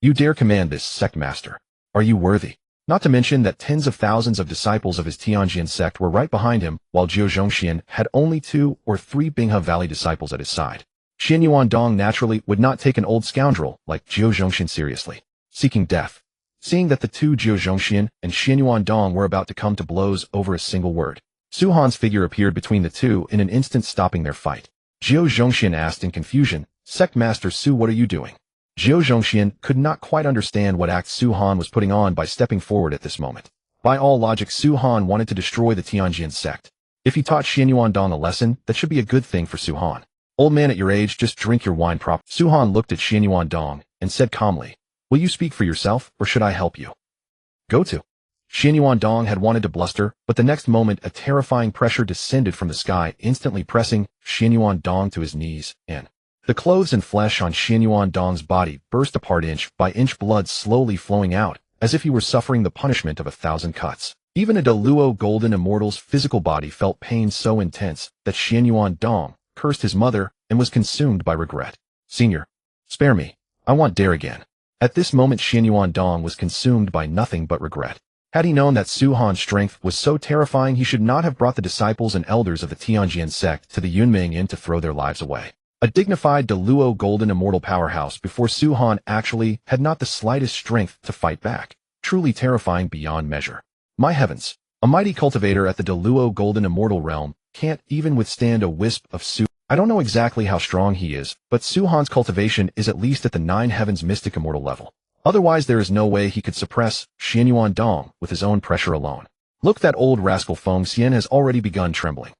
You dare command this, Sect Master? Are you worthy?" Not to mention that tens of thousands of disciples of his Tianlan sect were right behind him, while Jiao Zhongxian had only 2 or 3 Binghe Valley disciples at his side. Xian Yuandong naturally would not take an old scoundrel like Jiao Zhongxian seriously, seeking death. Seeing that the 2 Jiao Zhongxian and Xian Yuandong were about to come to blows over a single word, Su Han's figure appeared between the two in an instant, stopping their fight. Jiao Zhongxian asked in confusion, "Sect Master Su, what are you doing?" Jiao Zhongxian could not quite understand what act Su Han was putting on by stepping forward at this moment. By all logic, Su Han wanted to destroy the Tianlan sect. If he taught Xian Yuandong a lesson, that should be a good thing for Su Han. "Old man, at your age, just drink your wine proper." Su Han looked at Xian Yuandong and said calmly, "Will you speak for yourself, or should I help you?" "Go to." Xian Yuandong had wanted to bluster, but the next moment a terrifying pressure descended from the sky, instantly pressing Xian Yuandong to his knees, and the clothes and flesh on Xian Yuandong's body burst apart inch by inch, blood slowly flowing out, as if he were suffering the punishment of 1,000 cuts. Even a Deluo golden immortal's physical body felt pain so intense that Xian Yuandong cursed his mother and was consumed by regret. "Senior, spare me. I want dare again." At this moment, Xian Yuandong was consumed by nothing but regret. Had he known that Su Han's strength was so terrifying, he should not have brought the disciples and elders of the Tianlan sect to the Yunming Inn to throw their lives away. A dignified Deluo golden immortal powerhouse before Su Han actually had not the slightest strength to fight back. Truly terrifying beyond measure. My heavens, a mighty cultivator at the Deluo golden immortal realm can't even withstand a wisp of Su. I don't know exactly how strong he is, but Su Han's cultivation is at least at the 9 heavens mystic immortal level. Otherwise, there is no way he could suppress Xian Yuandong with his own pressure alone. Look, that old rascal Feng Xian has already begun trembling.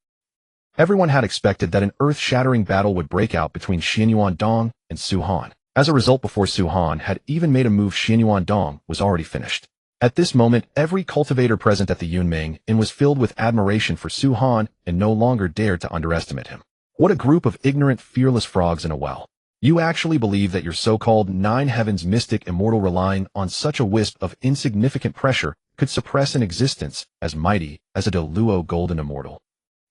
Everyone had expected that an earth-shattering battle would break out between Xian Yuandong and Su Han. As a result, before Su Han had even made a move, Xian Yuandong was already finished. At this moment, every cultivator present at the Yunming Inn was filled with admiration for Su Han and no longer dared to underestimate him. What a group of ignorant, fearless frogs in a well. You actually believe that your so-called 9 heavens mystic immortal, relying on such a wisp of insignificant pressure, could suppress an existence as mighty as a Deluo golden immortal.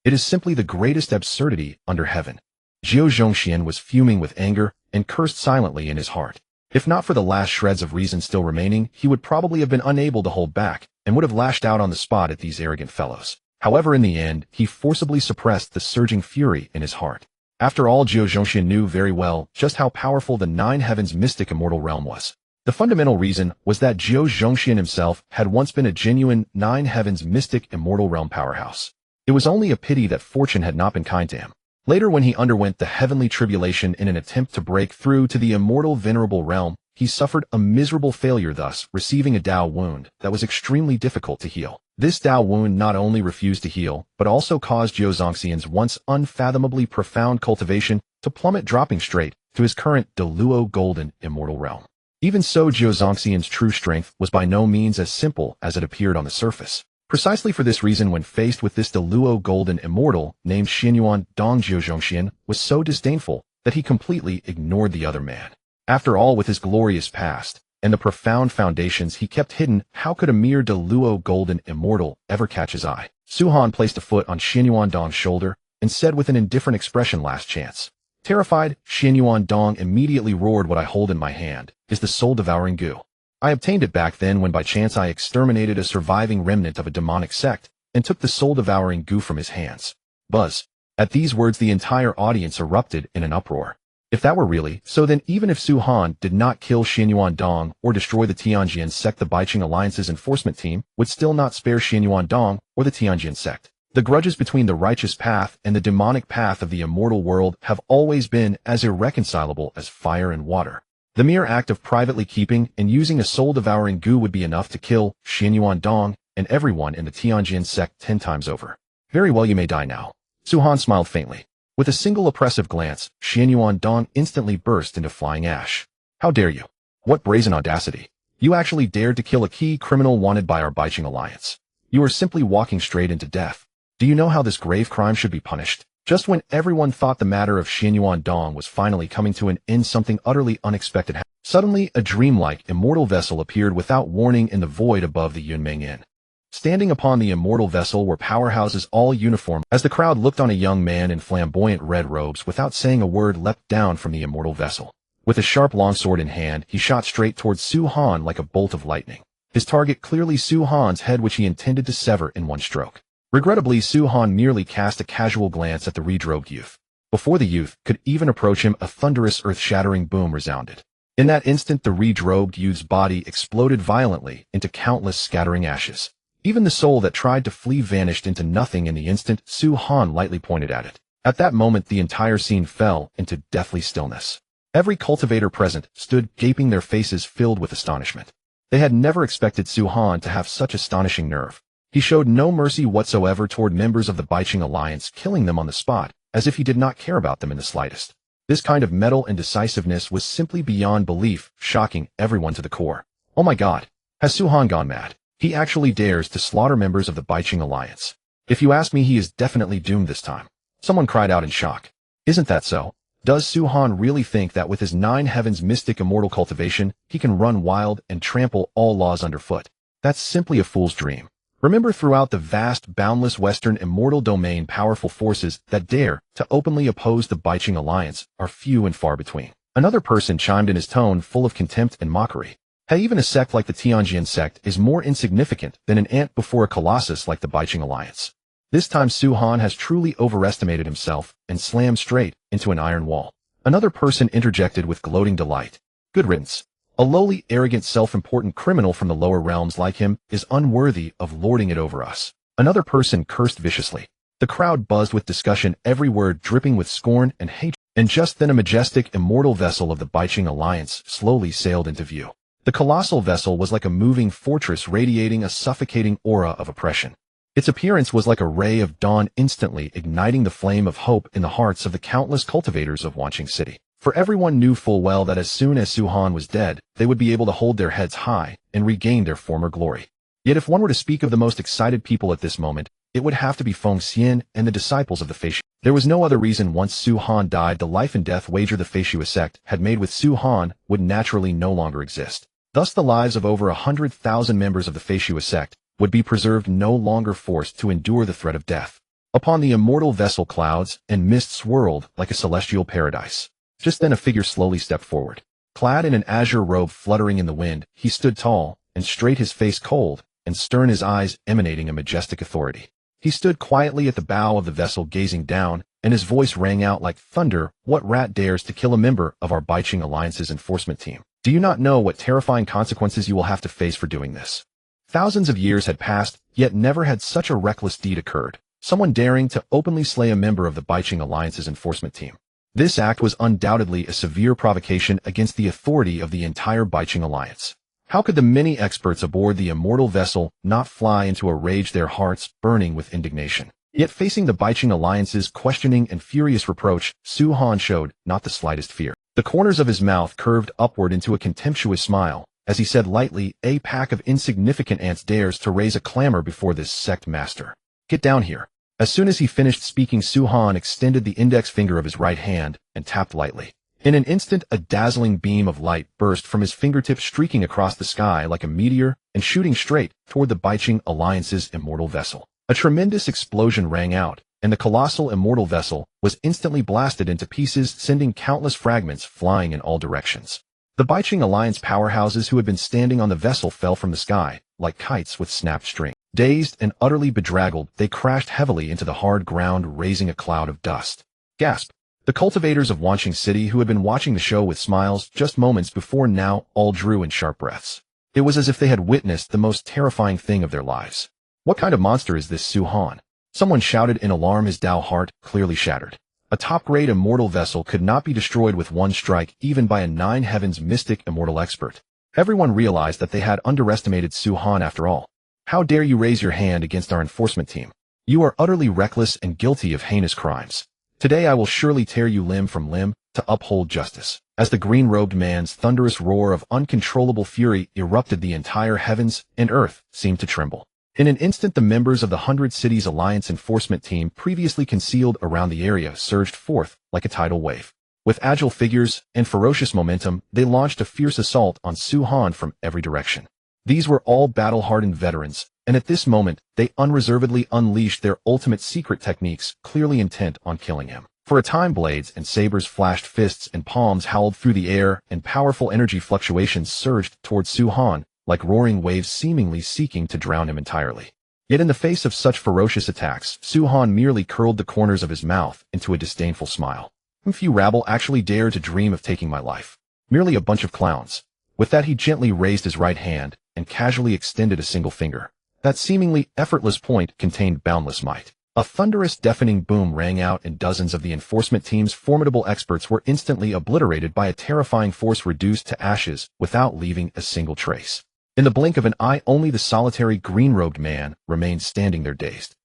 It is simply the greatest absurdity under heaven. Zhou Zhongxian was fuming with anger and cursed silently in his heart. If not for the last shreds of reason still remaining, he would probably have been unable to hold back and would have lashed out on the spot at these arrogant fellows. However, in the end, he forcibly suppressed the surging fury in his heart. After all, Zhou Zhongxian knew very well just how powerful the Nine Heavens mystic immortal realm was. The fundamental reason was that Zhou Zhongxian himself had once been a genuine Nine Heavens mystic immortal realm powerhouse. It was only a pity that fortune had not been kind to him. Later, when he underwent the heavenly tribulation in an attempt to break through to the immortal venerable realm, he suffered a miserable failure, thus receiving a Dao wound that was extremely difficult to heal. This Dao wound not only refused to heal, but also caused Zhou Zhongxian's once unfathomably profound cultivation to plummet, dropping straight to his current Deluo golden immortal realm. Even so, Zhou Zhongxian's true strength was by no means as simple as it appeared on the surface. Precisely for this reason, when faced with this Deluo golden immortal named Xianyuan Dong, Zhou Zhongxian was so disdainful that he completely ignored the other man. After all, with his glorious past and the profound foundations he kept hidden, how could a mere Deluo golden immortal ever catch his eye? Su Han placed a foot on Xianyuan Dong's shoulder and said with an indifferent expression, "Last chance." Terrified, Xianyuan Dong immediately roared, "What I hold in my hand is the soul-devouring goo. I obtained it back then when by chance I exterminated a surviving remnant of a demonic sect and took the soul-devouring goo from his hands." Buzz. At these words, the entire audience erupted in an uproar. If that were really so, then even if Su Han did not kill Xianyuan Dong or destroy the Tianjin sect, the Baiqing Alliance's enforcement team would still not spare Xianyuan Dong or the Tianjin sect. The grudges between the righteous path and the demonic path of the immortal world have always been as irreconcilable as fire and water. The mere act of privately keeping and using a soul-devouring goo would be enough to kill Xianyuan Dong and everyone in the Tianjin sect 10 times over. "Very well, you may die now." Su Han smiled faintly. With a single oppressive glance, Xianyuan Dong instantly burst into flying ash. "How dare you? What brazen audacity! You actually dared to kill a key criminal wanted by our Baiqing Alliance. You are simply walking straight into death. Do you know how this grave crime should be punished?" Just when everyone thought the matter of Xianyuan Dong was finally coming to an end, something utterly unexpected happened. Suddenly, a dreamlike immortal vessel appeared without warning in the void above the Yunmeng Inn. Standing upon the immortal vessel were powerhouses all uniform. As the crowd looked on, a young man in flamboyant red robes, without saying a word, leapt down from the immortal vessel. With a sharp longsword in hand, he shot straight towards Su Han like a bolt of lightning. His target clearly Su Han's head, which he intended to sever in one stroke. Regrettably, Su Han merely cast a casual glance at the redrobed youth. Before the youth could even approach him, a thunderous earth-shattering boom resounded. In that instant, the redrobed youth's body exploded violently into countless scattering ashes. Even the soul that tried to flee vanished into nothing in the instant Su Han lightly pointed at it. At that moment, the entire scene fell into deathly stillness. Every cultivator present stood gaping, their faces filled with astonishment. They had never expected Su Han to have such astonishing nerve. He showed no mercy whatsoever toward members of the Baiqing Alliance, killing them on the spot, as if he did not care about them in the slightest. This kind of mettle and decisiveness was simply beyond belief, shocking everyone to the core. "Oh my God, has Su Han gone mad? He actually dares to slaughter members of the Baiqing Alliance. If you ask me, he is definitely doomed this time." Someone cried out in shock. "Isn't that so? Does Su Han really think that with his 9 heavens mystic immortal cultivation, he can run wild and trample all laws underfoot? That's simply a fool's dream. Remember, throughout the vast, boundless Western immortal domain, powerful forces that dare to openly oppose the Baiqing Alliance are few and far between." Another person chimed in, his tone full of contempt and mockery. "Hey, even a sect like the Tianjin sect is more insignificant than an ant before a colossus like the Baiqing Alliance." This time, Su Han has truly overestimated himself and slammed straight into an iron wall. Another person interjected with gloating delight. "Good riddance. A lowly, arrogant, self-important criminal from the lower realms like him is unworthy of lording it over us." Another person cursed viciously. The crowd buzzed with discussion, every word dripping with scorn and hatred. And just then, a majestic, immortal vessel of the Baiqing Alliance slowly sailed into view. The colossal vessel was like a moving fortress, radiating a suffocating aura of oppression. Its appearance was like a ray of dawn, instantly igniting the flame of hope in the hearts of the countless cultivators of Wanqing City. For everyone knew full well that as soon as Su Han was dead, they would be able to hold their heads high and regain their former glory. Yet if one were to speak of the most excited people at this moment, it would have to be Feng Xian and the disciples of the Feishu. There was no other reason. Once Su Han died, the life and death wager the Feishu sect had made with Su Han would naturally no longer exist. Thus the lives of over 100,000 members of the Faciua sect would be preserved, no longer forced to endure the threat of death. Upon the immortal vessel, clouds and mist swirled like a celestial paradise. Just then a figure slowly stepped forward. Clad in an azure robe fluttering in the wind, he stood tall and straight, his face cold and stern, his eyes emanating a majestic authority. He stood quietly at the bow of the vessel, gazing down, and his voice rang out like thunder. "What rat dares to kill a member of our Baiqing Alliance's enforcement team? Do you not know what terrifying consequences you will have to face for doing this?" Thousands of years had passed, yet never had such a reckless deed occurred. Someone daring to openly slay a member of the Baiqing Alliance's enforcement team. This act was undoubtedly a severe provocation against the authority of the entire Baiqing Alliance. How could the many experts aboard the immortal vessel not fly into a rage, their hearts burning with indignation? Yet facing the Baiqing Alliance's questioning and furious reproach, Su Han showed not the slightest fear. The corners of his mouth curved upward into a contemptuous smile, as he said lightly, "A pack of insignificant ants dares to raise a clamor before this Sect Master. Get down here." As soon as he finished speaking, Su Han extended the index finger of his right hand and tapped lightly. In an instant, a dazzling beam of light burst from his fingertips, streaking across the sky like a meteor and shooting straight toward the Baiqing Alliance's immortal vessel. A tremendous explosion rang out, and the colossal immortal vessel was instantly blasted into pieces, sending countless fragments flying in all directions. The Baiqing Alliance powerhouses who had been standing on the vessel fell from the sky like kites with snapped string. Dazed and utterly bedraggled, they crashed heavily into the hard ground, raising a cloud of dust. Gasp! The cultivators of Wanqing City, who had been watching the show with smiles just moments before, now all drew in sharp breaths. It was as if they had witnessed the most terrifying thing of their lives. "What kind of monster is this, Su Han?" someone shouted in alarm, his Dao heart clearly shattered. A top-grade immortal vessel could not be destroyed with one strike, even by a nine heavens mystic immortal expert. Everyone realized that they had underestimated Su Han after all. "How dare you raise your hand against our enforcement team? You are utterly reckless and guilty of heinous crimes. Today I will surely tear you limb from limb to uphold justice." As the green-robed man's thunderous roar of uncontrollable fury erupted, the entire heavens and earth seemed to tremble. In an instant, the members of the 100 Cities Alliance enforcement team, previously concealed around the area, surged forth like a tidal wave. With agile figures and ferocious momentum, they launched a fierce assault on Su Han from every direction. These were all battle-hardened veterans, and at this moment, they unreservedly unleashed their ultimate secret techniques, clearly intent on killing him. For a time, blades and sabers flashed, fists and palms howled through the air, and powerful energy fluctuations surged towards Su Han, like roaring waves seemingly seeking to drown him entirely. Yet in the face of such ferocious attacks, Su Han merely curled the corners of his mouth into a disdainful smile. "Few rabble actually dare to dream of taking my life. Merely a bunch of clowns." With that, he gently raised his right hand and casually extended a single finger. That seemingly effortless point contained boundless might. A thunderous, deafening boom rang out, and dozens of the enforcement team's formidable experts were instantly obliterated by a terrifying force, reduced to ashes without leaving a single trace. In the blink of an eye, only the solitary green-robed man remained standing there, dazed.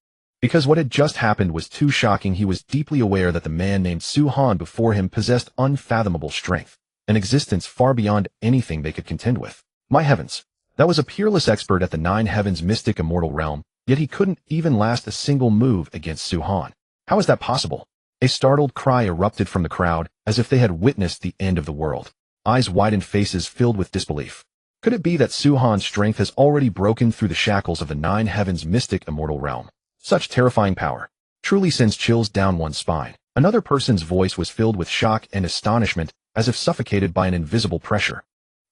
Because what had just happened was too shocking, he was deeply aware that the man named Su Han before him possessed unfathomable strength, an existence far beyond anything they could contend with. My heavens! That was a peerless expert at the Nine Heavens mystic immortal realm, yet he couldn't even last a single move against Su Han. How is that possible? A startled cry erupted from the crowd, as if they had witnessed the end of the world. Eyes widened, faces filled with disbelief. Could it be that Su Han's strength has already broken through the shackles of the Nine Heavens mystic immortal realm? Such terrifying power truly sends chills down one's spine. Another person's voice was filled with shock and astonishment, as if suffocated by an invisible pressure.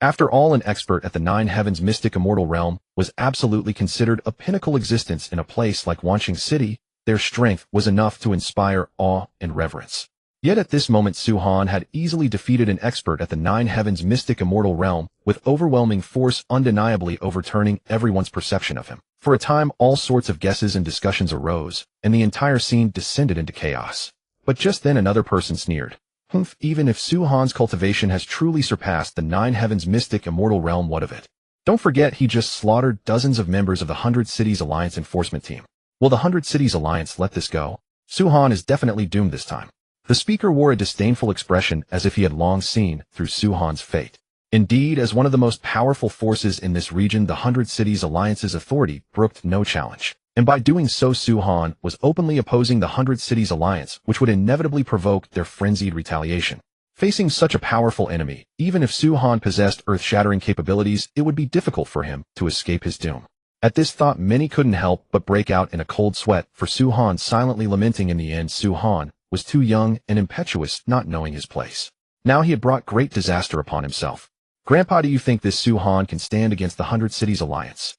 After all, an expert at the Nine Heavens mystic immortal realm was absolutely considered a pinnacle existence. In a place like Wanqing City, their strength was enough to inspire awe and reverence. Yet at this moment, Su Han had easily defeated an expert at the Nine Heavens mystic immortal realm, with overwhelming force, undeniably overturning everyone's perception of him. For a time, all sorts of guesses and discussions arose, and the entire scene descended into chaos. But just then another person sneered. Even if Su Han's cultivation has truly surpassed the Nine Heavens mystic immortal realm, what of it? Don't forget, he just slaughtered dozens of members of the 100 Cities Alliance enforcement team. Will the 100 Cities Alliance let this go? Su Han is definitely doomed this time. The speaker wore a disdainful expression, as if he had long seen through Su Han's fate. Indeed, as one of the most powerful forces in this region, the 100 Cities Alliance's authority brooked no challenge. And by doing so, Su Han was openly opposing the 100 Cities Alliance, which would inevitably provoke their frenzied retaliation. Facing such a powerful enemy, even if Su Han possessed earth-shattering capabilities, it would be difficult for him to escape his doom. At this thought, many couldn't help but break out in a cold sweat, for Su Han silently lamenting in the end. Su Han was too young and impetuous, not knowing his place. Now he had brought great disaster upon himself. Grandpa, do you think this Su Han can stand against the 100 Cities Alliance?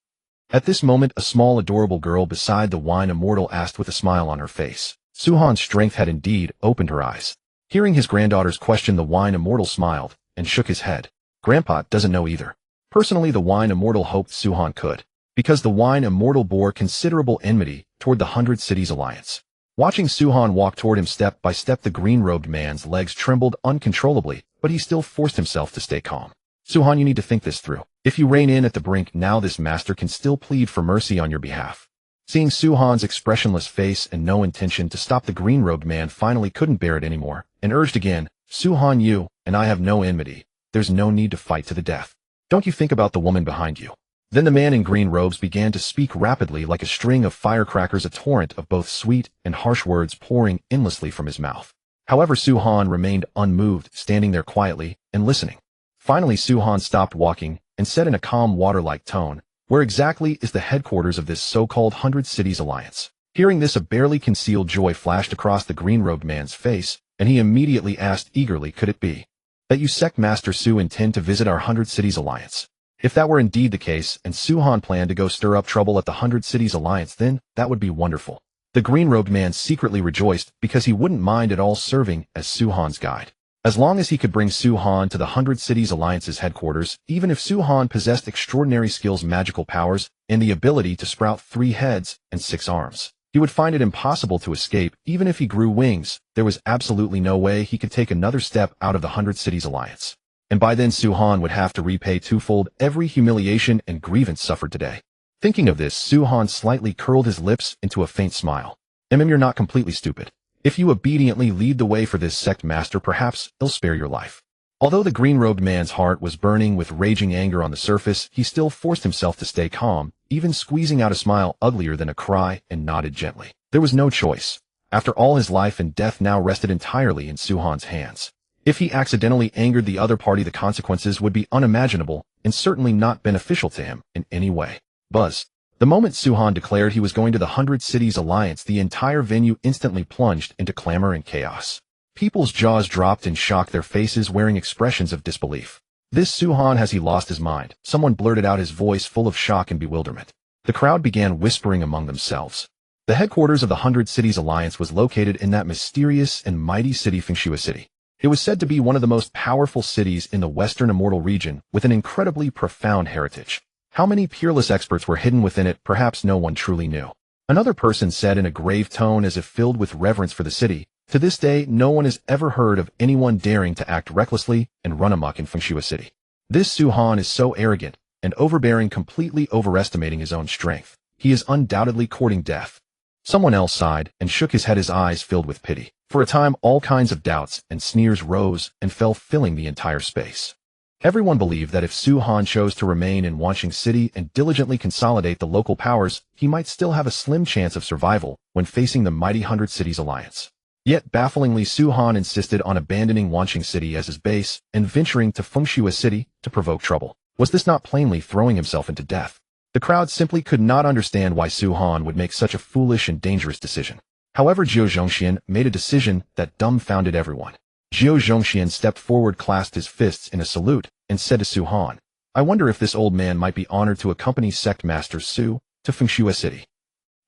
At this moment, a small adorable girl beside the wine immortal asked with a smile on her face. Su Han's strength had indeed opened her eyes. Hearing his granddaughter's question, the wine immortal smiled and shook his head. Grandpa doesn't know either. Personally, the wine immortal hoped Su Han could, because the wine immortal bore considerable enmity toward the 100 Cities Alliance. Watching Su Han walk toward him step by step, the green-robed man's legs trembled uncontrollably, but he still forced himself to stay calm. Su Han, you need to think this through. If you rein in at the brink now, this master can still plead for mercy on your behalf. Seeing Su Han's expressionless face and no intention to stop, the green-robed man finally couldn't bear it anymore, and urged again, Su Han, you and I have no enmity. There's no need to fight to the death. Don't you think about the woman behind you? Then the man in green robes began to speak rapidly like a string of firecrackers, a torrent of both sweet and harsh words pouring endlessly from his mouth. However, Su Han remained unmoved, standing there quietly and listening. Finally, Su Han stopped walking and said in a calm, water-like tone, where exactly is the headquarters of this so-called 100 Cities Alliance? Hearing this, a barely concealed joy flashed across the green-robed man's face, and he immediately asked eagerly, could it be that you, Sect Master Su, intend to visit our 100 Cities Alliance? If that were indeed the case, and Su Han planned to go stir up trouble at the 100 Cities Alliance, then that would be wonderful. The green-robed man secretly rejoiced because he wouldn't mind at all serving as Su Han's guide. As long as he could bring Su Han to the 100 Cities Alliance's headquarters, even if Su Han possessed extraordinary skills, magical powers, and the ability to sprout 3 heads and 6 arms, he would find it impossible to escape. Even if he grew wings, there was absolutely no way he could take another step out of the 100 Cities Alliance. And by then Su Han would have to repay twofold every humiliation and grievance suffered today. Thinking of this, Su Han slightly curled his lips into a faint smile. You're not completely stupid. If you obediently lead the way for this Sect Master, perhaps he'll spare your life. Although the green-robed man's heart was burning with raging anger on the surface, he still forced himself to stay calm, even squeezing out a smile uglier than a cry, and nodded gently. There was no choice. After all, his life and death now rested entirely in Su Han's hands. If he accidentally angered the other party, the consequences would be unimaginable and certainly not beneficial to him in any way. Buzz. The moment Su Han declared he was going to the 100 Cities Alliance, the entire venue instantly plunged into clamor and chaos. People's jaws dropped in shock, their faces wearing expressions of disbelief. This Su Han, has he lost his mind? Someone blurted out, his voice full of shock and bewilderment. The crowd began whispering among themselves. The headquarters of the 100 Cities Alliance was located in that mysterious and mighty city, Fengshua City. It was said to be one of the most powerful cities in the Western Immortal region, with an incredibly profound heritage. How many peerless experts were hidden within it, perhaps no one truly knew. Another person said in a grave tone, as if filled with reverence for the city, to this day, no one has ever heard of anyone daring to act recklessly and run amok in Fengshua City. This Su Han is so arrogant and overbearing, completely overestimating his own strength. He is undoubtedly courting death. Someone else sighed and shook his head, his eyes filled with pity. For a time, all kinds of doubts and sneers rose and fell, filling the entire space. Everyone believed that if Su Han chose to remain in Wanqing City and diligently consolidate the local powers, he might still have a slim chance of survival when facing the mighty 100 Cities Alliance. Yet, bafflingly, Su Han insisted on abandoning Wanqing City as his base and venturing to Fengshua City to provoke trouble. Was this not plainly throwing himself into death? The crowd simply could not understand why Su Han would make such a foolish and dangerous decision. However, Zhou Zhongxian made a decision that dumbfounded everyone. Zhou Zhongxian stepped forward, clasped his fists in a salute, and said to Su Han, I wonder if this old man might be honored to accompany Sect Master Su to Fengshua City.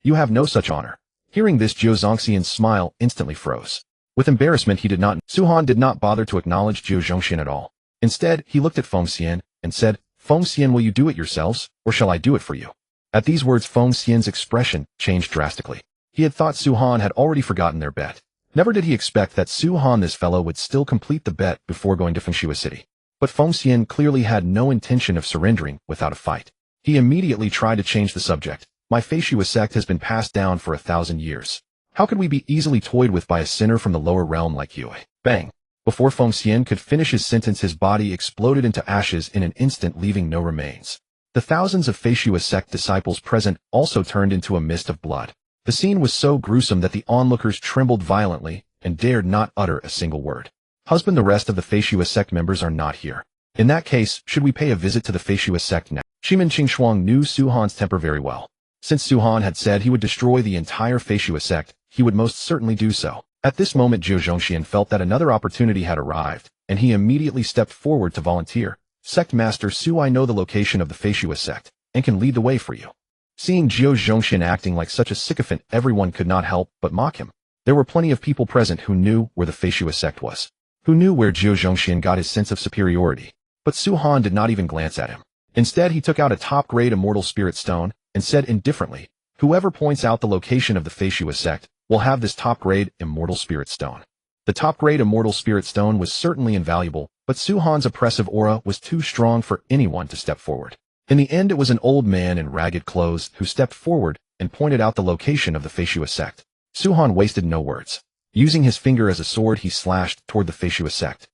You have no such honor. Hearing this, Zhou Zhongxian's smile instantly froze. With embarrassment, Su Han did not bother to acknowledge Zhou Zhongxian at all. Instead, he looked at Feng Xian and said, Feng Xian, will you do it yourselves, or shall I do it for you? At these words, Feng Xian's expression changed drastically. He had thought Su Han had already forgotten their bet. Never did he expect that Su Han, this fellow, would still complete the bet before going to Fengshua City. But Feng Xian clearly had no intention of surrendering without a fight. He immediately tried to change the subject. My Fengshua sect has been passed down for 1,000 years. How could we be easily toyed with by a sinner from the lower realm like you? Bang! Before Feng Xian could finish his sentence, his body exploded into ashes in an instant, leaving no remains. The thousands of Fengshua sect disciples present also turned into a mist of blood. The scene was so gruesome that the onlookers trembled violently and dared not utter a single word. Husband, the rest of the Feishua sect members are not here. In that case, should we pay a visit to the Feishua sect now? Shimin Qingshuang knew Su Han's temper very well. Since Su Han had said he would destroy the entire Feishua sect, he would most certainly do so. At this moment, Zhou Zhongxian felt that another opportunity had arrived, and he immediately stepped forward to volunteer. Sect Master Su, I know the location of the Feishua sect, and can lead the way for you. Seeing Zhou Zhongxian acting like such a sycophant, everyone could not help but mock him. There were plenty of people present who knew where the Feishua sect was, who knew where Zhou Zhongxian got his sense of superiority. But Su Han did not even glance at him. Instead, he took out a top-grade immortal spirit stone and said indifferently, "Whoever points out the location of the Feishua sect will have this top-grade immortal spirit stone." The top-grade immortal spirit stone was certainly invaluable, but Su Han's oppressive aura was too strong for anyone to step forward. In the end, it was an old man in ragged clothes who stepped forward and pointed out the location of the Feishua sect. Su Han wasted no words. Using his finger as a sword, he slashed toward the Feishua sect.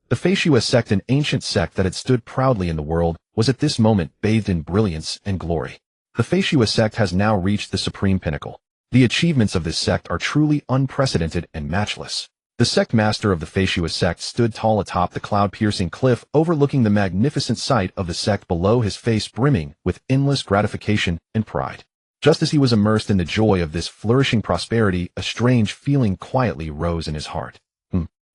The Feishua sect, an ancient sect that had stood proudly in the world, was at this moment bathed in brilliance and glory. The Feishua sect has now reached the supreme pinnacle. The achievements of this sect are truly unprecedented and matchless. The Sect Master of the Feishua sect stood tall atop the cloud-piercing cliff, overlooking the magnificent sight of the sect below, his face brimming with endless gratification and pride. Just as he was immersed in the joy of this flourishing prosperity, a strange feeling quietly rose in his heart.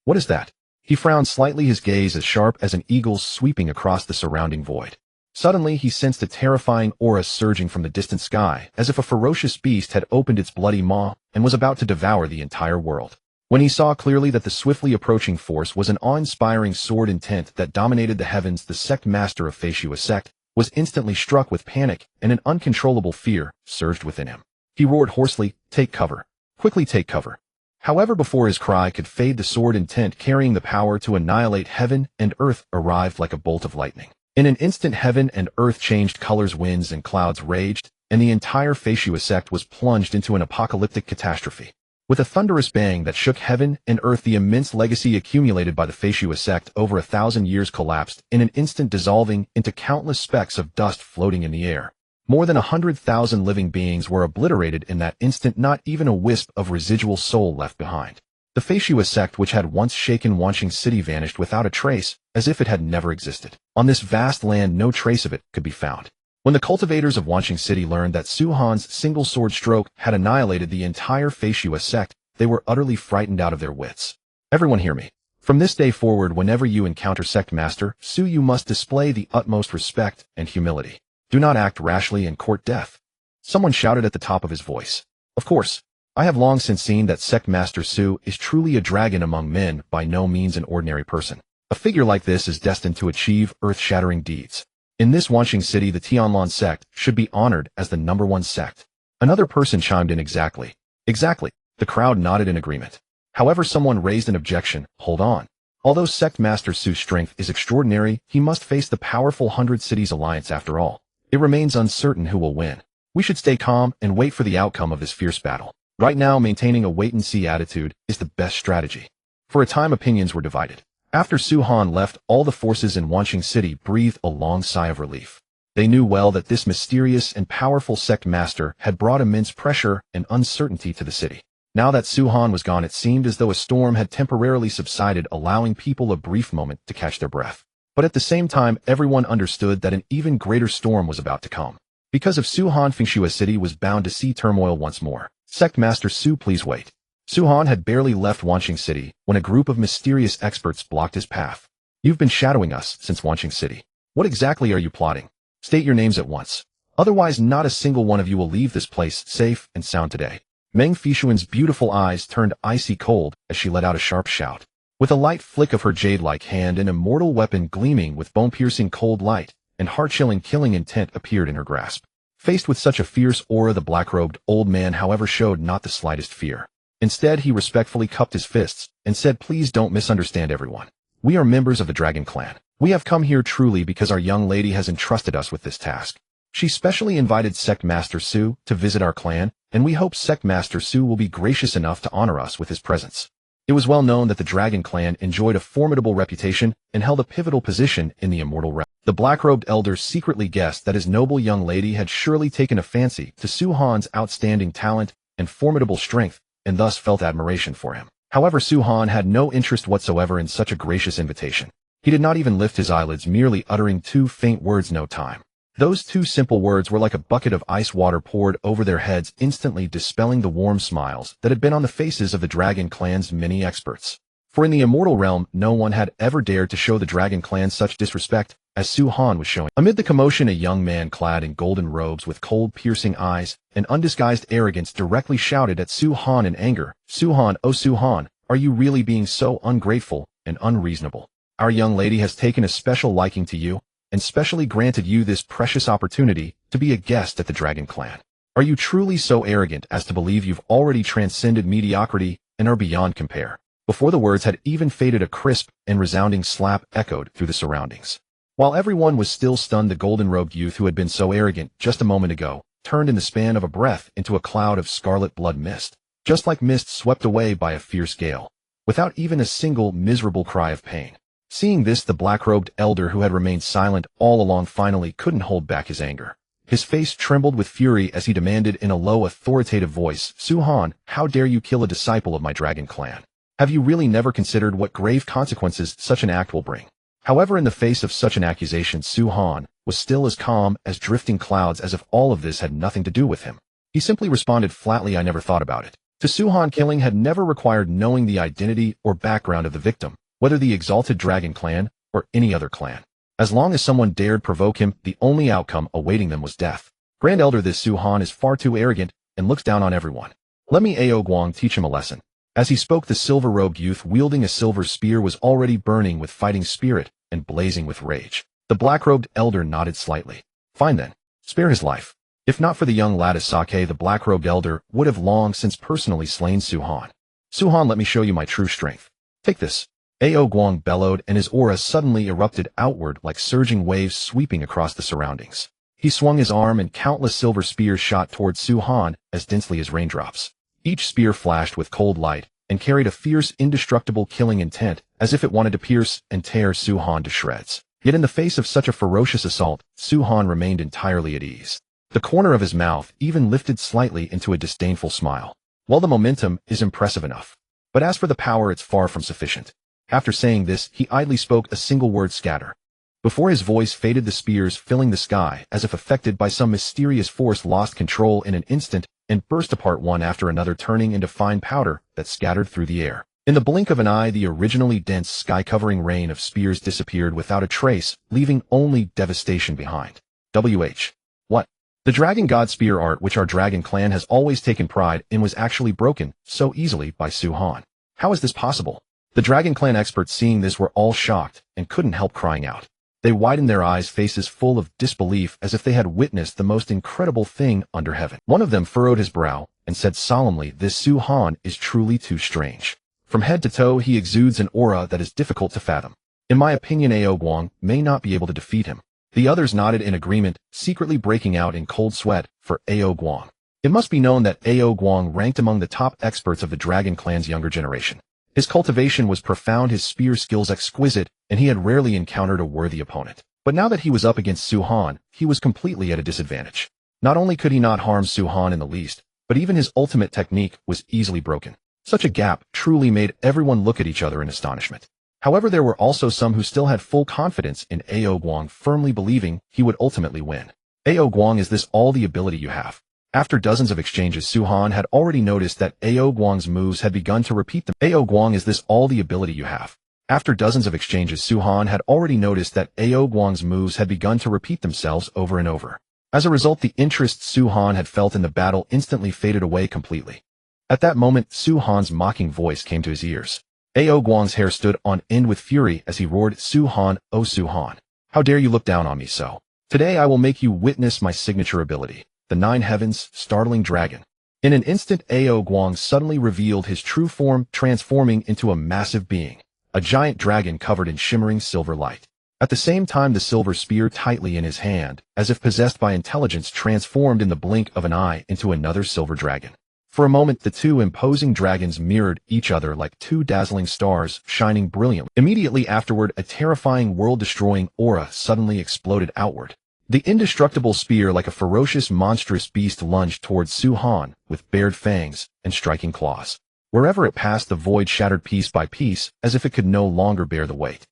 What is that? He frowned slightly, his gaze as sharp as an eagle's sweeping across the surrounding void. Suddenly, he sensed a terrifying aura surging from the distant sky, as if a ferocious beast had opened its bloody maw and was about to devour the entire world. When he saw clearly that the swiftly approaching force was an awe-inspiring sword intent that dominated the heavens, the Sect Master of Feishua sect was instantly struck with panic, and an uncontrollable fear surged within him. He roared hoarsely, "Take cover! Quickly take cover!" However, before his cry could fade, the sword intent carrying the power to annihilate heaven and earth arrived like a bolt of lightning. In an instant, heaven and earth changed colors, winds and clouds raged, and the entire Feishua sect was plunged into an apocalyptic catastrophe. With a thunderous bang that shook heaven and earth, the immense legacy accumulated by the Feishua sect over 1,000 years collapsed in an instant, dissolving into countless specks of dust floating in the air. More than 100,000 living beings were obliterated in that instant, not even a wisp of residual soul left behind. The Feishua sect, which had once shaken Wanqing City, vanished without a trace, as if it had never existed. On this vast land, no trace of it could be found. When the cultivators of Wanqing City learned that Su Han's single sword stroke had annihilated the entire Feishua sect, they were utterly frightened out of their wits. Everyone hear me. From this day forward, whenever you encounter Sect Master Su, you must display the utmost respect and humility. Do not act rashly and court death. Someone shouted at the top of his voice. Of course, I have long since seen that Sect Master Su is truly a dragon among men, by no means an ordinary person. A figure like this is destined to achieve earth-shattering deeds. In this Wanqing City, the Tianlan sect should be honored as the #1 sect. Another person chimed in. Exactly. Exactly. The crowd nodded in agreement. However, someone raised an objection. Hold on. Although Sect Master Su's strength is extraordinary, he must face the powerful 100 Cities Alliance after all. It remains uncertain who will win. We should stay calm and wait for the outcome of this fierce battle. Right now, maintaining a wait-and-see attitude is the best strategy. For a time, opinions were divided. After Su Han left, all the forces in Wanqing City breathed a long sigh of relief. They knew well that this mysterious and powerful Sect Master had brought immense pressure and uncertainty to the city. Now that Su Han was gone, it seemed as though a storm had temporarily subsided, allowing people a brief moment to catch their breath. But at the same time, everyone understood that an even greater storm was about to come. Because of Su Han, Feishua City was bound to see turmoil once more. Sect Master Su, please wait. Su Han had barely left Wanqing City when a group of mysterious experts blocked his path. You've been shadowing us since Wanqing City. What exactly are you plotting? State your names at once. Otherwise, not a single one of you will leave this place safe and sound today. Meng Feishuan's beautiful eyes turned icy cold as she let out a sharp shout. With a light flick of her jade-like hand, an immortal weapon gleaming with bone-piercing cold light and heart-chilling killing intent appeared in her grasp. Faced with such a fierce aura, the black-robed old man, however, showed not the slightest fear. Instead, he respectfully cupped his fists and said, "Please don't misunderstand everyone. We are members of the Dragon Clan. We have come here truly because our young lady has entrusted us with this task. She specially invited Sect Master Su to visit our clan, and we hope Sect Master Su will be gracious enough to honor us with his presence." It was well known that the Dragon Clan enjoyed a formidable reputation and held a pivotal position in the immortal realm. The black-robed elder secretly guessed that his noble young lady had surely taken a fancy to Su Han's outstanding talent and formidable strength, and thus felt admiration for him. However, Su-Han had no interest whatsoever in such a gracious invitation. He did not even lift his eyelids, merely uttering two faint words, "No time." Those two simple words were like a bucket of ice water poured over their heads, instantly dispelling the warm smiles that had been on the faces of the Dragon Clan's many experts. For in the immortal realm, no one had ever dared to show the Dragon Clan such disrespect as Su-Han was showing. Amid the commotion, a young man clad in golden robes with cold, piercing eyes and undisguised arrogance directly shouted at Su-Han in anger, "Su-Han, oh Su-Han, are you really being so ungrateful and unreasonable? Our young lady has taken a special liking to you, and specially granted you this precious opportunity to be a guest at the Dragon Clan. Are you truly so arrogant as to believe you've already transcended mediocrity and are beyond compare?" Before the words had even faded, a crisp and resounding slap echoed through the surroundings. While everyone was still stunned, the golden-robed youth who had been so arrogant just a moment ago turned in the span of a breath into a cloud of scarlet blood mist, just like mist swept away by a fierce gale, without even a single miserable cry of pain. Seeing this, the black-robed elder who had remained silent all along finally couldn't hold back his anger. His face trembled with fury as he demanded in a low, authoritative voice, "Su-Han, how dare you kill a disciple of my Dragon Clan? Have you really never considered what grave consequences such an act will bring?" However, in the face of such an accusation, Su-Han was still as calm as drifting clouds, as if all of this had nothing to do with him. He simply responded flatly, "I never thought about it." To Su-Han, killing had never required knowing the identity or background of the victim, whether the exalted Dragon Clan or any other clan. As long as someone dared provoke him, the only outcome awaiting them was death. Grand Elder, this Su-Han is far too arrogant and looks down on everyone. Let me Ao Guang teach him a lesson. As he spoke, the silver-robed youth wielding a silver spear was already burning with fighting spirit and blazing with rage. The black-robed elder nodded slightly. Fine then, spare his life. If not for the young lad Asake, the black-robed elder would have long since personally slain Su-Han. "Su-Han, let me show you my true strength. Take this." Ao Guang bellowed, and his aura suddenly erupted outward like surging waves sweeping across the surroundings. He swung his arm, and countless silver spears shot towards Su-Han as densely as raindrops. Each spear flashed with cold light and carried a fierce, indestructible killing intent, as if it wanted to pierce and tear Su-Han to shreds. Yet in the face of such a ferocious assault, Su-Han remained entirely at ease. The corner of his mouth even lifted slightly into a disdainful smile. Well, the momentum is impressive enough, but as for the power, it's far from sufficient. After saying this, he idly spoke a single word, "Scatter." Before his voice faded, the spears filling the sky, as if affected by some mysterious force, lost control in an instant and burst apart one after another, turning into fine powder that scattered through the air. In the blink of an eye, the originally dense sky-covering rain of spears disappeared without a trace, leaving only devastation behind. What? The Dragon God Spear art, which our Dragon Clan has always taken pride in, was actually broken so easily by Su-Han. How is this possible? The Dragon Clan experts, seeing this, were all shocked and couldn't help crying out. They widened their eyes, faces full of disbelief, as if they had witnessed the most incredible thing under heaven. One of them furrowed his brow and said solemnly, "This Su-Han is truly too strange. From head to toe, he exudes an aura that is difficult to fathom. In my opinion, Ao Guang may not be able to defeat him." The others nodded in agreement, secretly breaking out in cold sweat for Ao Guang. It must be known that Ao Guang ranked among the top experts of the Dragon Clan's younger generation. His cultivation was profound, his spear skills exquisite, and he had rarely encountered a worthy opponent. But now that he was up against Su-Han, he was completely at a disadvantage. Not only could he not harm Su-Han in the least, but even his ultimate technique was easily broken. Such a gap truly made everyone look at each other in astonishment. However, there were also some who still had full confidence in Ao Guang, firmly believing he would ultimately win. "Ao Guang, is this all the ability you have?" After dozens of exchanges, Su-Han had already noticed that Ao Guang's moves had begun to repeat them. "Ao Guang, is this all the ability you have?" After dozens of exchanges, Su-Han had already noticed that Ao Guang's moves had begun to repeat themselves over and over. As a result, the interest Su-Han had felt in the battle instantly faded away completely. At that moment, Su-Han's mocking voice came to his ears. Ao Guang's hair stood on end with fury as he roared, "Su-Han, oh Su-Han, how dare you look down on me so? Today I will make you witness my signature ability, the Nine Heavens Startling Dragon." In an instant, Ao Guang suddenly revealed his true form, transforming into a massive being, a giant dragon covered in shimmering silver light. At the same time, the silver spear tightly in his hand, as if possessed by intelligence, transformed in the blink of an eye into another silver dragon. For a moment, the two imposing dragons mirrored each other like two dazzling stars, shining brilliantly. Immediately afterward, a terrifying, world-destroying aura suddenly exploded outward. The indestructible spear, like a ferocious, monstrous beast, lunged towards Su-Han with bared fangs and striking claws. Wherever it passed, the void shattered piece by piece, as if it could no longer bear the weight.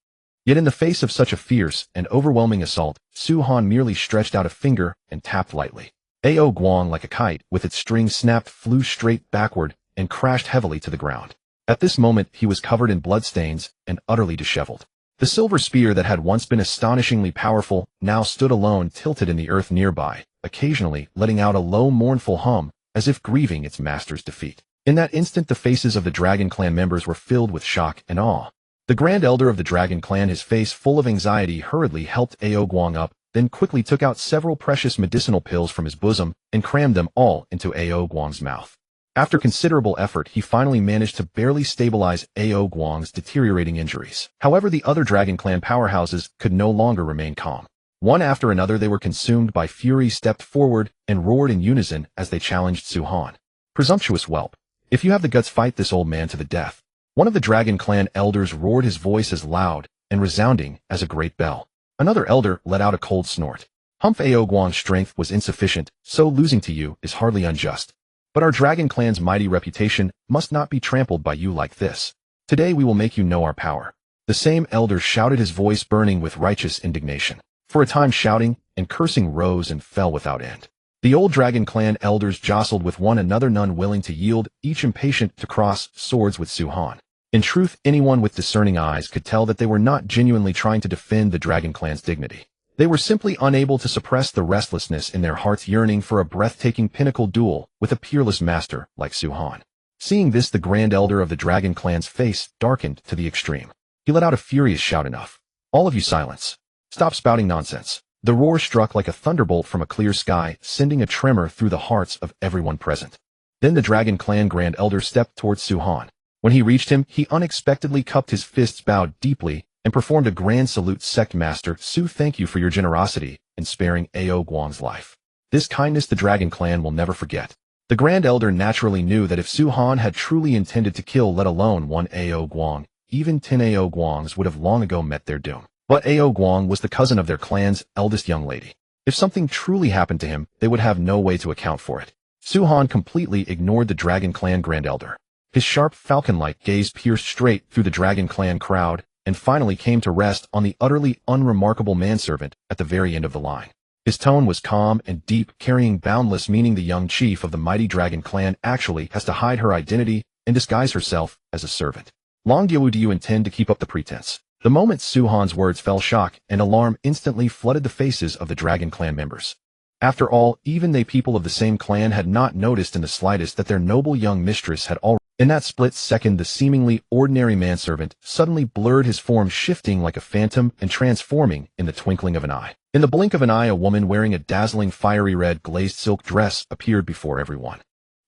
Yet in the face of such a fierce and overwhelming assault, Su Han merely stretched out a finger and tapped lightly. Ao Guang, like a kite, with its string snapped, flew straight backward and crashed heavily to the ground. At this moment, he was covered in bloodstains and utterly disheveled. The silver spear that had once been astonishingly powerful now stood alone, tilted in the earth nearby, occasionally letting out a low mournful hum, as if grieving its master's defeat. In that instant, the faces of the Dragon Clan members were filled with shock and awe. The Grand Elder of the Dragon Clan, his face full of anxiety, hurriedly helped Ao Guang up, then quickly took out several precious medicinal pills from his bosom and crammed them all into Ao Guang's mouth. After considerable effort, he finally managed to barely stabilize Ao Guang's deteriorating injuries. However, the other Dragon Clan powerhouses could no longer remain calm. One after another, they were consumed by fury, stepped forward, and roared in unison as they challenged Su Han. "Presumptuous whelp! If you have the guts, fight this old man to the death." One of the Dragon Clan elders roared, his voice as loud and resounding as a great bell. Another elder let out a cold snort. "Humph, Ao Guang's strength was insufficient, so losing to you is hardly unjust. But our Dragon Clan's mighty reputation must not be trampled by you like this. Today we will make you know our power." The same elder shouted, his voice burning with righteous indignation. For a time, shouting and cursing rose and fell without end. The old Dragon Clan elders jostled with one another, none willing to yield, each impatient to cross swords with Su Han. In truth, anyone with discerning eyes could tell that they were not genuinely trying to defend the Dragon Clan's dignity. They were simply unable to suppress the restlessness in their hearts, yearning for a breathtaking pinnacle duel with a peerless master like Su Han. Seeing this, the Grand Elder of the Dragon Clan's face darkened to the extreme. He let out a furious shout. "Enough. All of you, silence. Stop spouting nonsense." The roar struck like a thunderbolt from a clear sky, sending a tremor through the hearts of everyone present. Then the Dragon Clan Grand Elder stepped towards Su Han. When he reached him, he unexpectedly cupped his fists, bowed deeply, and performed a grand salute. "Sect Master Su, thank you for your generosity in sparing Ao Guang's life. This kindness the Dragon Clan will never forget." The Grand Elder naturally knew that if Su Han had truly intended to kill, let alone one Ao Guang, even 10 Ao Guangs would have long ago met their doom. But Ao Guang was the cousin of their clan's eldest young lady. If something truly happened to him, they would have no way to account for it. Su Han completely ignored the Dragon Clan Grand Elder. His sharp, falcon-like gaze pierced straight through the Dragon Clan crowd and finally came to rest on the utterly unremarkable manservant at the very end of the line. His tone was calm and deep, carrying boundless meaning. The young chief of the mighty Dragon Clan actually has to hide her identity and disguise herself as a servant. "Long Diawu, do you intend to keep up the pretense?" The moment Su Han's words fell, shock and alarm instantly flooded the faces of the Dragon Clan members. After all, even they, people of the same clan, had not noticed in the slightest that their noble young mistress had already. In that split second, the seemingly ordinary manservant suddenly blurred, his form shifting like a phantom and transforming in the twinkling of an eye. In the blink of an eye, a woman wearing a dazzling fiery red glazed silk dress appeared before everyone.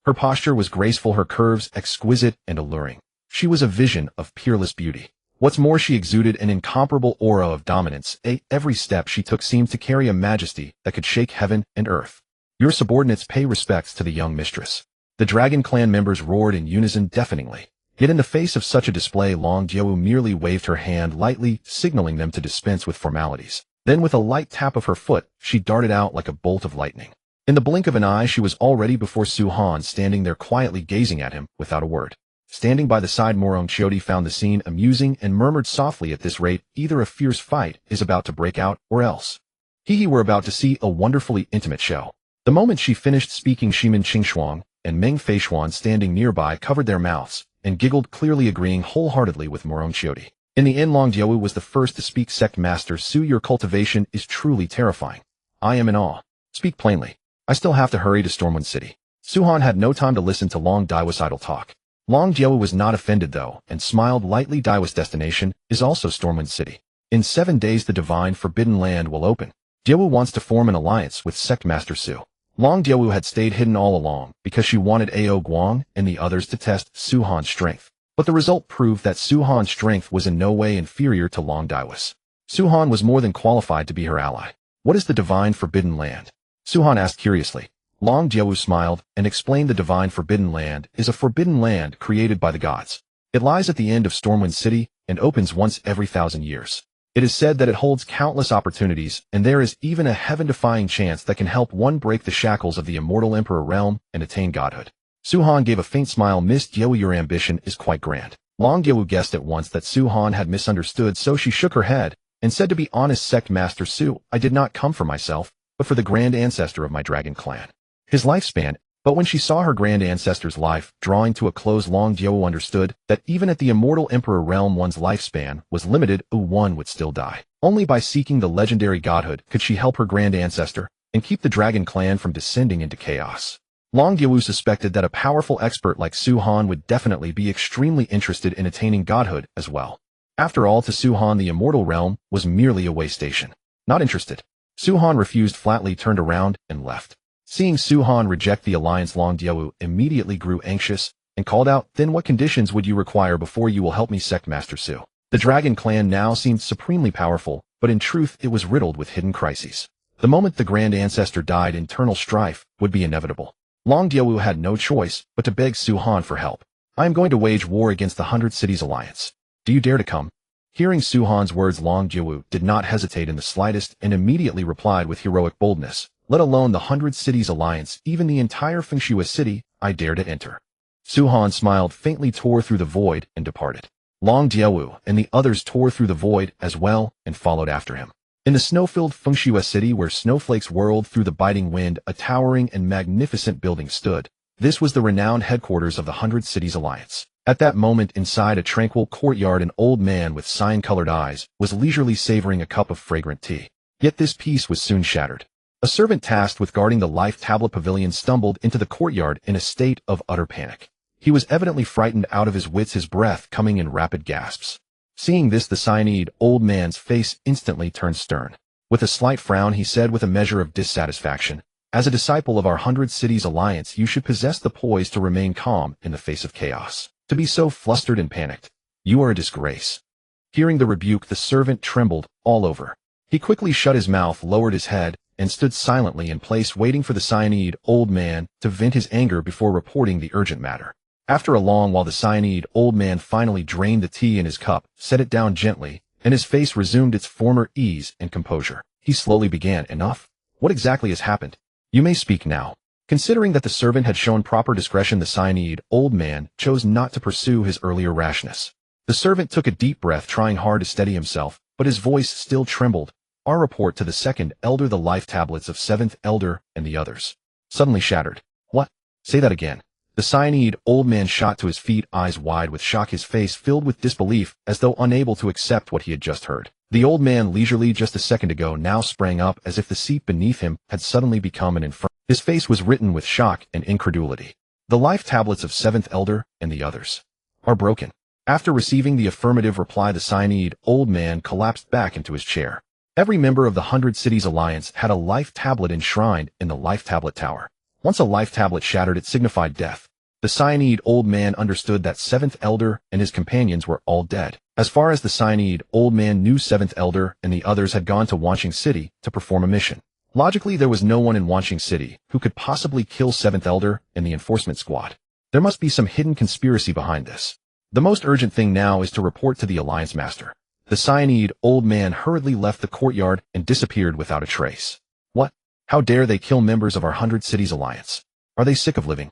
Her posture was graceful, her curves exquisite and alluring. She was a vision of peerless beauty. What's more, she exuded an incomparable aura of dominance. Every step she took seemed to carry a majesty that could shake heaven and earth. "Your subordinates pay respects to the young mistress." The Dragon Clan members roared in unison, deafeningly. Yet in the face of such a display, Long Diawu merely waved her hand lightly, signaling them to dispense with formalities. Then with a light tap of her foot, she darted out like a bolt of lightning. In the blink of an eye, she was already before Su Han, standing there quietly gazing at him without a word. Standing by the side, Morong Chiodi found the scene amusing and murmured softly, "At this rate, either a fierce fight is about to break out, or else we're about to see a wonderfully intimate show." The moment she finished speaking, Shimin Qingshuang and Meng Feishuan, standing nearby, covered their mouths and giggled, clearly agreeing wholeheartedly with Morong Chiodi. In the end, Long Diawu was the first to speak. "Sect Master Su, your cultivation is truly terrifying. I am in awe. Speak plainly. I still have to hurry to Stormwind City." Su Han had no time to listen to Long Diawu's idle talk. Long Diawu was not offended, though, and smiled lightly. "Diawu's destination is also Stormwind City. In 7 days the divine Forbidden Land will open. Diawu wants to form an alliance with Sect Master Su." Long Diawu had stayed hidden all along because she wanted Ao Guang and the others to test Su Han's strength. But the result proved that Su Han's strength was in no way inferior to Long Diawu's. Su Han was more than qualified to be her ally. "What is the divine Forbidden Land?" Su Han asked curiously. Long Diawu smiled and explained the divine Forbidden Land is a forbidden land created by the gods. It lies at the end of Stormwind City and opens once every 1,000 years. It is said that it holds countless opportunities, and there is even a heaven-defying chance that can help one break the shackles of the Immortal Emperor realm and attain godhood. Su-han gave a faint smile. Miss Diawu, your ambition is quite grand. Long Diawu guessed at once that Su-han had misunderstood, so she shook her head and said, to be honest, Sect Master Su, I did not come for myself, but for the grand ancestor of my dragon clan. His lifespan. But when she saw her grand ancestor's life drawing to a close, Long Diawu understood that even at the Immortal Emperor realm one's lifespan was limited. One would still die. Only by seeking the legendary godhood could she help her grand ancestor and keep the dragon clan from descending into chaos. Long Diawu suspected that a powerful expert like Su-han would definitely be extremely interested in attaining godhood as well. After all, to Su-han the immortal realm was merely a way station. Not interested. Su-han refused flatly, turned around, and left. Seeing Su-han reject the alliance, Long Diawu immediately grew anxious and called out, then what conditions would you require before you will help me, Sect Master Su? The dragon clan now seemed supremely powerful, but in truth it was riddled with hidden crises. The moment the grand ancestor died, internal strife would be inevitable. Long Diawu had no choice but to beg Su-han for help. I am going to wage war against the 100 Cities Alliance. Do you dare to come? Hearing Su-han's words, Long Diawu did not hesitate in the slightest and immediately replied with heroic boldness, let alone the 100 Cities Alliance, even the entire Fengshui city, I dare to enter. Su-han smiled faintly, tore through the void, and departed. Long Diawu and the others tore through the void as well and followed after him. In the snow-filled Fengshui city where snowflakes whirled through the biting wind, a towering and magnificent building stood. This was the renowned headquarters of the 100 Cities Alliance. At that moment, inside a tranquil courtyard, an old man with cyan-colored eyes was leisurely savoring a cup of fragrant tea. Yet this peace was soon shattered. A servant tasked with guarding the Life Tablet Pavilion stumbled into the courtyard in a state of utter panic. He was evidently frightened out of his wits, his breath coming in rapid gasps. Seeing this, the cyanide old man's face instantly turned stern. With a slight frown, he said with a measure of dissatisfaction, as a disciple of our 100 Cities Alliance, you should possess the poise to remain calm in the face of chaos. To be so flustered and panicked, you are a disgrace. Hearing the rebuke, the servant trembled all over. He quickly shut his mouth, lowered his head, and stood silently in place, waiting for the cyanide old man to vent his anger before reporting the urgent matter. After a long while, the cyanide old man finally drained the tea in his cup, set it down gently, and his face resumed its former ease and composure. He slowly began, enough? What exactly has happened? You may speak now. Considering that the servant had shown proper discretion, the cyanide old man chose not to pursue his earlier rashness. The servant took a deep breath, trying hard to steady himself, but his voice still trembled. Our report to the second elder, the life tablets of seventh elder and the others. Suddenly shattered. What? Say that again. The cyanide old man shot to his feet, eyes wide with shock, his face filled with disbelief, as though unable to accept what he had just heard. The old man, leisurely just a second ago, now sprang up as if the seat beneath him had suddenly become an inferno. His face was written with shock and incredulity. The life tablets of seventh elder and the others are broken. After receiving the affirmative reply, the cyanide old man collapsed back into his chair. Every member of the 100 Cities Alliance had a life tablet enshrined in the life tablet tower. Once a life tablet shattered, it signified death. The cyanide old man understood that seventh elder and his companions were all dead. As far as the cyanide old man knew, seventh elder and the others had gone to Wanqing City to perform a mission. Logically, there was no one in Wanqing City who could possibly kill seventh elder and the enforcement squad. There must be some hidden conspiracy behind this. The most urgent thing now is to report to the Alliance Master. The cyanide old man hurriedly left the courtyard and disappeared without a trace. What? How dare they kill members of our 100 Cities Alliance? Are they sick of living?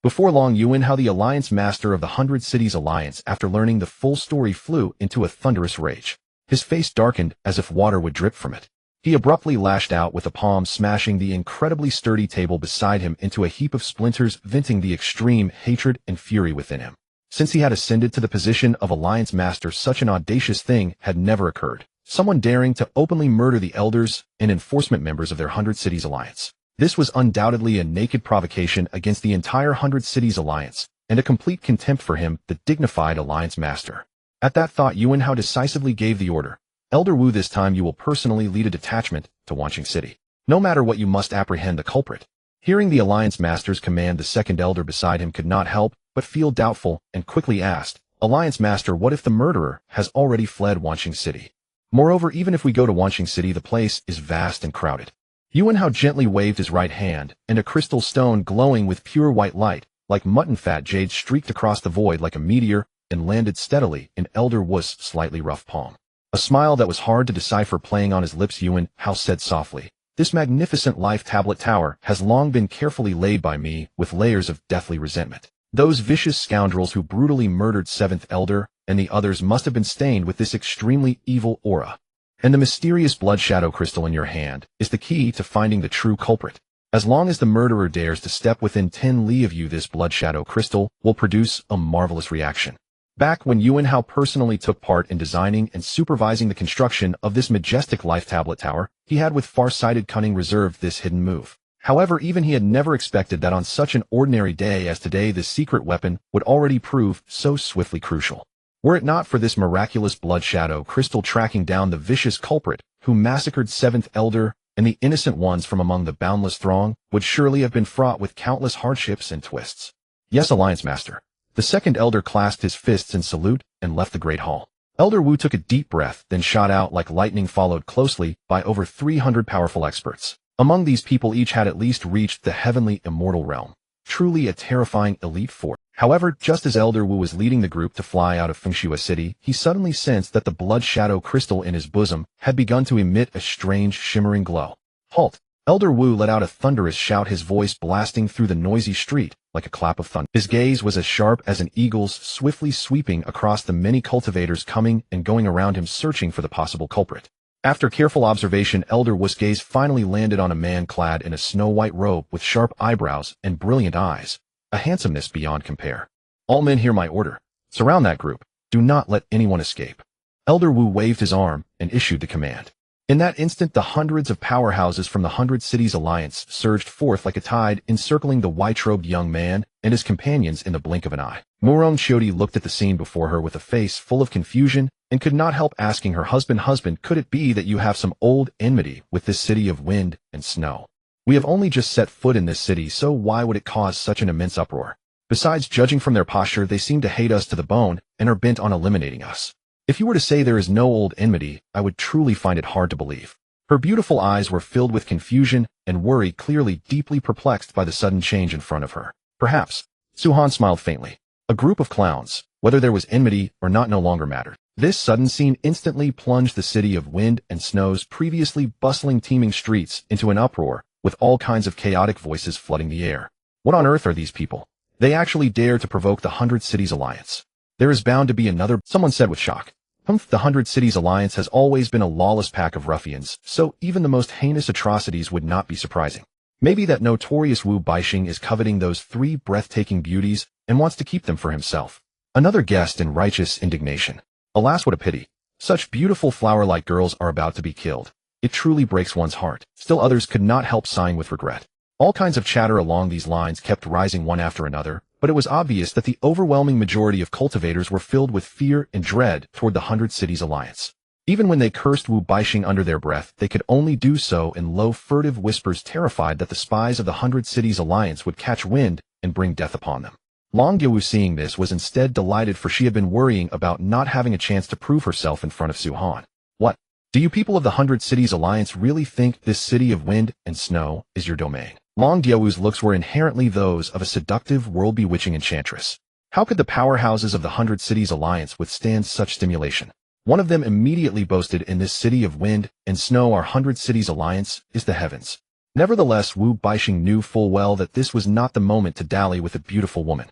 Before long, Yuan, the Alliance Master of the 100 Cities Alliance, after learning the full story, flew into a thunderous rage. His face darkened as if water would drip from it. He abruptly lashed out with a palm, smashing the incredibly sturdy table beside him into a heap of splinters, venting the extreme hatred and fury within him. Since he had ascended to the position of Alliance Master, such an audacious thing had never occurred. Someone daring to openly murder the elders and enforcement members of their 100 Cities Alliance. This was undoubtedly a naked provocation against the entire 100 Cities Alliance, and a complete contempt for him, the dignified Alliance Master. At that thought, Yuan decisively gave the order. Elder Wu, this time you will personally lead a detachment to Wanqing City. No matter what, you must apprehend the culprit. Hearing the Alliance Master's command, the second elder beside him could not help but feel doubtful and quickly asked, Alliance Master, what if the murderer has already fled Wanqing City? Moreover, even if we go to Wanqing City, the place is vast and crowded. Yuan gently waved his right hand, and a crystal stone glowing with pure white light, like mutton fat jade, streaked across the void like a meteor and landed steadily in Elder Wu's slightly rough palm. A smile that was hard to decipher playing on his lips, Yuan said softly, This magnificent life tablet tower has long been carefully laid by me with layers of deathly resentment. Those vicious scoundrels who brutally murdered 7th Elder and the others must have been stained with this extremely evil aura. And the mysterious blood shadow crystal in your hand is the key to finding the true culprit. As long as the murderer dares to step within 10 li of you, this blood shadow crystal will produce a marvelous reaction. Back when Yuan Hao personally took part in designing and supervising the construction of this majestic life tablet tower, he had with far-sighted cunning reserved this hidden move. However, even he had never expected that on such an ordinary day as today this secret weapon would already prove so swiftly crucial. Were it not for this miraculous blood shadow crystal tracking down the vicious culprit who massacred 7th Elder and the innocent ones from among the boundless throng, would surely have been fraught with countless hardships and twists. Yes, Alliance Master. The 2nd Elder clasped his fists in salute and left the great hall. Elder Wu took a deep breath, then shot out like lightning, followed closely by over 300 powerful experts. Among these people, each had at least reached the heavenly immortal realm. Truly a terrifying elite force. However, just as Elder Wu was leading the group to fly out of Fengshua City, he suddenly sensed that the blood shadow crystal in his bosom had begun to emit a strange shimmering glow. Halt! Elder Wu let out a thunderous shout, his voice blasting through the noisy street like a clap of thunder. His gaze was as sharp as an eagle's, swiftly sweeping across the many cultivators coming and going around him, searching for the possible culprit. After careful observation, Elder Wu's gaze finally landed on a man clad in a snow-white robe with sharp eyebrows and brilliant eyes, a handsomeness beyond compare. All men hear my order. Surround that group. Do not let anyone escape. Elder Wu waved his arm and issued the command. In that instant, the hundreds of powerhouses from the 100 Cities Alliance surged forth like a tide, encircling the white-robed young man and his companions in the blink of an eye. Muron Chiodi looked at the scene before her with a face full of confusion and could not help asking her husband, could it be that you have some old enmity with this city of wind and snow? We have only just set foot in this city, so why would it cause such an immense uproar? Besides, judging from their posture, they seem to hate us to the bone and are bent on eliminating us. If you were to say there is no old enmity, I would truly find it hard to believe. Her beautiful eyes were filled with confusion and worry, clearly deeply perplexed by the sudden change in front of her. Perhaps. Suhan smiled faintly. A group of clowns, whether there was enmity or not, no longer mattered. This sudden scene instantly plunged the city of wind and snow's previously bustling, teeming streets into an uproar, with all kinds of chaotic voices flooding the air. What on earth are these people? They actually dare to provoke the 100 Cities Alliance. There is bound to be another, someone said with shock. The 100 Cities Alliance has always been a lawless pack of ruffians, so even the most heinous atrocities would not be surprising. Maybe that notorious Wu Baixing is coveting those 3 breathtaking beauties and wants to keep them for himself. Another guessed in righteous indignation. Alas, what a pity. Such beautiful flower-like girls are about to be killed. It truly breaks one's heart. Still others could not help sighing with regret. All kinds of chatter along these lines kept rising one after another, but it was obvious that the overwhelming majority of cultivators were filled with fear and dread toward the 100 Cities Alliance. Even when they cursed Wu Baixing under their breath, they could only do so in low, furtive whispers, terrified that the spies of the 100 Cities Alliance would catch wind and bring death upon them. Long Gyewu, seeing this, was instead delighted, for she had been worrying about not having a chance to prove herself in front of Suhan. What? Do you people of the 100 Cities Alliance really think this city of wind and snow is your domain? Long Gyewu's looks were inherently those of a seductive, world-bewitching enchantress. How could the powerhouses of the 100 Cities Alliance withstand such stimulation? One of them immediately boasted, in this city of wind and snow, our 100 Cities Alliance is the heavens. Nevertheless, Wu Baixing knew full well that this was not the moment to dally with a beautiful woman.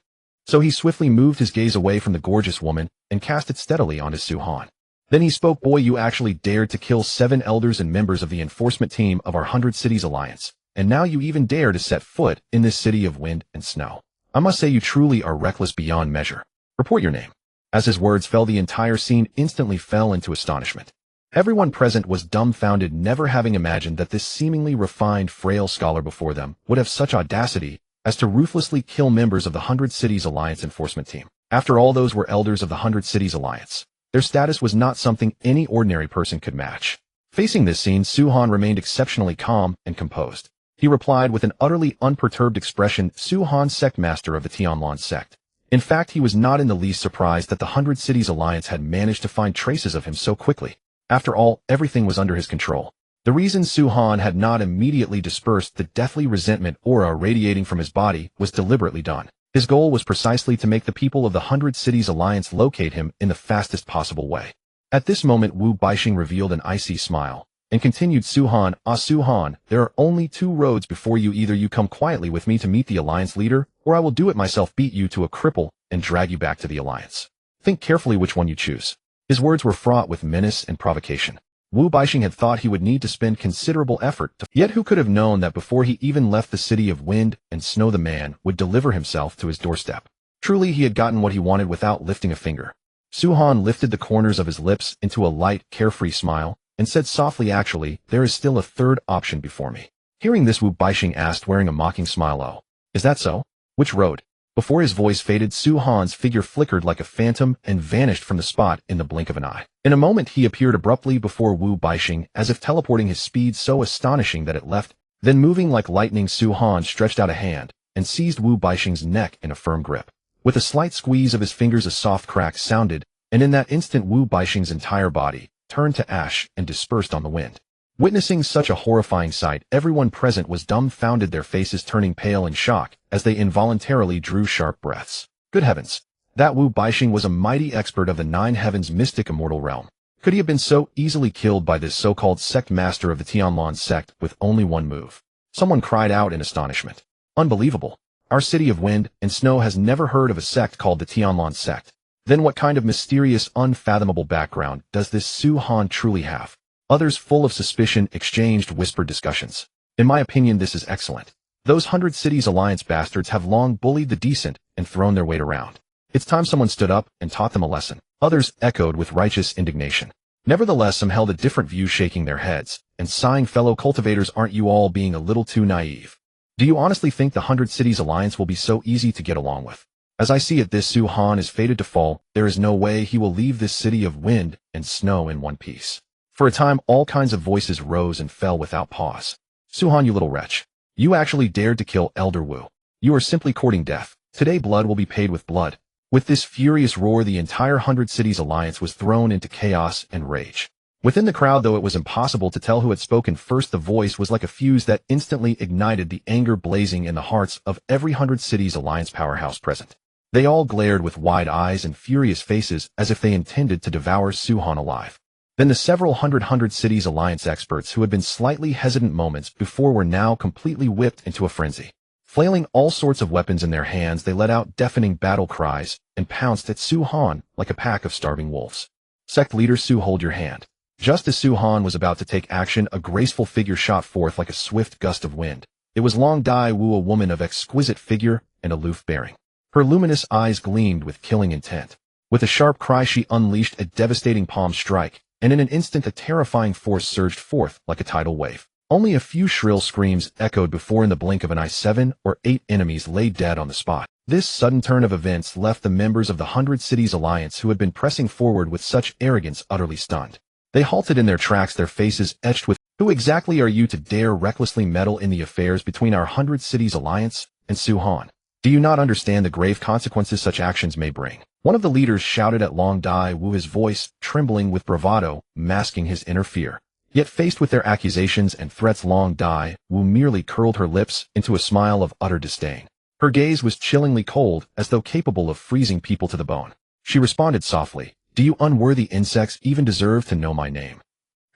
So he swiftly moved his gaze away from the gorgeous woman and cast it steadily onto Suhan. Then he spoke. Boy, you actually dared to kill 7 elders and members of the enforcement team of our 100 Cities Alliance. And now you even dare to set foot in this city of wind and snow. I must say you truly are reckless beyond measure. Report your name. As his words fell, the entire scene instantly fell into astonishment. Everyone present was dumbfounded, never having imagined that this seemingly refined, frail scholar before them would have such audacity as to ruthlessly kill members of the 100 Cities Alliance enforcement team. After all, those were elders of the 100 Cities Alliance. Their status was not something any ordinary person could match. Facing this scene, Suhan remained exceptionally calm and composed. He replied with an utterly unperturbed expression, Suhan, Sect Master of the Tianlan sect. In fact, he was not in the least surprised that the 100 Cities Alliance had managed to find traces of him so quickly. After all, everything was under his control. The reason Suhan had not immediately dispersed the deathly resentment aura radiating from his body was deliberately done. His goal was precisely to make the people of the 100 Cities Alliance locate him in the fastest possible way. At this moment, Wu Baixing revealed an icy smile, And continued Suhan, Suhan, there are only two roads before you. Either you come quietly with me to meet the alliance leader, or I will do it myself, beat you to a cripple, and drag you back to the alliance. Think carefully which one you choose. His words were fraught with menace and provocation. Wu Baixing had thought he would need to spend considerable effort yet who could have known that before he even left the city of wind and snow the man would deliver himself to his doorstep. Truly he had gotten what he wanted without lifting a finger. Suhan lifted the corners of his lips into a light, carefree smile, and said softly, actually, there is still a third option before me. Hearing this, Wu Baixing asked, wearing a mocking smile, oh, is that so? Which road? Before his voice faded, Suhan's figure flickered like a phantom and vanished from the spot in the blink of an eye. In a moment he appeared abruptly before Wu Baixing, as if teleporting, his speed so astonishing that it left. Then moving like lightning, Suhan stretched out a hand and seized Wu Baixing's neck in a firm grip. With a slight squeeze of his fingers, a soft crack sounded, and in that instant Wu Baixing's entire body turned to ash and dispersed on the wind. Witnessing such a horrifying sight, everyone present was dumbfounded, their faces turning pale in shock as they involuntarily drew sharp breaths. Good heavens! That Wu Baixing was a mighty expert of the Nine Heavens mystic immortal realm. Could he have been so easily killed by this so-called Sect Master of the Tianlan sect with only one move? Someone cried out in astonishment. Unbelievable! Our city of wind and snow has never heard of a sect called the Tianlan sect. Then what kind of mysterious, unfathomable background does this Suhan truly have? Others, full of suspicion, exchanged whispered discussions. In my opinion, this is excellent. Those 100 Cities Alliance bastards have long bullied the decent and thrown their weight around. It's time someone stood up and taught them a lesson. Others echoed with righteous indignation. Nevertheless, some held a different view, shaking their heads and sighing, fellow cultivators, aren't you all being a little too naive? Do you honestly think the 100 Cities Alliance will be so easy to get along with? As I see it, this Suhan is fated to fall. There is no way he will leave this city of wind and snow in one piece. For a time, all kinds of voices rose and fell without pause. Suhan, you little wretch. You actually dared to kill Elder Wu. You are simply courting death. Today blood will be paid with blood. With this furious roar, the entire 100 Cities Alliance was thrown into chaos and rage. Within the crowd, though it was impossible to tell who had spoken first, the voice was like a fuse that instantly ignited the anger blazing in the hearts of every 100 Cities Alliance powerhouse present. They all glared with wide eyes and furious faces as if they intended to devour Suhan alive. Then the several hundred Cities Alliance experts who had been slightly hesitant moments before were now completely whipped into a frenzy. Flailing all sorts of weapons in their hands, they let out deafening battle cries and pounced at Suhan like a pack of starving wolves. Sect leader Su, hold your hand. Just as Suhan was about to take action, a graceful figure shot forth like a swift gust of wind. It was Long Dai Wu, a woman of exquisite figure and aloof bearing. Her luminous eyes gleamed with killing intent. With a sharp cry, she unleashed a devastating palm strike, and in an instant a terrifying force surged forth like a tidal wave. Only a few shrill screams echoed before in the blink of an eye 7 or 8 enemies lay dead on the spot. This sudden turn of events left the members of the 100 Cities Alliance who had been pressing forward with such arrogance utterly stunned. They halted in their tracks, their faces etched with, who exactly are you to dare recklessly meddle in the affairs between our 100 Cities Alliance and Suhan? Do you not understand the grave consequences such actions may bring? One of the leaders shouted at Long Dai Wu, his voice trembling with bravado, masking his inner fear. Yet faced with their accusations and threats, Long Dai Wu merely curled her lips into a smile of utter disdain. Her gaze was chillingly cold, as though capable of freezing people to the bone. She responded softly, do you unworthy insects even deserve to know my name?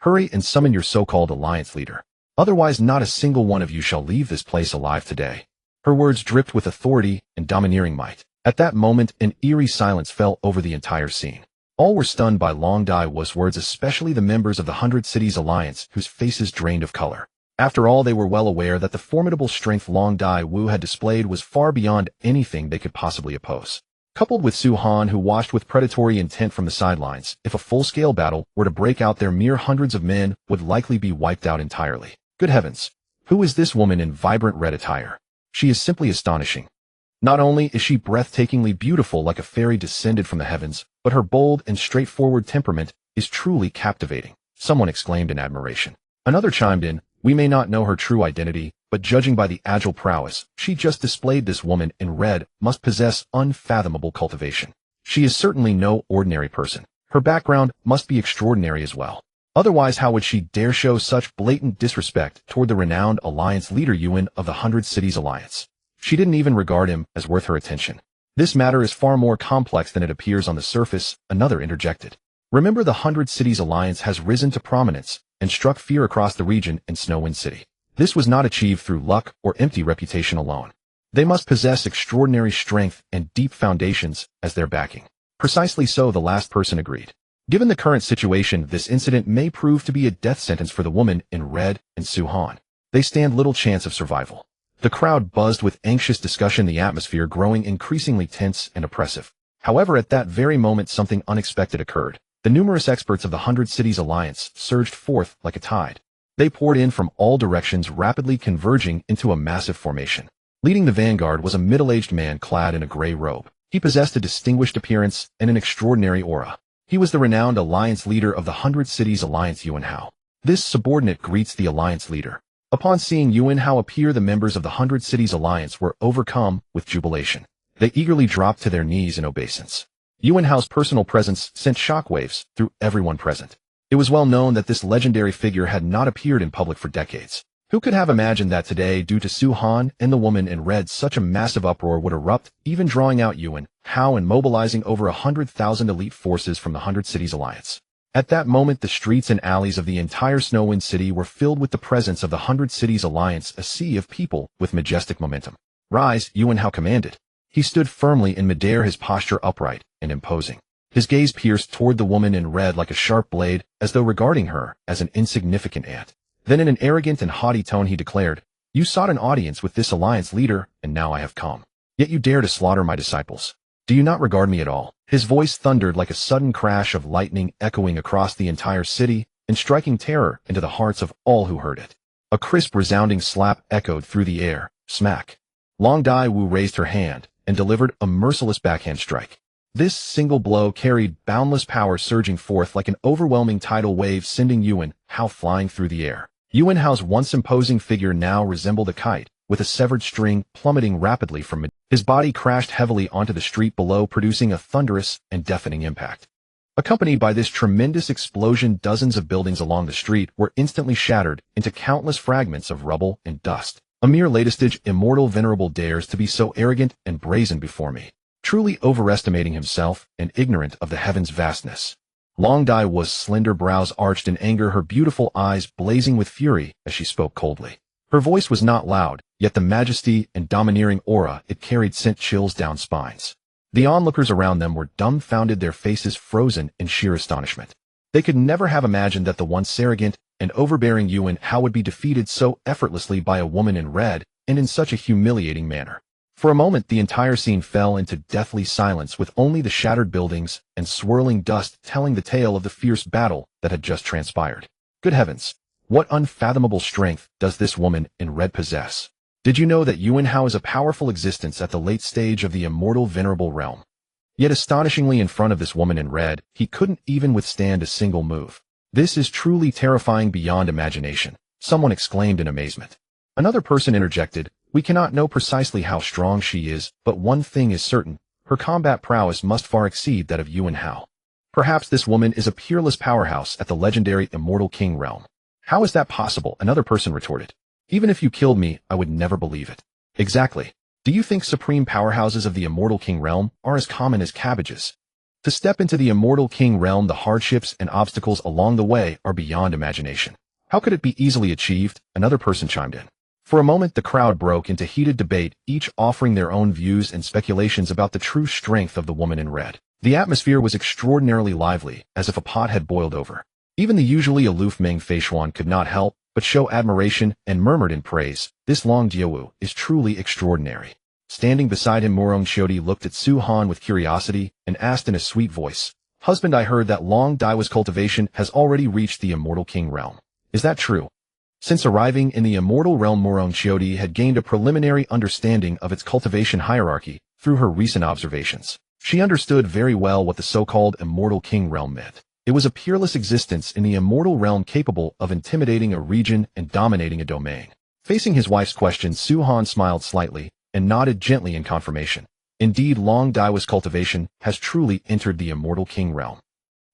Hurry and summon your so-called alliance leader. Otherwise not a single one of you shall leave this place alive today. Her words dripped with authority and domineering might. At that moment, an eerie silence fell over the entire scene. All were stunned by Long Dai Wu's words, especially the members of the 100 Cities Alliance, whose faces drained of color. After all, they were well aware that the formidable strength Long Dai Wu had displayed was far beyond anything they could possibly oppose. Coupled with Suhan, who watched with predatory intent from the sidelines, if a full-scale battle were to break out, their mere hundreds of men would likely be wiped out entirely. Good heavens! Who is this woman in vibrant red attire? She is simply astonishing. Not only is she breathtakingly beautiful like a fairy descended from the heavens, but her bold and straightforward temperament is truly captivating, someone exclaimed in admiration. Another chimed in, we may not know her true identity, but judging by the agile prowess she just displayed, this woman in red must possess unfathomable cultivation. She is certainly no ordinary person. Her background must be extraordinary as well. Otherwise, how would she dare show such blatant disrespect toward the renowned alliance leader Yuan of the 100 Cities Alliance? She didn't even regard him as worth her attention. This matter is far more complex than it appears on the surface, another interjected. Remember, the 100 Cities Alliance has risen to prominence, and struck fear across the region in Snowwind City. This was not achieved through luck or empty reputation alone. They must possess extraordinary strength and deep foundations as their backing. Precisely so, the last person agreed. Given the current situation, this incident may prove to be a death sentence for the woman in red and Su-Han. They stand little chance of survival. The crowd buzzed with anxious discussion, the atmosphere growing increasingly tense and oppressive. However, at that very moment, something unexpected occurred. The numerous experts of the 100 Cities Alliance surged forth like a tide. They poured in from all directions, rapidly converging into a massive formation. Leading the vanguard was a middle-aged man clad in a gray robe. He possessed a distinguished appearance and an extraordinary aura. He was the renowned alliance leader of the 100 Cities Alliance, Yuan Hao. This subordinate greets the alliance leader. Upon seeing Yuan Hao appear, the members of the 100 Cities Alliance were overcome with jubilation. They eagerly dropped to their knees in obeisance. Yuan Hao's personal presence sent shockwaves through everyone present. It was well known that this legendary figure had not appeared in public for decades. Who could have imagined that today, due to Su-Han and the woman in red, such a massive uproar would erupt, even drawing out Yuan Hao and mobilizing over 100,000 elite forces from the 100 Cities Alliance. At that moment, the streets and alleys of the entire Snowwind City were filled with the presence of the 100 Cities Alliance, a sea of people with majestic momentum. "Rise," Yuan Hao commanded. He stood firmly in midair, his posture upright and imposing. His gaze pierced toward the woman in red like a sharp blade, as though regarding her as an insignificant ant. Then in an arrogant and haughty tone he declared, "You sought an audience with this alliance leader, and now I have come. Yet you dare to slaughter my disciples. Do you not regard me at all?" His voice thundered like a sudden crash of lightning, echoing across the entire city and striking terror into the hearts of all who heard it. A crisp, resounding slap echoed through the air. Smack. Long Dai Wu raised her hand and delivered a merciless backhand strike. This single blow carried boundless power, surging forth like an overwhelming tidal wave, sending Yuan Hao flying through the air. Yuan Hao's once imposing figure now resembled a kite, with a severed string plummeting rapidly from it. His body crashed heavily onto the street below, producing a thunderous and deafening impact. Accompanied by this tremendous explosion, dozens of buildings along the street were instantly shattered into countless fragments of rubble and dust. A mere latestage immortal venerable dares to be so arrogant and brazen before me, truly overestimating himself and ignorant of the heavens' vastness. Long Dai was slender, brows arched in anger, her beautiful eyes blazing with fury as she spoke coldly. Her voice was not loud, yet the majesty and domineering aura it carried sent chills down spines. The onlookers around them were dumbfounded, their faces frozen in sheer astonishment. They could never have imagined that the once arrogant and overbearing Yuan Hao would be defeated so effortlessly by a woman in red, and in such a humiliating manner. For a moment, the entire scene fell into deathly silence, with only the shattered buildings and swirling dust telling the tale of the fierce battle that had just transpired. Good heavens! What unfathomable strength does this woman in red possess? Did you know that Yuan Hao is a powerful existence at the late stage of the immortal venerable realm? Yet astonishingly, in front of this woman in red, he couldn't even withstand a single move. "This is truly terrifying beyond imagination," someone exclaimed in amazement. Another person interjected, "We cannot know precisely how strong she is, but one thing is certain, her combat prowess must far exceed that of Yuan Hao. Perhaps this woman is a peerless powerhouse at the legendary Immortal King realm." "How is that possible?" another person retorted. "Even if you killed me, I would never believe it." "Exactly. Do you think supreme powerhouses of the Immortal King realm are as common as cabbages? To step into the Immortal King realm, the hardships and obstacles along the way are beyond imagination." "How could it be easily achieved?" another person chimed in. For a moment, the crowd broke into heated debate, each offering their own views and speculations about the true strength of the woman in red. The atmosphere was extraordinarily lively, as if a pot had boiled over. Even the usually aloof Meng Feishuan could not help but show admiration and murmured in praise, "This Long Jiawu is truly extraordinary." Standing beside him, Murong Xiudi looked at Su-Han with curiosity and asked in a sweet voice, "Husband, I heard that Long Daiwa's cultivation has already reached the Immortal King realm. Is that true?" Since arriving in the immortal realm, Murong Xiudi had gained a preliminary understanding of its cultivation hierarchy through her recent observations. She understood very well what the so-called Immortal King realm meant. It was a peerless existence in the immortal realm capable of intimidating a region and dominating a domain. Facing his wife's question, Su-Han smiled slightly and nodded gently in confirmation. Indeed, Long Daiwa's cultivation has truly entered the Immortal King realm.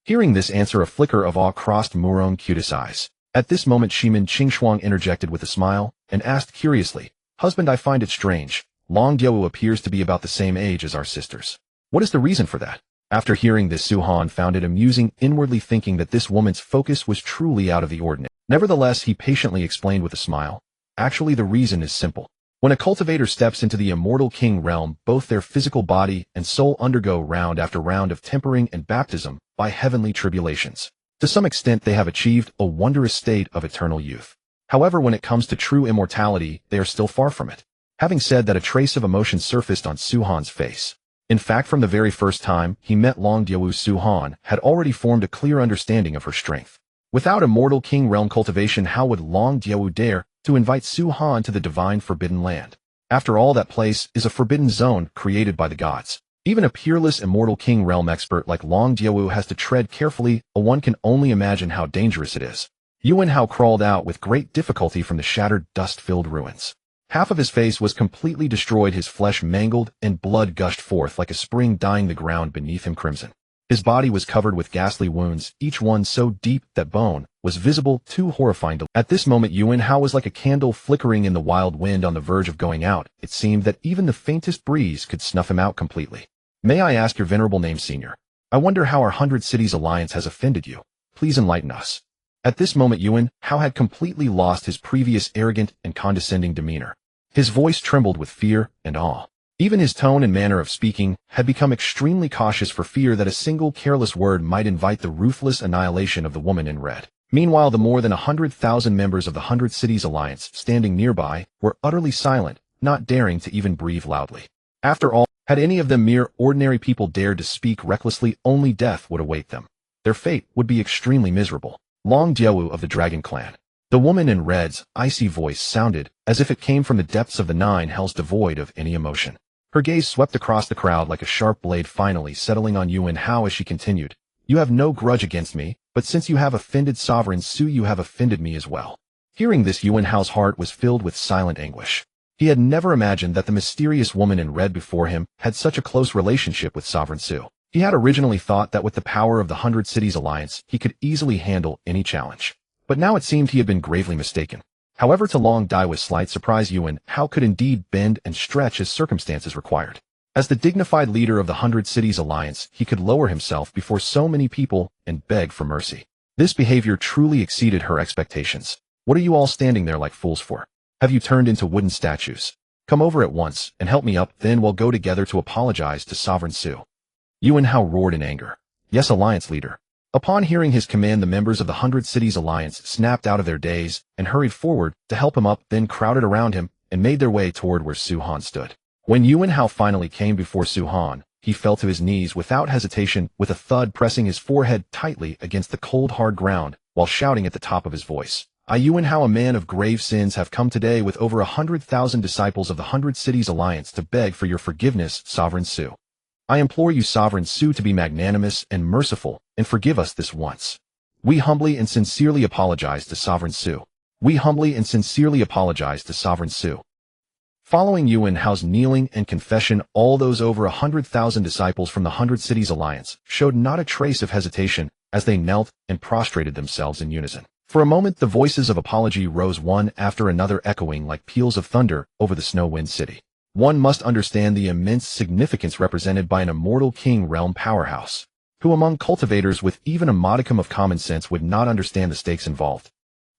Hearing this answer, a flicker of awe crossed Murong Xiudi's eyes. At this moment, Shimin Qingshuang interjected with a smile and asked curiously, "Husband, I find it strange. Long Diawu appears to be about the same age as our sisters. What is the reason for that?" After hearing this, Su-Han found it amusing, inwardly thinking that this woman's focus was truly out of the ordinary. Nevertheless, he patiently explained with a smile. Actually, the reason is simple. When a cultivator steps into the Immortal King realm, both their physical body and soul undergo round after round of tempering and baptism by heavenly tribulations. To some extent, they have achieved a wondrous state of eternal youth. However, when it comes to true immortality, they are still far from it. Having said that, a trace of emotion surfaced on Su-han's face. In fact, from the very first time he met Long Diawu, Su-han had already formed a clear understanding of her strength. Without Immortal King realm cultivation, how would Long Diawu dare to invite Su-han to the divine forbidden land? After all, that place is a forbidden zone created by the gods. Even a peerless Immortal King realm expert like Long Diawu has to tread carefully, or one can only imagine how dangerous it is. Yuan Hao crawled out with great difficulty from the shattered, dust-filled ruins. Half of his face was completely destroyed, his flesh mangled, and blood gushed forth like a spring dyeing the ground beneath him crimson. His body was covered with ghastly wounds, each one so deep that bone was visible, too horrifying to. At this moment, Yuan Hao was like a candle flickering in the wild wind on the verge of going out. It seemed that even the faintest breeze could snuff him out completely. May I ask your venerable name, senior? I wonder how our 100 Cities Alliance has offended you. Please enlighten us. At this moment, Yuan Hao had completely lost his previous arrogant and condescending demeanor. His voice trembled with fear and awe. Even his tone and manner of speaking had become extremely cautious for fear that a single careless word might invite the ruthless annihilation of the woman in red. Meanwhile, the more than 100,000 members of the 100 Cities Alliance standing nearby were utterly silent, not daring to even breathe loudly. After all, had any of them mere ordinary people dared to speak recklessly, only death would await them. Their fate would be extremely miserable. Long Diawu of the Dragon Clan. The woman in red's icy voice sounded as if it came from the depths of the 9 hells, devoid of any emotion. Her gaze swept across the crowd like a sharp blade, finally settling on Yuan Hao as she continued. You have no grudge against me, but since you have offended Sovereign Su, you have offended me as well. Hearing this, Yuan Hao's heart was filled with silent anguish. He had never imagined that the mysterious woman in red before him had such a close relationship with Sovereign Su. He had originally thought that with the power of the 100 Cities Alliance, he could easily handle any challenge. But now it seemed he had been gravely mistaken. However, to Long Diawu's slight surprise, Yuan Hao could indeed bend and stretch as circumstances required. As the dignified leader of the 100 Cities Alliance, he could lower himself before so many people and beg for mercy. This behavior truly exceeded her expectations. What are you all standing there like fools for? Have you turned into wooden statues? Come over at once and help me up, then we'll go together to apologize to Sovereign Su. Yuan Hao roared in anger. Yes, Alliance leader. Upon hearing his command, the members of the 100 Cities Alliance snapped out of their daze and hurried forward to help him up, then crowded around him and made their way toward where Su-han stood. When Yuan Hao finally came before Su-han, he fell to his knees without hesitation, with a thud, pressing his forehead tightly against the cold, hard ground, while shouting at the top of his voice. I, Yuan Hao, a man of grave sins, have come today with over 100,000 disciples of the 100 Cities Alliance to beg for your forgiveness, Sovereign Su. I implore you, Sovereign Su, to be magnanimous and merciful and forgive us this once. We humbly and sincerely apologize to Sovereign Su. We humbly and sincerely apologize to Sovereign Su. Following Yuan Hao's kneeling and confession, all those over 100,000 disciples from the 100 Cities Alliance showed not a trace of hesitation as they knelt and prostrated themselves in unison. For a moment, the voices of apology rose one after another, echoing like peals of thunder over the snow-wind city. One must understand the immense significance represented by an Immortal King realm powerhouse. Who among cultivators with even a modicum of common sense would not understand the stakes involved?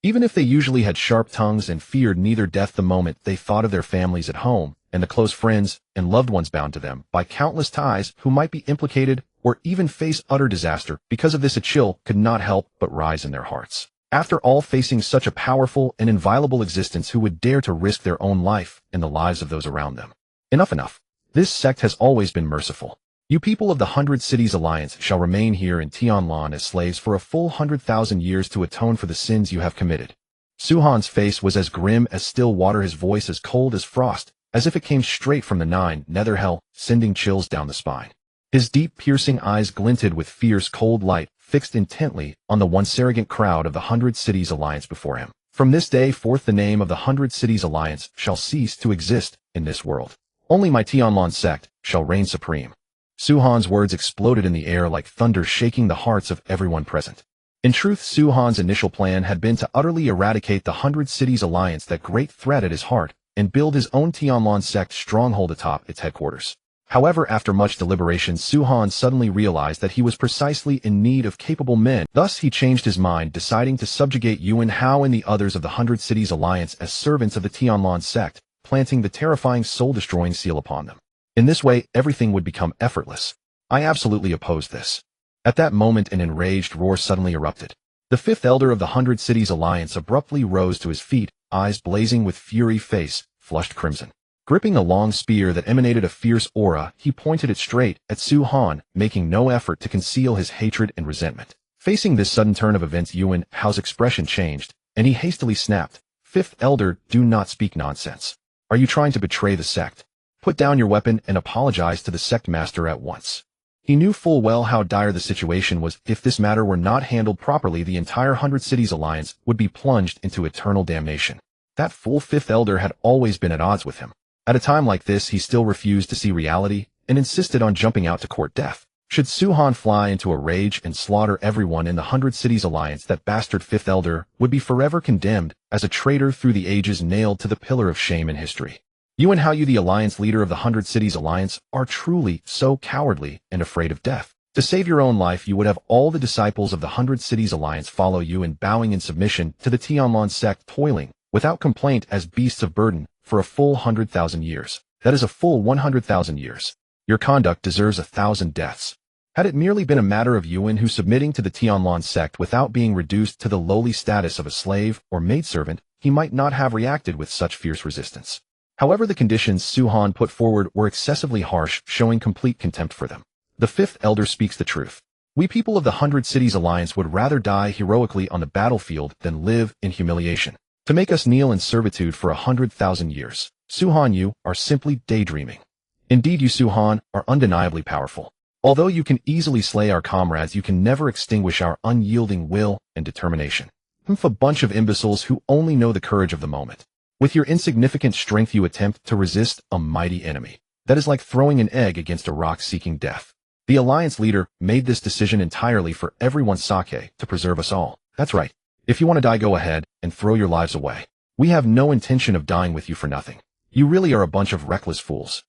Even if they usually had sharp tongues and feared neither death the moment they thought of their families at home and the close friends and loved ones bound to them by countless ties who might be implicated or even face utter disaster because of this, a chill could not help but rise in their hearts. After all, facing such a powerful and inviolable existence, who would dare to risk their own life and the lives of those around them? Enough. This sect has always been merciful. You people of the 100 Cities Alliance shall remain here in Tianlan as slaves for a full 100,000 years to atone for the sins you have committed. Su-han's face was as grim as still water, his voice as cold as frost, as if it came straight from the 9 nether hell, sending chills down the spine. His deep, piercing eyes glinted with fierce, cold light, fixed intently on the once arrogant crowd of the 100 Cities Alliance before him. From this day forth, the name of the 100 Cities Alliance shall cease to exist in this world. Only my Tianlan sect shall reign supreme. Su-han's words exploded in the air like thunder, shaking the hearts of everyone present. In truth, Su-han's initial plan had been to utterly eradicate the 100 Cities Alliance, that great threat at his heart, and build his own Tianlan sect stronghold atop its headquarters. However, after much deliberation, Su-han suddenly realized that he was precisely in need of capable men. Thus, he changed his mind, deciding to subjugate Yuan Hao and the others of the 100 Cities Alliance as servants of the Tianlan sect, planting the terrifying soul-destroying seal upon them. In this way, everything would become effortless. I absolutely opposed this. At that moment, an enraged roar suddenly erupted. The fifth elder of the 100 Cities Alliance abruptly rose to his feet, eyes blazing with fury, face flushed crimson. Gripping a long spear that emanated a fierce aura, he pointed it straight at Su-han, making no effort to conceal his hatred and resentment. Facing this sudden turn of events, Yuan Hao's expression changed, and he hastily snapped, "Fifth Elder, do not speak nonsense. Are you trying to betray the sect? Put down your weapon and apologize to the Sect Master at once." He knew full well how dire the situation was. If this matter were not handled properly, the entire 100 Cities Alliance would be plunged into eternal damnation. That fool Fifth Elder had always been at odds with him. At a time like this, he still refused to see reality and insisted on jumping out to court death. Should Su-han fly into a rage and slaughter everyone in the 100 Cities Alliance, that bastard Fifth Elder would be forever condemned as a traitor through the ages, nailed to the pillar of shame in history. Yuan Hao, you, the Alliance leader of the 100 Cities Alliance, are truly so cowardly and afraid of death. To save your own life, you would have all the disciples of the 100 Cities Alliance follow you in bowing in submission to the Tianlan sect, toiling without complaint as beasts of burden for a full 100,000 years. That is a full 100,000 years. Your conduct deserves 1,000 deaths. Had it merely been a matter of Yuan Hao submitting to the Tianlan sect without being reduced to the lowly status of a slave or maidservant, he might not have reacted with such fierce resistance. However, the conditions Su-han put forward were excessively harsh, showing complete contempt for them. The fifth elder speaks the truth. We people of the 100 Cities Alliance would rather die heroically on the battlefield than live in humiliation. To make us kneel in servitude for 100,000 years. Su-han, you are simply daydreaming. Indeed, you Su-han are undeniably powerful. Although you can easily slay our comrades, you can never extinguish our unyielding will and determination. A bunch of imbeciles who only know the courage of the moment. With your insignificant strength, you attempt to resist a mighty enemy. That is like throwing an egg against a rock seeking death. The Alliance leader made this decision entirely for everyone's sake, to preserve us all. That's right. If you want to die, go ahead and throw your lives away. We have no intention of dying with you for nothing. You really are a bunch of reckless fools.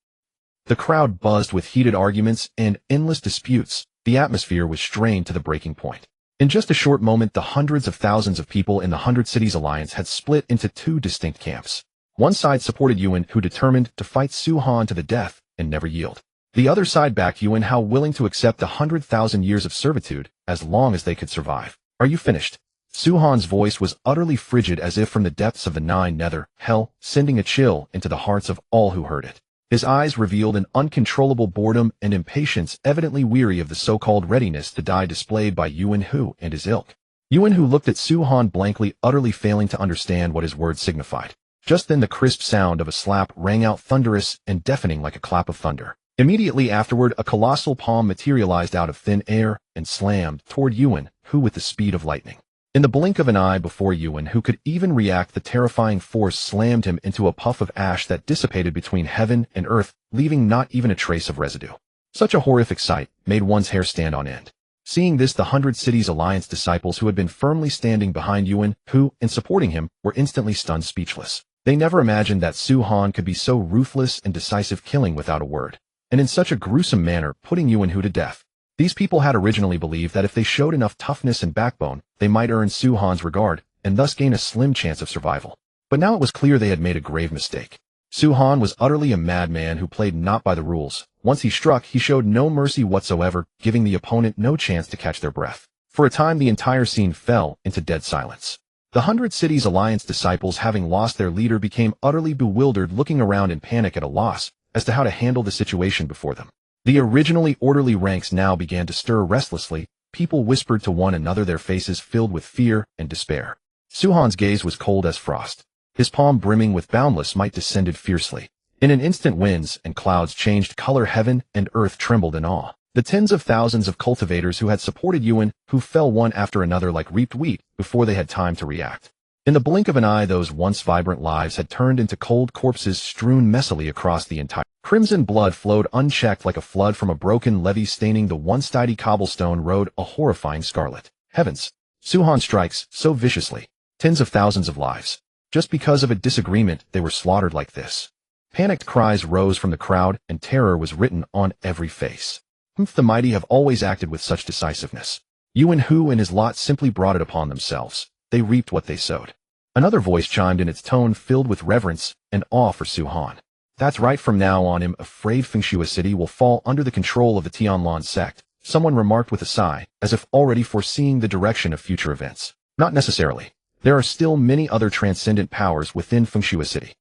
The crowd buzzed with heated arguments and endless disputes. The atmosphere was strained to the breaking point. In just a short moment, the hundreds of thousands of people in the 100 Cities Alliance had split into two distinct camps. One side supported Yuan, who determined to fight Su-han to the death and never yield. The other side backed Yuan, how willing to accept 100,000 years of servitude as long as they could survive. Are you finished? Su-han's voice was utterly frigid, as if from the depths of the nine nether hell, sending a chill into the hearts of all who heard it. His eyes revealed an uncontrollable boredom and impatience, evidently weary of the so-called readiness to die displayed by Yuan Hao and his ilk. Yuan Hao looked at Su-han blankly, utterly failing to understand what his words signified. Just then the crisp sound of a slap rang out, thunderous and deafening like a clap of thunder. Immediately afterward, a colossal palm materialized out of thin air and slammed toward Yuan Hao with the speed of lightning. In the blink of an eye, before Yuan Hao could even react, the terrifying force slammed him into a puff of ash that dissipated between heaven and earth, leaving not even a trace of residue. Such a horrific sight made one's hair stand on end. Seeing this, the 100 Cities Alliance disciples who had been firmly standing behind Yuan Hao and supporting him were instantly stunned, speechless. They never imagined that Su-han could be so ruthless and decisive, killing without a word, and in such a gruesome manner, putting Yuan Hao to death. These people had originally believed that if they showed enough toughness and backbone, they might earn Su-han's regard, and thus gain a slim chance of survival. But now it was clear they had made a grave mistake. Su-han was utterly a madman who played not by the rules. Once he struck, he showed no mercy whatsoever, giving the opponent no chance to catch their breath. For a time, the entire scene fell into dead silence. The 100 Cities Alliance disciples, having lost their leader, became utterly bewildered, looking around in panic at a loss as to how to handle the situation before them. The originally orderly ranks now began to stir restlessly. People whispered to one another, their faces filled with fear and despair. Su-han's gaze was cold as frost. His palm, brimming with boundless might, descended fiercely. In an instant, winds and clouds changed color, heaven and earth trembled in awe. The tens of thousands of cultivators who had supported Yuan Hao fell one after another like reaped wheat before they had time to react. In the blink of an eye, those once vibrant lives had turned into cold corpses strewn messily across the entire. Crimson blood flowed unchecked like a flood from a broken levee, staining the once tidy cobblestone road a horrifying scarlet. Heavens! Su-han strikes so viciously. Tens of thousands of lives. Just because of a disagreement, they were slaughtered like this. Panicked cries rose from the crowd, and terror was written on every face. The mighty have always acted with such decisiveness. Yuan Hu and his lot simply brought it upon themselves. They reaped what they sowed. Another voice chimed in, its tone filled with reverence and awe for Su Han. That's right, from now on I'm afraid Fengshui City will fall under the control of the Tianlan sect, someone remarked with a sigh, as if already foreseeing the direction of future events. Not necessarily. There are still many other transcendent powers within Fengshui City.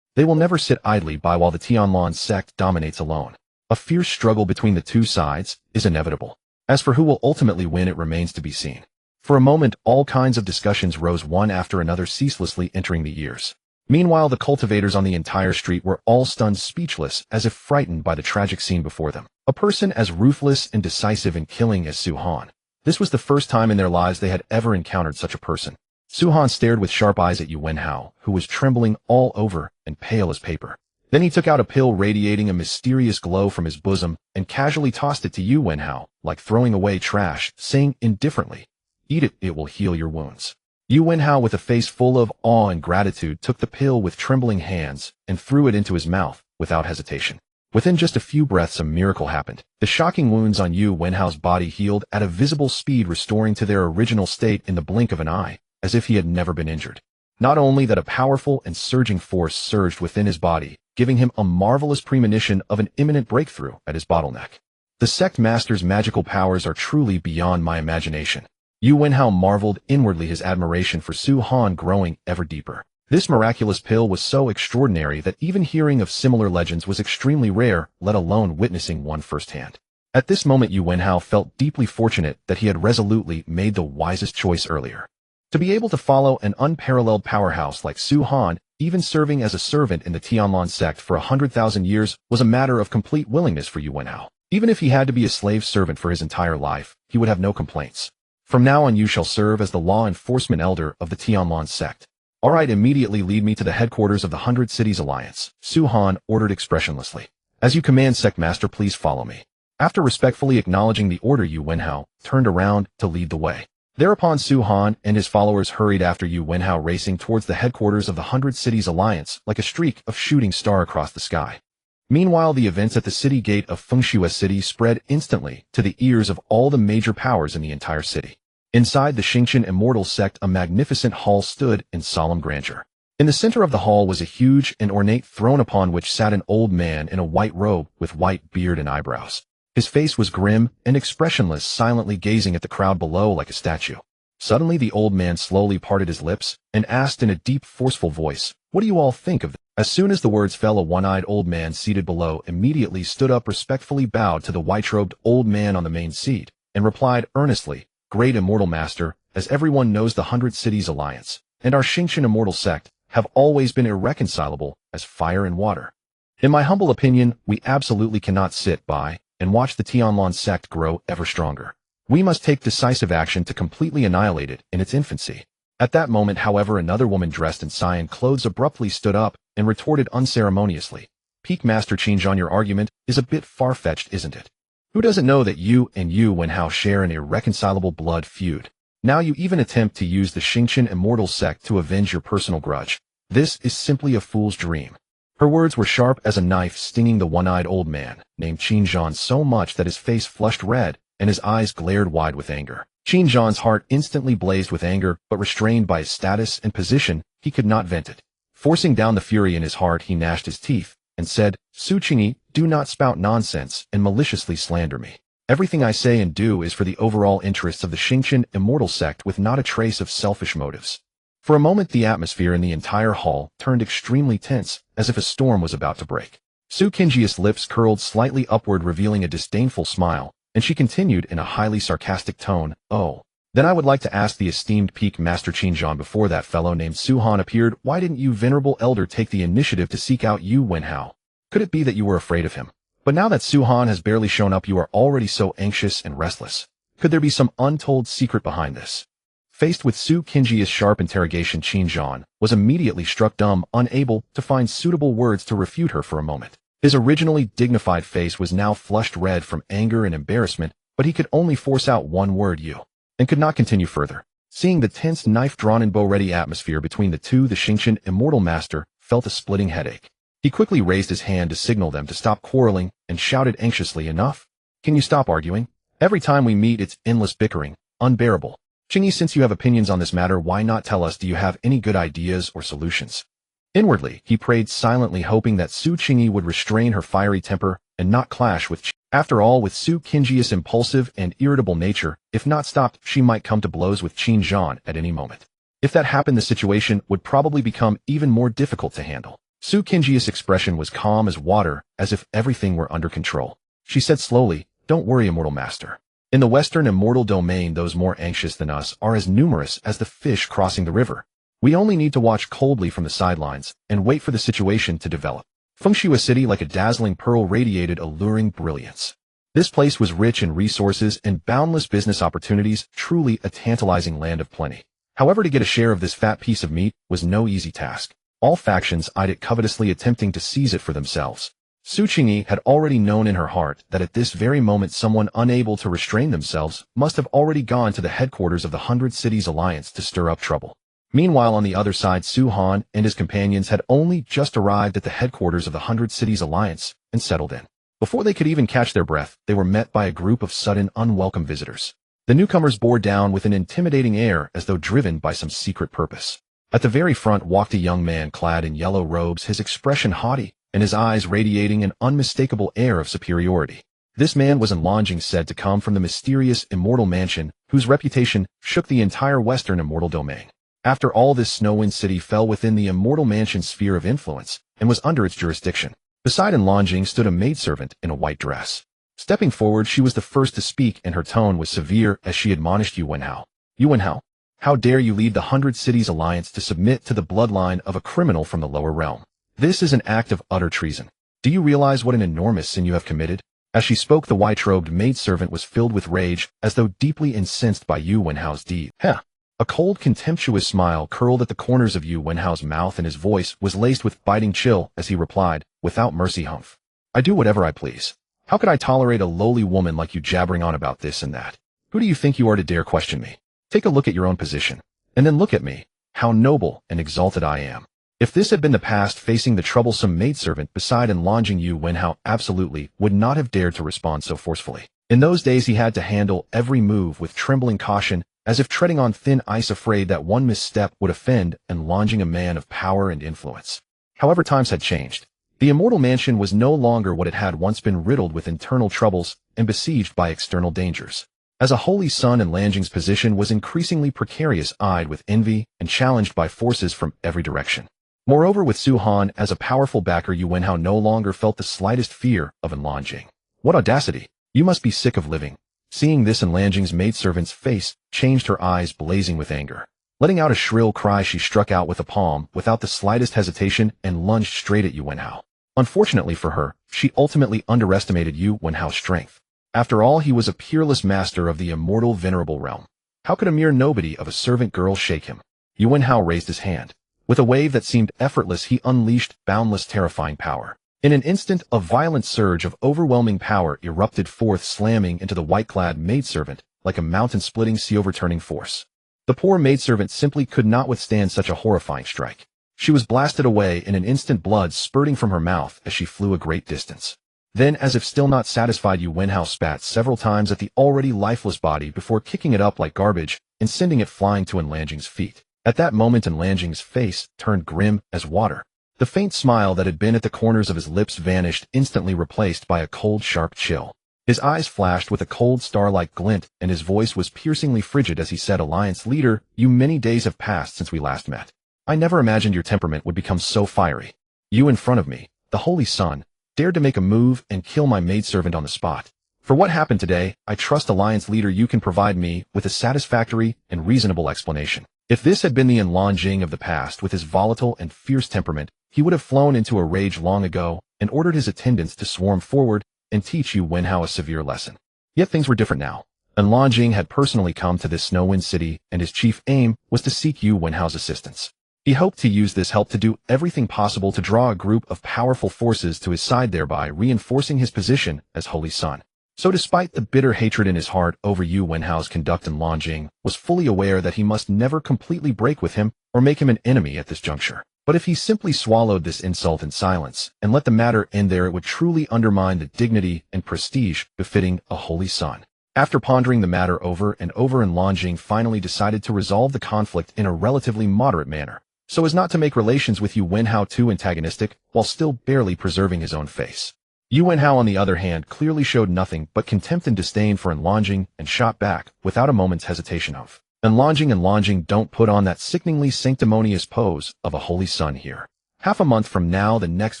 They will never sit idly by while the Tianlan sect dominates alone. A fierce struggle between the two sides is inevitable. As for who will ultimately win, it remains to be seen. For a moment, all kinds of discussions rose one after another, ceaselessly entering the ears. Meanwhile, the cultivators on the entire street were all stunned speechless, as if frightened by the tragic scene before them. A person as ruthless and decisive in killing as Su Han. This was the first time in their lives they had ever encountered such a person. Su Han stared with sharp eyes at Yu Wenhao, who was trembling all over and pale as paper. Then he took out a pill radiating a mysterious glow from his bosom and casually tossed it to Yu Wenhao, like throwing away trash, saying indifferently, "Eat it, it will heal your wounds." Yu Wenhao, with a face full of awe and gratitude, took the pill with trembling hands and threw it into his mouth without hesitation. Within just a few breaths, a miracle happened. The shocking wounds on Yu Wenhao's body healed at a visible speed, restoring to their original state in the blink of an eye, as if he had never been injured. Not only that, a powerful and surging force surged within his body, giving him a marvelous premonition of an imminent breakthrough at his bottleneck. The Sect Master's magical powers are truly beyond my imagination. Yu Wenhao marveled inwardly, his admiration for Su Han growing ever deeper. This miraculous pill was so extraordinary that even hearing of similar legends was extremely rare, let alone witnessing one firsthand. At this moment, Yu Wenhao felt deeply fortunate that he had resolutely made the wisest choice earlier. To be able to follow an unparalleled powerhouse like Su Han, even serving as a servant in the Tianlan sect for 100,000 years, was a matter of complete willingness for Yu Wenhao. Even if he had to be a slave servant for his entire life, he would have no complaints. From now on, you shall serve as the law enforcement elder of the Tianlan sect. All right, immediately lead me to the headquarters of the 100 Cities Alliance, Su Han ordered expressionlessly. As you command, Sect Master, please follow me. After respectfully acknowledging the order, Yu Wenhao turned around to lead the way. Thereupon Su Han and his followers hurried after Yu Wenhao, racing towards the headquarters of the 100 Cities Alliance like a streak of shooting star across the sky. Meanwhile, the events at the city gate of Fengshui City spread instantly to the ears of all the major powers in the entire city. Inside the Xingqian Immortal Sect, a magnificent hall stood in solemn grandeur. In the center of the hall was a huge and ornate throne upon which sat an old man in a white robe with white beard and eyebrows. His face was grim and expressionless, silently gazing at the crowd below like a statue. Suddenly, the old man slowly parted his lips and asked in a deep, forceful voice, "What do you all think of this?" As soon as the words fell, a one-eyed old man seated below immediately stood up, respectfully bowed to the white-robed old man on the main seat, and replied earnestly, "Great Immortal Master, as everyone knows, the 100 Cities Alliance and our Xingqian Immortal Sect have always been irreconcilable as fire and water. In my humble opinion, we absolutely cannot sit by and watch the Tianlan sect grow ever stronger. We must take decisive action to completely annihilate it in its infancy." At that moment, however, another woman dressed in cyan clothes abruptly stood up and retorted unceremoniously, "Peak Master Qingzhan, your argument is a bit far-fetched, isn't it? Who doesn't know that you and Yu Wenhao share an irreconcilable blood feud? Now you even attempt to use the Xingqian Immortal Sect to avenge your personal grudge. This is simply a fool's dream." Her words were sharp as a knife, stinging the one-eyed old man named Qingzhan so much that his face flushed red and his eyes glared wide with anger. Qingzhan's heart instantly blazed with anger, but restrained by his status and position, he could not vent it. Forcing down the fury in his heart, he gnashed his teeth and said, "Su Qingyi, do not spout nonsense and maliciously slander me. Everything I say and do is for the overall interests of the Xingqian Immortal Sect, with not a trace of selfish motives." For a moment, the atmosphere in the entire hall turned extremely tense, as if a storm was about to break. Su Qingyi's lips curled slightly upward, revealing a disdainful smile, and she continued in a highly sarcastic tone, "Oh, then I would like to ask the esteemed Peak Master Qingzhan, before that fellow named Su Han appeared, why didn't you, venerable elder, take the initiative to seek out Yu Wenhao? Could it be that you were afraid of him? But now that Su Han has barely shown up, you are already so anxious and restless. Could there be some untold secret behind this?" Faced with Su Qingyi's sharp interrogation, Qingzhan was immediately struck dumb, unable to find suitable words to refute her for a moment. His originally dignified face was now flushed red from anger and embarrassment, but he could only force out one word, "You," and could not continue further. Seeing the tense, knife-drawn and bow-ready atmosphere between the two, the Xingqian Immortal Master felt a splitting headache. He quickly raised his hand to signal them to stop quarreling and shouted anxiously, "Enough? Can you stop arguing? Every time we meet it's endless bickering, unbearable. Qingyi, since you have opinions on this matter, why not tell us, do you have any good ideas or solutions?" Inwardly, he prayed silently, hoping that Su Qingyi would restrain her fiery temper and not clash with Qi. After all, with Su Qingyi's impulsive and irritable nature, if not stopped, she might come to blows with Qin Zhan at any moment. If that happened, the situation would probably become even more difficult to handle. Su Qingyi's expression was calm as water, as if everything were under control. She said slowly, "Don't worry, Immortal Master. In the Western Immortal Domain, those more anxious than us are as numerous as the fish crossing the river. We only need to watch coldly from the sidelines and wait for the situation to develop." Fengshui City, like a dazzling pearl, radiated alluring brilliance. This place was rich in resources and boundless business opportunities, truly a tantalizing land of plenty. However, to get a share of this fat piece of meat was no easy task. All factions eyed it covetously, attempting to seize it for themselves. Su Qingyi had already known in her heart that at this very moment someone unable to restrain themselves must have already gone to the headquarters of the 100 Cities Alliance to stir up trouble. Meanwhile, on the other side, Su Han and his companions had only just arrived at the headquarters of the 100 Cities Alliance and settled in. Before they could even catch their breath, they were met by a group of sudden, unwelcome visitors. The newcomers bore down with an intimidating air as though driven by some secret purpose. At the very front walked a young man clad in yellow robes, his expression haughty, and his eyes radiating an unmistakable air of superiority. This man was Tianlan, said to come from the mysterious Immortal Mansion, whose reputation shook the entire Western Immortal Domain. After all, this Snowwind City fell within the Immortal Mansion's sphere of influence and was under its jurisdiction. Beside Tianlan stood a maidservant in a white dress. Stepping forward, she was the first to speak, and her tone was severe as she admonished Yu Wenhao. "Yu Wenhao, how dare you lead the 100 Cities Alliance to submit to the bloodline of a criminal from the lower realm? This is an act of utter treason. Do you realize what an enormous sin you have committed?" As she spoke, the white-robed maidservant was filled with rage, as though deeply incensed by Yu Wenhao's deed. "Heh." A cold, contemptuous smile curled at the corners of Yu Wenhao's mouth, and his voice was laced with biting chill as he replied, without mercy, "Humph. I do whatever I please. How could I tolerate a lowly woman like you jabbering on about this and that? Who do you think you are to dare question me? Take a look at your own position, and then look at me, how noble and exalted I am." If this had been the past, facing the troublesome maidservant beside Tianlan, Yu Wenhao absolutely would not have dared to respond so forcefully. In those days, he had to handle every move with trembling caution, as if treading on thin ice, afraid that one misstep would offend Tianlan, a man of power and influence. However, times had changed. The Immortal Mansion was no longer what it had once been, riddled with internal troubles and besieged by external dangers. As a holy son, Tianlan's position was increasingly precarious, eyed with envy and challenged by forces from every direction. Moreover, with Su Han as a powerful backer, Yu Wenhao no longer felt the slightest fear of Tianlan. "What audacity! You must be sick of living." Seeing this, Tianlan's maidservant's face changed, her eyes blazing with anger. Letting out a shrill cry, she struck out with a palm without the slightest hesitation and lunged straight at Yu Wenhao. Unfortunately for her, she ultimately underestimated Yu Wenhao's strength. After all, he was a peerless master of the immortal venerable realm. How could a mere nobody of a servant girl shake him? Yu Wenhao raised his hand. With a wave that seemed effortless, he unleashed boundless, terrifying power. In an instant, a violent surge of overwhelming power erupted forth, slamming into the white-clad maidservant like a mountain-splitting, sea-overturning force. The poor maidservant simply could not withstand such a horrifying strike. She was blasted away in an instant, blood spurting from her mouth as she flew a great distance. Then, as if still not satisfied, Yu Wenhao spat several times at the already lifeless body before kicking it up like garbage and sending it flying to Tianlan's feet. At that moment, Tianlan's face turned grim as water. The faint smile that had been at the corners of his lips vanished, instantly replaced by a cold, sharp chill. His eyes flashed with a cold, star-like glint, and his voice was piercingly frigid as he said, "Alliance leader, many days have passed since we last met. I never imagined your temperament would become so fiery. You, in front of me, the Holy Sun, dared to make a move and kill my maidservant on the spot. For what happened today, I trust, Alliance leader, you can provide me with a satisfactory and reasonable explanation." If this had been the Tianlan of the past, with his volatile and fierce temperament, he would have flown into a rage long ago and ordered his attendants to swarm forward and teach Yu Wenhao a severe lesson. Yet things were different now. Tianlan had personally come to this Snowwind City, and his chief aim was to seek Yu Wenhao's assistance. He hoped to use this help to do everything possible to draw a group of powerful forces to his side, thereby reinforcing his position as Holy Son. So despite the bitter hatred in his heart over Yu Wenhao's conduct, Tianlan was fully aware that he must never completely break with him or make him an enemy at this juncture. But if he simply swallowed this insult in silence and let the matter end there, it would truly undermine the dignity and prestige befitting a holy son. After pondering the matter over and over, Lanjing finally decided to resolve the conflict in a relatively moderate manner, so as not to make relations with Yu Wenhao too antagonistic while still barely preserving his own face. Yu Wenhao, on the other hand, clearly showed nothing but contempt and disdain for Lanjing and shot back without a moment's hesitation of, Lanjing, don't put on that sickeningly sanctimonious pose of a holy son here. Half a month from now, the next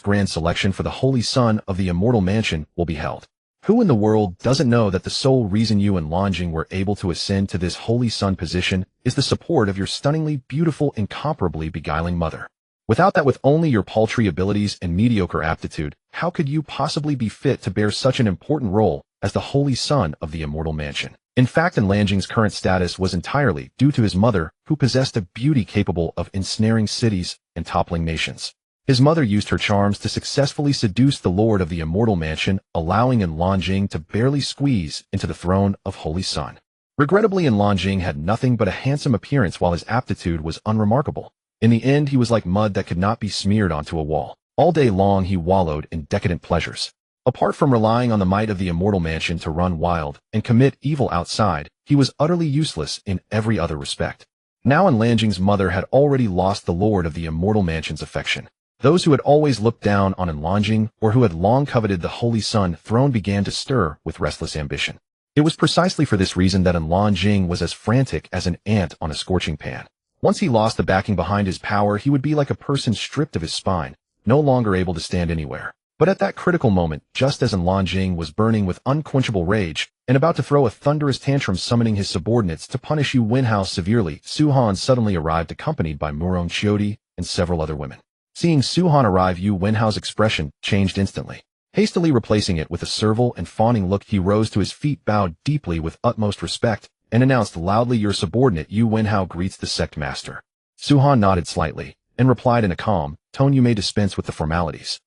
grand selection for the holy son of the Immortal Mansion will be held. Who in the world doesn't know that the sole reason you and Lanjing were able to ascend to this holy son position is the support of your stunningly beautiful, incomparably beguiling mother? Without that, with only your paltry abilities and mediocre aptitude, how could you possibly be fit to bear such an important role as the holy son of the Immortal Mansion? In fact, Lanjing's current status was entirely due to his mother, who possessed a beauty capable of ensnaring cities and toppling nations. His mother used her charms to successfully seduce the Lord of the Immortal Mansion, allowing Lanjing to barely squeeze into the throne of Holy Son. Regrettably, Lanjing had nothing but a handsome appearance while his aptitude was unremarkable. In the end, he was like mud that could not be smeared onto a wall. All day long he wallowed in decadent pleasures. Apart from relying on the might of the Immortal Mansion to run wild and commit evil outside, he was utterly useless in every other respect. Now Lanjing's mother had already lost the Lord of the Immortal Mansion's affection. Those who had always looked down on Lanjing or who had long coveted the Holy Sun throne began to stir with restless ambition. It was precisely for this reason that Lanjing was as frantic as an ant on a scorching pan. Once he lost the backing behind his power, he would be like a person stripped of his spine, no longer able to stand anywhere. But at that critical moment, just as Lanjing was burning with unquenchable rage and about to throw a thunderous tantrum summoning his subordinates to punish Yu Wenhao severely, Su Han suddenly arrived accompanied by Murong Chiodi and several other women. Seeing Su Han arrive, Yu Wenhao's expression changed instantly. Hastily replacing it with a servile and fawning look, he rose to his feet, bowed deeply with utmost respect, and announced loudly, "Your subordinate Yu Wenhao greets the Sect Master." Su Han nodded slightly and replied in a calm tone, "You may dispense with the formalities."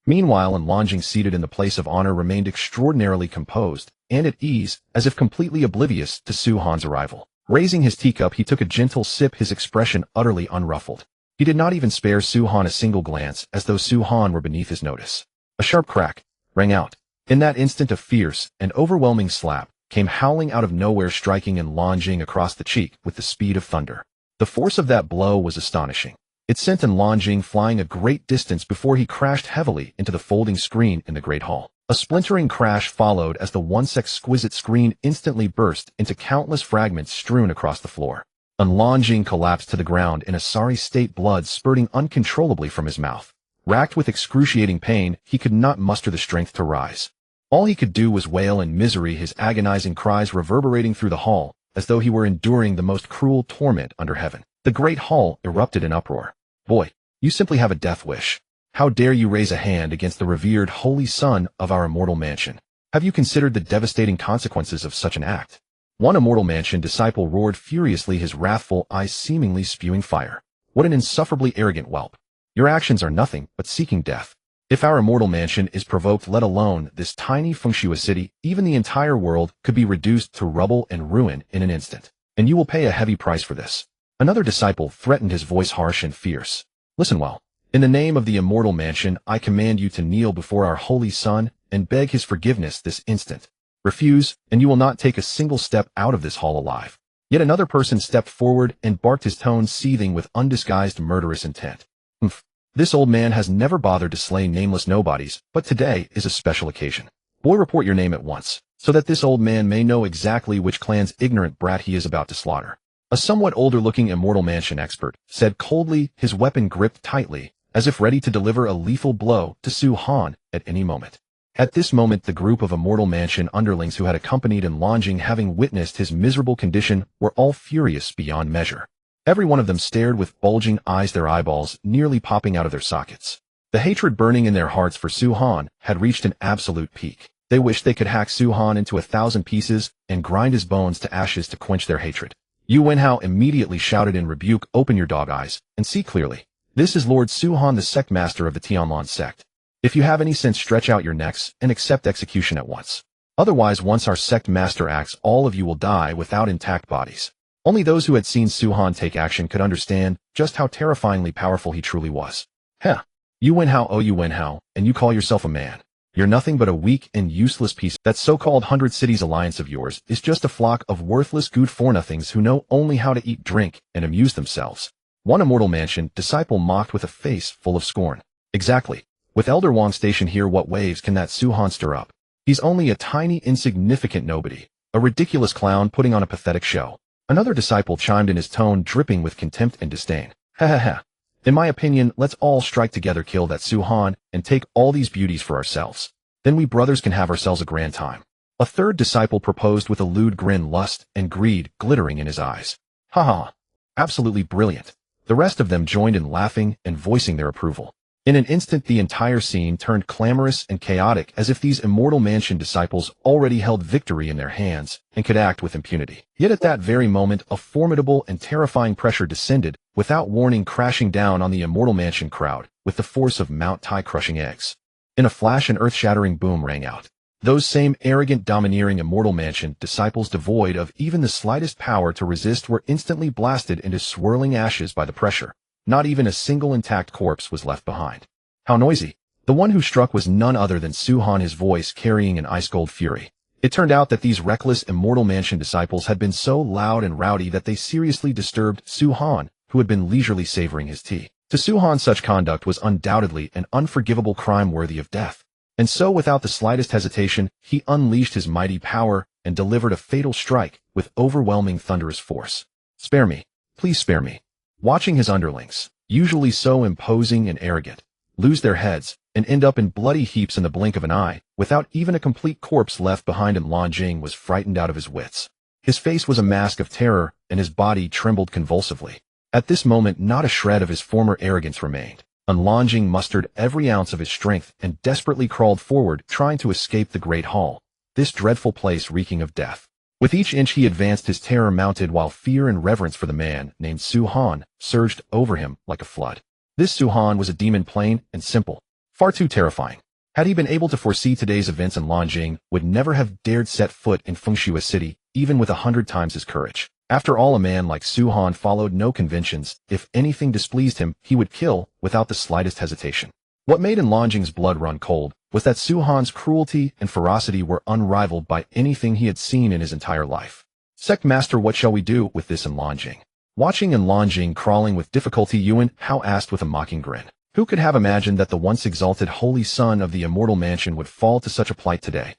Meanwhile, Lanjing, seated in the place of honor, remained extraordinarily composed and at ease, as if completely oblivious to Su Han's arrival. Raising his teacup, he took a gentle sip, his expression utterly unruffled. He did not even spare Su Han a single glance, as though Su Han were beneath his notice. A sharp crack rang out. In that instant, a fierce and overwhelming slap came howling out of nowhere, striking Lanjing across the cheek with the speed of thunder. The force of that blow was astonishing. It sent Lanjing flying a great distance before he crashed heavily into the folding screen in the great hall. A splintering crash followed as the once exquisite screen instantly burst into countless fragments strewn across the floor. Lanjing collapsed to the ground in a sorry state, blood spurting uncontrollably from his mouth. Racked with excruciating pain, he could not muster the strength to rise. All he could do was wail in misery, his agonizing cries reverberating through the hall, as though he were enduring the most cruel torment under heaven. The great hall erupted in uproar. "Boy, you simply have a death wish. How dare you raise a hand against the revered holy son of our Immortal Mansion? Have you considered the devastating consequences of such an act?" One Immortal Mansion disciple roared furiously, his wrathful eyes seemingly spewing fire. "What an insufferably arrogant whelp. Your actions are nothing but seeking death. If our Immortal Mansion is provoked, let alone this tiny Fengshua city, even the entire world could be reduced to rubble and ruin in an instant. And you will pay a heavy price for this." Another disciple threatened, his voice harsh and fierce. "Listen well. In the name of the Immortal Mansion, I command you to kneel before our holy son and beg his forgiveness this instant. Refuse, and you will not take a single step out of this hall alive." Yet another person stepped forward and barked, his tones seething with undisguised murderous intent. "Humph. This old man has never bothered to slay nameless nobodies, but today is a special occasion. Boy, report your name at once, so that this old man may know exactly which clan's ignorant brat he is about to slaughter." A somewhat older-looking Immortal Mansion expert said coldly, his weapon gripped tightly, as if ready to deliver a lethal blow to Su Han at any moment. At this moment, the group of Immortal Mansion underlings who had accompanied Lanjing, having witnessed his miserable condition, were all furious beyond measure. Every one of them stared with bulging eyes, their eyeballs nearly popping out of their sockets. The hatred burning in their hearts for Su Han had reached an absolute peak. They wished they could hack Su Han into 1,000 pieces and grind his bones to ashes to quench their hatred. Yu Wenhao immediately shouted in rebuke, "Open your dog eyes and see clearly. This is Lord Su Han, the Sect Master of the Tianlan sect. If you have any sense, stretch out your necks and accept execution at once. Otherwise, once our Sect Master acts, all of you will die without intact bodies." Only those who had seen Su-Han take action could understand just how terrifyingly powerful he truly was. Heh. You Wenhao, oh you Wenhao, and you call yourself a man. You're nothing but a weak and useless piece. That so-called 100 cities alliance of yours is just a flock of worthless good-for-nothings who know only how to eat, drink, and amuse themselves. One Immortal Mansion disciple mocked with a face full of scorn. Exactly. With Elder Wang stationed here, what waves can that Su-Han stir up? He's only a tiny, insignificant nobody, a ridiculous clown putting on a pathetic show. Another disciple chimed in, his tone dripping with contempt and disdain. Ha ha ha. In my opinion, let's all strike together, kill that Su-Han, and take all these beauties for ourselves. Then we brothers can have ourselves a grand time. A third disciple proposed with a lewd grin, lust and greed glittering in his eyes. Ha ha. Absolutely brilliant. The rest of them joined in laughing and voicing their approval. In an instant, the entire scene turned clamorous and chaotic, as if these Immortal Mansion disciples already held victory in their hands and could act with impunity. Yet at that very moment, a formidable and terrifying pressure descended, without warning, crashing down on the Immortal Mansion crowd with the force of Mount Tai crushing eggs. In a flash, an earth-shattering boom rang out. Those same arrogant, domineering Immortal Mansion disciples, devoid of even the slightest power to resist, were instantly blasted into swirling ashes by the pressure. Not even a single intact corpse was left behind. How noisy! The one who struck was none other than Su-Han, his voice carrying an ice-cold fury. It turned out that these reckless Immortal Mansion disciples had been so loud and rowdy that they seriously disturbed Su-Han, who had been leisurely savoring his tea. To Su-Han, such conduct was undoubtedly an unforgivable crime worthy of death. And so, without the slightest hesitation, he unleashed his mighty power and delivered a fatal strike with overwhelming thunderous force. Spare me. Please spare me. Watching his underlings, usually so imposing and arrogant, lose their heads and end up in bloody heaps in the blink of an eye, without even a complete corpse left behind, and Lan Jing was frightened out of his wits. His face was a mask of terror, and his body trembled convulsively. At this moment, not a shred of his former arrogance remained, and Lan Jing mustered every ounce of his strength and desperately crawled forward, trying to escape the great hall, this dreadful place reeking of death. With each inch he advanced, his terror mounted, while fear and reverence for the man named Su-Han surged over him like a flood. This Su-Han was a demon, plain and simple, far too terrifying. Had he been able to foresee today's events, and Lan Jing would never have dared set foot in Fengshua City, even with 100 times his courage. After all, a man like Su-Han followed no conventions. If anything displeased him, he would kill without the slightest hesitation. What made Lan Jing's blood run cold was that Su-Han's cruelty and ferocity were unrivaled by anything he had seen in his entire life. Sect Master, what shall we do with this? And Lan Jing. Watching Lan Jing crawling with difficulty, Yuan Hao asked with a mocking grin. Who could have imagined that the once exalted holy son of the Immortal Mansion would fall to such a plight today?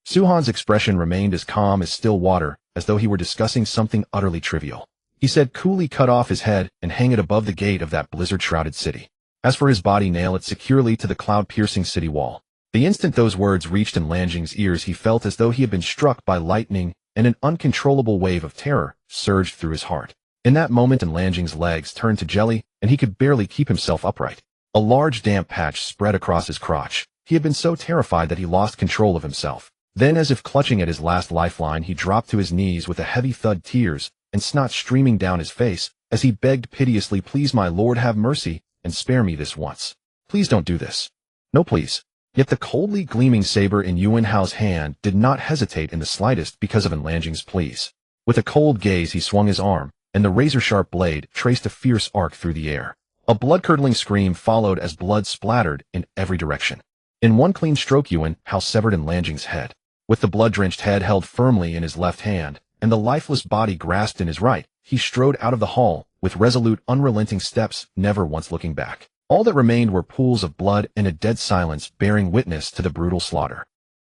Su-Han's expression remained as calm as still water, as though he were discussing something utterly trivial. He said coolly, cut off his head and hang it above the gate of that blizzard-shrouded city. As for his body, nail it securely to the cloud-piercing city wall. The instant those words reached in Lan Jing's ears, he felt as though he had been struck by lightning, and an uncontrollable wave of terror surged through his heart. In that moment, Lan Jing's legs turned to jelly, and he could barely keep himself upright. A large damp patch spread across his crotch. He had been so terrified that he lost control of himself. Then, as if clutching at his last lifeline, he dropped to his knees with a heavy thud, tears and snot streaming down his face, as he begged piteously, "Please, my lord, have mercy and spare me this once. Please don't do this. No, please." Yet the coldly gleaming saber in Yuan Hao's hand did not hesitate in the slightest because of Lan Jing's pleas. With a cold gaze, he swung his arm, and the razor-sharp blade traced a fierce arc through the air. A blood-curdling scream followed as blood splattered in every direction. In one clean stroke, Yuan Hao severed Lan Jing's head. With the blood-drenched head held firmly in his left hand, and the lifeless body grasped in his right, he strode out of the hall, with resolute, unrelenting steps, never once looking back. All that remained were pools of blood and a dead silence bearing witness to the brutal slaughter.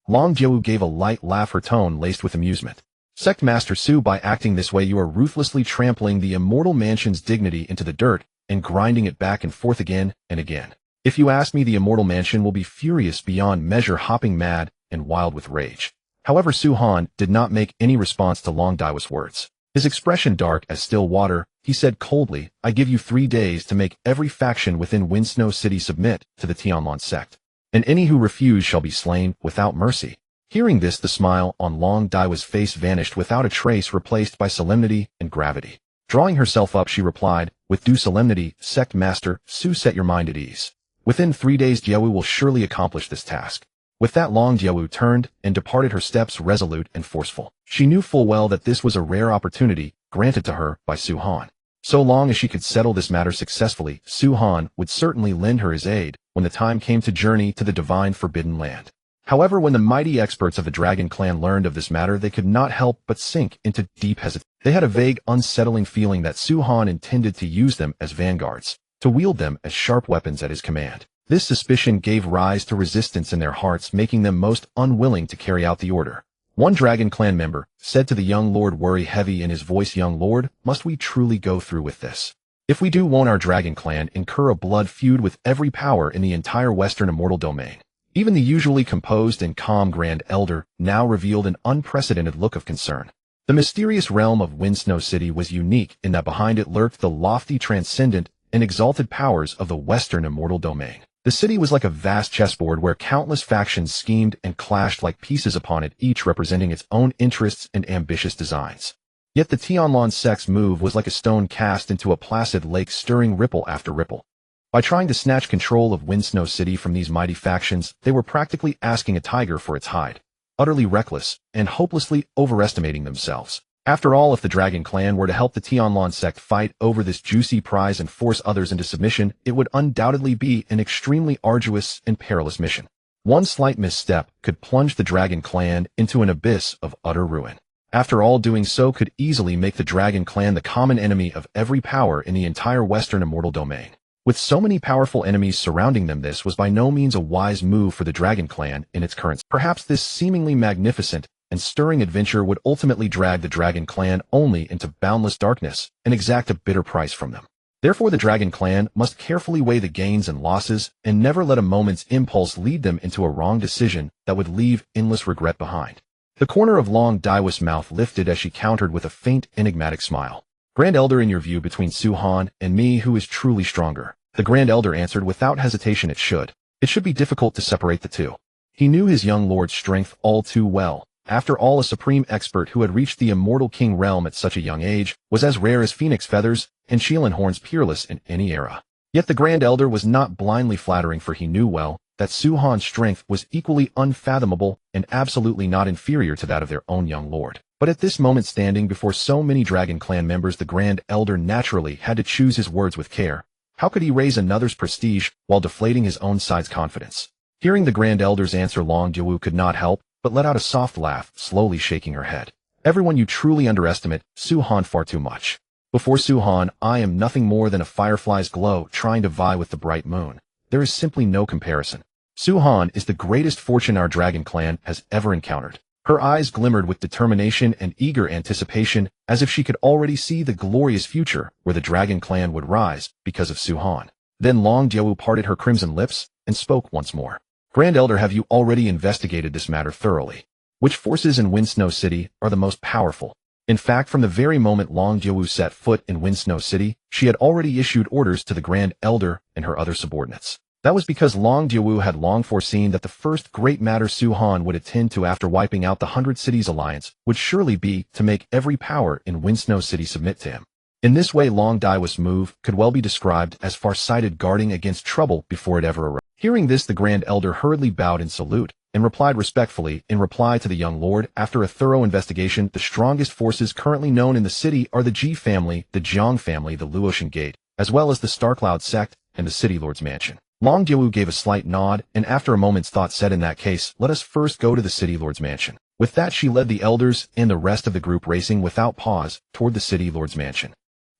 Long Jiawu gave a light laugh, her tone laced with amusement. "Sect Master Su, by acting this way you are ruthlessly trampling the Immortal Mansion's dignity into the dirt and grinding it back and forth again and again. If you ask me, the Immortal Mansion will be furious beyond measure, hopping mad and wild with rage." However, Su-Han did not make any response to Long Daiwa's words. His expression dark as still water, he said coldly, "I give you 3 days to make every faction within Windsnow City submit to the Tianlan sect, and any who refuse shall be slain without mercy." Hearing this, the smile on Long Daiwa's face vanished without a trace, replaced by solemnity and gravity. Drawing herself up, she replied, with due solemnity, "Sect Master Su, set your mind at ease. Within 3 days Jiawu will surely accomplish this task." With that, Long Jiawu turned and departed, her steps resolute and forceful. She knew full well that this was a rare opportunity, granted to her by Su-han. So long as she could settle this matter successfully, Su-han would certainly lend her his aid when the time came to journey to the divine Forbidden Land. However, when the mighty experts of the Dragon Clan learned of this matter, they could not help but sink into deep hesitation. They had a vague, unsettling feeling that Su-han intended to use them as vanguards, to wield them as sharp weapons at his command. This suspicion gave rise to resistance in their hearts, making them most unwilling to carry out the order. One Dragon Clan member said to the young lord, worry heavy in his voice, "Young lord, must we truly go through with this? If we do, won't our Dragon Clan incur a blood feud with every power in the entire Western Immortal Domain?" Even the usually composed and calm Grand Elder now revealed an unprecedented look of concern. The mysterious realm of Windsnow City was unique in that behind it lurked the lofty, transcendent, and exalted powers of the Western Immortal Domain. The city was like a vast chessboard where countless factions schemed and clashed like pieces upon it, each representing its own interests and ambitious designs. Yet the Tianlan sect's move was like a stone cast into a placid lake, stirring ripple after ripple. By trying to snatch control of Windsnow City from these mighty factions, they were practically asking a tiger for its hide, utterly reckless and hopelessly overestimating themselves. After all, if the Dragon Clan were to help the Tianlan sect fight over this juicy prize and force others into submission, it would undoubtedly be an extremely arduous and perilous mission. One slight misstep could plunge the Dragon Clan into an abyss of utter ruin. After all, doing so could easily make the Dragon Clan the common enemy of every power in the entire Western Immortal Domain. With so many powerful enemies surrounding them, this was by no means a wise move for the Dragon Clan in its current. Perhaps this seemingly magnificent and stirring adventure would ultimately drag the Dragon Clan only into boundless darkness and exact a bitter price from them. Therefore, the Dragon Clan must carefully weigh the gains and losses and never let a moment's impulse lead them into a wrong decision that would leave endless regret behind. The corner of Long Daiwa's mouth lifted as she countered with a faint, enigmatic smile. "Grand Elder, in your view, between Su-han and me, who is truly stronger?" The Grand Elder answered without hesitation. It should be difficult to separate the two. He knew his young lord's strength all too well. After all, a supreme expert who had reached the Immortal King realm at such a young age was as rare as phoenix feathers and Shielenhorns peerless in any era. Yet the Grand Elder was not blindly flattering, for he knew well that Su-han's strength was equally unfathomable and absolutely not inferior to that of their own young lord. But at this moment, standing before so many Dragon Clan members, the Grand Elder naturally had to choose his words with care. How could he raise another's prestige while deflating his own side's confidence? Hearing the Grand Elder's answer, Long Jiawu could not help but let out a soft laugh, slowly shaking her head. "Everyone, you truly underestimate Su-han far too much. Before Su-han, I am nothing more than a firefly's glow trying to vie with the bright moon. There is simply no comparison. Su-han is the greatest fortune our Dragon Clan has ever encountered." Her eyes glimmered with determination and eager anticipation, as if she could already see the glorious future where the Dragon Clan would rise because of Su-han. Then Long Jiawu parted her crimson lips and spoke once more. "Grand Elder, have you already investigated this matter thoroughly? Which forces in Windsnow City are the most powerful?" In fact, from the very moment Long Jiawu set foot in Windsnow City, she had already issued orders to the Grand Elder and her other subordinates. That was because Long Jiawu had long foreseen that the first great matter Su-han would attend to after wiping out the 100 Cities Alliance would surely be to make every power in Windsnow City submit to him. In this way, Long Daiwa's move could well be described as far-sighted guarding against trouble before it ever arose. Hearing this, the Grand Elder hurriedly bowed in salute and replied respectfully in reply to the young lord. "After a thorough investigation, the strongest forces currently known in the city are the Ji family, the Jiang family, the Luotian Gate, as well as the Azure Cloud Sect and the City Lord's Mansion." Long Jiawu gave a slight nod, and after a moment's thought said, "In that case, let us first go to the City Lord's Mansion." With that, she led the elders and the rest of the group, racing without pause toward the City Lord's Mansion.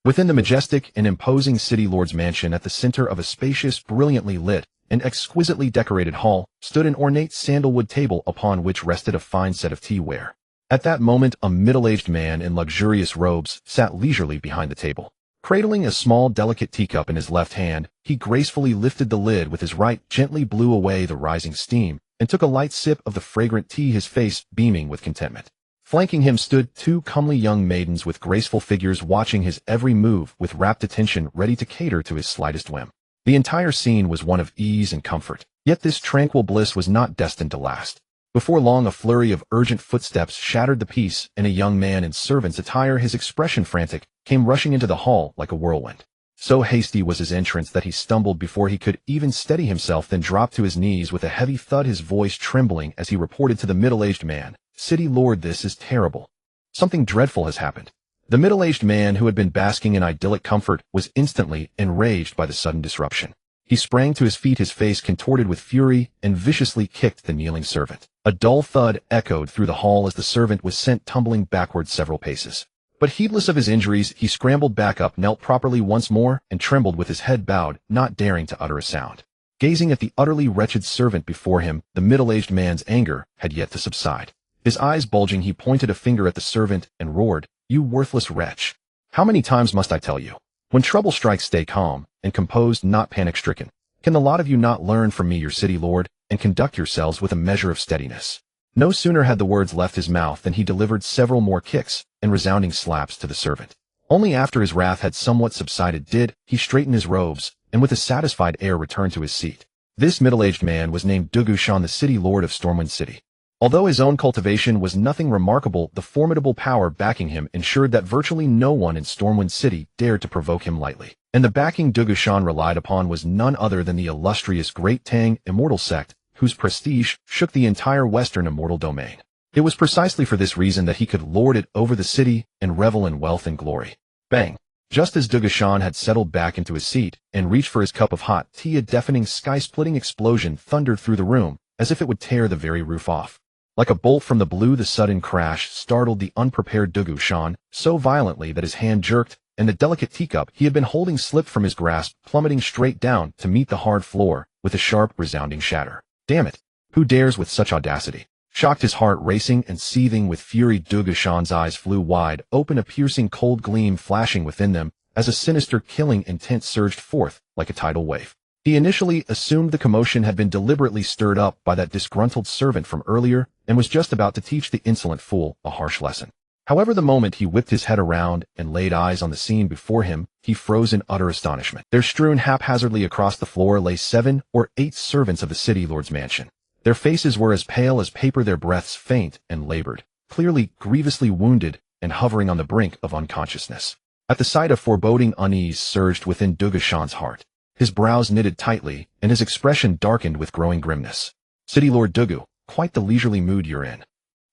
Within the majestic and imposing City Lord's Mansion, at the center of a spacious, brilliantly lit, and exquisitely decorated hall, stood an ornate sandalwood table upon which rested a fine set of teaware. At that moment, a middle-aged man in luxurious robes sat leisurely behind the table. Cradling a small, delicate teacup in his left hand, he gracefully lifted the lid with his right, gently blew away the rising steam, and took a light sip of the fragrant tea, his face beaming with contentment. Flanking him stood two comely young maidens with graceful figures, watching his every move with rapt attention, ready to cater to his slightest whim. The entire scene was one of ease and comfort. Yet this tranquil bliss was not destined to last. Before long, a flurry of urgent footsteps shattered the peace, and a young man in servant's attire, his expression frantic, came rushing into the hall like a whirlwind. So hasty was his entrance that he stumbled before he could even steady himself, then dropped to his knees with a heavy thud, his voice trembling as he reported to the middle-aged man, "City Lord, this is terrible. Something dreadful has happened." The middle-aged man who had been basking in idyllic comfort was instantly enraged by the sudden disruption. He sprang to his feet, his face contorted with fury, and viciously kicked the kneeling servant. A dull thud echoed through the hall as the servant was sent tumbling backward several paces. But heedless of his injuries, he scrambled back up, knelt properly once more, and trembled with his head bowed, not daring to utter a sound. Gazing at the utterly wretched servant before him, the middle-aged man's anger had yet to subside. His eyes bulging, he pointed a finger at the servant and roared, "You worthless wretch! How many times must I tell you? When trouble strikes, stay calm and composed, not panic-stricken. Can the lot of you not learn from me, your city lord, and conduct yourselves with a measure of steadiness?" No sooner had the words left his mouth than he delivered several more kicks and resounding slaps to the servant. Only after his wrath had somewhat subsided did he straighten his robes and with a satisfied air return to his seat. This middle-aged man was named Dugushan, the city lord of Stormwind City. Although his own cultivation was nothing remarkable, the formidable power backing him ensured that virtually no one in Stormwind City dared to provoke him lightly. And the backing Dugushan relied upon was none other than the illustrious Great Tang Immortal Sect, whose prestige shook the entire western immortal domain. It was precisely for this reason that he could lord it over the city and revel in wealth and glory. Bang! Just as Dugushan had settled back into his seat and reached for his cup of hot tea, a deafening, sky-splitting explosion thundered through the room, as if it would tear the very roof off. Like a bolt from the blue, the sudden crash startled the unprepared Dugushan so violently that his hand jerked, and the delicate teacup he had been holding slipped from his grasp, plummeting straight down to meet the hard floor with a sharp, resounding shatter. Damn it! Who dares with such audacity? Shocked, his heart racing and seething with fury, Dugushan's eyes flew wide open, a piercing cold gleam flashing within them as a sinister, killing intent surged forth like a tidal wave. He initially assumed the commotion had been deliberately stirred up by that disgruntled servant from earlier and was just about to teach the insolent fool a harsh lesson. However, the moment he whipped his head around and laid eyes on the scene before him, he froze in utter astonishment. There, strewn haphazardly across the floor, lay 7 or 8 servants of the city lord's mansion. Their faces were as pale as paper, their breaths faint and labored, clearly grievously wounded and hovering on the brink of unconsciousness. At the sight, of foreboding unease surged within Dugushan's heart. His brows knitted tightly, and his expression darkened with growing grimness. "City Lord Dugu, quite the leisurely mood you're in."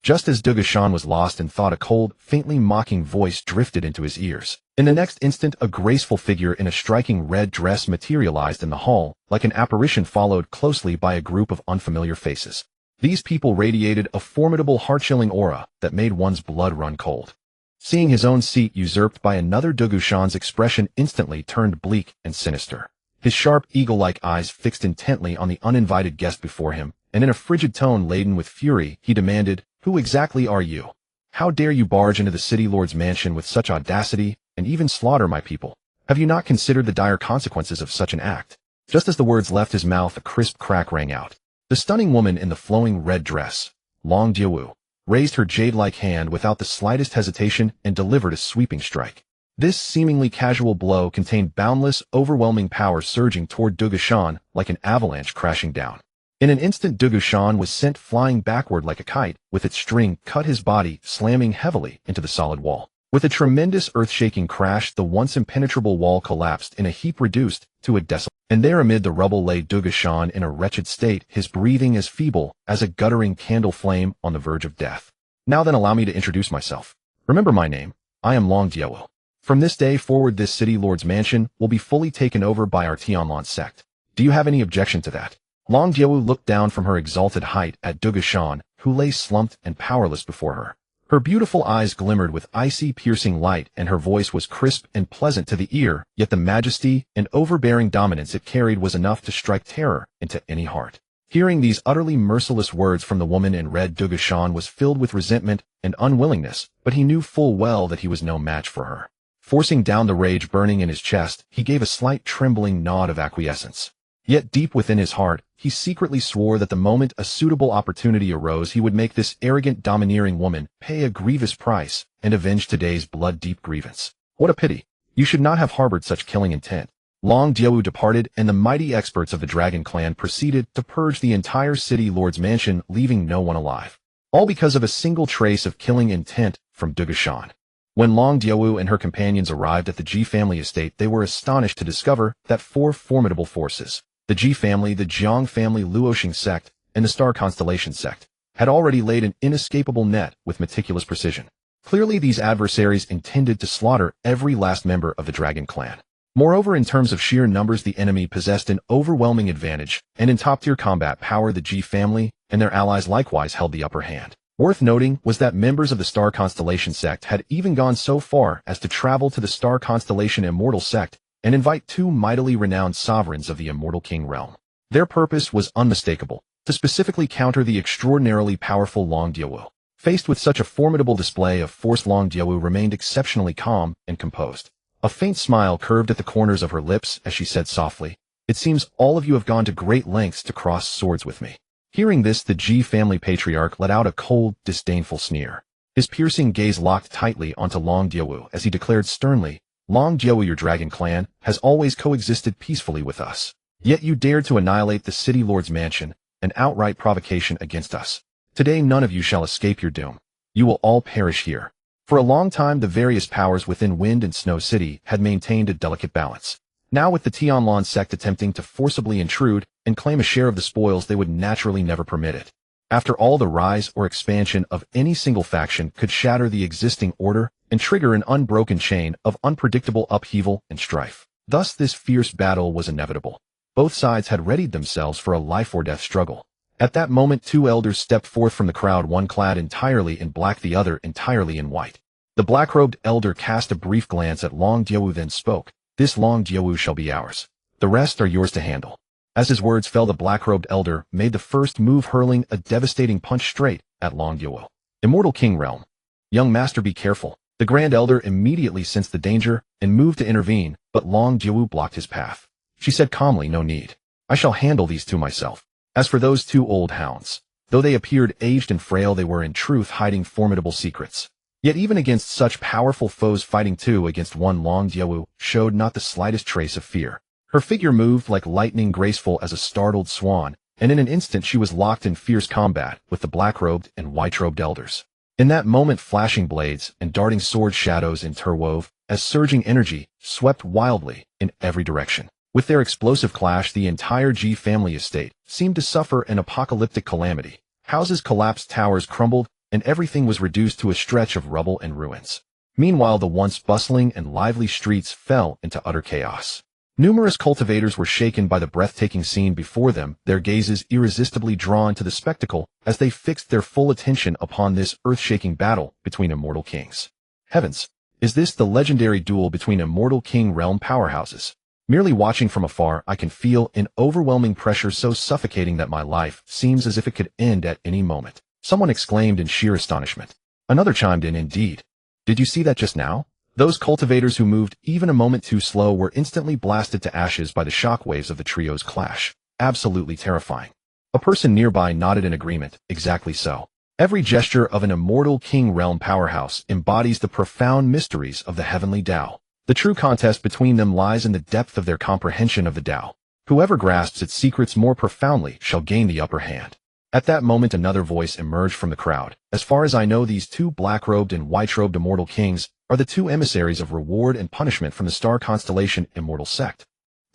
Just as Dugushan was lost in thought, a cold, faintly mocking voice drifted into his ears. In the next instant, a graceful figure in a striking red dress materialized in the hall, like an apparition, followed closely by a group of unfamiliar faces. These people radiated a formidable, heart-chilling aura that made one's blood run cold. Seeing his own seat usurped by another, Dugushan's expression instantly turned bleak and sinister. His sharp, eagle-like eyes fixed intently on the uninvited guest before him, and in a frigid tone laden with fury, he demanded, "Who exactly are you? How dare you barge into the city lord's mansion with such audacity, and even slaughter my people? Have you not considered the dire consequences of such an act?" Just as the words left his mouth, a crisp crack rang out. The stunning woman in the flowing red dress, Long Diawu, raised her jade-like hand without the slightest hesitation and delivered a sweeping strike. This seemingly casual blow contained boundless, overwhelming power, surging toward Dugushan like an avalanche crashing down. In an instant, Dugushan was sent flying backward like a kite, with its string cut his body, slamming heavily into the solid wall. With a tremendous earth-shaking crash, the once impenetrable wall collapsed in a heap, reduced to a desolate. And there amid the rubble lay Dugushan in a wretched state, his breathing as feeble as a guttering candle flame on the verge of death. "Now then, allow me to introduce myself. Remember my name. I am Long Diawu. From this day forward, this city lord's mansion will be fully taken over by our Tianlan sect. Do you have any objection to that?" Long Diawu looked down from her exalted height at Dugushan, who lay slumped and powerless before her. Her beautiful eyes glimmered with icy, piercing light, and her voice was crisp and pleasant to the ear, yet the majesty and overbearing dominance it carried was enough to strike terror into any heart. Hearing these utterly merciless words from the woman in red, Dugushan was filled with resentment and unwillingness, but he knew full well that he was no match for her. Forcing down the rage burning in his chest, he gave a slight trembling nod of acquiescence. Yet deep within his heart, he secretly swore that the moment a suitable opportunity arose, he would make this arrogant, domineering woman pay a grievous price and avenge today's blood-deep grievance. What a pity. You should not have harbored such killing intent. Long Diawu departed, and the mighty experts of the Dragon Clan proceeded to purge the entire city lord's mansion, leaving no one alive. All because of a single trace of killing intent from Dugushan. When Long Diawu and her companions arrived at the Ji family estate, they were astonished to discover that 4 formidable forces, the Ji family, the Jiang family, Luoxing sect, and the Star Constellation sect, had already laid an inescapable net with meticulous precision. Clearly, these adversaries intended to slaughter every last member of the Dragon Clan. Moreover, in terms of sheer numbers, the enemy possessed an overwhelming advantage, and in top-tier combat power, the G family and their allies likewise held the upper hand. Worth noting was that members of the Star Constellation Sect had even gone so far as to travel to the Star Constellation Immortal Sect and invite two mightily renowned sovereigns of the Immortal King realm. Their purpose was unmistakable, to specifically counter the extraordinarily powerful Long Diawu. Faced with such a formidable display of force, Long Diawu remained exceptionally calm and composed. A faint smile curved at the corners of her lips as she said softly, "It seems all of you have gone to great lengths to cross swords with me." Hearing this, the G family patriarch let out a cold, disdainful sneer. His piercing gaze locked tightly onto Long Diawu as he declared sternly, "Long Diawu, your dragon clan has always coexisted peacefully with us. Yet you dared to annihilate the city lord's mansion, an outright provocation against us. Today none of you shall escape your doom. You will all perish here." For a long time, the various powers within Wind and Snow City had maintained a delicate balance. Now, with the Tianlan sect attempting to forcibly intrude and claim a share of the spoils, they would naturally never permit it. After all, the rise or expansion of any single faction could shatter the existing order and trigger an unbroken chain of unpredictable upheaval and strife. Thus, this fierce battle was inevitable. Both sides had readied themselves for a life-or-death struggle. At that moment, two elders stepped forth from the crowd, one clad entirely in black, the other entirely in white. The black-robed elder cast a brief glance at Long Diawu, then spoke, "This Long Diawu shall be ours. The rest are yours to handle." As his words fell, the black-robed elder made the first move, hurling a devastating punch straight at Long Diawu. "Immortal King realm. Young master, be careful." The Grand Elder immediately sensed the danger and moved to intervene, but Long Diawu blocked his path. She said calmly, "No need. I shall handle these two myself." As for those two old hounds, though they appeared aged and frail, they were in truth hiding formidable secrets. Yet even against such powerful foes, fighting two against one, Long Diawu showed not the slightest trace of fear. Her figure moved like lightning, graceful as a startled swan, and in an instant she was locked in fierce combat with the black-robed and white-robed elders. In that moment, flashing blades and darting sword shadows interwove as surging energy swept wildly in every direction. With their explosive clash, the entire G family estate seemed to suffer an apocalyptic calamity. Houses collapsed, towers crumbled, and everything was reduced to a stretch of rubble and ruins. Meanwhile, the once bustling and lively streets fell into utter chaos. Numerous cultivators were shaken by the breathtaking scene before them, their gazes irresistibly drawn to the spectacle as they fixed their full attention upon this earth-shaking battle between immortal kings. Heavens! Is this the legendary duel between immortal king realm powerhouses? Merely watching from afar, I can feel an overwhelming pressure so suffocating that my life seems as if it could end at any moment. Someone exclaimed in sheer astonishment. Another chimed in, "Indeed. Did you see that just now?" Those cultivators who moved even a moment too slow were instantly blasted to ashes by the shockwaves of the trio's clash. Absolutely terrifying. A person nearby nodded in agreement. Exactly so. Every gesture of an immortal king realm powerhouse embodies the profound mysteries of the heavenly Tao. The true contest between them lies in the depth of their comprehension of the Tao. Whoever grasps its secrets more profoundly shall gain the upper hand. At that moment, another voice emerged from the crowd. "As far as I know, these two black-robed and white-robed immortal kings are the two emissaries of reward and punishment from the Star Constellation Immortal Sect.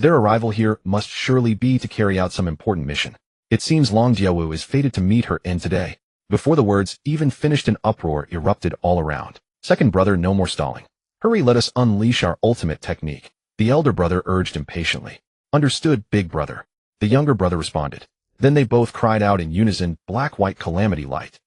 Their arrival here must surely be to carry out some important mission. It seems Long Diawu is fated to meet her end today." Before the words even finished, an uproar erupted all around. "Second brother, no more stalling. Hurry, let us unleash our ultimate technique," the elder brother urged impatiently. "Understood, big brother," the younger brother responded. Then they both cried out in unison, "Black-white calamity light."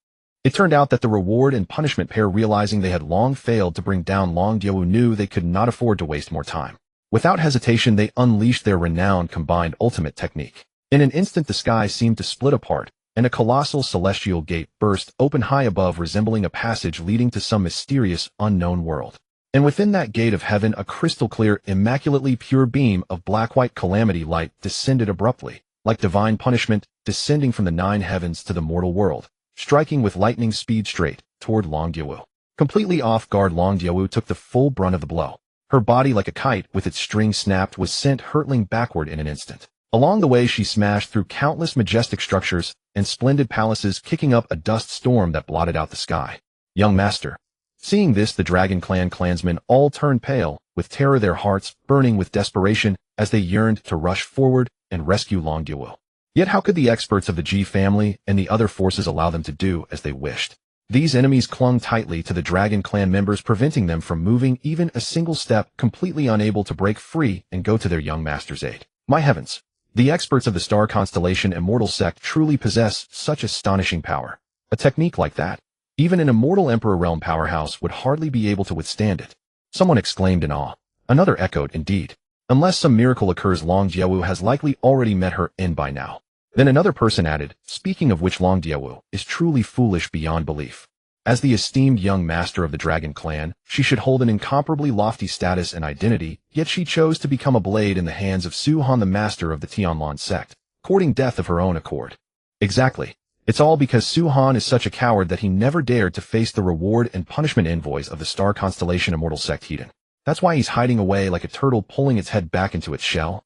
It turned out that the reward and punishment pair, realizing they had long failed to bring down Long Diawu, knew they could not afford to waste more time. Without hesitation, they unleashed their renowned combined ultimate technique. In an instant, the sky seemed to split apart, and a colossal celestial gate burst open high above, resembling a passage leading to some mysterious, unknown world. And within that gate of heaven, a crystal-clear, immaculately pure beam of black-white calamity light descended abruptly, like divine punishment, descending from the 9 heavens to the mortal world, striking with lightning speed straight toward Long Diawu. Completely off guard, Long Diawu took the full brunt of the blow. Her body, like a kite with its string snapped, was sent hurtling backward in an instant. Along the way, she smashed through countless majestic structures and splendid palaces, kicking up a dust storm that blotted out the sky. "Young master." Seeing this, the Dragon Clan clansmen all turned pale, with terror, their hearts burning with desperation as they yearned to rush forward and rescue Long Diawu. Yet how could the experts of the G family and the other forces allow them to do as they wished? These enemies clung tightly to the Dragon Clan members, preventing them from moving even a single step, completely unable to break free and go to their young master's aid. My heavens! The experts of the star constellation Immortal Sect truly possess such astonishing power. A technique like that, even an Immortal Emperor realm powerhouse would hardly be able to withstand it. Someone exclaimed in awe. Another echoed, indeed. Unless some miracle occurs, Long Jiawu has likely already met her end by now. Then another person added, speaking of which, Long Jiawu is truly foolish beyond belief. As the esteemed young master of the Dragon Clan, she should hold an incomparably lofty status and identity, yet she chose to become a blade in the hands of Su Han, the master of the Tianlan sect, courting death of her own accord. Exactly. It's all because Su Han is such a coward that he never dared to face the reward and punishment envoys of the star constellation Immortal Sect Hedon. That's why he's hiding away like a turtle pulling its head back into its shell.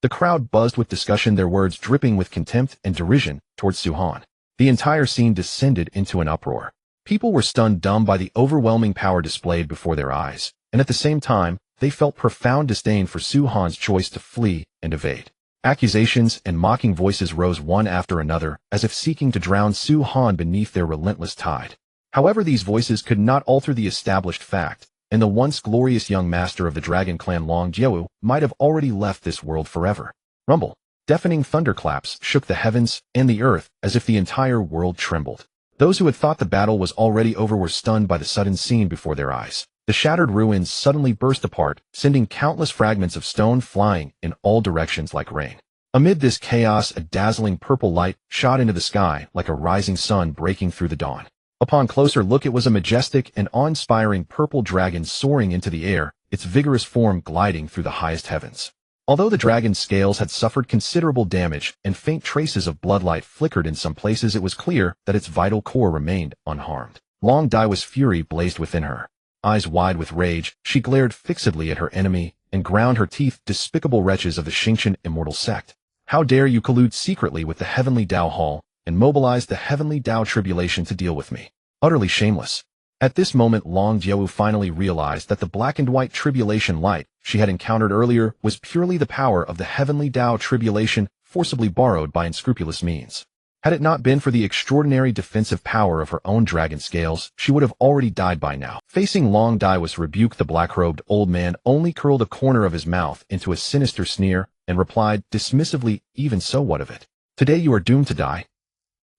The crowd buzzed with discussion, their words dripping with contempt and derision towards Su Han. The entire scene descended into an uproar. People were stunned dumb by the overwhelming power displayed before their eyes, and at the same time, they felt profound disdain for Su Han's choice to flee and evade. Accusations and mocking voices rose one after another, as if seeking to drown Su Han beneath their relentless tide. However, these voices could not alter the established fact, and the once glorious young master of the Dragon Clan Long Jiawu might have already left this world forever. Rumble. Deafening thunderclaps shook the heavens and the earth as if the entire world trembled. Those who had thought the battle was already over were stunned by the sudden scene before their eyes. The shattered ruins suddenly burst apart, sending countless fragments of stone flying in all directions like rain. Amid this chaos, a dazzling purple light shot into the sky like a rising sun breaking through the dawn. Upon closer look, it was a majestic and awe-inspiring purple dragon soaring into the air, its vigorous form gliding through the highest heavens. Although the dragon's scales had suffered considerable damage and faint traces of bloodlight flickered in some places, it was clear that its vital core remained unharmed. Long Daiwa's fury blazed within her. Eyes wide with rage, she glared fixedly at her enemy and ground her teeth. Despicable wretches of the Xingqian Immortal Sect! How dare you collude secretly with the Heavenly Dao Hall and mobilize the Heavenly Dao Tribulation to deal with me? Utterly shameless. At this moment, Long Jiawu finally realized that the black and white tribulation light she had encountered earlier was purely the power of the Heavenly Dao Tribulation, forcibly borrowed by unscrupulous means. Had it not been for the extraordinary defensive power of her own dragon scales, she would have already died by now. Facing Long Daiwa's rebuke, the black-robed old man only curled a corner of his mouth into a sinister sneer and replied dismissively, "Even so, what of it? Today you are doomed to die."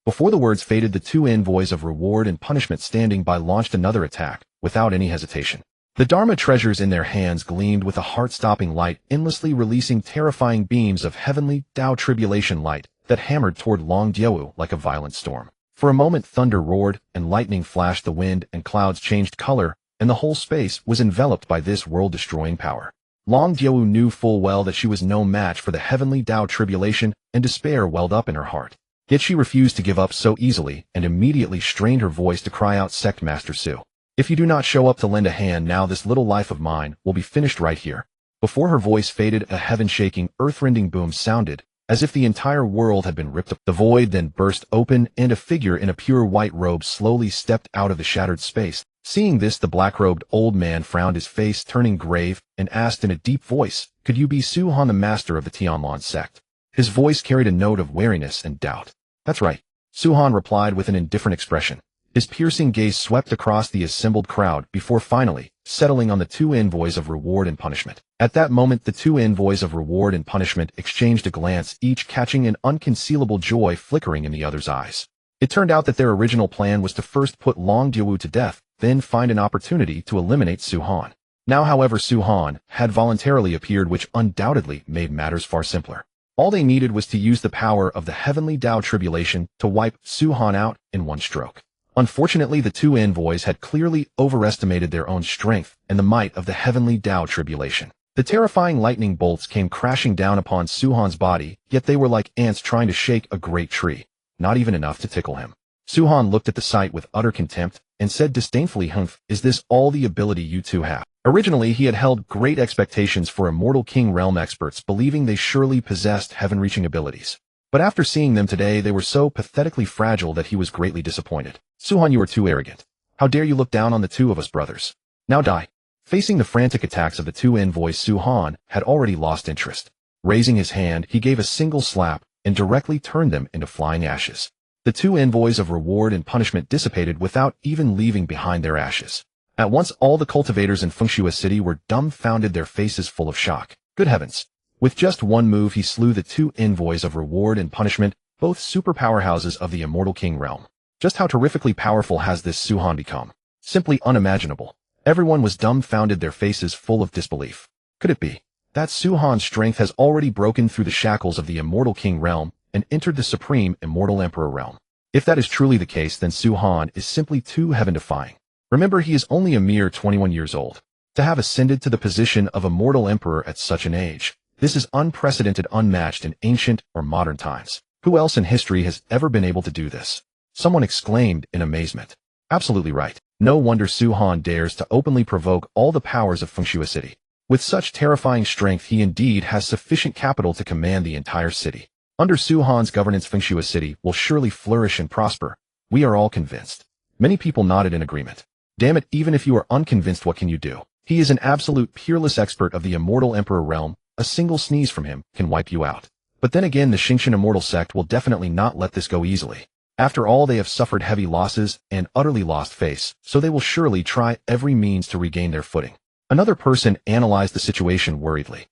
Before the words faded, the two envoys of reward and punishment standing by launched another attack, without any hesitation. The Dharma treasures in their hands gleamed with a heart-stopping light, endlessly releasing terrifying beams of Heavenly Dao Tribulation light that hammered toward Long Jiawu like a violent storm. For a moment, thunder roared, and lightning flashed, the wind and clouds changed color, and the whole space was enveloped by this world-destroying power. Long Jiawu knew full well that she was no match for the Heavenly Dao Tribulation, and despair welled up in her heart. Yet she refused to give up so easily and immediately strained her voice to cry out, "Sect Master Su, if you do not show up to lend a hand now, this little life of mine will be finished right here." Before her voice faded, a heaven-shaking, earth-rending boom sounded, as if the entire world had been ripped up. The void then burst open, and a figure in a pure white robe slowly stepped out of the shattered space. Seeing this, the black-robed old man frowned, his face turning grave, and asked in a deep voice, "Could you be Su Han, the master of the Tianlan sect?" His voice carried a note of wariness and doubt. "That's right," Su Han replied with an indifferent expression. His piercing gaze swept across the assembled crowd before finally settling on the two envoys of reward and punishment. At that moment, the two envoys of reward and punishment exchanged a glance, each catching an unconcealable joy flickering in the other's eyes. It turned out that their original plan was to first put Long Jiawu to death, then find an opportunity to eliminate Su Han. Now, however, Su Han had voluntarily appeared, which undoubtedly made matters far simpler. All they needed was to use the power of the Heavenly Dao Tribulation to wipe Su Han out in one stroke. Unfortunately, the two envoys had clearly overestimated their own strength and the might of the Heavenly Dao Tribulation. The terrifying lightning bolts came crashing down upon Su Han's body, yet they were like ants trying to shake a great tree, not even enough to tickle him. Su Han looked at the sight with utter contempt and said disdainfully, "Humph, is this all the ability you two have?" Originally, he had held great expectations for Immortal King realm experts, believing they surely possessed heaven-reaching abilities. But after seeing them today, they were so pathetically fragile that he was greatly disappointed. "Su Han, you are too arrogant. How dare you look down on the two of us brothers? Now die." Facing the frantic attacks of the two envoys, Su Han had already lost interest. Raising his hand, he gave a single slap and directly turned them into flying ashes. The two envoys of reward and punishment dissipated without even leaving behind their ashes. At once all the cultivators in Fengshui City were dumbfounded, their faces full of shock. Good heavens! With just one move he slew the two envoys of reward and punishment, both super powerhouses of the Immortal King realm. Just how terrifically powerful has this Su Han become? Simply unimaginable. Everyone was dumbfounded, their faces full of disbelief. Could it be that Su Han's strength has already broken through the shackles of the Immortal King realm and entered the supreme Immortal Emperor realm? If that is truly the case, then Su Han is simply too heaven-defying. Remember, he is only a mere 21 years old. To have ascended to the position of Immortal Emperor at such an age, this is unprecedented, unmatched in ancient or modern times. Who else in history has ever been able to do this? Someone exclaimed in amazement. Absolutely right. No wonder Su Han dares to openly provoke all the powers of Fengshui City. With such terrifying strength, he indeed has sufficient capital to command the entire city. Under Su Han's governance, Fengshui City will surely flourish and prosper. We are all convinced. Many people nodded in agreement. Damn it, even if you are unconvinced, what can you do? He is an absolute peerless expert of the Immortal Emperor realm. A single sneeze from him can wipe you out. But then again, the Xingqian Immortal Sect will definitely not let this go easily. After all, they have suffered heavy losses and utterly lost face, so they will surely try every means to regain their footing. Another person analyzed the situation worriedly.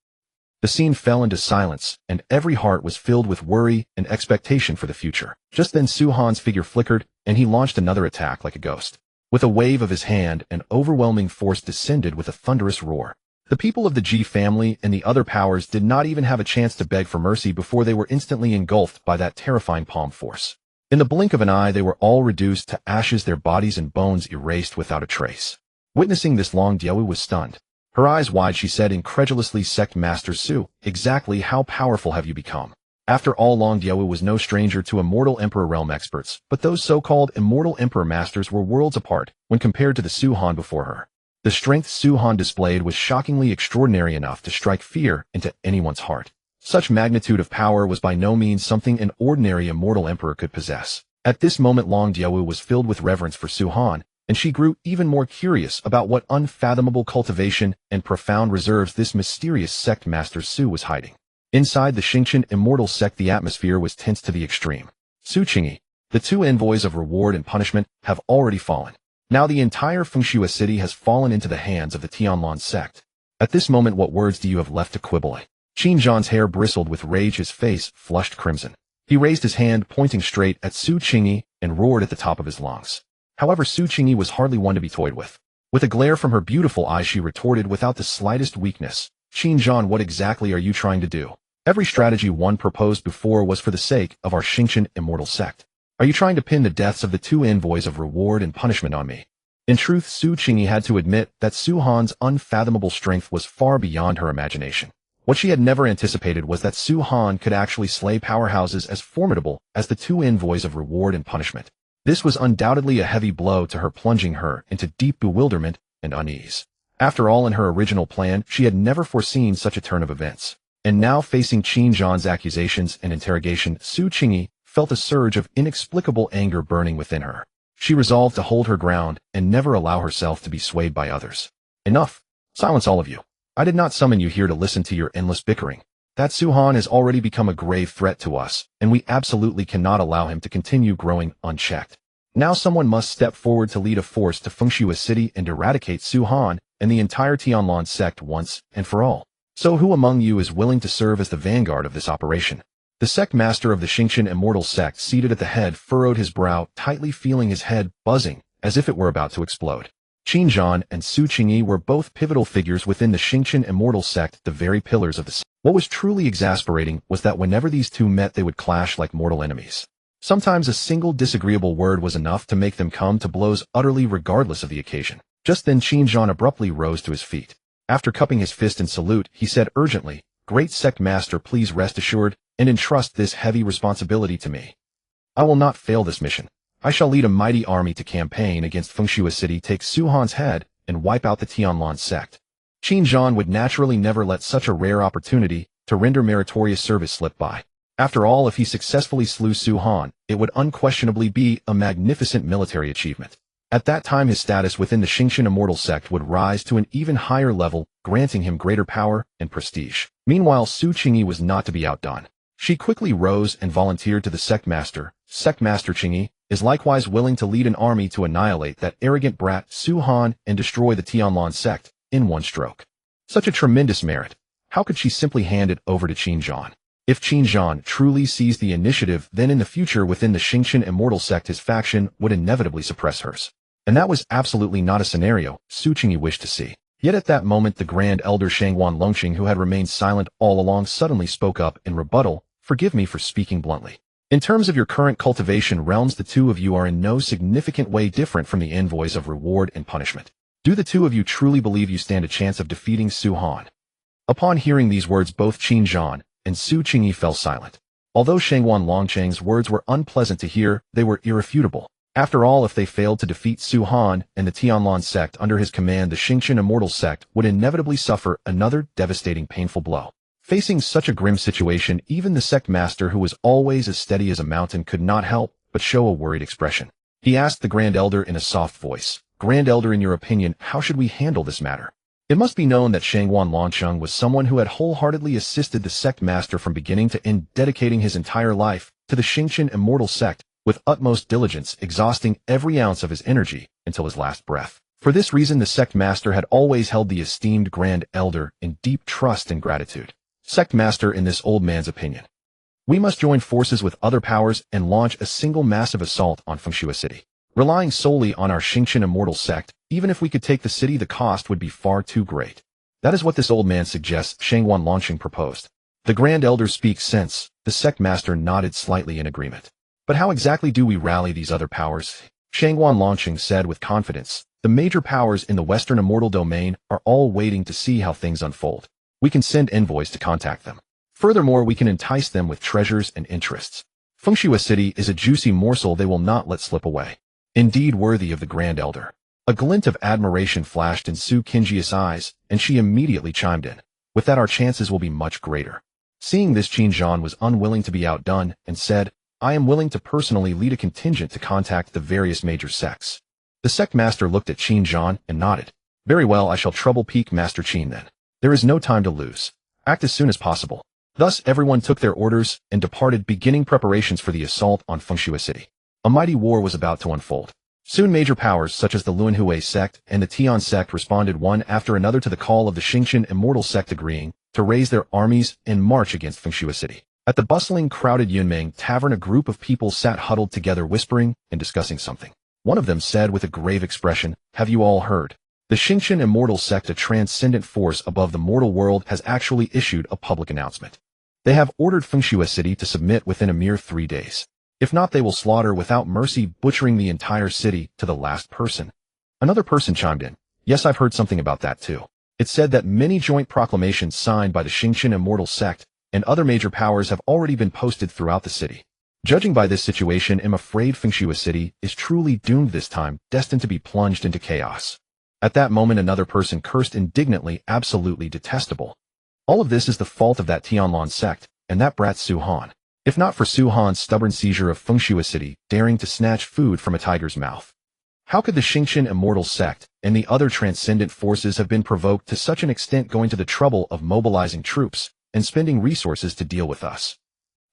The scene fell into silence, and every heart was filled with worry and expectation for the future. Just then Su Han's figure flickered, and he launched another attack like a ghost. With a wave of his hand, an overwhelming force descended with a thunderous roar. The people of the Ji family and the other powers did not even have a chance to beg for mercy before they were instantly engulfed by that terrifying palm force. In the blink of an eye, they were all reduced to ashes, their bodies and bones erased without a trace. Witnessing this, Long Diawu was stunned. Her eyes wide, she said incredulously, "Sect Master Su, exactly how powerful have you become?" After all, Long Diawu was no stranger to Immortal Emperor realm experts, but those so-called Immortal Emperor masters were worlds apart when compared to the Su Han before her. The strength Su Han displayed was shockingly extraordinary enough to strike fear into anyone's heart. Such magnitude of power was by no means something an ordinary Immortal Emperor could possess. At this moment, Long Diawu was filled with reverence for Su Han, and she grew even more curious about what unfathomable cultivation and profound reserves this mysterious Sect Master Su was hiding. Inside the Xingqian Immortal Sect, the atmosphere was tense to the extreme. Su Qingyi, the two envoys of reward and punishment, have already fallen. Now the entire Fengshui City has fallen into the hands of the Tianlan sect. At this moment, what words do you have left to quibble? Qin Zhan's hair bristled with rage, his face flushed crimson. He raised his hand, pointing straight at Su Qingyi, and roared at the top of his lungs. However, Su Qingyi was hardly one to be toyed with. With a glare from her beautiful eyes, she retorted without the slightest weakness. "Qin Zhan, what exactly are you trying to do? Every strategy one proposed before was for the sake of our Xingqian Immortal Sect. Are you trying to pin the deaths of the two envoys of reward and punishment on me?" In truth, Su Qingyi had to admit that Su Han's unfathomable strength was far beyond her imagination. What she had never anticipated was that Su Han could actually slay powerhouses as formidable as the two envoys of reward and punishment. This was undoubtedly a heavy blow to her, plunging her into deep bewilderment and unease. After all, in her original plan, she had never foreseen such a turn of events. And now, facing Qin Zhan's accusations and interrogation, Su Qingyi felt a surge of inexplicable anger burning within her. She resolved to hold her ground and never allow herself to be swayed by others. "Enough! Silence, all of you. I did not summon you here to listen to your endless bickering. That Su Han has already become a grave threat to us, and we absolutely cannot allow him to continue growing unchecked. Now someone must step forward to lead a force to Fengshui City and eradicate Su Han and the entire Tianlan sect once and for all. So who among you is willing to serve as the vanguard of this operation?" The Sect Master of the Xingqian Immortal Sect, seated at the head, furrowed his brow, tightly feeling his head buzzing as if it were about to explode. Qin Zhan and Su Qingyi were both pivotal figures within the Xingqian Immortal Sect, the very pillars of the sect. What was truly exasperating was that whenever these two met, they would clash like mortal enemies. Sometimes a single disagreeable word was enough to make them come to blows utterly regardless of the occasion. Just then Qin Zhan abruptly rose to his feet. After cupping his fist in salute, he said urgently, "Great Sect Master, please rest assured and entrust this heavy responsibility to me. I will not fail this mission. I shall lead a mighty army to campaign against Fengshui City, take Su Han's head, and wipe out the Tianlan sect." Qin Zhan would naturally never let such a rare opportunity to render meritorious service slip by. After all, if he successfully slew Su Han, it would unquestionably be a magnificent military achievement. At that time, his status within the Xingqian Immortal Sect would rise to an even higher level, granting him greater power and prestige. Meanwhile, Su Qingyi was not to be outdone. She quickly rose and volunteered to the Sect Master, Sect Master Qingyi, is likewise willing to lead an army to annihilate that arrogant brat Su Han and destroy the Tianlan sect in one stroke. Such a tremendous merit. How could she simply hand it over to Qin Zhan? If Qin Zhan truly seized the initiative, then in the future within the Xingqian Immortal Sect his faction would inevitably suppress hers. And that was absolutely not a scenario Su Qingyi wished to see. Yet at that moment the Grand Elder Shangwan Longqing, who had remained silent all along, suddenly spoke up in rebuttal. Forgive me for speaking bluntly. In terms of your current cultivation realms, the two of you are in no significant way different from the envoys of reward and punishment. Do the two of you truly believe you stand a chance of defeating Su Han? Upon hearing these words, both Qin Zhan and Su Qingyi fell silent. Although Shangwan Longqing's words were unpleasant to hear, they were irrefutable. After all, if they failed to defeat Su Han and the Tianlan sect under his command, the Xingqian Immortal Sect would inevitably suffer another devastating, painful blow. Facing such a grim situation, even the Sect Master, who was always as steady as a mountain, could not help but show a worried expression. He asked the Grand Elder in a soft voice, "Grand Elder, in your opinion, how should we handle this matter?" It must be known that Shangwan Longqing was someone who had wholeheartedly assisted the Sect Master from beginning to end, dedicating his entire life to the Xingqian Immortal Sect with utmost diligence, exhausting every ounce of his energy until his last breath. For this reason, the Sect Master had always held the esteemed Grand Elder in deep trust and gratitude. Sect Master, in this old man's opinion, we must join forces with other powers and launch a single massive assault on Fengshui City. Relying solely on our Xingqian Immortal Sect, even if we could take the city, the cost would be far too great. That is what this old man suggests, Shangwan Longqing proposed. The Grand Elder speaks sense. The Sect Master nodded slightly in agreement. But how exactly do we rally these other powers? Shangwan Longqing said with confidence. The major powers in the Western Immortal Domain are all waiting to see how things unfold. We can send envoys to contact them. Furthermore, we can entice them with treasures and interests. Fengshui City is a juicy morsel they will not let slip away. Indeed worthy of the Grand Elder. A glint of admiration flashed in Su Qingyi's eyes, and she immediately chimed in. With that, our chances will be much greater. Seeing this, Qin Zhan was unwilling to be outdone and said, I am willing to personally lead a contingent to contact the various major sects. The Sect Master looked at Qin Zhan and nodded. Very well, I shall trouble Peak Master Qin then. There is no time to lose. Act as soon as possible. Thus everyone took their orders and departed, beginning preparations for the assault on Fengshui City. A mighty war was about to unfold. Soon major powers such as the Luanhui sect and the Tian sect responded one after another to the call of the Xingqian Immortal Sect, agreeing to raise their armies and march against Fengshui City. At the bustling, crowded Yunmeng tavern, a group of people sat huddled together, whispering and discussing something. One of them said with a grave expression, "Have you all heard? The Xingqian Immortal Sect, a transcendent force above the mortal world, has actually issued a public announcement. They have ordered Fengshui City to submit within a mere 3 days. If not, they will slaughter without mercy, butchering the entire city to the last person." Another person chimed in. Yes, I've heard something about that too. It said that many joint proclamations signed by the Xingqian Immortal Sect and other major powers have already been posted throughout the city. Judging by this situation, I'm afraid Fengshui City is truly doomed this time, destined to be plunged into chaos. At that moment, another person cursed indignantly, absolutely detestable. All of this is the fault of that Tianlan sect and that brat Su Han. If not for Su Han's stubborn seizure of Fengshui City, daring to snatch food from a tiger's mouth, how could the Xingqian Immortal Sect and the other transcendent forces have been provoked to such an extent, going to the trouble of mobilizing troops and spending resources to deal with us?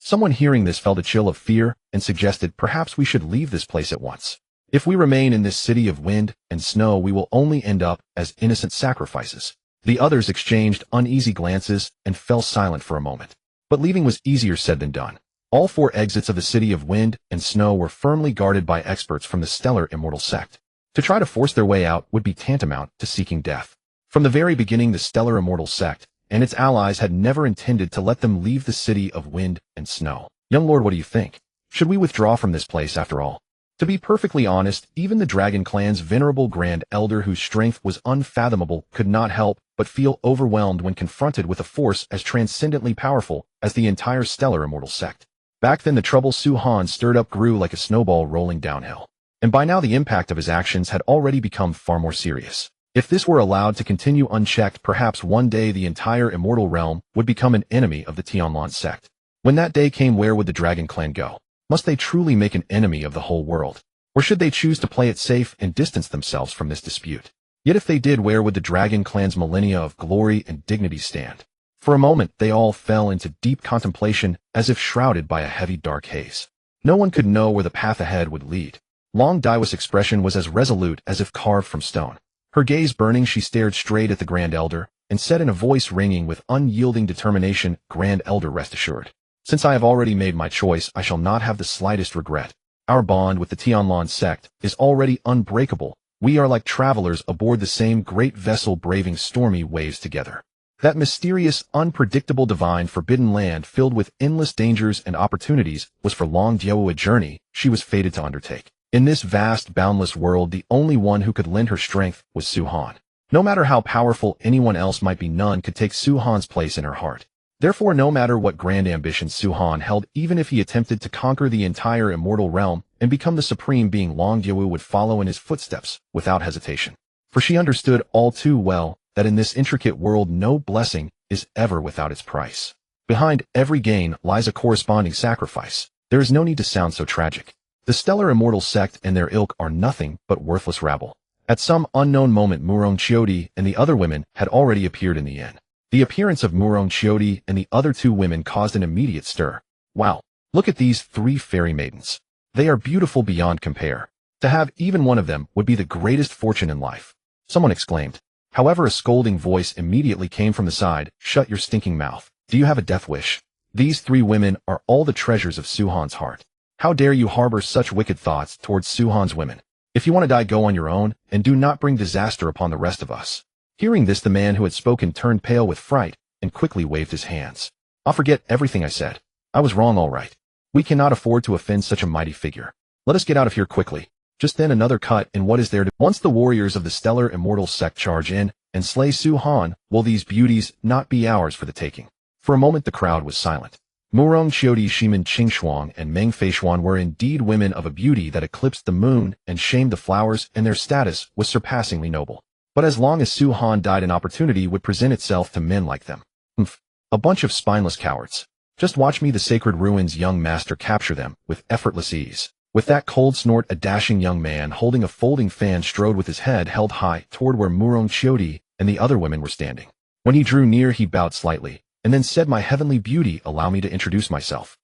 Someone hearing this felt a chill of fear and suggested perhaps we should leave this place at once. If we remain in this city of wind and snow, we will only end up as innocent sacrifices. The others exchanged uneasy glances and fell silent for a moment. But leaving was easier said than done. All 4 exits of the city of wind and snow were firmly guarded by experts from the Stellar Immortal Sect. To try to force their way out would be tantamount to seeking death. From the very beginning, the Stellar Immortal Sect and its allies had never intended to let them leave the city of wind and snow. Young Lord, what do you think? Should we withdraw from this place after all? To be perfectly honest, even the Dragon Clan's venerable Grand Elder, whose strength was unfathomable, could not help but feel overwhelmed when confronted with a force as transcendently powerful as the entire Stellar Immortal Sect. Back then, the trouble Su Han stirred up grew like a snowball rolling downhill. And by now the impact of his actions had already become far more serious. If this were allowed to continue unchecked, perhaps one day the entire Immortal Realm would become an enemy of the Tianlan sect. When that day came, where would the Dragon Clan go? Must they truly make an enemy of the whole world? Or should they choose to play it safe and distance themselves from this dispute? Yet if they did, where would the Dragon Clan's millennia of glory and dignity stand? For a moment, they all fell into deep contemplation, as if shrouded by a heavy dark haze. No one could know where the path ahead would lead. Long Daiwa's expression was as resolute as if carved from stone. Her gaze burning, she stared straight at the Grand Elder, and said in a voice ringing with unyielding determination, "Grand Elder, rest assured. Since I have already made my choice, I shall not have the slightest regret. Our bond with the Tianlan sect is already unbreakable. We are like travelers aboard the same great vessel braving stormy waves together." That mysterious, unpredictable, divine, forbidden land filled with endless dangers and opportunities was for Long Diao a journey she was fated to undertake. In this vast, boundless world, the only one who could lend her strength was Su Han. No matter how powerful anyone else might be, none could take Su Han's place in her heart. Therefore, no matter what grand ambitions Su Han held, even if he attempted to conquer the entire immortal realm and become the supreme being, Long Diao would follow in his footsteps without hesitation. For she understood all too well that in this intricate world no blessing is ever without its price. Behind every gain lies a corresponding sacrifice. There is no need to sound so tragic. The stellar immortal sect and their ilk are nothing but worthless rabble. At some unknown moment, Murong Chiodi and the other women had already appeared in the inn. The appearance of Murong Chiodi and the other two women caused an immediate stir. Wow, look at these 3 fairy maidens. They are beautiful beyond compare. To have even one of them would be the greatest fortune in life, someone exclaimed. However, a scolding voice immediately came from the side. "Shut your stinking mouth. Do you have a death wish? These 3 women are all the treasures of Su Han's heart. How dare you harbor such wicked thoughts towards Su Han's women? If you want to die, go on your own, and do not bring disaster upon the rest of us." Hearing this, the man who had spoken turned pale with fright and quickly waved his hands. "I'll forget everything I said. I was wrong, all right. We cannot afford to offend such a mighty figure. Let us get out of here quickly." Just then another cut in what is there to... Once the warriors of the stellar immortal sect charge in and slay Su Han, will these beauties not be ours for the taking? For a moment the crowd was silent. Murong Chiodi, Shimin Qingshuang, and Meng Feishuan were indeed women of a beauty that eclipsed the moon and shamed the flowers, and their status was surpassingly noble. But as long as Su Han died, an opportunity would present itself to men like them. A bunch of spineless cowards. Just watch me, the Sacred Ruins young master, capture them with effortless ease. With that cold snort, a dashing young man holding a folding fan strode with his head held high toward where Murong Chiodi and the other women were standing. When he drew near, he bowed slightly, and then said, "My heavenly beauty, allow me to introduce myself.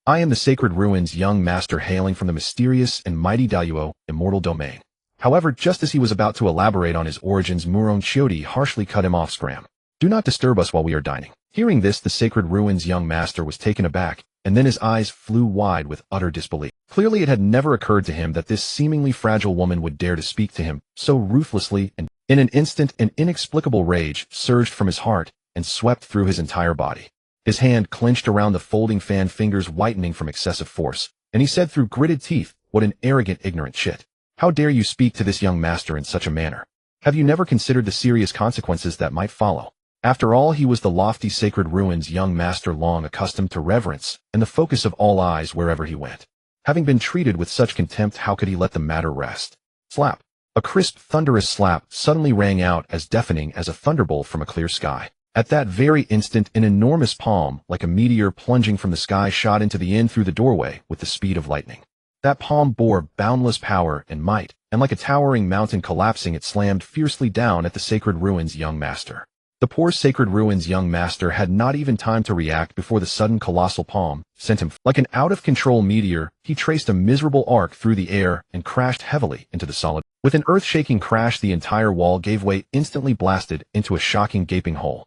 I am the Sacred Ruins young master, hailing from the mysterious and mighty Daiyo immortal domain." However, just as he was about to elaborate on his origins, Murong Chiodi harshly cut him off. "Scram. Do not disturb us while we are dining." Hearing this, the Sacred Ruins young master was taken aback, and then his eyes flew wide with utter disbelief. Clearly it had never occurred to him that this seemingly fragile woman would dare to speak to him so ruthlessly, and in an instant an inexplicable rage surged from his heart and swept through his entire body. His hand clenched around the folding fan, fingers whitening from excessive force, and he said through gritted teeth, "What an arrogant, ignorant shit. How dare you speak to this young master in such a manner? Have you never considered the serious consequences that might follow?" After all, he was the lofty Sacred Ruins young master, long accustomed to reverence and the focus of all eyes wherever he went. Having been treated with such contempt, how could he let the matter rest? Slap. A crisp, thunderous slap suddenly rang out, as deafening as a thunderbolt from a clear sky. At that very instant, an enormous palm, like a meteor plunging from the sky, shot into the inn through the doorway with the speed of lightning. That palm bore boundless power and might, and like a towering mountain collapsing, it slammed fiercely down at the Sacred Ruins young master. The poor Sacred Ruins young master had not even time to react before the sudden colossal palm sent him like an out-of-control meteor. He traced a miserable arc through the air and crashed heavily into the solid. With an earth-shaking crash, the entire wall gave way, instantly blasted into a shocking gaping hole.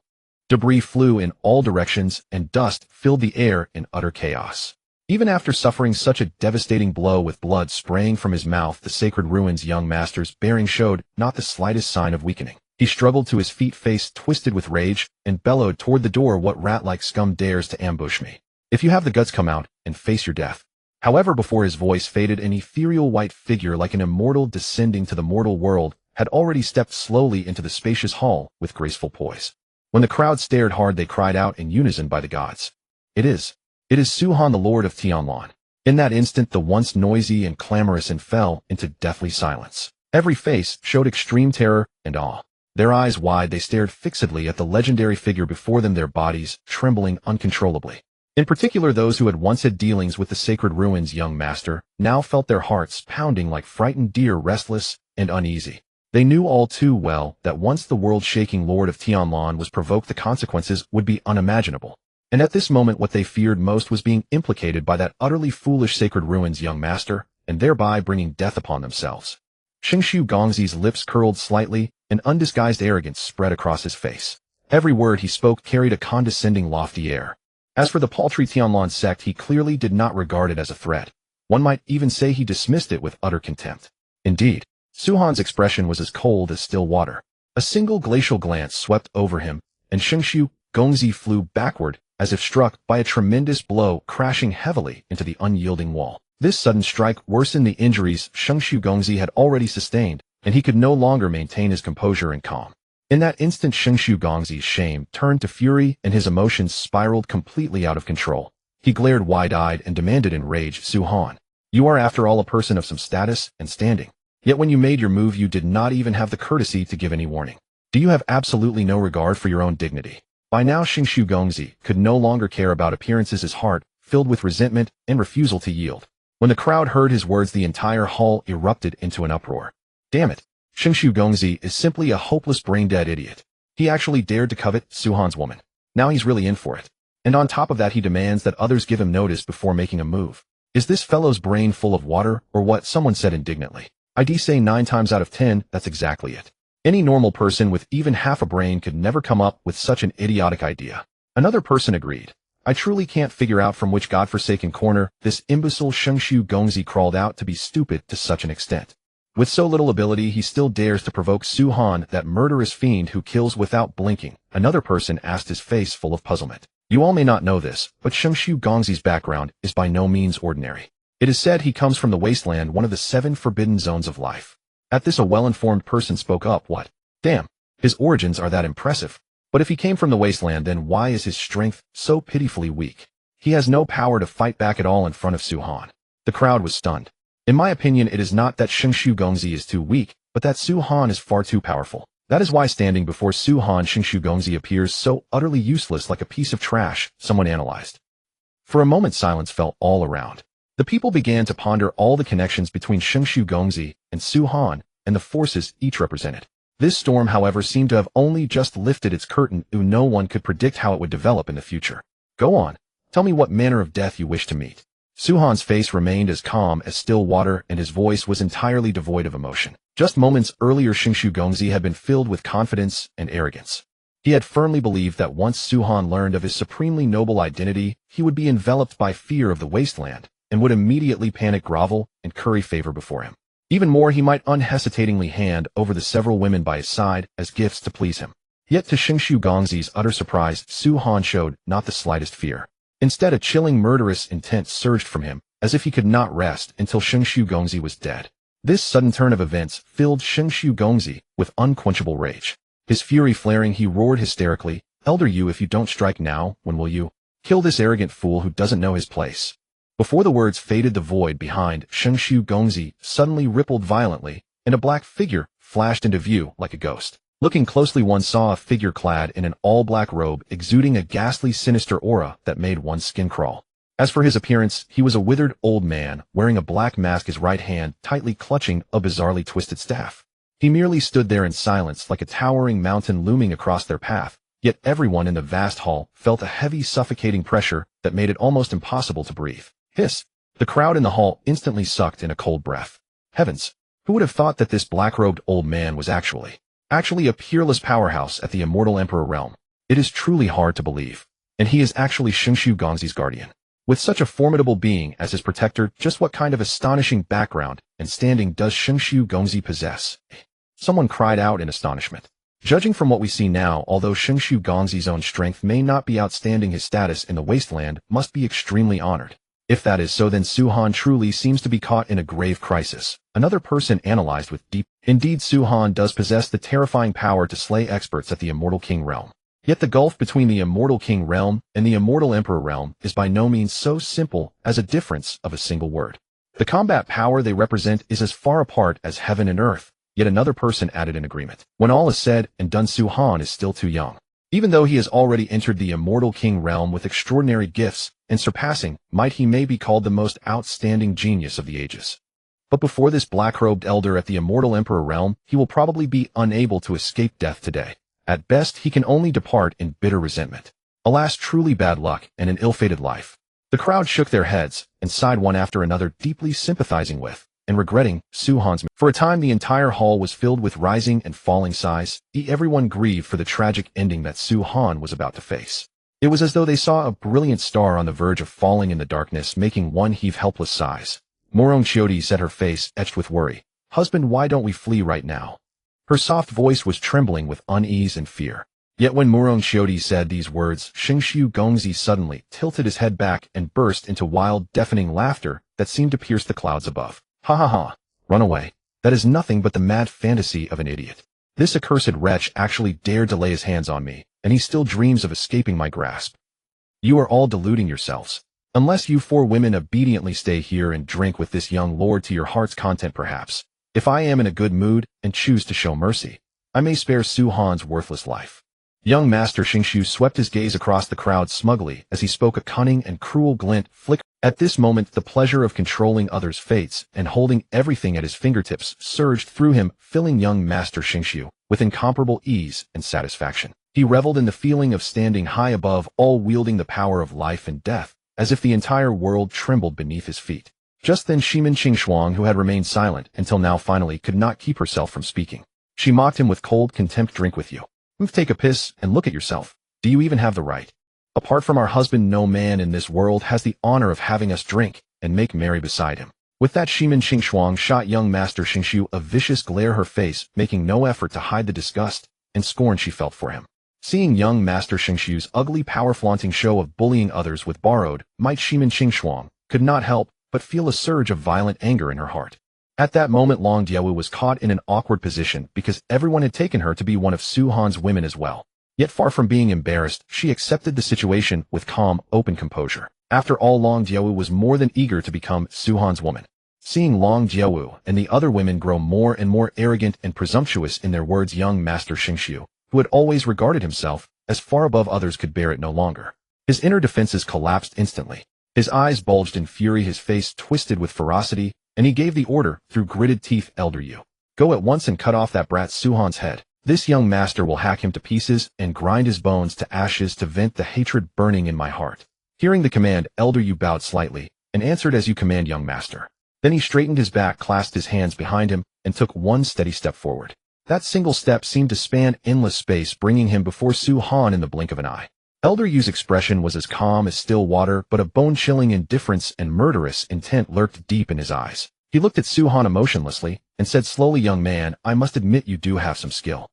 Debris flew in all directions, and dust filled the air in utter chaos. Even after suffering such a devastating blow, with blood spraying from his mouth, the Sacred Ruins young master's bearing showed not the slightest sign of weakening. He struggled to his feet, face twisted with rage, and bellowed toward the door, "What rat-like scum dares to ambush me? If you have the guts, come out and face your death." However, before his voice faded, an ethereal white figure, like an immortal descending to the mortal world, had already stepped slowly into the spacious hall with graceful poise. When the crowd stared hard, they cried out in unison, "By the gods! It is Su Han, the Lord of Tianlan." In that instant, the once noisy and clamorous inn fell into deathly silence. Every face showed extreme terror and awe. Their eyes wide, they stared fixedly at the legendary figure before them, their bodies trembling uncontrollably. In particular, those who had once had dealings with the Sacred Ruins young master now felt their hearts pounding like frightened deer, restless and uneasy. They knew all too well that once the world-shaking Lord of Tianlan was provoked, the consequences would be unimaginable. And at this moment what they feared most was being implicated by that utterly foolish Sacred Ruins young master, and thereby bringing death upon themselves. Xingshu Gongzi's lips curled slightly, and undisguised arrogance spread across his face. Every word he spoke carried a condescending, lofty air. As for the paltry Tianlan sect, he clearly did not regard it as a threat. One might even say he dismissed it with utter contempt. Indeed, Suhan's expression was as cold as still water. A single glacial glance swept over him, and Xingshu Gongzi flew backward, as if struck by a tremendous blow, crashing heavily into the unyielding wall. This sudden strike worsened the injuries Xingshu Gongzi had already sustained, and he could no longer maintain his composure and calm. In that instant, Xingshu Gongzi's shame turned to fury, and his emotions spiraled completely out of control. He glared wide-eyed and demanded in rage, "Suhan, you are after all a person of some status and standing. Yet when you made your move, you did not even have the courtesy to give any warning. Do you have absolutely no regard for your own dignity?" By now, Xingshu Gongzi could no longer care about appearances, his heart filled with resentment and refusal to yield. When the crowd heard his words, the entire hall erupted into an uproar. Damn it! Xingshu Gongzi is simply a hopeless brain-dead idiot. He actually dared to covet Suhan's woman. Now he's really in for it. And on top of that, he demands that others give him notice before making a move. Is this fellow's brain full of water, or what? Someone said indignantly. I'd say 9 times out of 10, that's exactly it. Any normal person with even half a brain could never come up with such an idiotic idea. Another person agreed. I truly can't figure out from which godforsaken corner this imbecile Xingshu Gongzi crawled out to be stupid to such an extent. With so little ability, he still dares to provoke Suhan, that murderous fiend who kills without blinking. Another person asked, his face full of puzzlement. You all may not know this, but Xingshu Gongzi's background is by no means ordinary. It is said he comes from the wasteland, one of the 7 forbidden zones of life. At this, a well-informed person spoke up. What? Damn, his origins are that impressive. But if he came from the wasteland, then why is his strength so pitifully weak? He has no power to fight back at all in front of Suhan. The crowd was stunned. In my opinion, it is not that Xingshu Gongzi is too weak, but that Suhan is far too powerful. That is why standing before Suhan, Xingshu Gongzi appears so utterly useless, like a piece of trash, someone analyzed. For a moment, silence fell all around. The people began to ponder all the connections between Xingshu Gongzi and Suhan, and the forces each represented. This storm, however, seemed to have only just lifted its curtain, and no one could predict how it would develop in the future. Go on. Tell me what manner of death you wish to meet. Suhan's face remained as calm as still water, and his voice was entirely devoid of emotion. Just moments earlier, Xingshu Gongzi had been filled with confidence and arrogance. He had firmly believed that once Suhan learned of his supremely noble identity, he would be enveloped by fear of the wasteland, and would immediately panic, grovel, and curry favor before him. Even more, he might unhesitatingly hand over the several women by his side as gifts to please him. Yet to Xingshu Gongzi's utter surprise, Suhan showed not the slightest fear. Instead, a chilling, murderous intent surged from him, as if he could not rest until Xingshu Gongzi was dead. This sudden turn of events filled Xingshu Gongzi with unquenchable rage. His fury flaring, he roared hysterically, "Elder you, if you don't strike now, when will you? Kill this arrogant fool who doesn't know his place." Before the words faded, the void behind Xingshu Gongzi suddenly rippled violently, and a black figure flashed into view like a ghost. Looking closely, one saw a figure clad in an all-black robe, exuding a ghastly, sinister aura that made one's skin crawl. As for his appearance, he was a withered old man, wearing a black mask, his right hand tightly clutching a bizarrely twisted staff. He merely stood there in silence, like a towering mountain looming across their path, yet everyone in the vast hall felt a heavy, suffocating pressure that made it almost impossible to breathe. Hiss! The crowd in the hall instantly sucked in a cold breath. Heavens! Who would have thought that this black-robed old man was actually a peerless powerhouse at the Immortal Emperor realm? It is truly hard to believe. And he is actually Xingshu Gongzi's guardian. With such a formidable being as his protector, just what kind of astonishing background and standing does Xingshu Gongzi possess? Someone cried out in astonishment. Judging from what we see now, although Xingshu Gongzi's own strength may not be outstanding, his status in the wasteland must be extremely honored. If that is so, then Suhan truly seems to be caught in a grave crisis. Another person analyzed with deep. Indeed, Suhan does possess the terrifying power to slay experts at the Immortal King realm. Yet the gulf between the Immortal King realm and the Immortal Emperor realm is by no means so simple as a difference of a single word. The combat power they represent is as far apart as heaven and earth. Yet another person added in agreement. When all is said and done, Suhan is still too young. Even though he has already entered the Immortal King realm with extraordinary gifts and surpassing might, he may be called the most outstanding genius of the ages. But before this black-robed elder at the Immortal Emperor realm, he will probably be unable to escape death today. At best, he can only depart in bitter resentment. Alas, truly bad luck and an ill-fated life. The crowd shook their heads and sighed one after another, deeply sympathizing with and regretting Su-han's. For a time, the entire hall was filled with rising and falling sighs. Everyone grieved for the tragic ending that Su-han was about to face. It was as though they saw a brilliant star on the verge of falling in the darkness, making one heave helpless sighs. Morong Chiodi said, her face etched with worry. "Husband, why don't we flee right now?" Her soft voice was trembling with unease and fear. Yet when Morong Chiodi said these words, Xingshu Gongzi suddenly tilted his head back and burst into wild, deafening laughter that seemed to pierce the clouds above. "Ha ha ha! Run away. That is nothing but the mad fantasy of an idiot. This accursed wretch actually dared to lay his hands on me, and he still dreams of escaping my grasp. You are all deluding yourselves. Unless you 4 women obediently stay here and drink with this young lord to your heart's content, perhaps, if I am in a good mood and choose to show mercy, I may spare Su-han's worthless life." Young Master Xingshu swept his gaze across the crowd smugly as he spoke, a cunning and cruel glint flickering. At this moment, the pleasure of controlling others' fates and holding everything at his fingertips surged through him, filling young Master Xingshu with incomparable ease and satisfaction. He reveled in the feeling of standing high above all, wielding the power of life and death, as if the entire world trembled beneath his feet. Just then Shimin Qingshuang, who had remained silent until now, finally could not keep herself from speaking. She mocked him with cold contempt. "Drink with you? Take a piss and look at yourself. Do you even have the right? Apart from our husband, no man in this world has the honor of having us drink and make merry beside him." With that, Shimin Qingshuang shot young Master Xingshu a vicious glare, her face making no effort to hide the disgust and scorn she felt for him. Seeing young Master Xingshu's ugly, power-flaunting show of bullying others with borrowed might, Shimin Qingshuang could not help but feel a surge of violent anger in her heart. At that moment, Long Diawu was caught in an awkward position because everyone had taken her to be one of Su-han's women as well. Yet far from being embarrassed, she accepted the situation with calm, open composure. After all, Long Diawu was more than eager to become Su-han's woman. Seeing Long Diawu and the other women grow more and more arrogant and presumptuous in their words, young Master Xingshu, who had always regarded himself as far above others, could bear it no longer. His inner defenses collapsed instantly. His eyes bulged in fury, his face twisted with ferocity, and he gave the order through gritted teeth, "Elder Yu, go at once and cut off that brat Su-han's head. This young master will hack him to pieces and grind his bones to ashes to vent the hatred burning in my heart." Hearing the command, Elder Yu bowed slightly and answered, "As you command, young master." Then he straightened his back, clasped his hands behind him, and took one steady step forward. That single step seemed to span endless space, bringing him before Su-han in the blink of an eye. Elder Yu's expression was as calm as still water, but a bone-chilling indifference and murderous intent lurked deep in his eyes. He looked at Su-han emotionlessly and said slowly, "Young man, I must admit you do have some skill.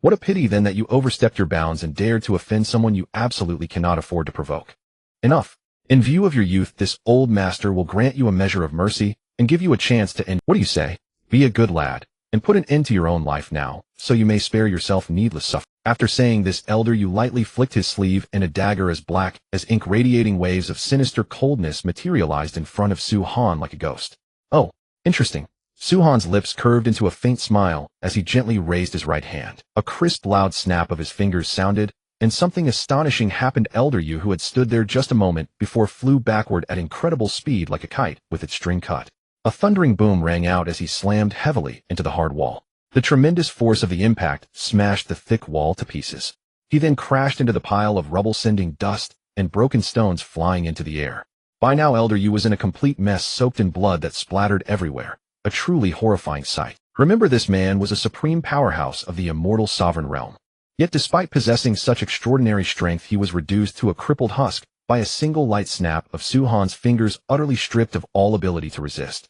What a pity then that you overstepped your bounds and dared to offend someone you absolutely cannot afford to provoke. Enough. In view of your youth, this old master will grant you a measure of mercy and give you a chance to end. What do you say? Be a good lad and put an end to your own life now, so you may spare yourself needless suffering." After saying this, Elder Yu lightly flicked his sleeve, and a dagger as black as ink, radiating waves of sinister coldness, materialized in front of Su-han like a ghost. "Oh, interesting." Su-han's lips curved into a faint smile as he gently raised his right hand. A crisp, loud snap of his fingers sounded, and something astonishing happened. Elder Yu, who had stood there just a moment before, flew backward at incredible speed like a kite with its string cut. A thundering boom rang out as he slammed heavily into the hard wall. The tremendous force of the impact smashed the thick wall to pieces. He then crashed into the pile of rubble, sending dust and broken stones flying into the air. By now, Elder Yu was in a complete mess, soaked in blood that splattered everywhere. A truly horrifying sight. Remember, this man was a supreme powerhouse of the immortal sovereign realm. Yet despite possessing such extraordinary strength, he was reduced to a crippled husk by a single light snap of Su-han's fingers, utterly stripped of all ability to resist.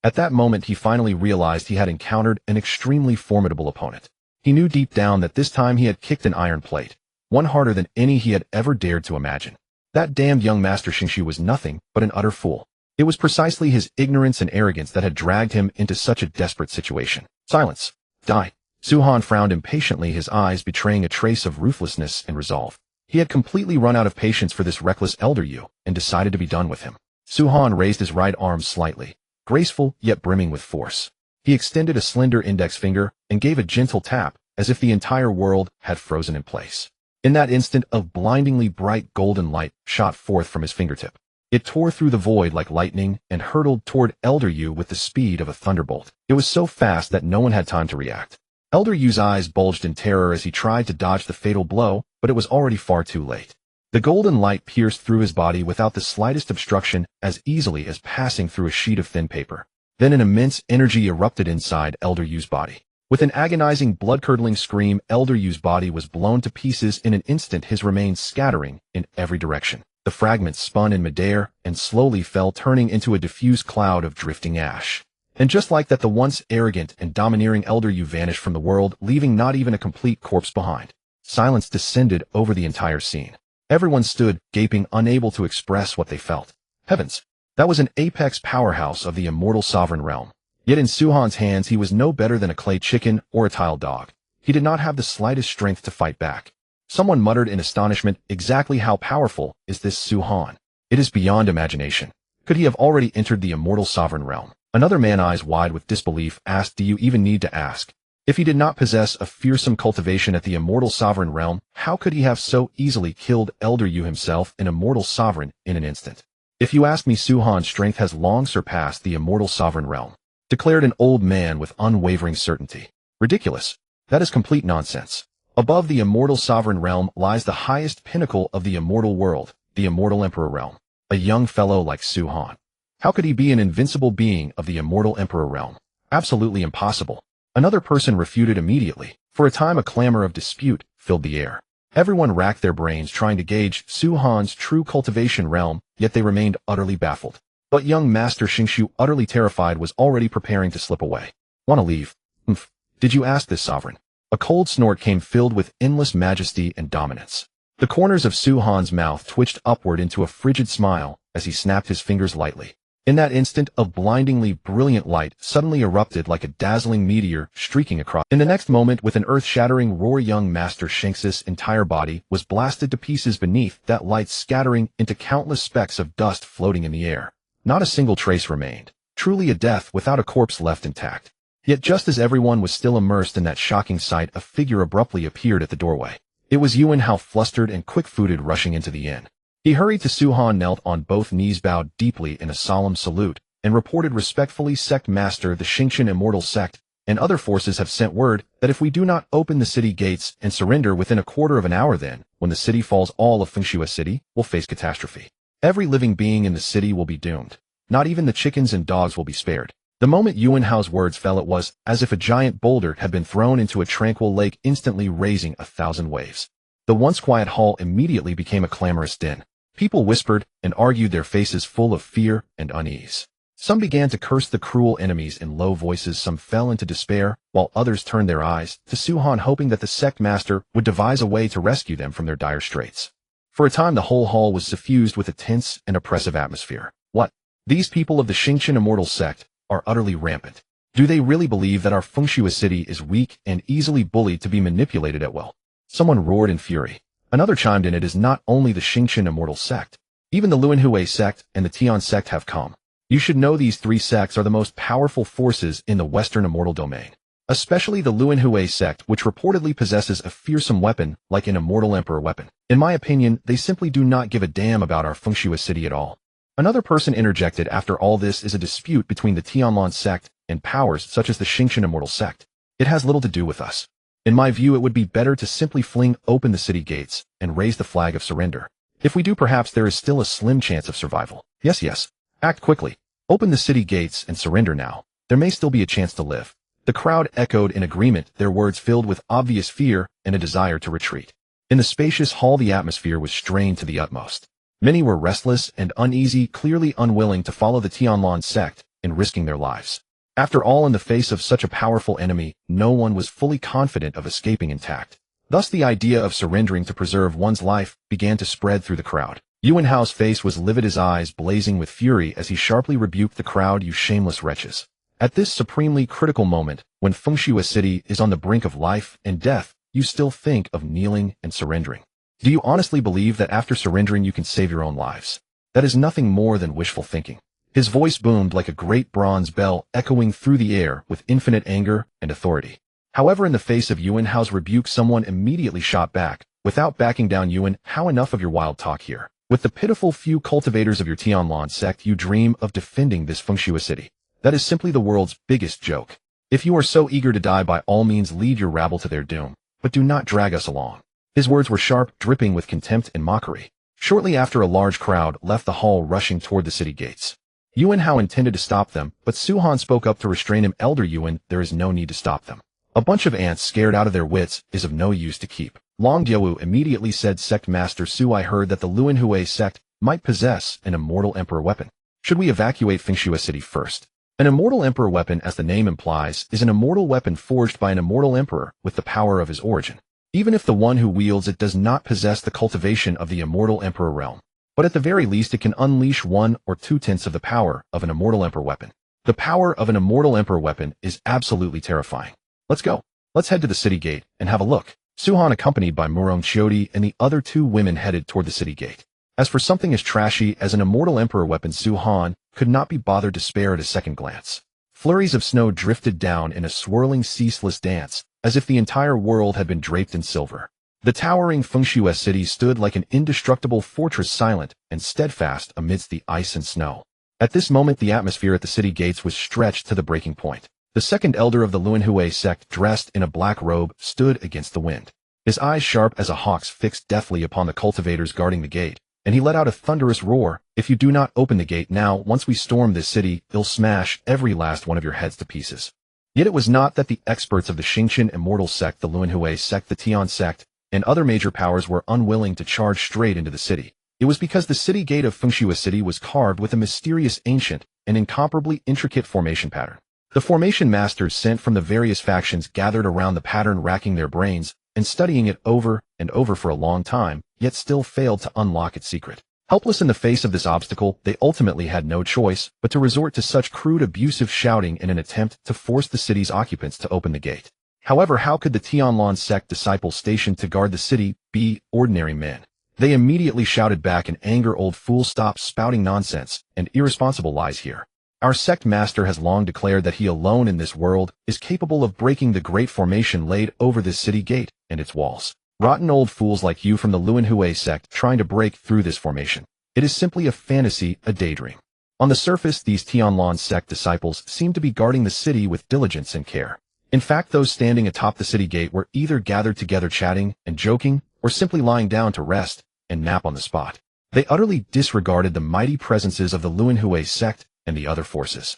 At that moment, he finally realized he had encountered an extremely formidable opponent. He knew deep down that this time he had kicked an iron plate, one harder than any he had ever dared to imagine. That damned young Master Xingshu was nothing but an utter fool. It was precisely his ignorance and arrogance that had dragged him into such a desperate situation. "Silence. Die." Su-han frowned impatiently, his eyes betraying a trace of ruthlessness and resolve. He had completely run out of patience for this reckless Elder Yu and decided to be done with him. Su-han raised his right arm slightly, graceful yet brimming with force. He extended a slender index finger and gave a gentle tap, as if the entire world had frozen in place. In that instant, a blindingly bright golden light shot forth from his fingertip. It tore through the void like lightning and hurtled toward Elder Yu with the speed of a thunderbolt. It was so fast that no one had time to react. Elder Yu's eyes bulged in terror as he tried to dodge the fatal blow, but it was already far too late. The golden light pierced through his body without the slightest obstruction, as easily as passing through a sheet of thin paper. Then an immense energy erupted inside Elder Yu's body. With an agonizing, blood-curdling scream, Elder Yu's body was blown to pieces in an instant, his remains scattering in every direction. The fragments spun in midair and slowly fell, turning into a diffuse cloud of drifting ash. And just like that, the once arrogant and domineering Elder Yu vanished from the world, leaving not even a complete corpse behind. Silence descended over the entire scene. Everyone stood, gaping, unable to express what they felt. Heavens! That was an apex powerhouse of the immortal sovereign realm. Yet in Su-Han's hands he was no better than a clay chicken or a tile dog. He did not have the slightest strength to fight back. Someone muttered in astonishment, "Exactly how powerful is this Su-Han? It is beyond imagination. Could he have already entered the immortal sovereign realm?" Another man, eyes wide with disbelief, asked, "Do you even need to ask? If he did not possess a fearsome cultivation at the immortal sovereign realm, how could he have so easily killed Elder Yu himself, an immortal sovereign, in an instant?" "If you ask me, Su-Han's strength has long surpassed the immortal sovereign realm," declared an old man with unwavering certainty. "Ridiculous. That is complete nonsense. Above the immortal sovereign realm lies the highest pinnacle of the immortal world, the Immortal Emperor realm. A young fellow like Su-Han. How could he be an invincible being of the Immortal Emperor realm? Absolutely impossible." Another person refuted immediately. For a time a clamor of dispute filled the air. Everyone racked their brains trying to gauge Su-Han's true cultivation realm, yet they remained utterly baffled. But young Master Xingshu, utterly terrified, was already preparing to slip away. "Want to leave? Humph. Did you ask this sovereign?" A cold snort came, filled with endless majesty and dominance. The corners of Su-Han's mouth twitched upward into a frigid smile as he snapped his fingers lightly. In that instant, a blindingly brilliant light suddenly erupted like a dazzling meteor streaking across. In the next moment, with an earth-shattering roar, young Master Shinx's entire body was blasted to pieces beneath that light, scattering into countless specks of dust floating in the air. Not a single trace remained. Truly a death without a corpse left intact. Yet just as everyone was still immersed in that shocking sight, a figure abruptly appeared at the doorway. It was Yuanhao, flustered and quick-footed, rushing into the inn. He hurried to Su-Han, knelt on both knees, bowed deeply in a solemn salute, and reported respectfully, "Sect Master, the Xingqian Immortal Sect and other forces have sent word that if we do not open the city gates and surrender within a quarter of an hour, then, when the city falls, all of Fengshui City will face catastrophe. Every living being in the city will be doomed. Not even the chickens and dogs will be spared." The moment Yuanhao's words fell, it was as if a giant boulder had been thrown into a tranquil lake, instantly raising 1,000 waves. The once quiet hall immediately became a clamorous din. People whispered and argued, their faces full of fear and unease. Some began to curse the cruel enemies in low voices, some fell into despair, while others turned their eyes to Su-Han, hoping that the Sect Master would devise a way to rescue them from their dire straits. For a time the whole hall was suffused with a tense and oppressive atmosphere. What? These people of the Xingqian Immortal Sect are utterly rampant. Do they really believe that our Fengshui City is weak and easily bullied to be manipulated at will? Someone roared in fury. Another chimed in, "It is not only the Xingqian Immortal Sect. Even the Luanhui Sect and the Tian Sect have come. You should know these three sects are the most powerful forces in the Western Immortal Domain. Especially the Luanhui Sect, which reportedly possesses a fearsome weapon like an Immortal Emperor weapon. In my opinion, they simply do not give a damn about our Fengshui City at all." Another person interjected, "After all, this is a dispute between the Tianlan sect and powers such as the Xingqian Immortal Sect. It has little to do with us. In my view, it would be better to simply fling open the city gates and raise the flag of surrender. If we do, perhaps there is still a slim chance of survival. Yes. Act quickly. Open the city gates and surrender now. There may still be a chance to live." The crowd echoed in agreement, their words filled with obvious fear and a desire to retreat. In the spacious hall, the atmosphere was strained to the utmost. Many were restless and uneasy, clearly unwilling to follow the Tianlan sect in risking their lives. After all, in the face of such a powerful enemy, no one was fully confident of escaping intact. Thus the idea of surrendering to preserve one's life began to spread through the crowd. Yuanhao's face was livid, his eyes blazing with fury as he sharply rebuked the crowd, "You shameless wretches. At this supremely critical moment, when Fengshui City is on the brink of life and death, you still think of kneeling and surrendering. Do you honestly believe that after surrendering you can save your own lives? That is nothing more than wishful thinking." His voice boomed like a great bronze bell, echoing through the air with infinite anger and authority. However, in the face of Yuanhao's rebuke, someone immediately shot back, "Without backing down, Yuan, how enough of your wild talk here? With the pitiful few cultivators of your Tianlan sect, you dream of defending this Fengshui City. That is simply the world's biggest joke. If you are so eager to die, by all means lead your rabble to their doom, but do not drag us along." His words were sharp, dripping with contempt and mockery. Shortly after, a large crowd left the hall rushing toward the city gates. Yuan Hao intended to stop them, but Su Han spoke up to restrain him. Elder Yuan, there is no need to stop them. A bunch of ants scared out of their wits is of no use to keep. Long Diawu immediately said, Sect Master Su, I heard that the Luanhui sect might possess an Immortal Emperor weapon. Should we evacuate Fengshui City first? An Immortal Emperor weapon, as the name implies, is an immortal weapon forged by an Immortal Emperor with the power of his origin, even if the one who wields it does not possess the cultivation of the Immortal Emperor realm. But at the very least it can unleash 1 or 2/10 of the power of an Immortal Emperor weapon. The power of an Immortal Emperor weapon is absolutely terrifying. Let's go. Let's head to the city gate and have a look. Su Han, accompanied by Murong Chiodi and the other 2 women, headed toward the city gate. As for something as trashy as an Immortal Emperor weapon, Su Han could not be bothered to spare at a second glance. Flurries of snow drifted down in a swirling, ceaseless dance, as if the entire world had been draped in silver. The towering Fengshui city stood like an indestructible fortress, silent and steadfast amidst the ice and snow. At this moment, the atmosphere at the city gates was stretched to the breaking point. The second elder of the Luanhui sect, dressed in a black robe, stood against the wind. His eyes, sharp as a hawk's, fixed deathly upon the cultivators guarding the gate, and he let out a thunderous roar. If you do not open the gate now, once we storm this city, it'll smash every last one of your heads to pieces. Yet it was not that the experts of the Xingqian Immortal Sect, the Luanhui sect, the Tian sect, and other major powers were unwilling to charge straight into the city. It was because the city gate of Fengshui City was carved with a mysterious, ancient, and incomparably intricate formation pattern. The formation masters sent from the various factions gathered around the pattern, racking their brains and studying it over and over for a long time, yet still failed to unlock its secret. Helpless in the face of this obstacle, they ultimately had no choice but to resort to such crude, abusive shouting in an attempt to force the city's occupants to open the gate. However, how could the Tianlan sect disciples stationed to guard the city be ordinary men? They immediately shouted back in anger, "Old fool, stop spouting nonsense and irresponsible lies here. Our sect master has long declared that he alone in this world is capable of breaking the great formation laid over this city gate and its walls. Rotten old fools like you from the Luanhui sect trying to break through this formation. It is simply a fantasy, a daydream." On the surface, these Tianlan sect disciples seemed to be guarding the city with diligence and care. In fact, those standing atop the city gate were either gathered together chatting and joking, or simply lying down to rest and nap on the spot. They utterly disregarded the mighty presences of the Luanhui sect and the other forces.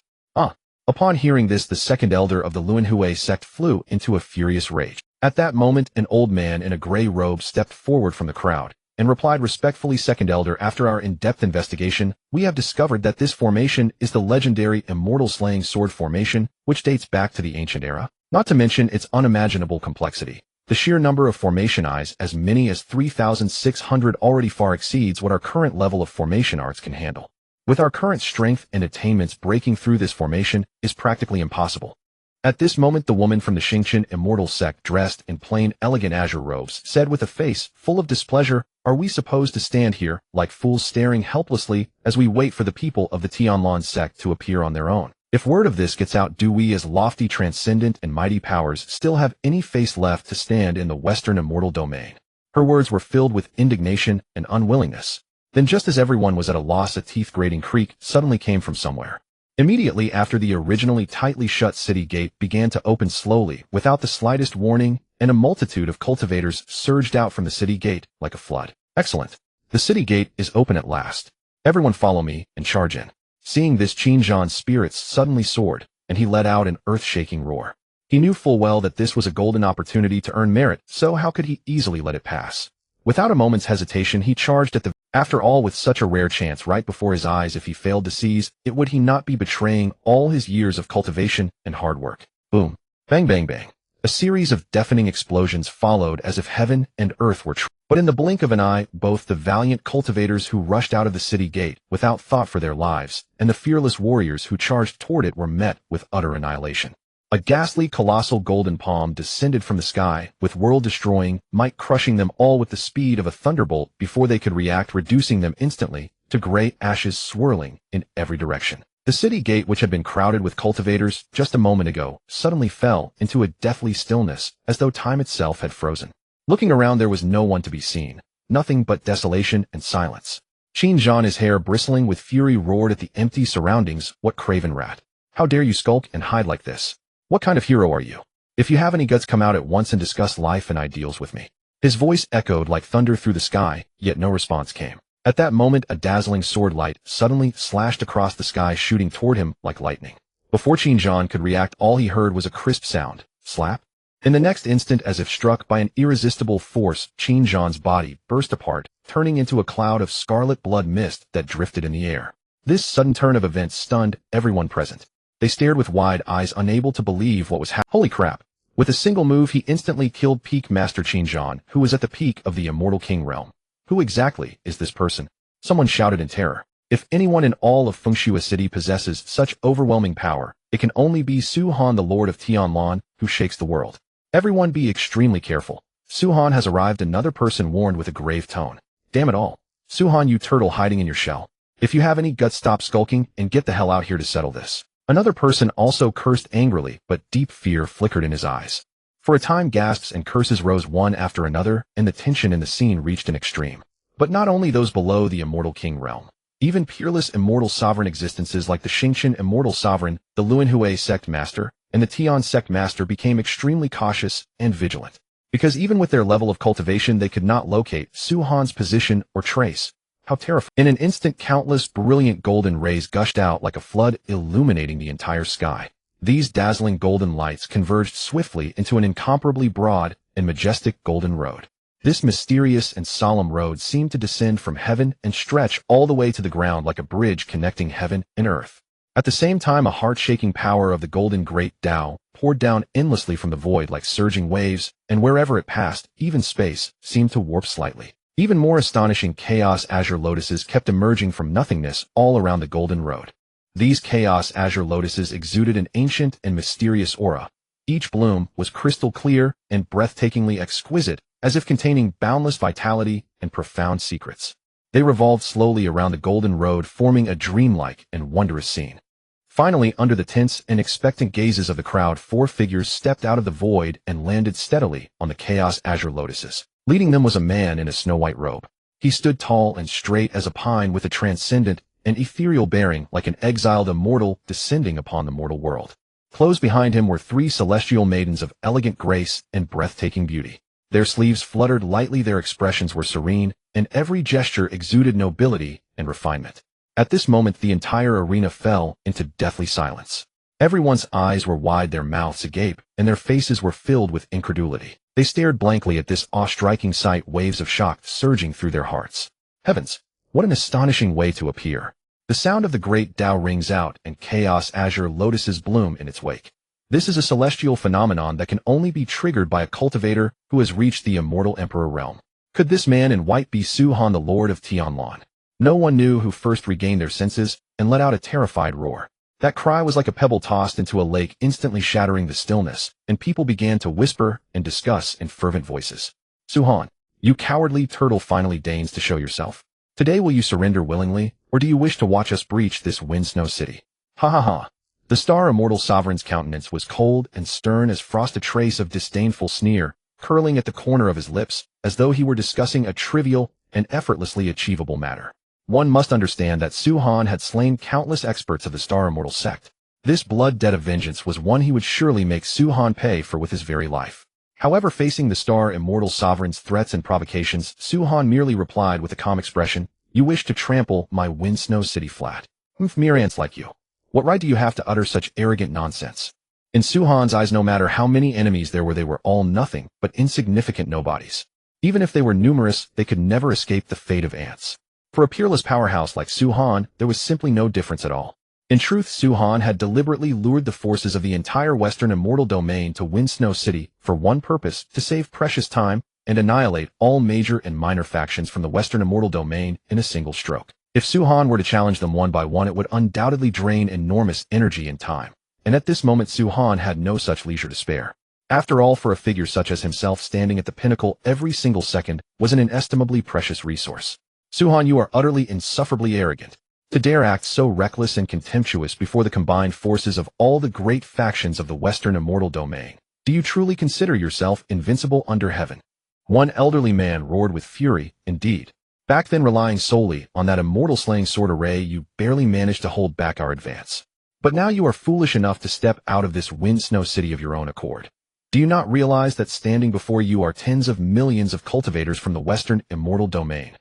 Upon hearing this, the second elder of the Luanhui sect flew into a furious rage. At that moment, an old man in a gray robe stepped forward from the crowd and replied respectfully, "Second elder, after our in-depth investigation, we have discovered that this formation is the legendary Immortal Slaying Sword formation, which dates back to the ancient era. Not to mention its unimaginable complexity. The sheer number of formation eyes, as many as 3,600, already far exceeds what our current level of formation arts can handle. With our current strength and attainments, breaking through this formation is practically impossible." At this moment, the woman from the Xingqian Immortal Sect, dressed in plain, elegant azure robes, said with a face full of displeasure, "Are we supposed to stand here like fools, staring helplessly as we wait for the people of the Tianlan sect to appear on their own? If word of this gets out, do we as lofty, transcendent, and mighty powers still have any face left to stand in the Western immortal domain?" Her words were filled with indignation and unwillingness. Then, just as everyone was at a loss, a teeth-grating creak suddenly came from somewhere. Immediately after, the originally tightly shut city gate began to open slowly, without the slightest warning, and a multitude of cultivators surged out from the city gate like a flood. "Excellent. The city gate is open at last. Everyone follow me and charge in." Seeing this, Qin Zhan's spirits suddenly soared, and he let out an earth-shaking roar. He knew full well that this was a golden opportunity to earn merit, so how could he easily let it pass? Without a moment's hesitation, he charged at the After all, with such a rare chance right before his eyes, if he failed to seize it, would he not be betraying all his years of cultivation and hard work? Boom. Bang, bang, bang. A series of deafening explosions followed, as if heaven and earth were But in the blink of an eye, both the valiant cultivators who rushed out of the city gate without thought for their lives and the fearless warriors who charged toward it were met with utter annihilation. A ghastly, colossal golden palm descended from the sky, with world-destroying might, crushing them all with the speed of a thunderbolt before they could react, reducing them instantly to gray ashes swirling in every direction. The city gate, which had been crowded with cultivators just a moment ago, suddenly fell into a deathly stillness, as though time itself had frozen. Looking around, there was no one to be seen, nothing but desolation and silence. Qin Zhan, his hair bristling with fury, roared at the empty surroundings. "What craven rat! How dare you skulk and hide like this? What kind of hero are you? If you have any guts, come out at once and discuss life and ideals with me." His voice echoed like thunder through the sky, yet no response came. At that moment, a dazzling sword light suddenly slashed across the sky, shooting toward him like lightning. Before Qin could react, all he heard was a crisp sound, slap. In the next instant, as if struck by an irresistible force, Qin's body burst apart, turning into a cloud of scarlet blood mist that drifted in the air. This sudden turn of events stunned everyone present. They stared with wide eyes, unable to believe what was happening. Holy crap! With a single move, he instantly killed Peak Master Qin, who was at the peak of the Immortal King realm. Who exactly is this person? Someone shouted in terror. If anyone in all of Fengshua City possesses such overwhelming power, it can only be Su Han, the Lord of Tianlan, who shakes the world. Everyone be extremely careful. Su Han has arrived, another person warned with a grave tone. Damn it all. Su Han, you turtle hiding in your shell. If you have any guts, stop skulking and get the hell out here to settle this. Another person also cursed angrily, but deep fear flickered in his eyes. For a time, gasps and curses rose one after another, and the tension in the scene reached an extreme. But not only those below the Immortal King realm. Even peerless immortal sovereign existences like the Xingqian Immortal Sovereign, the Luanhui Sect Master, and the Tian Sect Master became extremely cautious and vigilant. Because even with their level of cultivation, they could not locate Su Han's position or trace. How terrifying. In an instant, countless brilliant golden rays gushed out like a flood, illuminating the entire sky. These dazzling golden lights converged swiftly into an incomparably broad and majestic golden road. This mysterious and solemn road seemed to descend from heaven and stretch all the way to the ground like a bridge connecting heaven and earth. At the same time, a heart-shaking power of the golden great Tao poured down endlessly from the void like surging waves, and wherever it passed, even space seemed to warp slightly. Even more astonishing, chaos azure lotuses kept emerging from nothingness all around the golden road. These chaos azure lotuses exuded an ancient and mysterious aura. Each bloom was crystal clear and breathtakingly exquisite, as if containing boundless vitality and profound secrets. They revolved slowly around the golden road, forming a dreamlike and wondrous scene. Finally, under the tense and expectant gazes of the crowd, 4 figures stepped out of the void and landed steadily on the chaos azure lotuses. Leading them was a man in a snow-white robe. He stood tall and straight as a pine, with a transcendent and ethereal bearing like an exiled immortal descending upon the mortal world. Close behind him were 3 celestial maidens of elegant grace and breathtaking beauty. Their sleeves fluttered lightly, their expressions were serene, and every gesture exuded nobility and refinement. At this moment, the entire arena fell into deathly silence. Everyone's eyes were wide, their mouths agape, and their faces were filled with incredulity. They stared blankly at this awe-striking sight, waves of shock surging through their hearts. Heavens, what an astonishing way to appear! The sound of the great Tao rings out, and chaos azure lotuses bloom in its wake. This is a celestial phenomenon that can only be triggered by a cultivator who has reached the Immortal Emperor realm. Could this man in white be Su Han, the Lord of Tianlan? No one knew who first regained their senses and let out a terrified roar. That cry was like a pebble tossed into a lake, instantly shattering the stillness, and people began to whisper and discuss in fervent voices. Su Han, you cowardly turtle, finally deigns to show yourself. Today will you surrender willingly, or do you wish to watch us breach this wind-snow city? Ha ha ha. The Star Immortal Sovereign's countenance was cold and stern as frost, a trace of disdainful sneer curling at the corner of his lips, as though he were discussing a trivial and effortlessly achievable matter. One must understand that Su Han had slain countless experts of the Star Immortal Sect. This blood debt of vengeance was one he would surely make Su Han pay for with his very life. However, facing the Star Immortal Sovereign's threats and provocations, Su Han merely replied with a calm expression, "You wish to trample my wind-snow city flat. Mere ants like you. What right do you have to utter such arrogant nonsense?" In Su Han's eyes, no matter how many enemies there were, they were all nothing but insignificant nobodies. Even if they were numerous, they could never escape the fate of ants. For a peerless powerhouse like Su Han, there was simply no difference at all. In truth, Su Han had deliberately lured the forces of the entire Western Immortal Domain to Windsnow City for one purpose: to save precious time and annihilate all major and minor factions from the Western Immortal Domain in a single stroke. If Su Han were to challenge them one by one, it would undoubtedly drain enormous energy and time. And at this moment, Su Han had no such leisure to spare. After all, for a figure such as himself, standing at the pinnacle every single second was an inestimably precious resource. Su Han, you are utterly insufferably arrogant. To dare act so reckless and contemptuous before the combined forces of all the great factions of the Western Immortal Domain. Do you truly consider yourself invincible under heaven? One elderly man roared with fury. Indeed. Back then, relying solely on that immortal-slaying sword array, you barely managed to hold back our advance. But now you are foolish enough to step out of this wind-snow city of your own accord. Do you not realize that standing before you are tens of millions of cultivators from the Western Immortal domain?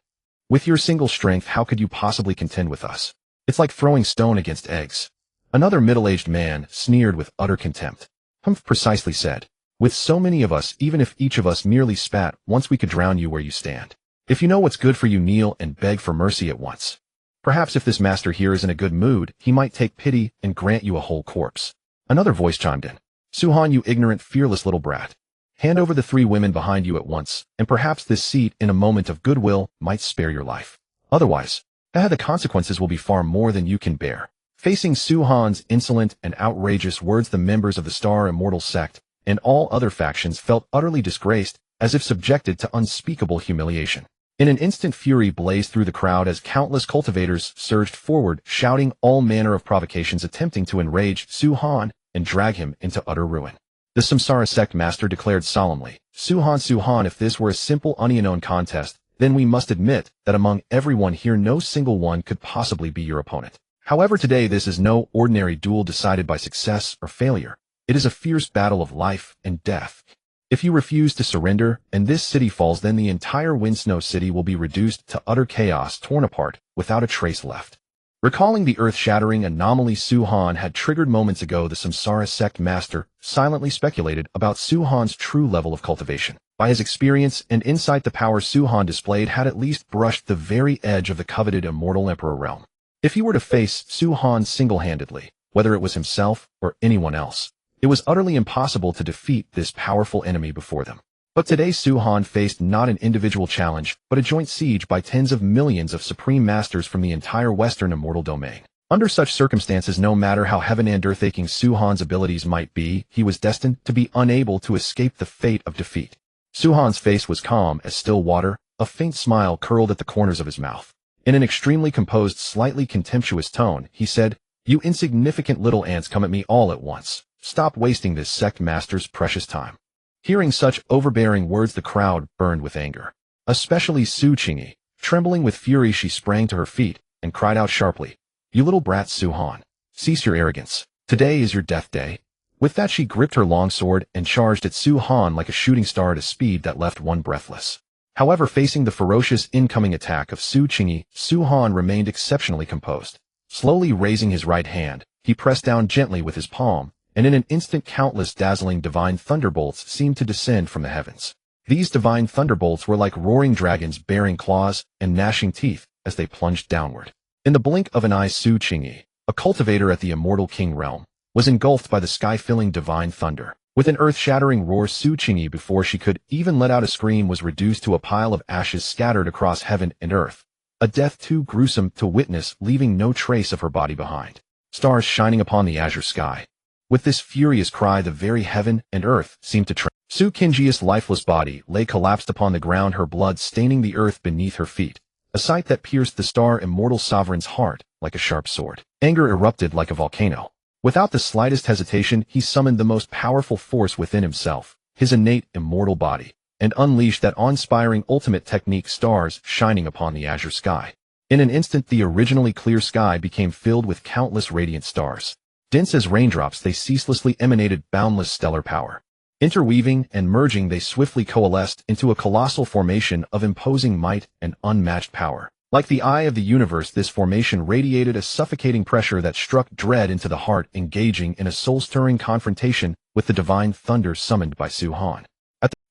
With your single strength, how could you possibly contend with us? It's like throwing stone against eggs. Another middle-aged man sneered with utter contempt. Humph precisely said, with so many of us, even if each of us merely spat once, we could drown you where you stand. If you know what's good for you, kneel and beg for mercy at once. Perhaps if this master here is in a good mood, he might take pity and grant you a whole corpse. Another voice chimed in. Su-Han, you ignorant, fearless little brat. Hand over the 3 women behind you at once, and perhaps this seat in a moment of goodwill might spare your life. Otherwise, the consequences will be far more than you can bear. Facing Su-Han's insolent and outrageous words, the members of the Star Immortal Sect and all other factions felt utterly disgraced, as if subjected to unspeakable humiliation. In an instant, fury blazed through the crowd as countless cultivators surged forward, shouting all manner of provocations, attempting to enrage Su-Han and drag him into utter ruin. The Samsara Sect Master declared solemnly, Su-Han, if this were a simple unknown contest, then we must admit that among everyone here no single one could possibly be your opponent. However, today this is no ordinary duel decided by success or failure. It is a fierce battle of life and death. If you refuse to surrender and this city falls, then the entire Windsnow City will be reduced to utter chaos, torn apart, without a trace left. Recalling the earth-shattering anomaly Su-Han had triggered moments ago, the Samsara Sect Master silently speculated about Su-Han's true level of cultivation. By his experience and insight, the power Su-Han displayed had at least brushed the very edge of the coveted Immortal Emperor realm. If he were to face Su-Han single-handedly, whether it was himself or anyone else, it was utterly impossible to defeat this powerful enemy before them. But today Su-Han faced not an individual challenge, but a joint siege by tens of millions of supreme masters from the entire Western Immortal domain. Under such circumstances, no matter how heaven and earth-aching Su-Han's abilities might be, he was destined to be unable to escape the fate of defeat. Su-Han's face was calm as still water, a faint smile curled at the corners of his mouth. In an extremely composed, slightly contemptuous tone, he said, "You insignificant little ants come at me all at once. Stop wasting this Sect Master's precious time." Hearing such overbearing words, the crowd burned with anger. Especially Su Qingyi. Trembling with fury, she sprang to her feet and cried out sharply, "You little brat Su-Han, cease your arrogance. Today is your death day." With that, she gripped her long sword and charged at Su-Han like a shooting star at a speed that left one breathless. However, facing the ferocious incoming attack of Su Qingyi, Su-Han remained exceptionally composed. Slowly raising his right hand, he pressed down gently with his palm, and in an instant countless dazzling divine thunderbolts seemed to descend from the heavens. These divine thunderbolts were like roaring dragons bearing claws and gnashing teeth as they plunged downward. In the blink of an eye, Su Qingyi, a cultivator at the Immortal King realm, was engulfed by the sky-filling divine thunder. With an earth-shattering roar, Su Qingyi, before she could even let out a scream, was reduced to a pile of ashes scattered across heaven and earth, a death too gruesome to witness, leaving no trace of her body behind. Stars shining upon the azure sky. With this furious cry, the very heaven and earth seemed to tremble. Su Qingyi's lifeless body lay collapsed upon the ground, her blood staining the earth beneath her feet, a sight that pierced the Star Immortal Sovereign's heart like a sharp sword. Anger erupted like a volcano. Without the slightest hesitation, he summoned the most powerful force within himself, his innate immortal body, and unleashed that awe-inspiring ultimate technique, stars shining upon the azure sky. In an instant, the originally clear sky became filled with countless radiant stars. Dense as raindrops, they ceaselessly emanated boundless stellar power. Interweaving and merging, they swiftly coalesced into a colossal formation of imposing might and unmatched power. Like the eye of the universe, this formation radiated a suffocating pressure that struck dread into the heart, engaging in a soul-stirring confrontation with the divine thunder summoned by Su-Han.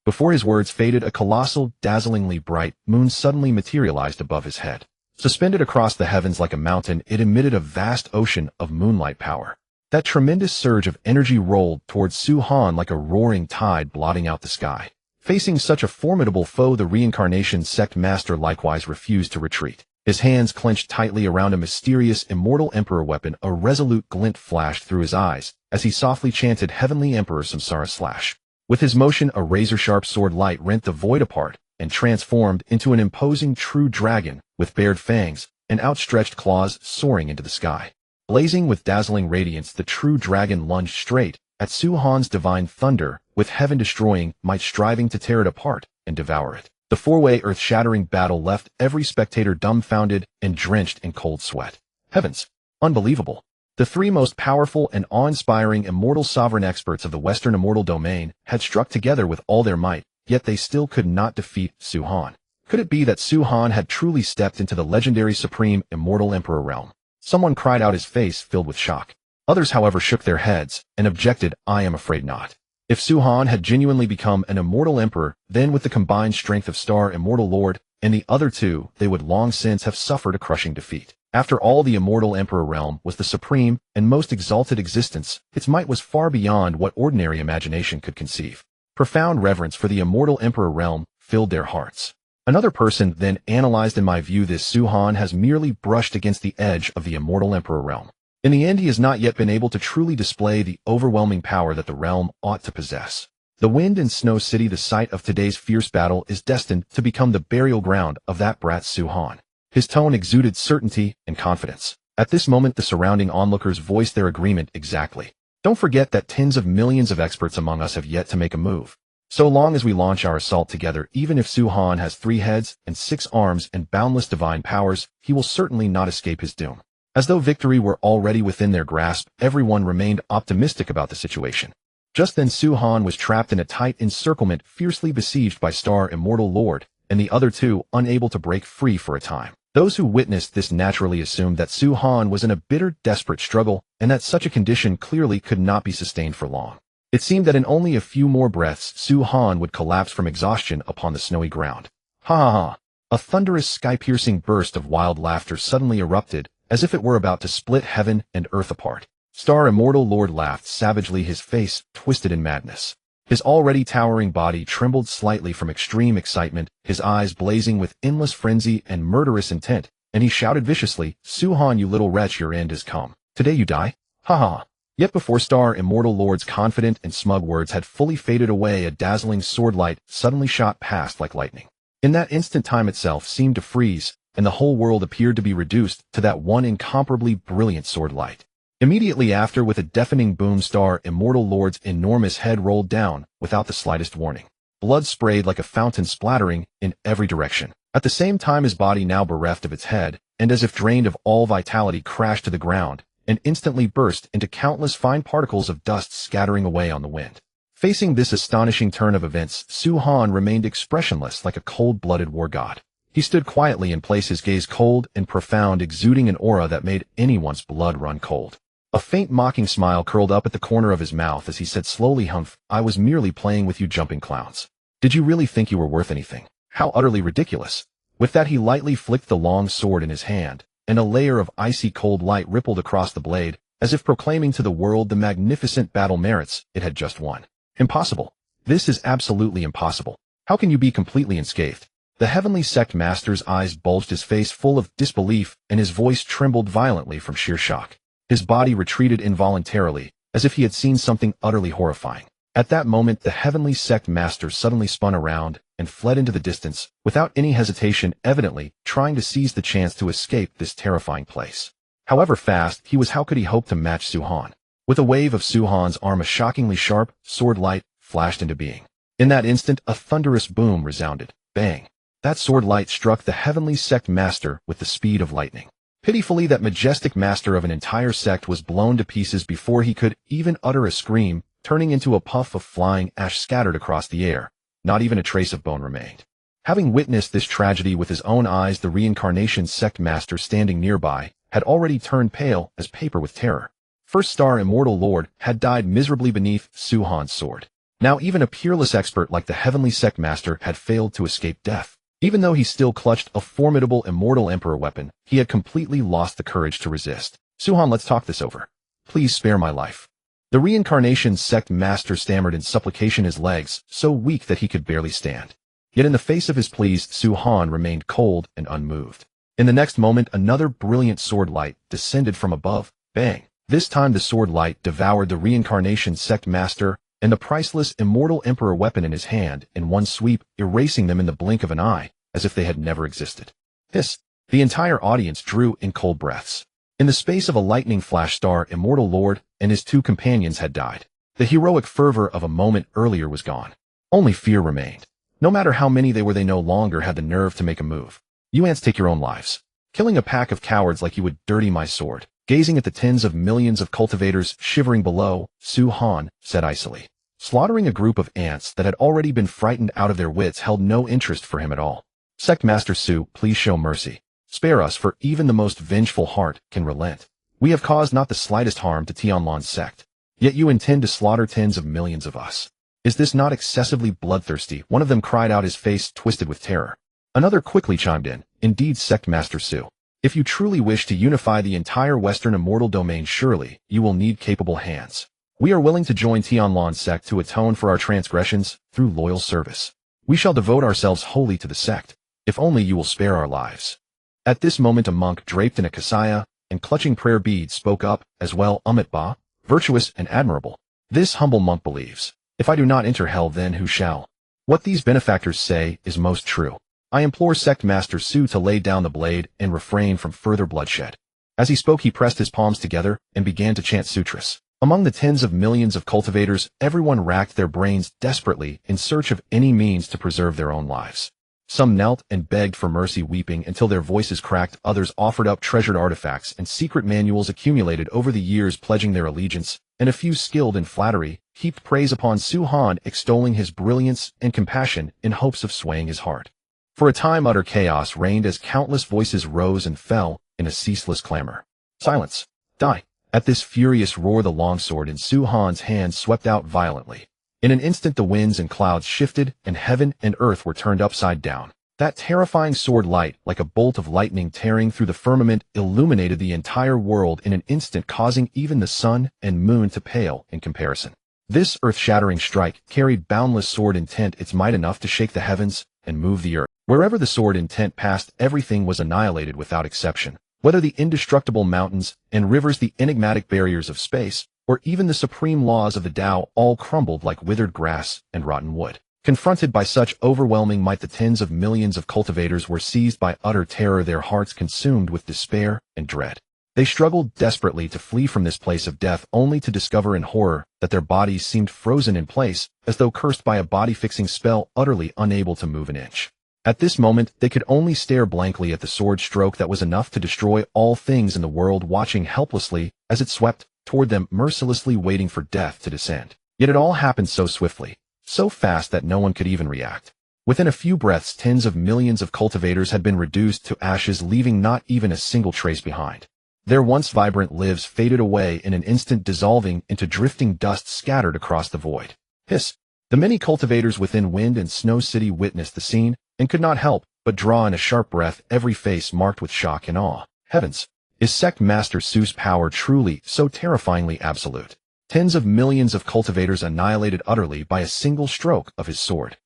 Before his words faded, a colossal, dazzlingly bright moon suddenly materialized above his head. Suspended across the heavens like a mountain, it emitted a vast ocean of moonlight power. That tremendous surge of energy rolled towards Su-Han like a roaring tide, blotting out the sky. Facing such a formidable foe, the reincarnation Sect Master likewise refused to retreat. His hands clenched tightly around a mysterious Immortal Emperor weapon. A resolute glint flashed through his eyes as he softly chanted, "Heavenly Emperor Samsara Slash." With his motion, a razor-sharp sword light rent the void apart and transformed into an imposing true dragon with bared fangs and outstretched claws soaring into the sky. Blazing with dazzling radiance, the true dragon lunged straight at Su-Han's divine thunder, with heaven-destroying might, striving to tear it apart and devour it. The four-way earth-shattering battle left every spectator dumbfounded and drenched in cold sweat. Heavens! Unbelievable! The three most powerful and awe-inspiring immortal sovereign experts of the Western immortal domain had struck together with all their might, yet they still could not defeat Su Han. Could it be that Su Han had truly stepped into the legendary supreme Immortal Emperor realm? Someone cried out, his face filled with shock. Others, however, shook their heads and objected, I am afraid not. If Su Han had genuinely become an Immortal Emperor, then with the combined strength of Star Immortal Lord and the other two, they would long since have suffered a crushing defeat. After all, the Immortal Emperor realm was the supreme and most exalted existence. Its might was far beyond what ordinary imagination could conceive. Profound reverence for the Immortal Emperor realm filled their hearts. Another person then analyzed, in my view, this Su Han has merely brushed against the edge of the Immortal Emperor realm. In the end, he has not yet been able to truly display the overwhelming power that the realm ought to possess. The Wind and Snow City, the site of today's fierce battle, is destined to become the burial ground of that brat Su Han. His tone exuded certainty and confidence. At this moment, the surrounding onlookers voiced their agreement exactly. Don't forget that tens of millions of experts among us have yet to make a move. So long as we launch our assault together, even if Su Han has 3 heads and 6 arms and boundless divine powers, he will certainly not escape his doom. As though victory were already within their grasp, everyone remained optimistic about the situation. Just then, Su Han was trapped in a tight encirclement, fiercely besieged by Star Immortal Lord, and the other two unable to break free for a time. Those who witnessed this naturally assumed that Su Han was in a bitter, desperate struggle, and that such a condition clearly could not be sustained for long. It seemed that in only a few more breaths, Su Han would collapse from exhaustion upon the snowy ground. Ha ha ha! A thunderous, sky-piercing burst of wild laughter suddenly erupted, as if it were about to split heaven and earth apart. Star Immortal Lord laughed savagely, his face twisted in madness. His already towering body trembled slightly from extreme excitement, his eyes blazing with endless frenzy and murderous intent, and he shouted viciously, Su Han, you little wretch, your end has come. Today you die? Ha ha! Yet before Star Immortal Lord's confident and smug words had fully faded away, a dazzling sword light suddenly shot past like lightning. In that instant, time itself seemed to freeze, and the whole world appeared to be reduced to that one incomparably brilliant sword light. Immediately after, with a deafening boom, Star Immortal Lord's enormous head rolled down without the slightest warning. Blood sprayed like a fountain, splattering in every direction. At the same time, his body, now bereft of its head, and as if drained of all vitality, crashed to the ground, and instantly burst into countless fine particles of dust scattering away on the wind. Facing this astonishing turn of events, Su Han remained expressionless like a cold-blooded war god. He stood quietly in place, his gaze cold and profound, exuding an aura that made anyone's blood run cold. A faint mocking smile curled up at the corner of his mouth as he said slowly, Humph, I was merely playing with you jumping clowns. Did you really think you were worth anything? How utterly ridiculous. With that, he lightly flicked the long sword in his hand, and a layer of icy cold light rippled across the blade, as if proclaiming to the world the magnificent battle merits it had just won. Impossible. This is absolutely impossible. How can you be completely unscathed? The heavenly Sect Master's eyes bulged, his face full of disbelief, and his voice trembled violently from sheer shock. His body retreated involuntarily, as if he had seen something utterly horrifying. At that moment, the heavenly Sect Master suddenly spun around and fled into the distance, without any hesitation, evidently trying to seize the chance to escape this terrifying place. However fast he was, how could he hope to match Su Han? With a wave of Su Han's arm, a shockingly sharp sword light flashed into being. In that instant, a thunderous boom resounded. Bang! That sword light struck the heavenly Sect Master with the speed of lightning. Pitifully, that majestic master of an entire sect was blown to pieces before he could even utter a scream, turning into a puff of flying ash scattered across the air. Not even a trace of bone remained. Having witnessed this tragedy with his own eyes, the reincarnation Sect Master standing nearby had already turned pale as paper with terror. First Star Immortal Lord had died miserably beneath Su Han's sword. Now even a peerless expert like the heavenly Sect Master had failed to escape death. Even though he still clutched a formidable Immortal Emperor weapon, he had completely lost the courage to resist. Su Han, let's talk this over. Please spare my life. The reincarnation Sect Master stammered in supplication, his legs so weak that he could barely stand. Yet in the face of his pleas, Su Han remained cold and unmoved. In the next moment, another brilliant sword light descended from above. Bang! This time the sword light devoured the reincarnation Sect Master and the priceless Immortal Emperor weapon in his hand in one sweep, erasing them in the blink of an eye, as if they had never existed. Hiss! The entire audience drew in cold breaths. In the space of a lightning flash, Star Immortal Lord and his two companions had died. The heroic fervor of a moment earlier was gone. Only fear remained. No matter how many they were, they no longer had the nerve to make a move. You ants, take your own lives. Killing a pack of cowards like you would dirty my sword. Gazing at the tens of millions of cultivators shivering below, Su Han said icily. Slaughtering a group of ants that had already been frightened out of their wits held no interest for him at all. Sect Master Su, please show mercy. Spare us, for even the most vengeful heart can relent. We have caused not the slightest harm to Tianlan's sect. Yet you intend to slaughter tens of millions of us. Is this not excessively bloodthirsty? One of them cried out, his face twisted with terror. Another quickly chimed in, indeed, Sect Master Su. If you truly wish to unify the entire Western Immortal Domain, surely you will need capable hands. We are willing to join Tianlan's sect to atone for our transgressions through loyal service. We shall devote ourselves wholly to the sect, if only you will spare our lives. At this moment a monk draped in a kasaya and clutching prayer beads spoke up as well. Ba, virtuous and admirable. This humble monk believes, if I do not enter hell, then who shall? What these benefactors say is most true. I implore Sect Master Su to lay down the blade and refrain from further bloodshed. As he spoke, he pressed his palms together and began to chant sutras. Among the tens of millions of cultivators, everyone racked their brains desperately in search of any means to preserve their own lives. Some knelt and begged for mercy, weeping until their voices cracked. Others offered up treasured artifacts and secret manuals accumulated over the years, pledging their allegiance, and a few skilled in flattery heaped praise upon Su Han, extolling his brilliance and compassion in hopes of swaying his heart. For a time utter chaos reigned as countless voices rose and fell in a ceaseless clamor. Silence. Die. At this furious roar, the longsword in Su Han's hand swept out violently. In an instant the winds and clouds shifted, and heaven and earth were turned upside down. That terrifying sword light, like a bolt of lightning tearing through the firmament, illuminated the entire world in an instant, causing even the sun and moon to pale in comparison. This earth-shattering strike carried boundless sword intent, its might enough to shake the heavens and move the earth. Wherever the sword intent passed, everything was annihilated without exception. Whether the indestructible mountains and rivers, the enigmatic barriers of space, or even the supreme laws of the Tao, all crumbled like withered grass and rotten wood. Confronted by such overwhelming might, the tens of millions of cultivators were seized by utter terror, their hearts consumed with despair and dread. They struggled desperately to flee from this place of death, only to discover in horror that their bodies seemed frozen in place, as though cursed by a body-fixing spell, utterly unable to move an inch. At this moment, they could only stare blankly at the sword stroke that was enough to destroy all things in the world, watching helplessly as it swept toward them, mercilessly waiting for death to descend. Yet it all happened so swiftly, so fast that no one could even react. Within a few breaths, tens of millions of cultivators had been reduced to ashes, leaving not even a single trace behind. Their once vibrant lives faded away in an instant, dissolving into drifting dust scattered across the void. Hiss! The many cultivators within Wind and Snow City witnessed the scene and could not help but draw in a sharp breath, every face marked with shock and awe. Heavens! Is Sect Master Su's power truly so terrifyingly absolute? Tens of millions of cultivators annihilated utterly by a single stroke of his sword.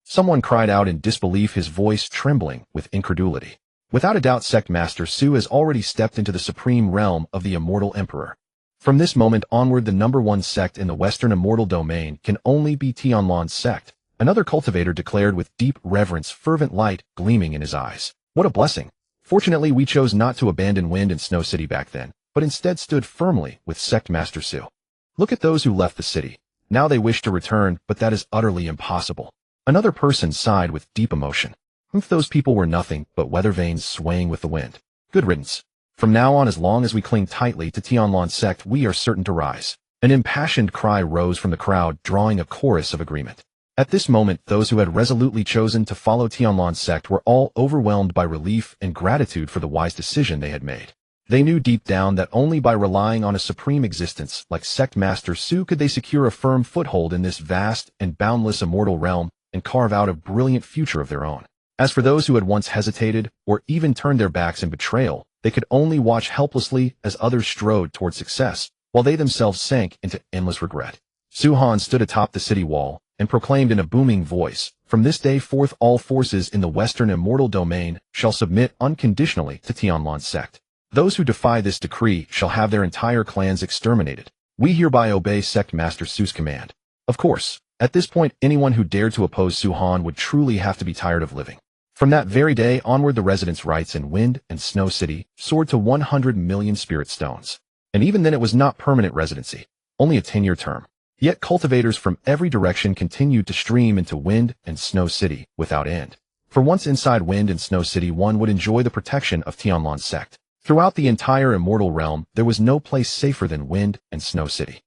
Someone cried out in disbelief, his voice trembling with incredulity. Without a doubt, Sect Master Su has already stepped into the supreme realm of the Immortal Emperor. From this moment onward, the #1 sect in the Western Immortal Domain can only be Tianlan's sect, another cultivator declared with deep reverence, fervent light gleaming in his eyes. What a blessing! Fortunately, we chose not to abandon Wind and Snow City back then, but instead stood firmly with Sect Master Su. Look at those who left the city. Now they wish to return, but that is utterly impossible. Another person sighed with deep emotion. Those people were nothing but weather vanes swaying with the wind. Good riddance. From now on, as long as we cling tightly to Tianlan's sect, we are certain to rise. An impassioned cry rose from the crowd, drawing a chorus of agreement. At this moment, those who had resolutely chosen to follow Tianlan's sect were all overwhelmed by relief and gratitude for the wise decision they had made. They knew deep down that only by relying on a supreme existence like Sect Master Su could they secure a firm foothold in this vast and boundless immortal realm and carve out a brilliant future of their own. As for those who had once hesitated or even turned their backs in betrayal, they could only watch helplessly as others strode toward success, while they themselves sank into endless regret. Su Han stood atop the city wall and proclaimed in a booming voice, "From this day forth, all forces in the Western Immortal Domain shall submit unconditionally to Tianlan's sect. Those who defy this decree shall have their entire clans exterminated. We hereby obey Sect Master Su's command." Of course, at this point, anyone who dared to oppose Su Han would truly have to be tired of living. From that very day onward, the residents' rights in Wind and Snow City soared to 100 million spirit stones. And even then it was not permanent residency, only a 10-year term. Yet cultivators from every direction continued to stream into Wind and Snow City without end. For once inside Wind and Snow City, one would enjoy the protection of Tianlan's sect. Throughout the entire Immortal Realm, there was no place safer than Wind and Snow City.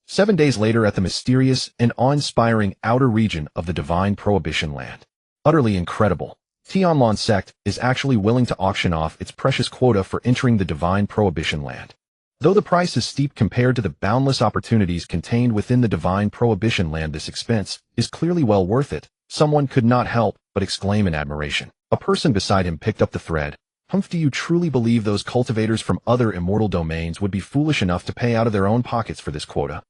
7 days later at the mysterious and awe-inspiring outer region of the Divine Prohibition Land. Utterly incredible. Tianlan Sect is actually willing to auction off its precious quota for entering the Divine Prohibition Land. Though the price is steep compared to the boundless opportunities contained within the Divine Prohibition Land, this expense is clearly well worth it. Someone could not help but exclaim in admiration. A person beside him picked up the thread. Humph, do you truly believe those cultivators from other immortal domains would be foolish enough to pay out of their own pockets for this quota?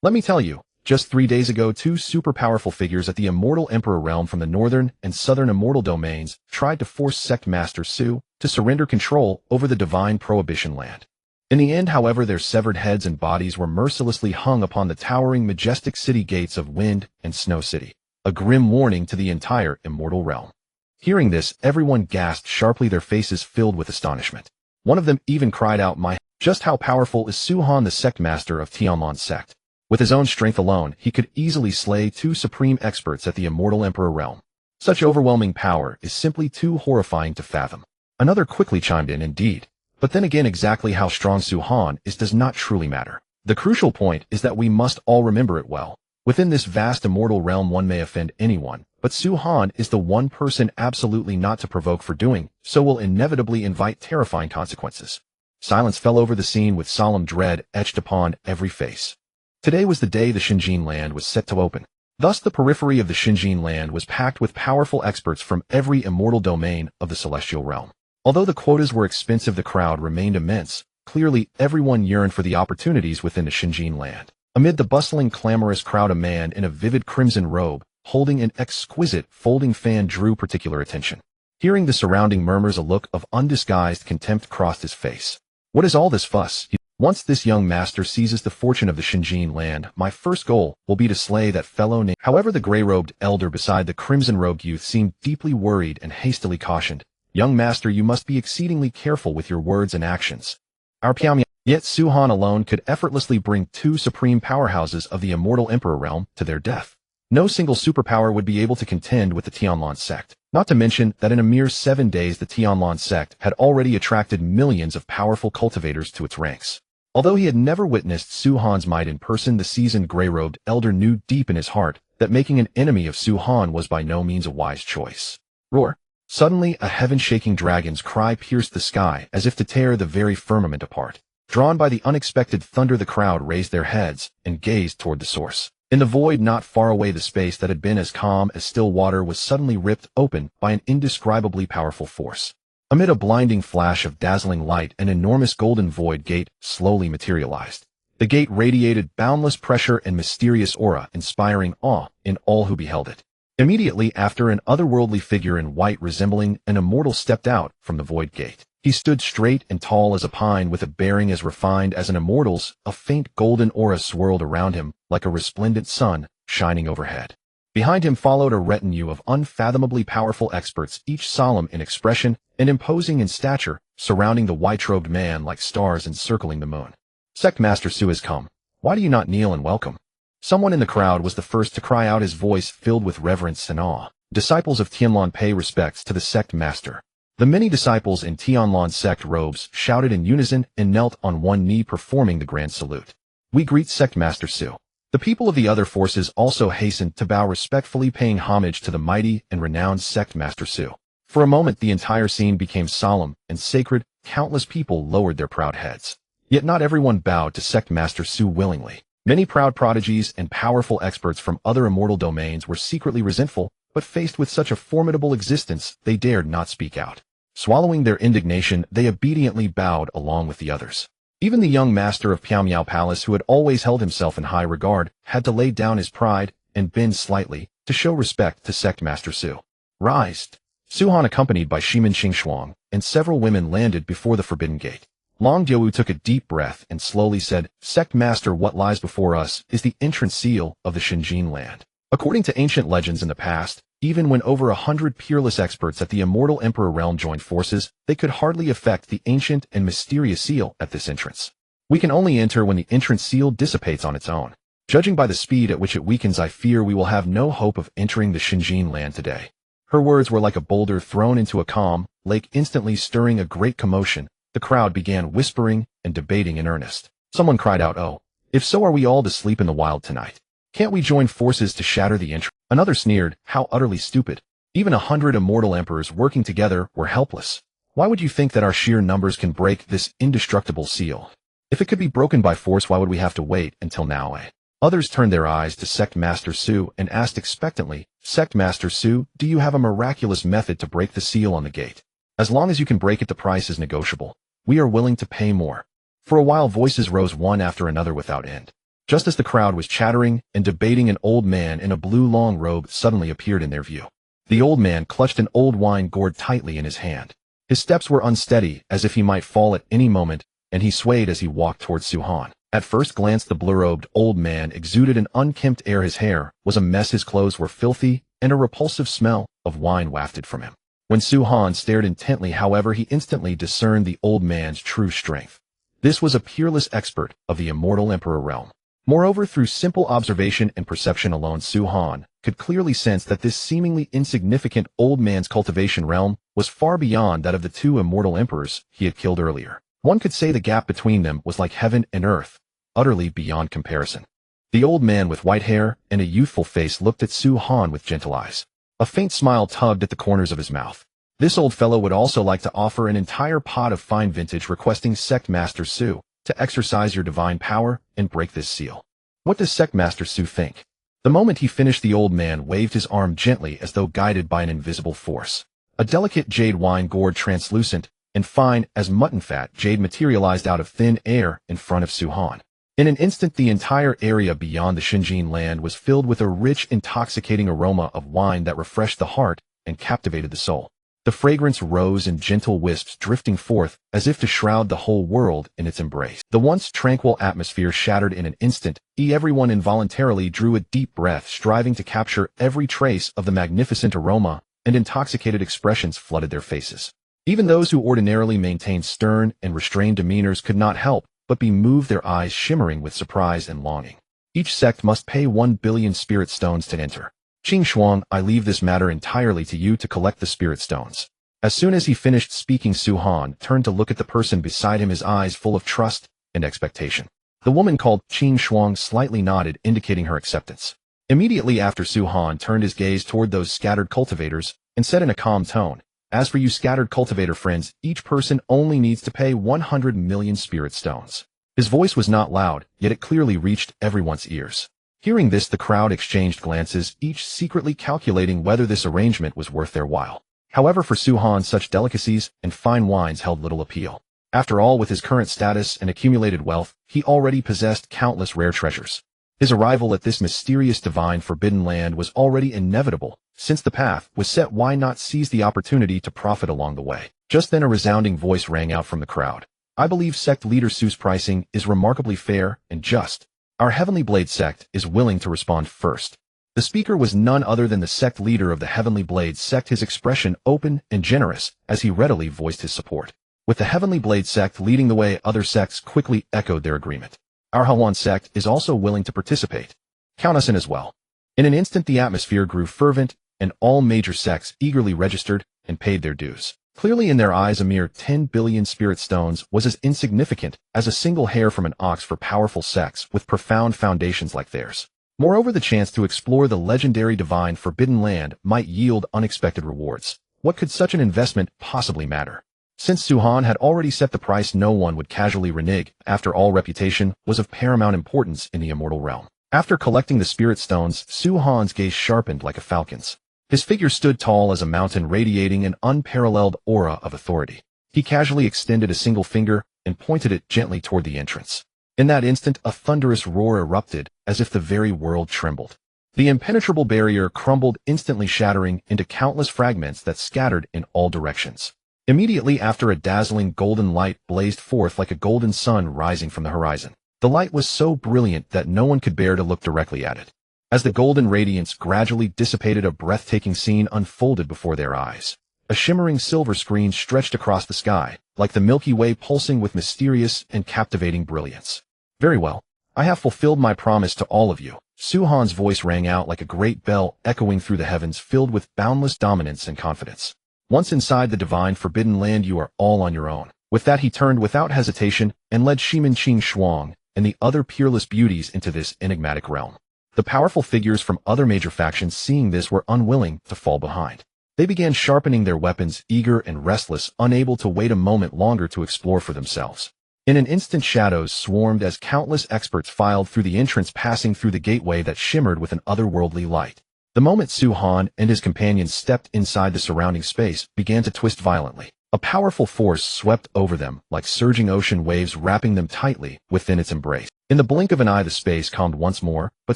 Let me tell you, just 3 days ago, 2 super powerful figures at the Immortal Emperor realm from the northern and southern immortal domains tried to force Sect Master Su to surrender control over the Divine Prohibition Land. In the end, however, their severed heads and bodies were mercilessly hung upon the towering, majestic city gates of Wind and Snow City, a grim warning to the entire immortal realm. Hearing this, everyone gasped sharply, their faces filled with astonishment. One of them even cried out, just how powerful is Su Han, the Sect Master of Tianlan Sect? With his own strength alone, he could easily slay 2 supreme experts at the Immortal Emperor realm. Such overwhelming power is simply too horrifying to fathom. Another quickly chimed in, indeed. But then again, exactly how strong Su Han is does not truly matter. The crucial point is that we must all remember it well. Within this vast immortal realm, one may offend anyone, but Su Han is the one person absolutely not to provoke, for doing so will inevitably invite terrifying consequences. Silence fell over the scene with solemn dread etched upon every face. Today was the day the Xinjiang land was set to open. Thus the periphery of the Xinjiang land was packed with powerful experts from every immortal domain of the celestial realm. Although the quotas were expensive, the crowd remained immense. Clearly, everyone yearned for the opportunities within the Xinjiang land. Amid the bustling, clamorous crowd, a man in a vivid crimson robe, holding an exquisite folding fan, drew particular attention. Hearing the surrounding murmurs, a look of undisguised contempt crossed his face. What is all this fuss? Once this young master seizes the fortune of the Xinjiang land, my first goal will be to slay that fellow named. However, the gray-robed elder beside the crimson-robed youth seemed deeply worried and hastily cautioned. Young master, you must be exceedingly careful with your words and actions. Our Pyamya. Yet Su Han alone could effortlessly bring 2 supreme powerhouses of the Immortal Emperor realm to their death. No single superpower would be able to contend with the Tianlan Sect. Not to mention that in a mere 7 days the Tianlan Sect had already attracted millions of powerful cultivators to its ranks. Although he had never witnessed Su Han's might in person, the seasoned gray-robed elder knew deep in his heart that making an enemy of Su Han was by no means a wise choice. Roar! Suddenly, a heaven-shaking dragon's cry pierced the sky as if to tear the very firmament apart. Drawn by the unexpected thunder, the crowd raised their heads and gazed toward the source. In the void not far away, the space that had been as calm as still water was suddenly ripped open by an indescribably powerful force. Amid a blinding flash of dazzling light, an enormous golden void gate slowly materialized. The gate radiated boundless pressure and mysterious aura, inspiring awe in all who beheld it. Immediately after, an otherworldly figure in white resembling an immortal stepped out from the void gate. He stood straight and tall as a pine, with a bearing as refined as an immortal's. A faint golden aura swirled around him like a resplendent sun shining overhead. Behind him followed a retinue of unfathomably powerful experts, each solemn in expression and imposing in stature, surrounding the white-robed man like stars encircling the moon. Sect Master Su has come. Why do you not kneel and welcome? Someone in the crowd was the first to cry out, his voice filled with reverence and awe. Disciples of Tianlan, pay respects to the Sect Master. The many disciples in Tianlan Sect robes shouted in unison and knelt on one knee, performing the grand salute. We greet Sect Master Su. The people of the other forces also hastened to bow respectfully, paying homage to the mighty and renowned Sect Master Su. For a moment, the entire scene became solemn and sacred. Countless people lowered their proud heads. Yet not everyone bowed to Sect Master Su willingly. Many proud prodigies and powerful experts from other immortal domains were secretly resentful, but faced with such a formidable existence, they dared not speak out. Swallowing their indignation, they obediently bowed along with the others. Even the young master of Pyamyao Palace, who had always held himself in high regard, had to lay down his pride and bend slightly to show respect to Sect Master Su. Rise! Su Han, accompanied by Shimin Xingxuang and several women, landed before the forbidden gate. Long Diawu took a deep breath and slowly said, Sect Master, what lies before us is the entrance seal of the Xinjiang land. According to ancient legends in the past, even when over 100 peerless experts at the Immortal Emperor realm joined forces, they could hardly affect the ancient and mysterious seal at this entrance. We can only enter when the entrance seal dissipates on its own. Judging by the speed at which it weakens, I fear we will have no hope of entering the Xinjiang land today. Her words were like a boulder thrown into a calm lake, instantly stirring a great commotion the crowd began whispering and debating in earnest. Someone cried out, "Oh, if so, are we all to sleep in the wild tonight? Can't we join forces to shatter the entrance?" Another sneered, "How utterly stupid. Even 100 immortal emperors working together were helpless. Why would you think that our sheer numbers can break this indestructible seal? If it could be broken by force, why would we have to wait until now, eh?" Others turned their eyes to Sect Master Su and asked expectantly, "Sect Master Su, do you have a miraculous method to break the seal on the gate? As long as you can break it, the price is negotiable. We are willing to pay more." For a while, voices rose one after another without end. Just as the crowd was chattering and debating, an old man in a blue long robe suddenly appeared in their view. The old man clutched an old wine gourd tightly in his hand. His steps were unsteady, as if he might fall at any moment, and he swayed as he walked towards Su-Han. At first glance, the blue-robed old man exuded an unkempt air. His hair was a mess, his clothes were filthy, and a repulsive smell of wine wafted from him. When Su-Han stared intently, however, he instantly discerned the old man's true strength. This was a peerless expert of the Immortal Emperor realm. Moreover, through simple observation and perception alone, Su-Han could clearly sense that this seemingly insignificant old man's cultivation realm was far beyond that of the two immortal emperors he had killed earlier. One could say the gap between them was like heaven and earth, utterly beyond comparison. The old man with white hair and a youthful face looked at Su-Han with gentle eyes. A faint smile tugged at the corners of his mouth. This old fellow would also like to offer an entire pot of fine vintage, requesting Sect Master Su to exercise your divine power and break this seal. What does Sect Master Su think? The moment he finished, the old man waved his arm gently as though guided by an invisible force. A delicate jade wine gourd, translucent and fine as mutton fat, jade materialized out of thin air in front of Su-Han. In an instant, the entire area beyond the Xinjiang land was filled with a rich, intoxicating aroma of wine that refreshed the heart and captivated the soul. The fragrance rose in gentle wisps, drifting forth as if to shroud the whole world in its embrace. The once tranquil atmosphere shattered in an instant. Everyone involuntarily drew a deep breath, striving to capture every trace of the magnificent aroma, and intoxicated expressions flooded their faces. Even those who ordinarily maintained stern and restrained demeanors could not help but be moved, their eyes shimmering with surprise and longing. Each sect must pay 1 billion spirit stones to enter. Qing Shuang, I leave this matter entirely to you to collect the spirit stones. As soon as he finished speaking, Su-Han turned to look at the person beside him, his eyes full of trust and expectation. The woman called Qing Shuang slightly nodded, indicating her acceptance. Immediately after, Su-Han turned his gaze toward those scattered cultivators and said in a calm tone, "As for you scattered cultivator friends, each person only needs to pay 100 million spirit stones." His voice was not loud, yet it clearly reached everyone's ears. Hearing this, the crowd exchanged glances, each secretly calculating whether this arrangement was worth their while. However, for Su-Han, such delicacies and fine wines held little appeal. After all, with his current status and accumulated wealth, he already possessed countless rare treasures. His arrival at this mysterious divine forbidden land was already inevitable. Since the path was set, why not seize the opportunity to profit along the way? Just then a resounding voice rang out from the crowd. "I believe sect leader Su's pricing is remarkably fair and just. Our Heavenly Blade sect is willing to respond first." The speaker was none other than the sect leader of the Heavenly Blade sect, his expression open and generous as he readily voiced his support. With the Heavenly Blade sect leading the way, other sects quickly echoed their agreement. "Our Hawan sect is also willing to participate. Count us in as well." In an instant, the atmosphere grew fervent, and all major sects eagerly registered and paid their dues. Clearly in their eyes, a mere 10 billion spirit stones was as insignificant as a single hair from an ox for powerful sects with profound foundations like theirs. Moreover, the chance to explore the legendary divine forbidden land might yield unexpected rewards. What could such an investment possibly matter? Since Su-Han had already set the price, no one would casually renege. After all, reputation was of paramount importance in the immortal realm. After collecting the spirit stones, Su-Han's gaze sharpened like a falcon's. His figure stood tall as a mountain, radiating an unparalleled aura of authority. He casually extended a single finger and pointed it gently toward the entrance. In that instant, a thunderous roar erupted, as if the very world trembled. The impenetrable barrier crumbled, instantly shattering into countless fragments that scattered in all directions. Immediately after, a dazzling golden light blazed forth like a golden sun rising from the horizon. The light was so brilliant that no one could bear to look directly at it. As the golden radiance gradually dissipated, a breathtaking scene unfolded before their eyes. A shimmering silver screen stretched across the sky, like the Milky Way, pulsing with mysterious and captivating brilliance. "Very well. I have fulfilled my promise to all of you." Su-Han's voice rang out like a great bell, echoing through the heavens, filled with boundless dominance and confidence. "Once inside the divine forbidden land, you are all on your own. With that he turned without hesitation and led Shimin Qing Shuang and the other peerless beauties into this enigmatic realm. The powerful figures from other major factions seeing this were unwilling to fall behind. They began sharpening their weapons, eager and restless, unable to wait a moment longer to explore for themselves. In an instant shadows swarmed as countless experts filed through the entrance, passing through the gateway that shimmered with an otherworldly light. The moment Su Han and his companions stepped inside, the surrounding space began to twist violently. A powerful force swept over them, like surging ocean waves, wrapping them tightly within its embrace. In the blink of an eye the space calmed once more, but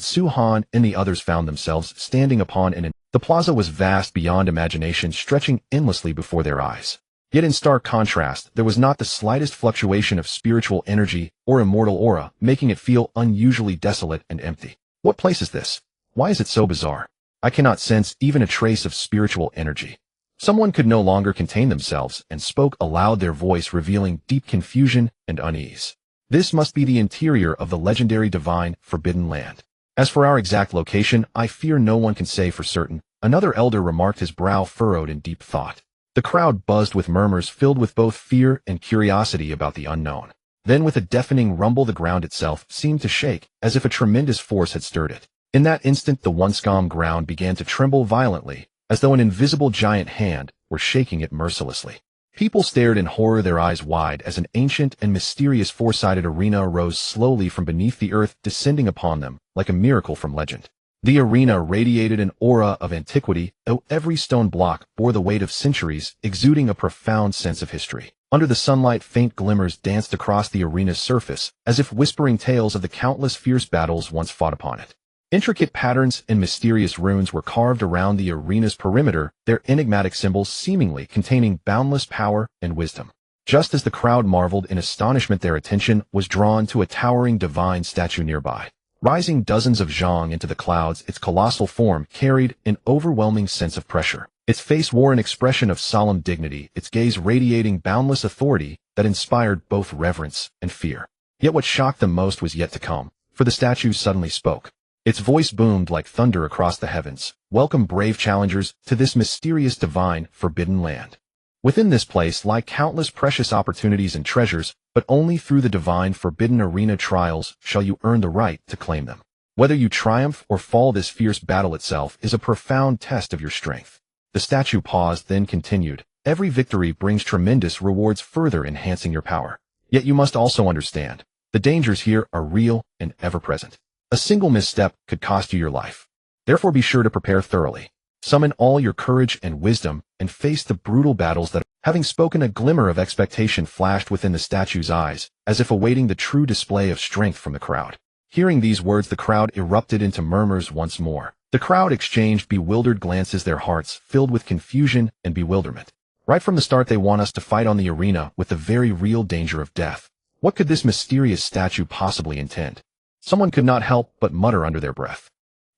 Su Han and the others found themselves standing upon the plaza was vast beyond imagination, stretching endlessly before their eyes. Yet in stark contrast, there was not the slightest fluctuation of spiritual energy or immortal aura, making it feel unusually desolate and empty. What place is this? Why is it so bizarre? I cannot sense even a trace of spiritual energy. Someone could no longer contain themselves and spoke aloud, their voice revealing deep confusion and unease. This must be the interior of the legendary divine Forbidden Land. As for our exact location, I fear no one can say for certain, another elder remarked, his brow furrowed in deep thought. The crowd buzzed with murmurs filled with both fear and curiosity about the unknown. Then with a deafening rumble the ground itself seemed to shake, as if a tremendous force had stirred it. In that instant the once calm ground began to tremble violently, as though an invisible giant hand were shaking it mercilessly. People stared in horror, their eyes wide, as an ancient and mysterious four-sided arena arose slowly from beneath the earth, descending upon them like a miracle from legend. The arena radiated an aura of antiquity, though every stone block bore the weight of centuries, exuding a profound sense of history. Under the sunlight faint glimmers danced across the arena's surface, as if whispering tales of the countless fierce battles once fought upon it. Intricate patterns and mysterious runes were carved around the arena's perimeter, their enigmatic symbols seemingly containing boundless power and wisdom. Just as the crowd marveled in astonishment, their attention was drawn to a towering divine statue nearby. Rising dozens of zhang into the clouds, its colossal form carried an overwhelming sense of pressure. Its face wore an expression of solemn dignity, its gaze radiating boundless authority that inspired both reverence and fear. Yet what shocked them most was yet to come, for the statue suddenly spoke. Its voice boomed like thunder across the heavens. Welcome, brave challengers, to this mysterious divine Forbidden Land. Within this place lie countless precious opportunities and treasures, but only through the divine Forbidden Arena trials shall you earn the right to claim them. Whether you triumph or fall, this fierce battle itself is a profound test of your strength. The statue paused, then continued. Every victory brings tremendous rewards, further enhancing your power. Yet you must also understand, the dangers here are real and ever-present. A single misstep could cost you your life. Therefore be sure to prepare thoroughly. Summon all your courage and wisdom and face the brutal battles that, having spoken, a glimmer of expectation flashed within the statue's eyes, as if awaiting the true display of strength from the crowd. Hearing these words, the crowd erupted into murmurs once more. The crowd exchanged bewildered glances, their hearts filled with confusion and bewilderment. Right from the start they want us to fight on the arena with the very real danger of death. What could this mysterious statue possibly intend? Someone could not help but mutter under their breath.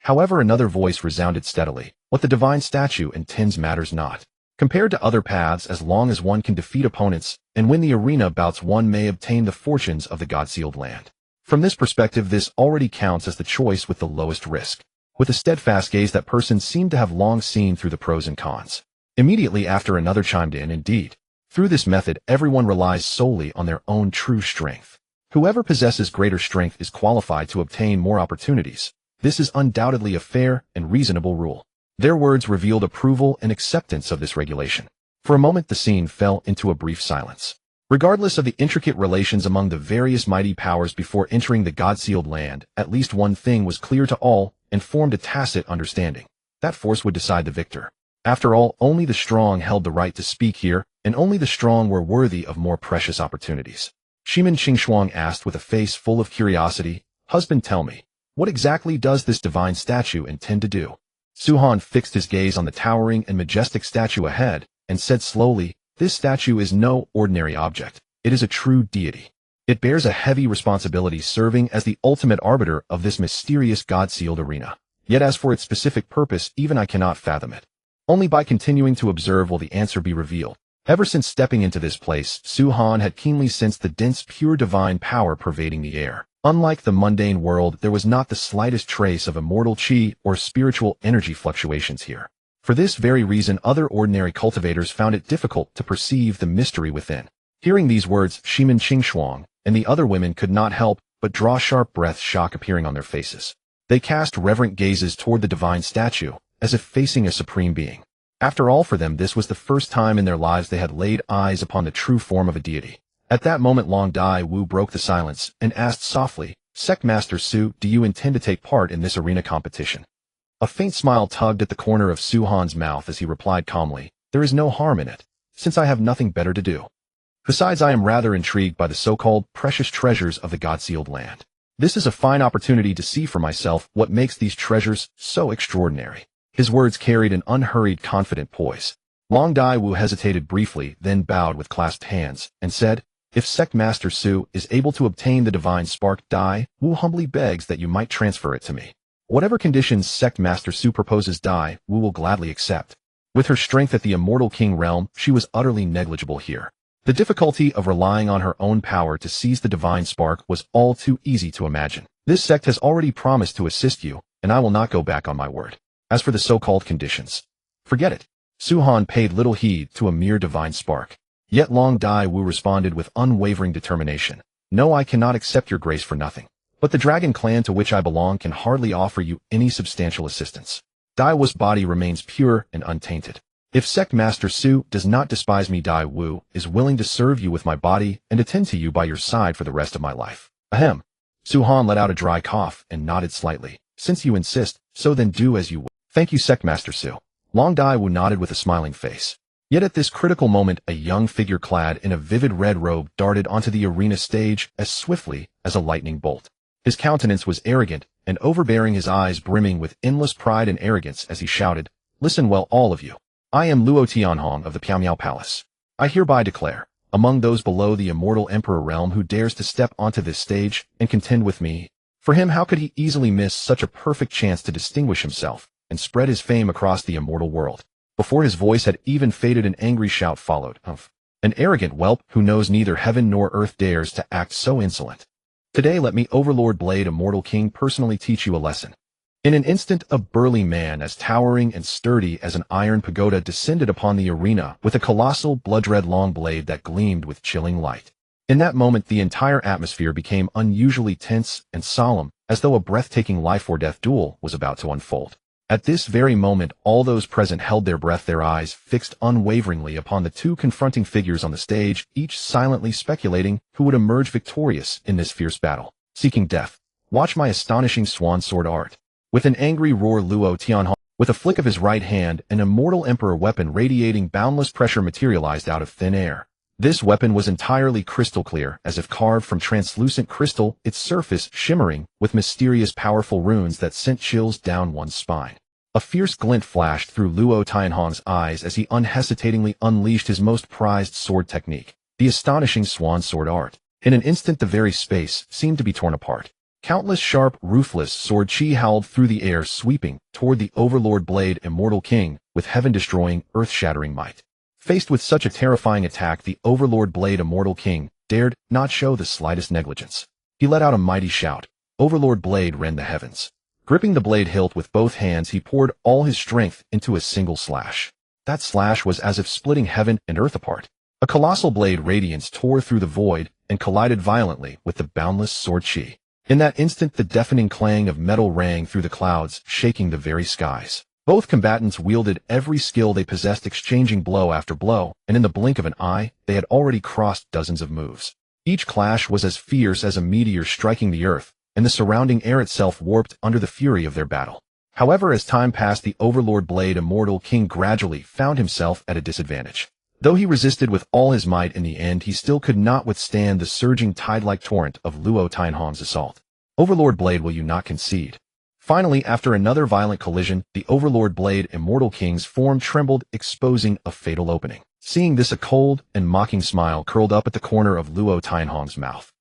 However, another voice resounded steadily. What the divine statue intends matters not. Compared to other paths, as long as one can defeat opponents and win the arena bouts, one may obtain the fortunes of the God-sealed land. From this perspective, this already counts as the choice with the lowest risk. With a steadfast gaze, that person seemed to have long seen through the pros and cons. Immediately after, another chimed in. Indeed, through this method, everyone relies solely on their own true strength. Whoever possesses greater strength is qualified to obtain more opportunities. This is undoubtedly a fair and reasonable rule. Their words revealed approval and acceptance of this regulation. For a moment the scene fell into a brief silence. Regardless of the intricate relations among the various mighty powers before entering the God-sealed land, at least one thing was clear to all and formed a tacit understanding. That force would decide the victor. After all, only the strong held the right to speak here, and only the strong were worthy of more precious opportunities. Shimin Qingshuang asked with a face full of curiosity, "Husband, tell me, what exactly does this divine statue intend to do?" Su Han fixed his gaze on the towering and majestic statue ahead and said slowly, "This statue is no ordinary object. It is a true deity. It bears a heavy responsibility, serving as the ultimate arbiter of this mysterious God-sealed arena. Yet as for its specific purpose, even I cannot fathom it. Only by continuing to observe will the answer be revealed." Ever since stepping into this place, Su Han had keenly sensed the dense, pure divine power pervading the air. Unlike the mundane world, there was not the slightest trace of immortal qi or spiritual energy fluctuations here. For this very reason, other ordinary cultivators found it difficult to perceive the mystery within. Hearing these words, Shimin Qingshuang and the other women could not help but draw sharp breaths, shock appearing on their faces. They cast reverent gazes toward the divine statue, as if facing a supreme being. After all, for them this was the first time in their lives they had laid eyes upon the true form of a deity. At that moment Long Dai Wu broke the silence and asked softly, "Sect Master Su, do you intend to take part in this arena competition?" A faint smile tugged at the corner of Su Han's mouth as he replied calmly, "There is no harm in it, since I have nothing better to do. Besides, I am rather intrigued by the so-called precious treasures of the God-sealed land. This is a fine opportunity to see for myself what makes these treasures so extraordinary." His words carried an unhurried, confident poise. Long Dai Wu hesitated briefly, then bowed with clasped hands, and said, "If Sect Master Su is able to obtain the divine spark, Dai Wu humbly begs that you might transfer it to me. Whatever conditions Sect Master Su proposes, Dai Wu will gladly accept." With her strength at the Immortal King realm, she was utterly negligible here. The difficulty of relying on her own power to seize the divine spark was all too easy to imagine. "This sect has already promised to assist you, and I will not go back on my word. As for the so-called conditions, forget it." Su Han paid little heed to a mere divine spark. Yet Long Dai Wu responded with unwavering determination, "No, I cannot accept your grace for nothing. But the dragon clan to which I belong can hardly offer you any substantial assistance. Dai Wu's body remains pure and untainted. If Sect Master Su does not despise me, Dai Wu is willing to serve you with my body and attend to you by your side for the rest of my life." Ahem. Su Han let out a dry cough and nodded slightly. "Since you insist, so then do as you will." "Thank you, Sect Master Su." Long Dai Wu nodded with a smiling face. Yet at this critical moment, a young figure clad in a vivid red robe darted onto the arena stage as swiftly as a lightning bolt. His countenance was arrogant and overbearing, his eyes brimming with endless pride and arrogance as he shouted, "Listen well, all of you. I am Luo Tianhong of the Piaomiao Palace. I hereby declare, among those below the Immortal Emperor realm who dares to step onto this stage and contend with me, for him how could he easily miss such a perfect chance to distinguish himself and spread his fame across the immortal world?" Before his voice had even faded, an angry shout followed. "An arrogant whelp who knows neither heaven nor earth dares to act so insolent. Today let me, Overlord Blade Immortal King, personally teach you a lesson." In an instant, a burly man as towering and sturdy as an iron pagoda descended upon the arena with a colossal blood-red long blade that gleamed with chilling light. In that moment, the entire atmosphere became unusually tense and solemn, as though a breathtaking life-or-death duel was about to unfold. At this very moment, all those present held their breath, their eyes fixed unwaveringly upon the two confronting figures on the stage, each silently speculating who would emerge victorious in this fierce battle. "Seeking death, watch my astonishing swan sword art." With an angry roar, Luo Tianhong, with a flick of his right hand, an Immortal Emperor weapon radiating boundless pressure materialized out of thin air. This weapon was entirely crystal clear, as if carved from translucent crystal, its surface shimmering with mysterious powerful runes that sent chills down one's spine. A fierce glint flashed through Luo Tianhong's eyes as he unhesitatingly unleashed his most prized sword technique, the astonishing swan sword art. In an instant, the very space seemed to be torn apart. Countless sharp, ruthless sword chi howled through the air, sweeping toward the Overlord Blade Immortal King with heaven-destroying, earth-shattering might. Faced with such a terrifying attack, the Overlord Blade Immortal King dared not show the slightest negligence. He let out a mighty shout. Overlord Blade rend the heavens. Gripping the blade hilt with both hands, he poured all his strength into a single slash. That slash was as if splitting heaven and earth apart. A colossal blade radiance tore through the void and collided violently with the boundless sword chi. In that instant, the deafening clang of metal rang through the clouds, shaking the very skies. Both combatants wielded every skill they possessed, exchanging blow after blow, and in the blink of an eye, they had already crossed dozens of moves. Each clash was as fierce as a meteor striking the earth, and the surrounding air itself warped under the fury of their battle. However, as time passed, the Overlord Blade Immortal King gradually found himself at a disadvantage. Though he resisted with all his might, in the end he still could not withstand the surging tide-like torrent of Luo Tianhong's assault. "Overlord Blade, will you not concede?" Finally, after another violent collision, the Overlord Blade Immortal King's form trembled, exposing a fatal opening. Seeing this, a cold and mocking smile curled up at the corner of Luo Tianhong's mouth.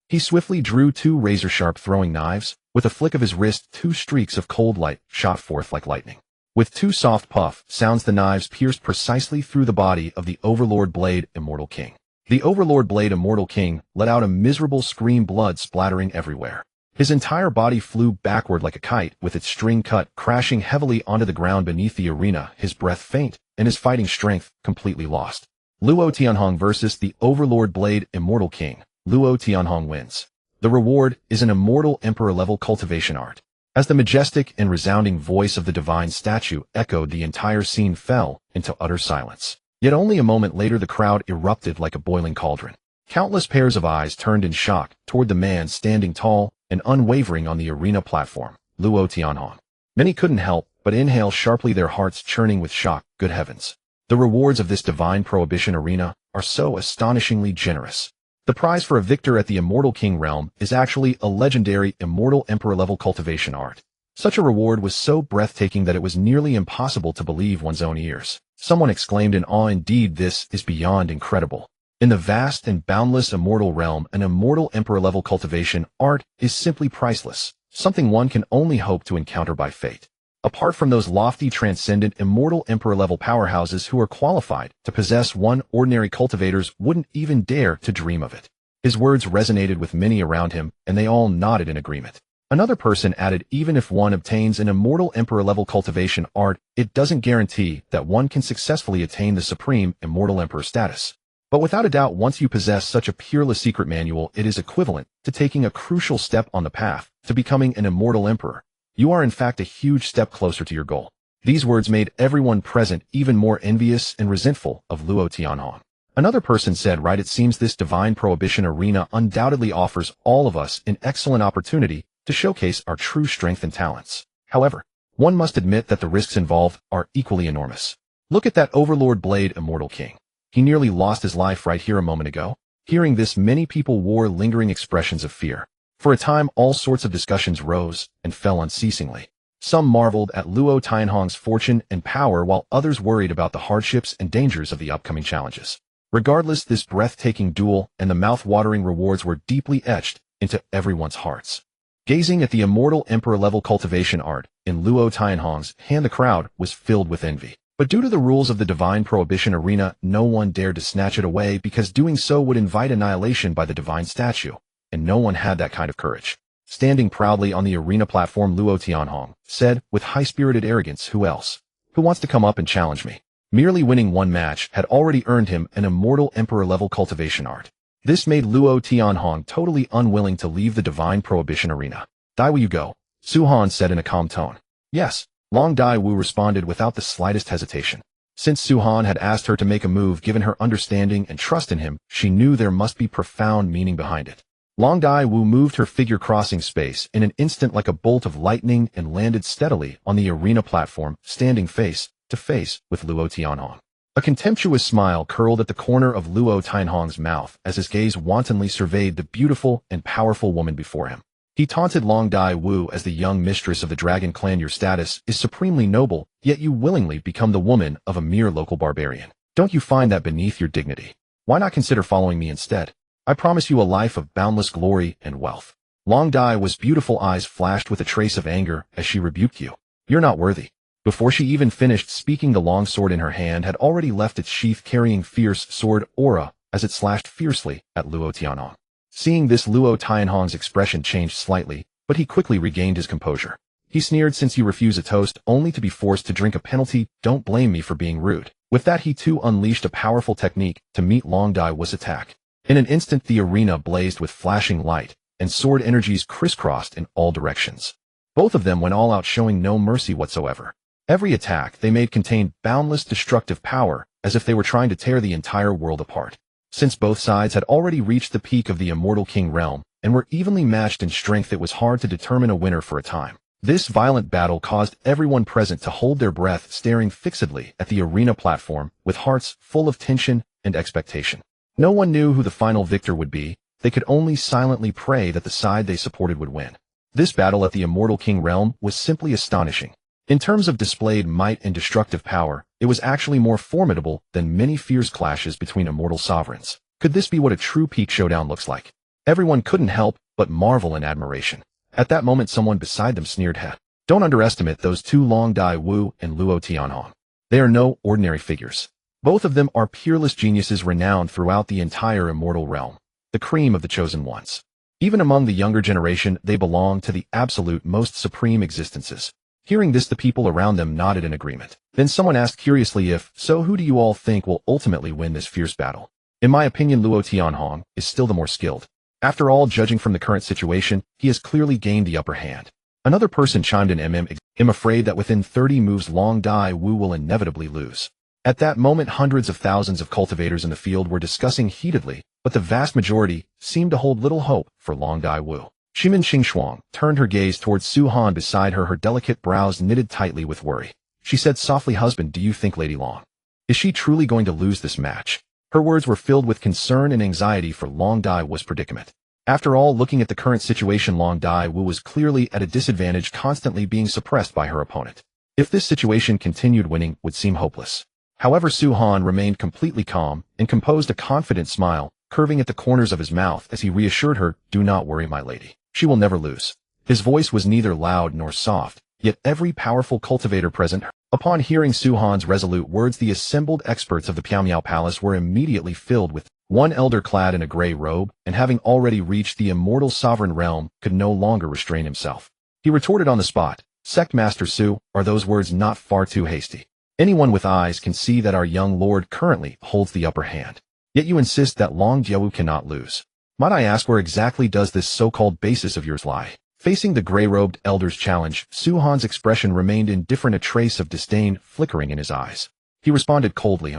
He swiftly drew two razor-sharp throwing knives. With a flick of his wrist, two streaks of cold light shot forth like lightning. With two soft puff sounds, the knives pierced precisely through the body of the Overlord Blade Immortal King. The Overlord Blade Immortal King let out a miserable scream, blood splattering everywhere. His entire body flew backward like a kite, with its string cut, crashing heavily onto the ground beneath the arena, his breath faint and his fighting strength completely lost. Luo Tianhong versus the Overlord Blade Immortal King. Luo Tianhong wins. The reward is an Immortal Emperor level cultivation art. As the majestic and resounding voice of the divine statue echoed, the entire scene fell into utter silence. Yet only a moment later the crowd erupted like a boiling cauldron. Countless pairs of eyes turned in shock toward the man standing tall and unwavering on the arena platform, Luo Tianhong. Many couldn't help but inhale sharply, their hearts churning with shock. Good heavens! The rewards of this divine prohibition arena are so astonishingly generous. The prize for a victor at the Immortal King realm is actually a legendary Immortal Emperor level cultivation art. Such a reward was so breathtaking that it was nearly impossible to believe one's own ears. Someone exclaimed in awe, "Indeed, this is beyond incredible." In the vast and boundless immortal realm, an Immortal Emperor level cultivation art is simply priceless, something one can only hope to encounter by fate. Apart from those lofty, transcendent Immortal Emperor level powerhouses who are qualified to possess one, ordinary cultivators wouldn't even dare to dream of it. His words resonated with many around him, and they all nodded in agreement. Another person added, "Even if one obtains an Immortal Emperor level cultivation art, it doesn't guarantee that one can successfully attain the supreme Immortal Emperor status. But without a doubt, once you possess such a peerless secret manual, it is equivalent to taking a crucial step on the path to becoming an Immortal Emperor. You are in fact a huge step closer to your goal." These words made everyone present even more envious and resentful of Luo Tianhong. Another person said, "Right, it seems this divine prohibition arena undoubtedly offers all of us an excellent opportunity to showcase our true strength and talents. However, one must admit that the risks involved are equally enormous. Look at that Overlord Blade Immortal King. He nearly lost his life right here a moment ago." Hearing this, many people wore lingering expressions of fear. For a time, all sorts of discussions rose and fell unceasingly. Some marveled at Luo Tianhong's fortune and power, while others worried about the hardships and dangers of the upcoming challenges. Regardless, this breathtaking duel and the mouth-watering rewards were deeply etched into everyone's hearts. Gazing at the Immortal Emperor level cultivation art in Luo Tianhong's hand, the crowd was filled with envy. But due to the rules of the divine prohibition arena, no one dared to snatch it away, because doing so would invite annihilation by the divine statue, and no one had that kind of courage. Standing proudly on the arena platform, Luo Tianhong said with high-spirited arrogance, "Who else? Who wants to come up and challenge me?" Merely winning one match had already earned him an Immortal Emperor level cultivation art. This made Luo Tianhong totally unwilling to leave the divine prohibition arena. "Dai, will you go?" Su Han said in a calm tone. "Yes." Long Dai Wu responded without the slightest hesitation. Since Su Han had asked her to make a move, given her understanding and trust in him, she knew there must be profound meaning behind it. Long Dai Wu moved her figure, crossing space in an instant like a bolt of lightning, and landed steadily on the arena platform, standing face to face with Luo Tianhong. A contemptuous smile curled at the corner of Luo Tianhong's mouth as his gaze wantonly surveyed the beautiful and powerful woman before him. He taunted Long Dai Wu as the young mistress of the Dragon Clan. "Your status is supremely noble, yet you willingly become the woman of a mere local barbarian. Don't you find that beneath your dignity? Why not consider following me instead? I promise you a life of boundless glory and wealth." Long Dai's beautiful eyes flashed with a trace of anger as she rebuked, "You. You're not worthy." Before she even finished speaking, the long sword in her hand had already left its sheath, carrying fierce sword aura as it slashed fiercely at Luo Tianhong. Seeing this, Luo Tianhong's expression changed slightly, but he quickly regained his composure. He sneered, "Since you refuse a toast only to be forced to drink a penalty, don't blame me for being rude." With that, he too unleashed a powerful technique to meet Long Dai's attack. In an instant, the arena blazed with flashing light, and sword energies crisscrossed in all directions. Both of them went all out, showing no mercy whatsoever. Every attack they made contained boundless destructive power, as if they were trying to tear the entire world apart. Since both sides had already reached the peak of the Immortal King realm and were evenly matched in strength, it was hard to determine a winner for a time. This violent battle caused everyone present to hold their breath, staring fixedly at the arena platform with hearts full of tension and expectation. No one knew who the final victor would be. They could only silently pray that the side they supported would win. This battle at the Immortal King realm was simply astonishing. In terms of displayed might and destructive power, it was actually more formidable than many fierce clashes between immortal sovereigns. Could this be what a true peak showdown looks like? Everyone couldn't help but marvel in admiration. At that moment, someone beside them sneered, "Don't underestimate those two, Long Dai Wu and Luo Tianhong. They are no ordinary figures. Both of them are peerless geniuses renowned throughout the entire immortal realm, the cream of the chosen ones. Even among the younger generation, they belong to the absolute most supreme existences." Hearing this, the people around them nodded in agreement. Then someone asked curiously so who do you all think will ultimately win this fierce battle? In my opinion, Luo Tianhong is still the more skilled. After all, judging from the current situation, he has clearly gained the upper hand. Another person chimed in, I'm afraid that within 30 moves Long Dai Wu will inevitably lose. At that moment, hundreds of thousands of cultivators in the field were discussing heatedly, but the vast majority seemed to hold little hope for Long Dai Wu. Shimin Qingshuang turned her gaze towards Su Han beside her, her delicate brows knitted tightly with worry. She said softly, husband, do you think Lady Long is she truly going to lose this match? Her words were filled with concern and anxiety for Long Dai Wu's predicament. After all, looking at the current situation, Long Dai Wu was clearly at a disadvantage, constantly being suppressed by her opponent. If this situation continued, winning would seem hopeless. However, Su Han remained completely calm and composed, a confident smile curving at the corners of his mouth as he reassured her, do not worry, my lady. She will never lose. His voice was neither loud nor soft, yet every powerful cultivator present. Upon hearing Su Han's resolute words, the assembled experts of the Piaomiao Palace were immediately filled with one elder clad in a gray robe, and having already reached the immortal sovereign realm, could no longer restrain himself. He retorted on the spot, Sect Master Su, are those words not far too hasty? Anyone with eyes can see that our young lord currently holds the upper hand. Yet you insist that Long Jiawu cannot lose. Might I ask, where exactly does this so-called basis of yours lie? Facing the gray-robed elder's challenge, Su Han's expression remained indifferent, a trace of disdain flickering in his eyes. He responded coldly,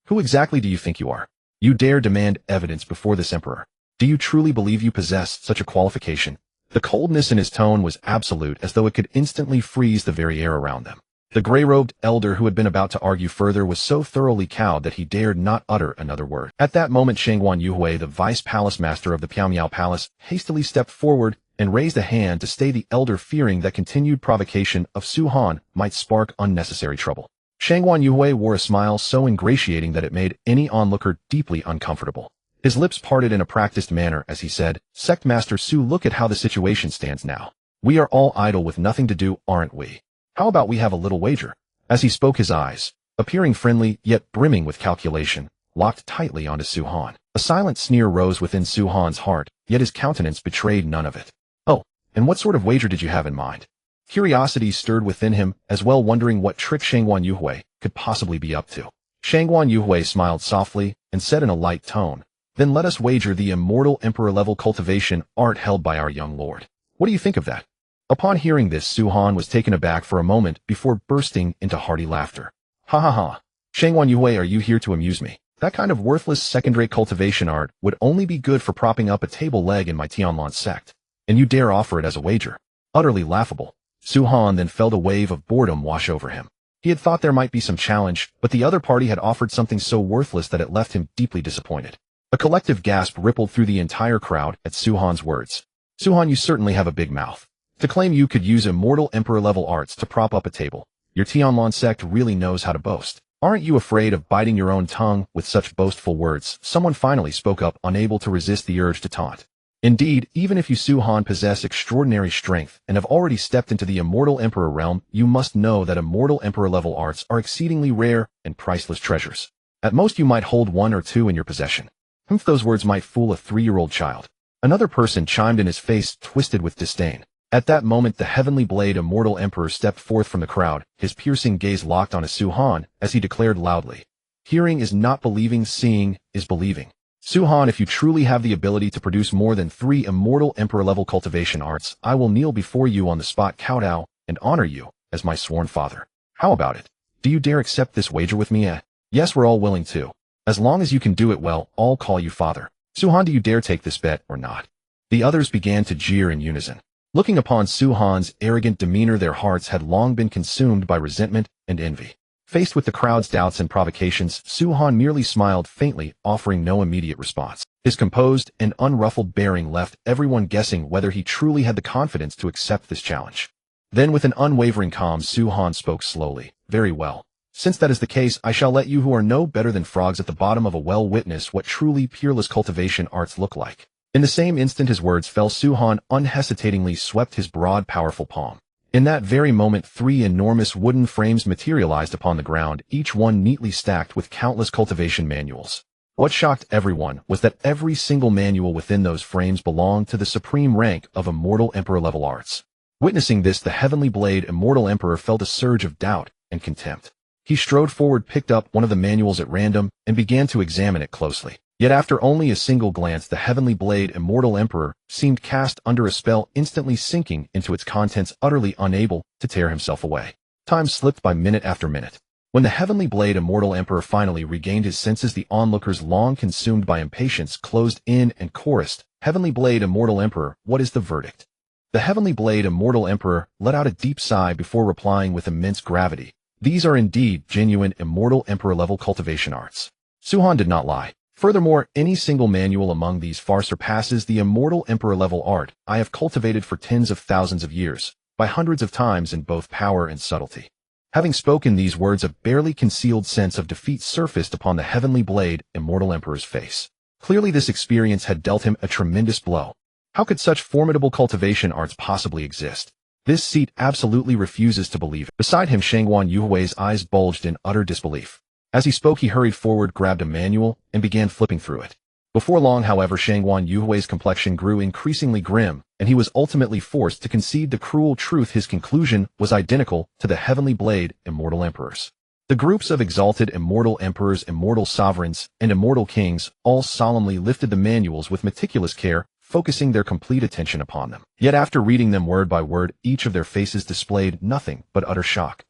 who exactly do you think you are? You dare demand evidence before this emperor? Do you truly believe you possess such a qualification? The coldness in his tone was absolute, as though it could instantly freeze the very air around them. The gray-robed elder, who had been about to argue further, was so thoroughly cowed that he dared not utter another word. At that moment, Shangguan Yuhui, the vice palace master of the Piaomiao Palace, hastily stepped forward and raised a hand to stay the elder, fearing that continued provocation of Su Han might spark unnecessary trouble. Shangguan Yuhui wore a smile so ingratiating that it made any onlooker deeply uncomfortable. His lips parted in a practiced manner as he said, Sect Master Su, look at how the situation stands now. We are all idle with nothing to do, aren't we? How about we have a little wager? As he spoke, his eyes, appearing friendly yet brimming with calculation, locked tightly onto Su Han. A silent sneer rose within Su Han's heart, yet his countenance betrayed none of it. Oh, and what sort of wager did you have in mind? Curiosity stirred within him, as well, wondering what trick Shangguan Yuhui could possibly be up to. Shangguan Yuhui smiled softly and said in a light tone, then let us wager the Immortal Emperor level cultivation art held by our young lord. What do you think of that? Upon hearing this, Su Han was taken aback for a moment before bursting into hearty laughter. Ha ha ha. Shangguan Yuhui, are you here to amuse me? That kind of worthless second-rate cultivation art would only be good for propping up a table leg in my Tianlan sect. And you dare offer it as a wager? Utterly laughable. Su Han then felt a wave of boredom wash over him. He had thought there might be some challenge, but the other party had offered something so worthless that it left him deeply disappointed. A collective gasp rippled through the entire crowd at Su Han's words. Su Han, you certainly have a big mouth. To claim you could use Immortal Emperor level arts to prop up a table, your Tianlan sect really knows how to boast. Aren't you afraid of biting your own tongue with such boastful words? Someone finally spoke up, unable to resist the urge to taunt. Indeed, even if you, Su Han, possess extraordinary strength and have already stepped into the Immortal Emperor realm, you must know that Immortal Emperor level arts are exceedingly rare and priceless treasures. At most you might hold one or two in your possession. Those words might fool a 3-year-old child. Another person chimed in, his face twisted with disdain. At that moment, the heavenly blade Immortal Emperor stepped forth from the crowd, his piercing gaze locked on Su Han as he declared loudly, hearing is not believing, seeing is believing. Su Han, if you truly have the ability to produce more than 3 Immortal Emperor level cultivation arts, I will kneel before you on the spot, kowtow, and honor you as my sworn father. How about it? Do you dare accept this wager with me? Yes, we're all willing to. As long as you can do it well, I'll call you father. Su Han, do you dare take this bet or not? The others began to jeer in unison. Looking upon Su Han's arrogant demeanor, their hearts had long been consumed by resentment and envy. Faced with the crowd's doubts and provocations, Su Han merely smiled faintly, offering no immediate response. His composed and unruffled bearing left everyone guessing whether he truly had the confidence to accept this challenge. Then, with an unwavering calm, Su Han spoke slowly. Very well. Since that is the case, I shall let you, who are no better than frogs at the bottom of a well, witness what truly peerless cultivation arts look like. In the same instant his words fell, Su Han unhesitatingly swept his broad, powerful palm. In that very moment, 3 enormous wooden frames materialized upon the ground, each one neatly stacked with countless cultivation manuals. What shocked everyone was that every single manual within those frames belonged to the supreme rank of Immortal Emperor level arts. Witnessing this, the heavenly blade Immortal Emperor felt a surge of doubt and contempt. He strode forward, picked up one of the manuals at random, and began to examine it closely. Yet after only a single glance, the heavenly blade Immortal Emperor seemed cast under a spell, instantly sinking into its contents, utterly unable to tear himself away. Time slipped by minute after minute. When the heavenly blade Immortal Emperor finally regained his senses, the onlookers, long consumed by impatience, closed in and chorused, "Heavenly blade Immortal Emperor, what is the verdict?" The heavenly blade Immortal Emperor let out a deep sigh before replying with immense gravity, "These are indeed genuine Immortal Emperor-level cultivation arts." Su-Han did not lie. Furthermore, any single manual among these far surpasses the Immortal Emperor-level art I have cultivated for tens of thousands of years, by hundreds of times in both power and subtlety. Having spoken these words, a barely concealed sense of defeat surfaced upon the heavenly blade Immortal Emperor's face. Clearly this experience had dealt him a tremendous blow. How could such formidable cultivation arts possibly exist? This seat absolutely refuses to believe it. Beside him, Shangguan Yuhui's eyes bulged in utter disbelief. As he spoke, he hurried forward, grabbed a manual, and began flipping through it. Before long, however, Shangguan Yuhui's complexion grew increasingly grim, and he was ultimately forced to concede the cruel truth. His conclusion was identical to the heavenly blade Immortal Emperors. The groups of exalted Immortal Emperors, Immortal Sovereigns, and Immortal Kings all solemnly lifted the manuals with meticulous care, focusing their complete attention upon them. Yet after reading them word by word, each of their faces displayed nothing but utter shock.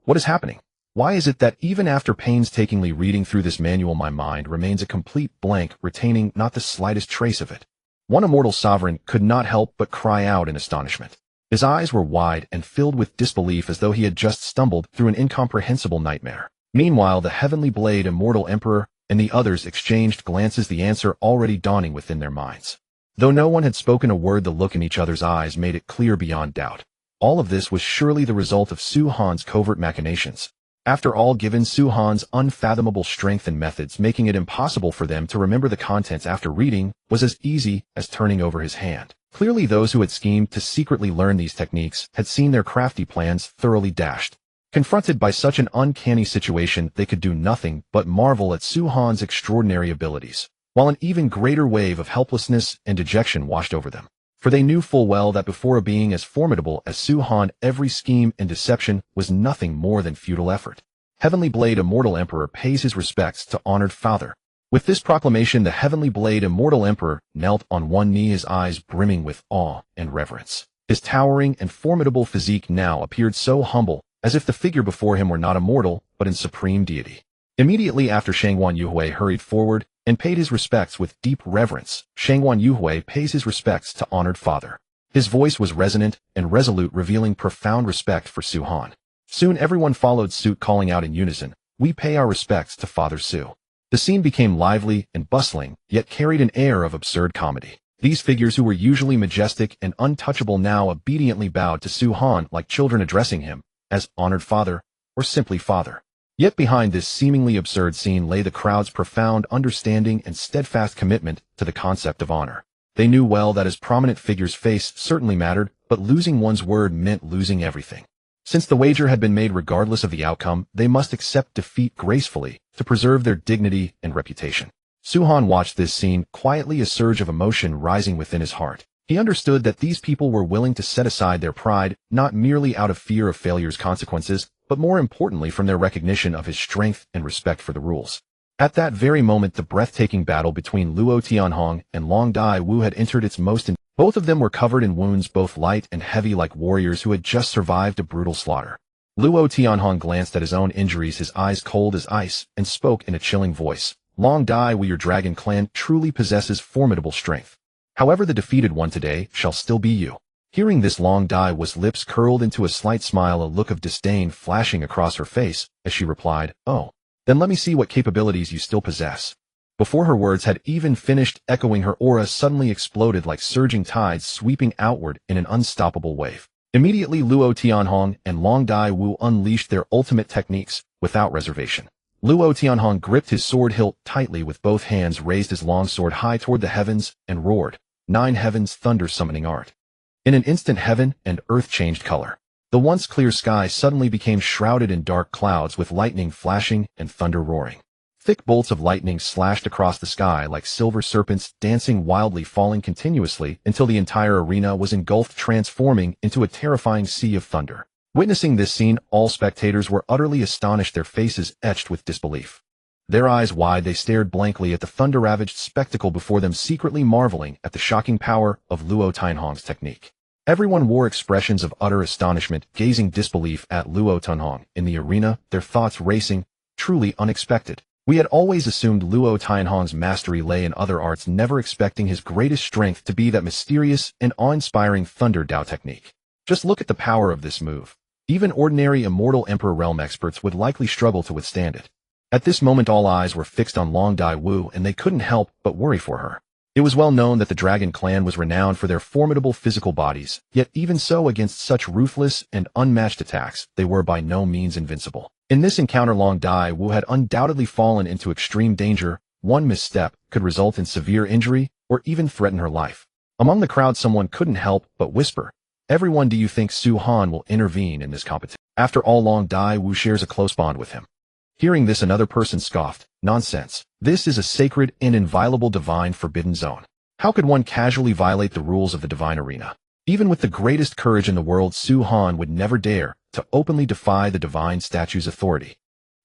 What is happening? Why is it that even after painstakingly reading through this manual, my mind remains a complete blank, retaining not the slightest trace of it? One Immortal Sovereign could not help but cry out in astonishment. His eyes were wide and filled with disbelief, as though he had just stumbled through an incomprehensible nightmare. Meanwhile, the heavenly blade Immortal Emperor and the others exchanged glances, the answer already dawning within their minds. Though no one had spoken a word, the look in each other's eyes made it clear beyond doubt. All of this was surely the result of Su-Han's covert machinations. After all, given Su-Han's unfathomable strength and methods, making it impossible for them to remember the contents after reading was as easy as turning over his hand. Clearly those who had schemed to secretly learn these techniques had seen their crafty plans thoroughly dashed. Confronted by such an uncanny situation, they could do nothing but marvel at Su-Han's extraordinary abilities, while an even greater wave of helplessness and dejection washed over them. For they knew full well that before a being as formidable as Su-Han, every scheme and deception was nothing more than futile effort. Heavenly Blade Immortal Emperor pays his respects to honored father. With this proclamation, the Heavenly Blade Immortal Emperor knelt on one knee, his eyes brimming with awe and reverence. His towering and formidable physique now appeared so humble, as if the figure before him were not immortal, but in supreme deity. Immediately after, Shangguan Yuhui hurried forward and paid his respects with deep reverence. Shangguan Yuhui pays his respects to honored father. His voice was resonant and resolute, revealing profound respect for Su-Han. Soon everyone followed suit, calling out in unison, "We pay our respects to Father Su." The scene became lively and bustling, yet carried an air of absurd comedy. These figures, who were usually majestic and untouchable, now obediently bowed to Su-Han like children, addressing him as honored father or simply father. Yet behind this seemingly absurd scene lay the crowd's profound understanding and steadfast commitment to the concept of honor. They knew well that as prominent figures, face certainly mattered, but losing one's word meant losing everything. Since the wager had been made, regardless of the outcome, they must accept defeat gracefully to preserve their dignity and reputation. Su-Han watched this scene quietly, a surge of emotion rising within his heart. He understood that these people were willing to set aside their pride, not merely out of fear of failure's consequences, but more importantly from their recognition of his strength and respect for the rules. At that very moment, the breathtaking battle between Luo Tianhong and Long Dai Wu had entered its most intense. Both of them were covered in wounds, both light and heavy, like warriors who had just survived a brutal slaughter. Luo Tianhong glanced at his own injuries, his eyes cold as ice, and spoke in a chilling voice, "Long Dai Wu, your dragon clan truly possesses formidable strength. However, the defeated one today shall still be you." Hearing this, Long Dai Wu's lips curled into a slight smile, a look of disdain flashing across her face as she replied, "Oh, then let me see what capabilities you still possess." Before her words had even finished echoing, her aura suddenly exploded like surging tides, sweeping outward in an unstoppable wave. Immediately, Luo Tianhong and Long Dai Wu unleashed their ultimate techniques without reservation. Luo Tianhong gripped his sword hilt tightly with both hands, raised his long sword high toward the heavens, and roared, "Nine heavens, thunder summoning art." In an instant, heaven and earth changed color. The once clear sky suddenly became shrouded in dark clouds, with lightning flashing and thunder roaring. Thick bolts of lightning slashed across the sky like silver serpents, dancing wildly, falling continuously until the entire arena was engulfed, transforming into a terrifying sea of thunder. Witnessing this scene, all spectators were utterly astonished, their faces etched with disbelief. Their eyes wide, they stared blankly at the thunder-ravaged spectacle before them, secretly marveling at the shocking power of Luo Tianhong's technique. Everyone wore expressions of utter astonishment, gazing disbelief at Luo Tianhong in the arena, their thoughts racing. Truly unexpected. We had always assumed Luo Tianhong's mastery lay in other arts, never expecting his greatest strength to be that mysterious and awe-inspiring Thunder Dao technique. Just look at the power of this move. Even ordinary Immortal Emperor realm experts would likely struggle to withstand it. At this moment all eyes were fixed on Long Dai Wu, and they couldn't help but worry for her. It was well known that the Dragon Clan was renowned for their formidable physical bodies, yet even so, against such ruthless and unmatched attacks, they were by no means invincible. In this encounter, Long Dai Wu had undoubtedly fallen into extreme danger. One misstep could result in severe injury or even threaten her life. Among the crowd, someone couldn't help but whisper, "Everyone, do you think Su Han will intervene in this competition? After all, Long Dai Wu shares a close bond with him." Hearing this, another person scoffed, "Nonsense. This is a sacred and inviolable divine forbidden zone. How could one casually violate the rules of the divine arena? Even with the greatest courage in the world, Su Han would never dare to openly defy the divine statue's authority."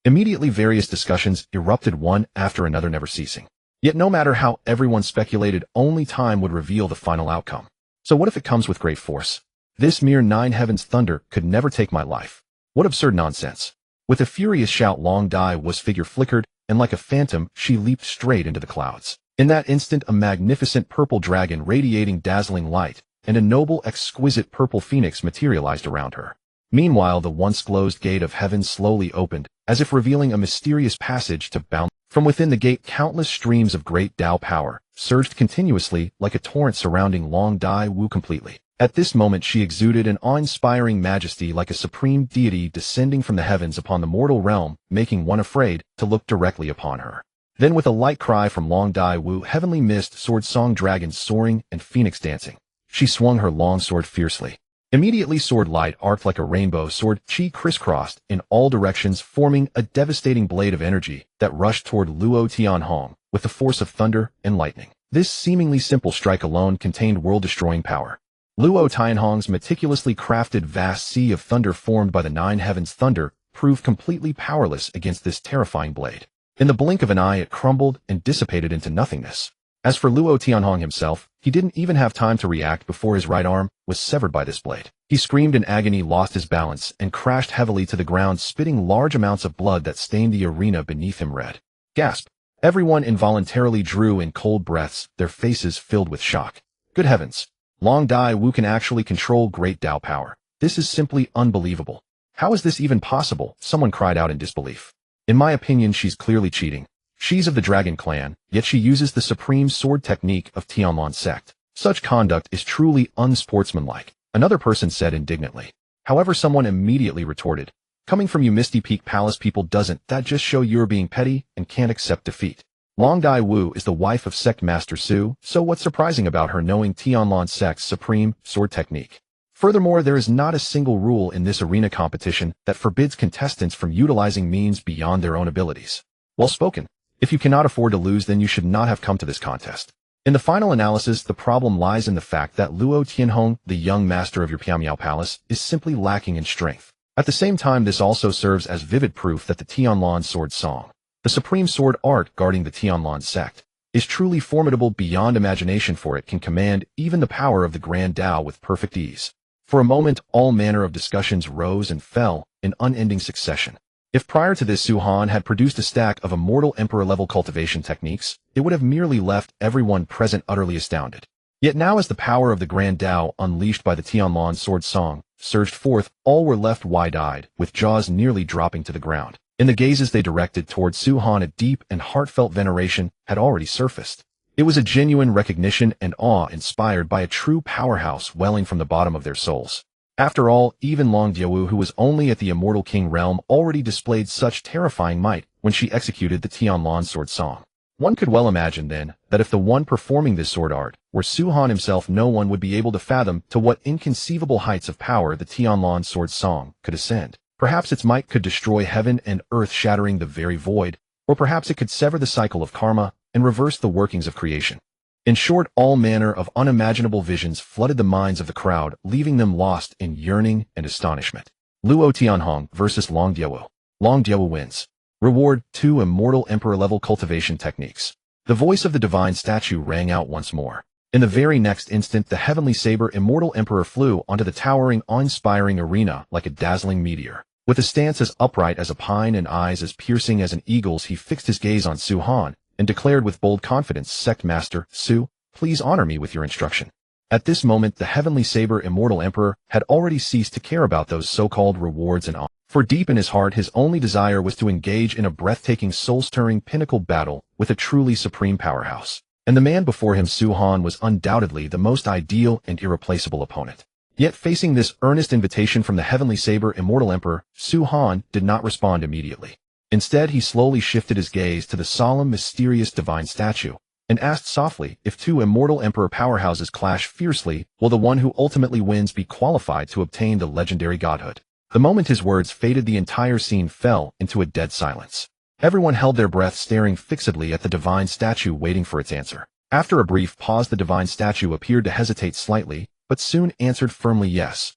Immediately, various discussions erupted, one after another, never ceasing. Yet no matter how everyone speculated, only time would reveal the final outcome. So what if it comes with great force? This mere 9 heavens thunder could never take my life. What absurd nonsense. With a furious shout, Long Dai Wu's figure flickered, and like a phantom, she leaped straight into the clouds. In that instant, a magnificent purple dragon radiating dazzling light and a noble, exquisite purple phoenix materialized around her. Meanwhile, the once closed gate of heaven slowly opened, as if revealing a mysterious passage to bound. From within the gate, countless streams of great Dao power surged continuously like a torrent, surrounding Long Dai Wu completely. At this moment, she exuded an awe-inspiring majesty, like a supreme deity descending from the heavens upon the mortal realm, making one afraid to look directly upon her. Then, with a light cry from Long Dai Wu, heavenly mist, sword song, dragons soaring, and phoenix dancing, she swung her long sword fiercely. Immediately, sword light arced like a rainbow, sword chi crisscrossed in all directions, forming a devastating blade of energy that rushed toward Luo Tianhong with the force of thunder and lightning. This seemingly simple strike alone contained world-destroying power. Luo Tianhong's meticulously crafted vast sea of thunder formed by the 9 heavens thunder proved completely powerless against this terrifying blade. In the blink of an eye, it crumbled and dissipated into nothingness. As for Luo Tianhong himself, he didn't even have time to react before his right arm was severed by this blade. He screamed in agony, lost his balance, and crashed heavily to the ground, spitting large amounts of blood that stained the arena beneath him red. Gasp! Everyone involuntarily drew in cold breaths, their faces filled with shock. Good heavens! Long Dai Wu can actually control great Dao power. This is simply unbelievable. How is this even possible? Someone cried out in disbelief. In my opinion, she's clearly cheating. She's of the Dragon Clan, yet she uses the supreme sword technique of Tianlan sect. Such conduct is truly unsportsmanlike, another person said indignantly. However, someone immediately retorted, "Coming from you Misty Peak Palace people, doesn't that just show you're being petty and can't accept defeat? Long Dai Wu is the wife of Sect Master Su, so what's surprising about her knowing Tianlan sect's supreme sword technique? Furthermore, there is not a single rule in this arena competition that forbids contestants from utilizing means beyond their own abilities." Well spoken. If you cannot afford to lose, then you should not have come to this contest. In the final analysis, the problem lies in the fact that Luo Tianhong, the young master of your Piamiao Palace, is simply lacking in strength. At the same time, this also serves as vivid proof that the Tianlan sword song, the supreme sword art guarding the Tianlan sect, is truly formidable beyond imagination, for it can command even the power of the Grand Dao with perfect ease. For a moment, all manner of discussions rose and fell in unending succession. If prior to this Su Han had produced a stack of Immortal Emperor level cultivation techniques, it would have merely left everyone present utterly astounded. Yet now, as the power of the Grand Dao unleashed by the Tianlan sword song surged forth, all were left wide-eyed, with jaws nearly dropping to the ground. In the gazes they directed towards Su Han, a deep and heartfelt veneration had already surfaced. It was a genuine recognition and awe inspired by a true powerhouse welling from the bottom of their souls. After all, even Long Diawu, who was only at the Immortal King realm, already displayed such terrifying might when she executed the Tianlan sword song. One could well imagine, then, that if the one performing this sword art were Su Han himself, no one would be able to fathom to what inconceivable heights of power the Tianlan sword song could ascend. Perhaps its might could destroy heaven and earth, shattering the very void Or perhaps it could sever the cycle of karma and reverse the workings of creation. In short, all manner of unimaginable visions flooded the minds of the crowd, leaving them lost in yearning and astonishment. Luo Tianhong versus Long Diawu. Long Diawu wins. Reward: 2 Immortal Emperor level cultivation techniques. The voice of the divine statue rang out once more. In the very next instant, the heavenly saber Immortal Emperor flew onto the towering, awe-inspiring arena like a dazzling meteor. With a stance as upright as a pine and eyes as piercing as an eagle's, he fixed his gaze on Su Han and declared with bold confidence, "Sect Master, Su, please honor me with your instruction." At this moment, the heavenly saber Immortal Emperor had already ceased to care about those so-called rewards and honor. For deep in his heart, his only desire was to engage in a breathtaking, soul-stirring pinnacle battle with a truly supreme powerhouse. And the man before him, Su Han, was undoubtedly the most ideal and irreplaceable opponent. Yet facing this earnest invitation from the heavenly saber Immortal Emperor, Su Han did not respond immediately. Instead, he slowly shifted his gaze to the solemn, mysterious divine statue and asked softly, "If 2 Immortal Emperor powerhouses clash fiercely, will the one who ultimately wins be qualified to obtain the legendary godhood?" The moment his words faded, the entire scene fell into a dead silence. Everyone held their breath, staring fixedly at the divine statue, waiting for its answer. After a brief pause, the divine statue appeared to hesitate slightly, but soon answered firmly, "Yes."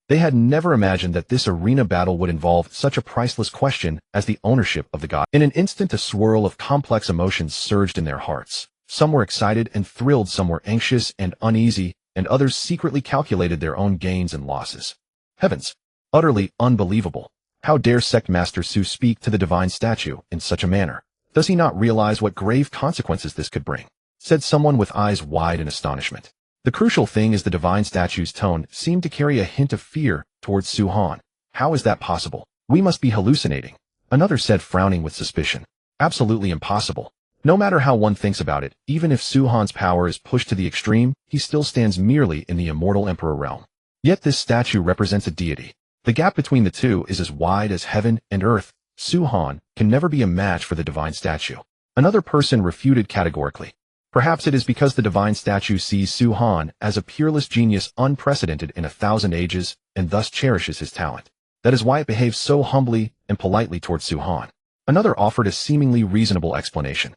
They had never imagined that this arena battle would involve such a priceless question as the ownership of the god. In an instant, a swirl of complex emotions surged in their hearts. Some were excited and thrilled, some were anxious and uneasy, and others secretly calculated their own gains and losses. Heavens! Utterly unbelievable. How dare Sect Master Su speak to the divine statue in such a manner? Does he not realize what grave consequences this could bring? Said someone with eyes wide in astonishment. The crucial thing is the divine statue's tone seemed to carry a hint of fear towards Su Han. "How is that possible? We must be hallucinating," another said, frowning with suspicion. "Absolutely impossible. No matter how one thinks about it, even if Su Han's power is pushed to the extreme, he still stands merely in the Immortal Emperor realm. Yet this statue represents a deity. The gap between the two is as wide as heaven and earth. Su Han can never be a match for the divine statue." Another person refuted categorically. "Perhaps it is because the divine statue sees Su Han as a peerless genius unprecedented in 1,000 ages and thus cherishes his talent. That is why it behaves so humbly and politely towards Su Han." Another offered a seemingly reasonable explanation.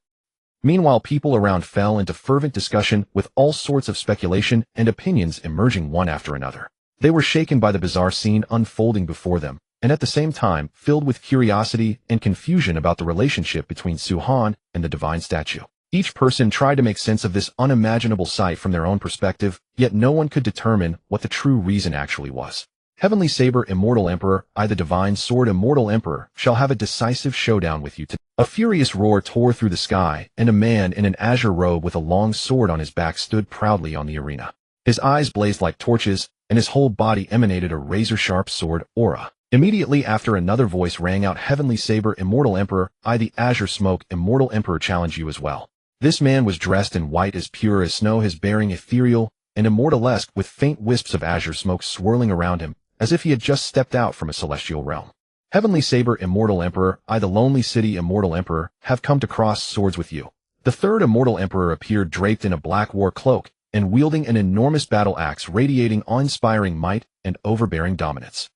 Meanwhile, people around fell into fervent discussion, with all sorts of speculation and opinions emerging one after another. They were shaken by the bizarre scene unfolding before them, and at the same time filled with curiosity and confusion about the relationship between Su Han and the divine statue. Each person tried to make sense of this unimaginable sight from their own perspective, yet no one could determine what the true reason actually was. "Heavenly Saber Immortal Emperor, I the Divine Sword Immortal Emperor, shall have a decisive showdown with you today." A furious roar tore through the sky, and a man in an azure robe with a long sword on his back stood proudly on the arena. His eyes blazed like torches, and his whole body emanated a razor-sharp sword aura. Immediately after, another voice rang out, "Heavenly Saber Immortal Emperor, I the Azure Smoke Immortal Emperor challenge you as well." This man was dressed in white as pure as snow, his bearing ethereal and immortalesque, with faint wisps of azure smoke swirling around him, as if he had just stepped out from a celestial realm. "Heavenly Saber Immortal Emperor, I the Lonely City Immortal Emperor, have come to cross swords with you." The third Immortal Emperor appeared draped in a black war cloak and wielding an enormous battle axe radiating awe-inspiring might and overbearing dominance.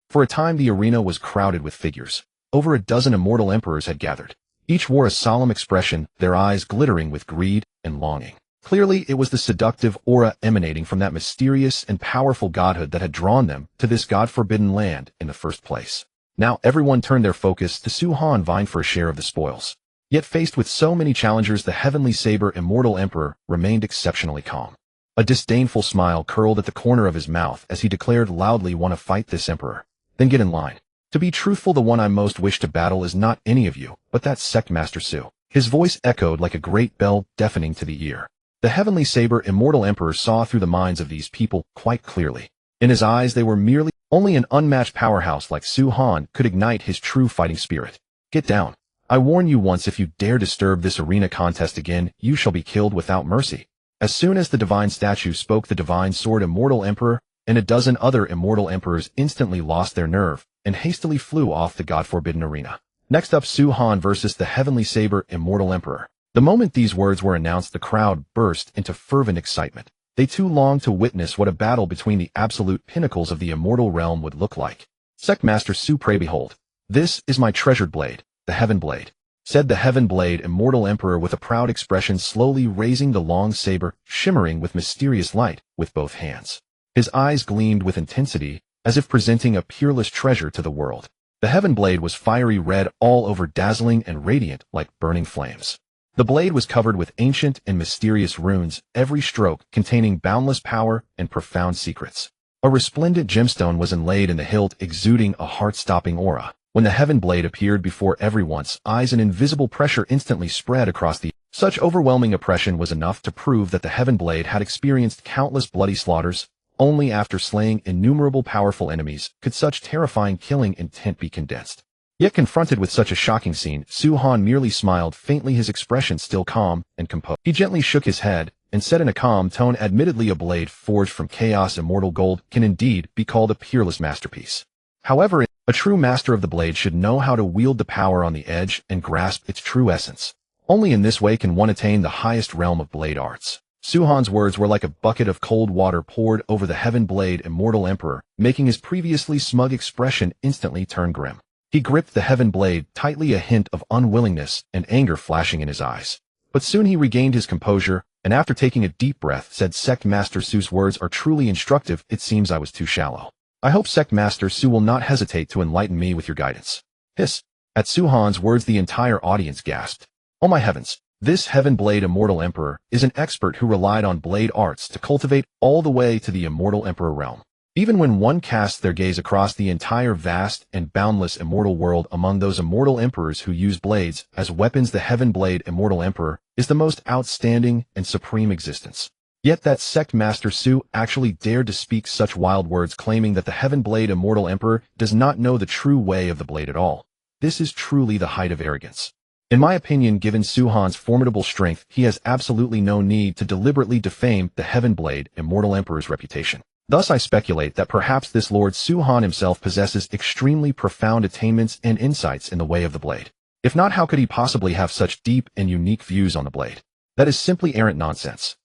For a time, the arena was crowded with figures. Over a dozen Immortal Emperors had gathered. Each wore a solemn expression, their eyes glittering with greed and longing. Clearly, it was the seductive aura emanating from that mysterious and powerful godhood that had drawn them to this god-forbidden land in the first place. Now everyone turned their focus to Su Han, vying for a share of the spoils. Yet faced with so many challengers, the Heavenly Saber Immortal Emperor remained exceptionally calm. A disdainful smile curled at the corner of his mouth as he declared loudly, "Want to fight this emperor? Then get in line. To be truthful, the one I most wish to battle is not any of you, but that Sect Master Su." His voice echoed like a great bell, deafening to the ear. The Heavenly Saber Immortal Emperor saw through the minds of these people quite clearly. In his eyes, they were merely only an unmatched powerhouse like Su Han could ignite his true fighting spirit. "Get down. I warn you once, if you dare disturb this arena contest again, you shall be killed without mercy." As soon as the divine statue spoke, the divine sword Immortal Emperor and a dozen other Immortal Emperors instantly lost their nerve and hastily flew off the god-forbidden arena. Next up, Su Han versus the Heavenly Saber Immortal Emperor. The moment these words were announced, the crowd burst into fervent excitement. They too longed to witness what a battle between the absolute pinnacles of the immortal realm would look like. "Sect Master Su, pray behold. This is my treasured blade, the Heaven Blade." said the Heaven Blade Immortal Emperor with a proud expression, slowly raising the long saber, shimmering with mysterious light, with both hands. His eyes gleamed with intensity, as if presenting a peerless treasure to the world. The Heaven Blade was fiery red, all over, dazzling and radiant like burning flames. The blade was covered with ancient and mysterious runes, every stroke containing boundless power and profound secrets. A resplendent gemstone was inlaid in the hilt, exuding a heart-stopping aura. When the Heaven Blade appeared before everyone's eyes, an invisible pressure instantly spread across the. Such overwhelming oppression was enough to prove that the Heaven Blade had experienced countless bloody slaughters. Only after slaying innumerable powerful enemies could such terrifying killing intent be condensed. Yet confronted with such a shocking scene, Su-Han merely smiled faintly, his expression still calm and composed. He gently shook his head and said in a calm tone, "Admittedly, a blade forged from chaos immortal gold can indeed be called a peerless masterpiece. However, a true master of the blade should know how to wield the power on the edge and grasp its true essence. Only in this way can one attain the highest realm of blade arts." Su-Han's words were like a bucket of cold water poured over the Heaven Blade Immortal Emperor, making his previously smug expression instantly turn grim. He gripped the Heaven Blade tightly, a hint of unwillingness and anger flashing in his eyes. But soon he regained his composure, and after taking a deep breath, said, "Sect Master Su's words are truly instructive. It seems I was too shallow. I hope Sect Master Su will not hesitate to enlighten me with your guidance." Hiss! At Su-Han's words, the entire audience gasped. Oh my heavens! This Heaven Blade Immortal Emperor is an expert who relied on blade arts to cultivate all the way to the Immortal Emperor realm. Even when one casts their gaze across the entire vast and boundless immortal world, among those immortal emperors who use blades as weapons, the Heaven Blade Immortal Emperor is the most outstanding and supreme existence. Yet that Sect Master Su actually dared to speak such wild words, claiming that the Heaven Blade Immortal Emperor does not know the true way of the blade at all. This is truly the height of arrogance. In my opinion, given Su-Han's formidable strength, he has absolutely no need to deliberately defame the Heaven Blade Immortal Emperor's reputation. Thus I speculate that perhaps this Lord Su-Han himself possesses extremely profound attainments and insights in the way of the blade. If not, how could he possibly have such deep and unique views on the blade? That is simply errant nonsense.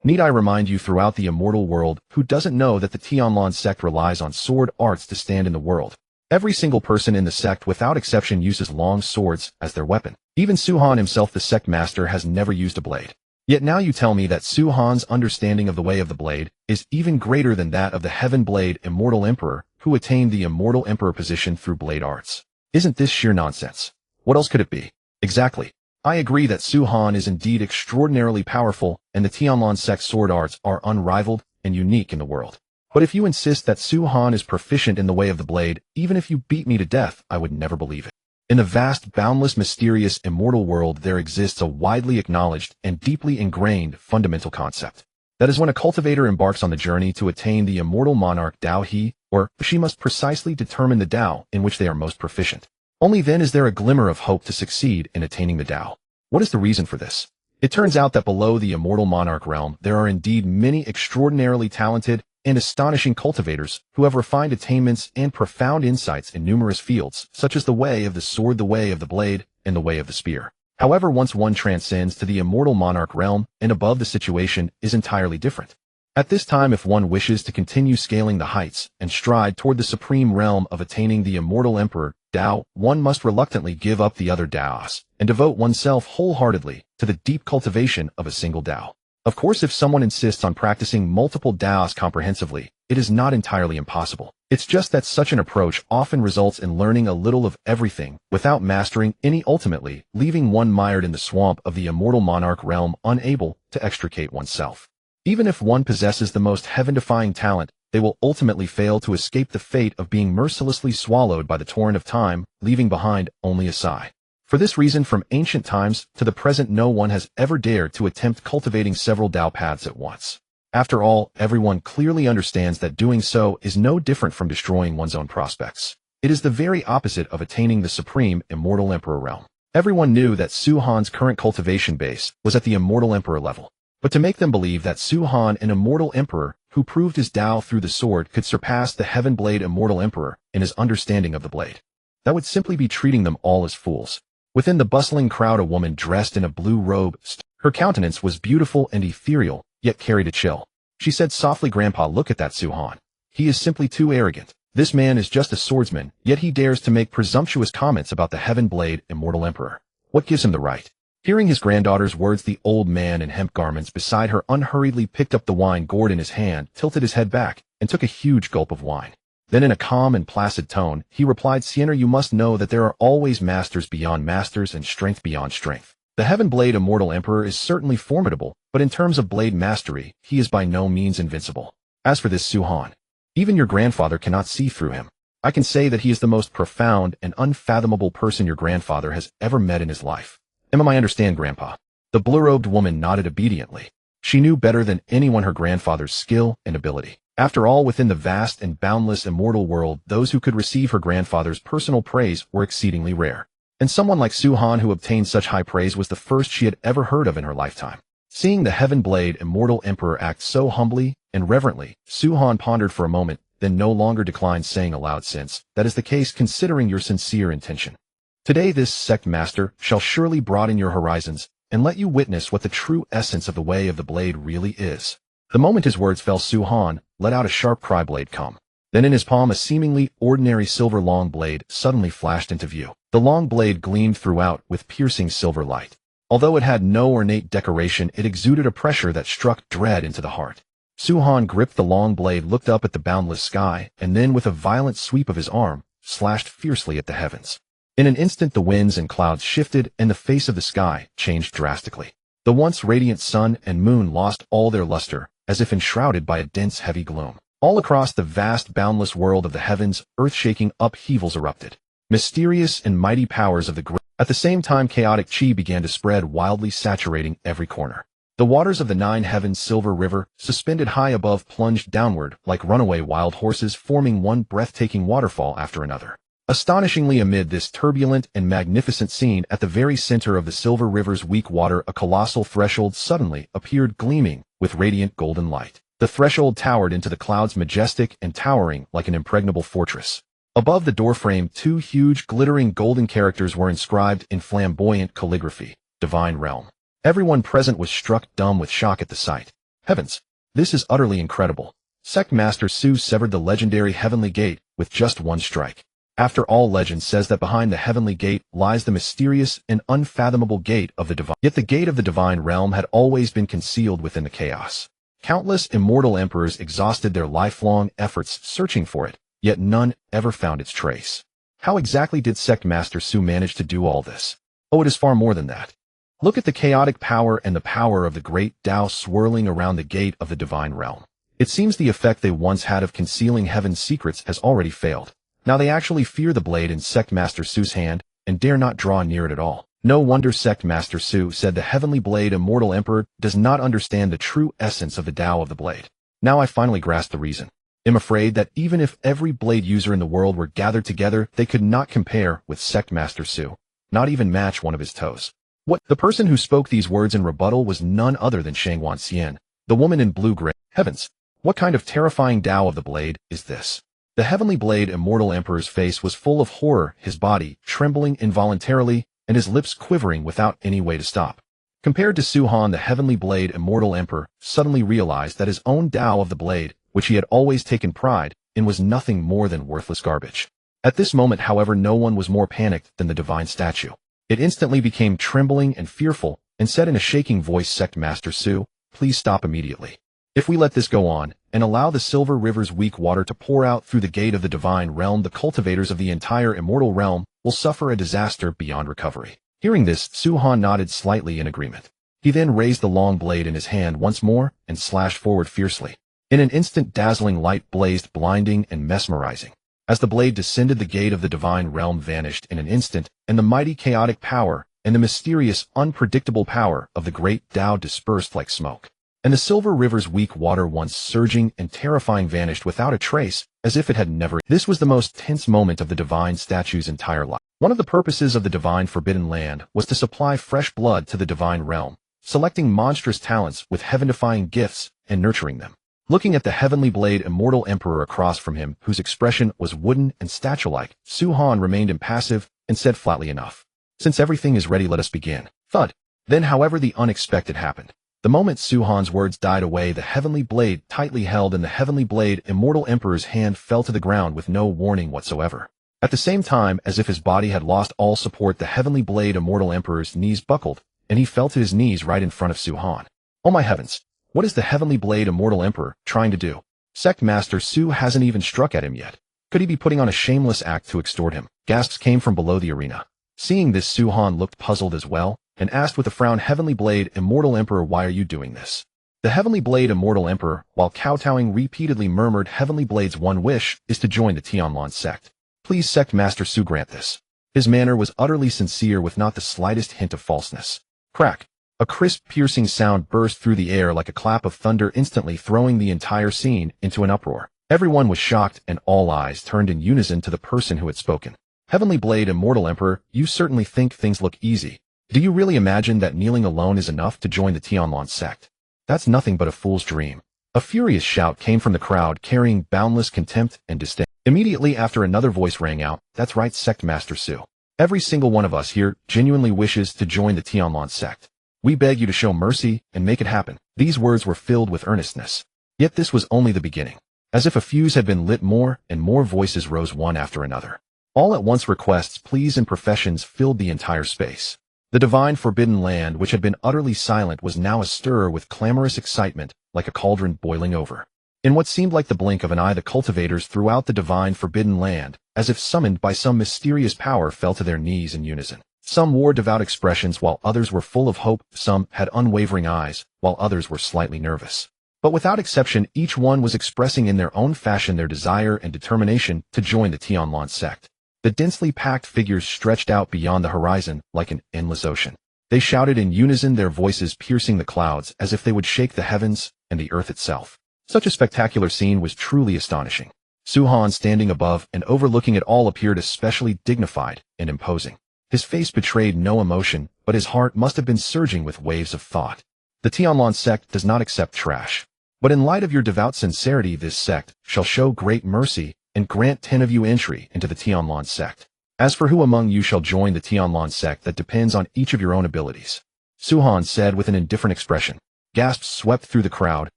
Need I remind you, throughout the immortal world, who doesn't know that the Tianlan sect relies on sword arts to stand in the world? Every single person in the sect without exception uses long swords as their weapon. Even Su-Han himself, the Sect Master, has never used a blade. Yet now you tell me that Su-Han's understanding of the way of the blade is even greater than that of the Heaven Blade Immortal Emperor, who attained the Immortal Emperor position through blade arts. Isn't this sheer nonsense? What else could it be? Exactly. I agree that Su-Han is indeed extraordinarily powerful, and the Tianlan sect sword arts are unrivaled and unique in the world. But if you insist that Su-Han is proficient in the way of the blade, even if you beat me to death, I would never believe it. In the vast, boundless, mysterious, immortal world, there exists a widely acknowledged and deeply ingrained fundamental concept. That is, when a cultivator embarks on the journey to attain the immortal monarch Dao, he or she must precisely determine the Dao in which they are most proficient. Only then is there a glimmer of hope to succeed in attaining the Dao. What is the reason for this? It turns out that below the immortal monarch realm, there are indeed many extraordinarily talented and astonishing cultivators who have refined attainments and profound insights in numerous fields, such as the way of the sword, the way of the blade, and the way of the spear. However, once one transcends to the immortal monarch realm and above, the situation is entirely different. At this time, if one wishes to continue scaling the heights and stride toward the supreme realm of attaining the Immortal Emperor Dao, one must reluctantly give up the other Daos and devote oneself wholeheartedly to the deep cultivation of a single Dao. Of course, if someone insists on practicing multiple Daos comprehensively, it is not entirely impossible. It's just that such an approach often results in learning a little of everything without mastering any, ultimately leaving one mired in the swamp of the immortal monarch realm, unable to extricate oneself. Even if one possesses the most heaven-defying talent, they will ultimately fail to escape the fate of being mercilessly swallowed by the torrent of time, leaving behind only a sigh. For this reason, from ancient times to the present, no one has ever dared to attempt cultivating several Dao paths at once. After all, everyone clearly understands that doing so is no different from destroying one's own prospects. It is the very opposite of attaining the supreme Immortal Emperor realm. Everyone knew that Su-Han's current cultivation base was at the Immortal Emperor level. But to make them believe that Su-Han, an Immortal Emperor who proved his Dao through the sword, could surpass the Heaven Blade Immortal Emperor in his understanding of the blade, that would simply be treating them all as fools. Within the bustling crowd, a woman dressed in a blue robe. Her countenance was beautiful and ethereal, yet carried a chill. She said softly, "Grandpa, look at that Su-Han. He is simply too arrogant. This man is just a swordsman, yet he dares to make presumptuous comments about the Heaven Blade Immortal Emperor. What gives him the right? Hearing his granddaughter's words, the old man in hemp garments beside her unhurriedly picked up the wine gourd in his hand, tilted his head back, and took a huge gulp of wine. Then in a calm and placid tone, he replied, Sienna, you must know that there are always masters beyond masters and strength beyond strength. The Heaven Blade Immortal Emperor is certainly formidable, but in terms of blade mastery, he is by no means invincible. As for this Su-Han, even your grandfather cannot see through him. I can say that he is the most profound and unfathomable person your grandfather has ever met in his life. I understand, Grandpa. The blue-robed woman nodded obediently. She knew better than anyone her grandfather's skill and ability. After all, within the vast and boundless immortal world, those who could receive her grandfather's personal praise were exceedingly rare. And someone like Su-Han who obtained such high praise was the first she had ever heard of in her lifetime. Seeing the Heaven Blade Immortal Emperor act so humbly and reverently, Su-Han pondered for a moment, then no longer declined, saying aloud, since that is the case, considering your sincere intention. Today this Sect Master shall surely broaden your horizons and let you witness what the true essence of the way of the blade really is. The moment his words fell, Su-Han let out a sharp cry, blade come. Then in his palm a seemingly ordinary silver long blade suddenly flashed into view. The long blade gleamed throughout with piercing silver light. Although it had no ornate decoration, it exuded a pressure that struck dread into the heart. Su-Han gripped the long blade, looked up at the boundless sky, and then with a violent sweep of his arm, slashed fiercely at the heavens. In an instant the winds and clouds shifted and the face of the sky changed drastically. The once radiant sun and moon lost all their luster, as if enshrouded by a dense heavy gloom. All across the vast boundless world of the heavens, earth-shaking upheavals erupted. Mysterious and mighty powers of the great. At the same time, chaotic chi began to spread, wildly saturating every corner. The waters of the nine heavens silver river, suspended high above, plunged downward like runaway wild horses, forming one breathtaking waterfall after another. Astonishingly, amid this turbulent and magnificent scene, at the very center of the silver river's weak water, a colossal threshold suddenly appeared, gleaming with radiant golden light. The threshold towered into the clouds, majestic and towering like an impregnable fortress. Above the doorframe, two huge, glittering golden characters were inscribed in flamboyant calligraphy, Divine Realm. Everyone present was struck dumb with shock at the sight. Heavens! This is utterly incredible. Sect Master Su severed the legendary Heavenly Gate with just one strike. After all, legend says that behind the Heavenly Gate lies the mysterious and unfathomable Gate of the Divine. Yet the Gate of the Divine Realm had always been concealed within the chaos. Countless immortal emperors exhausted their lifelong efforts searching for it, yet none ever found its trace. How exactly did Sect Master Su manage to do all this? Oh, it is far more than that. Look at the chaotic power and the power of the great Tao swirling around the Gate of the Divine Realm. It seems the effect they once had of concealing heaven's secrets has already failed. Now they actually fear the blade in Sect Master Su's hand and dare not draw near it at all. No wonder Sect Master Su said the Heavenly Blade Immortal Emperor does not understand the true essence of the Tao of the blade. Now I finally grasp the reason. I'm afraid that even if every blade user in the world were gathered together, they could not compare with Sect Master Su, not even match one of his toes. What? The person who spoke these words in rebuttal was none other than Shangwan Xian, the woman in blue-gray. Heavens! What kind of terrifying Tao of the blade is this? The Heavenly Blade Immortal Emperor's face was full of horror, his body trembling involuntarily, and his lips quivering without any way to stop. Compared to Su-Han, the Heavenly Blade Immortal Emperor suddenly realized that his own Tao of the blade, which he had always taken pride in, was nothing more than worthless garbage. At this moment, however, no one was more panicked than the divine statue. It instantly became trembling and fearful, and said in a shaking voice, Sect Master Su, please stop immediately. If we let this go on, and allow the silver river's weak water to pour out through the Gate of the Divine Realm, the cultivators of the entire immortal realm will suffer a disaster beyond recovery. Hearing this, Su-Han nodded slightly in agreement. He then raised the long blade in his hand once more and slashed forward fiercely. In an instant, dazzling light blazed, blinding and mesmerizing. As the blade descended, the Gate of the Divine Realm vanished in an instant, and the mighty chaotic power and the mysterious, unpredictable power of the great Tao dispersed like smoke. And the silver river's weak water, once surging and terrifying, vanished without a trace, as if it had never. This was the most tense moment of the divine statue's entire life. One of the purposes of the divine Forbidden Land was to supply fresh blood to the divine realm, selecting monstrous talents with heaven-defying gifts and nurturing them. Looking at the Heavenly Blade Immortal Emperor across from him, whose expression was wooden and statue-like, Su-Han remained impassive and said flatly, enough. Since everything is ready, let us begin. Thud. Then, however, the unexpected happened. The moment Su-Han's words died away, the Heavenly Blade, tightly held in the Heavenly Blade Immortal Emperor's hand, fell to the ground with no warning whatsoever. At the same time, as if his body had lost all support, the Heavenly Blade Immortal Emperor's knees buckled, and he fell to his knees right in front of Su-Han. Oh my heavens! What is the Heavenly Blade Immortal Emperor trying to do? Sect Master Su hasn't even struck at him yet. Could he be putting on a shameless act to extort him? Gasps came from below the arena. Seeing this, Su-Han looked puzzled as well, and asked with a frown, Heavenly Blade Immortal Emperor, why are you doing this? The Heavenly Blade Immortal Emperor, while kowtowing, repeatedly murmured, Heavenly Blade's one wish is to join the Tianlan sect. Please, Sect Master Su, grant this. His manner was utterly sincere, with not the slightest hint of falseness. Crack! A crisp, piercing sound burst through the air like a clap of thunder, instantly throwing the entire scene into an uproar. Everyone was shocked, and all eyes turned in unison to the person who had spoken. Heavenly Blade Immortal Emperor, you certainly think things look easy. Do you really imagine that kneeling alone is enough to join the Tianlan sect? That's nothing but a fool's dream. A furious shout came from the crowd, carrying boundless contempt and disdain. Immediately after, another voice rang out, that's right, Sect Master Su. Every single one of us here genuinely wishes to join the Tianlan sect. We beg you to show mercy and make it happen. These words were filled with earnestness. Yet this was only the beginning. As if a fuse had been lit, more and more voices rose one after another. All at once, requests, pleas, and professions filled the entire space. The divine forbidden land, which had been utterly silent, was now astir with clamorous excitement, like a cauldron boiling over. In what seemed like the blink of an eye, the cultivators throughout the divine forbidden land, as if summoned by some mysterious power, fell to their knees in unison. Some wore devout expressions, while others were full of hope. Some had unwavering eyes, while others were slightly nervous. But without exception, each one was expressing in their own fashion their desire and determination to join the Tianlan sect. The densely packed figures stretched out beyond the horizon like an endless ocean. They shouted in unison, their voices piercing the clouds as if they would shake the heavens and the earth itself. Such a spectacular scene was truly astonishing. Su-Han, standing above and overlooking it all, appeared especially dignified and imposing. His face betrayed no emotion, but his heart must have been surging with waves of thought. The Tianlan sect does not accept trash. But in light of your devout sincerity, this sect shall show great mercy and grant 10 of you entry into the Tianlan sect. As for who among you shall join the Tianlan sect, that depends on each of your own abilities. Su-Han said with an indifferent expression. Gasps swept through the crowd.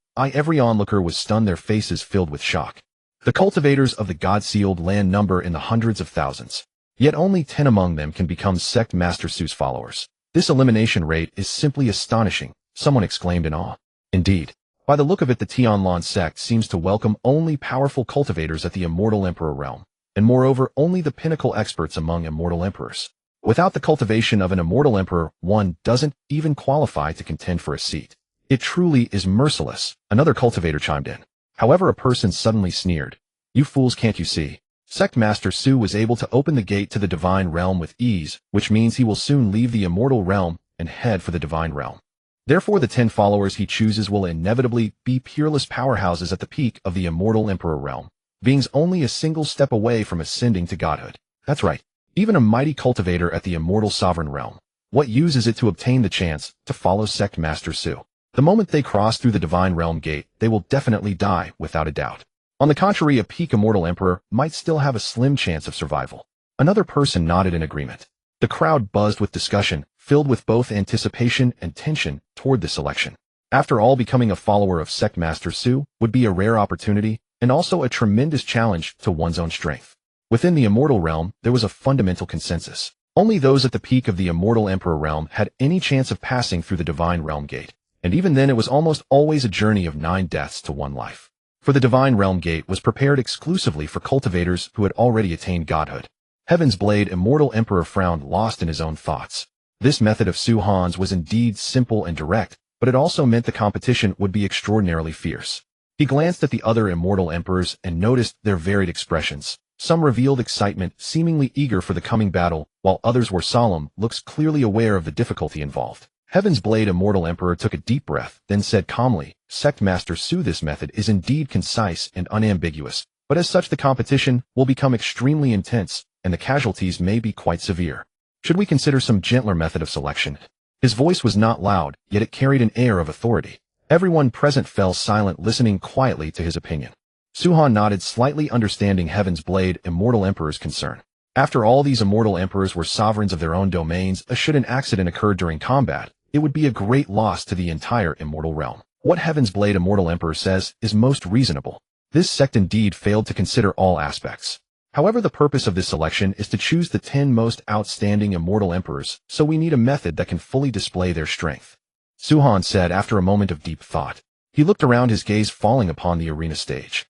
Every onlooker was stunned, their faces filled with shock. The cultivators of the God-sealed land number in the hundreds of thousands. Yet only 10 among them can become Sect Master Su's followers. This elimination rate is simply astonishing, someone exclaimed in awe. Indeed. By the look of it, the Tianlan sect seems to welcome only powerful cultivators at the Immortal Emperor realm, and moreover only the pinnacle experts among Immortal Emperors. Without the cultivation of an Immortal Emperor, one doesn't even qualify to contend for a seat. It truly is merciless, another cultivator chimed in. However, a person suddenly sneered. You fools, can't you see? Sect Master Su was able to open the gate to the Divine Realm with ease, which means he will soon leave the Immortal Realm and head for the Divine Realm. Therefore, the 10 followers he chooses will inevitably be peerless powerhouses at the peak of the Immortal Emperor realm, beings only a single step away from ascending to godhood. That's right, even a mighty cultivator at the Immortal Sovereign realm. What use is it to obtain the chance to follow Sect Master Su? The moment they cross through the Divine Realm gate, they will definitely die, without a doubt. On the contrary, a peak Immortal Emperor might still have a slim chance of survival. Another person nodded in agreement. The crowd buzzed with discussion, filled with both anticipation and tension toward this election. After all, becoming a follower of Sect Master Su would be a rare opportunity and also a tremendous challenge to one's own strength. Within the Immortal Realm, there was a fundamental consensus. Only those at the peak of the Immortal Emperor realm had any chance of passing through the Divine Realm gate, and even then it was almost always a journey of 9 deaths to 1 life. For the Divine Realm gate was prepared exclusively for cultivators who had already attained godhood. Heaven's Blade Immortal Emperor frowned, lost in his own thoughts. This method of Su-Han's was indeed simple and direct, but it also meant the competition would be extraordinarily fierce. He glanced at the other Immortal Emperors and noticed their varied expressions. Some revealed excitement, seemingly eager for the coming battle, while others were solemn, looks clearly aware of the difficulty involved. Heaven's Blade Immortal Emperor took a deep breath, then said calmly, Sect Master Su, this method is indeed concise and unambiguous, but as such the competition will become extremely intense, and the casualties may be quite severe. Should we consider some gentler method of selection? His voice was not loud, yet it carried an air of authority. Everyone present fell silent, listening quietly to his opinion. Su-Han nodded, slightly understanding Heaven's Blade Immortal Emperor's concern. After all, these Immortal Emperors were sovereigns of their own domains. Should an accident occur during combat, it would be a great loss to the entire Immortal Realm. What Heaven's Blade Immortal Emperor says is most reasonable. This sect indeed failed to consider all aspects. However, the purpose of this selection is to choose the 10 most outstanding immortal emperors, so we need a method that can fully display their strength. Su-Han said after a moment of deep thought. He looked around, his gaze falling upon the arena stage.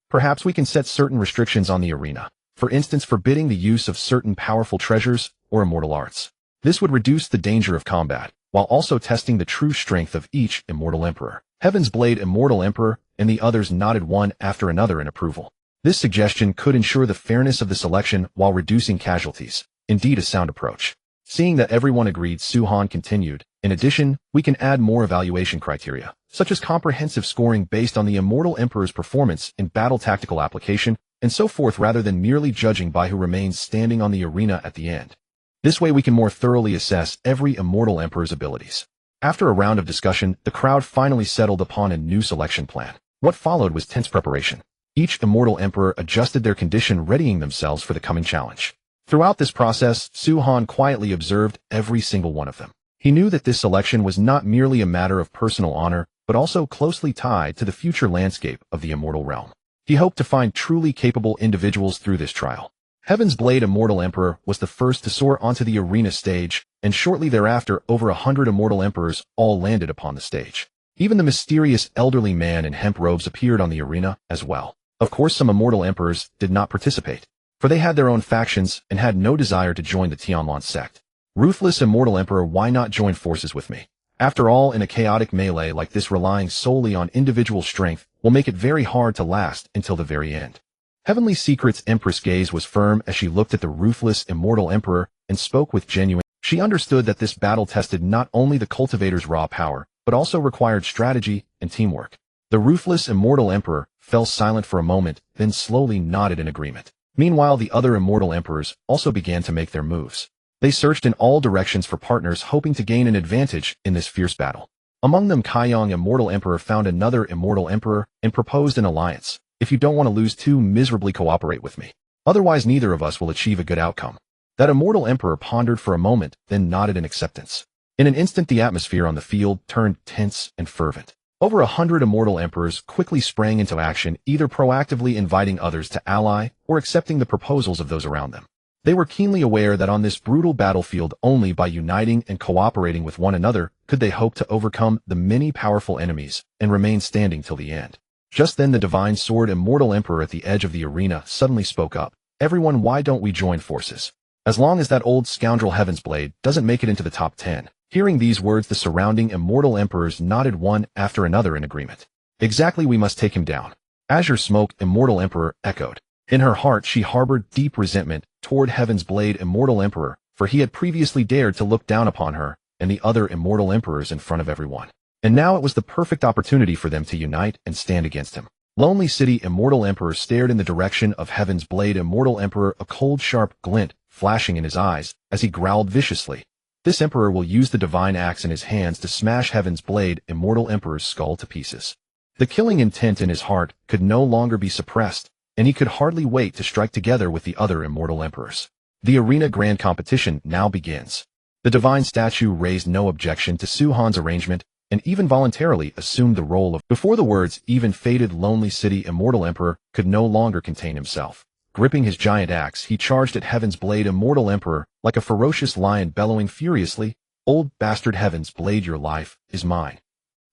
Perhaps we can set certain restrictions on the arena, for instance forbidding the use of certain powerful treasures or immortal arts. This would reduce the danger of combat, while also testing the true strength of each immortal emperor. Heaven's Blade Immortal Emperor and the others nodded one after another in approval. This suggestion could ensure the fairness of the selection while reducing casualties. Indeed a sound approach. Seeing that everyone agreed, Su-Han continued, in addition, we can add more evaluation criteria, such as comprehensive scoring based on the Immortal Emperor's performance in battle tactical application, and so forth rather than merely judging by who remains standing on the arena at the end. This way we can more thoroughly assess every Immortal Emperor's abilities. After a round of discussion, the crowd finally settled upon a new selection plan. What followed was tense preparation. Each Immortal Emperor adjusted their condition, readying themselves for the coming challenge. Throughout this process, Su-Han quietly observed every single one of them. He knew that this selection was not merely a matter of personal honor, but also closely tied to the future landscape of the immortal realm. He hoped to find truly capable individuals through this trial. Heaven's Blade Immortal Emperor was the first to soar onto the arena stage, and shortly thereafter over 100 Immortal Emperors all landed upon the stage. Even the mysterious elderly man in hemp robes appeared on the arena as well. Of course, some Immortal Emperors did not participate, for they had their own factions and had no desire to join the Tianlan sect. Ruthless Immortal Emperor, why not join forces with me? After all, in a chaotic melee like this, relying solely on individual strength will make it very hard to last until the very end. Heavenly Secret's Empress gaze was firm as she looked at the ruthless Immortal Emperor and spoke with genuine. She understood that this battle tested not only the cultivator's raw power, but also required strategy and teamwork. The ruthless Immortal Emperor fell silent for a moment, then slowly nodded in agreement. Meanwhile, the other Immortal Emperors also began to make their moves. They searched in all directions for partners, hoping to gain an advantage in this fierce battle. Among them, Kaiyang Immortal Emperor found another Immortal Emperor and proposed an alliance. If you don't want to lose too miserably, cooperate with me. Otherwise, neither of us will achieve a good outcome. That Immortal Emperor pondered for a moment, then nodded in acceptance. In an instant, the atmosphere on the field turned tense and fervent. Over 100 Immortal Emperors quickly sprang into action, either proactively inviting others to ally or accepting the proposals of those around them. They were keenly aware that on this brutal battlefield, only by uniting and cooperating with one another could they hope to overcome the many powerful enemies and remain standing till the end. Just then, the Divine Sword Immortal Emperor at the edge of the arena suddenly spoke up. Everyone, why don't we join forces? As long as that old scoundrel Heaven's Blade doesn't make it into the top 10. Hearing these words, the surrounding Immortal Emperors nodded one after another in agreement. Exactly, we must take him down. Azure Smoke Immortal Emperor echoed. In her heart, she harbored deep resentment toward Heaven's Blade Immortal Emperor, for he had previously dared to look down upon her and the other Immortal Emperors in front of everyone. And now it was the perfect opportunity for them to unite and stand against him. Lonely City Immortal Emperor stared in the direction of Heaven's Blade Immortal Emperor, a cold, sharp glint flashing in his eyes as he growled viciously. This emperor will use the divine axe in his hands to smash Heaven's Blade Immortal Emperor's skull to pieces. The killing intent in his heart could no longer be suppressed, and he could hardly wait to strike together with the other Immortal Emperors. The arena grand competition now begins. The divine statue raised no objection to Su-Han's arrangement, and even voluntarily assumed the role of. Before the words even faded, Lonely City Immortal Emperor could no longer contain himself. Gripping his giant axe, he charged at Heaven's Blade Immortal Emperor like a ferocious lion, bellowing furiously, "Old bastard, Heaven's Blade, your life is mine."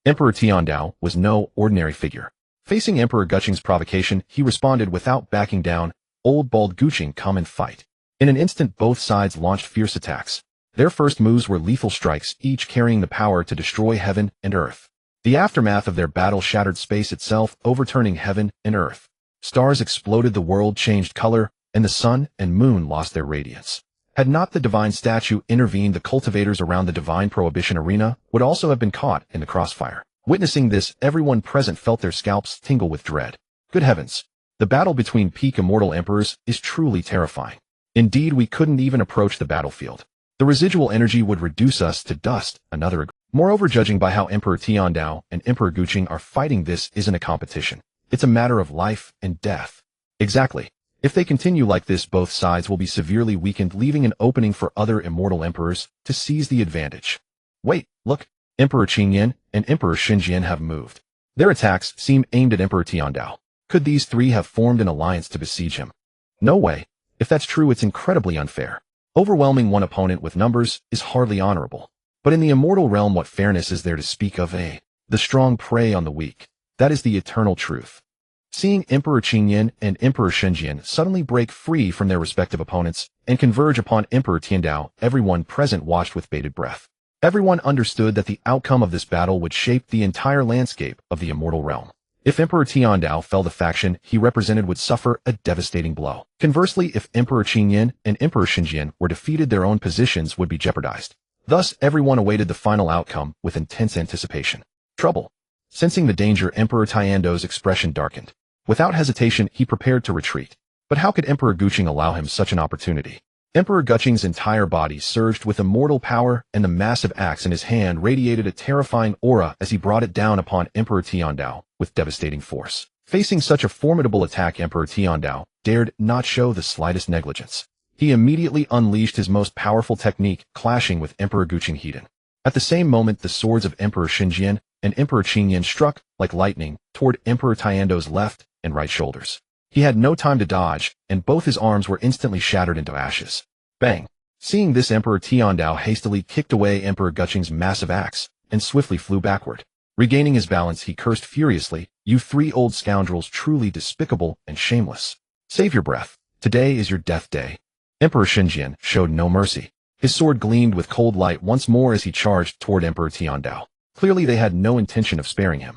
Emperor Tiandao was no ordinary figure. Facing Emperor Guqing's provocation, he responded without backing down, "Old bald Guqing, come and fight." In an instant, both sides launched fierce attacks. Their first moves were lethal strikes, each carrying the power to destroy heaven and earth. The aftermath of their battle shattered space itself, overturning heaven and earth. Stars exploded, the world changed color, and the sun and moon lost their radiance. Had not the divine statue intervened, the cultivators around the divine prohibition arena would also have been caught in the crossfire. Witnessing this, everyone present felt their scalps tingle with dread. Good heavens! The battle between peak Immortal Emperors is truly terrifying. Indeed, we couldn't even approach the battlefield. The residual energy would reduce us to dust. Moreover, judging by how Emperor Tiandao and Emperor Guqing are fighting, this isn't a competition. It's a matter of life and death. Exactly. If they continue like this, both sides will be severely weakened, leaving an opening for other Immortal Emperors to seize the advantage. Wait, look. Emperor Qingyan and Emperor Xinjian have moved. Their attacks seem aimed at Emperor Tiandao. Could these three have formed an alliance to besiege him? No way. If that's true, it's incredibly unfair. Overwhelming one opponent with numbers is hardly honorable. But in the immortal realm, what fairness is there to speak of? The strong prey on the weak. That is the eternal truth. Seeing Emperor Qingyan and Emperor Shenjian suddenly break free from their respective opponents and converge upon Emperor Tiandao, everyone present watched with bated breath. Everyone understood that the outcome of this battle would shape the entire landscape of the immortal realm. If Emperor Tiandao fell, the faction he represented would suffer a devastating blow. Conversely, if Emperor Qingyan and Emperor Shenjian were defeated, their own positions would be jeopardized. Thus, everyone awaited the final outcome with intense anticipation. Trouble. Sensing the danger, Emperor Tiandao's expression darkened. Without hesitation, he prepared to retreat. But how could Emperor Guqing allow him such an opportunity? Emperor Guqing's entire body surged with immortal power, and the massive axe in his hand radiated a terrifying aura as he brought it down upon Emperor Tiandao with devastating force. Facing such a formidable attack, Emperor Tiandao dared not show the slightest negligence. He immediately unleashed his most powerful technique, clashing with Emperor Guqing Heiden. At the same moment, the swords of Emperor Shenjian and Emperor Qingyan struck like lightning toward Emperor Tiandao's left and right shoulders. He had no time to dodge, and both his arms were instantly shattered into ashes. Bang! Seeing this, Emperor Tiandao hastily kicked away Emperor Guqing's massive axe and swiftly flew backward. Regaining his balance, he cursed furiously, "You three old scoundrels, truly despicable and shameless. Save your breath. Today is your death day." Emperor Shenjian showed no mercy. His sword gleamed with cold light once more as he charged toward Emperor Tiandao. Clearly, they had no intention of sparing him.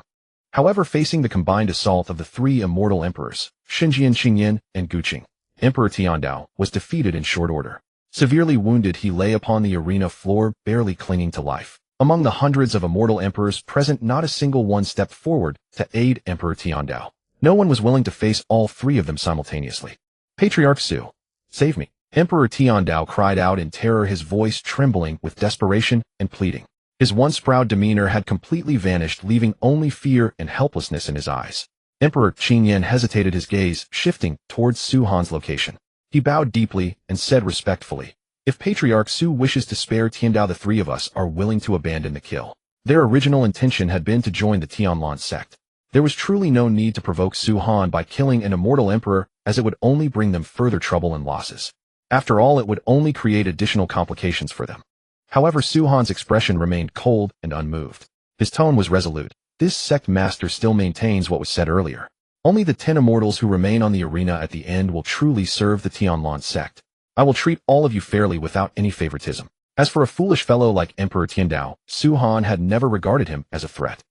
However, facing the combined assault of the three immortal emperors, Shenjian, Qingyan, and Guqing, Emperor Tiandao was defeated in short order. Severely wounded, he lay upon the arena floor, barely clinging to life. Among the hundreds of immortal emperors present, not a single one stepped forward to aid Emperor Tiandao. No one was willing to face all three of them simultaneously. "Patriarch Su, save me!" Emperor Tiandao cried out in terror, his voice trembling with desperation and pleading. His once proud demeanor had completely vanished, leaving only fear and helplessness in his eyes. Emperor Qingyan hesitated, his gaze shifting towards Su Han's location. He bowed deeply and said respectfully, "If Patriarch Su wishes to spare Tiandao, the three of us are willing to abandon the kill." Their original intention had been to join the Tianlan sect. There was truly no need to provoke Su Han by killing an immortal emperor, as it would only bring them further trouble and losses. After all, it would only create additional complications for them. However, Su Han's expression remained cold and unmoved. His tone was resolute. "This Sect Master still maintains what was said earlier. Only the 10 immortals who remain on the arena at the end will truly serve the Tianlan sect. I will treat all of you fairly without any favoritism." As for a foolish fellow like Emperor Tiandao, Su Han had never regarded him as a threat.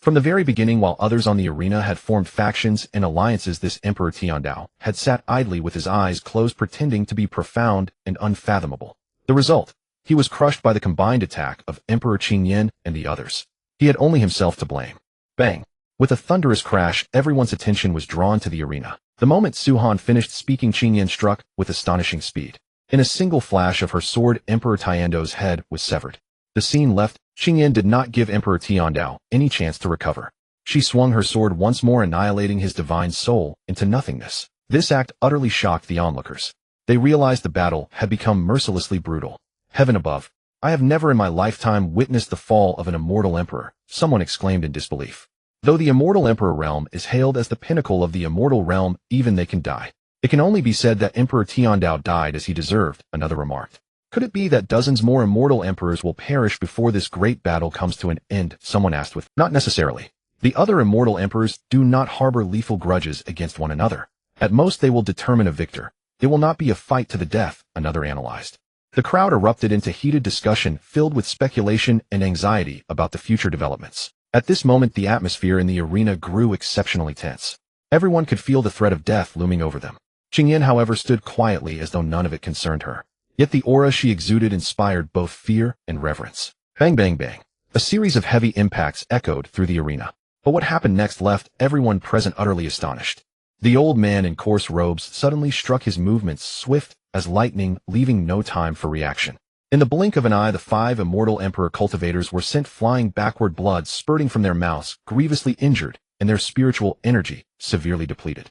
From the very beginning, while others on the arena had formed factions and alliances, this Emperor Tiandao had sat idly with his eyes closed, pretending to be profound and unfathomable. The result? He was crushed by the combined attack of Emperor Qingyan and the others. He had only himself to blame. Bang! With a thunderous crash, everyone's attention was drawn to the arena. The moment Su Han finished speaking, Qingyan struck with astonishing speed. In a single flash of her sword, Emperor Tiandao's head was severed. The scene left, Qingyan did not give Emperor Tiandao any chance to recover. She swung her sword once more, annihilating his divine soul into nothingness. This act utterly shocked the onlookers. They realized the battle had become mercilessly brutal. "Heaven above! I have never in my lifetime witnessed the fall of an immortal emperor," someone exclaimed in disbelief. "Though the Immortal Emperor realm is hailed as the pinnacle of the immortal realm, even they can die. It can only be said that Emperor Tiandao died as he deserved," another remarked. "Could it be that dozens more immortal emperors will perish before this great battle comes to an end?" someone asked with, "Not necessarily. The other immortal emperors do not harbor lethal grudges against one another. At most, they will determine a victor. It will not be a fight to the death," another analyzed. The crowd erupted into heated discussion, filled with speculation and anxiety about the future developments. At this moment, the atmosphere in the arena grew exceptionally tense. Everyone could feel the threat of death looming over them. Qingyan, however, stood quietly as though none of it concerned her. Yet the aura she exuded inspired both fear and reverence. Bang, bang, bang. A series of heavy impacts echoed through the arena. But what happened next left everyone present utterly astonished. The old man in coarse robes suddenly struck, his movements swift as lightning, leaving no time for reaction. In the blink of an eye, the 5 immortal emperor cultivators were sent flying backward, blood spurting from their mouths, grievously injured, and their spiritual energy severely depleted.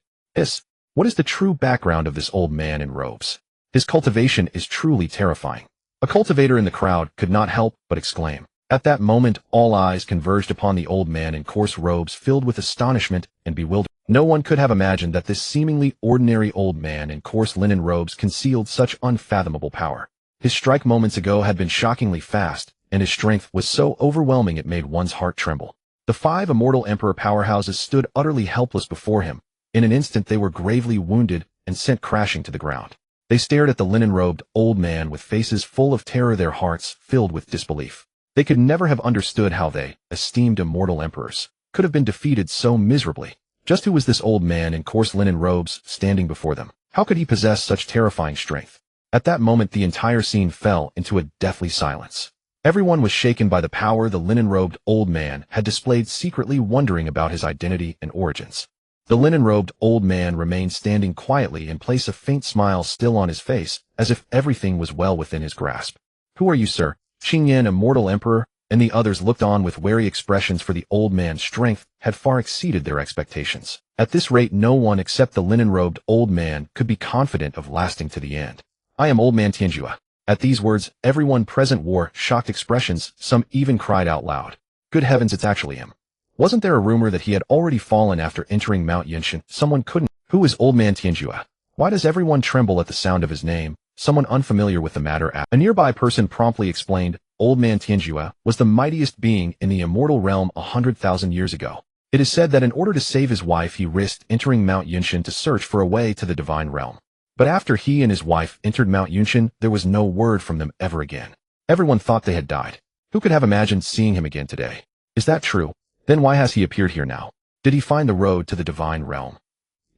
What is the true background of this old man in robes? His cultivation is truly terrifying. A cultivator in the crowd could not help but exclaim. At that moment, all eyes converged upon the old man in coarse robes, filled with astonishment and bewilderment. No one could have imagined that this seemingly ordinary old man in coarse linen robes concealed such unfathomable power. His strike moments ago had been shockingly fast, and his strength was so overwhelming it made one's heart tremble. The 5 Immortal Emperor powerhouses stood utterly helpless before him. In an instant they were gravely wounded and sent crashing to the ground. They stared at the linen-robed old man with faces full of terror, their hearts filled with disbelief. They could never have understood how they, esteemed immortal emperors, could have been defeated so miserably. Just who was this old man in coarse linen robes standing before them? How could he possess such terrifying strength? At that moment the entire scene fell into a deathly silence. Everyone was shaken by the power the linen-robed old man had displayed, secretly wondering about his identity and origins. The linen-robed old man remained standing quietly in place, a faint smile still on his face, as if everything was well within his grasp. "Who are you, sir?" Tianlan, Immortal Emperor, and the others looked on with wary expressions, for the old man's strength had far exceeded their expectations. At this rate no one except the linen-robed old man could be confident of lasting to the end. "I am Old Man Tianjue." At these words everyone present wore shocked expressions, some even cried out loud. "Good heavens, it's actually him. Wasn't there a rumor that he had already fallen after entering Mount Yinshan? Someone couldn't. Who is Old Man Tianjue? Why does everyone tremble at the sound of his name?" Someone unfamiliar with the matter asked. A nearby person promptly explained, "Old Man Tianjue was the mightiest being in the immortal realm 100,000 years ago. It is said that in order to save his wife he risked entering Mount Yinshan to search for a way to the divine realm. But after he and his wife entered Mount Yinshan, there was no word from them ever again. Everyone thought they had died. Who could have imagined seeing him again today? Is that true? Then why has he appeared here now? Did he find the road to the divine realm?"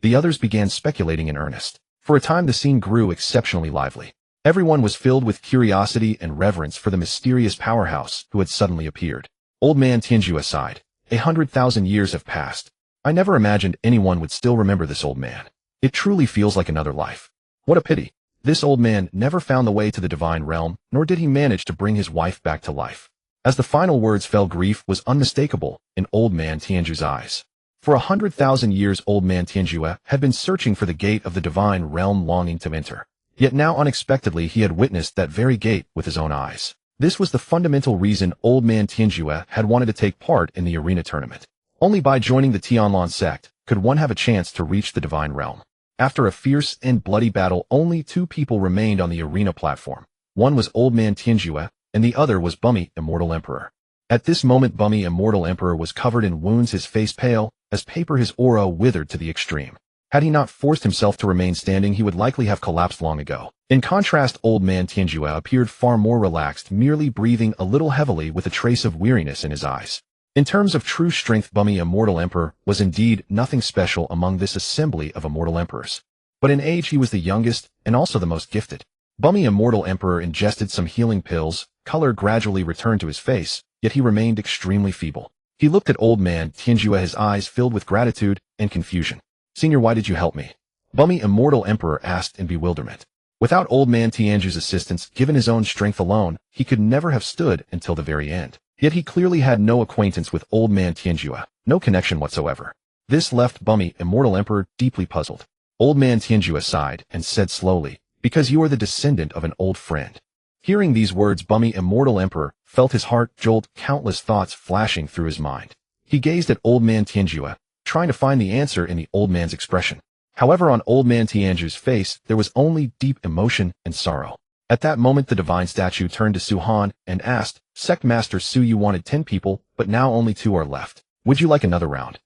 The others began speculating in earnest. For a time the scene grew exceptionally lively. Everyone was filled with curiosity and reverence for the mysterious powerhouse who had suddenly appeared. Old Man Tianjue sighed. 100,000 years have passed. I never imagined anyone would still remember this old man. It truly feels like another life. What a pity. This old man never found the way to the divine realm, nor did he manage to bring his wife back to life. As the final words fell, grief was unmistakable in Old Man Tianjue's eyes. For 100,000 years Old Man Tianjue had been searching for the gate of the divine realm, longing to enter. Yet now unexpectedly he had witnessed that very gate with his own eyes. This was the fundamental reason Old Man Tianjue had wanted to take part in the arena tournament. Only by joining the Tianlan sect could one have a chance to reach the divine realm. After a fierce and bloody battle, only 2 people remained on the arena platform. One was Old Man Tianjue, and the other was Bummy, Immortal Emperor. At this moment Bummy, Immortal Emperor, was covered in wounds, his face pale as paper, his aura withered to the extreme. Had he not forced himself to remain standing, he would likely have collapsed long ago. In contrast, Old Man Tianjue appeared far more relaxed, merely breathing a little heavily with a trace of weariness in his eyes. In terms of true strength, Bummy, Immortal Emperor, was indeed nothing special among this assembly of immortal emperors. But in age he was the youngest and also the most gifted. Bummy, Immortal Emperor, ingested some healing pills, color gradually returned to his face, yet he remained extremely feeble. He looked at Old Man Tianjue, his eyes filled with gratitude and confusion. "Senior, why did you help me?" Bummy, Immortal Emperor, asked in bewilderment. Without Old Man Tianjue's assistance, given his own strength alone, he could never have stood until the very end. Yet he clearly had no acquaintance with Old Man Tianjue, no connection whatsoever. This left Bummy, Immortal Emperor, deeply puzzled. Old Man Tianjue sighed and said slowly, "Because you are the descendant of an old friend." Hearing these words, Bummy, Immortal Emperor, felt his heart jolt, countless thoughts flashing through his mind. He gazed at Old Man Tianjue, trying to find the answer in the old man's expression. However, on Old Man Tianjue's face there was only deep emotion and sorrow. At that moment the divine statue turned to Su Han and asked, "Sect Master Su, you wanted 10 people, but now only 2 are left. Would you like another round?"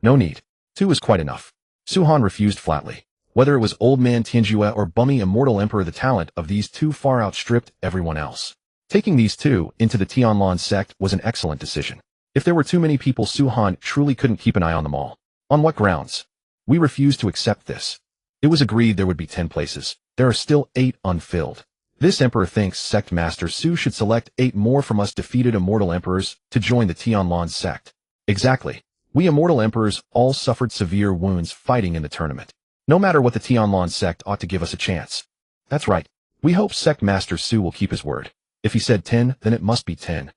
"No need. 2 is quite enough." Su Han refused flatly. Whether it was Old Man Tianjue or Bummy, Immortal Emperor, the talent of these 2 far outstripped everyone else. Taking these 2 into the Tianlan sect was an excellent decision. If there were too many people, Su Han truly couldn't keep an eye on them all. "On what grounds?" "We refuse to accept this." It was agreed there would be 10 places. There are still 8 unfilled. This emperor thinks Sect Master Su should select 8 more from us defeated immortal emperors to join the Tianlan sect. Exactly. We immortal emperors all suffered severe wounds fighting in the tournament. No matter what, the Tianlan sect ought to give us a chance. That's right. We hope Sect Master Su will keep his word. If he said 10, then it must be 10.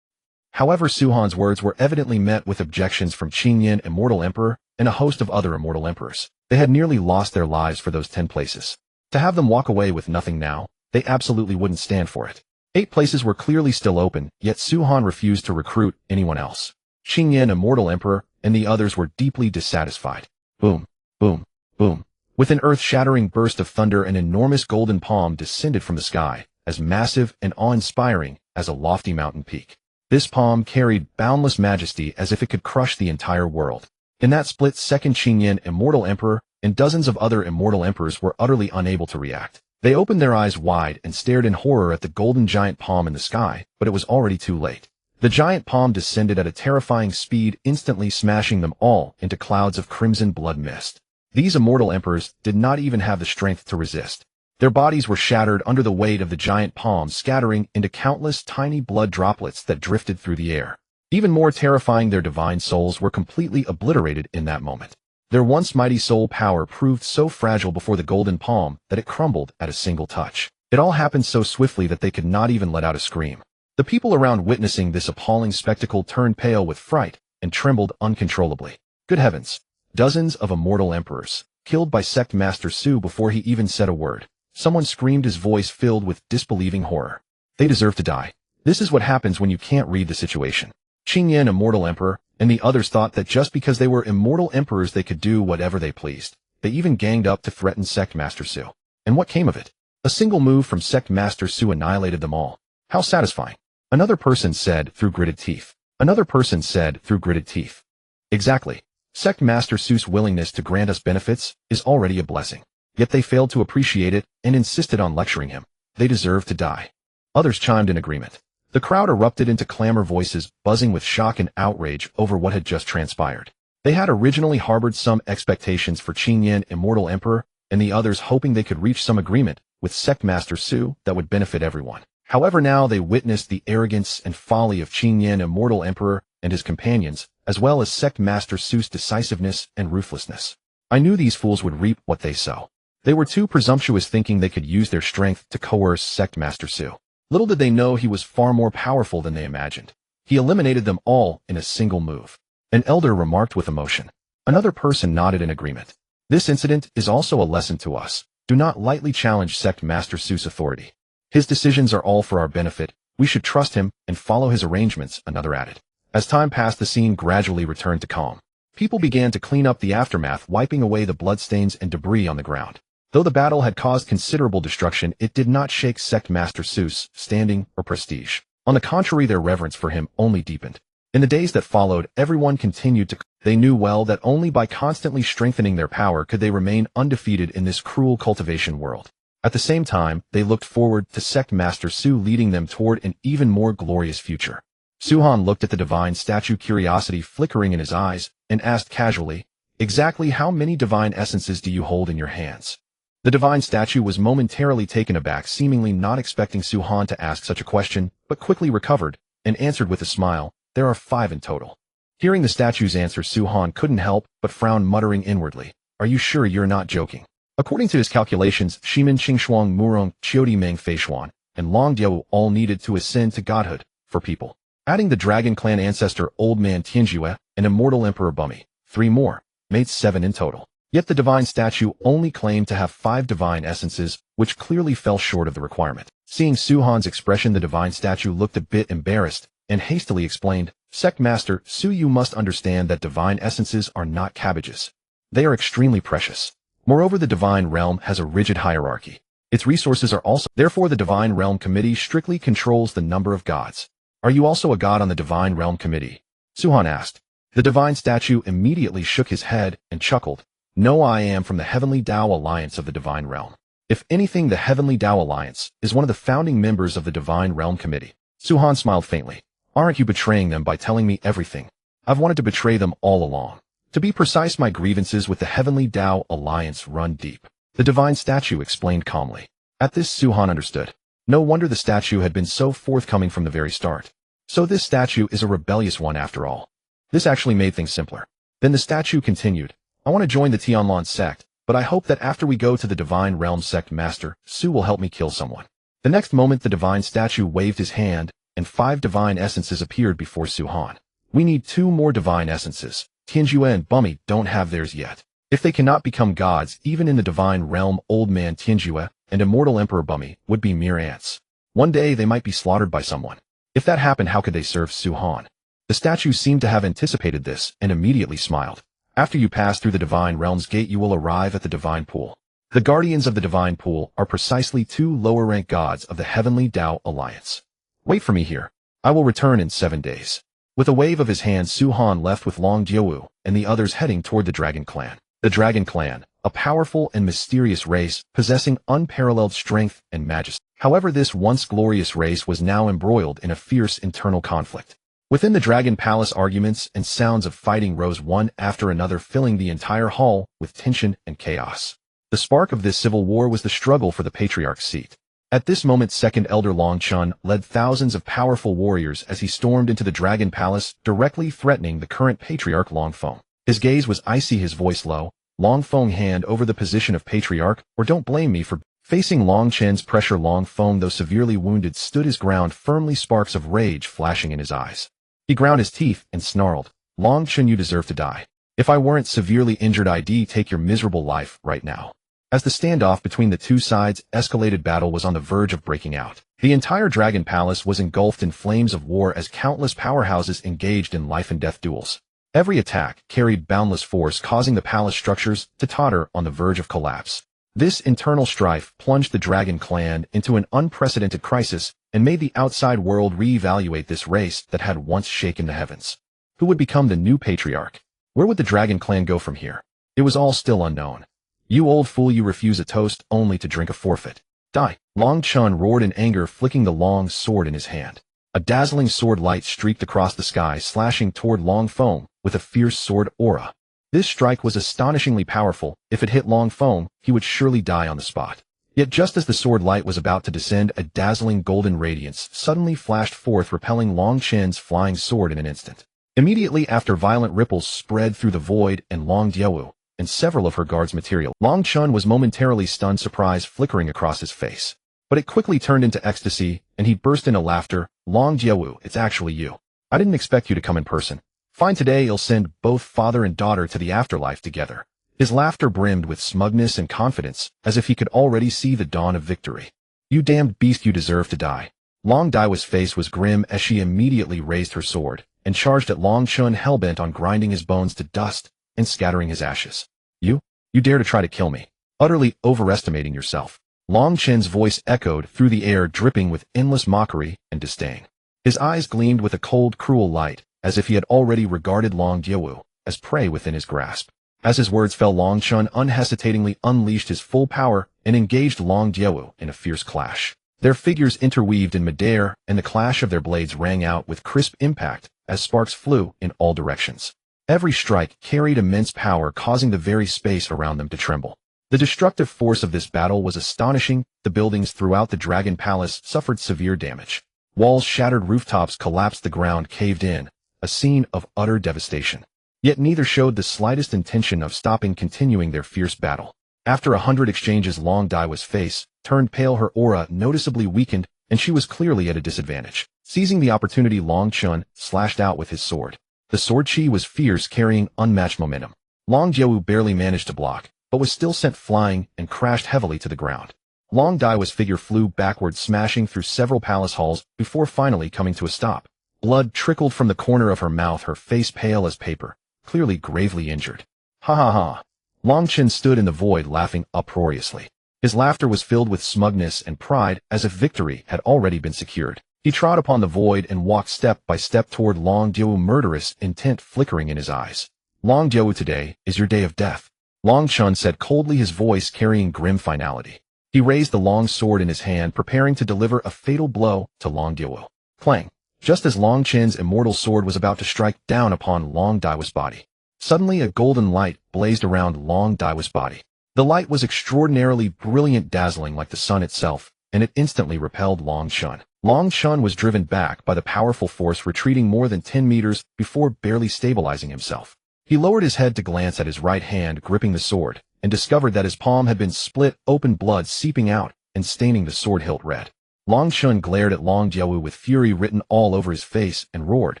However, Su Han's words were evidently met with objections from Qingyan, Immortal Emperor, and a host of other immortal emperors. They had nearly lost their lives for those 10 places. To have them walk away with nothing now, they absolutely wouldn't stand for it. 8 places were clearly still open, yet Su Han refused to recruit anyone else. Qingyan, Immortal Emperor, and the others were deeply dissatisfied. Boom, boom, boom. With an earth-shattering burst of thunder, an enormous golden palm descended from the sky, as massive and awe-inspiring as a lofty mountain peak. This palm carried boundless majesty as if it could crush the entire world. In that split second, Qingyan, Immortal Emperor, and dozens of other Immortal Emperors were utterly unable to react. They opened their eyes wide and stared in horror at the golden giant palm in the sky, but it was already too late. The giant palm descended at a terrifying speed, instantly smashing them all into clouds of crimson blood mist. These Immortal Emperors did not even have the strength to resist. Their bodies were shattered under the weight of the giant palm, scattering into countless tiny blood droplets that drifted through the air. Even more terrifying, their divine souls were completely obliterated in that moment. Their once mighty soul power proved so fragile before the golden palm that it crumbled at a single touch. It all happened so swiftly that they could not even let out a scream. The people around witnessing this appalling spectacle turned pale with fright and trembled uncontrollably. Good heavens! Dozens of Immortal Emperors, killed by Sect Master Su before he even said a word. Someone screamed, his voice filled with disbelieving horror. They deserve to die. This is what happens when you can't read the situation. Qingyan, Immortal Emperor, and the others thought that just because they were Immortal Emperors they could do whatever they pleased. They even ganged up to threaten Sect Master Su. And what came of it? A single move from Sect Master Su annihilated them all. How satisfying. Another person said through gritted teeth. Another person said through gritted teeth. Exactly. Sect Master Su's willingness to grant us benefits is already a blessing. Yet they failed to appreciate it and insisted on lecturing him. They deserve to die. Others chimed in agreement. The crowd erupted into clamor, voices buzzing with shock and outrage over what had just transpired. They had originally harbored some expectations for Qingyan, Immortal Emperor, and the others, hoping they could reach some agreement with Sect Master Su that would benefit everyone. However, now they witnessed the arrogance and folly of Qingyan, Immortal Emperor, and his companions, as well as Sect Master Su's decisiveness and ruthlessness. I knew these fools would reap what they sow. They were too presumptuous, thinking they could use their strength to coerce Sect Master Su. Little did they know he was far more powerful than they imagined. He eliminated them all in a single move. An elder remarked with emotion. Another person nodded in agreement. This incident is also a lesson to us. Do not lightly challenge Sect Master Su's authority. His decisions are all for our benefit. We should trust him and follow his arrangements, another added. As time passed, the scene gradually returned to calm. People began to clean up the aftermath, wiping away the bloodstains and debris on the ground. Though the battle had caused considerable destruction, it did not shake Sect Master Su's standing or prestige. On the contrary, their reverence for him only deepened. In the days that followed, everyone continued to. They knew well that only by constantly strengthening their power could they remain undefeated in this cruel cultivation world. At the same time, they looked forward to Sect Master Su leading them toward an even more glorious future. Su-Han looked at the divine statue, curiosity flickering in his eyes, and asked casually, "Exactly how many divine essences do you hold in your hands?" The divine statue was momentarily taken aback, seemingly not expecting Su-Han to ask such a question, but quickly recovered and answered with a smile, "There are 5 in total." Hearing the statue's answer, Su-Han couldn't help but frown, muttering inwardly, "Are you sure you're not joking?" According to his calculations, Shimin Qingshuang Murong, Chiodi Meng Feishuan, and Long Diao all needed to ascend to godhood for people. Adding the Dragon Clan ancestor Old Man Tianjue and Immortal Emperor Bummy, 3 more, made 7 in total. Yet the divine statue only claimed to have 5 divine essences, which clearly fell short of the requirement. Seeing Su-Han's expression, the divine statue looked a bit embarrassed and hastily explained, "Sect Master Su, you must understand that divine essences are not cabbages. They are extremely precious. Moreover, the divine realm has a rigid hierarchy. Its resources are also. Therefore, the divine realm committee strictly controls the number of gods." "Are you also a god on the divine realm committee?" Su-Han asked. The divine statue immediately shook his head and chuckled. "No, I am from the Heavenly Tao Alliance of the Divine Realm. If anything, the Heavenly Tao Alliance is one of the founding members of the Divine Realm Committee." Su-Han smiled faintly. "Aren't you betraying them by telling me everything? I've wanted to betray them all along. To be precise, my grievances with the Heavenly Tao Alliance run deep." The divine statue explained calmly. At this, Su-Han understood. No wonder the statue had been so forthcoming from the very start. So this statue is a rebellious one after all. This actually made things simpler. Then the statue continued, "I want to join the Tianlan sect, but I hope that after we go to the Divine Realm, Sect Master Su will help me kill someone." The next moment, the divine statue waved his hand, and 5 divine essences appeared before Su-Han. "We need 2 more divine essences. Tianjue and Bummy don't have theirs yet. If they cannot become gods, even in the Divine Realm, Old Man Tianjue and Immortal Emperor Bummy would be mere ants. One day they might be slaughtered by someone. If that happened, how could they serve Su-Han?" The statue seemed to have anticipated this and immediately smiled. After you pass through the Divine Realms Gate, you will arrive at the Divine Pool. The Guardians of the Divine Pool are precisely 2 lower-rank gods of the Heavenly Tao Alliance. Wait for me here. I will return in 7 days. With a wave of his hand, Su-Han left with Long Jiawu and the others heading toward the Dragon Clan. The Dragon Clan, a powerful and mysterious race possessing unparalleled strength and majesty. However, this once glorious race was now embroiled in a fierce internal conflict. Within the Dragon Palace, arguments and sounds of fighting rose one after another, filling the entire hall with tension and chaos. The spark of this civil war was the struggle for the Patriarch's seat. At this moment, Second Elder Long Chun led thousands of powerful warriors as he stormed into the Dragon Palace, directly threatening the current Patriarch Long Feng. His gaze was icy, his voice low. Long Feng, hand over the position of Patriarch, or don't blame me for facing Long Chen's pressure. Long Feng, though severely wounded, stood his ground firmly, sparks of rage flashing in his eyes. He ground his teeth and snarled, "Long Chen, you deserve to die. If I weren't severely injured, I'd take your miserable life right now." As the standoff between the two sides escalated, battle was on the verge of breaking out. The entire Dragon Palace was engulfed in flames of war as countless powerhouses engaged in life-and-death duels. Every attack carried boundless force, causing the palace structures to totter on the verge of collapse. This internal strife plunged the Dragon Clan into an unprecedented crisis and made the outside world reevaluate this race that had once shaken the heavens. Who would become the new Patriarch? Where would the Dragon Clan go from here? It was all still unknown. "You old fool, you refuse a toast only to drink a forfeit. Die!" Long Chun roared in anger, flicking the long sword in his hand. A dazzling sword light streaked across the sky, slashing toward Long Feng with a fierce sword aura. This strike was astonishingly powerful. If it hit Long Feng, he would surely die on the spot. Yet just as the sword light was about to descend, a dazzling golden radiance suddenly flashed forth, repelling Long Chen's flying sword in an instant. Immediately after, violent ripples spread through the void, and Long Jiawu and several of her guards material. Long Chun was momentarily stunned, surprise flickering across his face. But it quickly turned into ecstasy, and he burst into laughter. "Long Jiawu, it's actually you. I didn't expect you to come in person. Fine, today you'll send both father and daughter to the afterlife together." His laughter brimmed with smugness and confidence, as if he could already see the dawn of victory. "You damned beast, you deserve to die." Long Daiwa's face was grim as she immediately raised her sword and charged at Long Chun, hellbent on grinding his bones to dust and scattering his ashes. You dare to try to kill me, utterly overestimating yourself." Long Chen's voice echoed through the air, dripping with endless mockery and disdain. His eyes gleamed with a cold, cruel light, as if he had already regarded Long Jiawu as prey within his grasp. As his words fell, Long Chun unhesitatingly unleashed his full power and engaged Long Jiawu in a fierce clash. Their figures interweaved in midair, and the clash of their blades rang out with crisp impact as sparks flew in all directions. Every strike carried immense power, causing the very space around them to tremble. The destructive force of this battle was astonishing. The buildings throughout the Dragon Palace suffered severe damage. Walls shattered, rooftops collapsed, the ground caved in, a scene of utter devastation. Yet neither showed the slightest intention of stopping, continuing their fierce battle. After 100 exchanges, Long Daiwa's face turned pale, her aura noticeably weakened, and she was clearly at a disadvantage. Seizing the opportunity, Long Chun slashed out with his sword. The sword chi was fierce, carrying unmatched momentum. Long Jiawu barely managed to block, but was still sent flying and crashed heavily to the ground. Long Daiwa's figure flew backward, smashing through several palace halls before finally coming to a stop. Blood trickled from the corner of her mouth, her face pale as paper, clearly gravely injured. "Ha ha ha." Long Chen stood in the void, laughing uproariously. His laughter was filled with smugness and pride, as if victory had already been secured. He trod upon the void and walked step by step toward Long Jiawu, murderous intent flickering in his eyes. "Long Jiawu, today is your day of death," Long Chun said coldly, his voice carrying grim finality. He raised the long sword in his hand, preparing to deliver a fatal blow to Long Jiawu. Clang! Just as Long Chen's immortal sword was about to strike down upon Long Daiwa's body, suddenly a golden light blazed around Long Daiwa's body. The light was extraordinarily brilliant, dazzling like the sun itself, and it instantly repelled Long Chun. Long Chun was driven back by the powerful force, retreating more than 10 meters before barely stabilizing himself. He lowered his head to glance at his right hand gripping the sword, and discovered that his palm had been split open, blood seeping out and staining the sword hilt red. Long Chun glared at Long Jiawu with fury written all over his face and roared,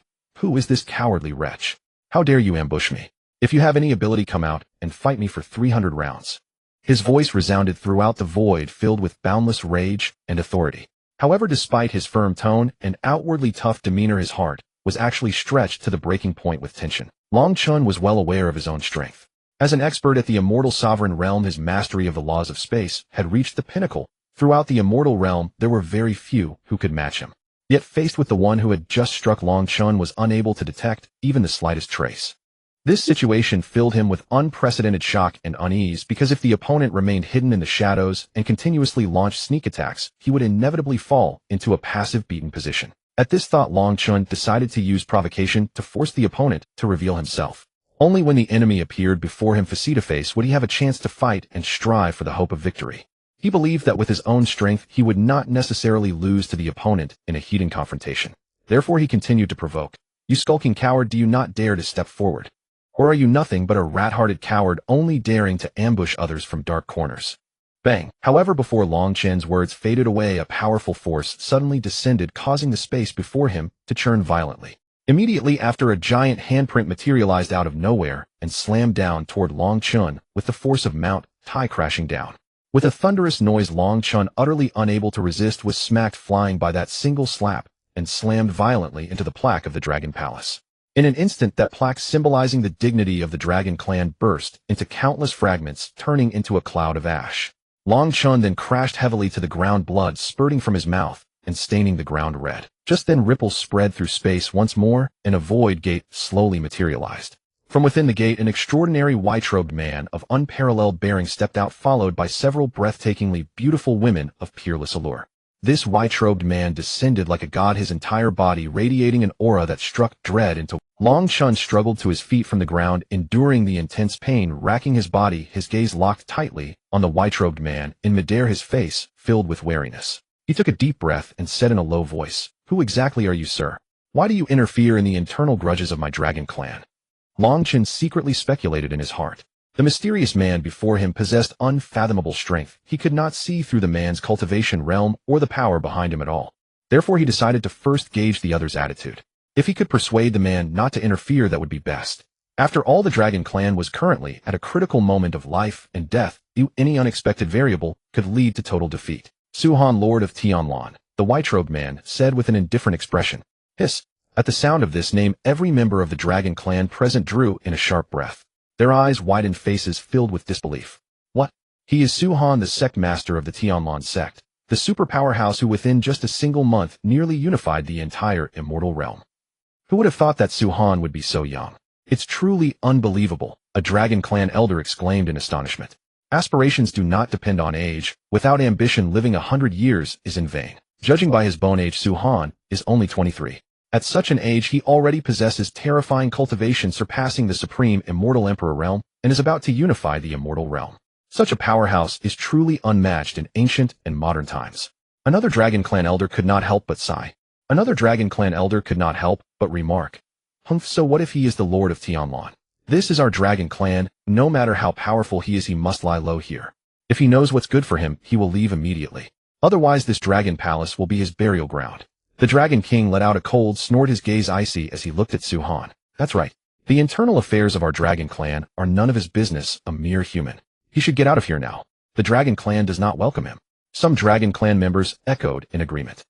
"Who is this cowardly wretch? How dare you ambush me? If you have any ability, come out and fight me for 300 rounds." His voice resounded throughout the void, filled with boundless rage and authority. However, despite his firm tone and outwardly tough demeanor, his heart was actually stretched to the breaking point with tension. Long Chun was well aware of his own strength. As an expert at the immortal sovereign realm, his mastery of the laws of space had reached the pinnacle. Throughout the immortal realm, there were very few who could match him. Yet faced with the one who had just struck, Long Chun was unable to detect even the slightest trace. This situation filled him with unprecedented shock and unease, because if the opponent remained hidden in the shadows and continuously launched sneak attacks, he would inevitably fall into a passive beaten position. At this thought, Long Chun decided to use provocation to force the opponent to reveal himself. Only when the enemy appeared before him face-to-face would he have a chance to fight and strive for the hope of victory. He believed that with his own strength he would not necessarily lose to the opponent in a heated confrontation. Therefore he continued to provoke. "You skulking coward, do you not dare to step forward? Or are you nothing but a rat-hearted coward, only daring to ambush others from dark corners?" Bang! However, before Long Chun's words faded away, a powerful force suddenly descended, causing the space before him to churn violently. Immediately after, a giant handprint materialized out of nowhere and slammed down toward Long Chun with the force of Mount Tai crashing down. With a thunderous noise, Long Chun, utterly unable to resist, was smacked flying by that single slap and slammed violently into the plaque of the Dragon Palace. In an instant, that plaque symbolizing the dignity of the Dragon Clan burst into countless fragments, turning into a cloud of ash. Long Chun then crashed heavily to the ground, blood spurting from his mouth and staining the ground red. Just then, ripples spread through space once more, and a void gate slowly materialized. From within the gate, an extraordinary white-robed man of unparalleled bearing stepped out, followed by several breathtakingly beautiful women of peerless allure. This white-robed man descended like a god, his entire body radiating an aura that struck dread into. Long Chun struggled to his feet from the ground, enduring the intense pain racking his body, his gaze locked tightly on the white-robed man. In midair, his face filled with wariness. He took a deep breath and said in a low voice, "Who exactly are you, sir? Why do you interfere in the internal grudges of my Dragon Clan?" Long Chun secretly speculated in his heart. The mysterious man before him possessed unfathomable strength. He could not see through the man's cultivation realm or the power behind him at all. Therefore, he decided to first gauge the other's attitude. If he could persuade the man not to interfere, that would be best. After all, the Dragon Clan was currently at a critical moment of life and death. Any unexpected variable could lead to total defeat. "Suhan, Lord of Tianlan," the white-robed man said with an indifferent expression. Hiss! At the sound of this name, every member of the Dragon Clan present drew in a sharp breath. Their eyes widened, faces filled with disbelief. What? He is Suhan, the Sect Master of the Tianlan sect, the super powerhouse who within just a single month nearly unified the entire immortal realm. Who would have thought that Suhan would be so young? It's truly unbelievable, a Dragon Clan elder exclaimed in astonishment. Aspirations do not depend on age. Without ambition, living 100 years is in vain. Judging by his bone age, Suhan is only 23. At such an age, he already possesses terrifying cultivation, surpassing the supreme Immortal Emperor realm, and is about to unify the immortal realm. Such a powerhouse is truly unmatched in ancient and modern times. Another Dragon Clan elder could not help but sigh. Another Dragon Clan elder could not help but remark, "Humph, so what if he is the Lord of Tianlan? This is our Dragon Clan. No matter how powerful he is, he must lie low here. If he knows what's good for him, he will leave immediately. Otherwise, this Dragon Palace will be his burial ground." The Dragon King let out a cold snort, his gaze icy as he looked at Suhan. "That's right. The internal affairs of our Dragon Clan are none of his business, a mere human. He should get out of here now. The Dragon Clan does not welcome him." Some Dragon Clan members echoed in agreement.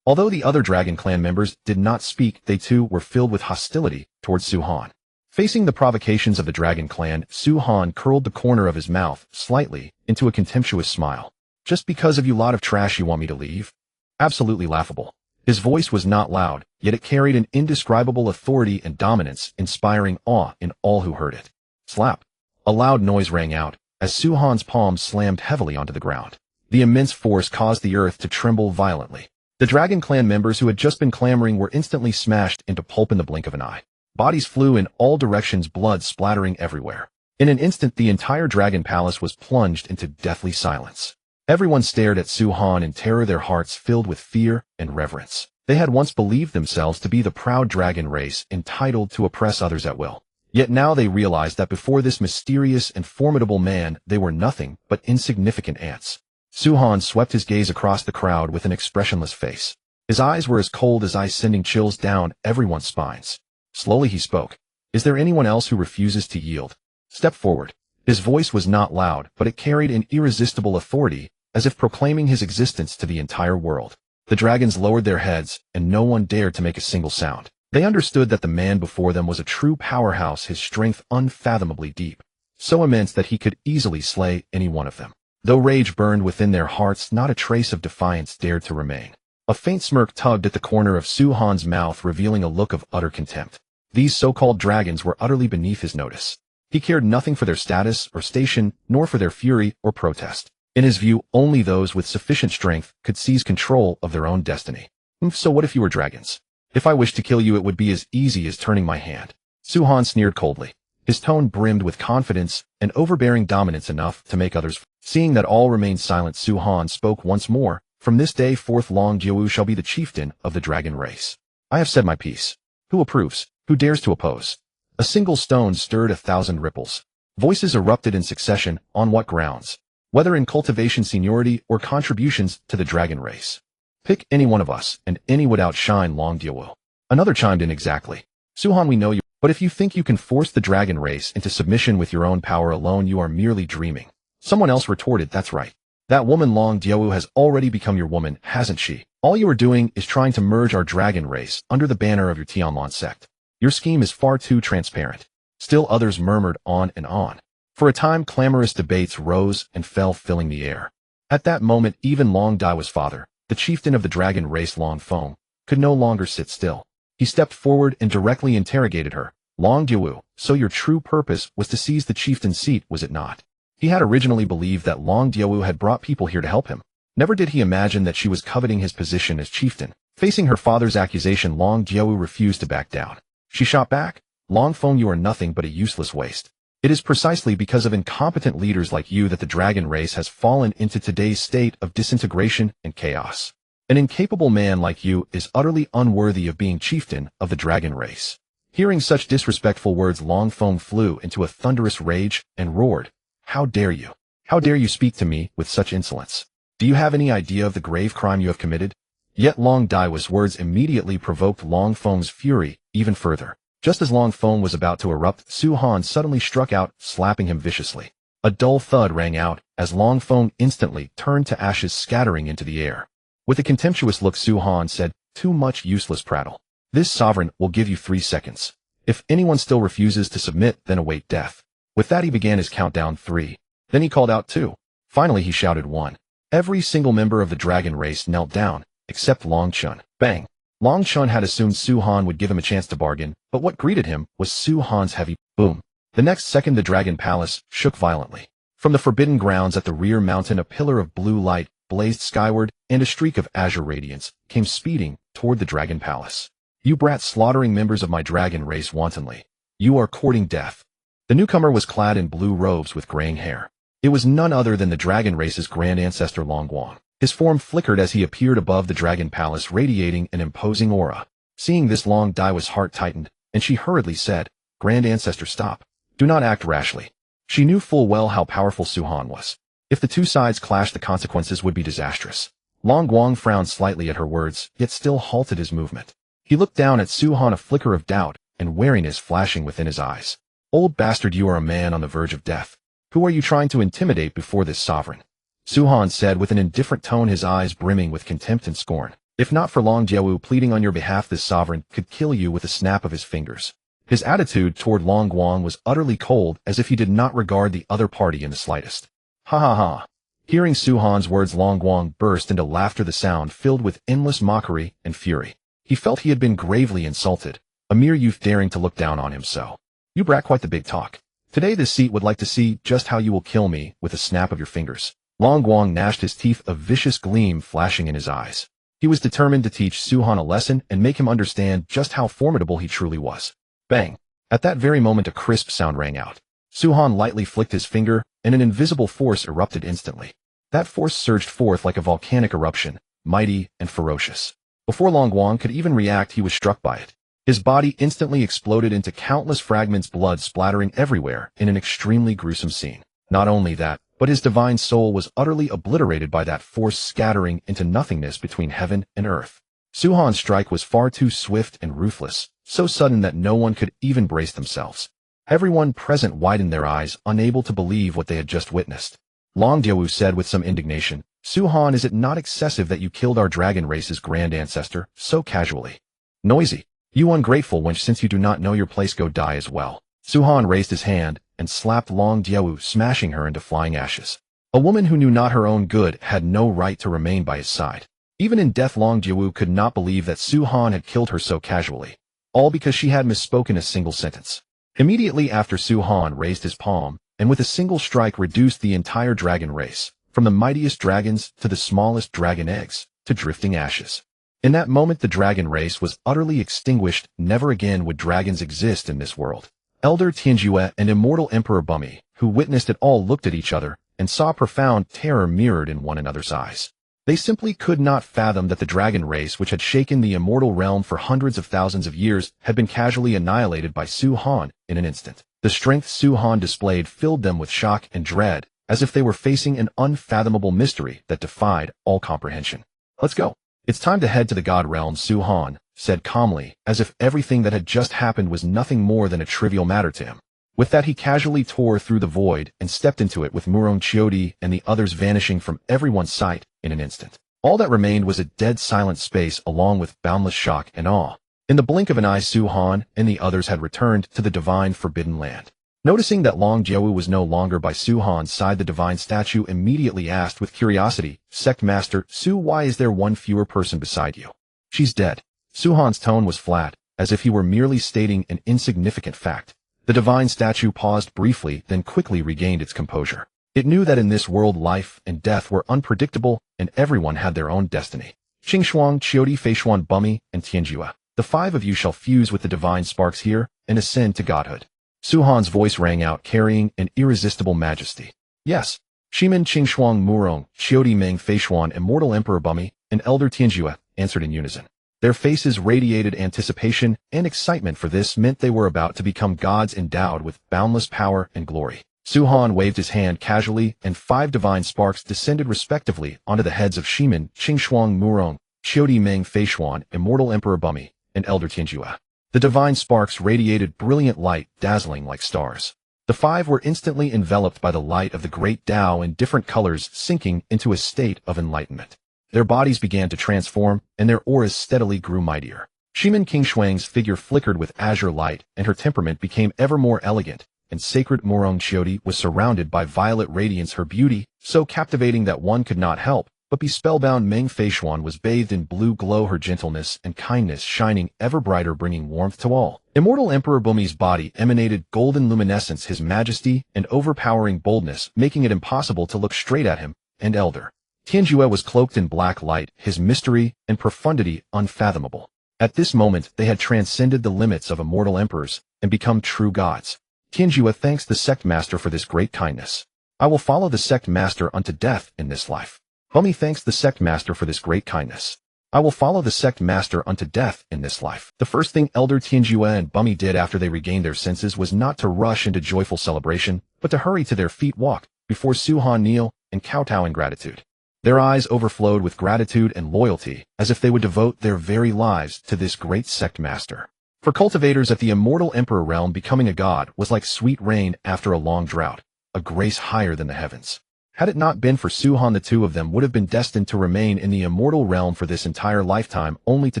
Although the other Dragon Clan members did not speak, they too were filled with hostility towards Suhan. Facing the provocations of the Dragon Clan, Suhan curled the corner of his mouth slightly into a contemptuous smile. "Just because of you lot of trash you want me to leave? Absolutely laughable." His voice was not loud, yet it carried an indescribable authority and dominance, inspiring awe in all who heard it. Slap! A loud noise rang out as Suhan's palms slammed heavily onto the ground. The immense force caused the earth to tremble violently. The Dragon Clan members who had just been clamoring were instantly smashed into pulp in the blink of an eye. Bodies flew in all directions, blood splattering everywhere. In an instant, the entire Dragon Palace was plunged into deathly silence. Everyone stared at Suhan in terror, their hearts filled with fear and reverence. They had once believed themselves to be the proud dragon race, entitled to oppress others at will. Yet now they realized that before this mysterious and formidable man, they were nothing but insignificant ants. Suhan swept his gaze across the crowd with an expressionless face. His eyes were as cold as ice, sending chills down everyone's spines. Slowly he spoke. "Is there anyone else who refuses to yield? Step forward." His voice was not loud, but it carried an irresistible authority, as if proclaiming his existence to the entire world. The dragons lowered their heads, and no one dared to make a single sound. They understood that the man before them was a true powerhouse, his strength unfathomably deep, so immense that he could easily slay any one of them. Though rage burned within their hearts, not a trace of defiance dared to remain. A faint smirk tugged at the corner of Su-Han's mouth, revealing a look of utter contempt. These so-called dragons were utterly beneath his notice. He cared nothing for their status or station, nor for their fury or protest. In his view, only those with sufficient strength could seize control of their own destiny. So what if you were dragons? If I wished to kill you, it would be as easy as turning my hand. Su-Han sneered coldly. His tone brimmed with confidence and overbearing dominance enough to make others. Seeing that all remained silent, Su-Han spoke once more. From this day forth, Long Jiawu shall be the chieftain of the dragon race. I have said my piece. Who approves? Who dares to oppose? A single stone stirred 1,000 ripples. Voices erupted in succession. On what grounds? Whether in cultivation, seniority, or contributions to the dragon race. Pick any one of us, and any would outshine Long Jiawu. Another chimed in. Exactly. Su-Han, we know you, but if you think you can force the dragon race into submission with your own power alone, you are merely dreaming. Someone else retorted, that's right. That woman Long Jiawu has already become your woman, hasn't she? All you are doing is trying to merge our dragon race under the banner of your Tianlan sect. Your scheme is far too transparent. Still others murmured on and on. For a time, clamorous debates rose and fell, filling the air. At that moment, even Long Daiwa's father, the chieftain of the dragon race Long Feng, could no longer sit still. He stepped forward and directly interrogated her. Long Jiawu, so your true purpose was to seize the chieftain's seat, was it not? He had originally believed that Long Jiawu had brought people here to help him. Never did he imagine that she was coveting his position as chieftain. Facing her father's accusation, Long Jiawu refused to back down. She shot back, Long Feng, you are nothing but a useless waste. It is precisely because of incompetent leaders like you that the dragon race has fallen into today's state of disintegration and chaos. An incapable man like you is utterly unworthy of being chieftain of the dragon race. Hearing such disrespectful words, Long Feng flew into a thunderous rage and roared, How dare you? How dare you speak to me with such insolence? Do you have any idea of the grave crime you have committed? Yet Long Daiwa's words immediately provoked Long Feng's fury even further. Just as Long Feng was about to erupt, Su-Han suddenly struck out, slapping him viciously. A dull thud rang out as Long Feng instantly turned to ashes, scattering into the air. With a contemptuous look, Su-Han said, Too much useless prattle. This sovereign will give you 3 seconds. If anyone still refuses to submit, then await death. With that, he began his countdown. 3. Then he called out 2. Finally, he shouted 1. Every single member of the dragon race knelt down, except Long Chun. Bang! Long Chun had assumed Su-Han would give him a chance to bargain, but what greeted him was Su-Han's heavy boom. The next second, the dragon palace shook violently. From the forbidden grounds at the rear mountain, a pillar of blue light blazed skyward, and a streak of azure radiance came speeding toward the dragon palace. You brats, slaughtering members of my dragon race wantonly. You are courting death. The newcomer was clad in blue robes with graying hair. It was none other than the dragon race's grand ancestor Long Guang. His form flickered as he appeared above the dragon palace, radiating an imposing aura. Seeing this, Long Daiwa's heart tightened, and she hurriedly said, Grand ancestor, stop. Do not act rashly. She knew full well how powerful Su-Han was. If the two sides clashed, the consequences would be disastrous. Long Guang frowned slightly at her words, yet still halted his movement. He looked down at Su-Han, a flicker of doubt and wariness flashing within his eyes. Old bastard, you are a man on the verge of death. Who are you trying to intimidate before this sovereign? Su-Han said with an indifferent tone, his eyes brimming with contempt and scorn. If not for Long Jiawu pleading on your behalf, this sovereign could kill you with a snap of his fingers. His attitude toward Long Guang was utterly cold, as if he did not regard the other party in the slightest. Ha ha ha. Hearing Su-Han's words, Long Guang burst into laughter, the sound filled with endless mockery and fury. He felt he had been gravely insulted, a mere youth daring to look down on him so. You brat, quite the big talk. Today this seat would like to see just how you will kill me with a snap of your fingers. Long Guang gnashed his teeth, a vicious gleam flashing in his eyes. He was determined to teach Su-Han a lesson and make him understand just how formidable he truly was. Bang! At that very moment, a crisp sound rang out. Su-Han lightly flicked his finger, and an invisible force erupted instantly. That force surged forth like a volcanic eruption, mighty and ferocious. Before Long Guang could even react, he was struck by it. His body instantly exploded into countless fragments, blood splattering everywhere in an extremely gruesome scene. Not only that, but his divine soul was utterly obliterated by that force, scattering into nothingness between heaven and earth. Su-Han's strike was far too swift and ruthless, so sudden that no one could even brace themselves. Everyone present widened their eyes, unable to believe what they had just witnessed. Long Jiawu said with some indignation, Su-Han, is it not excessive that you killed our dragon race's grand ancestor so casually? Noisy. You ungrateful wench, since you do not know your place, go die as well. Suhan raised his hand and slapped Long Diawu, smashing her into flying ashes. A woman who knew not her own good had no right to remain by his side. Even in death, Long Diawu could not believe that Suhan had killed her so casually, all because she had misspoken a single sentence. Immediately after, Suhan raised his palm, and with a single strike reduced the entire dragon race, from the mightiest dragons to the smallest dragon eggs, to drifting ashes. In that moment, the dragon race was utterly extinguished. Never again would dragons exist in this world. Elder Tianjue and Immortal Emperor Bummy, who witnessed it all, looked at each other and saw profound terror mirrored in one another's eyes. They simply could not fathom that the dragon race, which had shaken the immortal realm for hundreds of thousands of years, had been casually annihilated by Suhan in an instant. The strength Suhan displayed filled them with shock and dread, as if they were facing an unfathomable mystery that defied all comprehension. Let's go. It's time to head to the God realm, Suhan said calmly, as if everything that had just happened was nothing more than a trivial matter to him. With that, he casually tore through the void and stepped into it, with Murong Chiodi and the others vanishing from everyone's sight in an instant. All that remained was a dead silent space, along with boundless shock and awe. In the blink of an eye, Suhan and the others had returned to the divine forbidden land. Noticing that Long Jiawu was no longer by Suhan's side, the divine statue immediately asked with curiosity, "Sect Master, Su, why is there one fewer person beside you?" "She's dead." Suhan's tone was flat, as if he were merely stating an insignificant fact. The divine statue paused briefly, then quickly regained its composure. It knew that in this world life and death were unpredictable, and everyone had their own destiny. Qingshuang, Chiodi, Feishuan, Bummy, and Tianjue, the five of you shall fuse with the divine sparks here and ascend to godhood. Suhan's voice rang out, carrying an irresistible majesty. Yes. Shimin, Qingshuang, Murong, Chiodi, Meng, Feishuan, Immortal Emperor Bummy, and Elder Tianjue answered in unison. Their faces radiated anticipation and excitement, for this meant they were about to become gods endowed with boundless power and glory. Suhan waved his hand casually, and 5 divine sparks descended respectively onto the heads of Shimin, Qingshuang, Murong, Chiodi, Meng, Feishuan, Immortal Emperor Bummy, and Elder Tianjue. The divine sparks radiated brilliant light, dazzling like stars. The 5 were instantly enveloped by the light of the great Tao in different colors, sinking into a state of enlightenment. Their bodies began to transform, and their auras steadily grew mightier. Shimin Qingshuang's figure flickered with azure light, and her temperament became ever more elegant, and sacred Murong Chiodi was surrounded by violet radiance, her beauty so captivating that one could not help but be spellbound. Meng Feishuan was bathed in blue glow, her gentleness and kindness shining ever brighter, bringing warmth to all. Immortal Emperor Bumi's body emanated golden luminescence, his majesty and overpowering boldness making it impossible to look straight at him, and Elder Tianjue was cloaked in black light, his mystery and profundity unfathomable. At this moment, they had transcended the limits of immortal emperors and become true gods. Tianjue thanks the Sect Master for this great kindness. I will follow the Sect Master unto death in this life. Bummy thanks the Sect Master for this great kindness. I will follow the Sect Master unto death in this life. The first thing Elder Tianjue and Bummy did after they regained their senses was not to rush into joyful celebration, but to hurry to their feet, walk before Suhan, kneel, and kowtow in gratitude. Their eyes overflowed with gratitude and loyalty, as if they would devote their very lives to this great Sect Master. For cultivators at the Immortal Emperor realm, becoming a god was like sweet rain after a long drought, a grace higher than the heavens. Had it not been for Suhan, the 2 of them would have been destined to remain in the immortal realm for this entire lifetime, only to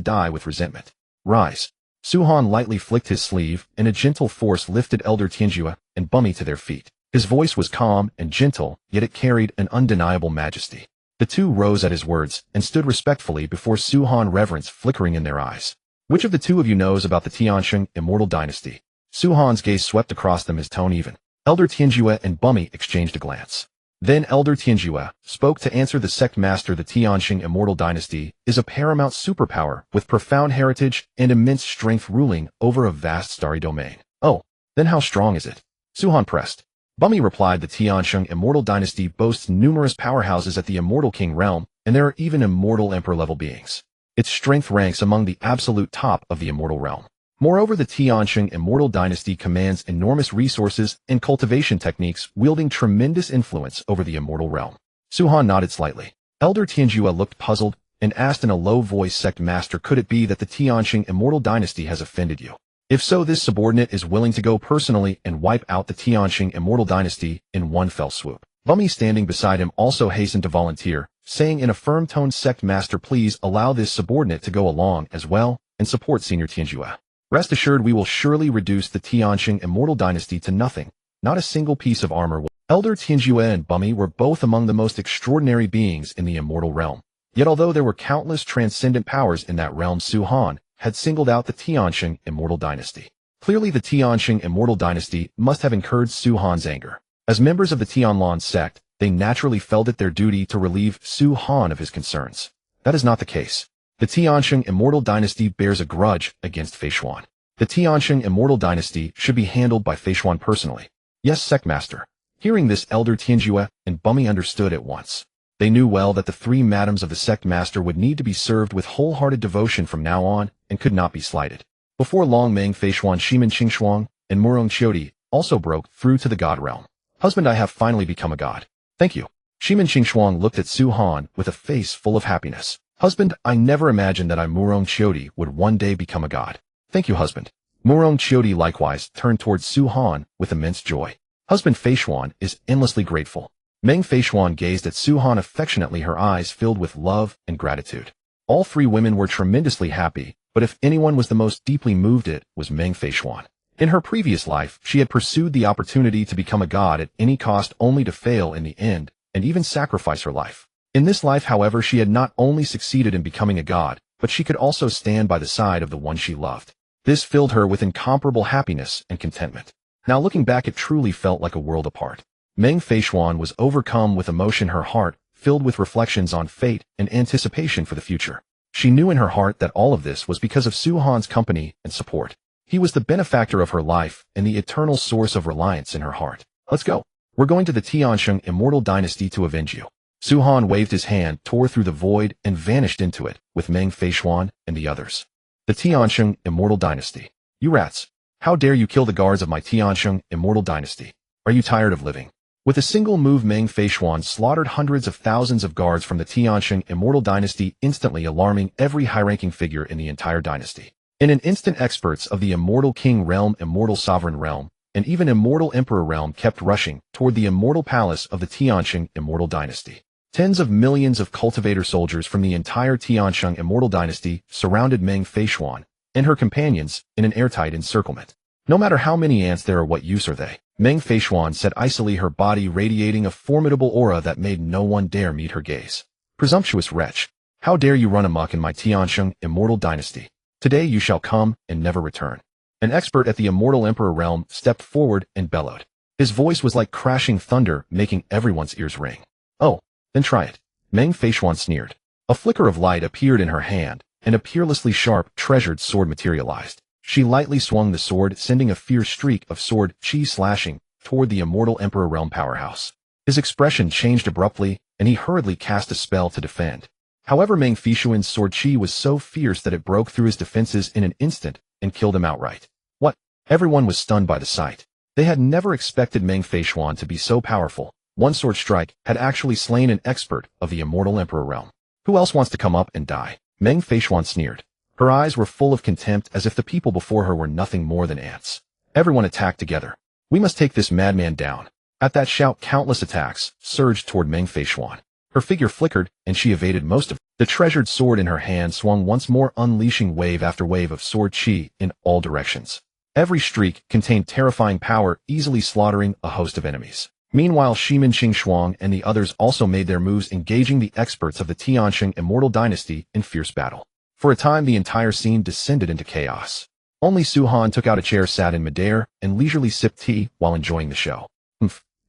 die with resentment. Rise. Suhan lightly flicked his sleeve, and a gentle force lifted Elder Tianjue and Bummy to their feet. His voice was calm and gentle, yet it carried an undeniable majesty. The 2 rose at his words and stood respectfully before Suhan, reverence flickering in their eyes. Which of the 2 of you knows about the Tiansheng immortal dynasty? Suhan's gaze swept across them, his tone even. Elder Tianjue and Bummy exchanged a glance. Then Elder Tianjue spoke to answer the Sect Master. The Tiansheng immortal dynasty is a paramount superpower with profound heritage and immense strength, ruling over a vast starry domain. Oh, then how strong is it? Suhan pressed. Bummy replied, the Tiansheng immortal dynasty boasts numerous powerhouses at the Immortal King realm, and there are even immortal emperor level beings. Its strength ranks among the absolute top of the immortal realm. Moreover, the Tiansheng immortal dynasty commands enormous resources and cultivation techniques, wielding tremendous influence over the immortal realm. Suhan nodded slightly. Elder Tianjue looked puzzled and asked in a low voice, Sect Master, could it be that the Tiansheng immortal dynasty has offended you? If so, this subordinate is willing to go personally and wipe out the Tiansheng immortal dynasty in one fell swoop. Bummy, standing beside him, also hastened to volunteer, saying in a firm tone, Sect Master, please allow this subordinate to go along as well and support Senior Tianjue. Rest assured we will surely reduce the Tianqing Immortal Dynasty to nothing. Not a single piece of armor will. Elder Tianjue and Bummy were both among the most extraordinary beings in the immortal realm. Yet although there were countless transcendent powers in that realm, Su Han had singled out the Tianqing Immortal Dynasty. Clearly the Tianqing Immortal Dynasty must have incurred Su Han's anger. As members of the Tianlan sect, they naturally felt it their duty to relieve Su Han of his concerns. That is not the case. The Tianqing Immortal Dynasty bears a grudge against Feishuan. The Tianqing Immortal Dynasty should be handled by Feishuan personally. Yes, Sect Master. Hearing this, Elder Tianjue and Bummy understood at once. They knew well that the three madams of the Sect Master would need to be served with wholehearted devotion from now on and could not be slighted. Before long, Meng Feishuan, Shimin Qingshuang, and Murong Qiudi also broke through to the god realm. Husband, I have finally become a god. Thank you. Shimin Qingshuang looked at Su Han with a face full of happiness. Husband, I never imagined that Murong Qiudi would one day become a god. Thank you, husband. Murong Qiudi likewise turned towards Su Han with immense joy. Husband Feishuan is endlessly grateful. Meng Feishuan gazed at Su Han affectionately, her eyes filled with love and gratitude. All three women were tremendously happy, but if anyone was the most deeply moved, it was Meng Feishuan. In her previous life, she had pursued the opportunity to become a god at any cost, only to fail in the end, and even sacrifice her life. In this life, however, she had not only succeeded in becoming a god, but she could also stand by the side of the one she loved. This filled her with incomparable happiness and contentment. Now looking back, it truly felt like a world apart. Meng Feishuan was overcome with emotion, her heart filled with reflections on fate and anticipation for the future. She knew in her heart that all of this was because of Su Han's company and support. He was the benefactor of her life and the eternal source of reliance in her heart. Let's go. We're going to the Tianqing Immortal Dynasty to avenge you. Su Han waved his hand, tore through the void, and vanished into it, with Meng Feishuan and the others. The Tianqing Immortal Dynasty. You rats. How dare you kill the guards of my Tianqing Immortal Dynasty? Are you tired of living? With a single move, Meng Feishuan slaughtered hundreds of thousands of guards from the Tianqing Immortal Dynasty, instantly alarming every high-ranking figure in the entire dynasty. In an instant, experts of the Immortal King Realm, Immortal Sovereign Realm, and even Immortal Emperor Realm kept rushing toward the Immortal Palace of the Tianqing Immortal Dynasty. Tens of millions of cultivator soldiers from the entire Tianqing Immortal Dynasty surrounded Meng Feishuan and her companions in an airtight encirclement. No matter how many ants there are, what use are they? Meng Feishuan sat icily, her body radiating a formidable aura that made no one dare meet her gaze. Presumptuous wretch! How dare you run amok in my Tianqing Immortal Dynasty? Today you shall come and never return. An expert at the Immortal Emperor realm stepped forward and bellowed. His voice was like crashing thunder, making everyone's ears ring. Oh, then try it. Meng Feishuan sneered. A flicker of light appeared in her hand, and a peerlessly sharp, treasured sword materialized. She lightly swung the sword, sending a fierce streak of sword chi slashing toward the Immortal Emperor realm powerhouse. His expression changed abruptly, and he hurriedly cast a spell to defend. However, Meng Feishuan's sword chi was so fierce that it broke through his defenses in an instant and killed him outright. What? Everyone was stunned by the sight. They had never expected Meng Feishuan to be so powerful. One sword strike had actually slain an expert of the Immortal Emperor realm. Who else wants to come up and die? Meng Feishuan sneered. Her eyes were full of contempt, as if the people before her were nothing more than ants. Everyone attacked together. We must take this madman down. At that shout, countless attacks surged toward Meng Feishuan. Her figure flickered, and she evaded most of them. The treasured sword in her hand swung once more, unleashing wave after wave of sword chi in all directions. Every streak contained terrifying power, easily slaughtering a host of enemies. Meanwhile, Shimin Qingshuang and the others also made their moves, engaging the experts of the Tianqing Immortal Dynasty in fierce battle. For a time, the entire scene descended into chaos. Only Su Han took out a chair, sat in midair, and leisurely sipped tea while enjoying the show.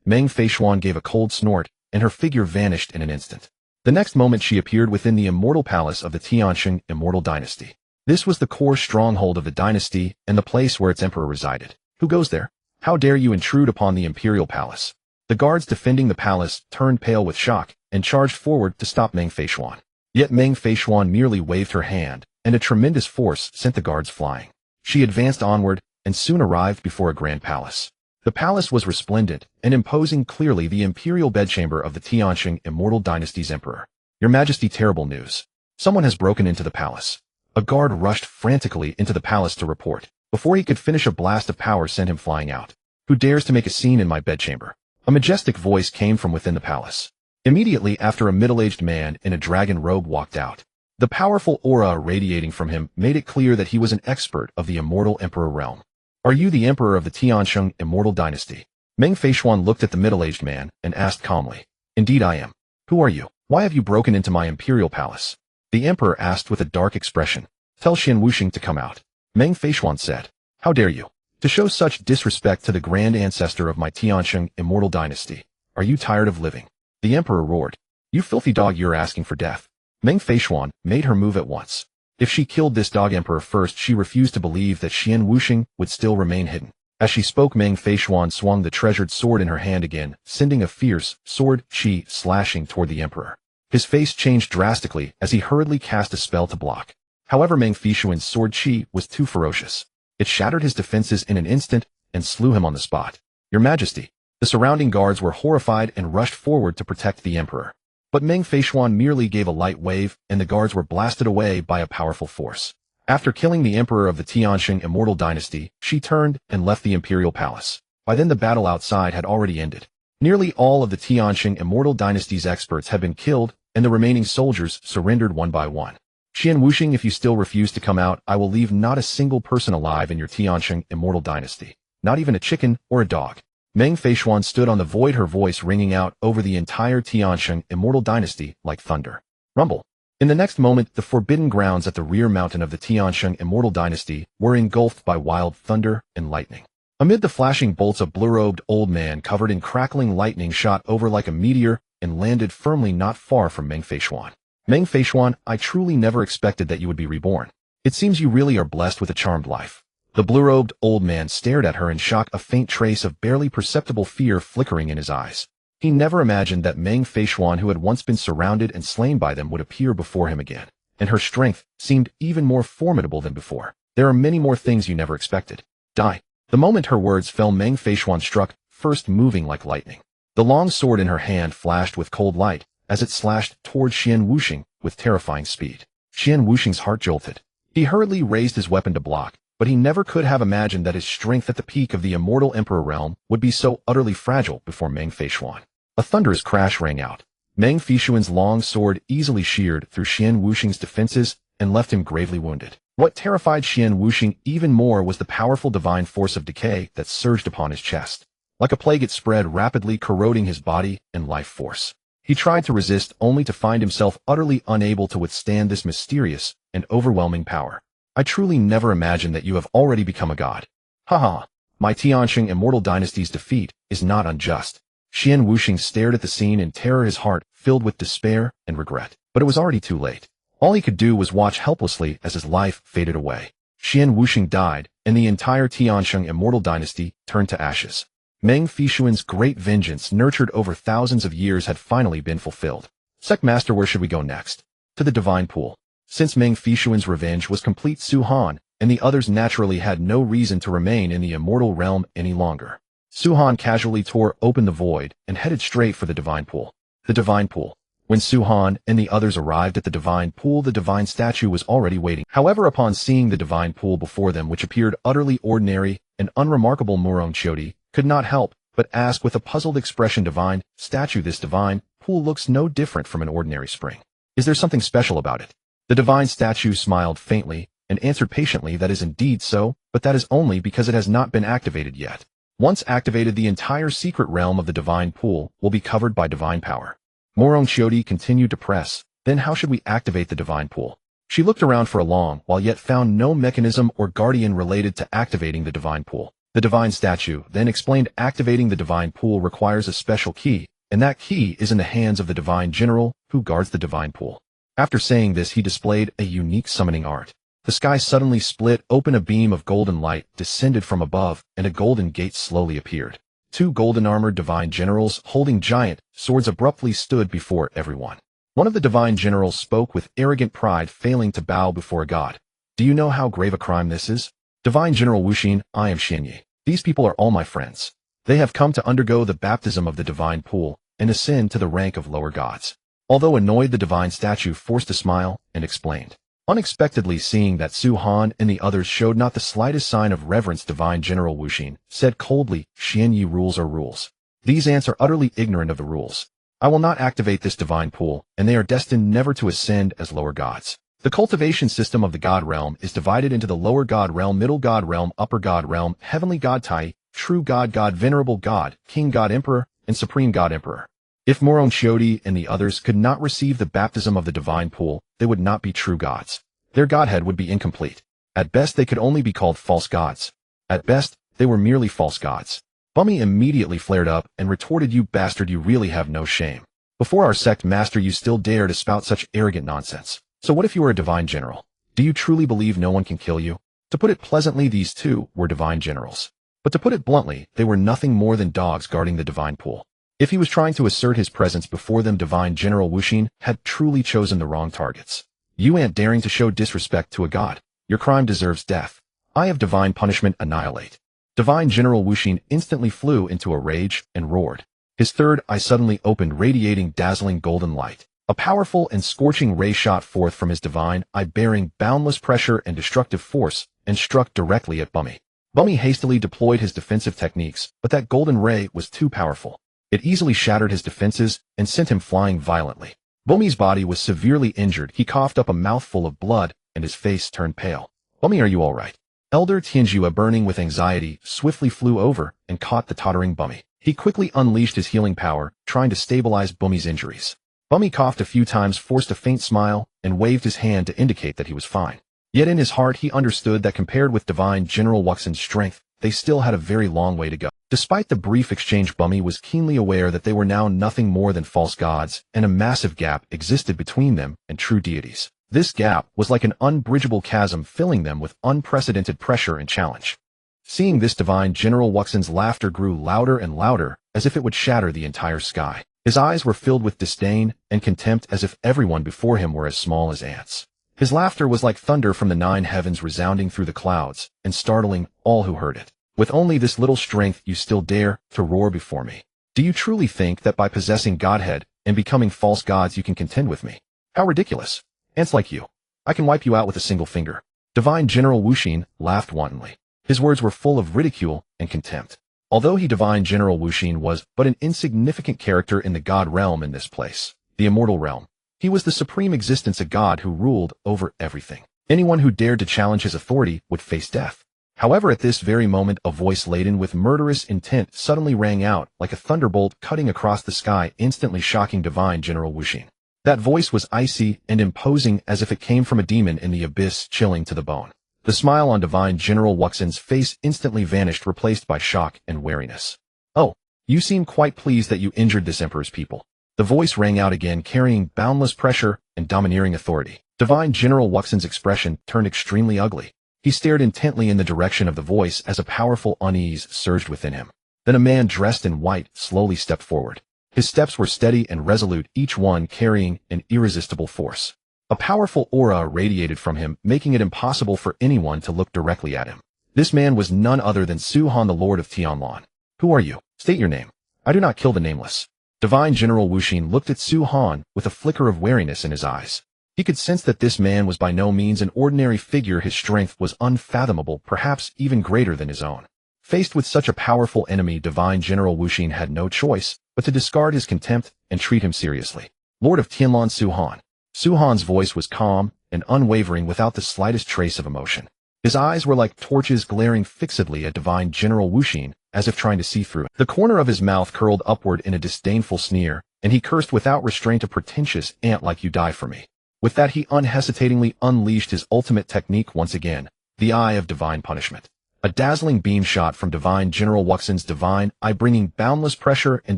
Meng Feishuan gave a cold snort, and her figure vanished in an instant. The next moment, she appeared within the Immortal Palace of the Tianqing Immortal Dynasty. This was the core stronghold of the dynasty and the place where its emperor resided. Who goes there? How dare you intrude upon the Imperial Palace? The guards defending the palace turned pale with shock and charged forward to stop Meng Feishuan. Yet Meng Feishuan merely waved her hand, and a tremendous force sent the guards flying. She advanced onward and soon arrived before a grand palace. The palace was resplendent and imposing, clearly the imperial bedchamber of the Tianqing Immortal Dynasty's emperor. Your Majesty, terrible news. Someone has broken into the palace. A guard rushed frantically into the palace to report. Before he could finish, a blast of power sent him flying out. Who dares to make a scene in my bedchamber? A majestic voice came from within the palace. Immediately after, a middle-aged man in a dragon robe walked out. The powerful aura radiating from him made it clear that he was an expert of the Immortal Emperor realm. Are you the emperor of the Tianlan Immortal Dynasty? Meng Feishuan looked at the middle-aged man and asked calmly. Indeed I am. Who are you? Why have you broken into my imperial palace? The emperor asked with a dark expression. Tell Xian Wuxing to come out. Meng Feishuan said. How dare you? To show such disrespect to the grand ancestor of my Tianlan Immortal Dynasty. Are you tired of living? The emperor roared. You filthy dog, you're asking for death. Meng Feishuan made her move at once. If she killed this dog emperor first, she refused to believe that Xian Wuxing would still remain hidden. As she spoke, Meng Feishuan swung the treasured sword in her hand again, sending a fierce sword chi slashing toward the emperor. His face changed drastically as he hurriedly cast a spell to block. However, Meng Feishuan's sword chi was too ferocious. It shattered his defenses in an instant and slew him on the spot. Your Majesty. The surrounding guards were horrified and rushed forward to protect the emperor. But Meng Feishuan merely gave a light wave, and the guards were blasted away by a powerful force. After killing the emperor of the Tianlan Immortal Dynasty, she turned and left the imperial palace. By then the battle outside had already ended. Nearly all of the Tianlan Immortal Dynasty's experts had been killed, and the remaining soldiers surrendered one by one. Xian Wuxing, if you still refuse to come out, I will leave not a single person alive in your Tianlan Immortal Dynasty. Not even a chicken or a dog. Meng Feishuan stood on the void, her voice ringing out over the entire Tianlan Immortal Dynasty like thunder. Rumble. In the next moment, the forbidden grounds at the rear mountain of the Tianlan Immortal Dynasty were engulfed by wild thunder and lightning. Amid the flashing bolts, a blue-robed old man covered in crackling lightning shot over like a meteor and landed firmly not far from Meng Feishuan. Meng Feishuan, I truly never expected that you would be reborn. It seems you really are blessed with a charmed life. The blue-robed old man stared at her in shock, a faint trace of barely perceptible fear flickering in his eyes. He never imagined that Meng Feishuan, who had once been surrounded and slain by them, would appear before him again, and her strength seemed even more formidable than before. There are many more things you never expected. Die. The moment her words fell, Meng Feishuan struck, first moving like lightning. The long sword in her hand flashed with cold light as it slashed toward Xian Wuxing with terrifying speed. Xian Wuxing's heart jolted. He hurriedly raised his weapon to block, but he never could have imagined that his strength at the peak of the Immortal Emperor realm would be so utterly fragile before Meng Feishuan. A thunderous crash rang out. Meng Feishuan's long sword easily sheared through Xian Wuxing's defenses and left him gravely wounded. What terrified Xian Wuxing even more was the powerful divine force of decay that surged upon his chest. Like a plague, it spread rapidly, corroding his body and life force. He tried to resist, only to find himself utterly unable to withstand this mysterious and overwhelming power. I truly never imagined that you have already become a god. Haha, my Tianlan Immortal Dynasty's defeat is not unjust. Xian Wuxing stared at the scene in terror, his heart filled with despair and regret. But it was already too late. All he could do was watch helplessly as his life faded away. Xian Wuxing died, and the entire Tianlan Immortal Dynasty turned to ashes. Meng Feishuan's great vengeance, nurtured over thousands of years, had finally been fulfilled. Sect Master, where should we go next? To the Divine Pool. Since Meng Feishuan's revenge was complete, Su Han and the others naturally had no reason to remain in the immortal realm any longer. Su Han casually tore open the void and headed straight for the Divine Pool. The Divine Pool. When Su Han and the others arrived at the Divine Pool, the divine statue was already waiting. However, upon seeing the Divine Pool before them, which appeared utterly ordinary and unremarkable, Murong Chodi could not help but ask with a puzzled expression, Divine Statue, this divine pool looks no different from an ordinary spring. Is there something special about it? The divine statue smiled faintly and answered patiently, that is indeed so, but that is only because it has not been activated yet. Once activated, the entire secret realm of the divine pool will be covered by divine power. Murong Chodi continued to press. Then how should we activate the divine pool? She looked around for a long while, yet found no mechanism or guardian related to activating the divine pool. The divine statue then explained, activating the divine pool requires a special key, and that key is in the hands of the divine general who guards the divine pool. After saying this, he displayed a unique summoning art. The sky suddenly split open, a beam of golden light descended from above, and a golden gate slowly appeared. Two golden-armored divine generals holding giant swords abruptly stood before everyone. One of the divine generals spoke with arrogant pride, failing to bow before a god. Do you know how grave a crime this is? Divine General Wuxin, I am Xianyi. These people are all my friends. They have come to undergo the baptism of the divine pool and ascend to the rank of lower gods. Although annoyed, the divine statue forced a smile and explained. Unexpectedly, seeing that Su Han and the others showed not the slightest sign of reverence, Divine General Wuxin said coldly, Xianyi, rules are rules. These ants are utterly ignorant of the rules. I will not activate this divine pool, and they are destined never to ascend as lower gods. The cultivation system of the God realm is divided into the lower God realm, middle God realm, upper God realm, heavenly God Tai, true God, God, venerable God, King God Emperor, and Supreme God Emperor. If Moron Shodi and the others could not receive the baptism of the divine pool, they would not be true gods. Their godhead would be incomplete. At best, they could only be called false gods. At best, they were merely false gods. Bummy immediately flared up and retorted, "You bastard, you really have no shame. Before our sect master you still dare to spout such arrogant nonsense. So what if you are a divine general? Do you truly believe no one can kill you?" To put it pleasantly, these two were divine generals. But to put it bluntly, they were nothing more than dogs guarding the divine pool. If he was trying to assert his presence before them, Divine General Wuxin had truly chosen the wrong targets. "You ain't daring to show disrespect to a god. Your crime deserves death. I have divine punishment, annihilate." Divine General Wuxin instantly flew into a rage and roared. His third eye suddenly opened, radiating dazzling golden light. A powerful and scorching ray shot forth from his divine eye, bearing boundless pressure and destructive force, and struck directly at Bummy. Bummy hastily deployed his defensive techniques, but that golden ray was too powerful. It easily shattered his defenses and sent him flying violently. Bummy's body was severely injured. He coughed up a mouthful of blood, and his face turned pale. "Bummy, are you all right?" Elder Tianjua, burning with anxiety, swiftly flew over and caught the tottering Bummy. He quickly unleashed his healing power, trying to stabilize Bummy's injuries. Bummy coughed a few times, forced a faint smile, and waved his hand to indicate that he was fine. Yet in his heart he understood that compared with Divine General Wuxin's strength, they still had a very long way to go. Despite the brief exchange, Bummy was keenly aware that they were now nothing more than false gods, and a massive gap existed between them and true deities. This gap was like an unbridgeable chasm, filling them with unprecedented pressure and challenge. Seeing this, Divine General Wuxin's laughter grew louder and louder, as if it would shatter the entire sky. His eyes were filled with disdain and contempt, as if everyone before him were as small as ants. His laughter was like thunder from the 9 heavens, resounding through the clouds and startling all who heard it. "With only this little strength you still dare to roar before me? Do you truly think that by possessing godhead and becoming false gods you can contend with me? How ridiculous. Ants like you. I can wipe you out with a single finger." Divine General Wuxin laughed wantonly. His words were full of ridicule and contempt. Although Divine General Wuxin was but an insignificant character in the god realm in this place, the immortal realm, he was the supreme existence, a god who ruled over everything. Anyone who dared to challenge his authority would face death. However, at this very moment, a voice laden with murderous intent suddenly rang out like a thunderbolt cutting across the sky, instantly shocking Divine General Wuxin. That voice was icy and imposing, as if it came from a demon in the abyss, chilling to the bone. The smile on Divine General Wuxin's face instantly vanished, replaced by shock and wariness. "Oh, you seem quite pleased that you injured this emperor's people." The voice rang out again, carrying boundless pressure and domineering authority. Divine General Wuxin's expression turned extremely ugly. He stared intently in the direction of the voice as a powerful unease surged within him. Then a man dressed in white slowly stepped forward. His steps were steady and resolute, each one carrying an irresistible force. A powerful aura radiated from him, making it impossible for anyone to look directly at him. This man was none other than Su Han, the Lord of Tianlan. "Who are you? State your name. I do not kill the nameless." Divine General Wuxin looked at Su Han with a flicker of wariness in his eyes. He could sense that this man was by no means an ordinary figure. His strength was unfathomable, perhaps even greater than his own. Faced with such a powerful enemy, Divine General Wuxin had no choice but to discard his contempt and treat him seriously. "Lord of Tianlan, Su Han." Su Han's voice was calm and unwavering, without the slightest trace of emotion. His eyes were like torches, glaring fixedly at Divine General Wuxin, as if trying to see through it. The corner of his mouth curled upward in a disdainful sneer, and he cursed without restraint, "A pretentious ant like you, die for me." With that, he unhesitatingly unleashed his ultimate technique once again, the Eye of Divine Punishment. A dazzling beam shot from Divine General Wuxin's divine eye, bringing boundless pressure and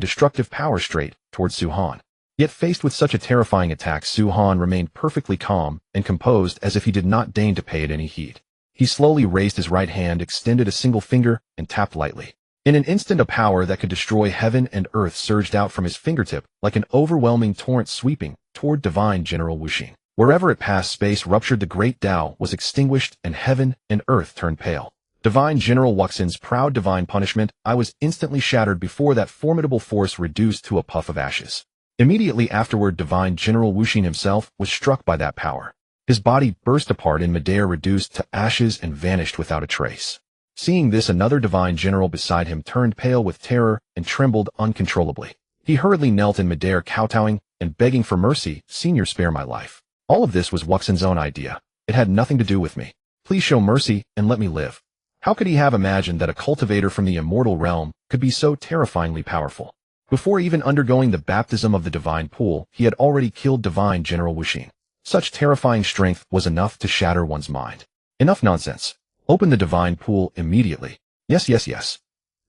destructive power straight towards Su Han. Yet faced with such a terrifying attack, Su Han remained perfectly calm and composed, as if he did not deign to pay it any heed. He slowly raised his right hand, extended a single finger, and tapped lightly. In an instant, a power that could destroy heaven and earth surged out from his fingertip, like an overwhelming torrent sweeping toward Divine General Wuxin. Wherever it passed, space ruptured, the great Tao was extinguished, and heaven and earth turned pale. Divine General Wuxin's proud divine punishment, I was instantly shattered before that formidable force, reduced to a puff of ashes. Immediately afterward, Divine General Wuxin himself was struck by that power. His body burst apart in midair, reduced to ashes, and vanished without a trace. Seeing this, another divine general beside him turned pale with terror and trembled uncontrollably. He hurriedly knelt in midair, kowtowing and begging for mercy. "Senior, spare my life. All of this was Wuxin's own idea. It had nothing to do with me. Please show mercy and let me live. How could he have imagined that a cultivator from the immortal realm could be so terrifyingly powerful? Before even undergoing the baptism of the divine pool, he had already killed Divine General Wuxin. Such terrifying strength was enough to shatter one's mind. Enough nonsense. Open the divine pool immediately. Yes, yes, yes.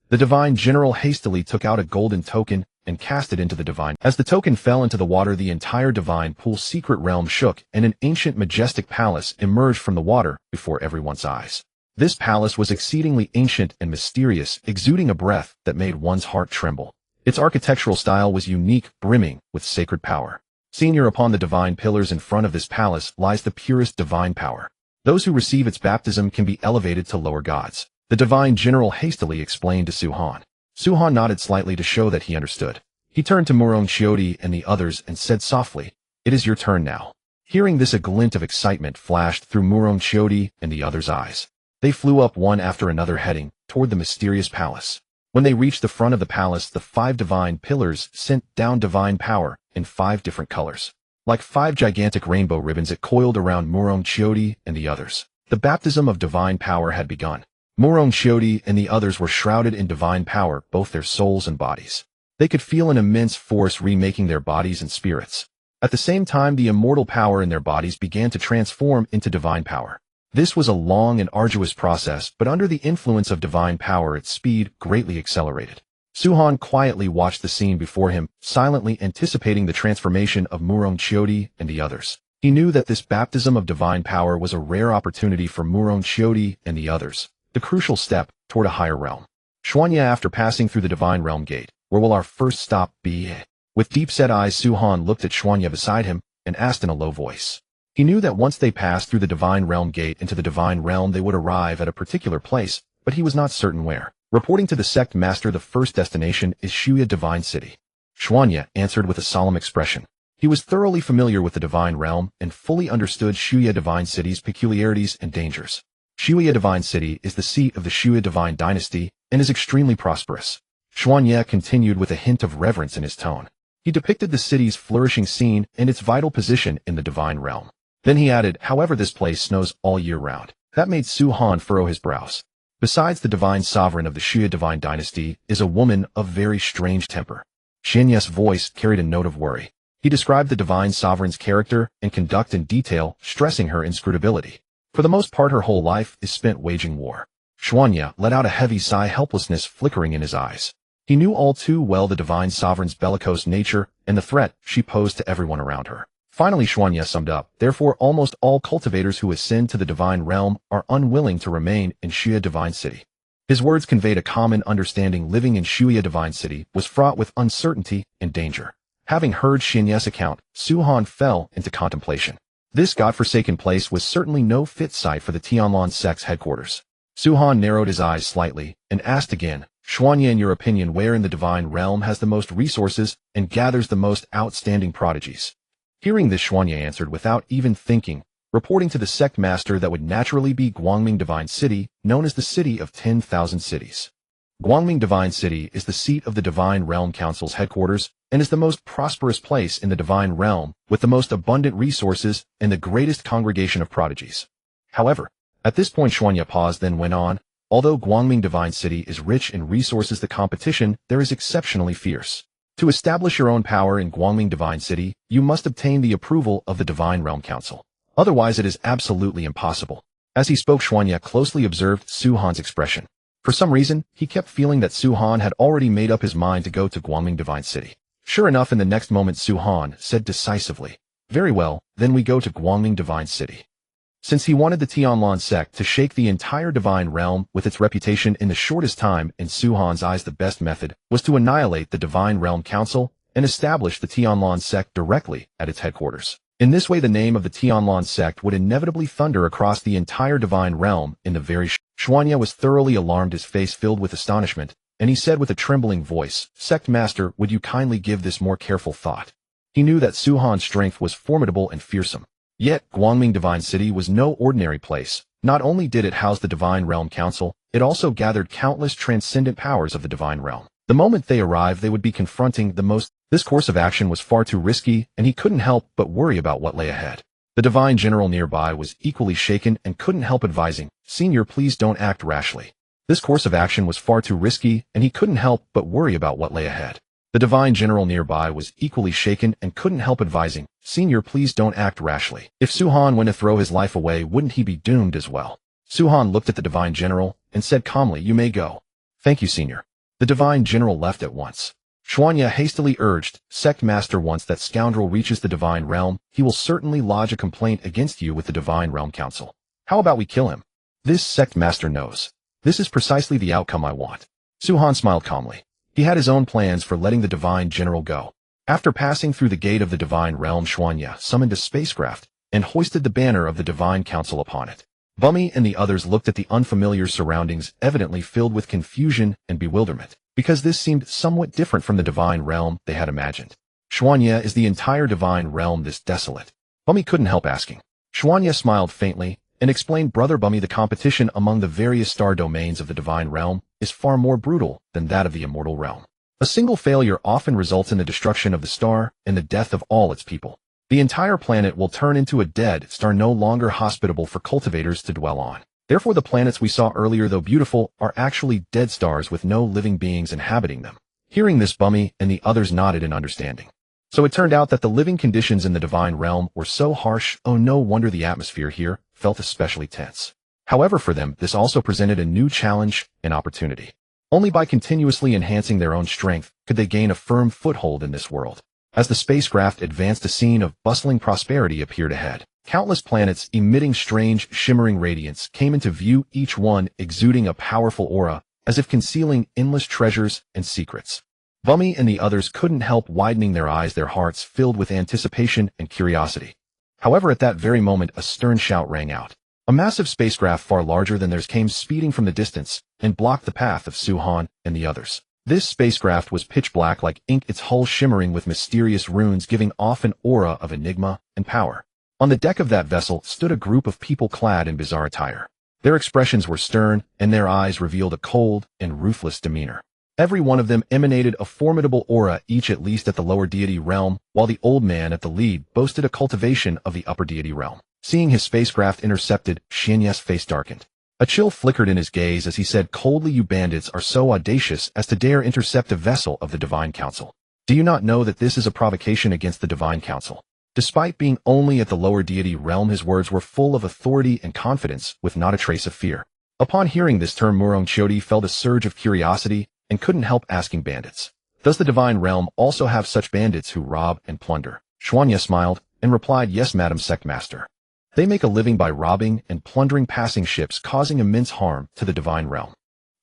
The divine general hastily took out a golden token and cast it into the divine. As the token fell into the water, the entire divine pool's secret realm shook, and an ancient majestic palace emerged from the water before everyone's eyes. This palace was exceedingly ancient and mysterious, exuding a breath that made one's heart tremble. Its architectural style was unique, brimming with sacred power. Senior upon the divine pillars in front of this palace lies the purest divine power. Those who receive its baptism can be elevated to lower gods. The divine general hastily explained to Suhan. Suhan nodded slightly to show that he understood. He turned to Murong Chiodi and the others and said softly, "It is your turn now." Hearing this, a glint of excitement flashed through Murong Chiodi and the others' eyes. They flew up one after another, heading toward the mysterious palace. When they reached the front of the palace, the 5 divine pillars sent down divine power in 5 different colors. Like 5 gigantic rainbow ribbons, it coiled around Murong Chiodi and the others. The baptism of divine power had begun. Murong Chiodi and the others were shrouded in divine power, both their souls and bodies. They could feel an immense force remaking their bodies and spirits. At the same time, the immortal power in their bodies began to transform into divine power. This was a long and arduous process, but under the influence of divine power, its speed greatly accelerated. Suhan quietly watched the scene before him, silently anticipating the transformation of Murong Chiodi and the others. He knew that this baptism of divine power was a rare opportunity for Murong Chiodi and the others, the crucial step toward a higher realm. Xuanya, after passing through the divine realm gate, where will our first stop be? With deep-set eyes, Suhan looked at Xuanya beside him and asked in a low voice. He knew that once they passed through the divine realm gate into the divine realm, they would arrive at a particular place, but he was not certain where. Reporting to the Sect Master, the first destination is Shuya Divine City. Xuanya answered with a solemn expression. He was thoroughly familiar with the divine realm and fully understood Shuya Divine City's peculiarities and dangers. Shuya Divine City is the seat of the Shuya Divine Dynasty and is extremely prosperous. Xuanya continued with a hint of reverence in his tone. He depicted the city's flourishing scene and its vital position in the divine realm. Then he added, however, this place snows all year round. That made Suhan furrow his brows. Besides, the divine sovereign of the Shuya Divine Dynasty is a woman of very strange temper. Xinya's voice carried a note of worry. He described the divine sovereign's character and conduct in detail, stressing her inscrutability. For the most part, her whole life is spent waging war. Xuanya let out a heavy sigh, helplessness flickering in his eyes. He knew all too well the divine sovereign's bellicose nature and the threat she posed to everyone around her. Finally, Xuanya summed up, therefore almost all cultivators who ascend to the divine realm are unwilling to remain in Shuya Divine City. His words conveyed a common understanding. Living in Shuya Divine City was fraught with uncertainty and danger. Having heard Xinya's account, Suhan fell into contemplation. This godforsaken place was certainly no fit site for the Tianlan sect's headquarters. Suhan narrowed his eyes slightly and asked again, Xuanya, in your opinion, where in the divine realm has the most resources and gathers the most outstanding prodigies? Hearing this, Xuanya answered without even thinking, reporting to the Sect Master that would naturally be Guangming Divine City, known as the City of 10,000 Cities. Guangming Divine City is the seat of the Divine Realm Council's headquarters and is the most prosperous place in the Divine Realm, with the most abundant resources and the greatest congregation of prodigies. However, at this point Xuanya paused, then went on, although Guangming Divine City is rich in resources, the competition there is exceptionally fierce. To establish your own power in Guangming Divine City, you must obtain the approval of the Divine Realm Council. Otherwise, it is absolutely impossible. As he spoke, Xuanya closely observed Suhan's expression. For some reason, he kept feeling that Suhan had already made up his mind to go to Guangming Divine City. Sure enough, in the next moment, Suhan said decisively, very well, then we go to Guangming Divine City. Since he wanted the Tianlan sect to shake the entire divine realm with its reputation in the shortest time, in Suhan's eyes the best method was to annihilate the Divine Realm Council and establish the Tianlan sect directly at its headquarters. In this way, the name of the Tianlan sect would inevitably thunder across the entire divine realm in the very Xuanya was thoroughly alarmed, his face filled with astonishment, and he said with a trembling voice, Sect Master, would you kindly give this more careful thought? He knew that Suhan's strength was formidable and fearsome. Yet, Guangming Divine City was no ordinary place. Not only did it house the Divine Realm Council, it also gathered countless transcendent powers of the Divine Realm. The moment they arrived, they would be confronting the most. This course of action was far too risky, and he couldn't help but worry about what lay ahead. The divine general nearby was equally shaken and couldn't help advising, "Senior, please don't act rashly." This course of action was far too risky, and he couldn't help but worry about what lay ahead. The divine general nearby was equally shaken and couldn't help advising, "Senior, please don't act rashly. If Suhan went to throw his life away, wouldn't he be doomed as well?" Suhan looked at the divine general and said calmly, "You may go." "Thank you, Senior." The divine general left at once. Xuanya hastily urged, "Sect Master, once that scoundrel reaches the divine realm, he will certainly lodge a complaint against you with the divine realm council. How about we kill him? This Sect Master knows. This is precisely the outcome I want." Suhan smiled calmly. He had his own plans for letting the divine general go. After passing through the gate of the divine realm, Xuanya summoned a spacecraft and hoisted the banner of the divine council upon it. Bummy and the others looked at the unfamiliar surroundings, evidently filled with confusion and bewilderment, because this seemed somewhat different from the divine realm they had imagined. "Xuanya, is the entire divine realm this desolate?" Bummy couldn't help asking. Xuanya smiled faintly and explained, "Brother Bummy, the competition among the various star domains of the divine realm is far more brutal than that of the immortal realm. A single failure often results in the destruction of the star and the death of all its people. The entire planet will turn into a dead star, no longer hospitable for cultivators to dwell on. Therefore, the planets we saw earlier, though beautiful, are actually dead stars with no living beings inhabiting them." Hearing this, Bummy and the others nodded in understanding. So it turned out that the living conditions in the divine realm were so harsh, no wonder the atmosphere here felt especially tense. However, for them, this also presented a new challenge and opportunity. Only by continuously enhancing their own strength could they gain a firm foothold in this world. As the spacecraft advanced, a scene of bustling prosperity appeared ahead. Countless planets emitting strange, shimmering radiance came into view, each one exuding a powerful aura, as if concealing endless treasures and secrets. Bummy and the others couldn't help widening their eyes, their hearts filled with anticipation and curiosity. However, at that very moment, a stern shout rang out. A massive spacecraft far larger than theirs came speeding from the distance and blocked the path of Suhan and the others. This spacecraft was pitch black like ink, its hull shimmering with mysterious runes, giving off an aura of enigma and power. On the deck of that vessel stood a group of people clad in bizarre attire. Their expressions were stern, and their eyes revealed a cold and ruthless demeanor. Every one of them emanated a formidable aura, each at least at the lower deity realm, while the old man at the lead boasted a cultivation of the upper deity realm. Seeing his spacecraft intercepted, Xuanya's face darkened. A chill flickered in his gaze as he said coldly, "You bandits are so audacious as to dare intercept a vessel of the Divine Council. Do you not know that this is a provocation against the Divine Council?" Despite being only at the lower deity realm, his words were full of authority and confidence, with not a trace of fear. Upon hearing this term, Murong Chodi felt a surge of curiosity and couldn't help asking, "Bandits? Does the divine realm also have such bandits who rob and plunder?" Xuanya smiled and replied, "Yes, Madam Sect Master. They make a living by robbing and plundering passing ships, causing immense harm to the divine realm."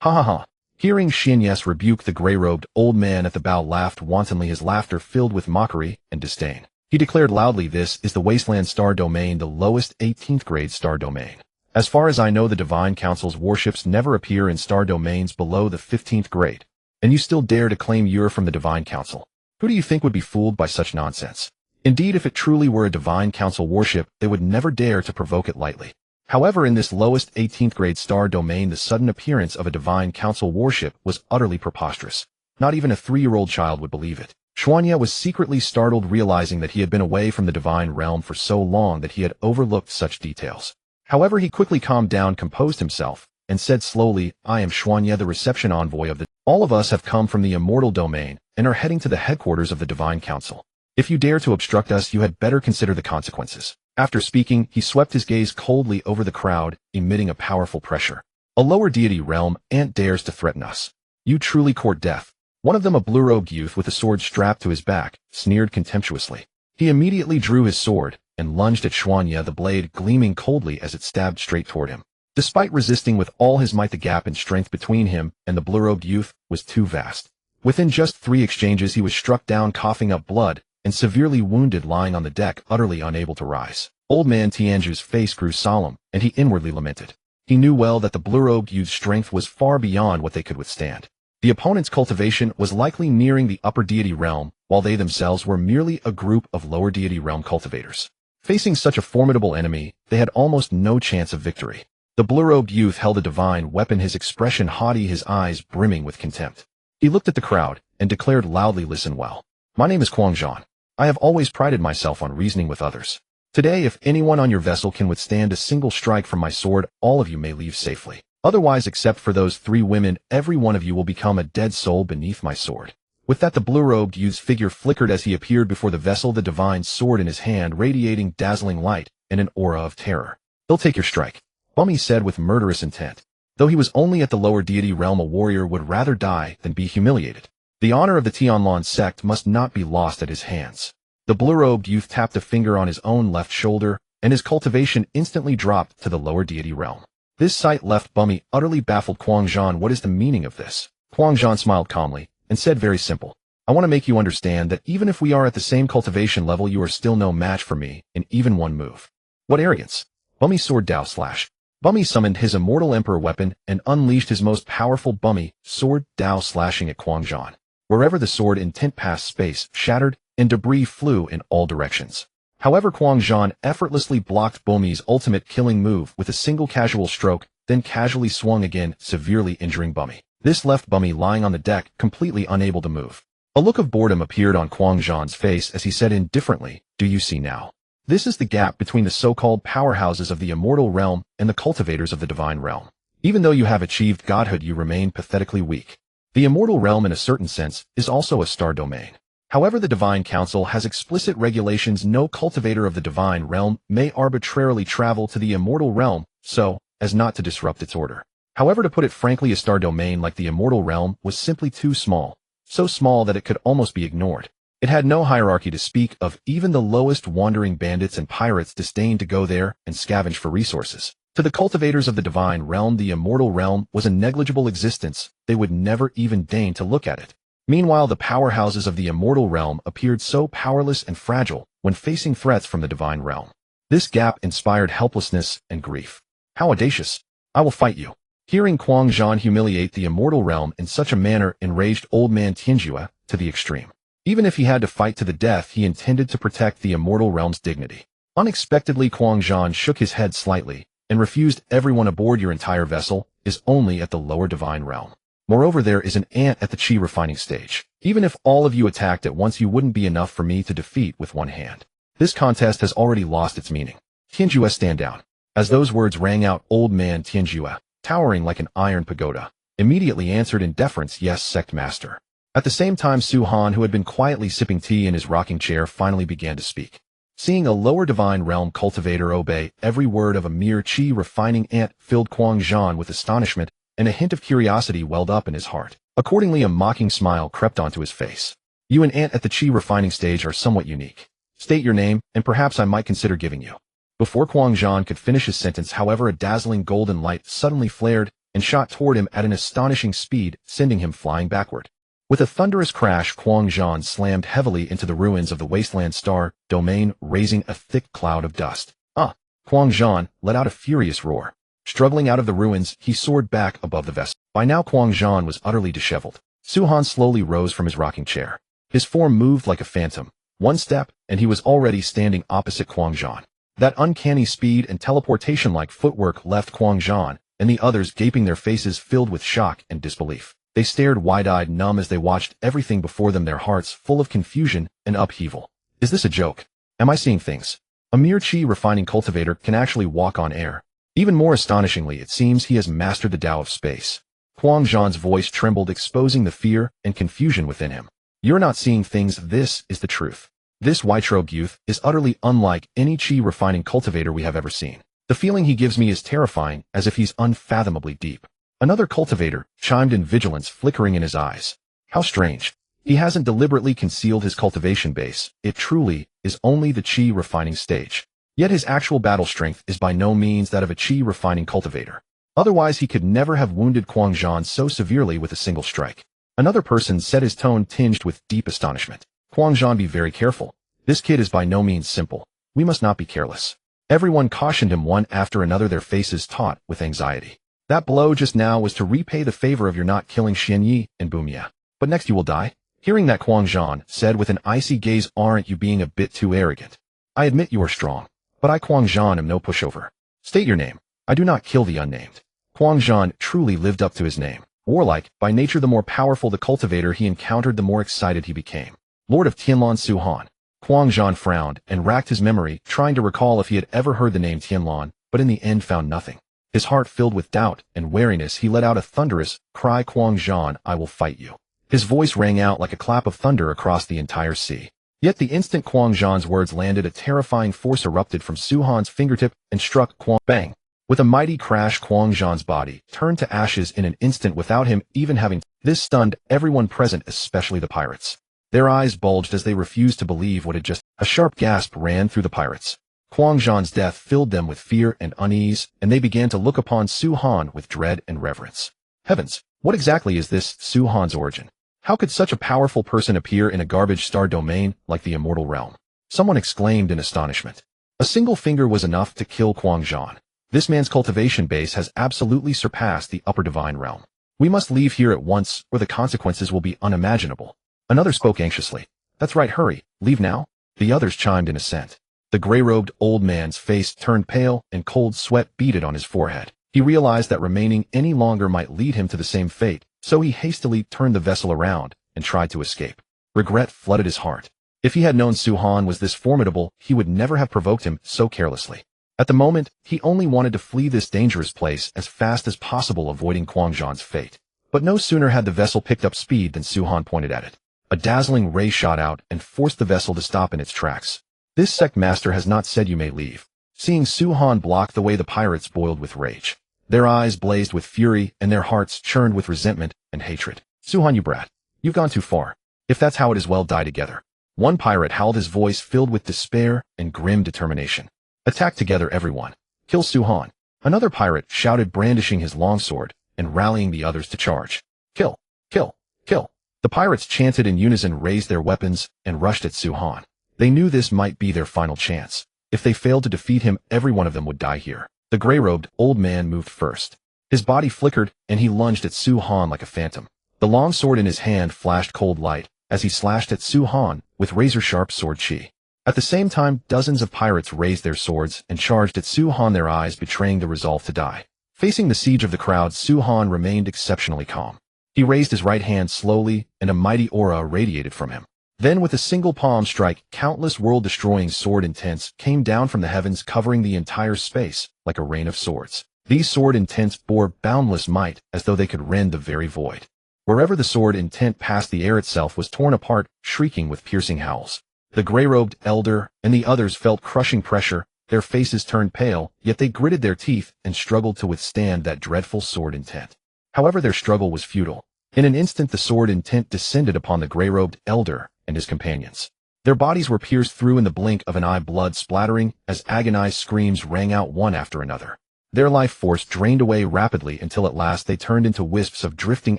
"Ha ha ha." Hearing Xuanya's rebuke, the gray-robed old man at the bow laughed wantonly, his laughter filled with mockery and disdain. He declared loudly, "This is the Wasteland Star Domain, the lowest 18th grade star domain. As far as I know, the Divine Council's warships never appear in star domains below the 15th grade. And you still dare to claim you're from the Divine Council? Who do you think would be fooled by such nonsense? Indeed, if it truly were a Divine Council warship, they would never dare to provoke it lightly." However, in this lowest 18th grade star domain, the sudden appearance of a Divine Council warship was utterly preposterous. Not even a 3-year-old child would believe it. Xuanya was secretly startled, realizing that he had been away from the divine realm for so long that he had overlooked such details. However, he quickly calmed down, composed himself, and said slowly, "I am Xuanya, the reception envoy of the... All of us have come from the immortal domain and are heading to the headquarters of the Divine Council. If you dare to obstruct us, you had better consider the consequences." After speaking, he swept his gaze coldly over the crowd, emitting a powerful pressure. "A lower deity realm ant dares to threaten us. You truly court death." One of them, a blue-robed youth with a sword strapped to his back, sneered contemptuously. He immediately drew his sword and lunged at Xuanya, the blade gleaming coldly as it stabbed straight toward him. Despite resisting with all his might, the gap in strength between him and the blue-robed youth was too vast. Within just 3 exchanges, he was struck down, coughing up blood, and severely wounded, lying on the deck, utterly unable to rise. Old man Tianju's face grew solemn, and he inwardly lamented. He knew well that the blue-robed youth's strength was far beyond what they could withstand. The opponent's cultivation was likely nearing the upper deity realm, while they themselves were merely a group of lower deity realm cultivators. Facing such a formidable enemy, they had almost no chance of victory. The blue-robed youth held a divine weapon, his expression haughty, his eyes brimming with contempt. He looked at the crowd and declared loudly, "Listen well. My name is Quang Zhan. I have always prided myself on reasoning with others. Today, if anyone on your vessel can withstand a single strike from my sword, all of you may leave safely. Otherwise, except for those 3 women, every one of you will become a dead soul beneath my sword." With that, the blue-robed youth's figure flickered as he appeared before the vessel, the divine sword in his hand radiating dazzling light and an aura of terror. "He'll take your strike," Bummy said with murderous intent. Though he was only at the lower deity realm, a warrior would rather die than be humiliated. The honor of the Tianlan sect must not be lost at his hands. The blue-robed youth tapped a finger on his own left shoulder, and his cultivation instantly dropped to the lower deity realm. This sight left Bummy utterly baffled. "Kuang Zhan, what is the meaning of this?" Kuang Zhan smiled calmly and said, "Very simple. I want to make you understand that even if we are at the same cultivation level, you are still no match for me in even one move." "What arrogance!" Bummy's sword Dao slash. Bummy summoned his Immortal Emperor weapon and unleashed his most powerful Bummy sword Dao, slashing at Kuang Zhan. Wherever the sword intent passed, space shattered and debris flew in all directions. However, Kuang Zhan effortlessly blocked Bummy's ultimate killing move with a single casual stroke, then casually swung again, severely injuring Bummy. This left Bummy lying on the deck, completely unable to move. A look of boredom appeared on Kuang Zhan's face as he said indifferently, "Do you see now? This is the gap between the so-called powerhouses of the immortal realm and the cultivators of the divine realm. Even though you have achieved godhood, you remain pathetically weak. The immortal realm, in a certain sense, is also a star domain. However, the Divine Council has explicit regulations. No cultivator of the divine realm may arbitrarily travel to the immortal realm so as not to disrupt its order. However, to put it frankly, a star domain like the immortal realm was simply too small, so small that it could almost be ignored. It had no hierarchy to speak of. Even the lowest wandering bandits and pirates disdained to go there and scavenge for resources. To the cultivators of the divine realm, the immortal realm was a negligible existence. They would never even deign to look at it. Meanwhile, the powerhouses of the immortal realm appeared so powerless and fragile when facing threats from the divine realm. This gap inspired helplessness and grief. "How audacious! I will fight you." Hearing Kuang Zhan humiliate the immortal realm in such a manner enraged old man Tianjue to the extreme. Even if he had to fight to the death, he intended to protect the immortal realm's dignity. Unexpectedly, Kuang Zhan shook his head slightly and refused. "Everyone aboard your entire vessel is only at the lower divine realm. Moreover, there is an ant at the chi refining stage. Even if all of you attacked at once, you wouldn't be enough for me to defeat with one hand. This contest has already lost its meaning. Tianjue, stand down." As those words rang out, old man Tianjue, towering like an iron pagoda, immediately answered in deference, "Yes, Sect Master." At the same time, Su Han, who had been quietly sipping tea in his rocking chair, finally began to speak. Seeing a lower divine realm cultivator obey every word of a mere chi refining ant filled Kuang Zhan with astonishment, and a hint of curiosity welled up in his heart. Accordingly, a mocking smile crept onto his face. "You, an ant at the chi refining stage, are somewhat unique. State your name, and perhaps I might consider giving you." Before Kuang Zhan could finish his sentence, however, a dazzling golden light suddenly flared and shot toward him at an astonishing speed, sending him flying backward. With a thunderous crash, Kuang Zhan slammed heavily into the ruins of the wasteland star domain, raising a thick cloud of dust. Kuang Zhan let out a furious roar. Struggling out of the ruins, he soared back above the vessel. By now, Kuang Zhan was utterly disheveled. Su Han slowly rose from his rocking chair. His form moved like a phantom. One step, and he was already standing opposite Kuang Zhan. That uncanny speed and teleportation-like footwork left Kuang Zhan and the others gaping, their faces filled with shock and disbelief. They stared wide-eyed, numb, as they watched everything before them, their hearts full of confusion and upheaval. Is this a joke? Am I seeing things? A mere chi refining cultivator can actually walk on air. Even more astonishingly, it seems he has mastered the Tao of space. Kuang Zhan's voice trembled, exposing the fear and confusion within him. You're not seeing things. This is the truth. This white-robed youth is utterly unlike any chi refining cultivator we have ever seen. The feeling he gives me is terrifying, as if he's unfathomably deep. Another cultivator chimed in, vigilance flickering in his eyes. How strange. He hasn't deliberately concealed his cultivation base. It truly is only the chi refining stage. Yet his actual battle strength is by no means that of a chi refining cultivator. Otherwise, he could never have wounded Kuang Zhan so severely with a single strike. Another person said, his tone tinged with deep astonishment. Kuang Zhan, be very careful. This kid is by no means simple. We must not be careless. Everyone cautioned him, one after another, their faces taut with anxiety. That blow just now was to repay the favor of your not killing Xian Yi and Bumia. But next you will die. Hearing that, Kuang Zhan said with an icy gaze, aren't you being a bit too arrogant? I admit you are strong, but I, Kuang Zhan, am no pushover. State your name. I do not kill the unnamed. Kuang Zhan truly lived up to his name. Warlike, by nature, the more powerful the cultivator he encountered, the more excited he became. Lord of Tianlan, Su Han. Quang Zhan frowned and racked his memory, trying to recall if he had ever heard the name Tianlan, but in the end found nothing. His heart filled with doubt and wariness, he let out a thunderous cry, "Quang Zhan, I will fight you." His voice rang out like a clap of thunder across the entire sea. Yet the instant Quang Zhan's words landed, a terrifying force erupted from Su Han's fingertip and struck Quang. Bang! With a mighty crash, Quang Zhan's body turned to ashes in an instant without him even having. This stunned everyone present, especially the pirates. Their eyes bulged as they refused to believe what had just. A sharp gasp ran through the pirates. Quang Zhan's death filled them with fear and unease, and they began to look upon Su Han with dread and reverence. Heavens, what exactly is this Su Han's origin? How could such a powerful person appear in a garbage star domain like the Immortal Realm? Someone exclaimed in astonishment. A single finger was enough to kill Quang Zhan. This man's cultivation base has absolutely surpassed the upper divine realm. We must leave here at once, or the consequences will be unimaginable. Another spoke anxiously. That's right, hurry, leave now? The others chimed in assent. The gray-robed old man's face turned pale and cold sweat beaded on his forehead. He realized that remaining any longer might lead him to the same fate, so he hastily turned the vessel around and tried to escape. Regret flooded his heart. If he had known Su Han was this formidable, he would never have provoked him so carelessly. At the moment, he only wanted to flee this dangerous place as fast as possible, avoiding Quang Zhan's fate. But no sooner had the vessel picked up speed than Su Han pointed at it. A dazzling ray shot out and forced the vessel to stop in its tracks. This Sect Master has not said you may leave. Seeing Su Han block the way, the pirates boiled with rage. Their eyes blazed with fury and their hearts churned with resentment and hatred. Su Han, you brat. You've gone too far. If that's how it is, well, die together. One pirate howled, his voice filled with despair and grim determination. Attack together, everyone. Kill Su Han. Another pirate shouted, brandishing his longsword and rallying the others to charge. Kill, kill, kill. The pirates chanted in unison, raised their weapons, and rushed at Su Han. They knew this might be their final chance. If they failed to defeat him, every one of them would die here. The gray-robed old man moved first. His body flickered, and he lunged at Su Han like a phantom. The long sword in his hand flashed cold light as he slashed at Su Han with razor-sharp sword chi. At the same time, dozens of pirates raised their swords and charged at Su Han, their eyes betraying the resolve to die. Facing the siege of the crowd, Su Han remained exceptionally calm. He raised his right hand slowly, and a mighty aura radiated from him. Then, with a single palm strike, countless world-destroying sword intents came down from the heavens, covering the entire space like a rain of swords. These sword intents bore boundless might, as though they could rend the very void. Wherever the sword intent passed, the air itself was torn apart, shrieking with piercing howls. The gray-robed elder and the others felt crushing pressure. Their faces turned pale, yet they gritted their teeth and struggled to withstand that dreadful sword intent. However, their struggle was futile. In an instant, the sword intent descended upon the gray-robed elder and his companions. Their bodies were pierced through in the blink of an eye, blood splattering as agonized screams rang out one after another. Their life force drained away rapidly until at last they turned into wisps of drifting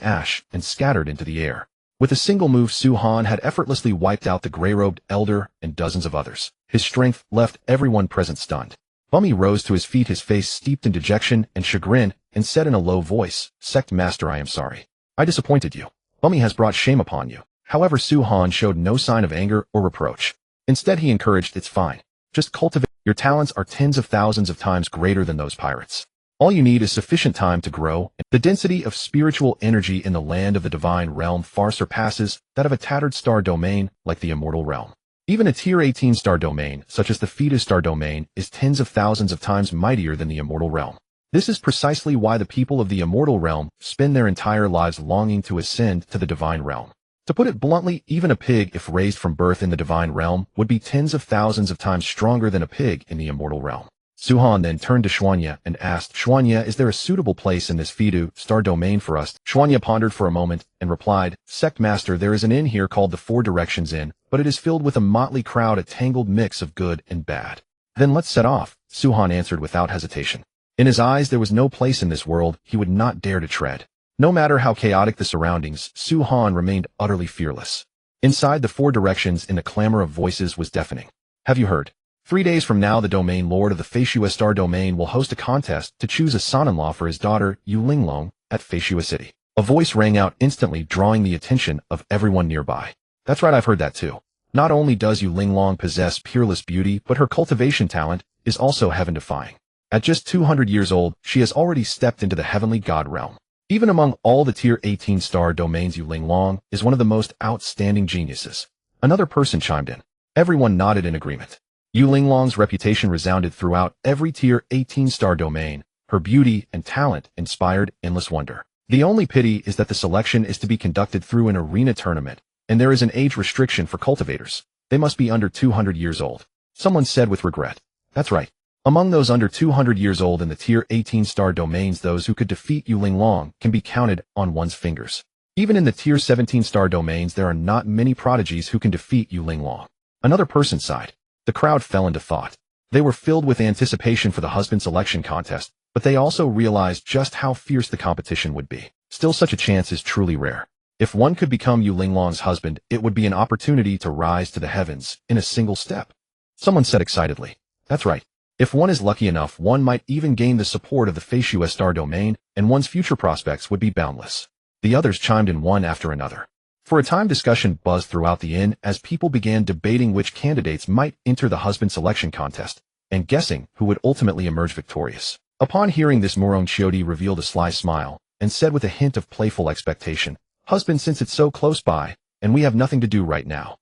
ash and scattered into the air. With a single move, Su Han had effortlessly wiped out the gray-robed elder and dozens of others. His strength left everyone present stunned. Bummy rose to his feet, his face steeped in dejection and chagrin, and said in a low voice, "Sect Master, I am sorry. I disappointed you. Bummy has brought shame upon you." However, Su Han showed no sign of anger or reproach. Instead, he encouraged, "It's fine. Just cultivate. Your talents are tens of thousands of times greater than those pirates. All you need is sufficient time to grow. The density of spiritual energy in the land of the divine realm far surpasses that of a tattered star domain like the Immortal Realm. Even a tier 18 star domain, such as the Fetus star domain, is tens of thousands of times mightier than the Immortal Realm. This is precisely why the people of the Immortal Realm spend their entire lives longing to ascend to the divine realm. To put it bluntly, even a pig, if raised from birth in the divine realm, would be tens of thousands of times stronger than a pig in the Immortal Realm." Su Han then turned to Xuanya and asked, "Xuanya, is there a suitable place in this Fetu star domain for us?" Xuanya pondered for a moment and replied, "Sect Master, there is an inn here called the Four Directions Inn, but it is filled with a motley crowd, a tangled mix of good and bad." "Then let's set off," Su Han answered without hesitation. In his eyes, there was no place in this world he would not dare to tread. No matter how chaotic the surroundings, Su Han remained utterly fearless. Inside the Four Directions Inn, the clamor of voices was deafening. "Have you heard? 3 days from now, the domain lord of the Feishua Star domain will host a contest to choose a son-in-law for his daughter, Yu Linglong, at Feishua City." A voice rang out instantly, drawing the attention of everyone nearby. "That's right, I've heard that too. Not only does Yu Linglong possess peerless beauty, but her cultivation talent is also heaven-defying. At just 200 years old, she has already stepped into the heavenly god realm. Even among all the tier 18 star domains, Yu Linglong is one of the most outstanding geniuses." Another person chimed in. Everyone nodded in agreement. Yu Linglong's reputation resounded throughout every Tier 18-star domain. Her beauty and talent inspired endless wonder. The only pity is that the selection is to be conducted through an arena tournament, and there is an age restriction for cultivators. They must be under 200 years old. Someone said with regret. That's right. Among those under 200 years old in the Tier 18-star domains, those who could defeat Yu Linglong can be counted on one's fingers. Even in the Tier 17-star domains, there are not many prodigies who can defeat Yu Linglong. Another person sighed. The crowd fell into thought. They were filled with anticipation for the husband selection contest, but they also realized just how fierce the competition would be. Still, such a chance is truly rare. If one could become Yu Linglong's husband, it would be an opportunity to rise to the heavens in a single step. Someone said excitedly. That's right. If one is lucky enough, one might even gain the support of the Feishue star domain, and one's future prospects would be boundless. The others chimed in one after another. For a time, discussion buzzed throughout the inn as people began debating which candidates might enter the husband selection contest, and guessing who would ultimately emerge victorious. Upon hearing this, Murong Chiodi revealed a sly smile, and said with a hint of playful expectation, "Husband, since it's so close by, and we have nothing to do right now,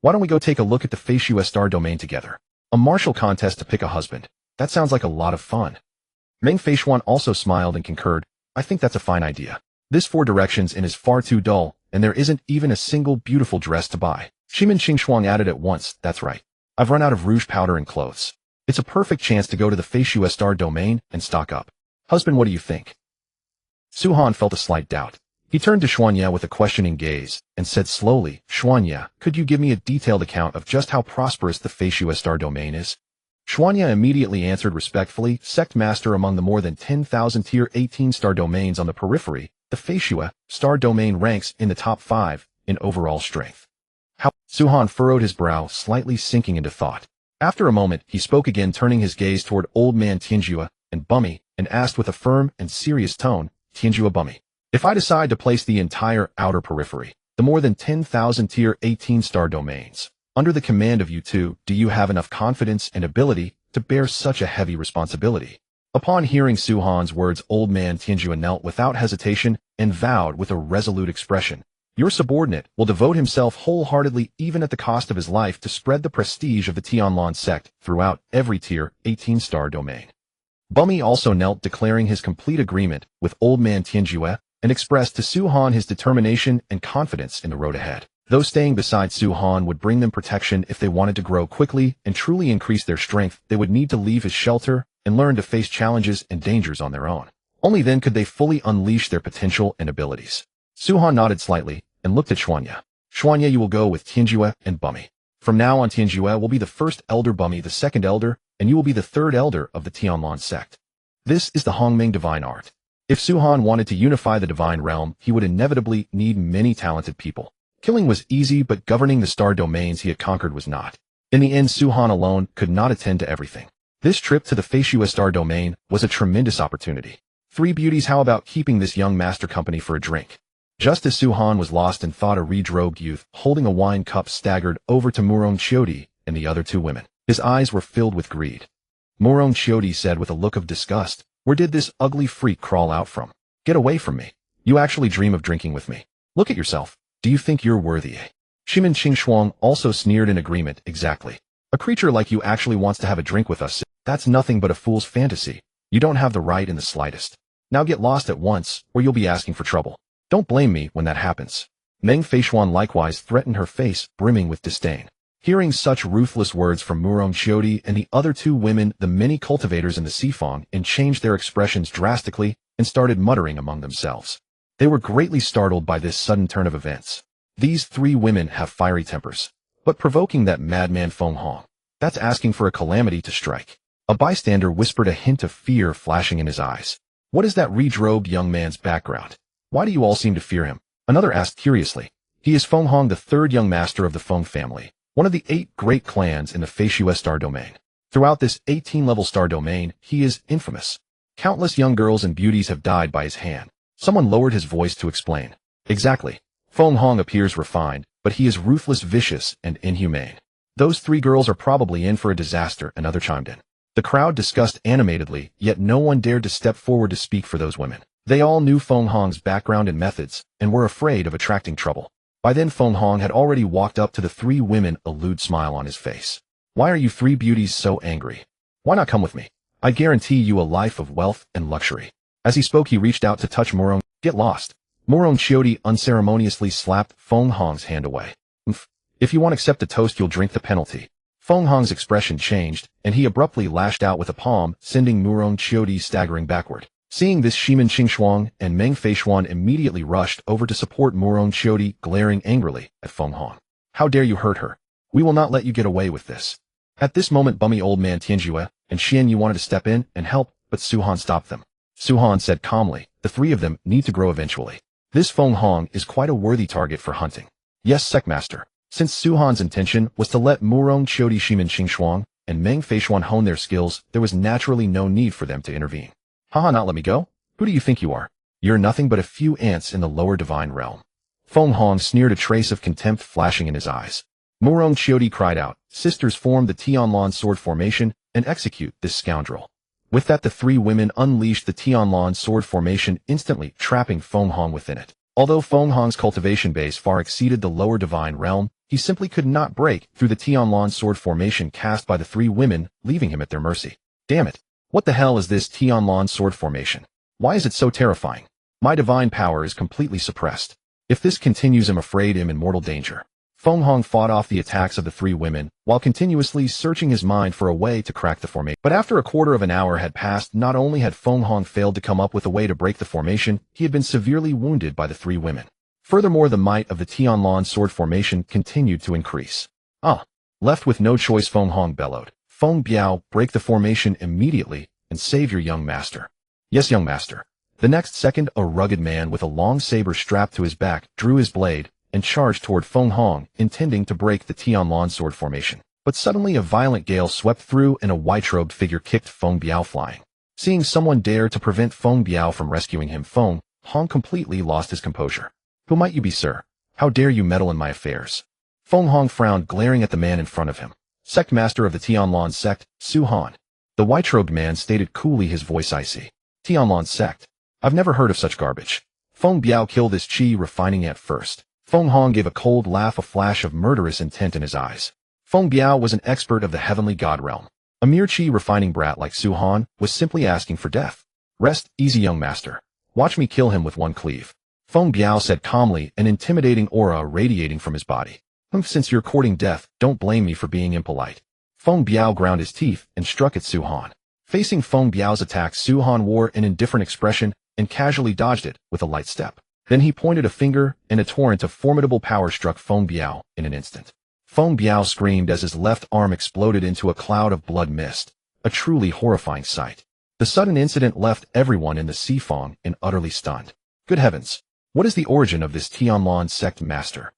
why don't we go take a look at the Feishue star domain together? A martial contest to pick a husband. That sounds like a lot of fun." Meng Feishuan also smiled and concurred. "I think that's a fine idea. This 4 directions inn is far too dull, and there isn't even a single beautiful dress to buy." Shimin Qingshuang added at once, "That's right. I've run out of rouge powder and clothes. It's a perfect chance to go to the Feishue star domain and stock up. Husband, what do you think?" Su Han felt a slight doubt. He turned to Xuanye with a questioning gaze, and said slowly, "Xuanye, could you give me a detailed account of just how prosperous the Feishue star domain is?" Xuanye immediately answered respectfully, "Sect Master, among the more than 10,000 Tier 18-star domains on the periphery, the Feishue star domain ranks in the top 5 in overall strength." How? Su-Han furrowed his brow, slightly sinking into thought. After a moment, he spoke again, turning his gaze toward old man Tianjue and Bummy, and asked with a firm and serious tone, "Tianjue, Bummy, if I decide to place the entire outer periphery, the more than 10,000 Tier 18-star domains, under the command of you two, do you have enough confidence and ability to bear such a heavy responsibility?" Upon hearing Su-Han's words, old man Tianjue knelt without hesitation and vowed with a resolute expression, "Your subordinate will devote himself wholeheartedly, even at the cost of his life, to spread the prestige of the Tianlan sect throughout every Tier 18-star domain." Bummy also knelt, declaring his complete agreement with old man Tianjue, and expressed to Su-Han his determination and confidence in the road ahead. Though staying beside Su-Han would bring them protection if they wanted to grow quickly and truly increase their strength, they would need to leave his shelter and learn to face challenges and dangers on their own. Only then could they fully unleash their potential and abilities. Su-Han nodded slightly and looked at Xuanye. "Xuanye, you will go with Tianjue and Bummy. From now on, Tianjue will be the first elder, Bummy the second elder, and you will be the third elder of the Tianlan sect. This is the Hongming divine art." If Su-Han wanted to unify the divine realm, he would inevitably need many talented people. Killing was easy, but governing the star domains he had conquered was not. In the end, Su-Han alone could not attend to everything. This trip to the Feishue star domain was a tremendous opportunity. 3 beauties, how about keeping this young master company for a drink? Just as Su-Han was lost in thought, a red-robed youth holding a wine cup staggered over to Murong Chiodi and the other 2 women. His eyes were filled with greed. Murong Chiodi said with a look of disgust, "Where did this ugly freak crawl out from? Get away from me. You actually dream of drinking with me. Look at yourself. Do you think you're worthy, eh?" Shimin Qingshuang also sneered in agreement. "Exactly. A creature like you actually wants to have a drink with us. That's nothing but a fool's fantasy. You don't have the right in the slightest. Now get lost at once, or you'll be asking for trouble. Don't blame me when that happens." Meng Feishuan likewise threatened, her face brimming with disdain. Hearing such ruthless words from Murong Chiodi and the other 2 women, the many cultivators in the Sifong changed their expressions drastically and started muttering among themselves. They were greatly startled by this sudden turn of events. These 3 women have fiery tempers, but provoking that madman Feng Hong, that's asking for a calamity to strike. A bystander whispered, a hint of fear flashing in his eyes. "What is that red-robed young man's background? Why do you all seem to fear him?" Another asked curiously. "He is Feng Hong, the 3rd young master of the Feng family, one of the 8 great clans in the Feishue star domain. Throughout this 18-level star domain, he is infamous. Countless young girls and beauties have died by his hand." Someone lowered his voice to explain. "Exactly. Feng Hong appears refined, but he is ruthless, vicious, and inhumane. Those 3 girls are probably in for a disaster," another chimed in. The crowd discussed animatedly, yet no one dared to step forward to speak for those women. They all knew Feng Hong's background and methods, and were afraid of attracting trouble. By then Feng Hong had already walked up to the three women, a lewd smile on his face. Why are you three beauties so angry? Why not come with me? I guarantee you a life of wealth and luxury. As he spoke, he reached out to touch Murong. Get lost. Murong Chiodi unceremoniously slapped Feng Hong's hand away. If you won't accept the toast, you'll drink the penalty. Feng Hong's expression changed, and he abruptly lashed out with a palm, sending Murong Chiodi staggering backward. Seeing this, Shimin Qingshuang and Meng Feishuan immediately rushed over to support Murong Chiodi, glaring angrily at Feng Hong. How dare you hurt her? We will not let you get away with this. At this moment, bummy old man Tianjue and Xian Yu wanted to step in and help, but Su Han stopped them. Su Han said calmly, the three of them need to grow eventually. This Feng Hong is quite a worthy target for hunting. Yes, Sect Master. Since Su Han's intention was to let Murong Chiodi, Shimin Qingshuang and Meng Feishuan hone their skills, there was naturally no need for them to intervene. Haha, not let me go? Who do you think you are? You're nothing but a few ants in the lower divine realm. Feng Hong sneered, a trace of contempt flashing in his eyes. Murong Chiodi cried out, sisters, form the Tianlan sword formation and execute this scoundrel. With that, the three women unleashed the Tianlan sword formation, instantly trapping Feng Hong within it. Although Feng Hong's cultivation base far exceeded the lower divine realm, he simply could not break through the Tianlan sword formation cast by the three women, leaving him at their mercy. Damn it! What the hell is this Tianlan sword formation? Why is it so terrifying? My divine power is completely suppressed. If this continues, I'm afraid I'm in mortal danger. Feng Hong fought off the attacks of the three women, while continuously searching his mind for a way to crack the formation. But after a quarter of an hour had passed, not only had Feng Hong failed to come up with a way to break the formation, he had been severely wounded by the three women. Furthermore, the might of the Tianlan sword formation continued to increase. Left with no choice, Feng Hong bellowed. Feng Biao, break the formation immediately, and save your young master. Yes, young master. The next second, a rugged man with a long saber strapped to his back drew his blade and charged toward Feng Hong, intending to break the Tianlan sword formation. But suddenly a violent gale swept through and a white-robed figure kicked Feng Biao flying. Seeing someone dare to prevent Feng Biao from rescuing him, Feng Hong completely lost his composure. Who might you be, sir? How dare you meddle in my affairs? Feng Hong frowned, glaring at the man in front of him. Sect Master of the Tianlan Sect, Su Han. The white-robed man stated coolly, his voice icy. Tianlan Sect. I've never heard of such garbage. Feng Biao killed this chi refining at first. Feng Hong gave a cold laugh, a flash of murderous intent in his eyes. Feng Biao was an expert of the heavenly god realm. A mere chi refining brat like Su Han was simply asking for death. Rest easy, young master. Watch me kill him with one cleave. Feng Biao said calmly, an intimidating aura radiating from his body. Since you're courting death, don't blame me for being impolite. Feng Biao ground his teeth and struck at Su Han. Facing Feng Biao's attack, Su Han wore an indifferent expression and casually dodged it with a light step. Then he pointed a finger, and a torrent of formidable power struck Feng Biao in an instant. Feng Biao screamed as his left arm exploded into a cloud of blood mist, a truly horrifying sight. The sudden incident left everyone in the Sifang utterly stunned. Good heavens! What is the origin of this Tianlan Sect Master?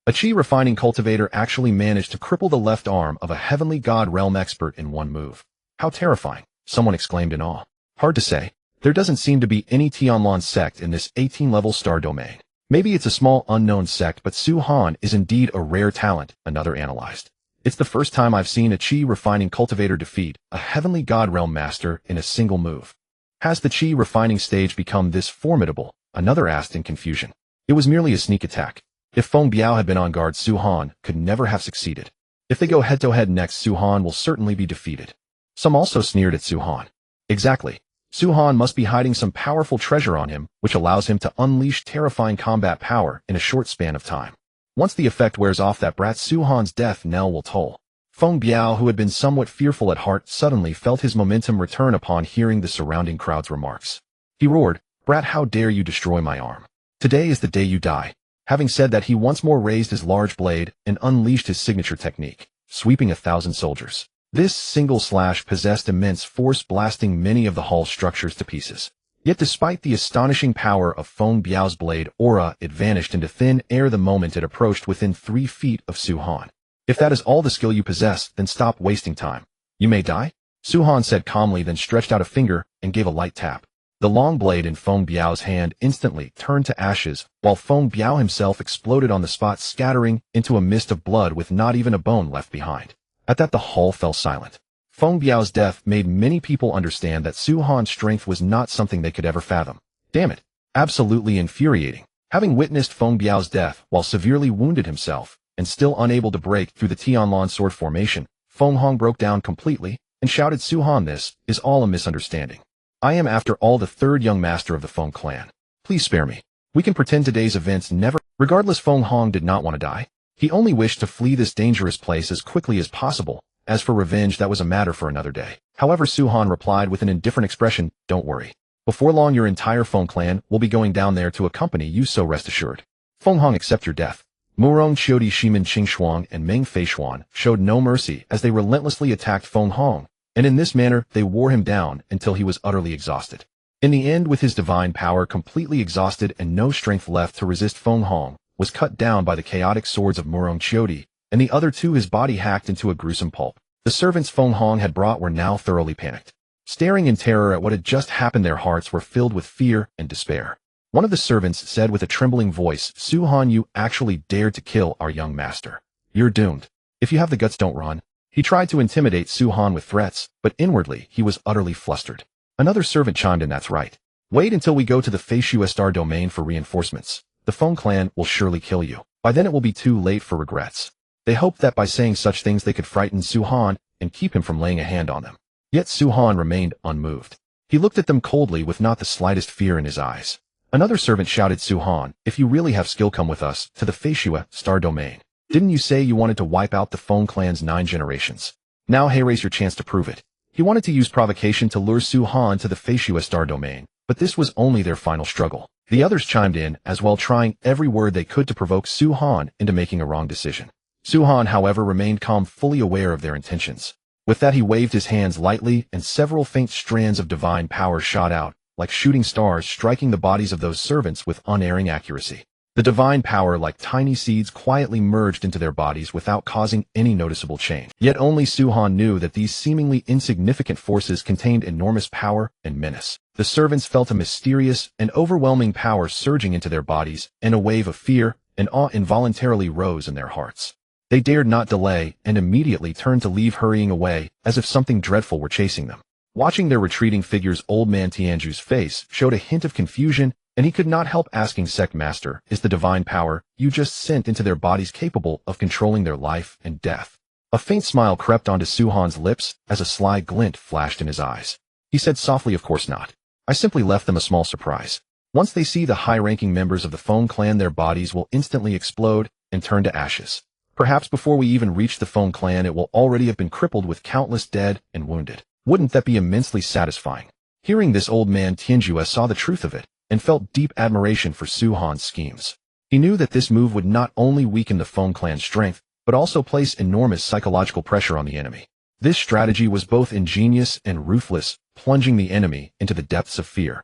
A chi refining cultivator actually managed to cripple the left arm of a heavenly god realm expert in one move. How terrifying! Someone exclaimed in awe. Hard to say. There doesn't seem to be any Tianlan sect in this 18-level star domain. Maybe it's a small unknown sect, but Su Han is indeed a rare talent, another analyzed. It's the first time I've seen a chi refining cultivator defeat a heavenly god realm master in a single move. Has the chi refining stage become this formidable? Another asked in confusion. It was merely a sneak attack. If Feng Biao had been on guard, Su Han could never have succeeded. If they go head-to-head next, Su Han will certainly be defeated. Some also sneered at Su Han. Exactly. Su Han must be hiding some powerful treasure on him, which allows him to unleash terrifying combat power in a short span of time. Once the effect wears off, that brat Su Han's death knell will toll. Feng Biao, who had been somewhat fearful at heart, suddenly felt his momentum return upon hearing the surrounding crowd's remarks. He roared, "Brat, how dare you destroy my arm? Today is the day you die." Having said that, he once more raised his large blade and unleashed his signature technique, sweeping 1,000 soldiers. This single slash possessed immense force, blasting many of the hall's structures to pieces. Yet despite the astonishing power of Feng Biao's blade aura, it vanished into thin air the moment it approached within 3 feet of Su Han. If that is all the skill you possess, then stop wasting time. You may die? Su Han said calmly, then stretched out a finger and gave a light tap. The long blade in Feng Biao's hand instantly turned to ashes, while Feng Biao himself exploded on the spot, scattering into a mist of blood with not even a bone left behind. At that, the hall fell silent. Feng Biao's death made many people understand that Su Han's strength was not something they could ever fathom. Damn it! Absolutely infuriating. Having witnessed Feng Biao's death while severely wounded himself, and still unable to break through the Tianlan sword formation, Feng Hong broke down completely and shouted, "Su Han, this is all a misunderstanding. I am after all the third young master of the Feng clan. Please spare me. We can pretend today's events never—" Regardless, Feng Hong did not want to die. He only wished to flee this dangerous place as quickly as possible. As for revenge, that was a matter for another day. However, Su Han replied with an indifferent expression, "Don't worry. Before long your entire Feng clan will be going down there to accompany you, so rest assured. Feng Hong, accept your death." Murong Qiudi Shimin Qing and Meng Feishuan showed no mercy as they relentlessly attacked Feng Hong, and in this manner they wore him down until he was utterly exhausted. In the end, with his divine power completely exhausted and no strength left to resist, Feng Hong was cut down by the chaotic swords of Murong Qiudi, and the other two his body hacked into a gruesome pulp. The servants Feng Hong had brought were now thoroughly panicked. Staring in terror at what had just happened, their hearts were filled with fear and despair. One of the servants said with a trembling voice, "Su Han, you actually dared to kill our young master. You're doomed. If you have the guts, don't run." He tried to intimidate Su Han with threats, but inwardly he was utterly flustered. Another servant chimed in, "That's right. Wait until we go to the Feishua Star Domain for reinforcements. The Feng clan will surely kill you. By then it will be too late for regrets." They hoped that by saying such things they could frighten Su Han and keep him from laying a hand on them. Yet Su Han remained unmoved. He looked at them coldly with not the slightest fear in his eyes. Another servant shouted, "Su Han, if you really have skill, come with us to the Feishua Star Domain. Didn't you say you wanted to wipe out the Feng clan's 9 generations? Now here's your chance to prove it." He wanted to use provocation to lure Su Han to the Feishua Star Domain, but this was only their final struggle. The others chimed in as well, trying every word they could to provoke Su Han into making a wrong decision. Su Han, however, remained calm, fully aware of their intentions. With that, he waved his hands lightly, and several faint strands of divine power shot out, like shooting stars, striking the bodies of those servants with unerring accuracy. The divine power, like tiny seeds, quietly merged into their bodies without causing any noticeable change. Yet only Su Han knew that these seemingly insignificant forces contained enormous power and menace. The servants felt a mysterious and overwhelming power surging into their bodies, and a wave of fear and awe involuntarily rose in their hearts. They dared not delay and immediately turned to leave, hurrying away as if something dreadful were chasing them. Watching their retreating figures, old man Tianju's face showed a hint of confusion, and he could not help asking, "Sect Master, is the divine power you just sent into their bodies capable of controlling their life and death?" A faint smile crept onto Su Han's lips as a sly glint flashed in his eyes. He said softly, "Of course not. I simply left them a small surprise. Once they see the high-ranking members of the Feng clan, their bodies will instantly explode and turn to ashes. Perhaps before we even reach the Feng clan, it will already have been crippled with countless dead and wounded. Wouldn't that be immensely satisfying?" Hearing this, old man Tianjue saw the truth of it and felt deep admiration for Su Han's schemes. He knew that this move would not only weaken the Feng clan's strength, but also place enormous psychological pressure on the enemy. This strategy was both ingenious and ruthless, plunging the enemy into the depths of fear.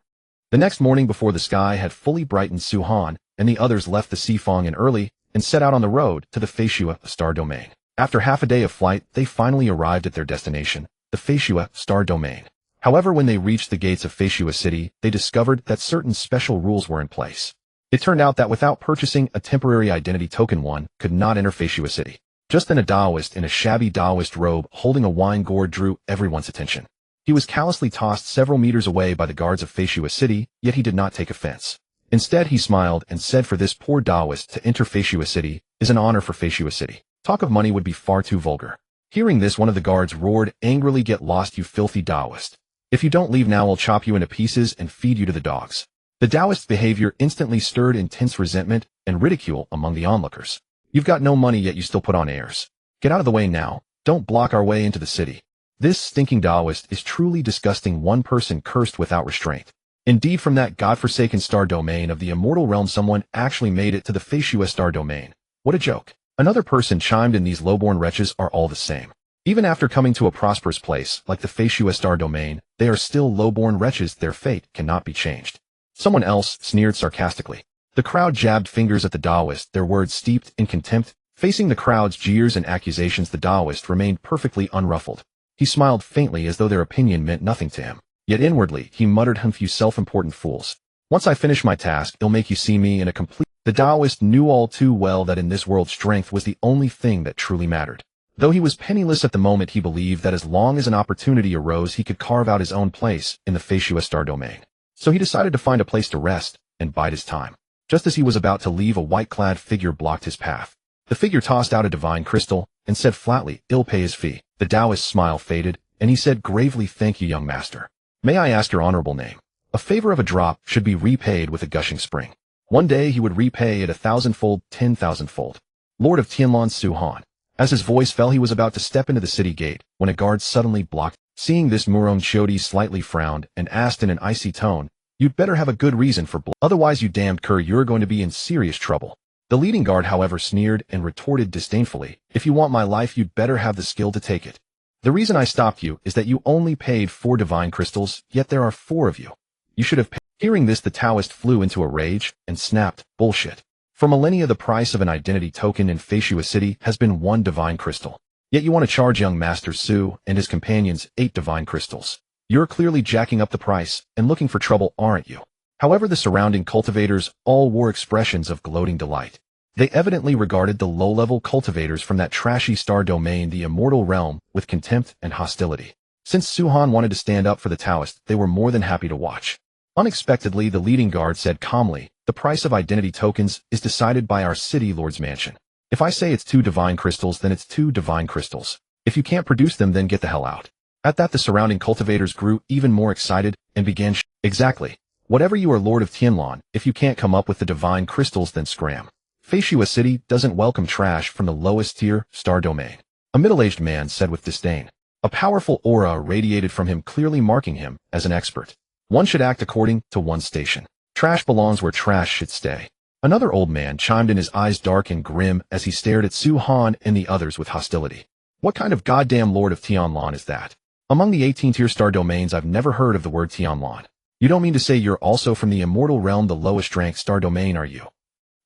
The next morning, before the sky had fully brightened, Su Han and the others left the Sifang early and set out on the road to the Feishua Star Domain. After half a day of flight, they finally arrived at their destination, the Feishua Star Domain. However, when they reached the gates of Feishua City, they discovered that certain special rules were in place. It turned out that without purchasing a temporary identity token, one could not enter Feishua City. Just then, a Taoist in a shabby Taoist robe holding a wine gourd drew everyone's attention. He was callously tossed several meters away by the guards of Feishua City, yet he did not take offense. Instead, he smiled and said, "For this poor Taoist to enter Feishua City is an honor for Feishua City. Talk of money would be far too vulgar." Hearing this, one of the guards roared angrily, "Get lost, you filthy Taoist. If you don't leave now, I'll chop you into pieces and feed you to the dogs." The Taoist's behavior instantly stirred intense resentment and ridicule among the onlookers. "You've got no money, yet you still put on airs. Get out of the way now. Don't block our way into the city. This stinking Taoist is truly disgusting." One person cursed without restraint. Indeed, from that godforsaken star domain of the immortal realm, someone actually made it to the Feishua Star Domain. What a joke. Another person chimed in, "These lowborn wretches are all the same. Even after coming to a prosperous place like the Feishua Star Domain, they are still lowborn wretches. Their fate cannot be changed." Someone else sneered sarcastically. The crowd jabbed fingers at the Taoist, their words steeped in contempt. Facing the crowd's jeers and accusations, the Taoist remained perfectly unruffled. He smiled faintly as though their opinion meant nothing to him. Yet inwardly, he muttered, "You self-important fools. Once I finish my task, it'll make you see me in a complete..." The Taoist knew all too well that in this world, strength was the only thing that truly mattered. Though he was penniless at the moment, he believed that as long as an opportunity arose, he could carve out his own place in the Feishua Star Domain. So he decided to find a place to rest and bide his time. Just as he was about to leave, a white-clad figure blocked his path. The figure tossed out a divine crystal and said flatly, "I'll pay his fee." The Taoist's smile faded, and he said gravely, "Thank you, young master. May I ask your honorable name?" A favor of a drop should be repaid with a gushing spring. One day he would repay it 1,000-fold, 10,000-fold. Lord of Tianlan Su Han. As his voice fell, he was about to step into the city gate when a guard suddenly blocked. Seeing this, Murong Chodi slightly frowned and asked in an icy tone, "You'd better have a good reason for otherwise, you damned cur, you're going to be in serious trouble." The leading guard, however, sneered and retorted disdainfully, "If you want my life, you'd better have the skill to take it. The reason I stopped you is that you only paid 4 divine crystals, yet there are 4 of you. You should have paid." Hearing this, the Taoist flew into a rage and snapped, "Bullshit. For millennia, the price of an identity token in Feishua City has been 1 divine crystal. Yet you want to charge young Master Su and his companions 8 divine crystals. You're clearly jacking up the price and looking for trouble, aren't you?" However, the surrounding cultivators all wore expressions of gloating delight. They evidently regarded the low-level cultivators from that trashy star domain, the Immortal Realm, with contempt and hostility. Since Su Han wanted to stand up for the Taoist, they were more than happy to watch. Unexpectedly, the leading guard said calmly, "The price of identity tokens is decided by our city lord's mansion. If I say it's 2 divine crystals, then it's 2 divine crystals. If you can't produce them, then get the hell out." At that, the surrounding cultivators grew even more excited and began "Exactly. Whatever you are, Lord of Tianlan, if you can't come up with the divine crystals, then scram. Feishua City doesn't welcome trash from the lowest tier star domain." A middle-aged man said with disdain. A powerful aura radiated from him, clearly marking him as an expert. "One should act according to one's station. Trash belongs where trash should stay." Another old man chimed in, his eyes dark and grim as he stared at Su Han and the others with hostility. "What kind of goddamn Lord of Tianlan is that? Among the 18-tier star domains, I've never heard of the word Tianlan. You don't mean to say you're also from the Immortal Realm, the lowest-ranked star domain, are you?"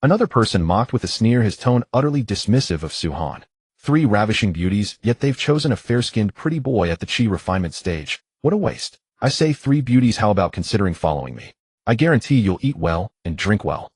Another person mocked with a sneer, his tone utterly dismissive of Su Han. 3 ravishing beauties, yet they've chosen a fair-skinned pretty boy at the chi refinement stage. What a waste. I say 3 beauties, how about considering following me? I guarantee you'll eat well and drink well.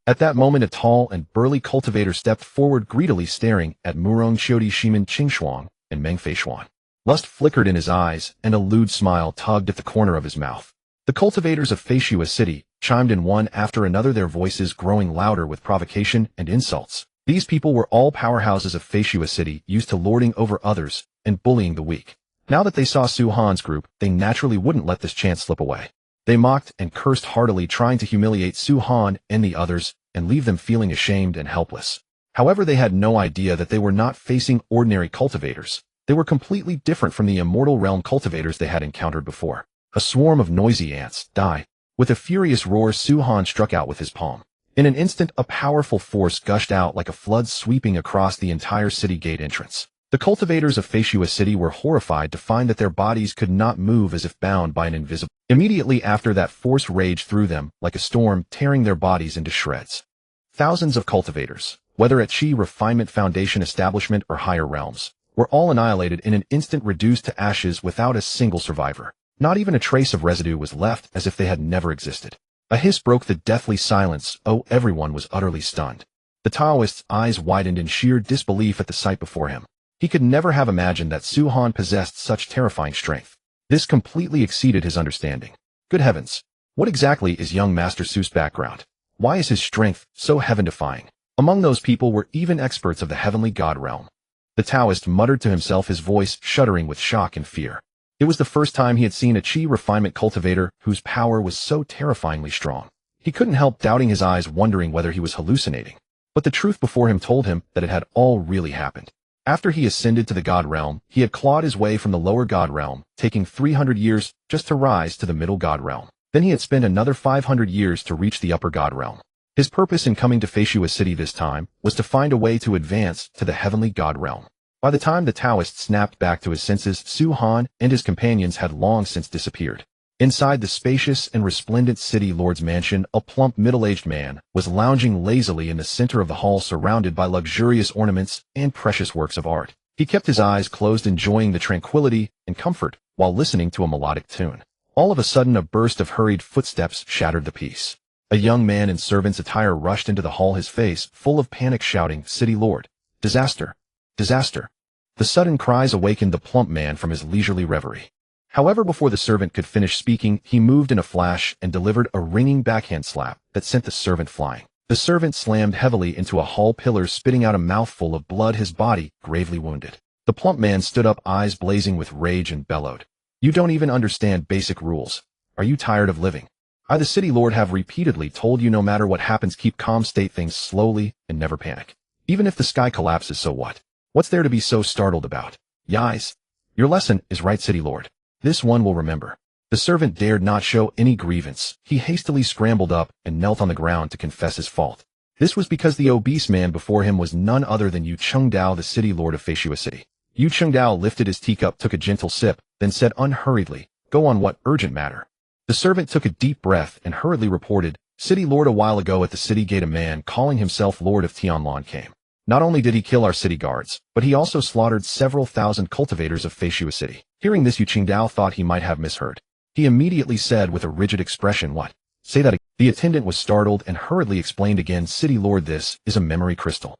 At that moment, a tall and burly cultivator stepped forward, greedily staring at Murong Chodi, Shimin Qingshuang, and Meng Feishuan. Lust flickered in his eyes, and a lewd smile tugged at the corner of his mouth. The cultivators of Feishua City chimed in one after another, their voices growing louder with provocation and insults. These people were all powerhouses of Feishua City, used to lording over others and bullying the weak. Now that they saw Su Han's group, they naturally wouldn't let this chance slip away. They mocked and cursed heartily, trying to humiliate Su Han and the others and leave them feeling ashamed and helpless. However, they had no idea that they were not facing ordinary cultivators. They were completely different from the Immortal Realm cultivators they had encountered before. A swarm of noisy ants, die. With a furious roar, Su Han struck out with his palm. In an instant, a powerful force gushed out like a flood, sweeping across the entire city gate entrance. The cultivators of Feishua City were horrified to find that their bodies could not move, as if bound by an invisible. Immediately after, that force raged through them like a storm, tearing their bodies into shreds. Thousands of cultivators, whether at Chi Refinement Foundation establishment or higher realms, were all annihilated in an instant, reduced to ashes without a single survivor. Not even a trace of residue was left, as if they had never existed. A hiss broke the deathly silence. Oh, everyone was utterly stunned. The Taoist's eyes widened in sheer disbelief at the sight before him. He could never have imagined that Su Han possessed such terrifying strength. This completely exceeded his understanding. Good heavens! What exactly is young Master Su's background? Why is his strength so heaven-defying? Among those people were even experts of the heavenly god realm. The Taoist muttered to himself, his voice shuddering with shock and fear. It was the first time he had seen a Chi refinement cultivator whose power was so terrifyingly strong. He couldn't help doubting his eyes, wondering whether he was hallucinating. But the truth before him told him that it had all really happened. After he ascended to the god realm, he had clawed his way from the lower god realm, taking 300 years just to rise to the middle god realm. Then he had spent another 500 years to reach the upper god realm. His purpose in coming to Feishua City this time was to find a way to advance to the heavenly god realm. By the time the Taoist snapped back to his senses, Su Han and his companions had long since disappeared. Inside the spacious and resplendent city lord's mansion, a plump middle-aged man was lounging lazily in the center of the hall, surrounded by luxurious ornaments and precious works of art. He kept his eyes closed, enjoying the tranquility and comfort while listening to a melodic tune. All of a sudden, a burst of hurried footsteps shattered the peace. A young man in servant's attire rushed into the hall, his face full of panic, shouting, "City Lord! Disaster! Disaster!" The sudden cries awakened the plump man from his leisurely reverie. However, before the servant could finish speaking, he moved in a flash and delivered a ringing backhand slap that sent the servant flying. The servant slammed heavily into a hall pillar, spitting out a mouthful of blood, his body gravely wounded. The plump man stood up, eyes blazing with rage, and bellowed, "You don't even understand basic rules. Are you tired of living? I, the city lord, have repeatedly told you no matter what happens, keep calm, state things slowly, and never panic. Even if the sky collapses, so what? What's there to be so startled about? Yais. Your lesson is right, city lord. This one will remember." The servant dared not show any grievance. He hastily scrambled up and knelt on the ground to confess his fault. This was because the obese man before him was none other than Yu Chengdao, the city lord of Feishua City. Yu Chengdao lifted his teacup, took a gentle sip, then said unhurriedly, "Go on, what urgent matter?" The servant took a deep breath and hurriedly reported, "City lord, a while ago at the city gate a man calling himself Lord of Tianlan came. Not only did he kill our city guards, but he also slaughtered several thousand cultivators of Feishua City." Hearing this, Yu Chengdao thought he might have misheard. He immediately said with a rigid expression, "What? Say that again." The attendant was startled and hurriedly explained again, "City lord, this is a memory crystal."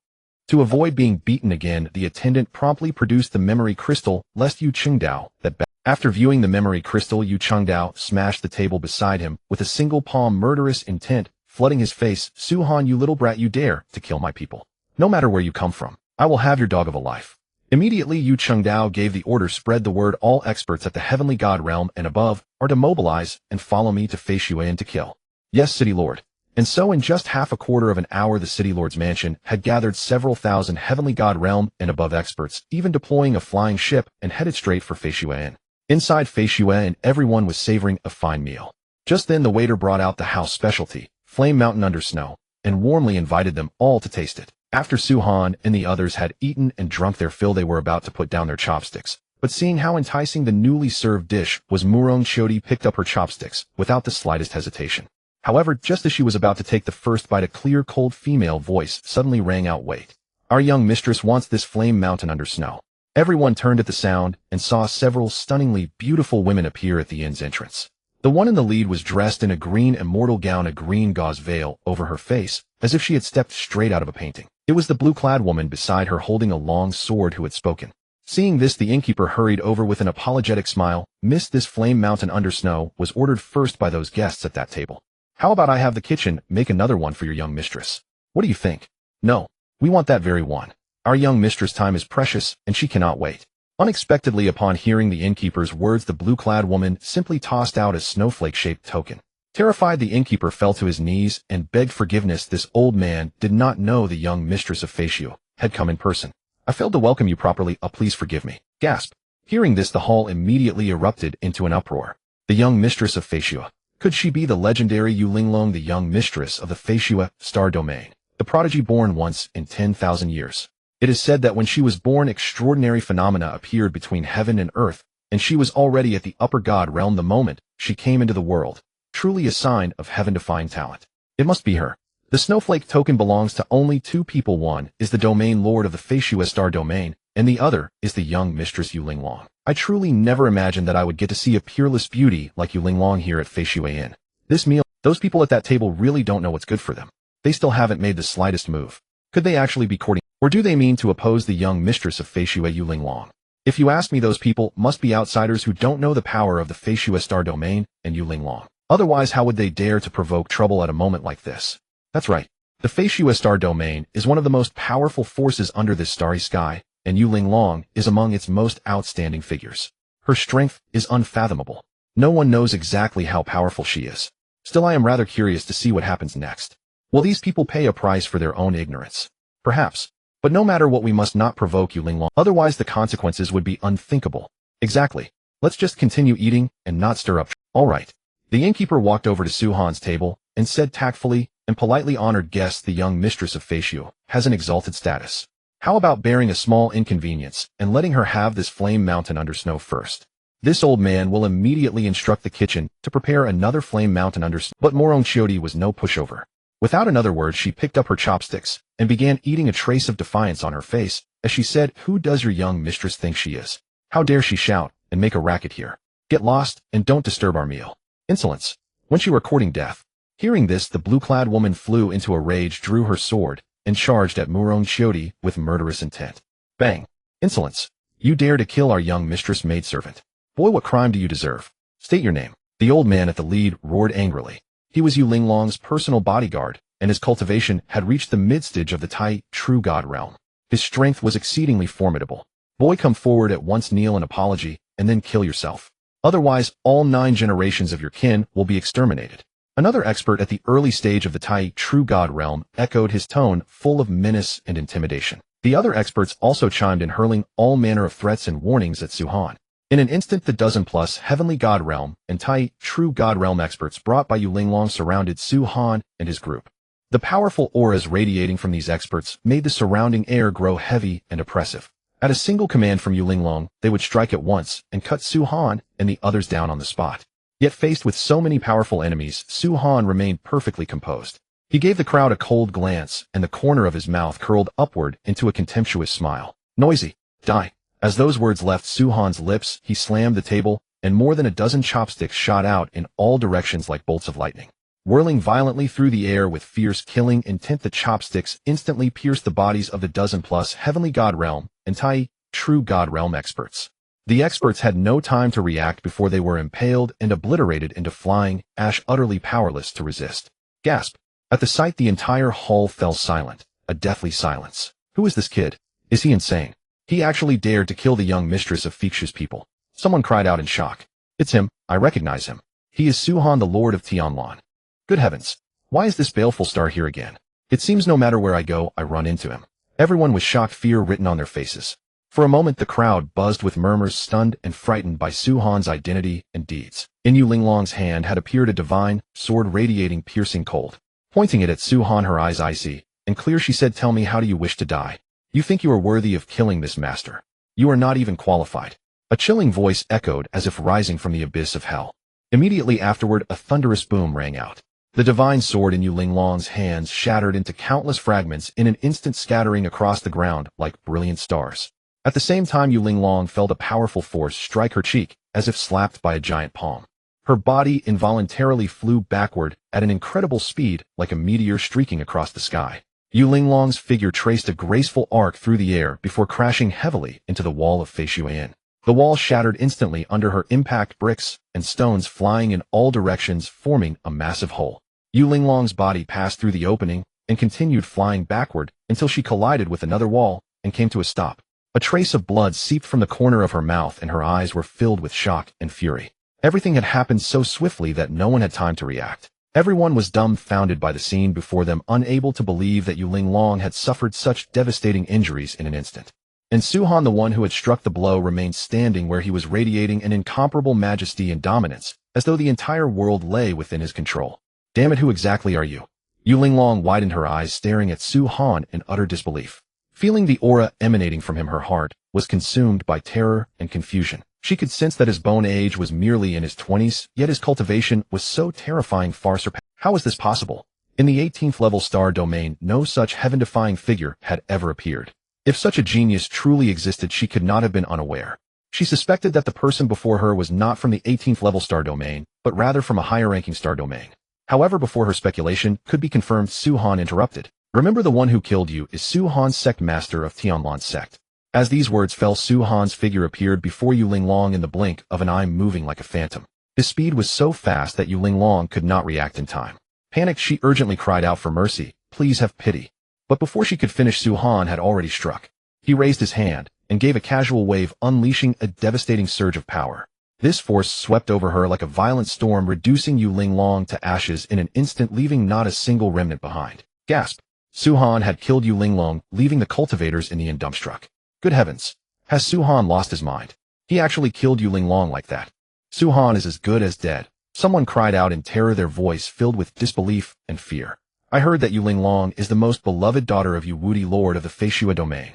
To avoid being beaten again, the attendant promptly produced the memory crystal, lest Yu Chengdao that After viewing the memory crystal, Yu Chengdao smashed the table beside him with a single palm, murderous intent flooding his face. "Suhan, you little brat, you dare to kill my people. No matter where you come from, I will have your dog of a life." Immediately, Yu Chengdao gave the order, "Spread the word. All experts at the heavenly god realm and above are to mobilize and follow me to Feishua and to kill." "Yes, city lord." And so in just half a quarter of an hour, the city lord's mansion had gathered several thousand heavenly god realm and above experts, even deploying a flying ship, and headed straight for Feishua. Inside Feishua, everyone was savoring a fine meal. Just then the waiter brought out the house specialty, Flame Mountain Under Snow, and warmly invited them all to taste it. After Suhan and the others had eaten and drunk their fill, they were about to put down their chopsticks. But seeing how enticing the newly served dish was, Murong Shodi picked up her chopsticks without the slightest hesitation. However, just as she was about to take the first bite, a clear, cold female voice suddenly rang out, "Wait. Our young mistress wants this Flame Mountain Under Snow." Everyone turned at the sound and saw several stunningly beautiful women appear at the inn's entrance. The one in the lead was dressed in a green immortal gown, a green gauze veil over her face, as if she had stepped straight out of a painting. It was the blue-clad woman beside her holding a long sword who had spoken. Seeing this, the innkeeper hurried over with an apologetic smile. "Miss, this Flame Mountain Under Snow was ordered first by those guests at that table. How about I have the kitchen make another one for your young mistress? What do you think?" "No, we want that very one. Our young mistress' time is precious, and she cannot wait." Unexpectedly, upon hearing the innkeeper's words, the blue-clad woman simply tossed out a snowflake-shaped token. Terrified, the innkeeper fell to his knees and begged forgiveness. This old man did not know the young mistress of Feishua had come in person. "I failed to welcome you properly. Please forgive me." Gasp. Hearing this, the hall immediately erupted into an uproar. The young mistress of Feishua. Could she be the legendary Yu Linglong, the young mistress of the Feishua Star Domain, the prodigy born once in 10,000 years? It is said that when she was born, extraordinary phenomena appeared between heaven and earth, and she was already at the upper god realm the moment she came into the world. Truly a sign of heaven-defying talent. It must be her. The snowflake token belongs to only two people. One is the domain lord of the Feishua Star Domain, and the other is the young mistress Yu Linglong. I truly never imagined that I would get to see a peerless beauty like Yu Linglong here at Feishua Inn. This meal, those people at that table really don't know what's good for them. They still haven't made the slightest move. Could they actually be courting, or do they mean to oppose the young mistress of Feishua Yu Linglong? If you ask me, those people must be outsiders who don't know the power of the Feishua Star Domain and Yu Linglong. Otherwise, how would they dare to provoke trouble at a moment like this? That's right. The Feishua Star Domain is one of the most powerful forces under this starry sky, and Yu Linglong is among its most outstanding figures. Her strength is unfathomable. No one knows exactly how powerful she is. Still, I am rather curious to see what happens next. Will these people pay a price for their own ignorance? Perhaps. But no matter what, we must not provoke Yu Linglong, otherwise the consequences would be unthinkable. Exactly. Let's just continue eating and not stir up. All right. The innkeeper walked over to Suhan's table and said tactfully and politely, "Honored guests, the young mistress of Feishua has an exalted status. How about bearing a small inconvenience and letting her have this Flame Mountain Under Snow first? This old man will immediately instruct the kitchen to prepare another Flame Mountain Under Snow." But Morong Shodi was no pushover. Without another word, she picked up her chopsticks and began eating, a trace of defiance on her face as she said, "Who does your young mistress think she is? How dare she shout and make a racket here? Get lost and don't disturb our meal. Insolence. When you were courting death." Hearing this, the blue-clad woman flew into a rage, drew her sword, and charged at Murong Shodi with murderous intent. Bang. "Insolence. You dare to kill our young mistress maidservant. Boy, what crime do you deserve? State your name. The old man at the lead roared angrily. He was Yu Linglong's personal bodyguard, and his cultivation had reached the mid-stage of the Tai True God realm. His strength was exceedingly formidable. Boy, come forward at once, kneel in apology, and then kill yourself. Otherwise, all 9 generations of your kin will be exterminated. Another expert at the early stage of the Tai True God realm echoed his tone full of menace and intimidation. The other experts also chimed in, hurling all manner of threats and warnings at Su Han. In an instant, the dozen-plus Heavenly God Realm and Tai True God Realm experts brought by Yu Linglong surrounded Su Han and his group. The powerful auras radiating from these experts made the surrounding air grow heavy and oppressive. At a single command from Yu Linglong, they would strike at once and cut Su Han and the others down on the spot. Yet faced with so many powerful enemies, Su Han remained perfectly composed. He gave the crowd a cold glance, and the corner of his mouth curled upward into a contemptuous smile. Noisy. Die. As those words left Su Han's lips, he slammed the table, and more than a dozen chopsticks shot out in all directions like bolts of lightning. Whirling violently through the air with fierce killing intent, the chopsticks instantly pierced the bodies of the dozen-plus Heavenly God Realm and Tai True God Realm experts. The experts had no time to react before they were impaled and obliterated into flying ash, utterly powerless to resist. Gasp! At the sight, the entire hall fell silent, a deathly silence. Who is this kid? Is he insane? He actually dared to kill the young mistress of Fikshu's people. Someone cried out in shock. It's him. I recognize him. He is Su Han, the Lord of Tianlan. Good heavens. Why is this baleful star here again? It seems no matter where I go, I run into him. Everyone was shocked, fear written on their faces. For a moment, the crowd buzzed with murmurs, stunned and frightened by Su Han's identity and deeds. In Yu Linglong's hand had appeared a divine sword radiating piercing cold. Pointing it at Su Han, her eyes icy and clear, she said, "Tell me, how do you wish to die? You think you are worthy of killing this master? You are not even qualified." A chilling voice echoed as if rising from the abyss of hell. Immediately afterward, a thunderous boom rang out. The divine sword in Yu Linglong's hands shattered into countless fragments in an instant, scattering across the ground like brilliant stars. At the same time, Yu Linglong felt a powerful force strike her cheek, as if slapped by a giant palm. Her body involuntarily flew backward at an incredible speed, like a meteor streaking across the sky. Yu Linglong's figure traced a graceful arc through the air before crashing heavily into the wall of Feishuan. The wall shattered instantly under her impact, bricks and stones flying in all directions, forming a massive hole. Yu Linglong's body passed through the opening and continued flying backward until she collided with another wall and came to a stop. A trace of blood seeped from the corner of her mouth, and her eyes were filled with shock and fury. Everything had happened so swiftly that no one had time to react. Everyone was dumbfounded by the scene before them, unable to believe that Yu Linglong had suffered such devastating injuries in an instant. And Su Han, the one who had struck the blow, remained standing where he was, radiating an incomparable majesty and dominance, as though the entire world lay within his control. Damn it, who exactly are you? Yu Linglong widened her eyes, staring at Su Han in utter disbelief. Feeling the aura emanating from him, her heart was consumed by terror and confusion. She could sense that his bone age was merely in his 20s, yet his cultivation was so terrifying, far surpassed. How was this possible? In the 18th level star domain, no such heaven-defying figure had ever appeared. If such a genius truly existed, she could not have been unaware. She suspected that the person before her was not from the 18th level star domain, but rather from a higher-ranking star domain. However, before her speculation could be confirmed, Su Han interrupted. "Remember, the one who killed you is Su Han, Sect Master of Tianlan Sect." As these words fell, Su Han's figure appeared before Yu Linglong in the blink of an eye, moving like a phantom. His speed was so fast that Yu Linglong could not react in time. Panicked, she urgently cried out for mercy. "Please have pity." But before she could finish, Su Han had already struck. He raised his hand and gave a casual wave, unleashing a devastating surge of power. This force swept over her like a violent storm, reducing Yu Linglong to ashes in an instant, leaving not a single remnant behind. Gasp! Su Han had killed Yu Linglong, leaving the cultivators in the end dumbstruck. Good heavens! Has Su Han lost his mind? He actually killed Yu Linglong like that. Su Han is as good as dead. Someone cried out in terror, their voice filled with disbelief and fear. I heard that Yu Linglong is the most beloved daughter of Yu Wudi, Lord of the Feishua domain.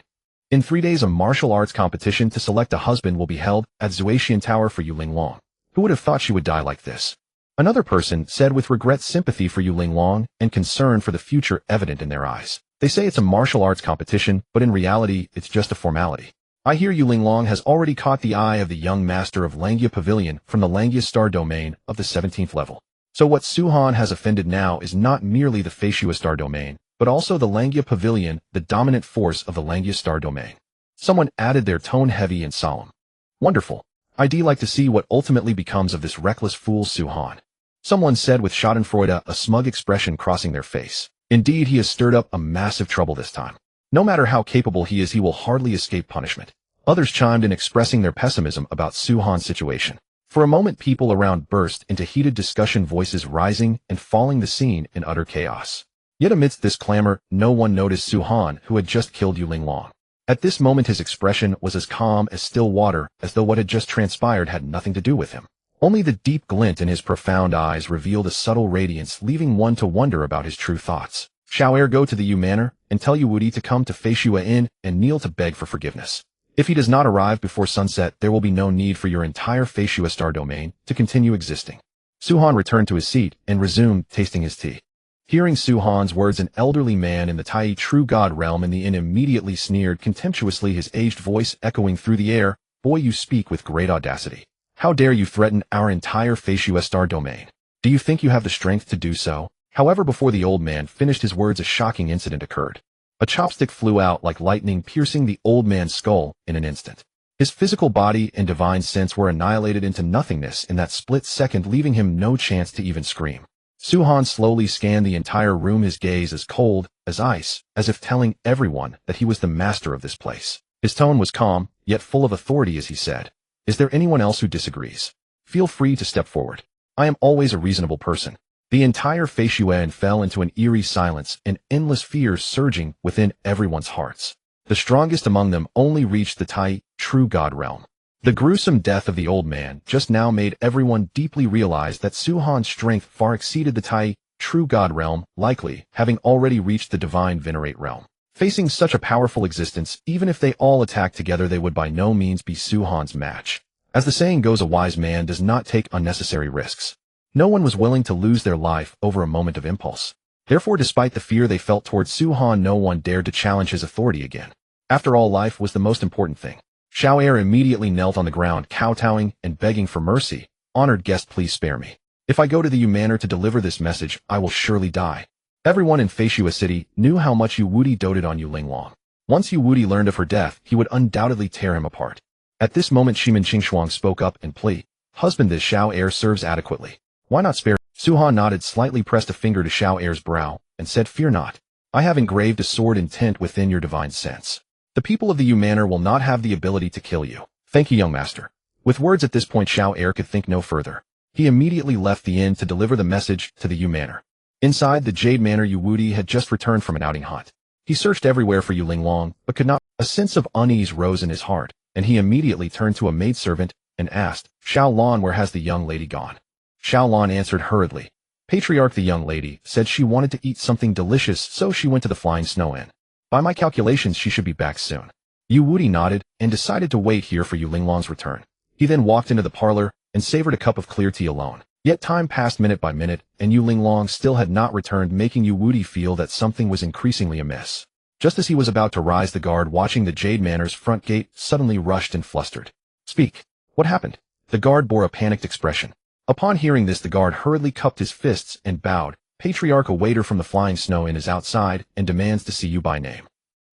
In 3 days, a martial arts competition to select a husband will be held at Zuaxian Tower for Yu Linglong. Who would have thought she would die like this? Another person said with regret, sympathy for Yu Linglong and concern for the future evident in their eyes. They say it's a martial arts competition, but in reality, it's just a formality. I hear Yu Linglong has already caught the eye of the young master of Langia Pavilion from the Langia Star domain of the 17th level. So what Su Han has offended now is not merely the Feishua Star domain, but also the Langia Pavilion, the dominant force of the Langia Star domain. Someone added, their tone heavy and solemn. Wonderful. I'd like to see what ultimately becomes of this reckless fool Su-han. Someone said with schadenfreude, a smug expression crossing their face. Indeed, he has stirred up a massive trouble this time. No matter how capable he is, he will hardly escape punishment. Others chimed in, expressing their pessimism about Su-han's situation. For a moment, people around burst into heated discussion, voices rising and falling, the scene in utter chaos. Yet amidst this clamor, no one noticed Su-han, who had just killed Yu Linglong. At this moment, his expression was as calm as still water, as though what had just transpired had nothing to do with him. Only the deep glint in his profound eyes revealed a subtle radiance, leaving one to wonder about his true thoughts. Shall Er go to the Yu Manor and tell Yu Wudi to come to Feishua Inn and kneel to beg for forgiveness? If he does not arrive before sunset, there will be no need for your entire Feishua star domain to continue existing. Su-han returned to his seat and resumed tasting his tea. Hearing Su-han's words, an elderly man in the Tai True God realm in the inn immediately sneered contemptuously, his aged voice echoing through the air. Boy, you speak with great audacity. How dare you threaten our entire Feishua star domain? Do you think you have the strength to do so? However, before the old man finished his words, a shocking incident occurred. A chopstick flew out like lightning, piercing the old man's skull in an instant. His physical body and divine sense were annihilated into nothingness in that split second, leaving him no chance to even scream. Su-han slowly scanned the entire room, his gaze as cold as ice, as if telling everyone that he was the master of this place. His tone was calm, yet full of authority as he said, "Is there anyone else who disagrees? Feel free to step forward. I am always a reasonable person." The entire Feishua Inn fell into an eerie silence, and endless fears surging within everyone's hearts. The strongest among them only reached the Tai True God realm. The gruesome death of the old man just now made everyone deeply realize that Su-han's strength far exceeded the Tai True God realm, likely having already reached the divine Venerate realm. Facing such a powerful existence, even if they all attacked together, they would by no means be Su-han's match. As the saying goes, a wise man does not take unnecessary risks. No one was willing to lose their life over a moment of impulse. Therefore, despite the fear they felt towards Su-han, no one dared to challenge his authority again. After all, life was the most important thing. Shao Er immediately knelt on the ground, kowtowing and begging for mercy. "Honored guest, please spare me. If I go to the Yu Manor to deliver this message, I will surely die." Everyone in Feishua City knew how much Yu Wudi doted on Yu Linglong. Once Yu Wudi learned of her death, he would undoubtedly tear him apart. At this moment, Shimin Qingshuang spoke up and pleaded, "Husband, this Shao Er serves adequately. Why not spare?" Su-han nodded, slightly pressed a finger to Shao Er's brow, and said, "Fear not. I have engraved a sword intent within your divine sense. The people of the Yu Manor will not have the ability to kill you." "Thank you, young master." With words at this point, Shao Er could think no further. He immediately left the inn to deliver the message to the Yu Manor. Inside the Jade Manor, Yu Wudi had just returned from an outing hunt. He searched everywhere for Yu Linglong, but could not. A sense of unease rose in his heart, and he immediately turned to a maidservant and asked, "Shao Lan, where has the young lady gone?" Shao Lan answered hurriedly. "Patriarch, the young lady said she wanted to eat something delicious, so she went to the Flying Snow Inn. By my calculations, she should be back soon." Yu Wudi nodded and decided to wait here for Yu Linglong's return. He then walked into the parlor and savored a cup of clear tea alone. Yet time passed minute by minute, and Yu Linglong still had not returned, making Yu Wudi feel that something was increasingly amiss. Just as he was about to rise, the guard watching the Jade Manor's front gate suddenly rushed and flustered. "Speak. What happened?" The guard bore a panicked expression. Upon hearing this, the guard hurriedly cupped his fists and bowed. "Patriarch, a waiter from the Flying Snow Inn is outside and demands to see you by name."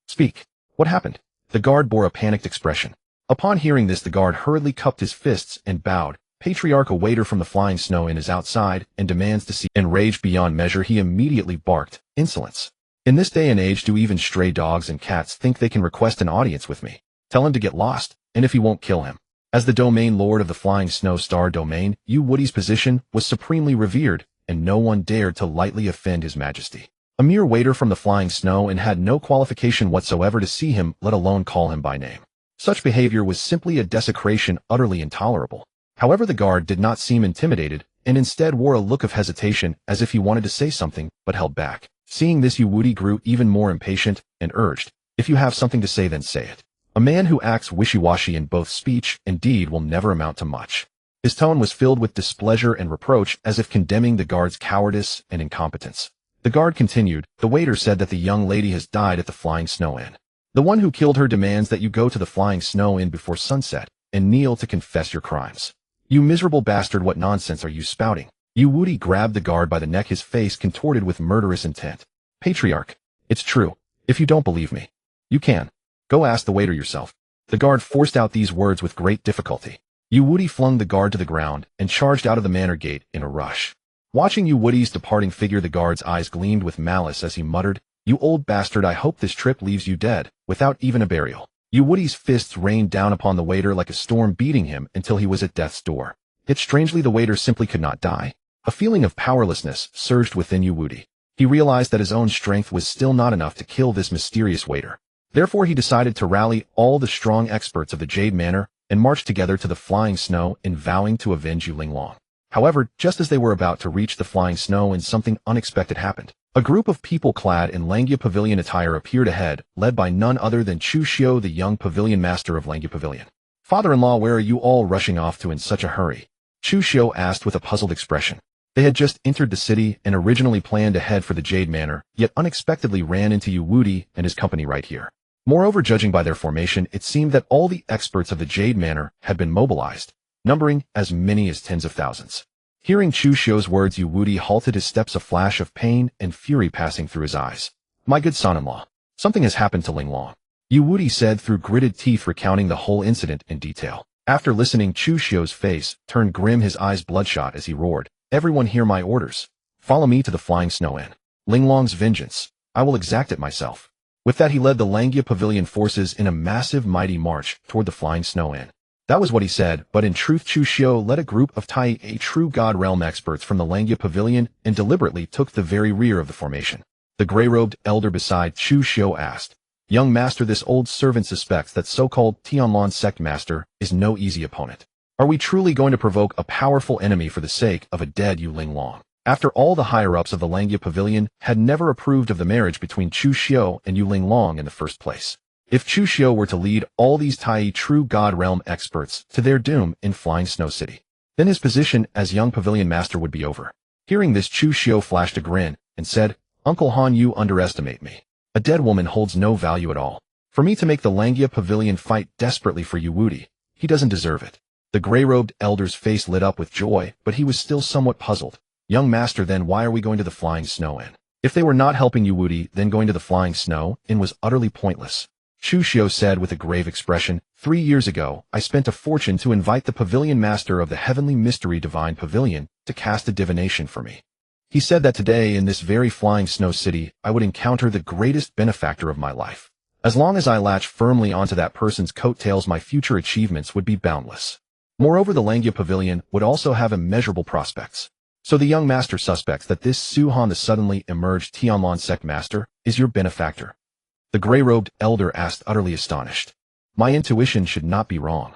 "Speak. What happened?" The guard bore a panicked expression. Upon hearing this, the guard hurriedly cupped his fists and bowed. "Patriarch, a waiter from the Flying Snow Inn is outside and demands to see." Enraged beyond measure, he immediately barked, "Insolence! In this day and age, do even stray dogs and cats think they can request an audience with me? Tell him to get lost, and if he won't, kill him." As the domain lord of the Flying Snow Star domain, Yu Wudi's position was supremely revered, and no one dared to lightly offend his majesty. A mere waiter from the Flying Snow and had no qualification whatsoever to see him, let alone call him by name. Such behavior was simply a desecration utterly intolerable. However, the guard did not seem intimidated, and instead wore a look of hesitation as if he wanted to say something, but held back. Seeing this, Yu Wudi grew even more impatient and urged, "If you have something to say, then say it. A man who acts wishy-washy in both speech and deed will never amount to much." His tone was filled with displeasure and reproach, as if condemning the guard's cowardice and incompetence. The guard continued, "The waiter said that the young lady has died at the Flying Snow Inn. The one who killed her demands that you go to the Flying Snow Inn before sunset and kneel to confess your crimes." "You miserable bastard, what nonsense are you spouting?" Yu Wudi grabbed the guard by the neck, his face contorted with murderous intent. "Patriarch, it's true. If you don't believe me, you can. Go ask the waiter yourself." The guard forced out these words with great difficulty. Yu Wuti flung the guard to the ground and charged out of the manor gate in a rush. Watching Yu Wuti's departing figure, the guard's eyes gleamed with malice as he muttered, "You old bastard, I hope this trip leaves you dead, without even a burial." Yu Wuti's fists rained down upon the waiter like a storm, beating him until he was at death's door. Yet strangely, the waiter simply could not die. A feeling of powerlessness surged within Yu Wuti. He realized that his own strength was still not enough to kill this mysterious waiter. Therefore, he decided to rally all the strong experts of the Jade Manor and march together to the Flying Snow in vowing to avenge Yu Linglong. However, just as they were about to reach the Flying Snow, something unexpected happened. A group of people clad in Langya Pavilion attire appeared ahead, led by none other than Chu Xiu, the young Pavilion Master of Langya Pavilion. "Father-in-law, where are you all rushing off to in such a hurry?" Chu Xiu asked with a puzzled expression. They had just entered the city and originally planned to head for the Jade Manor, yet unexpectedly ran into Yu Wuti and his company right here. Moreover, judging by their formation, it seemed that all the experts of the Jade Manor had been mobilized, numbering as many as tens of thousands. Hearing Chu Xiu's words, Yu Wuti halted his steps, a flash of pain and fury passing through his eyes. "My good son-in-law, something has happened to Linglong," Yu Wuti said through gritted teeth, recounting the whole incident in detail. After listening, Chu Xiu's face turned grim, his eyes bloodshot as he roared, "Everyone hear my orders. Follow me to the Flying Snow Inn. Linglong's vengeance, I will exact it myself." With that, he led the Langya Pavilion forces in a massive, mighty march toward the Flying Snow Inn. That was what he said, but in truth, Chu Xiu led a group of a true God realm experts from the Langya Pavilion and deliberately took the very rear of the formation. The gray-robed elder beside Chu Xiu asked, "Young master, this old servant suspects that so-called Tianlan Sect Master is no easy opponent. Are we truly going to provoke a powerful enemy for the sake of a dead Yu Linglong?" After all, the higher-ups of the Langya Pavilion had never approved of the marriage between Chu Xiu and Yu Linglong in the first place. If Chu Xiu were to lead all these true God realm experts to their doom in Flying Snow City, then his position as young Pavilion Master would be over. Hearing this, Chu Xiu flashed a grin and said, "Uncle Han, you underestimate me. A dead woman holds no value at all. For me to make the Langya Pavilion fight desperately for Yu Wuti, he doesn't deserve it." The gray-robed elder's face lit up with joy, but he was still somewhat puzzled. "Young master, then why are we going to the Flying Snow Inn? If they were not helping Yu Wuti, then going to the Flying Snow Inn was utterly pointless." Chu Xiu said with a grave expression, 3 years ago, I spent a fortune to invite the Pavilion Master of the Heavenly Mystery Divine Pavilion to cast a divination for me. He said that today, in this very Flying Snow City, I would encounter the greatest benefactor of my life. As long as I latch firmly onto that person's coattails, my future achievements would be boundless. Moreover, the Langya Pavilion would also have immeasurable prospects. So the young master suspects that this Su Han, the suddenly emerged Tianlan Sect Master, is your benefactor?" The gray-robed elder asked, utterly astonished. "My intuition should not be wrong."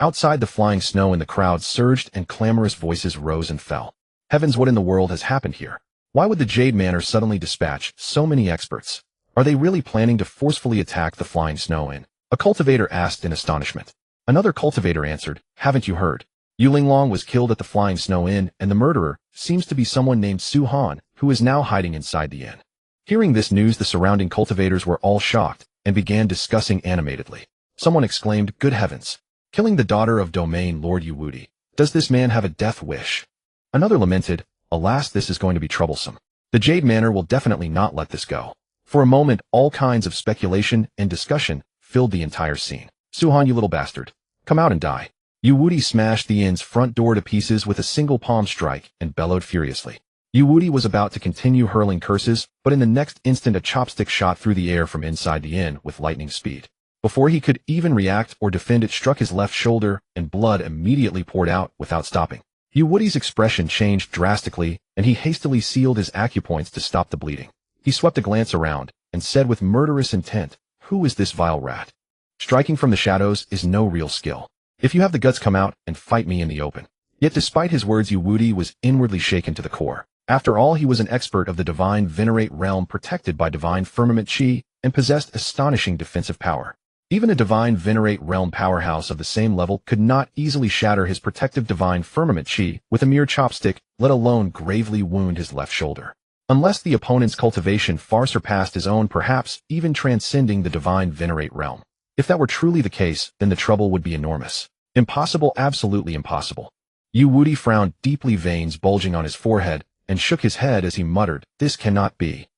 Outside the Flying Snow Inn, the crowd surged and clamorous voices rose and fell. Heavens, what in the world has happened here? Why would the Jade Manor suddenly dispatch so many experts? Are they really planning to forcefully attack the Flying Snow Inn? A cultivator asked in astonishment. Another cultivator answered, "Haven't you heard? Yu Linglong was killed at the Flying Snow Inn, and the murderer seems to be someone named Su Han, who is now hiding inside the inn." Hearing this news, the surrounding cultivators were all shocked and began discussing animatedly. Someone exclaimed, "Good heavens! Killing the daughter of Domain Lord Yu Wuti. Does this man have a death wish?" Another lamented, "Alas, this is going to be troublesome. The Jade Manor will definitely not let this go." For a moment, all kinds of speculation and discussion filled the entire scene. "Su Han, you little bastard. Come out and die." Yu Wuti smashed the inn's front door to pieces with a single palm strike and bellowed furiously. Yu Wuti was about to continue hurling curses, but in the next instant a chopstick shot through the air from inside the inn with lightning speed. Before he could even react or defend, it struck his left shoulder, and blood immediately poured out without stopping. Yu Wuti's expression changed drastically, and he hastily sealed his acupoints to stop the bleeding. He swept a glance around, and said with murderous intent, "Who is this vile rat? Striking from the shadows is no real skill. If you have the guts, come out and fight me in the open." Yet despite his words, Yu Wuti was inwardly shaken to the core. After all, he was an expert of the Divine Venerate realm, protected by Divine Firmament Chi, and possessed astonishing defensive power. Even a Divine Venerate realm powerhouse of the same level could not easily shatter his protective Divine Firmament Chi with a mere chopstick, let alone gravely wound his left shoulder. Unless the opponent's cultivation far surpassed his own, perhaps even transcending the Divine Venerate realm. If that were truly the case, then the trouble would be enormous. Impossible, absolutely impossible. Yu Wuti frowned deeply, veins bulging on his forehead, and shook his head as he muttered, "This cannot be.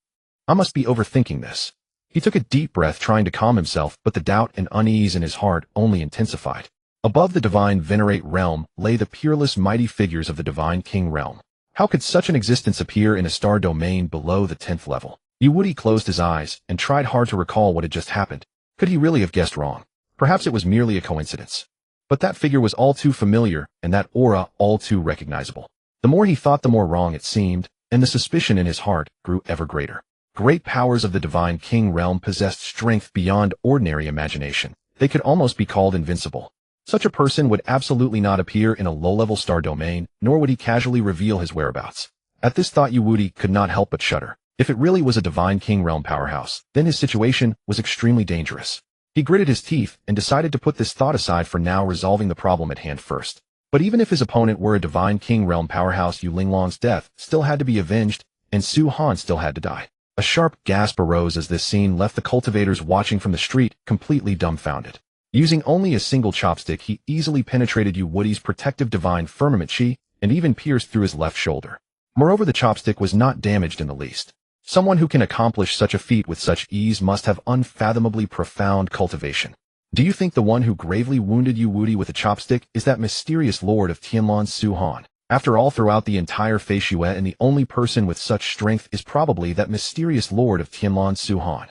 I must be overthinking this." He took a deep breath, trying to calm himself, but the doubt and unease in his heart only intensified. Above the divine venerate realm lay the peerless mighty figures of the divine king realm. How could such an existence appear in a star domain below the 10th level? Yuwudi closed his eyes and tried hard to recall what had just happened. Could he really have guessed wrong? Perhaps it was merely a coincidence. But that figure was all too familiar, and that aura all too recognizable. The more he thought, the more wrong it seemed, and the suspicion in his heart grew ever greater. Great powers of the divine king realm possessed strength beyond ordinary imagination. They could almost be called invincible. Such a person would absolutely not appear in a low-level star domain, nor would he casually reveal his whereabouts. At this thought, Yuwudi could not help but shudder. If it really was a divine king realm powerhouse, then his situation was extremely dangerous. He gritted his teeth and decided to put this thought aside for now, resolving the problem at hand first. But even if his opponent were a divine king realm powerhouse, Yu Linglong's death still had to be avenged, and Su Han still had to die. A sharp gasp arose as this scene left the cultivators watching from the street completely dumbfounded. Using only a single chopstick, he easily penetrated Yuwudi's protective divine firmament chi and even pierced through his left shoulder. Moreover, the chopstick was not damaged in the least. Someone who can accomplish such a feat with such ease must have unfathomably profound cultivation. Do you think the one who gravely wounded Yuwudi with a chopstick is that mysterious lord of Tianlan, Su Han? After all, throughout the entire Fei Xue, and the only person with such strength is probably that mysterious lord of Tianlan, Su Han.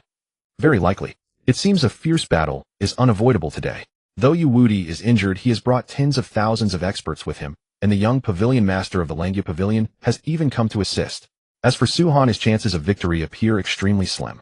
Very likely. It seems a fierce battle is unavoidable today. Though Yuwudi is injured, he has brought tens of thousands of experts with him, and the young pavilion master of the Langya Pavilion has even come to assist. As for Su Han, his chances of victory appear extremely slim.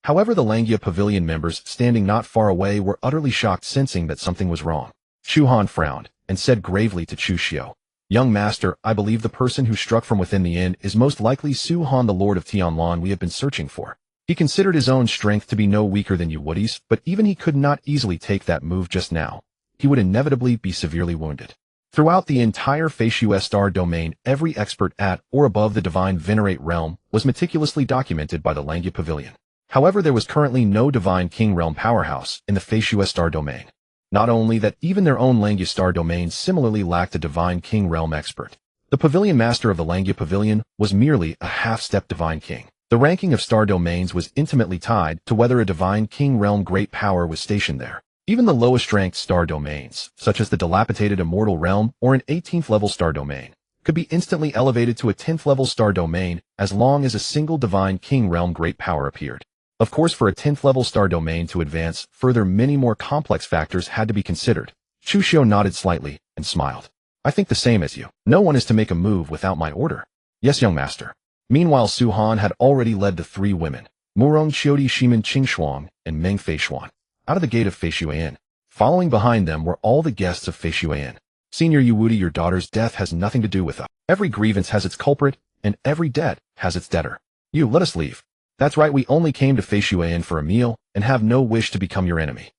However, the Langya Pavilion members standing not far away were utterly shocked, sensing that something was wrong. Chu Han frowned and said gravely to Chu Xiu, "Young master, I believe the person who struck from within the inn is most likely Su Han, the lord of Tianlan we have been searching for." He considered his own strength to be no weaker than Yuwudi's, but even he could not easily take that move just now. He would inevitably be severely wounded. Throughout the entire Fei Xue star domain, every expert at or above the divine venerate realm was meticulously documented by the Langya Pavilion. However, there was currently no divine king realm powerhouse in the Fei Xue star domain. Not only that, even their own Langya star domain similarly lacked a divine king realm expert. The pavilion master of the Langya Pavilion was merely a half-step divine king. The ranking of star domains was intimately tied to whether a divine king realm great power was stationed there. Even the lowest ranked star domains, such as the dilapidated immortal realm or an 18th level star domain, could be instantly elevated to a 10th level star domain as long as a single divine king realm great power appeared. Of course, for a 10th level star domain to advance further, many more complex factors had to be considered. Chu Xiu nodded slightly and smiled. "I think the same as you. No one is to make a move without my order." "Yes, young master." Meanwhile, Su Han had already led the three women, Murong Qiudi Shimin Qingshuang and Meng Feishuan, out of the gate of Fei Xue Inn. Following behind them were all the guests of Fei Xue Inn. "Senior Yuwudi, your daughter's death has nothing to do with us. Every grievance has its culprit, and every debt has its debtor. You, let us leave." "That's right, we only came to Fei Xue Inn for a meal, and have no wish to become your enemy."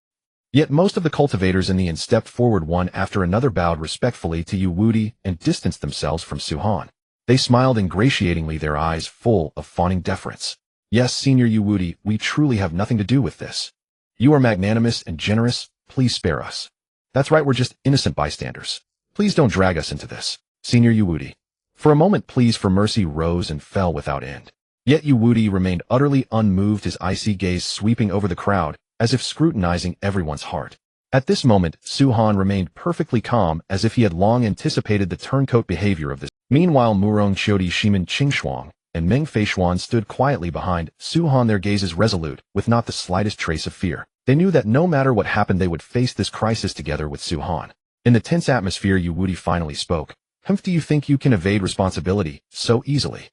Yet most of the cultivators in the inn stepped forward, one after another, bowed respectfully to Yuwudi, and distanced themselves from Su Han. They smiled ingratiatingly, their eyes full of fawning deference. "Yes, Senior Yuwudi, we truly have nothing to do with this. You are magnanimous and generous, please spare us." "That's right, we're just innocent bystanders. Please don't drag us into this." "Senior Yuwudi." For a moment pleas for mercy rose and fell without end. Yet Yuwudi remained utterly unmoved, his icy gaze sweeping over the crowd, as if scrutinizing everyone's heart. At this moment, Su Han remained perfectly calm, as if he had long anticipated the turncoat behavior of this. Meanwhile, Murong Qiudi Shimin Qingshuang and Meng Feishuan stood quietly behind Su Han, their gazes resolute, with not the slightest trace of fear. They knew that no matter what happened, they would face this crisis together with Su Han. In the tense atmosphere, Yuwudi finally spoke. "Humph, do you think you can evade responsibility so easily?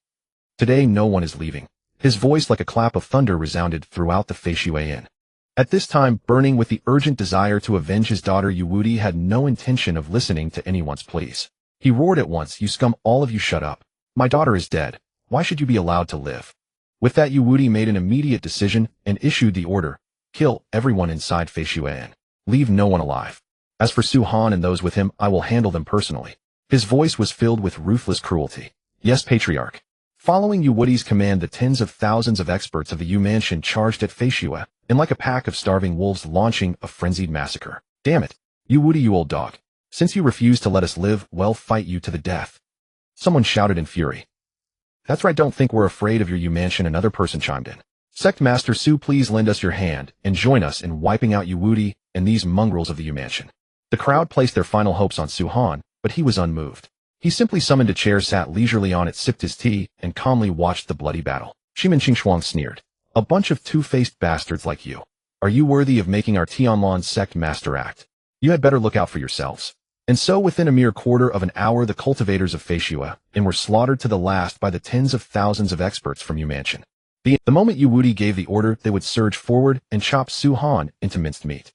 Today no one is leaving." His voice like a clap of thunder resounded throughout the Fei Xue Inn. At this time, burning with the urgent desire to avenge his daughter, Yuwudi had no intention of listening to anyone's pleas. He roared at once, "You scum, all of you shut up. My daughter is dead. Why should you be allowed to live?" With that, Yuwudi made an immediate decision and issued the order, "Kill everyone inside Fei Xue Inn. Leave no one alive. As for Su Han and those with him, I will handle them personally." His voice was filled with ruthless cruelty. "Yes, Patriarch." Following Yuwudi's command, the tens of thousands of experts of the Yu Mansion charged at Fei Xue, and like a pack of starving wolves launching a frenzied massacre. "Damn it, Yuwudi, you old dog. Since you refuse to let us live, we'll fight you to the death." Someone shouted in fury. "That's right, don't think we're afraid of your Yu Mansion," another person chimed in. "Sect Master Su, please lend us your hand and join us in wiping out Yuwudi and these mongrels of the Yu Mansion." The crowd placed their final hopes on Su Han, but he was unmoved. He simply summoned a chair, sat leisurely on it, sipped his tea, and calmly watched the bloody battle. Shimen Qingshuang sneered. A bunch of two-faced bastards like you. Are you worthy of making our Tianlan Sect Master act? You had better look out for yourselves. And so within a mere quarter of an hour the cultivators of Feishua were slaughtered to the last by the tens of thousands of experts from Yu Mansion. The moment Yu Wudi gave the order, they would surge forward and chop Su Han into minced meat.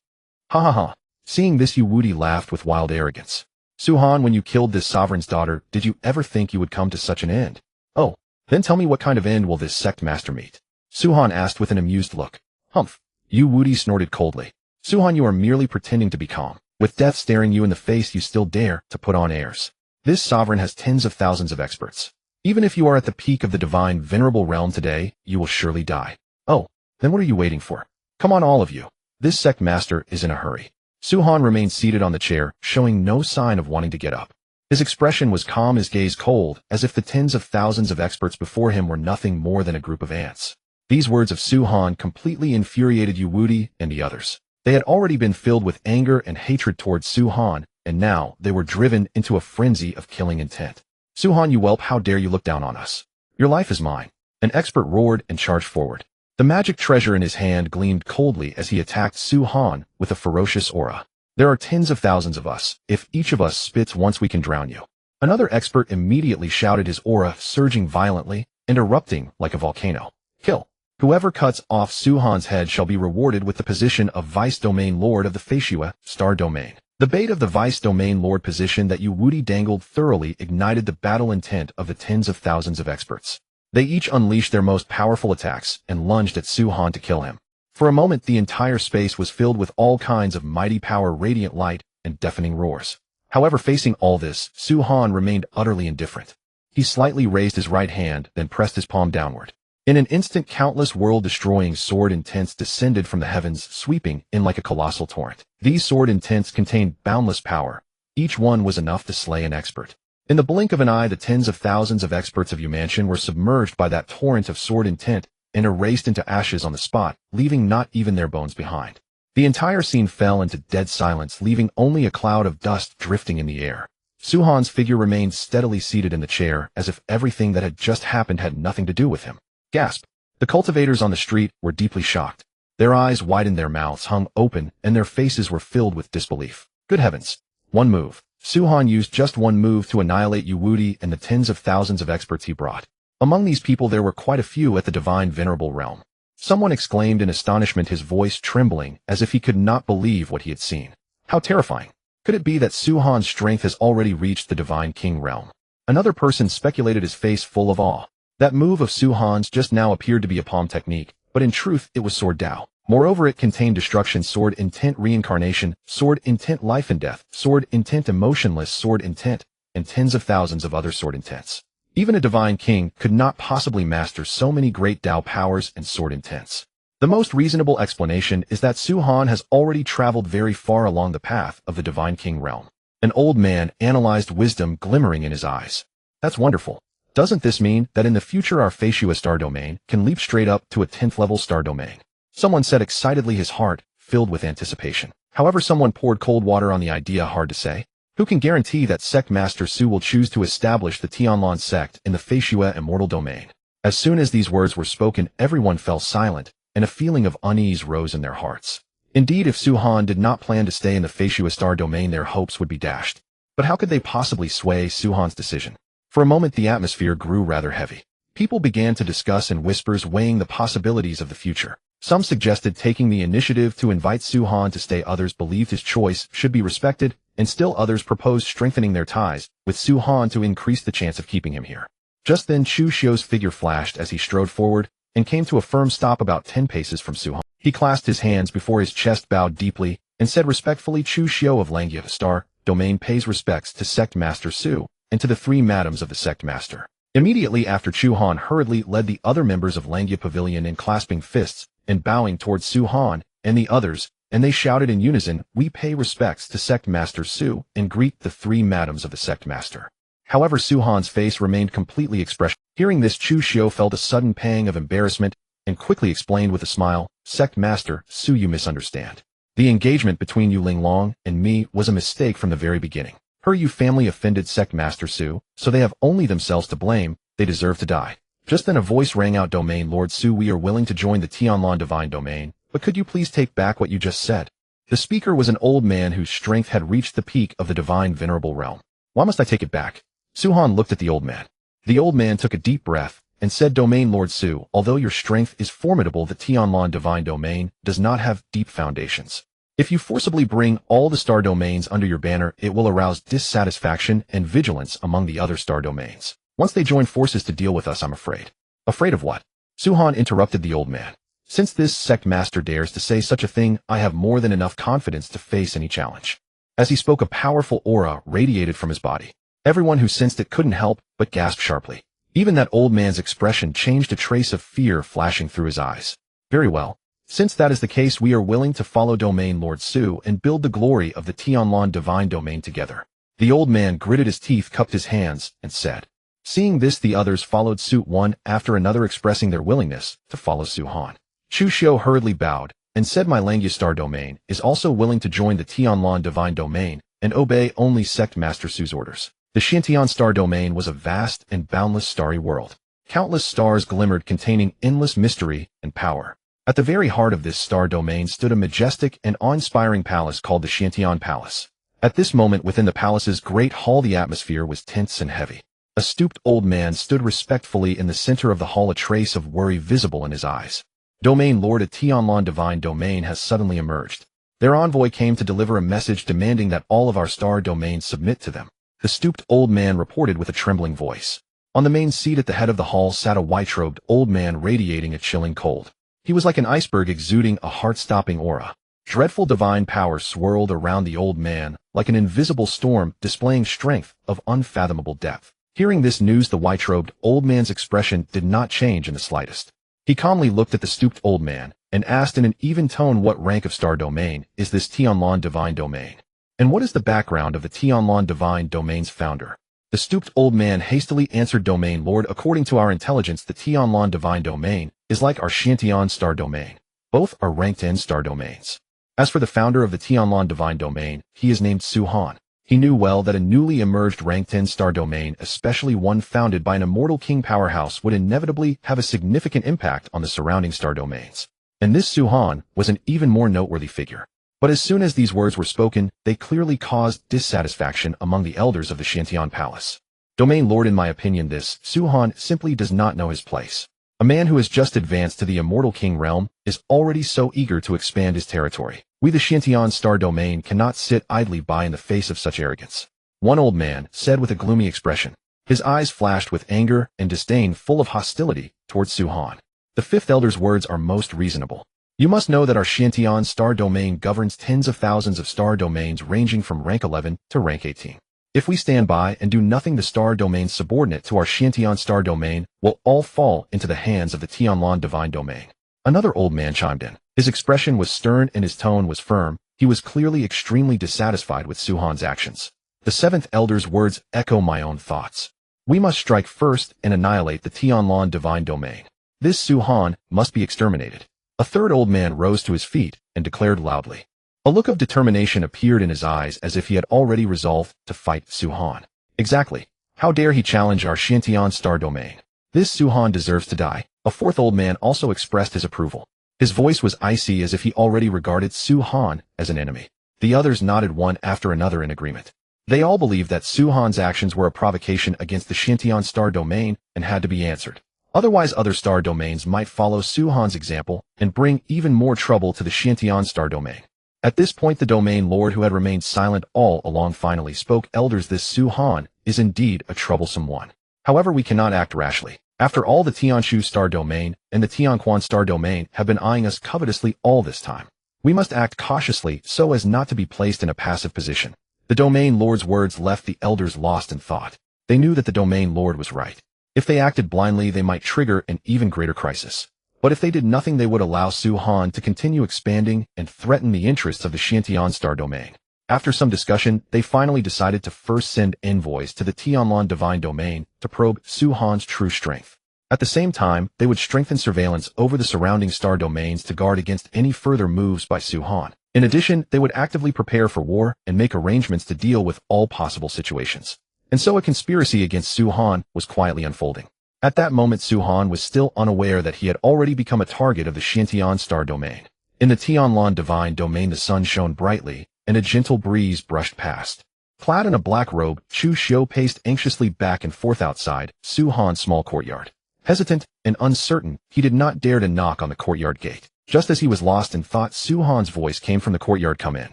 Ha ha ha. Seeing this, Yu Wudi laughed with wild arrogance. Su Han, when you killed this sovereign's daughter, did you ever think you would come to such an end? Oh, then tell me what kind of end will this Sect Master meet? Su Han asked with an amused look. Humph. Yu Wudi snorted coldly. Su Han, you are merely pretending to be calm. With death staring you in the face, you still dare to put on airs. This sovereign has tens of thousands of experts. Even if you are at the peak of the divine venerable realm today, you will surely die. Oh, then what are you waiting for? Come on, all of you. This Sect Master is in a hurry. Su Han remained seated on the chair, showing no sign of wanting to get up. His expression was calm, his gaze cold, as if the tens of thousands of experts before him were nothing more than a group of ants. These words of Su Han completely infuriated Yu Wudi and the others. They had already been filled with anger and hatred towards Su Han, and now they were driven into a frenzy of killing intent. Su Han, you whelp, how dare you look down on us? Your life is mine. An expert roared and charged forward. The magic treasure in his hand gleamed coldly as he attacked Su Han with a ferocious aura. There are tens of thousands of us. If each of us spits once, we can drown you. Another expert immediately shouted, his aura surging violently and erupting like a volcano. Kill. Whoever cuts off Su Han's head shall be rewarded with the position of Vice Domain Lord of the Feishua Star Domain. The bait of the Vice Domain Lord position that Yu Wudi dangled thoroughly ignited the battle intent of the tens of thousands of experts. They each unleashed their most powerful attacks and lunged at Su Han to kill him. For a moment, the entire space was filled with all kinds of mighty power, radiant light, and deafening roars. However, facing all this, Su Han remained utterly indifferent. He slightly raised his right hand, then pressed his palm downward. In an instant, countless world-destroying sword intents descended from the heavens, sweeping in like a colossal torrent. These sword intents contained boundless power. Each one was enough to slay an expert. In the blink of an eye, the tens of thousands of experts of Yu Mansion were submerged by that torrent of sword intent and erased into ashes on the spot, leaving not even their bones behind. The entire scene fell into dead silence, leaving only a cloud of dust drifting in the air. Su Han's figure remained steadily seated in the chair, as if everything that had just happened had nothing to do with him. Gasp. The cultivators on the street were deeply shocked. Their eyes widened, their mouths hung open, and their faces were filled with disbelief. Good heavens. One move. Su Han used just one move to annihilate Yu Wudi and the tens of thousands of experts he brought. Among these people there were quite a few at the divine venerable realm. Someone exclaimed in astonishment, his voice trembling as if he could not believe what he had seen. How terrifying. Could it be that Su Han's strength has already reached the divine king realm? Another person speculated, his face full of awe. That move of Su Han's just now appeared to be a palm technique, but in truth it was sword Dao. Moreover, it contained destruction, sword intent reincarnation, sword intent life and death, sword intent emotionless, sword intent, and tens of thousands of other sword intents. Even a divine king could not possibly master so many great Dao powers and sword intents. The most reasonable explanation is that Su Han has already traveled very far along the path of the divine king realm. An old man analyzed, wisdom glimmering in his eyes. That's wonderful. Doesn't this mean that in the future our Feishua star domain can leap straight up to a 10th level star domain? Someone said excitedly, his heart filled with anticipation. However, someone poured cold water on the idea. Hard to say. Who can guarantee that Sect Master Su will choose to establish the Tianlan sect in the Feishua immortal domain? As soon as these words were spoken, everyone fell silent, and a feeling of unease rose in their hearts. Indeed, if Su Han did not plan to stay in the Feishua star domain, their hopes would be dashed. But how could they possibly sway Su Han's decision? For a moment, the atmosphere grew rather heavy. People began to discuss in whispers, weighing the possibilities of the future. Some suggested taking the initiative to invite Su Han to stay. Others believed his choice should be respected, and still others proposed strengthening their ties with Su Han to increase the chance of keeping him here. Just then, Chu Xiu's figure flashed as he strode forward and came to a firm stop about 10 paces from Su Han. He clasped his hands before his chest, bowed deeply, and said respectfully, Chu Xiu of Langia Star Domain pays respects to Sect Master Su and to the 3 madams of the Sect Master. Immediately after, Chu Han hurriedly led the other members of Langia Pavilion in clasping fists and bowing towards Su Han and the others, and they shouted in unison, we pay respects to Sect Master Su and greet the 3 madams of the Sect Master. However, Su Han's face remained completely expressionless. Hearing this, Chu Xiu felt a sudden pang of embarrassment and quickly explained with a smile, Sect Master Su, you misunderstand. The engagement between Yu Linglong and me was a mistake from the very beginning. Her Yu family offended Sect Master Su, so they have only themselves to blame. They deserve to die. Just then a voice rang out, Domain Lord Su, we are willing to join the Tianlan Divine Domain, but could you please take back what you just said? The speaker was an old man whose strength had reached the peak of the divine venerable realm. Why must I take it back? Su Han looked at the old man. The old man took a deep breath and said, Domain Lord Su, although your strength is formidable, the Tianlan Divine Domain does not have deep foundations. If you forcibly bring all the star domains under your banner, it will arouse dissatisfaction and vigilance among the other star domains. Once they join forces to deal with us, I'm afraid. Afraid of what? Su Han interrupted the old man. Since this Sect Master dares to say such a thing, I have more than enough confidence to face any challenge. As he spoke, a powerful aura radiated from his body. Everyone who sensed it couldn't help but gasp sharply. Even that old man's expression changed, a trace of fear flashing through his eyes. Very well. Since that is the case, we are willing to follow Domain Lord Su and build the glory of the Tianlan Divine Domain together. The old man gritted his teeth, cupped his hands, and said. Seeing this, the others followed suit, one after another, expressing their willingness to follow Su Han. Chu Xiu hurriedly bowed and said, my Langya Star Domain is also willing to join the Tianlan Divine Domain and obey only Sect Master Su's orders. The Xintian Star Domain was a vast and boundless starry world. Countless stars glimmered, containing endless mystery and power. At the very heart of this star domain stood a majestic and awe-inspiring palace called the Xintian Palace. At this moment, within the palace's great hall, the atmosphere was tense and heavy. A stooped old man stood respectfully in the center of the hall, a trace of worry visible in his eyes. Domain Lord, a Tianlan Divine Domain has suddenly emerged. Their envoy came to deliver a message demanding that all of our star domains submit to them. The stooped old man reported with a trembling voice. On the main seat at the head of the hall sat a white-robed old man radiating a chilling cold. He was like an iceberg exuding a heart-stopping aura. Dreadful divine power swirled around the old man like an invisible storm, displaying strength of unfathomable depth. Hearing this news, the white-robed old man's expression did not change in the slightest. He calmly looked at the stooped old man and asked in an even tone, what rank of star domain is this Tianlan Divine Domain? And what is the background of the Tianlan Divine Domain's founder? The stooped old man hastily answered, Domain Lord, according to our intelligence, the Tianlan Divine Domain is like our Xintian Star Domain. Both are ranked N star domains. As for the founder of the Tianlan Divine Domain, he is named Su Han. He knew well that a newly emerged ranked N star domain, especially one founded by an immortal king powerhouse, would inevitably have a significant impact on the surrounding star domains. And this Su Han was an even more noteworthy figure. But as soon as these words were spoken, they clearly caused dissatisfaction among the elders of the Xintian Palace. Domain Lord, in my opinion, this Su Han simply does not know his place. A man who has just advanced to the Immortal King realm is already so eager to expand his territory. We, the Xintian Star Domain, cannot sit idly by in the face of such arrogance. One old man said with a gloomy expression. His eyes flashed with anger and disdain, full of hostility towards Su Han. The fifth elder's words are most reasonable. You must know that our Xintian Star Domain governs tens of thousands of star domains ranging from rank 11 to rank 18. If we stand by and do nothing, the star domains subordinate to our Xintian Star Domain will all fall into the hands of the Tianlan Divine Domain. Another old man chimed in. His expression was stern and his tone was firm. He was clearly extremely dissatisfied with Su Han's actions. The seventh elder's words echo my own thoughts. We must strike first and annihilate the Tianlan Divine Domain. This Su Han must be exterminated. A third old man rose to his feet and declared loudly. A look of determination appeared in his eyes, as if he had already resolved to fight Su Han. Exactly. How dare he challenge our Xintian Star Domain? This Su Han deserves to die. A fourth old man also expressed his approval. His voice was icy, as if he already regarded Su Han as an enemy. The others nodded one after another in agreement. They all believed that Su Han's actions were a provocation against the Xintian Star Domain and had to be answered. Otherwise, other star domains might follow Su Han's example and bring even more trouble to the Xintian Star Domain. At this point, the Domain Lord, who had remained silent all along, finally spoke. Elders, this Su Han is indeed a troublesome one. However, we cannot act rashly. After all, the Tianshu Star Domain and the Tianquan Star Domain have been eyeing us covetously all this time. We must act cautiously so as not to be placed in a passive position. The Domain Lord's words left the elders lost in thought. They knew that the Domain Lord was right. If they acted blindly, they might trigger an even greater crisis. But if they did nothing, they would allow Su Han to continue expanding and threaten the interests of the Xintian Star Domain. After some discussion, they finally decided to first send envoys to the Tianlan Divine Domain to probe Su Han's true strength. At the same time, they would strengthen surveillance over the surrounding star domains to guard against any further moves by Su Han. In addition, they would actively prepare for war and make arrangements to deal with all possible situations. And so a conspiracy against Su Han was quietly unfolding. At that moment, Su Han was still unaware that he had already become a target of the Xintian star domain. In the Tianlan divine domain, the sun shone brightly, and a gentle breeze brushed past. Clad in a black robe, Chu Xiu paced anxiously back and forth outside Su Han's small courtyard. Hesitant and uncertain, he did not dare to knock on the courtyard gate. Just as he was lost in thought, Su Han's voice came from the courtyard. "Come in."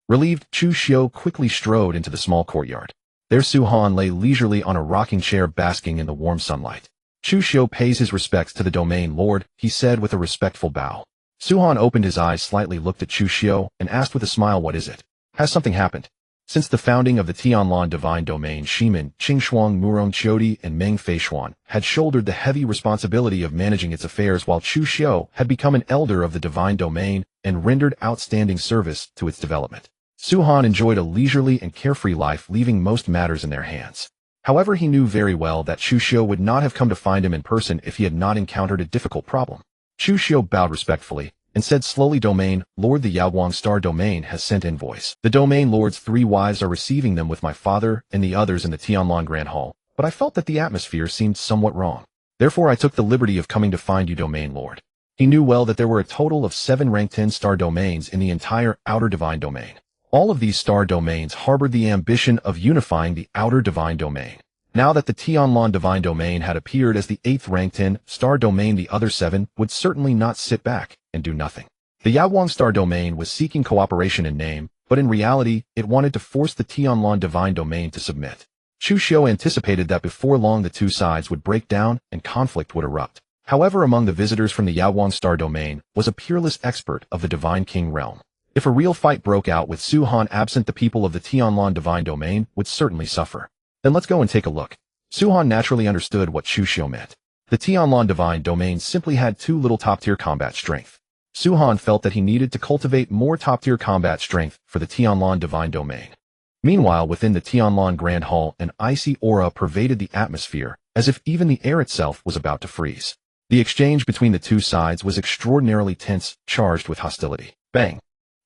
Relieved, Chu Xiu quickly strode into the small courtyard. There Su Han lay leisurely on a rocking chair basking in the warm sunlight. "Chu Xiu pays his respects to the domain lord," he said with a respectful bow. Su Han opened his eyes slightly, looked at Chu Xiu, and asked with a smile, "What is it? Has something happened?" Since the founding of the Tianlan divine domain, Shimin, Qingshuang, Murong Qiudi, and Meng Feishuan had shouldered the heavy responsibility of managing its affairs, while Chu Xiu had become an elder of the divine domain and rendered outstanding service to its development. Su Han enjoyed a leisurely and carefree life, leaving most matters in their hands. However, he knew very well that Chu Xiu would not have come to find him in person if he had not encountered a difficult problem. Chu Xiu bowed respectfully and said slowly, "Domain Lord, the Yaowang Star Domain has sent envoys. The Domain Lord's 3 wives are receiving them with my father and the others in the Tianlan Grand Hall, but I felt that the atmosphere seemed somewhat wrong. Therefore I took the liberty of coming to find you, Domain Lord." He knew well that there were a total of 7 rank 10 star domains in the entire Outer Divine Domain. All of these star domains harbored the ambition of unifying the Outer Divine Domain. Now that the Tianlan Divine Domain had appeared as the 8th rank 10 star domain, the other 7 would certainly not sit back and do nothing. The Yaowang Star Domain was seeking cooperation in name, but in reality, it wanted to force the Tianlan Divine Domain to submit. Chu Xiu anticipated that before long the two sides would break down and conflict would erupt. However, among the visitors from the Yaowang Star Domain was a peerless expert of the Divine King realm. If a real fight broke out with Su Han absent, the people of the Tianlan Divine Domain would certainly suffer. Then let's go and take a look. Su Han naturally understood what Chu Xiu meant. The Tianlan Divine Domain simply had too little top-tier combat strength. Su Han felt that he needed to cultivate more top-tier combat strength for the Tianlan Divine Domain. Meanwhile, within the Tianlan Grand Hall, an icy aura pervaded the atmosphere, as if even the air itself was about to freeze. The exchange between the two sides was extraordinarily tense, charged with hostility. Bang!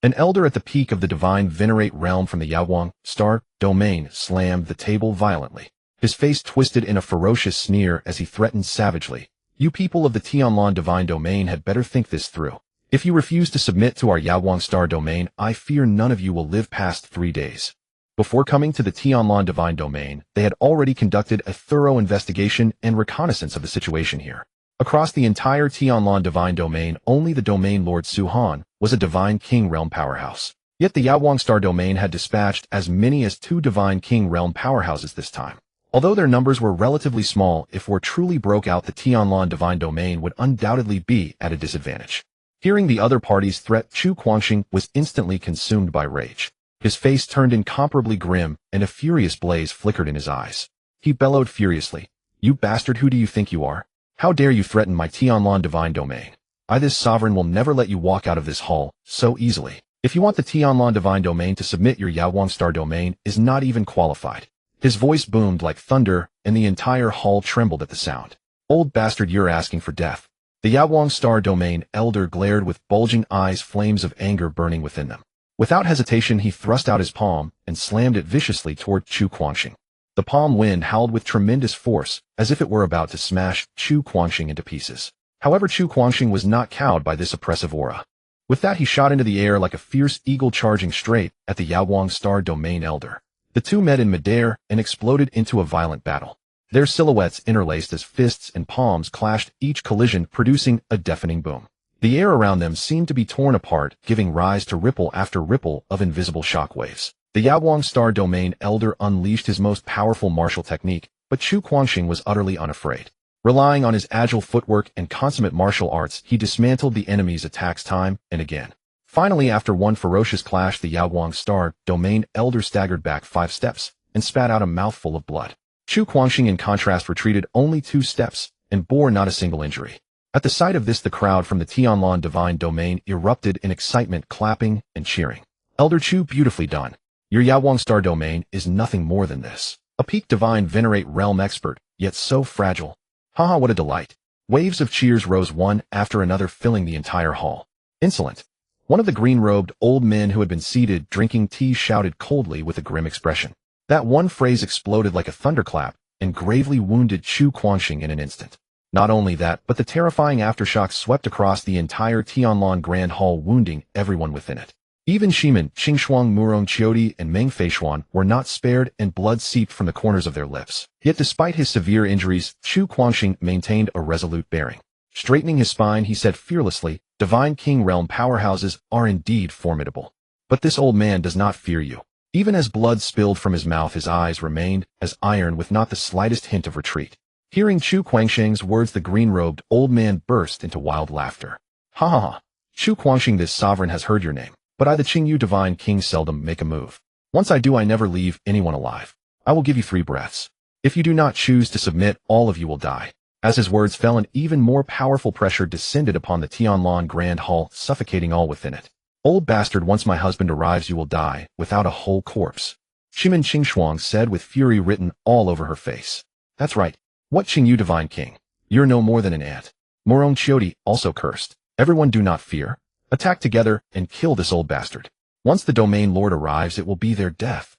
An elder at the peak of the divine venerate realm from the Yaowang Star Domain slammed the table violently. His face twisted in a ferocious sneer as he threatened savagely. "You people of the Tianlan Divine Domain had better think this through. If you refuse to submit to our Yaowang Star Domain, I fear none of you will live past 3 days." Before coming to the Tianlan Divine Domain, they had already conducted a thorough investigation and reconnaissance of the situation here. Across the entire Tianlan Divine Domain, only the Domain Lord Su Han was a Divine King Realm powerhouse. Yet the Yaowang Star Domain had dispatched as many as 2 Divine King Realm powerhouses this time. Although their numbers were relatively small, if war truly broke out, the Tianlan Divine Domain would undoubtedly be at a disadvantage. Hearing the other party's threat, Chu Guangxing was instantly consumed by rage. His face turned incomparably grim, and a furious blaze flickered in his eyes. He bellowed furiously, "You bastard, who do you think you are? How dare you threaten my Tianlan Divine Domain? I, this sovereign, will never let you walk out of this hall so easily. If you want the Tianlan Divine Domain to submit, your Yaowang Star Domain is not even qualified." His voice boomed like thunder, and the entire hall trembled at the sound. "Old bastard, you're asking for death." The Yaowang Star Domain elder glared with bulging eyes, flames of anger burning within them. Without hesitation, he thrust out his palm and slammed it viciously toward Chu Guangxing. The palm wind howled with tremendous force, as if it were about to smash Chu Guangxing into pieces. However, Chu Guangxing was not cowed by this oppressive aura. With that, he shot into the air like a fierce eagle, charging straight at the Yaowang Star Domain elder. The two met in midair and exploded into a violent battle. Their silhouettes interlaced as fists and palms clashed, each collision producing a deafening boom. The air around them seemed to be torn apart, giving rise to ripple after ripple of invisible shockwaves. The Yaowang Star Domain elder unleashed his most powerful martial technique, but Chu Guangxing was utterly unafraid. Relying on his agile footwork and consummate martial arts, he dismantled the enemy's attacks time and again. Finally, after one ferocious clash, the Yaowang Star Domain elder staggered back 5 steps and spat out a mouthful of blood. Chu Guangxing, in contrast, retreated only 2 steps and bore not a single injury. At the sight of this, the crowd from the Tianlan Divine Domain erupted in excitement, clapping and cheering. "Elder Chu, beautifully done. Your Yaowang Star Domain is nothing more than this. A peak divine venerate realm expert, yet so fragile. Haha, what a delight." Waves of cheers rose one after another, filling the entire hall. "Insolent. One of the green-robed old men who had been seated drinking tea shouted coldly with a grim expression. That one phrase exploded like a thunderclap and gravely wounded Chu Guangxing in an instant. Not only that, but the terrifying aftershocks swept across the entire Tianlan Grand Hall, wounding everyone within it. Even Shimin, Qingshuang, Murong Qiudi, and Meng Feishuan were not spared, and blood seeped from the corners of their lips. Yet despite his severe injuries, Chu Guangxing maintained a resolute bearing. Straightening his spine, he said fearlessly, "Divine King Realm powerhouses are indeed formidable. But this old man does not fear you." Even as blood spilled from his mouth, his eyes remained as iron with not the slightest hint of retreat. Hearing Chu Guangxing's words, the green-robed old man burst into wild laughter. "Ha ha ha! Chu Guangxing, this sovereign has heard your name. But I, the Qingyu Divine King, seldom make a move. Once I do, I never leave anyone alive. I will give you 3 breaths. If you do not choose to submit, all of you will die." As his words fell, an even more powerful pressure descended upon the Tianlan Grand Hall, suffocating all within it. "Old bastard, once my husband arrives, you will die without a whole corpse," Shimin Qingshuang said with fury written all over her face. "That's right. What, Qingyu Divine King? You're no more than an ant." Murong Qiudi also cursed. "Everyone, do not fear. Attack together and kill this old bastard. Once the domain lord arrives, it will be their death."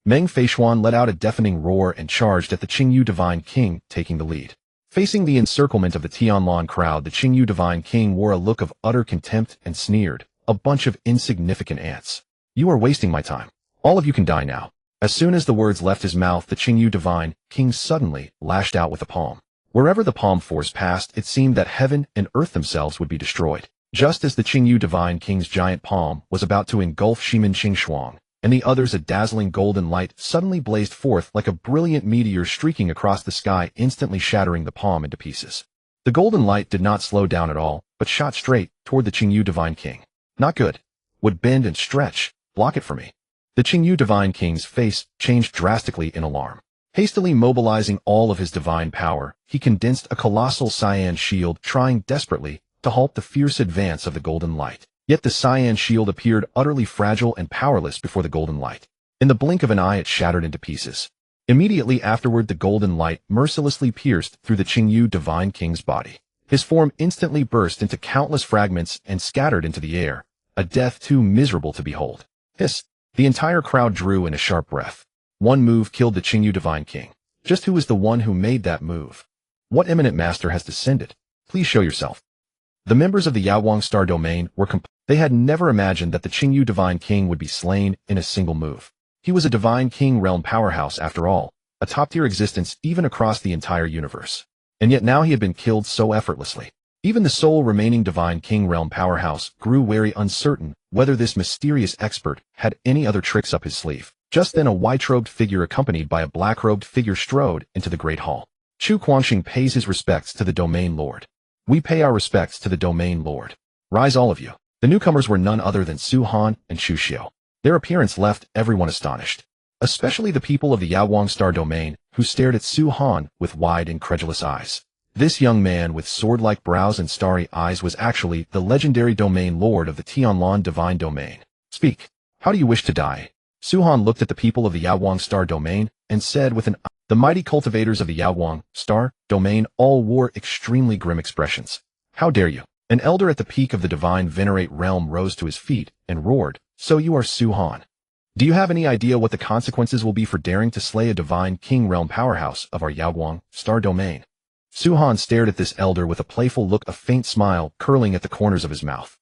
Meng Feishuan let out a deafening roar and charged at the Qingyu Divine King, taking the lead. Facing the encirclement of the Tianlan crowd, the Qingyu Divine King wore a look of utter contempt and sneered, "A bunch of insignificant ants. You are wasting my time. All of you can die now." As soon as the words left his mouth, the Qingyu Divine King suddenly lashed out with a palm. Wherever the palm force passed, it seemed that heaven and earth themselves would be destroyed. Just as the Qingyu Divine King's giant palm was about to engulf Shimin Qingshuang and the others, a dazzling golden light suddenly blazed forth like a brilliant meteor streaking across the sky, instantly shattering the palm into pieces. The golden light did not slow down at all, but shot straight toward the Qingyu Divine King. "Not good. Would bend and stretch. Block it for me." The Qingyu Divine King's face changed drastically in alarm. Hastily mobilizing all of his divine power, he condensed a colossal cyan shield, trying desperately to halt the fierce advance of the golden light. Yet the cyan shield appeared utterly fragile and powerless before the golden light. In the blink of an eye, it shattered into pieces. Immediately afterward, the golden light mercilessly pierced through the Qingyu Divine King's body. His form instantly burst into countless fragments and scattered into the air, a death too miserable to behold. Hiss! The entire crowd drew in a sharp breath. One move killed the Qingyu Divine King. Just who is the one who made that move? What eminent master has descended? Please show yourself. The members of the Yaoguang Star Domain were They had never imagined that the Qingyu Divine King would be slain in a single move. He was a Divine King realm powerhouse after all, a top-tier existence even across the entire universe. And yet now he had been killed so effortlessly. Even the sole remaining Divine King realm powerhouse grew wary, uncertain whether this mysterious expert had any other tricks up his sleeve. Just then a white-robed figure accompanied by a black-robed figure strode into the Great Hall. Chu Guangxing pays his respects to the Domain Lord. We pay our respects to the Domain Lord. Rise, all of you. The newcomers were none other than Su Han and Chu Xiu. Their appearance left everyone astonished, especially the people of the Yaoguang Star Domain, who stared at Su Han with wide, incredulous eyes. This young man with sword-like brows and starry eyes was actually the legendary Domain Lord of the Tianlan Divine Domain. "Speak. How do you wish to die?" Su Han looked at the people of the Yaoguang Star Domain and said with an The mighty cultivators of the Yaoguang Star Domain all wore extremely grim expressions. "How dare you?" An elder at the peak of the Divine Venerate realm rose to his feet and roared, "So you are Su Han? Do you have any idea what the consequences will be for daring to slay a Divine King realm powerhouse of our Yaoguang Star Domain?" Su Han stared at this elder with a playful look, a faint smile curling at the corners of his mouth.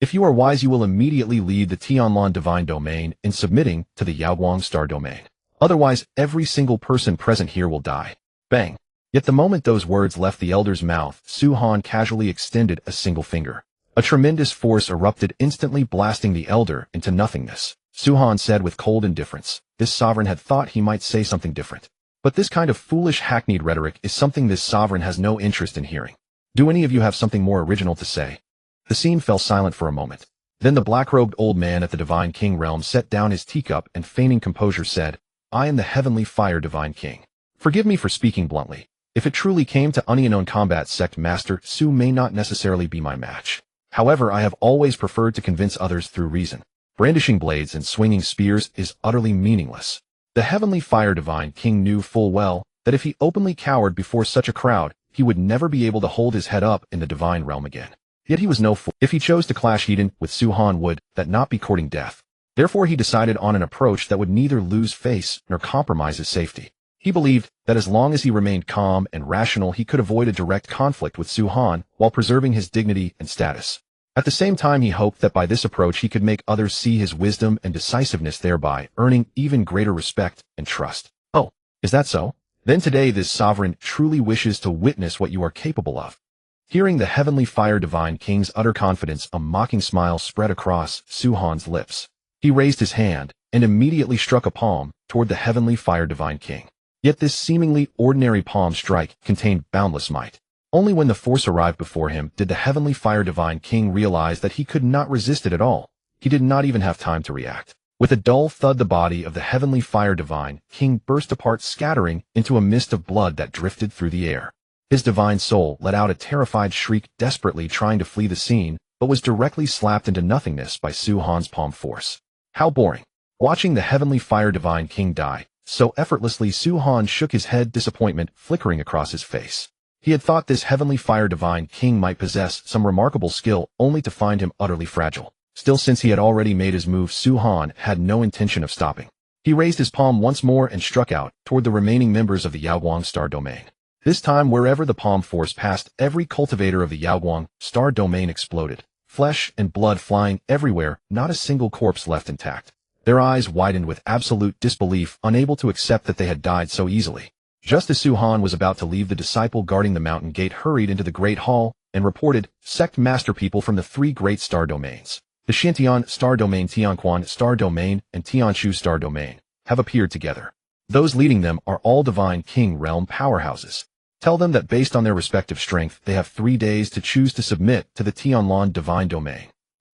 "If you are wise, you will immediately lead the Tianlan Divine Domain in submitting to the Yaoguang Star Domain. Otherwise, every single person present here will die." Bang! Yet the moment those words left the elder's mouth, Su Han casually extended a single finger. A tremendous force erupted, instantly blasting the elder into nothingness. Su Han said with cold indifference. This sovereign had thought he might say something different. But this kind of foolish, hackneyed rhetoric is something this sovereign has no interest in hearing. Do any of you have something more original to say? The scene fell silent for a moment. Then the black-robed old man at the Divine King realm set down his teacup and, feigning composure, said, "I am the Heavenly Fire Divine King. Forgive me for speaking bluntly. If it truly came to unknown combat, Sect Master Su may not necessarily be my match. However, I have always preferred to convince others through reason. Brandishing blades and swinging spears is utterly meaningless." The Heavenly Fire Divine King knew full well that if he openly cowered before such a crowd, he would never be able to hold his head up in the divine realm again. Yet he was no fool. If he chose to clash Eden with Su-Han, would that not be courting death? Therefore he decided on an approach that would neither lose face nor compromise his safety. He believed that as long as he remained calm and rational, he could avoid a direct conflict with Su-Han while preserving his dignity and status. At the same time, he hoped that by this approach he could make others see his wisdom and decisiveness, thereby earning even greater respect and trust. Oh, is that so? Then today this sovereign truly wishes to witness what you are capable of. Hearing the heavenly fire divine king's utter confidence, a mocking smile spread across Su-Han's lips. He raised his hand and immediately struck a palm toward the heavenly fire divine king. Yet this seemingly ordinary palm strike contained boundless might. Only when the force arrived before him did the heavenly fire divine king realize that he could not resist it at all. He did not even have time to react. With a dull thud, the body of the heavenly fire divine king burst apart, scattering into a mist of blood that drifted through the air. His divine soul let out a terrified shriek, desperately trying to flee the scene, but was directly slapped into nothingness by Su-Han's palm force. How boring. Watching the heavenly fire divine king die so effortlessly, Su-Han shook his head, disappointment flickering across his face. He had thought this heavenly fire divine king might possess some remarkable skill, only to find him utterly fragile. Still, since he had already made his move, Su-Han had no intention of stopping. He raised his palm once more and struck out toward the remaining members of the Yaoguang star domain. This time, wherever the palm force passed, every cultivator of the Yaoguang star domain exploded. Flesh and blood flying everywhere, not a single corpse left intact. Their eyes widened with absolute disbelief, unable to accept that they had died so easily. Just as Su-Han was about to leave, the disciple guarding the mountain gate hurried into the great hall and reported, "Sect Master, people from the three great star domains, the Xintian star domain, Tianquan star domain, and Tianshu star domain, have appeared together. Those leading them are all divine king realm powerhouses. Tell them that based on their respective strength, they have 3 days to choose to submit to the Tianlan divine domain.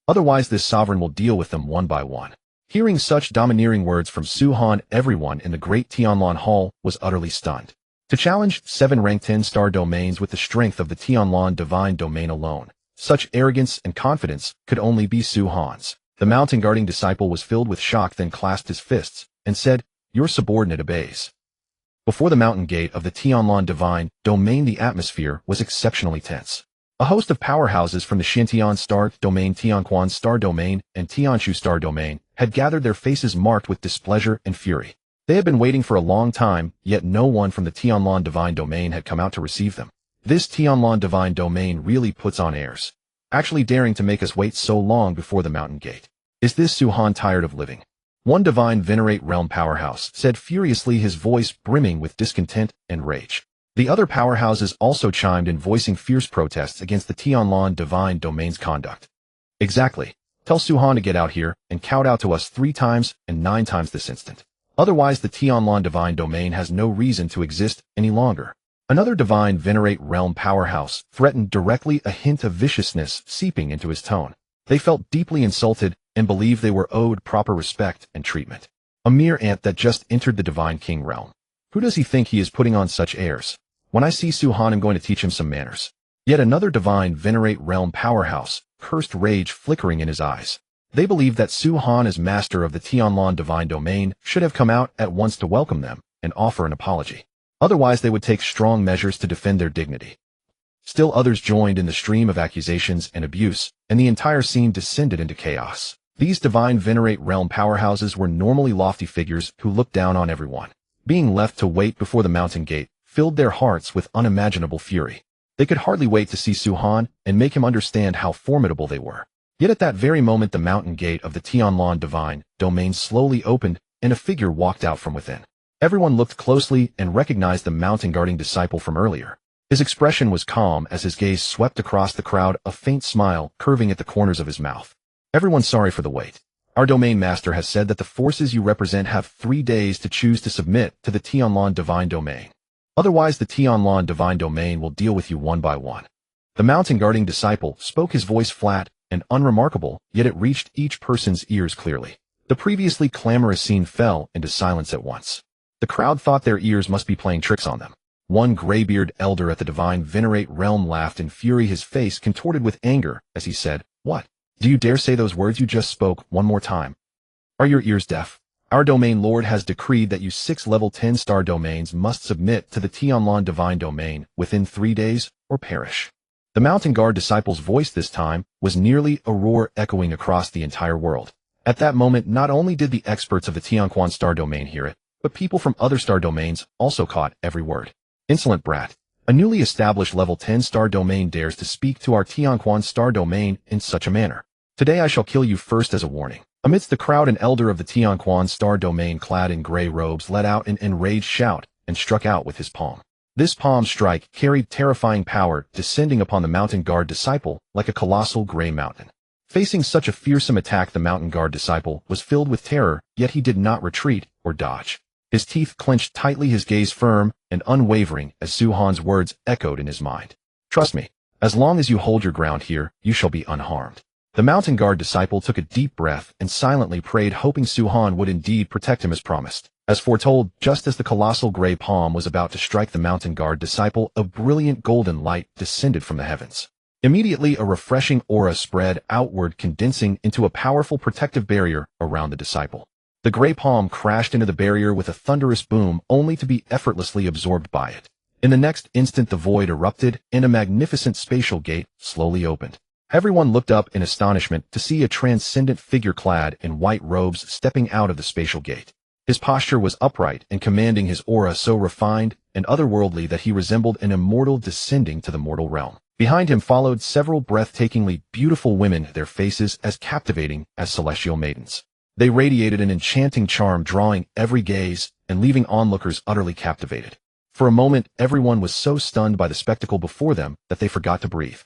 Otherwise, this sovereign will deal with them one by one." Hearing such domineering words from Su-Han, everyone in the great Tianlan hall was utterly stunned. To challenge 7 rank 10 star domains with the strength of the Tianlan divine domain alone, such arrogance and confidence could only be Su-Han's. The mountain guarding disciple was filled with shock, then clasped his fists and said, "Your subordinate obeys." Before the mountain gate of the Tianlan divine domain, the atmosphere was exceptionally tense. A host of powerhouses from the Xintian star domain, Tianquan star domain, and Tianshu star domain had gathered, their faces marked with displeasure and fury. They had been waiting for a long time, yet no one from the Tianlan divine domain had come out to receive them. This Tianlan divine domain really puts on airs, actually daring to make us wait so long before the mountain gate. Is this Su-Han tired of living? One divine venerate realm powerhouse said furiously, his voice brimming with discontent and rage. The other powerhouses also chimed in, voicing fierce protests against the Tianlan divine domain's conduct. Exactly. Tell Su-Han to get out here and kowtow to us 3 times and 9 times this instant. Otherwise, the Tianlan divine domain has no reason to exist any longer. Another divine venerate realm powerhouse threatened directly, a hint of viciousness seeping into his tone. They felt deeply insulted and believed they were owed proper respect and treatment. A mere ant that just entered the divine king realm. Who does he think he is, putting on such airs? When I see Su-Han, I'm going to teach him some manners. Yet another divine venerate realm powerhouse cursed, rage flickering in his eyes. They believed that Su-Han, as master of the Tianlan divine domain, should have come out at once to welcome them and offer an apology. Otherwise, they would take strong measures to defend their dignity. Still others joined in the stream of accusations and abuse, and the entire scene descended into chaos. These divine venerate realm powerhouses were normally lofty figures who looked down on everyone. Being left to wait before the mountain gate filled their hearts with unimaginable fury. They could hardly wait to see Su-Han and make him understand how formidable they were. Yet at that very moment, the mountain gate of the Tianlan divine domain slowly opened and a figure walked out from within. Everyone looked closely and recognized the mountain guarding disciple from earlier. His expression was calm as his gaze swept across the crowd, a faint smile curving at the corners of his mouth. "Everyone's sorry for the wait. Our domain master has said that the forces you represent have 3 days to choose to submit to the Tianlan divine domain. Otherwise, the Tianlan divine domain will deal with you one by one." The mountain guarding disciple spoke, his voice flat and unremarkable, yet it reached each person's ears clearly. The previously clamorous scene fell into silence at once. The crowd thought their ears must be playing tricks on them. One graybeard elder at the divine venerate realm laughed in fury, his face contorted with anger as he said, "What? Do you dare say those words you just spoke one more time? Are your ears deaf? Our domain lord has decreed that you 6 level 10 star domains must submit to the Tianlan divine domain within 3 days or perish." The Mountain Guard disciple's voice this time was nearly a roar echoing across the entire world. At that moment, not only did the experts of the Tianquan star domain hear it, but people from other star domains also caught every word. Insolent brat. A newly established level 10 star domain dares to speak to our Tianquan star domain in such a manner. Today I shall kill you first as a warning. Amidst the crowd, an elder of the Tianquan star domain clad in gray robes let out an enraged shout and struck out with his palm. This palm strike carried terrifying power, descending upon the Mountain Guard disciple like a colossal gray mountain. Facing such a fearsome attack, the Mountain Guard disciple was filled with terror, yet he did not retreat or dodge. His teeth clenched tightly, his gaze firm and unwavering as Su Han's words echoed in his mind. Trust me, as long as you hold your ground here, you shall be unharmed. The Mountain Guard disciple took a deep breath and silently prayed, hoping Su Han would indeed protect him as promised. As foretold, just as the colossal gray palm was about to strike the Mountain Guard disciple, a brilliant golden light descended from the heavens. Immediately, a refreshing aura spread outward, condensing into a powerful protective barrier around the disciple. The gray palm crashed into the barrier with a thunderous boom, only to be effortlessly absorbed by it. In the next instant, the void erupted, and a magnificent spatial gate slowly opened. Everyone looked up in astonishment to see a transcendent figure clad in white robes stepping out of the spatial gate. His posture was upright and commanding, his aura so refined and otherworldly that he resembled an immortal descending to the mortal realm. Behind him followed several breathtakingly beautiful women, their faces as captivating as celestial maidens. They radiated an enchanting charm, drawing every gaze and leaving onlookers utterly captivated. For a moment, everyone was so stunned by the spectacle before them that they forgot to breathe.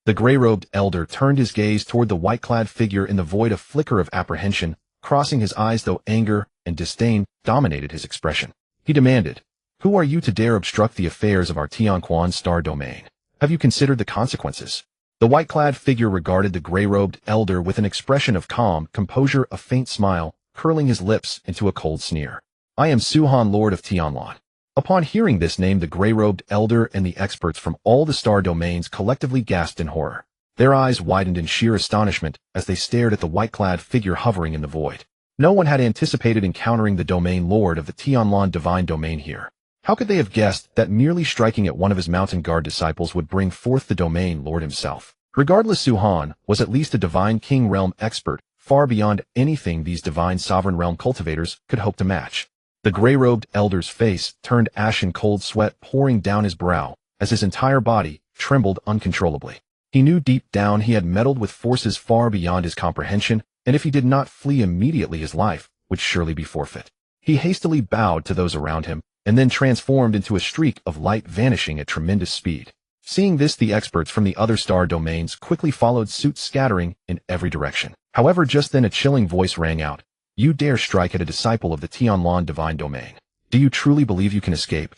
The gray-robed elder turned his gaze toward the white-clad figure in the void, a flicker of apprehension crossing his eyes, though anger and disdain dominated his expression. He demanded, "Who are you to dare obstruct the affairs of our Tianquan star domain? Have you considered the consequences?" The white-clad figure regarded the gray-robed elder with an expression of calm composure, a faint smile curling his lips into a cold sneer. "I am Su Han, Lord of Tianlan." Upon hearing this name, the gray-robed elder and the experts from all the star domains collectively gasped in horror. Their eyes widened in sheer astonishment as they stared at the white-clad figure hovering in the void. No one had anticipated encountering the domain lord of the Tianlan divine domain here. How could they have guessed that merely striking at one of his Mountain Guard disciples would bring forth the domain lord himself? Regardless, Su Han was at least a divine king realm expert, far beyond anything these divine sovereign realm cultivators could hope to match. The gray-robed elder's face turned ashen, cold sweat pouring down his brow as his entire body trembled uncontrollably. He knew deep down he had meddled with forces far beyond his comprehension, and if he did not flee immediately, his life would surely be forfeit. He hastily bowed to those around him, and then transformed into a streak of light, vanishing at tremendous speed. Seeing this, the experts from the other star domains quickly followed suit, scattering in every direction. However, just then a chilling voice rang out. "You dare strike at a disciple of the Tianlan divine domain? Do you truly believe you can escape?"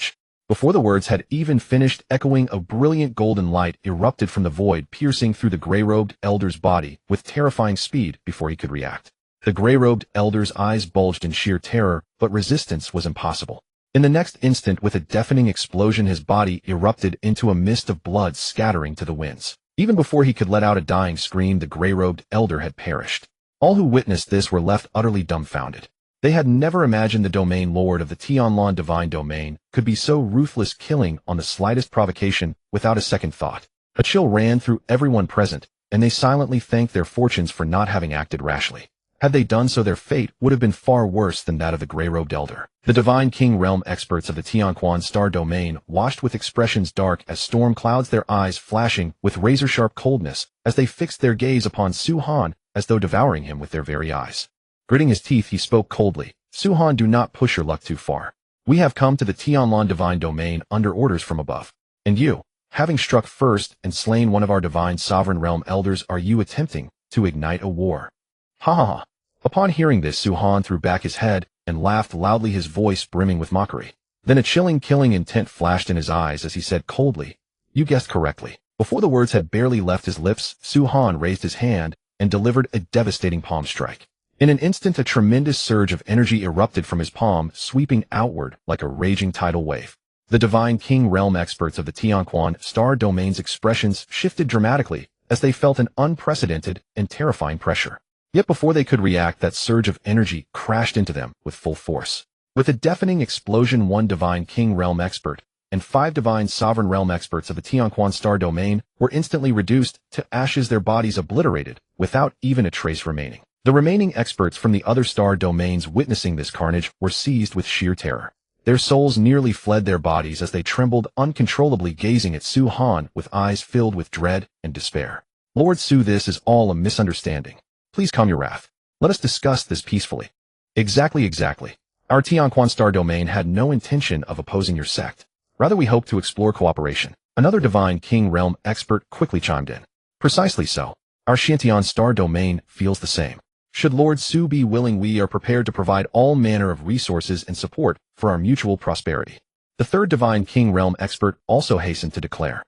Before the words had even finished echoing, a brilliant golden light erupted from the void, piercing through the gray-robed elder's body with terrifying speed before he could react. The gray-robed elder's eyes bulged in sheer terror, but resistance was impossible. In the next instant, with a deafening explosion, his body erupted into a mist of blood, scattering to the winds. Even before he could let out a dying scream, the gray-robed elder had perished. All who witnessed this were left utterly dumbfounded. They had never imagined the domain lord of the Tianlan divine domain could be so ruthless, killing on the slightest provocation without a second thought. A chill ran through everyone present, and they silently thanked their fortunes for not having acted rashly. Had they done so, their fate would have been far worse than that of the gray-robed elder. The divine king realm experts of the Tianquan star domain watched with expressions dark as storm clouds, their eyes flashing with razor-sharp coldness as they fixed their gaze upon Su Han as though devouring him with their very eyes. Gritting his teeth, he spoke coldly. "Su Han, do not push your luck too far. We have come to the Tianlan divine domain under orders from above. And you, having struck first and slain one of our divine sovereign realm elders, are you attempting to ignite a war?" Ha ha ha. Upon hearing this, Su Han threw back his head and laughed loudly, his voice brimming with mockery. Then a chilling, killing intent flashed in his eyes as he said coldly, "You guessed correctly." Before the words had barely left his lips, Su Han raised his hand and delivered a devastating palm strike. In an instant, a tremendous surge of energy erupted from his palm, sweeping outward like a raging tidal wave. The divine king realm experts of the Tianquan star domain's expressions shifted dramatically as they felt an unprecedented and terrifying pressure. Yet before they could react, that surge of energy crashed into them with full force. With a deafening explosion, one divine king realm expert and 5 divine sovereign realm experts of the Tianquan star domain were instantly reduced to ashes, their bodies obliterated, without even a trace remaining. The remaining experts from the other star domains witnessing this carnage were seized with sheer terror. Their souls nearly fled their bodies as they trembled uncontrollably, gazing at Su Han with eyes filled with dread and despair. Lord Su, this is all a misunderstanding. Please calm your wrath. Let us discuss this peacefully. Exactly. Our Tianquan star domain had no intention of opposing your sect. Rather, we hope to explore cooperation. Another divine king realm expert quickly chimed in. Precisely so. Our Xiantian star domain feels the same. Should Lord Su be willing, we are prepared to provide all manner of resources and support for our mutual prosperity. The third divine king realm expert also hastened to declare.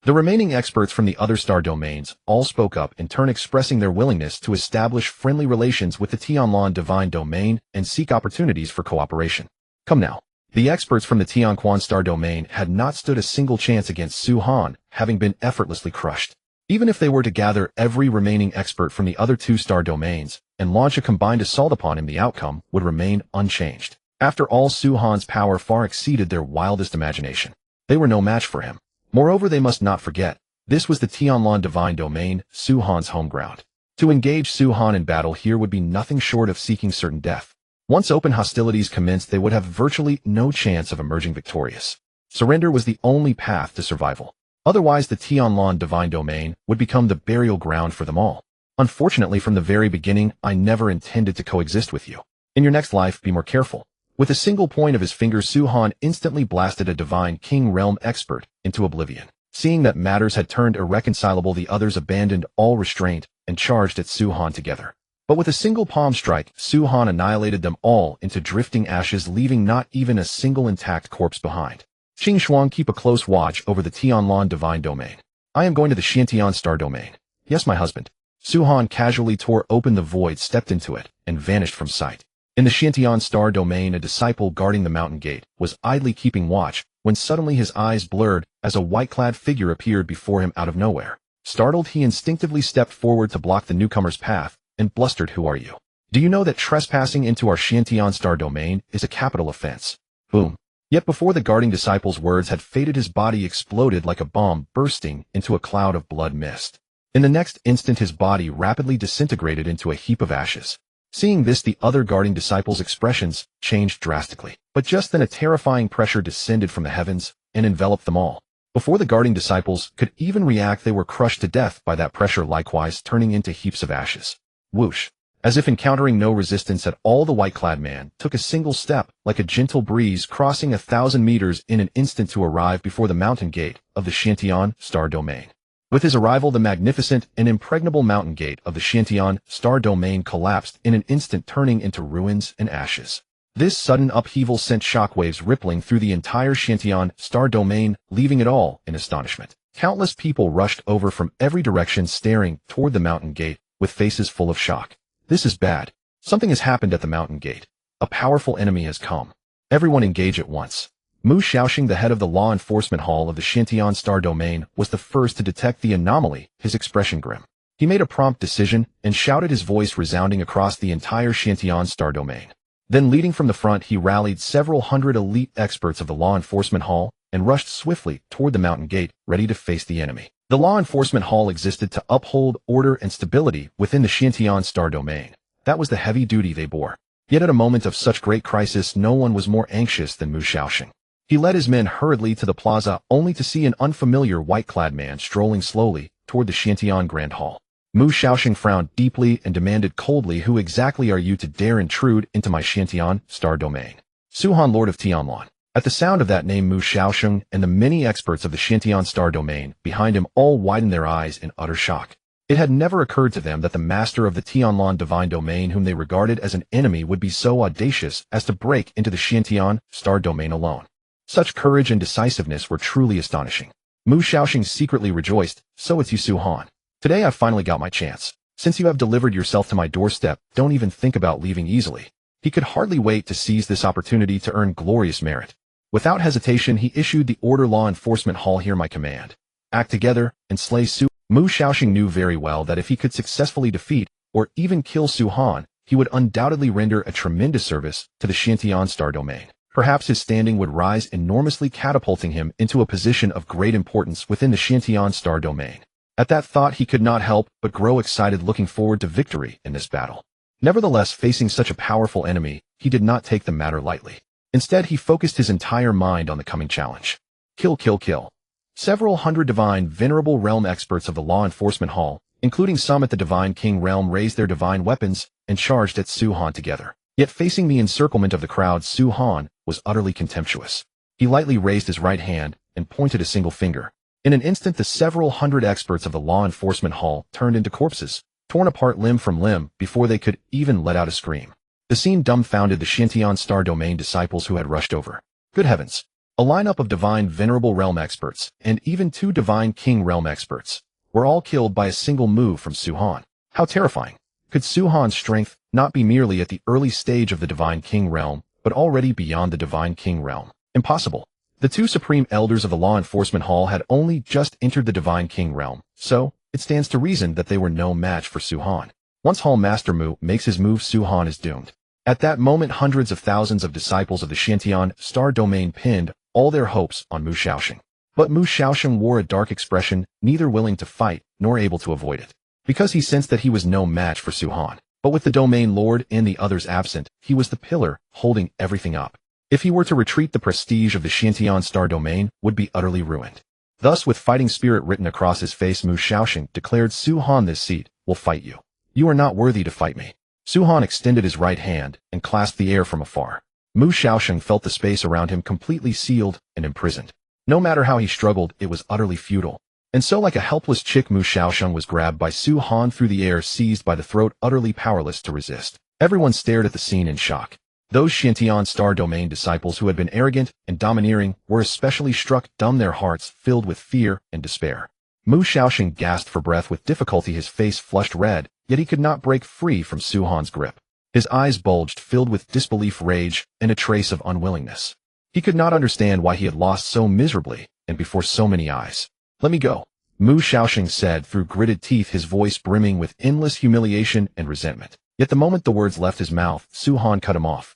The remaining experts from the other star domains all spoke up, in turn expressing their willingness to establish friendly relations with the Tianlan divine domain and seek opportunities for cooperation. Come now. The experts from the Tianquan star domain had not stood a single chance against Su Han, having been effortlessly crushed. Even if they were to gather every remaining expert from the other 2 star domains and launch a combined assault upon him, the outcome would remain unchanged. After all, Su Han's power far exceeded their wildest imagination. They were no match for him. Moreover, they must not forget, this was the Tianlan divine domain, Su Han's home ground. To engage Su Han in battle here would be nothing short of seeking certain death. Once open hostilities commenced, they would have virtually no chance of emerging victorious. Surrender was the only path to survival. Otherwise, the Tianlan divine domain would become the burial ground for them all. Unfortunately, from the very beginning, I never intended to coexist with you. In your next life, be more careful. With a single point of his finger, Su Han instantly blasted a divine king realm expert into oblivion. Seeing that matters had turned irreconcilable, the others abandoned all restraint and charged at Su Han together. But with a single palm strike, Su Han annihilated them all into drifting ashes, leaving not even a single intact corpse behind. Qing Shuang, keep a close watch over the Tianlan divine domain. I am going to the Xiantian star domain. Yes, my husband. Su Han casually tore open the void, stepped into it, and vanished from sight. In the Xiantian star domain, a disciple guarding the mountain gate was idly keeping watch when suddenly his eyes blurred as a white-clad figure appeared before him out of nowhere. Startled, he instinctively stepped forward to block the newcomer's path and blustered, "Who are you? Do you know that trespassing into our Xiantian star domain is a capital offense?" Boom. Yet before the guarding disciple's words had faded, his body exploded like a bomb, bursting into a cloud of blood mist. In the next instant, his body rapidly disintegrated into a heap of ashes. Seeing this, the other guarding disciples' expressions changed drastically. But just then a terrifying pressure descended from the heavens and enveloped them all. Before the guarding disciples could even react, they were crushed to death by that pressure, likewise turning into heaps of ashes. Whoosh. As if encountering no resistance at all, the white-clad man took a single step, like a gentle breeze, crossing 1,000 meters in an instant to arrive before the mountain gate of the Xiantian star domain. With his arrival, the magnificent and impregnable mountain gate of the Xiantian star domain collapsed in an instant, turning into ruins and ashes. This sudden upheaval sent shockwaves rippling through the entire Xiantian star domain, leaving it all in astonishment. Countless people rushed over from every direction, staring toward the mountain gate with faces full of shock. This is bad. Something has happened at the mountain gate. A powerful enemy has come. Everyone engage at once. Mu Xiaoxing, the head of the law enforcement hall of the Xiantian star domain, was the first to detect the anomaly, his expression grim. He made a prompt decision and shouted, his voice resounding across the entire Xiantian star domain. Then, leading from the front, he rallied several hundred elite experts of the law enforcement hall and rushed swiftly toward the mountain gate, ready to face the enemy. The law enforcement hall existed to uphold order and stability within the Xiantian star domain. That was the heavy duty they bore. Yet at a moment of such great crisis, no one was more anxious than Mu Xiaoxing. He led his men hurriedly to the plaza, only to see an unfamiliar white-clad man strolling slowly toward the Xiantian Grand Hall. Mu Xiaoxing frowned deeply and demanded coldly, "Who exactly are you to dare intrude into my Xiantian star domain?" Su Han, Lord of Tianlan. At the sound of that name, Mu Xiaoxing and the many experts of the Xiantian star domain behind him all widened their eyes in utter shock. It had never occurred to them that the master of the Tianlan divine domain, whom they regarded as an enemy, would be so audacious as to break into the Xiantian star domain alone. Such courage and decisiveness were truly astonishing. Mu Xiaoxing secretly rejoiced. "So it's you, Su Han. Today I've finally got my chance. Since you have delivered yourself to my doorstep, don't even think about leaving easily." He could hardly wait to seize this opportunity to earn glorious merit. Without hesitation, he issued the order, "Law enforcement hall, hear my command. Act together and slay Su." Mu Xiaoxing knew very well that if he could successfully defeat or even kill Su Han, he would undoubtedly render a tremendous service to the Xiantian star domain. Perhaps his standing would rise enormously, catapulting him into a position of great importance within the Tianlan star domain. At that thought, he could not help but grow excited, looking forward to victory in this battle. Nevertheless, facing such a powerful enemy, he did not take the matter lightly. Instead, he focused his entire mind on the coming challenge. Kill, kill, kill. Several hundred divine venerable realm experts of the law enforcement hall, including some at the divine king realm, raised their divine weapons and charged at Su Han together. Yet facing the encirclement of the crowd, Su Han was utterly contemptuous. He lightly raised his right hand and pointed a single finger. In an instant, the several hundred experts of the law enforcement hall turned into corpses, torn apart limb from limb before they could even let out a scream. The scene dumbfounded the Tianlan star domain disciples who had rushed over. Good heavens! A lineup of divine venerable realm experts, and even 2 divine king realm experts, were all killed by a single move from Su Han. How terrifying! Could Su Han's strength not be merely at the early stage of the divine king realm, but already beyond the divine king realm? Impossible. The 2 supreme elders of the law enforcement hall had only just entered the divine king realm, so it stands to reason that they were no match for Su Han. Once Hall Master Mu makes his move, Su Han is doomed. At that moment, hundreds of thousands of disciples of the Tianlan star domain pinned all their hopes on Mu Shaoxing. But Mu Shaoxing wore a dark expression, neither willing to fight nor able to avoid it. Because he sensed that he was no match for Su Han. But with the domain lord and the others absent, he was the pillar holding everything up. If he were to retreat, the prestige of the Tianlan star domain would be utterly ruined. Thus, with fighting spirit written across his face, Mu Shaoxing declared, Su Han, this seat will fight you. You are not worthy to fight me. Su Han extended his right hand and clasped the air from afar. Mu Shaoxing felt the space around him completely sealed and imprisoned. No matter how he struggled, it was utterly futile. And so, like a helpless chick, Mu Shaoxing was grabbed by Su Han through the air, seized by the throat, utterly powerless to resist. Everyone stared at the scene in shock. Those Tianlan star domain disciples who had been arrogant and domineering were especially struck dumb, their hearts filled with fear and despair. Mu Shaoxing gasped for breath with difficulty, his face flushed red, yet he could not break free from Su Han's grip. His eyes bulged, filled with disbelief, rage, and a trace of unwillingness. He could not understand why he had lost so miserably and before so many eyes. Let me go, Mu Shaoxing said through gritted teeth, his voice brimming with endless humiliation and resentment. Yet the moment the words left his mouth, Su Han cut him off.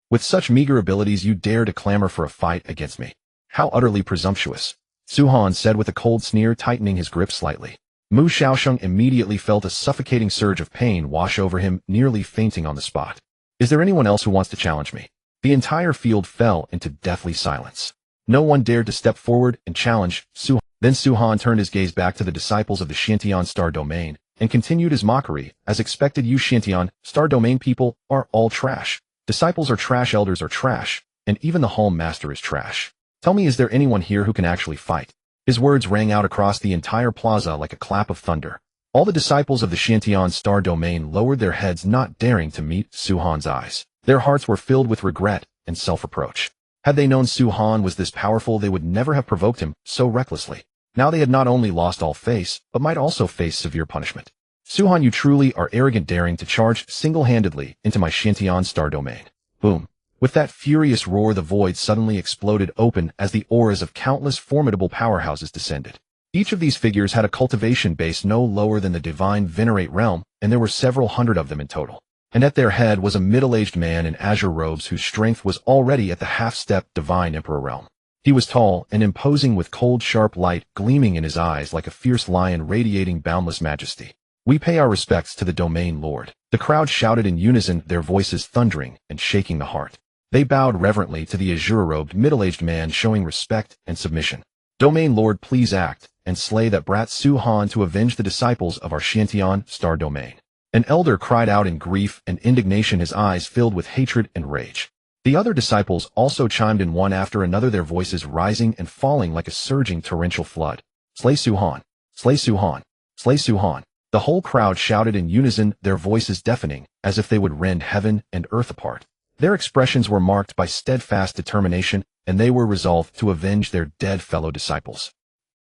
With such meager abilities, you dare to clamor for a fight against me? How utterly presumptuous, Su Han said with a cold sneer, tightening his grip slightly. Mu Shaoxing immediately felt a suffocating surge of pain wash over him, nearly fainting on the spot. Is there anyone else who wants to challenge me? The entire field fell into deathly silence. No one dared to step forward and challenge Su Han. Then Su Han turned his gaze back to the disciples of the Tianlan star domain and continued his mockery. As expected, you Tianlan star domain people are all trash. Disciples are trash, elders are trash, and even the Hall Master is trash. Tell me, is there anyone here who can actually fight? His words rang out across the entire plaza like a clap of thunder. All the disciples of the Tianlan star domain lowered their heads, not daring to meet Su Han's eyes. Their hearts were filled with regret and self-reproach. Had they known Su Han was this powerful, they would never have provoked him so recklessly. Now they had not only lost all face, but might also face severe punishment. Su Han, you truly are arrogant, daring to charge single-handedly into my Tianlan star domain. Boom. With that furious roar, the void suddenly exploded open as the auras of countless formidable powerhouses descended. Each of these figures had a cultivation base no lower than the divine venerate realm, and there were several hundred of them in total. And at their head was a middle-aged man in azure robes whose strength was already at the half-step divine emperor realm. He was tall and imposing, with cold, sharp light gleaming in his eyes like a fierce lion radiating boundless majesty. We pay our respects to the domain lord. The crowd shouted in unison, their voices thundering and shaking the heart. They bowed reverently to the azure-robed middle-aged man, showing respect and submission. Domain lord, please act and slay that brat Su Han to avenge the disciples of our Tianlan star domain. An elder cried out in grief and indignation, his eyes filled with hatred and rage. The other disciples also chimed in one after another, their voices rising and falling like a surging torrential flood. Slay Su Han! Slay Su Han! Slay Su Han! The whole crowd shouted in unison, their voices deafening, as if they would rend heaven and earth apart. Their expressions were marked by steadfast determination, and they were resolved to avenge their dead fellow disciples.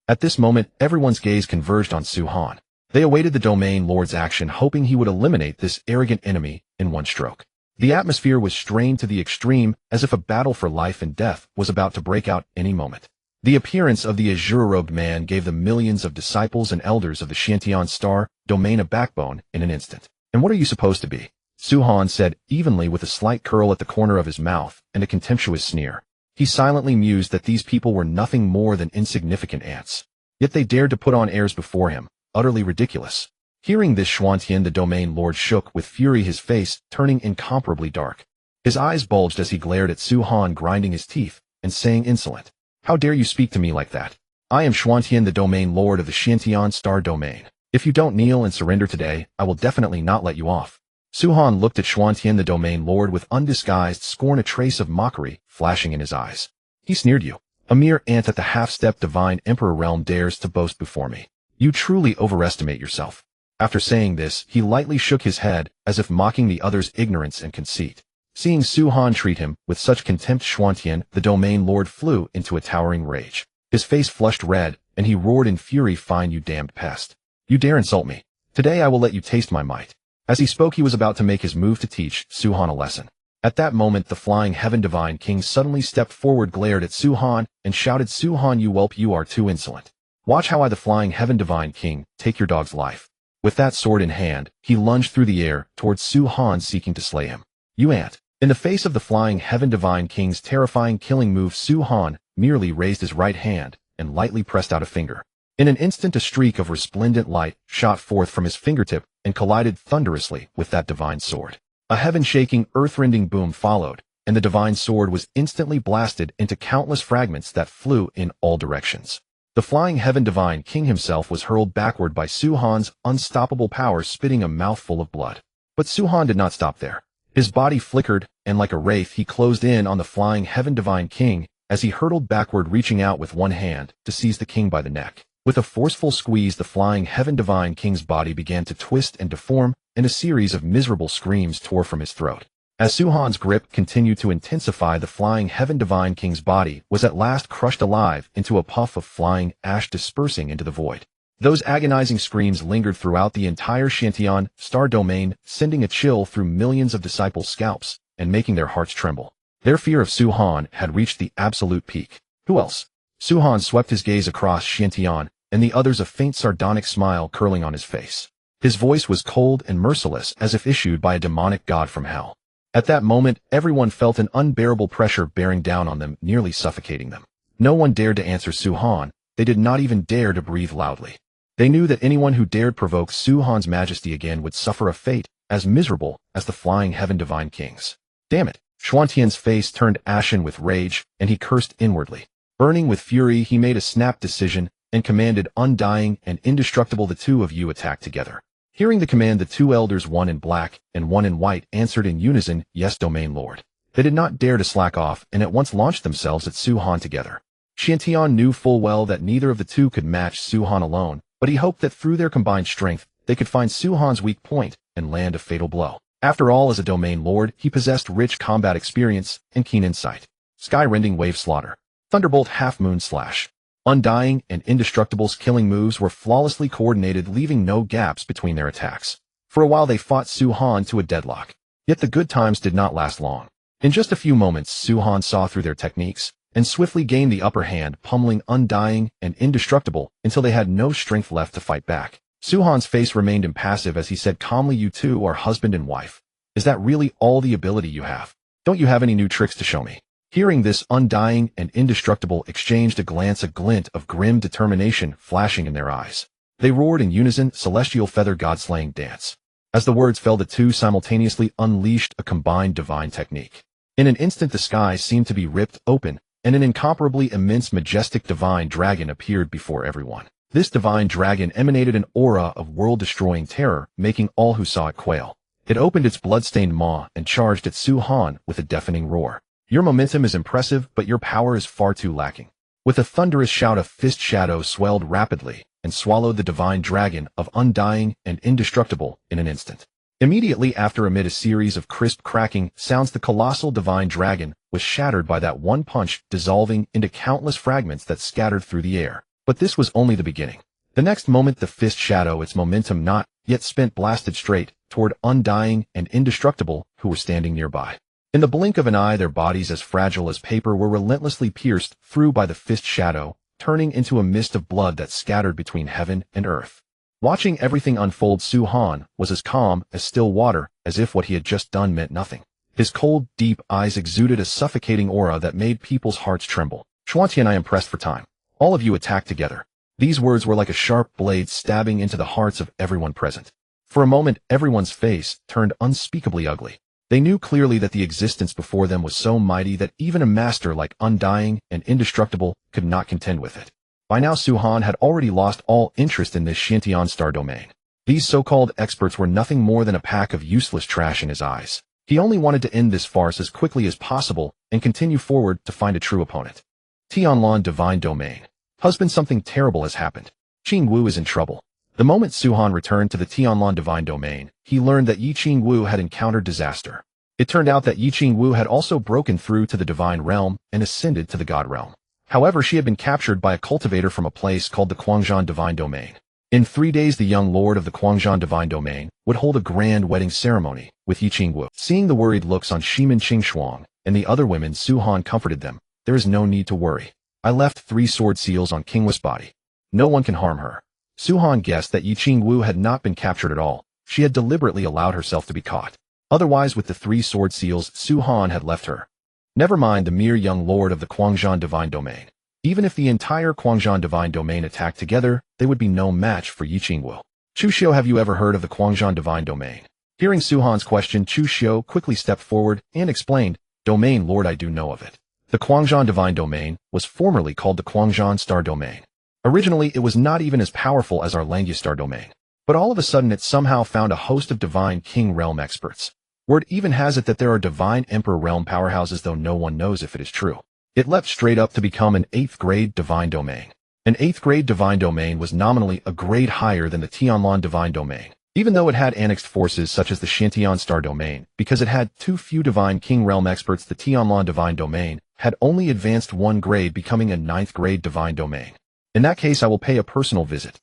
At this moment, everyone's gaze converged on Su Han. They awaited the domain lord's action, hoping he would eliminate this arrogant enemy in one stroke. The atmosphere was strained to the extreme, as if a battle for life and death was about to break out any moment. The appearance of the azure-robed man gave the millions of disciples and elders of the Tianlan star domain a backbone in an instant. And what are you supposed to be? Su-Han said evenly with a slight curl at the corner of his mouth and a contemptuous sneer. He silently mused that these people were nothing more than insignificant ants. Yet they dared to put on airs before him, utterly ridiculous. Hearing this, Xuantian the Domain Lord shook with fury, his face turning incomparably dark. His eyes bulged as he glared at Su-Han, grinding his teeth and saying insolent, "How dare you speak to me like that? I am Xuantian the Domain Lord of the Xiantian Star Domain. If you don't kneel and surrender today, I will definitely not let you off." Su-Han looked at Xuantian the Domain Lord with undisguised scorn, a trace of mockery flashing in his eyes. He sneered, "You, a mere ant at the half-step Divine Emperor realm, dares to boast before me. You truly overestimate yourself." After saying this, he lightly shook his head, as if mocking the other's ignorance and conceit. Seeing Su-Han treat him with such contempt, Xuantian the Domain Lord flew into a towering rage. His face flushed red, and he roared in fury, "Fine, you damned pest. You dare insult me. Today I will let you taste my might." As he spoke, he was about to make his move to teach Su-Han a lesson. At that moment, the Flying Heaven Divine King suddenly stepped forward, glared at Su-Han, and shouted, "Su-Han, you whelp, you are too insolent. Watch how I, the Flying Heaven Divine King, take your dog's life." With that sword in hand, he lunged through the air towards Su-Han, seeking to slay him. "You ant." In the face of the Flying Heaven Divine King's terrifying killing move, Su-Han merely raised his right hand and lightly pressed out a finger. In an instant, a streak of resplendent light shot forth from his fingertip and collided thunderously with that divine sword. A heaven-shaking, earth-rending boom followed, and the divine sword was instantly blasted into countless fragments that flew in all directions. The Flying Heaven Divine King himself was hurled backward by Su-Han's unstoppable power, spitting a mouthful of blood. But Su-Han did not stop there. His body flickered, and like a wraith, he closed in on the Flying Heaven Divine King as he hurtled backward, reaching out with one hand to seize the king by the neck. With a forceful squeeze, the Flying Heaven Divine King's body began to twist and deform, and a series of miserable screams tore from his throat. As Su-Han's grip continued to intensify, the Flying Heaven Divine King's body was at last crushed alive into a puff of flying ash, dispersing into the void. Those agonizing screams lingered throughout the entire Xiantian Star Domain, sending a chill through millions of disciples' scalps and making their hearts tremble. Their fear of Su-Han had reached the absolute peak. Who else? Su-Han swept his gaze across Xiantian, and the others, a faint sardonic smile curling on his face. His voice was cold and merciless, as if issued by a demonic god from hell. At that moment, everyone felt an unbearable pressure bearing down on them, nearly suffocating them. No one dared to answer Su-Han. They did not even dare to breathe loudly. They knew that anyone who dared provoke Su-Han's majesty again would suffer a fate as miserable as the Flying Heaven Divine King's. Damn it! Xuantian's face turned ashen with rage, and he cursed inwardly. Burning with fury, he made a snap decision and commanded, "Undying and Indestructible, the two of you attack together." Hearing the command, the two elders, one in black and one in white, answered in unison, "Yes, Domain Lord." They did not dare to slack off and at once launched themselves at Su-Han together. Xiantian knew full well that neither of the two could match Su-Han alone, but he hoped that through their combined strength, they could find Su-Han's weak point and land a fatal blow. After all, as a Domain Lord, he possessed rich combat experience and keen insight. Sky-rending wave slaughter, thunderbolt half-moon slash, Undying and Indestructible's killing moves were flawlessly coordinated, leaving no gaps between their attacks. For a while they fought Su-Han to a deadlock. Yet the good times did not last long. In just a few moments, Su-Han saw through their techniques and swiftly gained the upper hand, pummeling Undying and Indestructible until they had no strength left to fight back. Su-Han's face remained impassive as he said calmly, "You two are husband and wife. Is that really all the ability you have? Don't you have any new tricks to show me?" Hearing this, Undying and Indestructible exchanged a glance, a glint of grim determination flashing in their eyes. They roared in unison, "Celestial Feather God-slaying dance." As the words fell, the two simultaneously unleashed a combined divine technique. In an instant, the skies seemed to be ripped open, and an incomparably immense, majestic divine dragon appeared before everyone. This divine dragon emanated an aura of world-destroying terror, making all who saw it quail. It opened its blood-stained maw and charged at Su-Han with a deafening roar. "Your momentum is impressive, but your power is far too lacking." With a thunderous shout, a fist shadow swelled rapidly and swallowed the divine dragon of Undying and Indestructible in an instant. Immediately after, amid a series of crisp cracking sounds, the colossal divine dragon was shattered by that one punch, dissolving into countless fragments that scattered through the air. But this was only the beginning. The next moment, the fist shadow, its momentum not yet spent, blasted straight toward Undying and Indestructible, who were standing nearby. In the blink of an eye, their bodies, as fragile as paper, were relentlessly pierced through by the fist shadow, turning into a mist of blood that scattered between heaven and earth. Watching everything unfold, Su-Han was as calm as still water as if what he had just done meant nothing. His cold, deep eyes exuded a suffocating aura that made people's hearts tremble. Xuantian, I am pressed for time. All of you attack together. These words were like a sharp blade stabbing into the hearts of everyone present. For a moment, everyone's face turned unspeakably ugly. They knew clearly that the existence before them was so mighty that even a master like undying and indestructible could not contend with it. By now Su Han had already lost all interest in this Shantian star domain. These so-called experts were nothing more than a pack of useless trash in his eyes. He only wanted to end this farce as quickly as possible and continue forward to find a true opponent. Tianlan Divine Domain. Husband, something terrible has happened. Qing Wu is in trouble. The moment Su Han returned to the Tianlan Divine Domain, he learned that Yi Qing Wu had encountered disaster. It turned out that Yi Qing Wu had also broken through to the Divine Realm and ascended to the God Realm. However, she had been captured by a cultivator from a place called the Quangzhan Divine Domain. In 3 days, the young lord of the Quangzhan Divine Domain would hold a grand wedding ceremony with Yi Qing Wu. Seeing the worried looks on Shimin Qing and the other women, Su Han comforted them. There is no need to worry. I left 3 sword seals on King Wu's body. No one can harm her. Su Han guessed that Yi Qing Wu had not been captured at all. She had deliberately allowed herself to be caught. Otherwise, with the 3 sword seals, Su Han had left her. Never mind the mere young lord of the Quangzhan Divine Domain. Even if the entire Quangzhan Divine Domain attacked together, they would be no match for Yi Qing Wu. Chu Xiu, have you ever heard of the Quangzhan Divine Domain? Hearing Su Han's question, Chu Xiu quickly stepped forward and explained, Domain Lord, I do know of it. The Quangzhan Divine Domain was formerly called the Quangzhan Star Domain. Originally, it was not even as powerful as our Langya Star Domain. But all of a sudden it somehow found a host of Divine King Realm experts. Word even has it that there are Divine Emperor Realm powerhouses, though no one knows if it is true. It leapt straight up to become an 8th grade Divine Domain. An 8th grade Divine Domain was nominally a grade higher than the Tianlan Divine Domain, even though it had annexed forces such as the Shantian Star Domain. Because it had too few Divine King Realm experts, the Tianlan Divine Domain had only advanced 1 grade, becoming a 9th grade Divine Domain. In that case, I will pay a personal visit.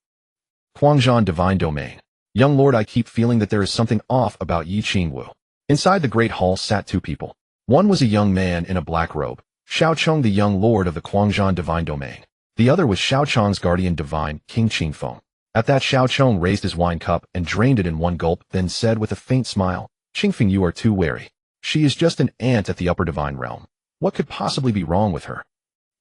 Quangzhan Divine Domain. Young Lord, I keep feeling that there is something off about Yi Qing Wu. Inside the Great Hall sat 2 people. One was a young man in a black robe, Xiaocheng, the young lord of the Quangzhan Divine Domain. The other was Xiaocheng's guardian divine, King Qingfeng. At that, Xiaocheng raised his wine cup and drained it in one gulp, then said with a faint smile, Qingfeng, you are too wary. She is just an ant at the upper divine realm. What could possibly be wrong with her?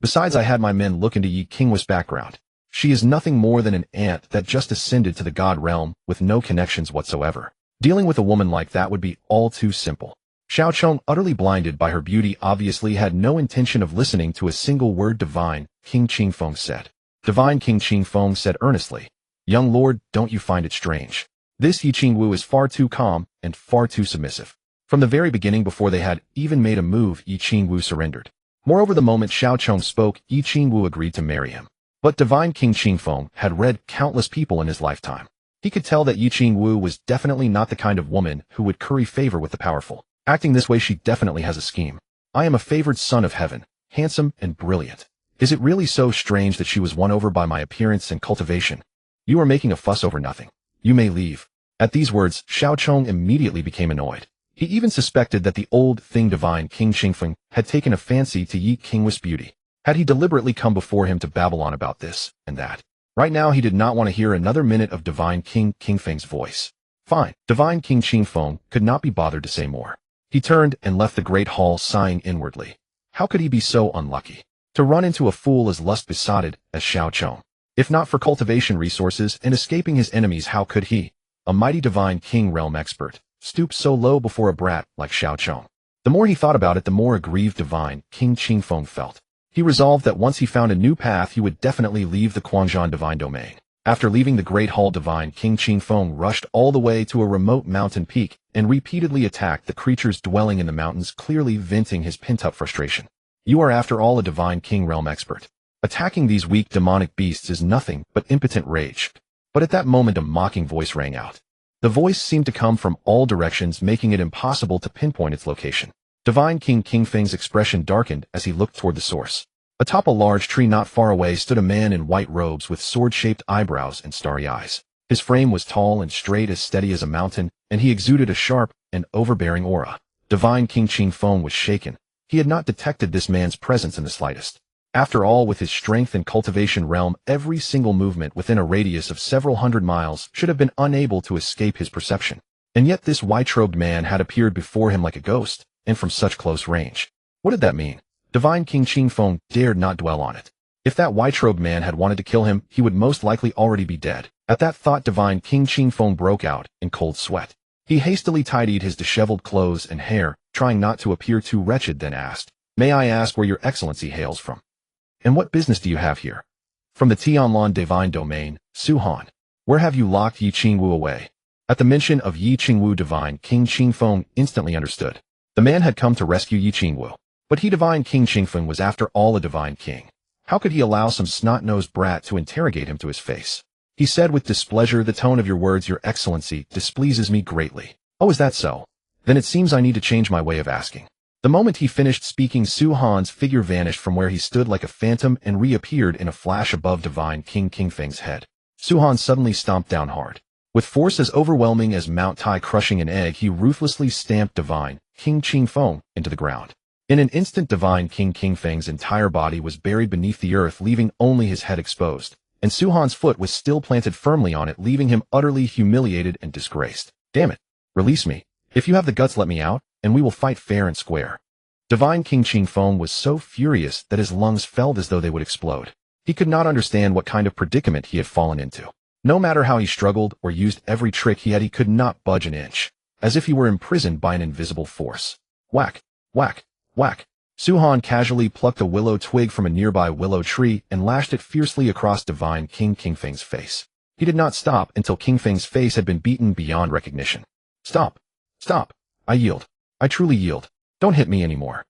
Besides, I had my men look into Yi Qing Wu's background. She is nothing more than an ant that just ascended to the God realm with no connections whatsoever. Dealing with a woman like that would be all too simple. Xiaocheng, utterly blinded by her beauty, obviously had no intention of listening to a single word Divine King Qingfeng said. Divine King Qingfeng said earnestly, Young Lord, don't you find it strange? This Yi Qing Wu is far too calm and far too submissive. From the very beginning, before they had even made a move, Yi Qing Wu surrendered. Moreover, the moment Xiaocheng spoke, Yi Qing Wu agreed to marry him. But Divine King Qingfeng had read countless people in his lifetime. He could tell that Yi Qing Wu was definitely not the kind of woman who would curry favor with the powerful. Acting this way, she definitely has a scheme. I am a favored son of heaven, handsome and brilliant. Is it really so strange that she was won over by my appearance and cultivation? You are making a fuss over nothing. You may leave. At these words, Xiaocheng immediately became annoyed. He even suspected that the old thing Divine King Qingfeng had taken a fancy to Yi Qing Wu's beauty. Had he deliberately come before him to babble on about this and that? Right now, he did not want to hear another minute of Divine King Qingfeng's voice. Fine. Divine King Qingfeng could not be bothered to say more. He turned and left the great hall, sighing inwardly. How could he be so unlucky? To run into a fool as lust-besotted as Xiaocheng. If not for cultivation resources and escaping his enemies, how could he, a mighty Divine King Realm expert, stoop so low before a brat like Xiaocheng? The more he thought about it, the more aggrieved Divine King Qingfeng felt. He resolved that once he found a new path, he would definitely leave the Quangzhan Divine Domain. After leaving the Great Hall, Divine King Qingfeng rushed all the way to a remote mountain peak and repeatedly attacked the creatures dwelling in the mountains, clearly venting his pent-up frustration. You are, after all, a Divine King Realm expert. Attacking these weak demonic beasts is nothing but impotent rage. But at that moment, a mocking voice rang out. The voice seemed to come from all directions, making it impossible to pinpoint its location. Divine King Qingfeng's expression darkened as he looked toward the source. Atop a large tree not far away stood a man in white robes with sword-shaped eyebrows and starry eyes. His frame was tall and straight, as steady as a mountain, and he exuded a sharp and overbearing aura. Divine King Qingfeng was shaken. He had not detected this man's presence in the slightest. After all, with his strength and cultivation realm, every single movement within a radius of several hundred miles should have been unable to escape his perception. And yet this white-robed man had appeared before him like a ghost, and from such close range. What did that mean? Divine King Qingfeng dared not dwell on it. If that white-robed man had wanted to kill him, he would most likely already be dead. At that thought, Divine King Qingfeng broke out in cold sweat. He hastily tidied his disheveled clothes and hair, trying not to appear too wretched, then asked, "May I ask where your excellency hails from? And what business do you have here?" "From the Tianlan divine domain, Su Han." "Where have you locked Yi Qingwu away?" At the mention of Yi Qingwu, Divine King Qingfeng instantly understood. The man had come to rescue Yi Qingwu. But he, Divine King Qingfeng, was after all a divine king. How could he allow some snot-nosed brat to interrogate him to his face? He said with displeasure, "The tone of your words, your excellency, displeases me greatly." "Oh, is that so? Then it seems I need to change my way of asking." The moment he finished speaking, Su Han's figure vanished from where he stood like a phantom and reappeared in a flash above Divine King Qingfeng's head. Su Han suddenly stomped down hard. With force as overwhelming as Mount Tai crushing an egg, he ruthlessly stamped Divine King Qingfeng into the ground. In an instant, Divine King Qingfeng's entire body was buried beneath the earth, leaving only his head exposed, and Su Han's foot was still planted firmly on it, leaving him utterly humiliated and disgraced. "Damn it! Release me. If you have the guts, let me out, and we will fight fair and square." Divine King Qingfeng was so furious that his lungs felt as though they would explode. He could not understand what kind of predicament he had fallen into. No matter how he struggled or used every trick he had, he could not budge an inch, as if he were imprisoned by an invisible force. Whack, whack, whack. Su Han casually plucked a willow twig from a nearby willow tree and lashed it fiercely across Divine King Qingfeng's face. He did not stop until Qingfeng's face had been beaten beyond recognition. "Stop! Stop! I yield. I truly yield. Don't hit me anymore."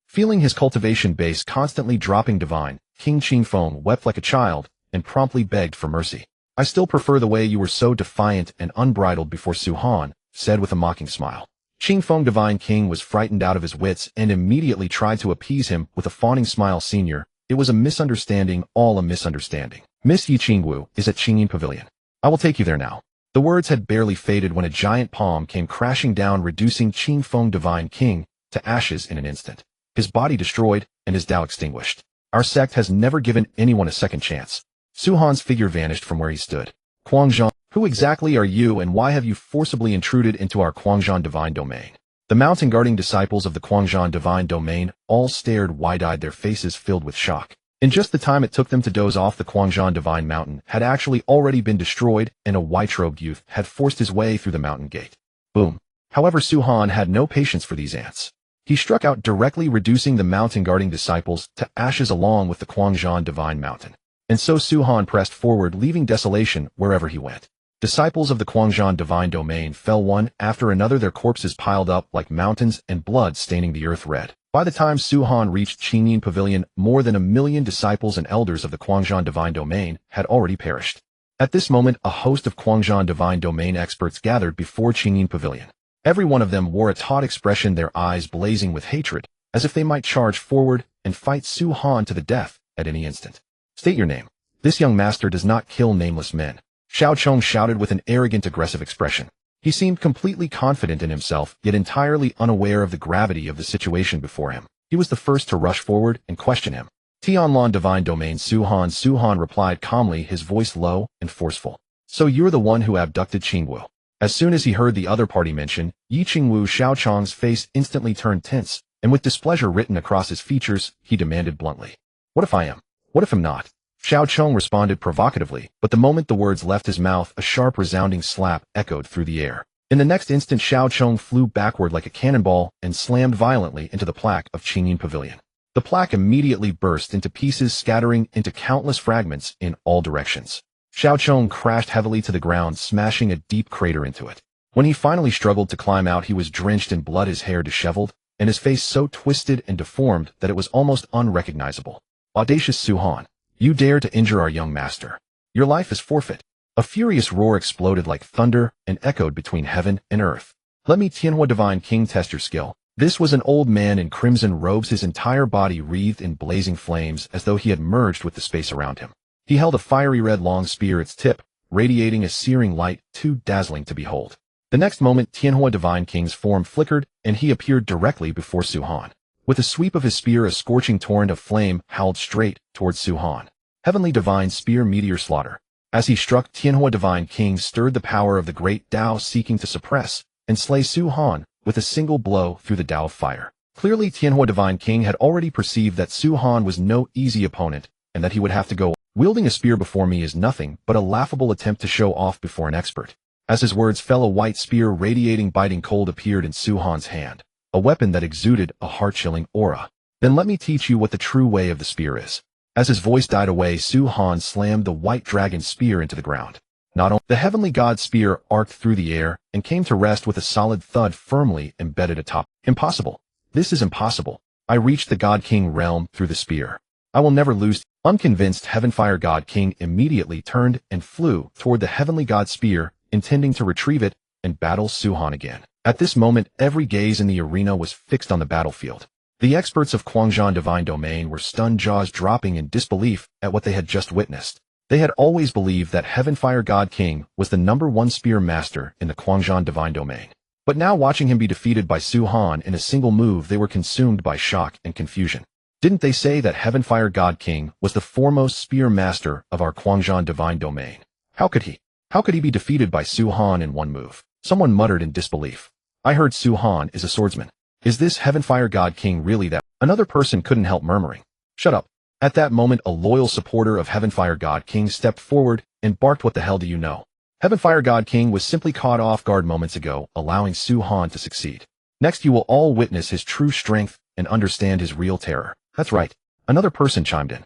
Feeling his cultivation base constantly dropping, Divine King Qingfeng wept like a child and promptly begged for mercy. "I still prefer the way you were so defiant and unbridled before," Su Han said with a mocking smile. Qingfeng, Divine King, was frightened out of his wits and immediately tried to appease him with a fawning smile. "Senior, it was a misunderstanding, all a misunderstanding. Miss Yi Qingwu is at Qingyin Pavilion. I will take you there now." The words had barely faded when a giant palm came crashing down, reducing Qingfeng, Divine King, to ashes in an instant. His body destroyed and his Tao extinguished. "Our sect has never given anyone a second chance." Su Han's figure vanished from where he stood. "Quangzhan, who exactly are you, and why have you forcibly intruded into our Quangzhan divine domain?" The mountain guarding disciples of the Quangzhan divine domain all stared wide-eyed, their faces filled with shock. In just the time it took them to doze off, the Quangzhan divine mountain had actually already been destroyed, and a white-robed youth had forced his way through the mountain gate. Boom. However, Su Han had no patience for these ants. He struck out directly, reducing the mountain guarding disciples to ashes along with the Quangzhan divine mountain. And so Su Han pressed forward, leaving desolation wherever he went. Disciples of the Quangzhan divine domain fell one after another, their corpses piled up like mountains and blood staining the earth red. By the time Su Han reached Qingyin Pavilion, more than 1,000,000 disciples and elders of the Quangzhan divine domain had already perished. At this moment, a host of Quangzhan divine domain experts gathered before Qingyin Pavilion. Every one of them wore a taut expression, their eyes blazing with hatred, as if they might charge forward and fight Su Han to the death at any instant. "State your name. This young master does not kill nameless men," Xiao Chong shouted with an arrogant, aggressive expression. He seemed completely confident in himself, yet entirely unaware of the gravity of the situation before him. He was the first to rush forward and question him. "Tianlan divine domain, Su Han." Su Han replied calmly, his voice low and forceful. "So you're the one who abducted Qingwu." As soon as he heard the other party mention Yi Qingwu, Xiao Chong's face instantly turned tense, and with displeasure written across his features, he demanded bluntly, "What if I am? What if I'm not?" Xiao Chong responded provocatively, but the moment the words left his mouth, a sharp, resounding slap echoed through the air. In the next instant, Xiao Chong flew backward like a cannonball and slammed violently into the plaque of Qingyin Pavilion. The plaque immediately burst into pieces, scattering into countless fragments in all directions. Xiao Chong crashed heavily to the ground, smashing a deep crater into it. When he finally struggled to climb out, he was drenched in blood, his hair disheveled, and his face so twisted and deformed that it was almost unrecognizable. "Audacious Su Han, you dare to injure our young master. Your life is forfeit." A furious roar exploded like thunder and echoed between heaven and earth. "Let me, Tianhua Divine King, test your skill." This was an old man in crimson robes, his entire body wreathed in blazing flames as though he had merged with the space around him. He held a fiery red long spear, its tip radiating a searing light too dazzling to behold. The next moment, Tianhua Divine King's form flickered, and he appeared directly before Su Han. With a sweep of his spear, a scorching torrent of flame howled straight towards Su Han. Heavenly Divine Spear Meteor Slaughter. As he struck, Tianhua Divine King stirred the power of the great Tao, seeking to suppress and slay Su Han with a single blow through the Tao of Fire. Clearly, Tianhua Divine King had already perceived that Su Han was no easy opponent and that he would have to go. Wielding a spear before me is nothing but a laughable attempt to show off before an expert. As his words fell, a white spear radiating biting cold appeared in Su Han's hand, a weapon that exuded a heart-chilling aura. Then let me teach you what the true way of the spear is. As his voice died away, Su Han slammed the white dragon spear into the ground. Not only the heavenly god spear arced through the air and came to rest with a solid thud firmly embedded atop. Impossible. This is impossible. I reached the God King realm through the spear. I will never lose. Unconvinced, Heavenfire God King immediately turned and flew toward the heavenly god spear, intending to retrieve it and battle Su Han again. At this moment, every gaze in the arena was fixed on the battlefield. The experts of Quanzhan Divine Domain were stunned, jaws dropping in disbelief at what they had just witnessed. They had always believed that Heavenfire God King was the #1 spear master in the Quanzhan Divine Domain. But now, watching him be defeated by Su Han in a single move, they were consumed by shock and confusion. Didn't they say that Heavenfire God King was the foremost spear master of our Quanzhan Divine Domain? How could he be defeated by Su Han in one move? Someone muttered in disbelief. I heard Su Han is a swordsman. Is this Heavenfire God King really that? Another person couldn't help murmuring. Shut up. At that moment, a loyal supporter of Heavenfire God King stepped forward and barked, what the hell do you know? Heavenfire God King was simply caught off guard moments ago, allowing Su Han to succeed. Next, you will all witness his true strength and understand his real terror. That's right. Another person chimed in.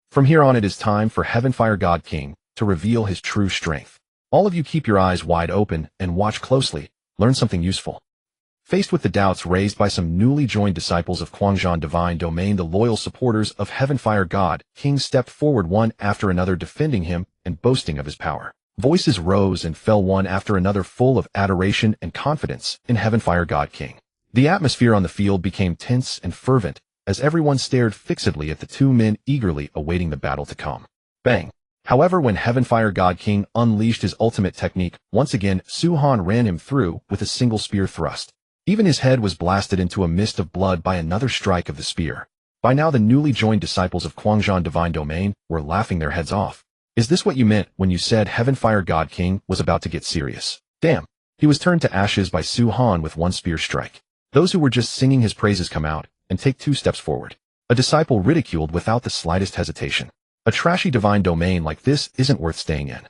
From here on, it is time for Heavenfire God King to reveal his true strength. All of you keep your eyes wide open and watch closely. Learn something useful. Faced with the doubts raised by some newly joined disciples of Quanzhan Divine Domain, the loyal supporters of Heavenfire God King stepped forward one after another, defending him and boasting of his power. Voices rose and fell one after another, full of adoration and confidence in Heavenfire God King. The atmosphere on the field became tense and fervent as everyone stared fixedly at the two men, eagerly awaiting the battle to come. Bang! However, when Heavenfire God King unleashed his ultimate technique, once again Su Han ran him through with a single spear thrust. Even his head was blasted into a mist of blood by another strike of the spear. By now, the newly joined disciples of Quanzhan Divine Domain were laughing their heads off. Is this what you meant when you said Heavenfire God King was about to get serious? Damn! He was turned to ashes by Su Han with one spear strike. Those who were just singing his praises come out and take 2 steps forward. A disciple ridiculed without the slightest hesitation. A trashy divine domain like this isn't worth staying in.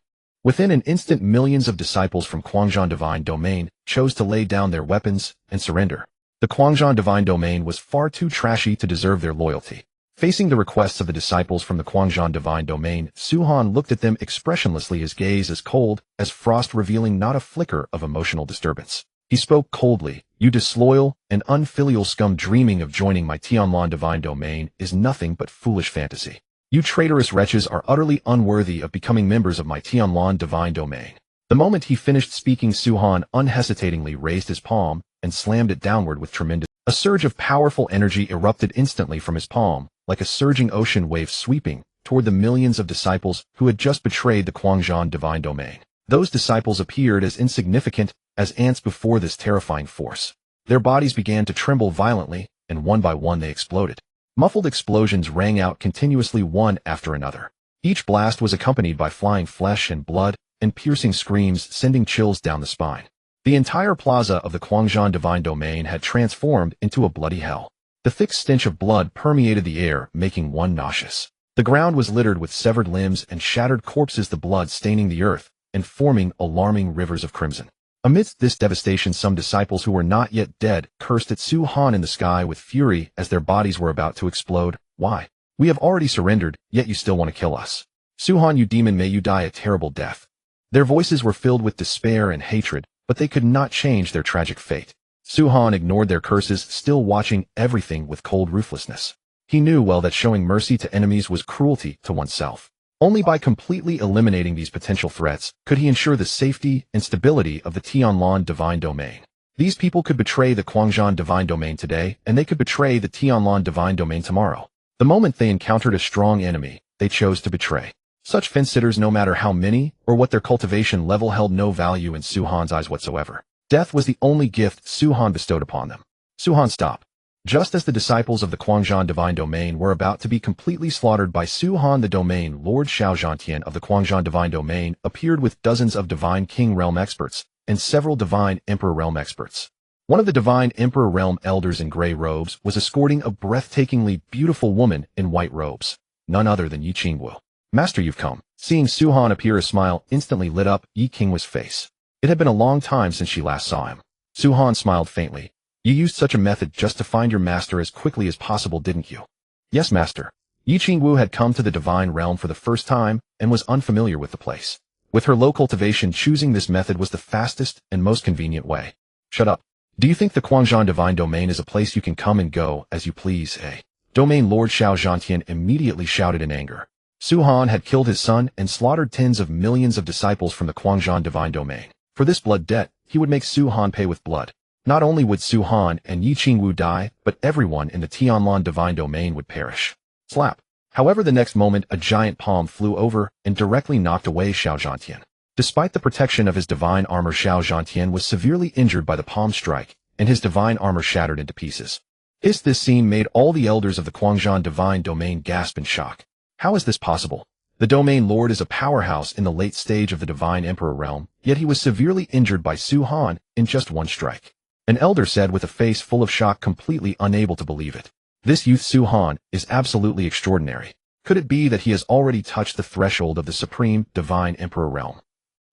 Within an instant, millions of disciples from Quanzhan Divine Domain chose to lay down their weapons and surrender. The Quanzhan Divine Domain was far too trashy to deserve their loyalty. Facing the requests of the disciples from the Quanzhan Divine Domain, Su Han looked at them expressionlessly, his gaze as cold as frost, revealing not a flicker of emotional disturbance. He spoke coldly. You disloyal and unfilial scum, dreaming of joining my Tianlan Divine Domain is nothing but foolish fantasy. You traitorous wretches are utterly unworthy of becoming members of my Tianlan Divine Domain. The moment he finished speaking, Su Han unhesitatingly raised his palm and slammed it downward with tremendous. A surge of powerful energy erupted instantly from his palm, like a surging ocean wave sweeping toward the millions of disciples who had just betrayed the Quanzhan Divine Domain. Those disciples appeared as insignificant as ants before this terrifying force. Their bodies began to tremble violently, and one by one they exploded. Muffled explosions rang out continuously, one after another. Each blast was accompanied by flying flesh and blood and piercing screams, sending chills down the spine. The entire plaza of the Quanzhan Divine Domain had transformed into a bloody hell. The thick stench of blood permeated the air, making one nauseous. The ground was littered with severed limbs and shattered corpses, the blood staining the earth and forming alarming rivers of crimson. Amidst this devastation, some disciples who were not yet dead cursed at Su Han in the sky with fury as their bodies were about to explode. Why? We have already surrendered, yet you still want to kill us. Su Han, you demon, may you die a terrible death. Their voices were filled with despair and hatred, but they could not change their tragic fate. Su Han ignored their curses, still watching everything with cold ruthlessness. He knew well that showing mercy to enemies was cruelty to oneself. Only by completely eliminating these potential threats could he ensure the safety and stability of the Tianlan Divine Domain. These people could betray the Quanzhan Divine Domain today, and they could betray the Tianlan Divine Domain tomorrow. The moment they encountered a strong enemy, they chose to betray. Such fence-sitters, no matter how many or what their cultivation level, held no value in Su Han's eyes whatsoever. Death was the only gift Su Han bestowed upon them. Su Han, stop. Just as the disciples of the Quanzhan Divine Domain were about to be completely slaughtered by Su Han, the Domain Lord Xiao Zhantian of the Quanzhan Divine Domain appeared with dozens of Divine King Realm experts, and several Divine Emperor Realm experts. One of the Divine Emperor Realm elders in gray robes was escorting a breathtakingly beautiful woman in white robes, none other than Yi Qingwu. Master, you've come. Seeing Su Han appear, a smile instantly lit up Yi Qingwu's face. It had been a long time since she last saw him. Su Han smiled faintly. You used such a method just to find your master as quickly as possible, didn't you? Yes, master. Yi Qingwu had come to the Divine Realm for the first time and was unfamiliar with the place. With her low cultivation, choosing this method was the fastest and most convenient way. Shut up. Do you think the Quanzhan Divine Domain is a place you can come and go as you please, eh? Domain Lord Xiao Zhantian immediately shouted in anger. Su Han had killed his son and slaughtered tens of millions of disciples from the Quanzhan Divine Domain. For this blood debt, he would make Su Han pay with blood. Not only would Su Han and Yi Qingwu die, but everyone in the Tianlan Divine Domain would perish. Slap. However, the next moment, a giant palm flew over and directly knocked away Xiao Zhantian. Despite the protection of his divine armor, Xiao Zhantian was severely injured by the palm strike, and his divine armor shattered into pieces. This scene made all the elders of the Quanzhan Divine Domain gasp in shock. How is this possible? The Domain Lord is a powerhouse in the late stage of the Divine Emperor realm, yet he was severely injured by Su Han in just one strike. An elder said with a face full of shock, completely unable to believe it. This youth Su Han is absolutely extraordinary. Could it be that he has already touched the threshold of the supreme Divine Emperor realm?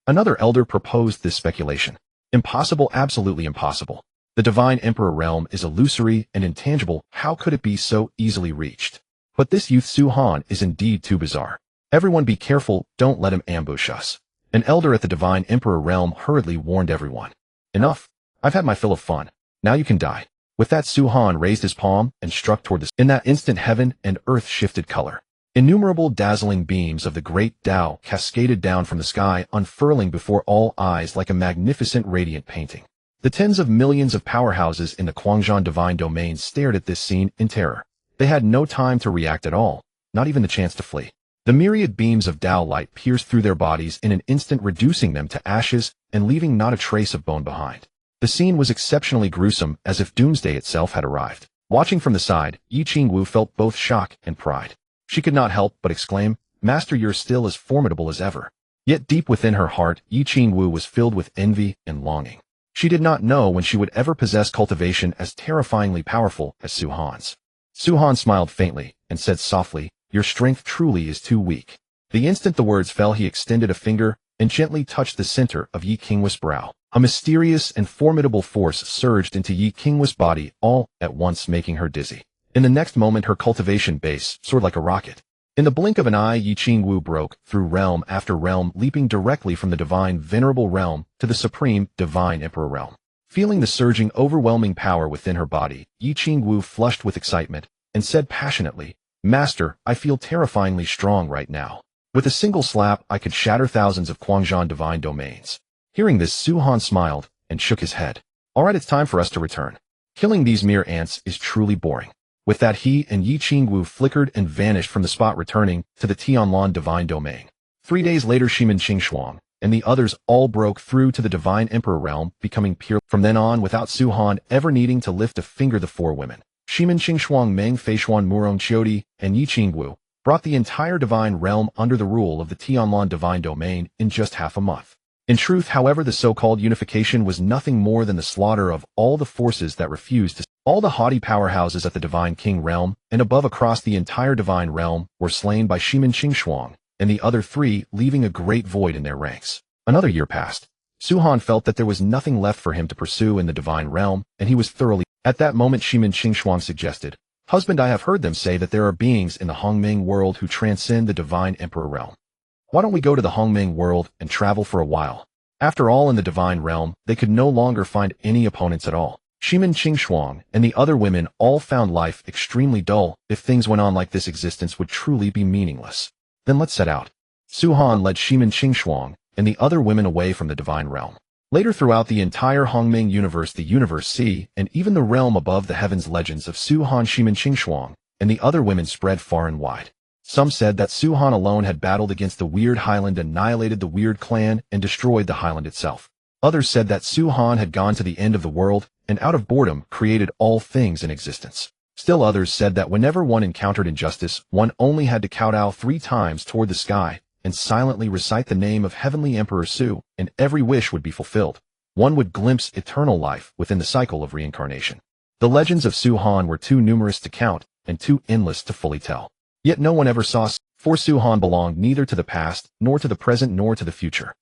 Another elder proposed this speculation. Impossible, absolutely impossible. The Divine Emperor realm is illusory and intangible. How could it be so easily reached? But this youth Su Han is indeed too bizarre. Everyone be careful, don't let him ambush us. An elder at the Divine Emperor realm hurriedly warned everyone. Enough. I've had my fill of fun. Now you can die. With that, Su Han raised his palm and struck toward the. In that instant, heaven and earth shifted color. Innumerable dazzling beams of the great Tao cascaded down from the sky, unfurling before all eyes like a magnificent radiant painting. The tens of millions of powerhouses in the Quanzhan Divine Domain stared at this scene in terror. They had no time to react at all, not even the chance to flee. The myriad beams of Tao light pierced through their bodies in an instant, reducing them to ashes and leaving not a trace of bone behind. The scene was exceptionally gruesome, as if doomsday itself had arrived. Watching from the side, Yi Qingwu felt both shock and pride. She could not help but exclaim, Master, you're still as formidable as ever. Yet deep within her heart, Yi Qingwu was filled with envy and longing. She did not know when she would ever possess cultivation as terrifyingly powerful as Su Han's. Su Han smiled faintly and said softly, Your strength truly is too weak. The instant the words fell, he extended a finger and gently touched the center of Yi Qingwu's brow. A mysterious and formidable force surged into Yi Qingwu's body, all at once making her dizzy. In the next moment, her cultivation base soared like a rocket. In the blink of an eye, Yi Qingwu broke through realm after realm, leaping directly from the divine venerable realm to the supreme Divine Emperor realm. Feeling the surging, overwhelming power within her body, Yi Qingwu flushed with excitement and said passionately, Master, I feel terrifyingly strong right now. With a single slap, I could shatter thousands of Quanzhan Divine Domains. Hearing this, Su Han smiled and shook his head. All right, it's time for us to return. Killing these mere ants is truly boring. With that, he and Yi Qingwu flickered and vanished from the spot, returning to the Tianlan Divine Domain. 3 days later, Shimin Qingshuang and the others all broke through to the Divine Emperor realm, becoming pure. From then on, without Su Han ever needing to lift a finger, the four women, Shimin Qingshuang, Meng Feishuan, Murong Qiudi, and Yi Qingwu, brought the entire divine realm under the rule of the Tianlan Divine Domain in just half a month. In truth, however, the so-called unification was nothing more than the slaughter of all the forces that refused to. All the haughty powerhouses at the Divine King realm and above across the entire divine realm were slain by Shimin Qingshuang and the other three, leaving a great void in their ranks. Another year passed. Su Han felt that there was nothing left for him to pursue in the divine realm, and he was thoroughly. At that moment, Shimin Qingshuang suggested, Husband, I have heard them say that there are beings in the Hongming world who transcend the Divine Emperor realm. Why don't we go to the Hongming world and travel for a while? After all, in the divine realm, they could no longer find any opponents at all. Shimin Qingshuang and the other women all found life extremely dull. If things went on like this, existence would truly be meaningless. Then let's set out. Su Han led Shimin Qingshuang and the other women away from the divine realm. Later, throughout the entire Hongming universe, the universe sea, and even the realm above the heavens, legends of Su Han, Shimin Qingshuang, and the other women spread far and wide. Some said that Su Han alone had battled against the Weird Highland, annihilated the Weird clan, and destroyed the Highland itself. Others said that Su Han had gone to the end of the world, and out of boredom created all things in existence. Still others said that whenever one encountered injustice, one only had to kowtow 3 times toward the sky and silently recite the name of Heavenly Emperor Su, and every wish would be fulfilled. one would glimpse eternal life within the cycle of reincarnation. The legends of Su Han were too numerous to count and too endless to fully tell. Yet no one ever saw, for Su Han belonged neither to the past, nor to the present, nor to the future.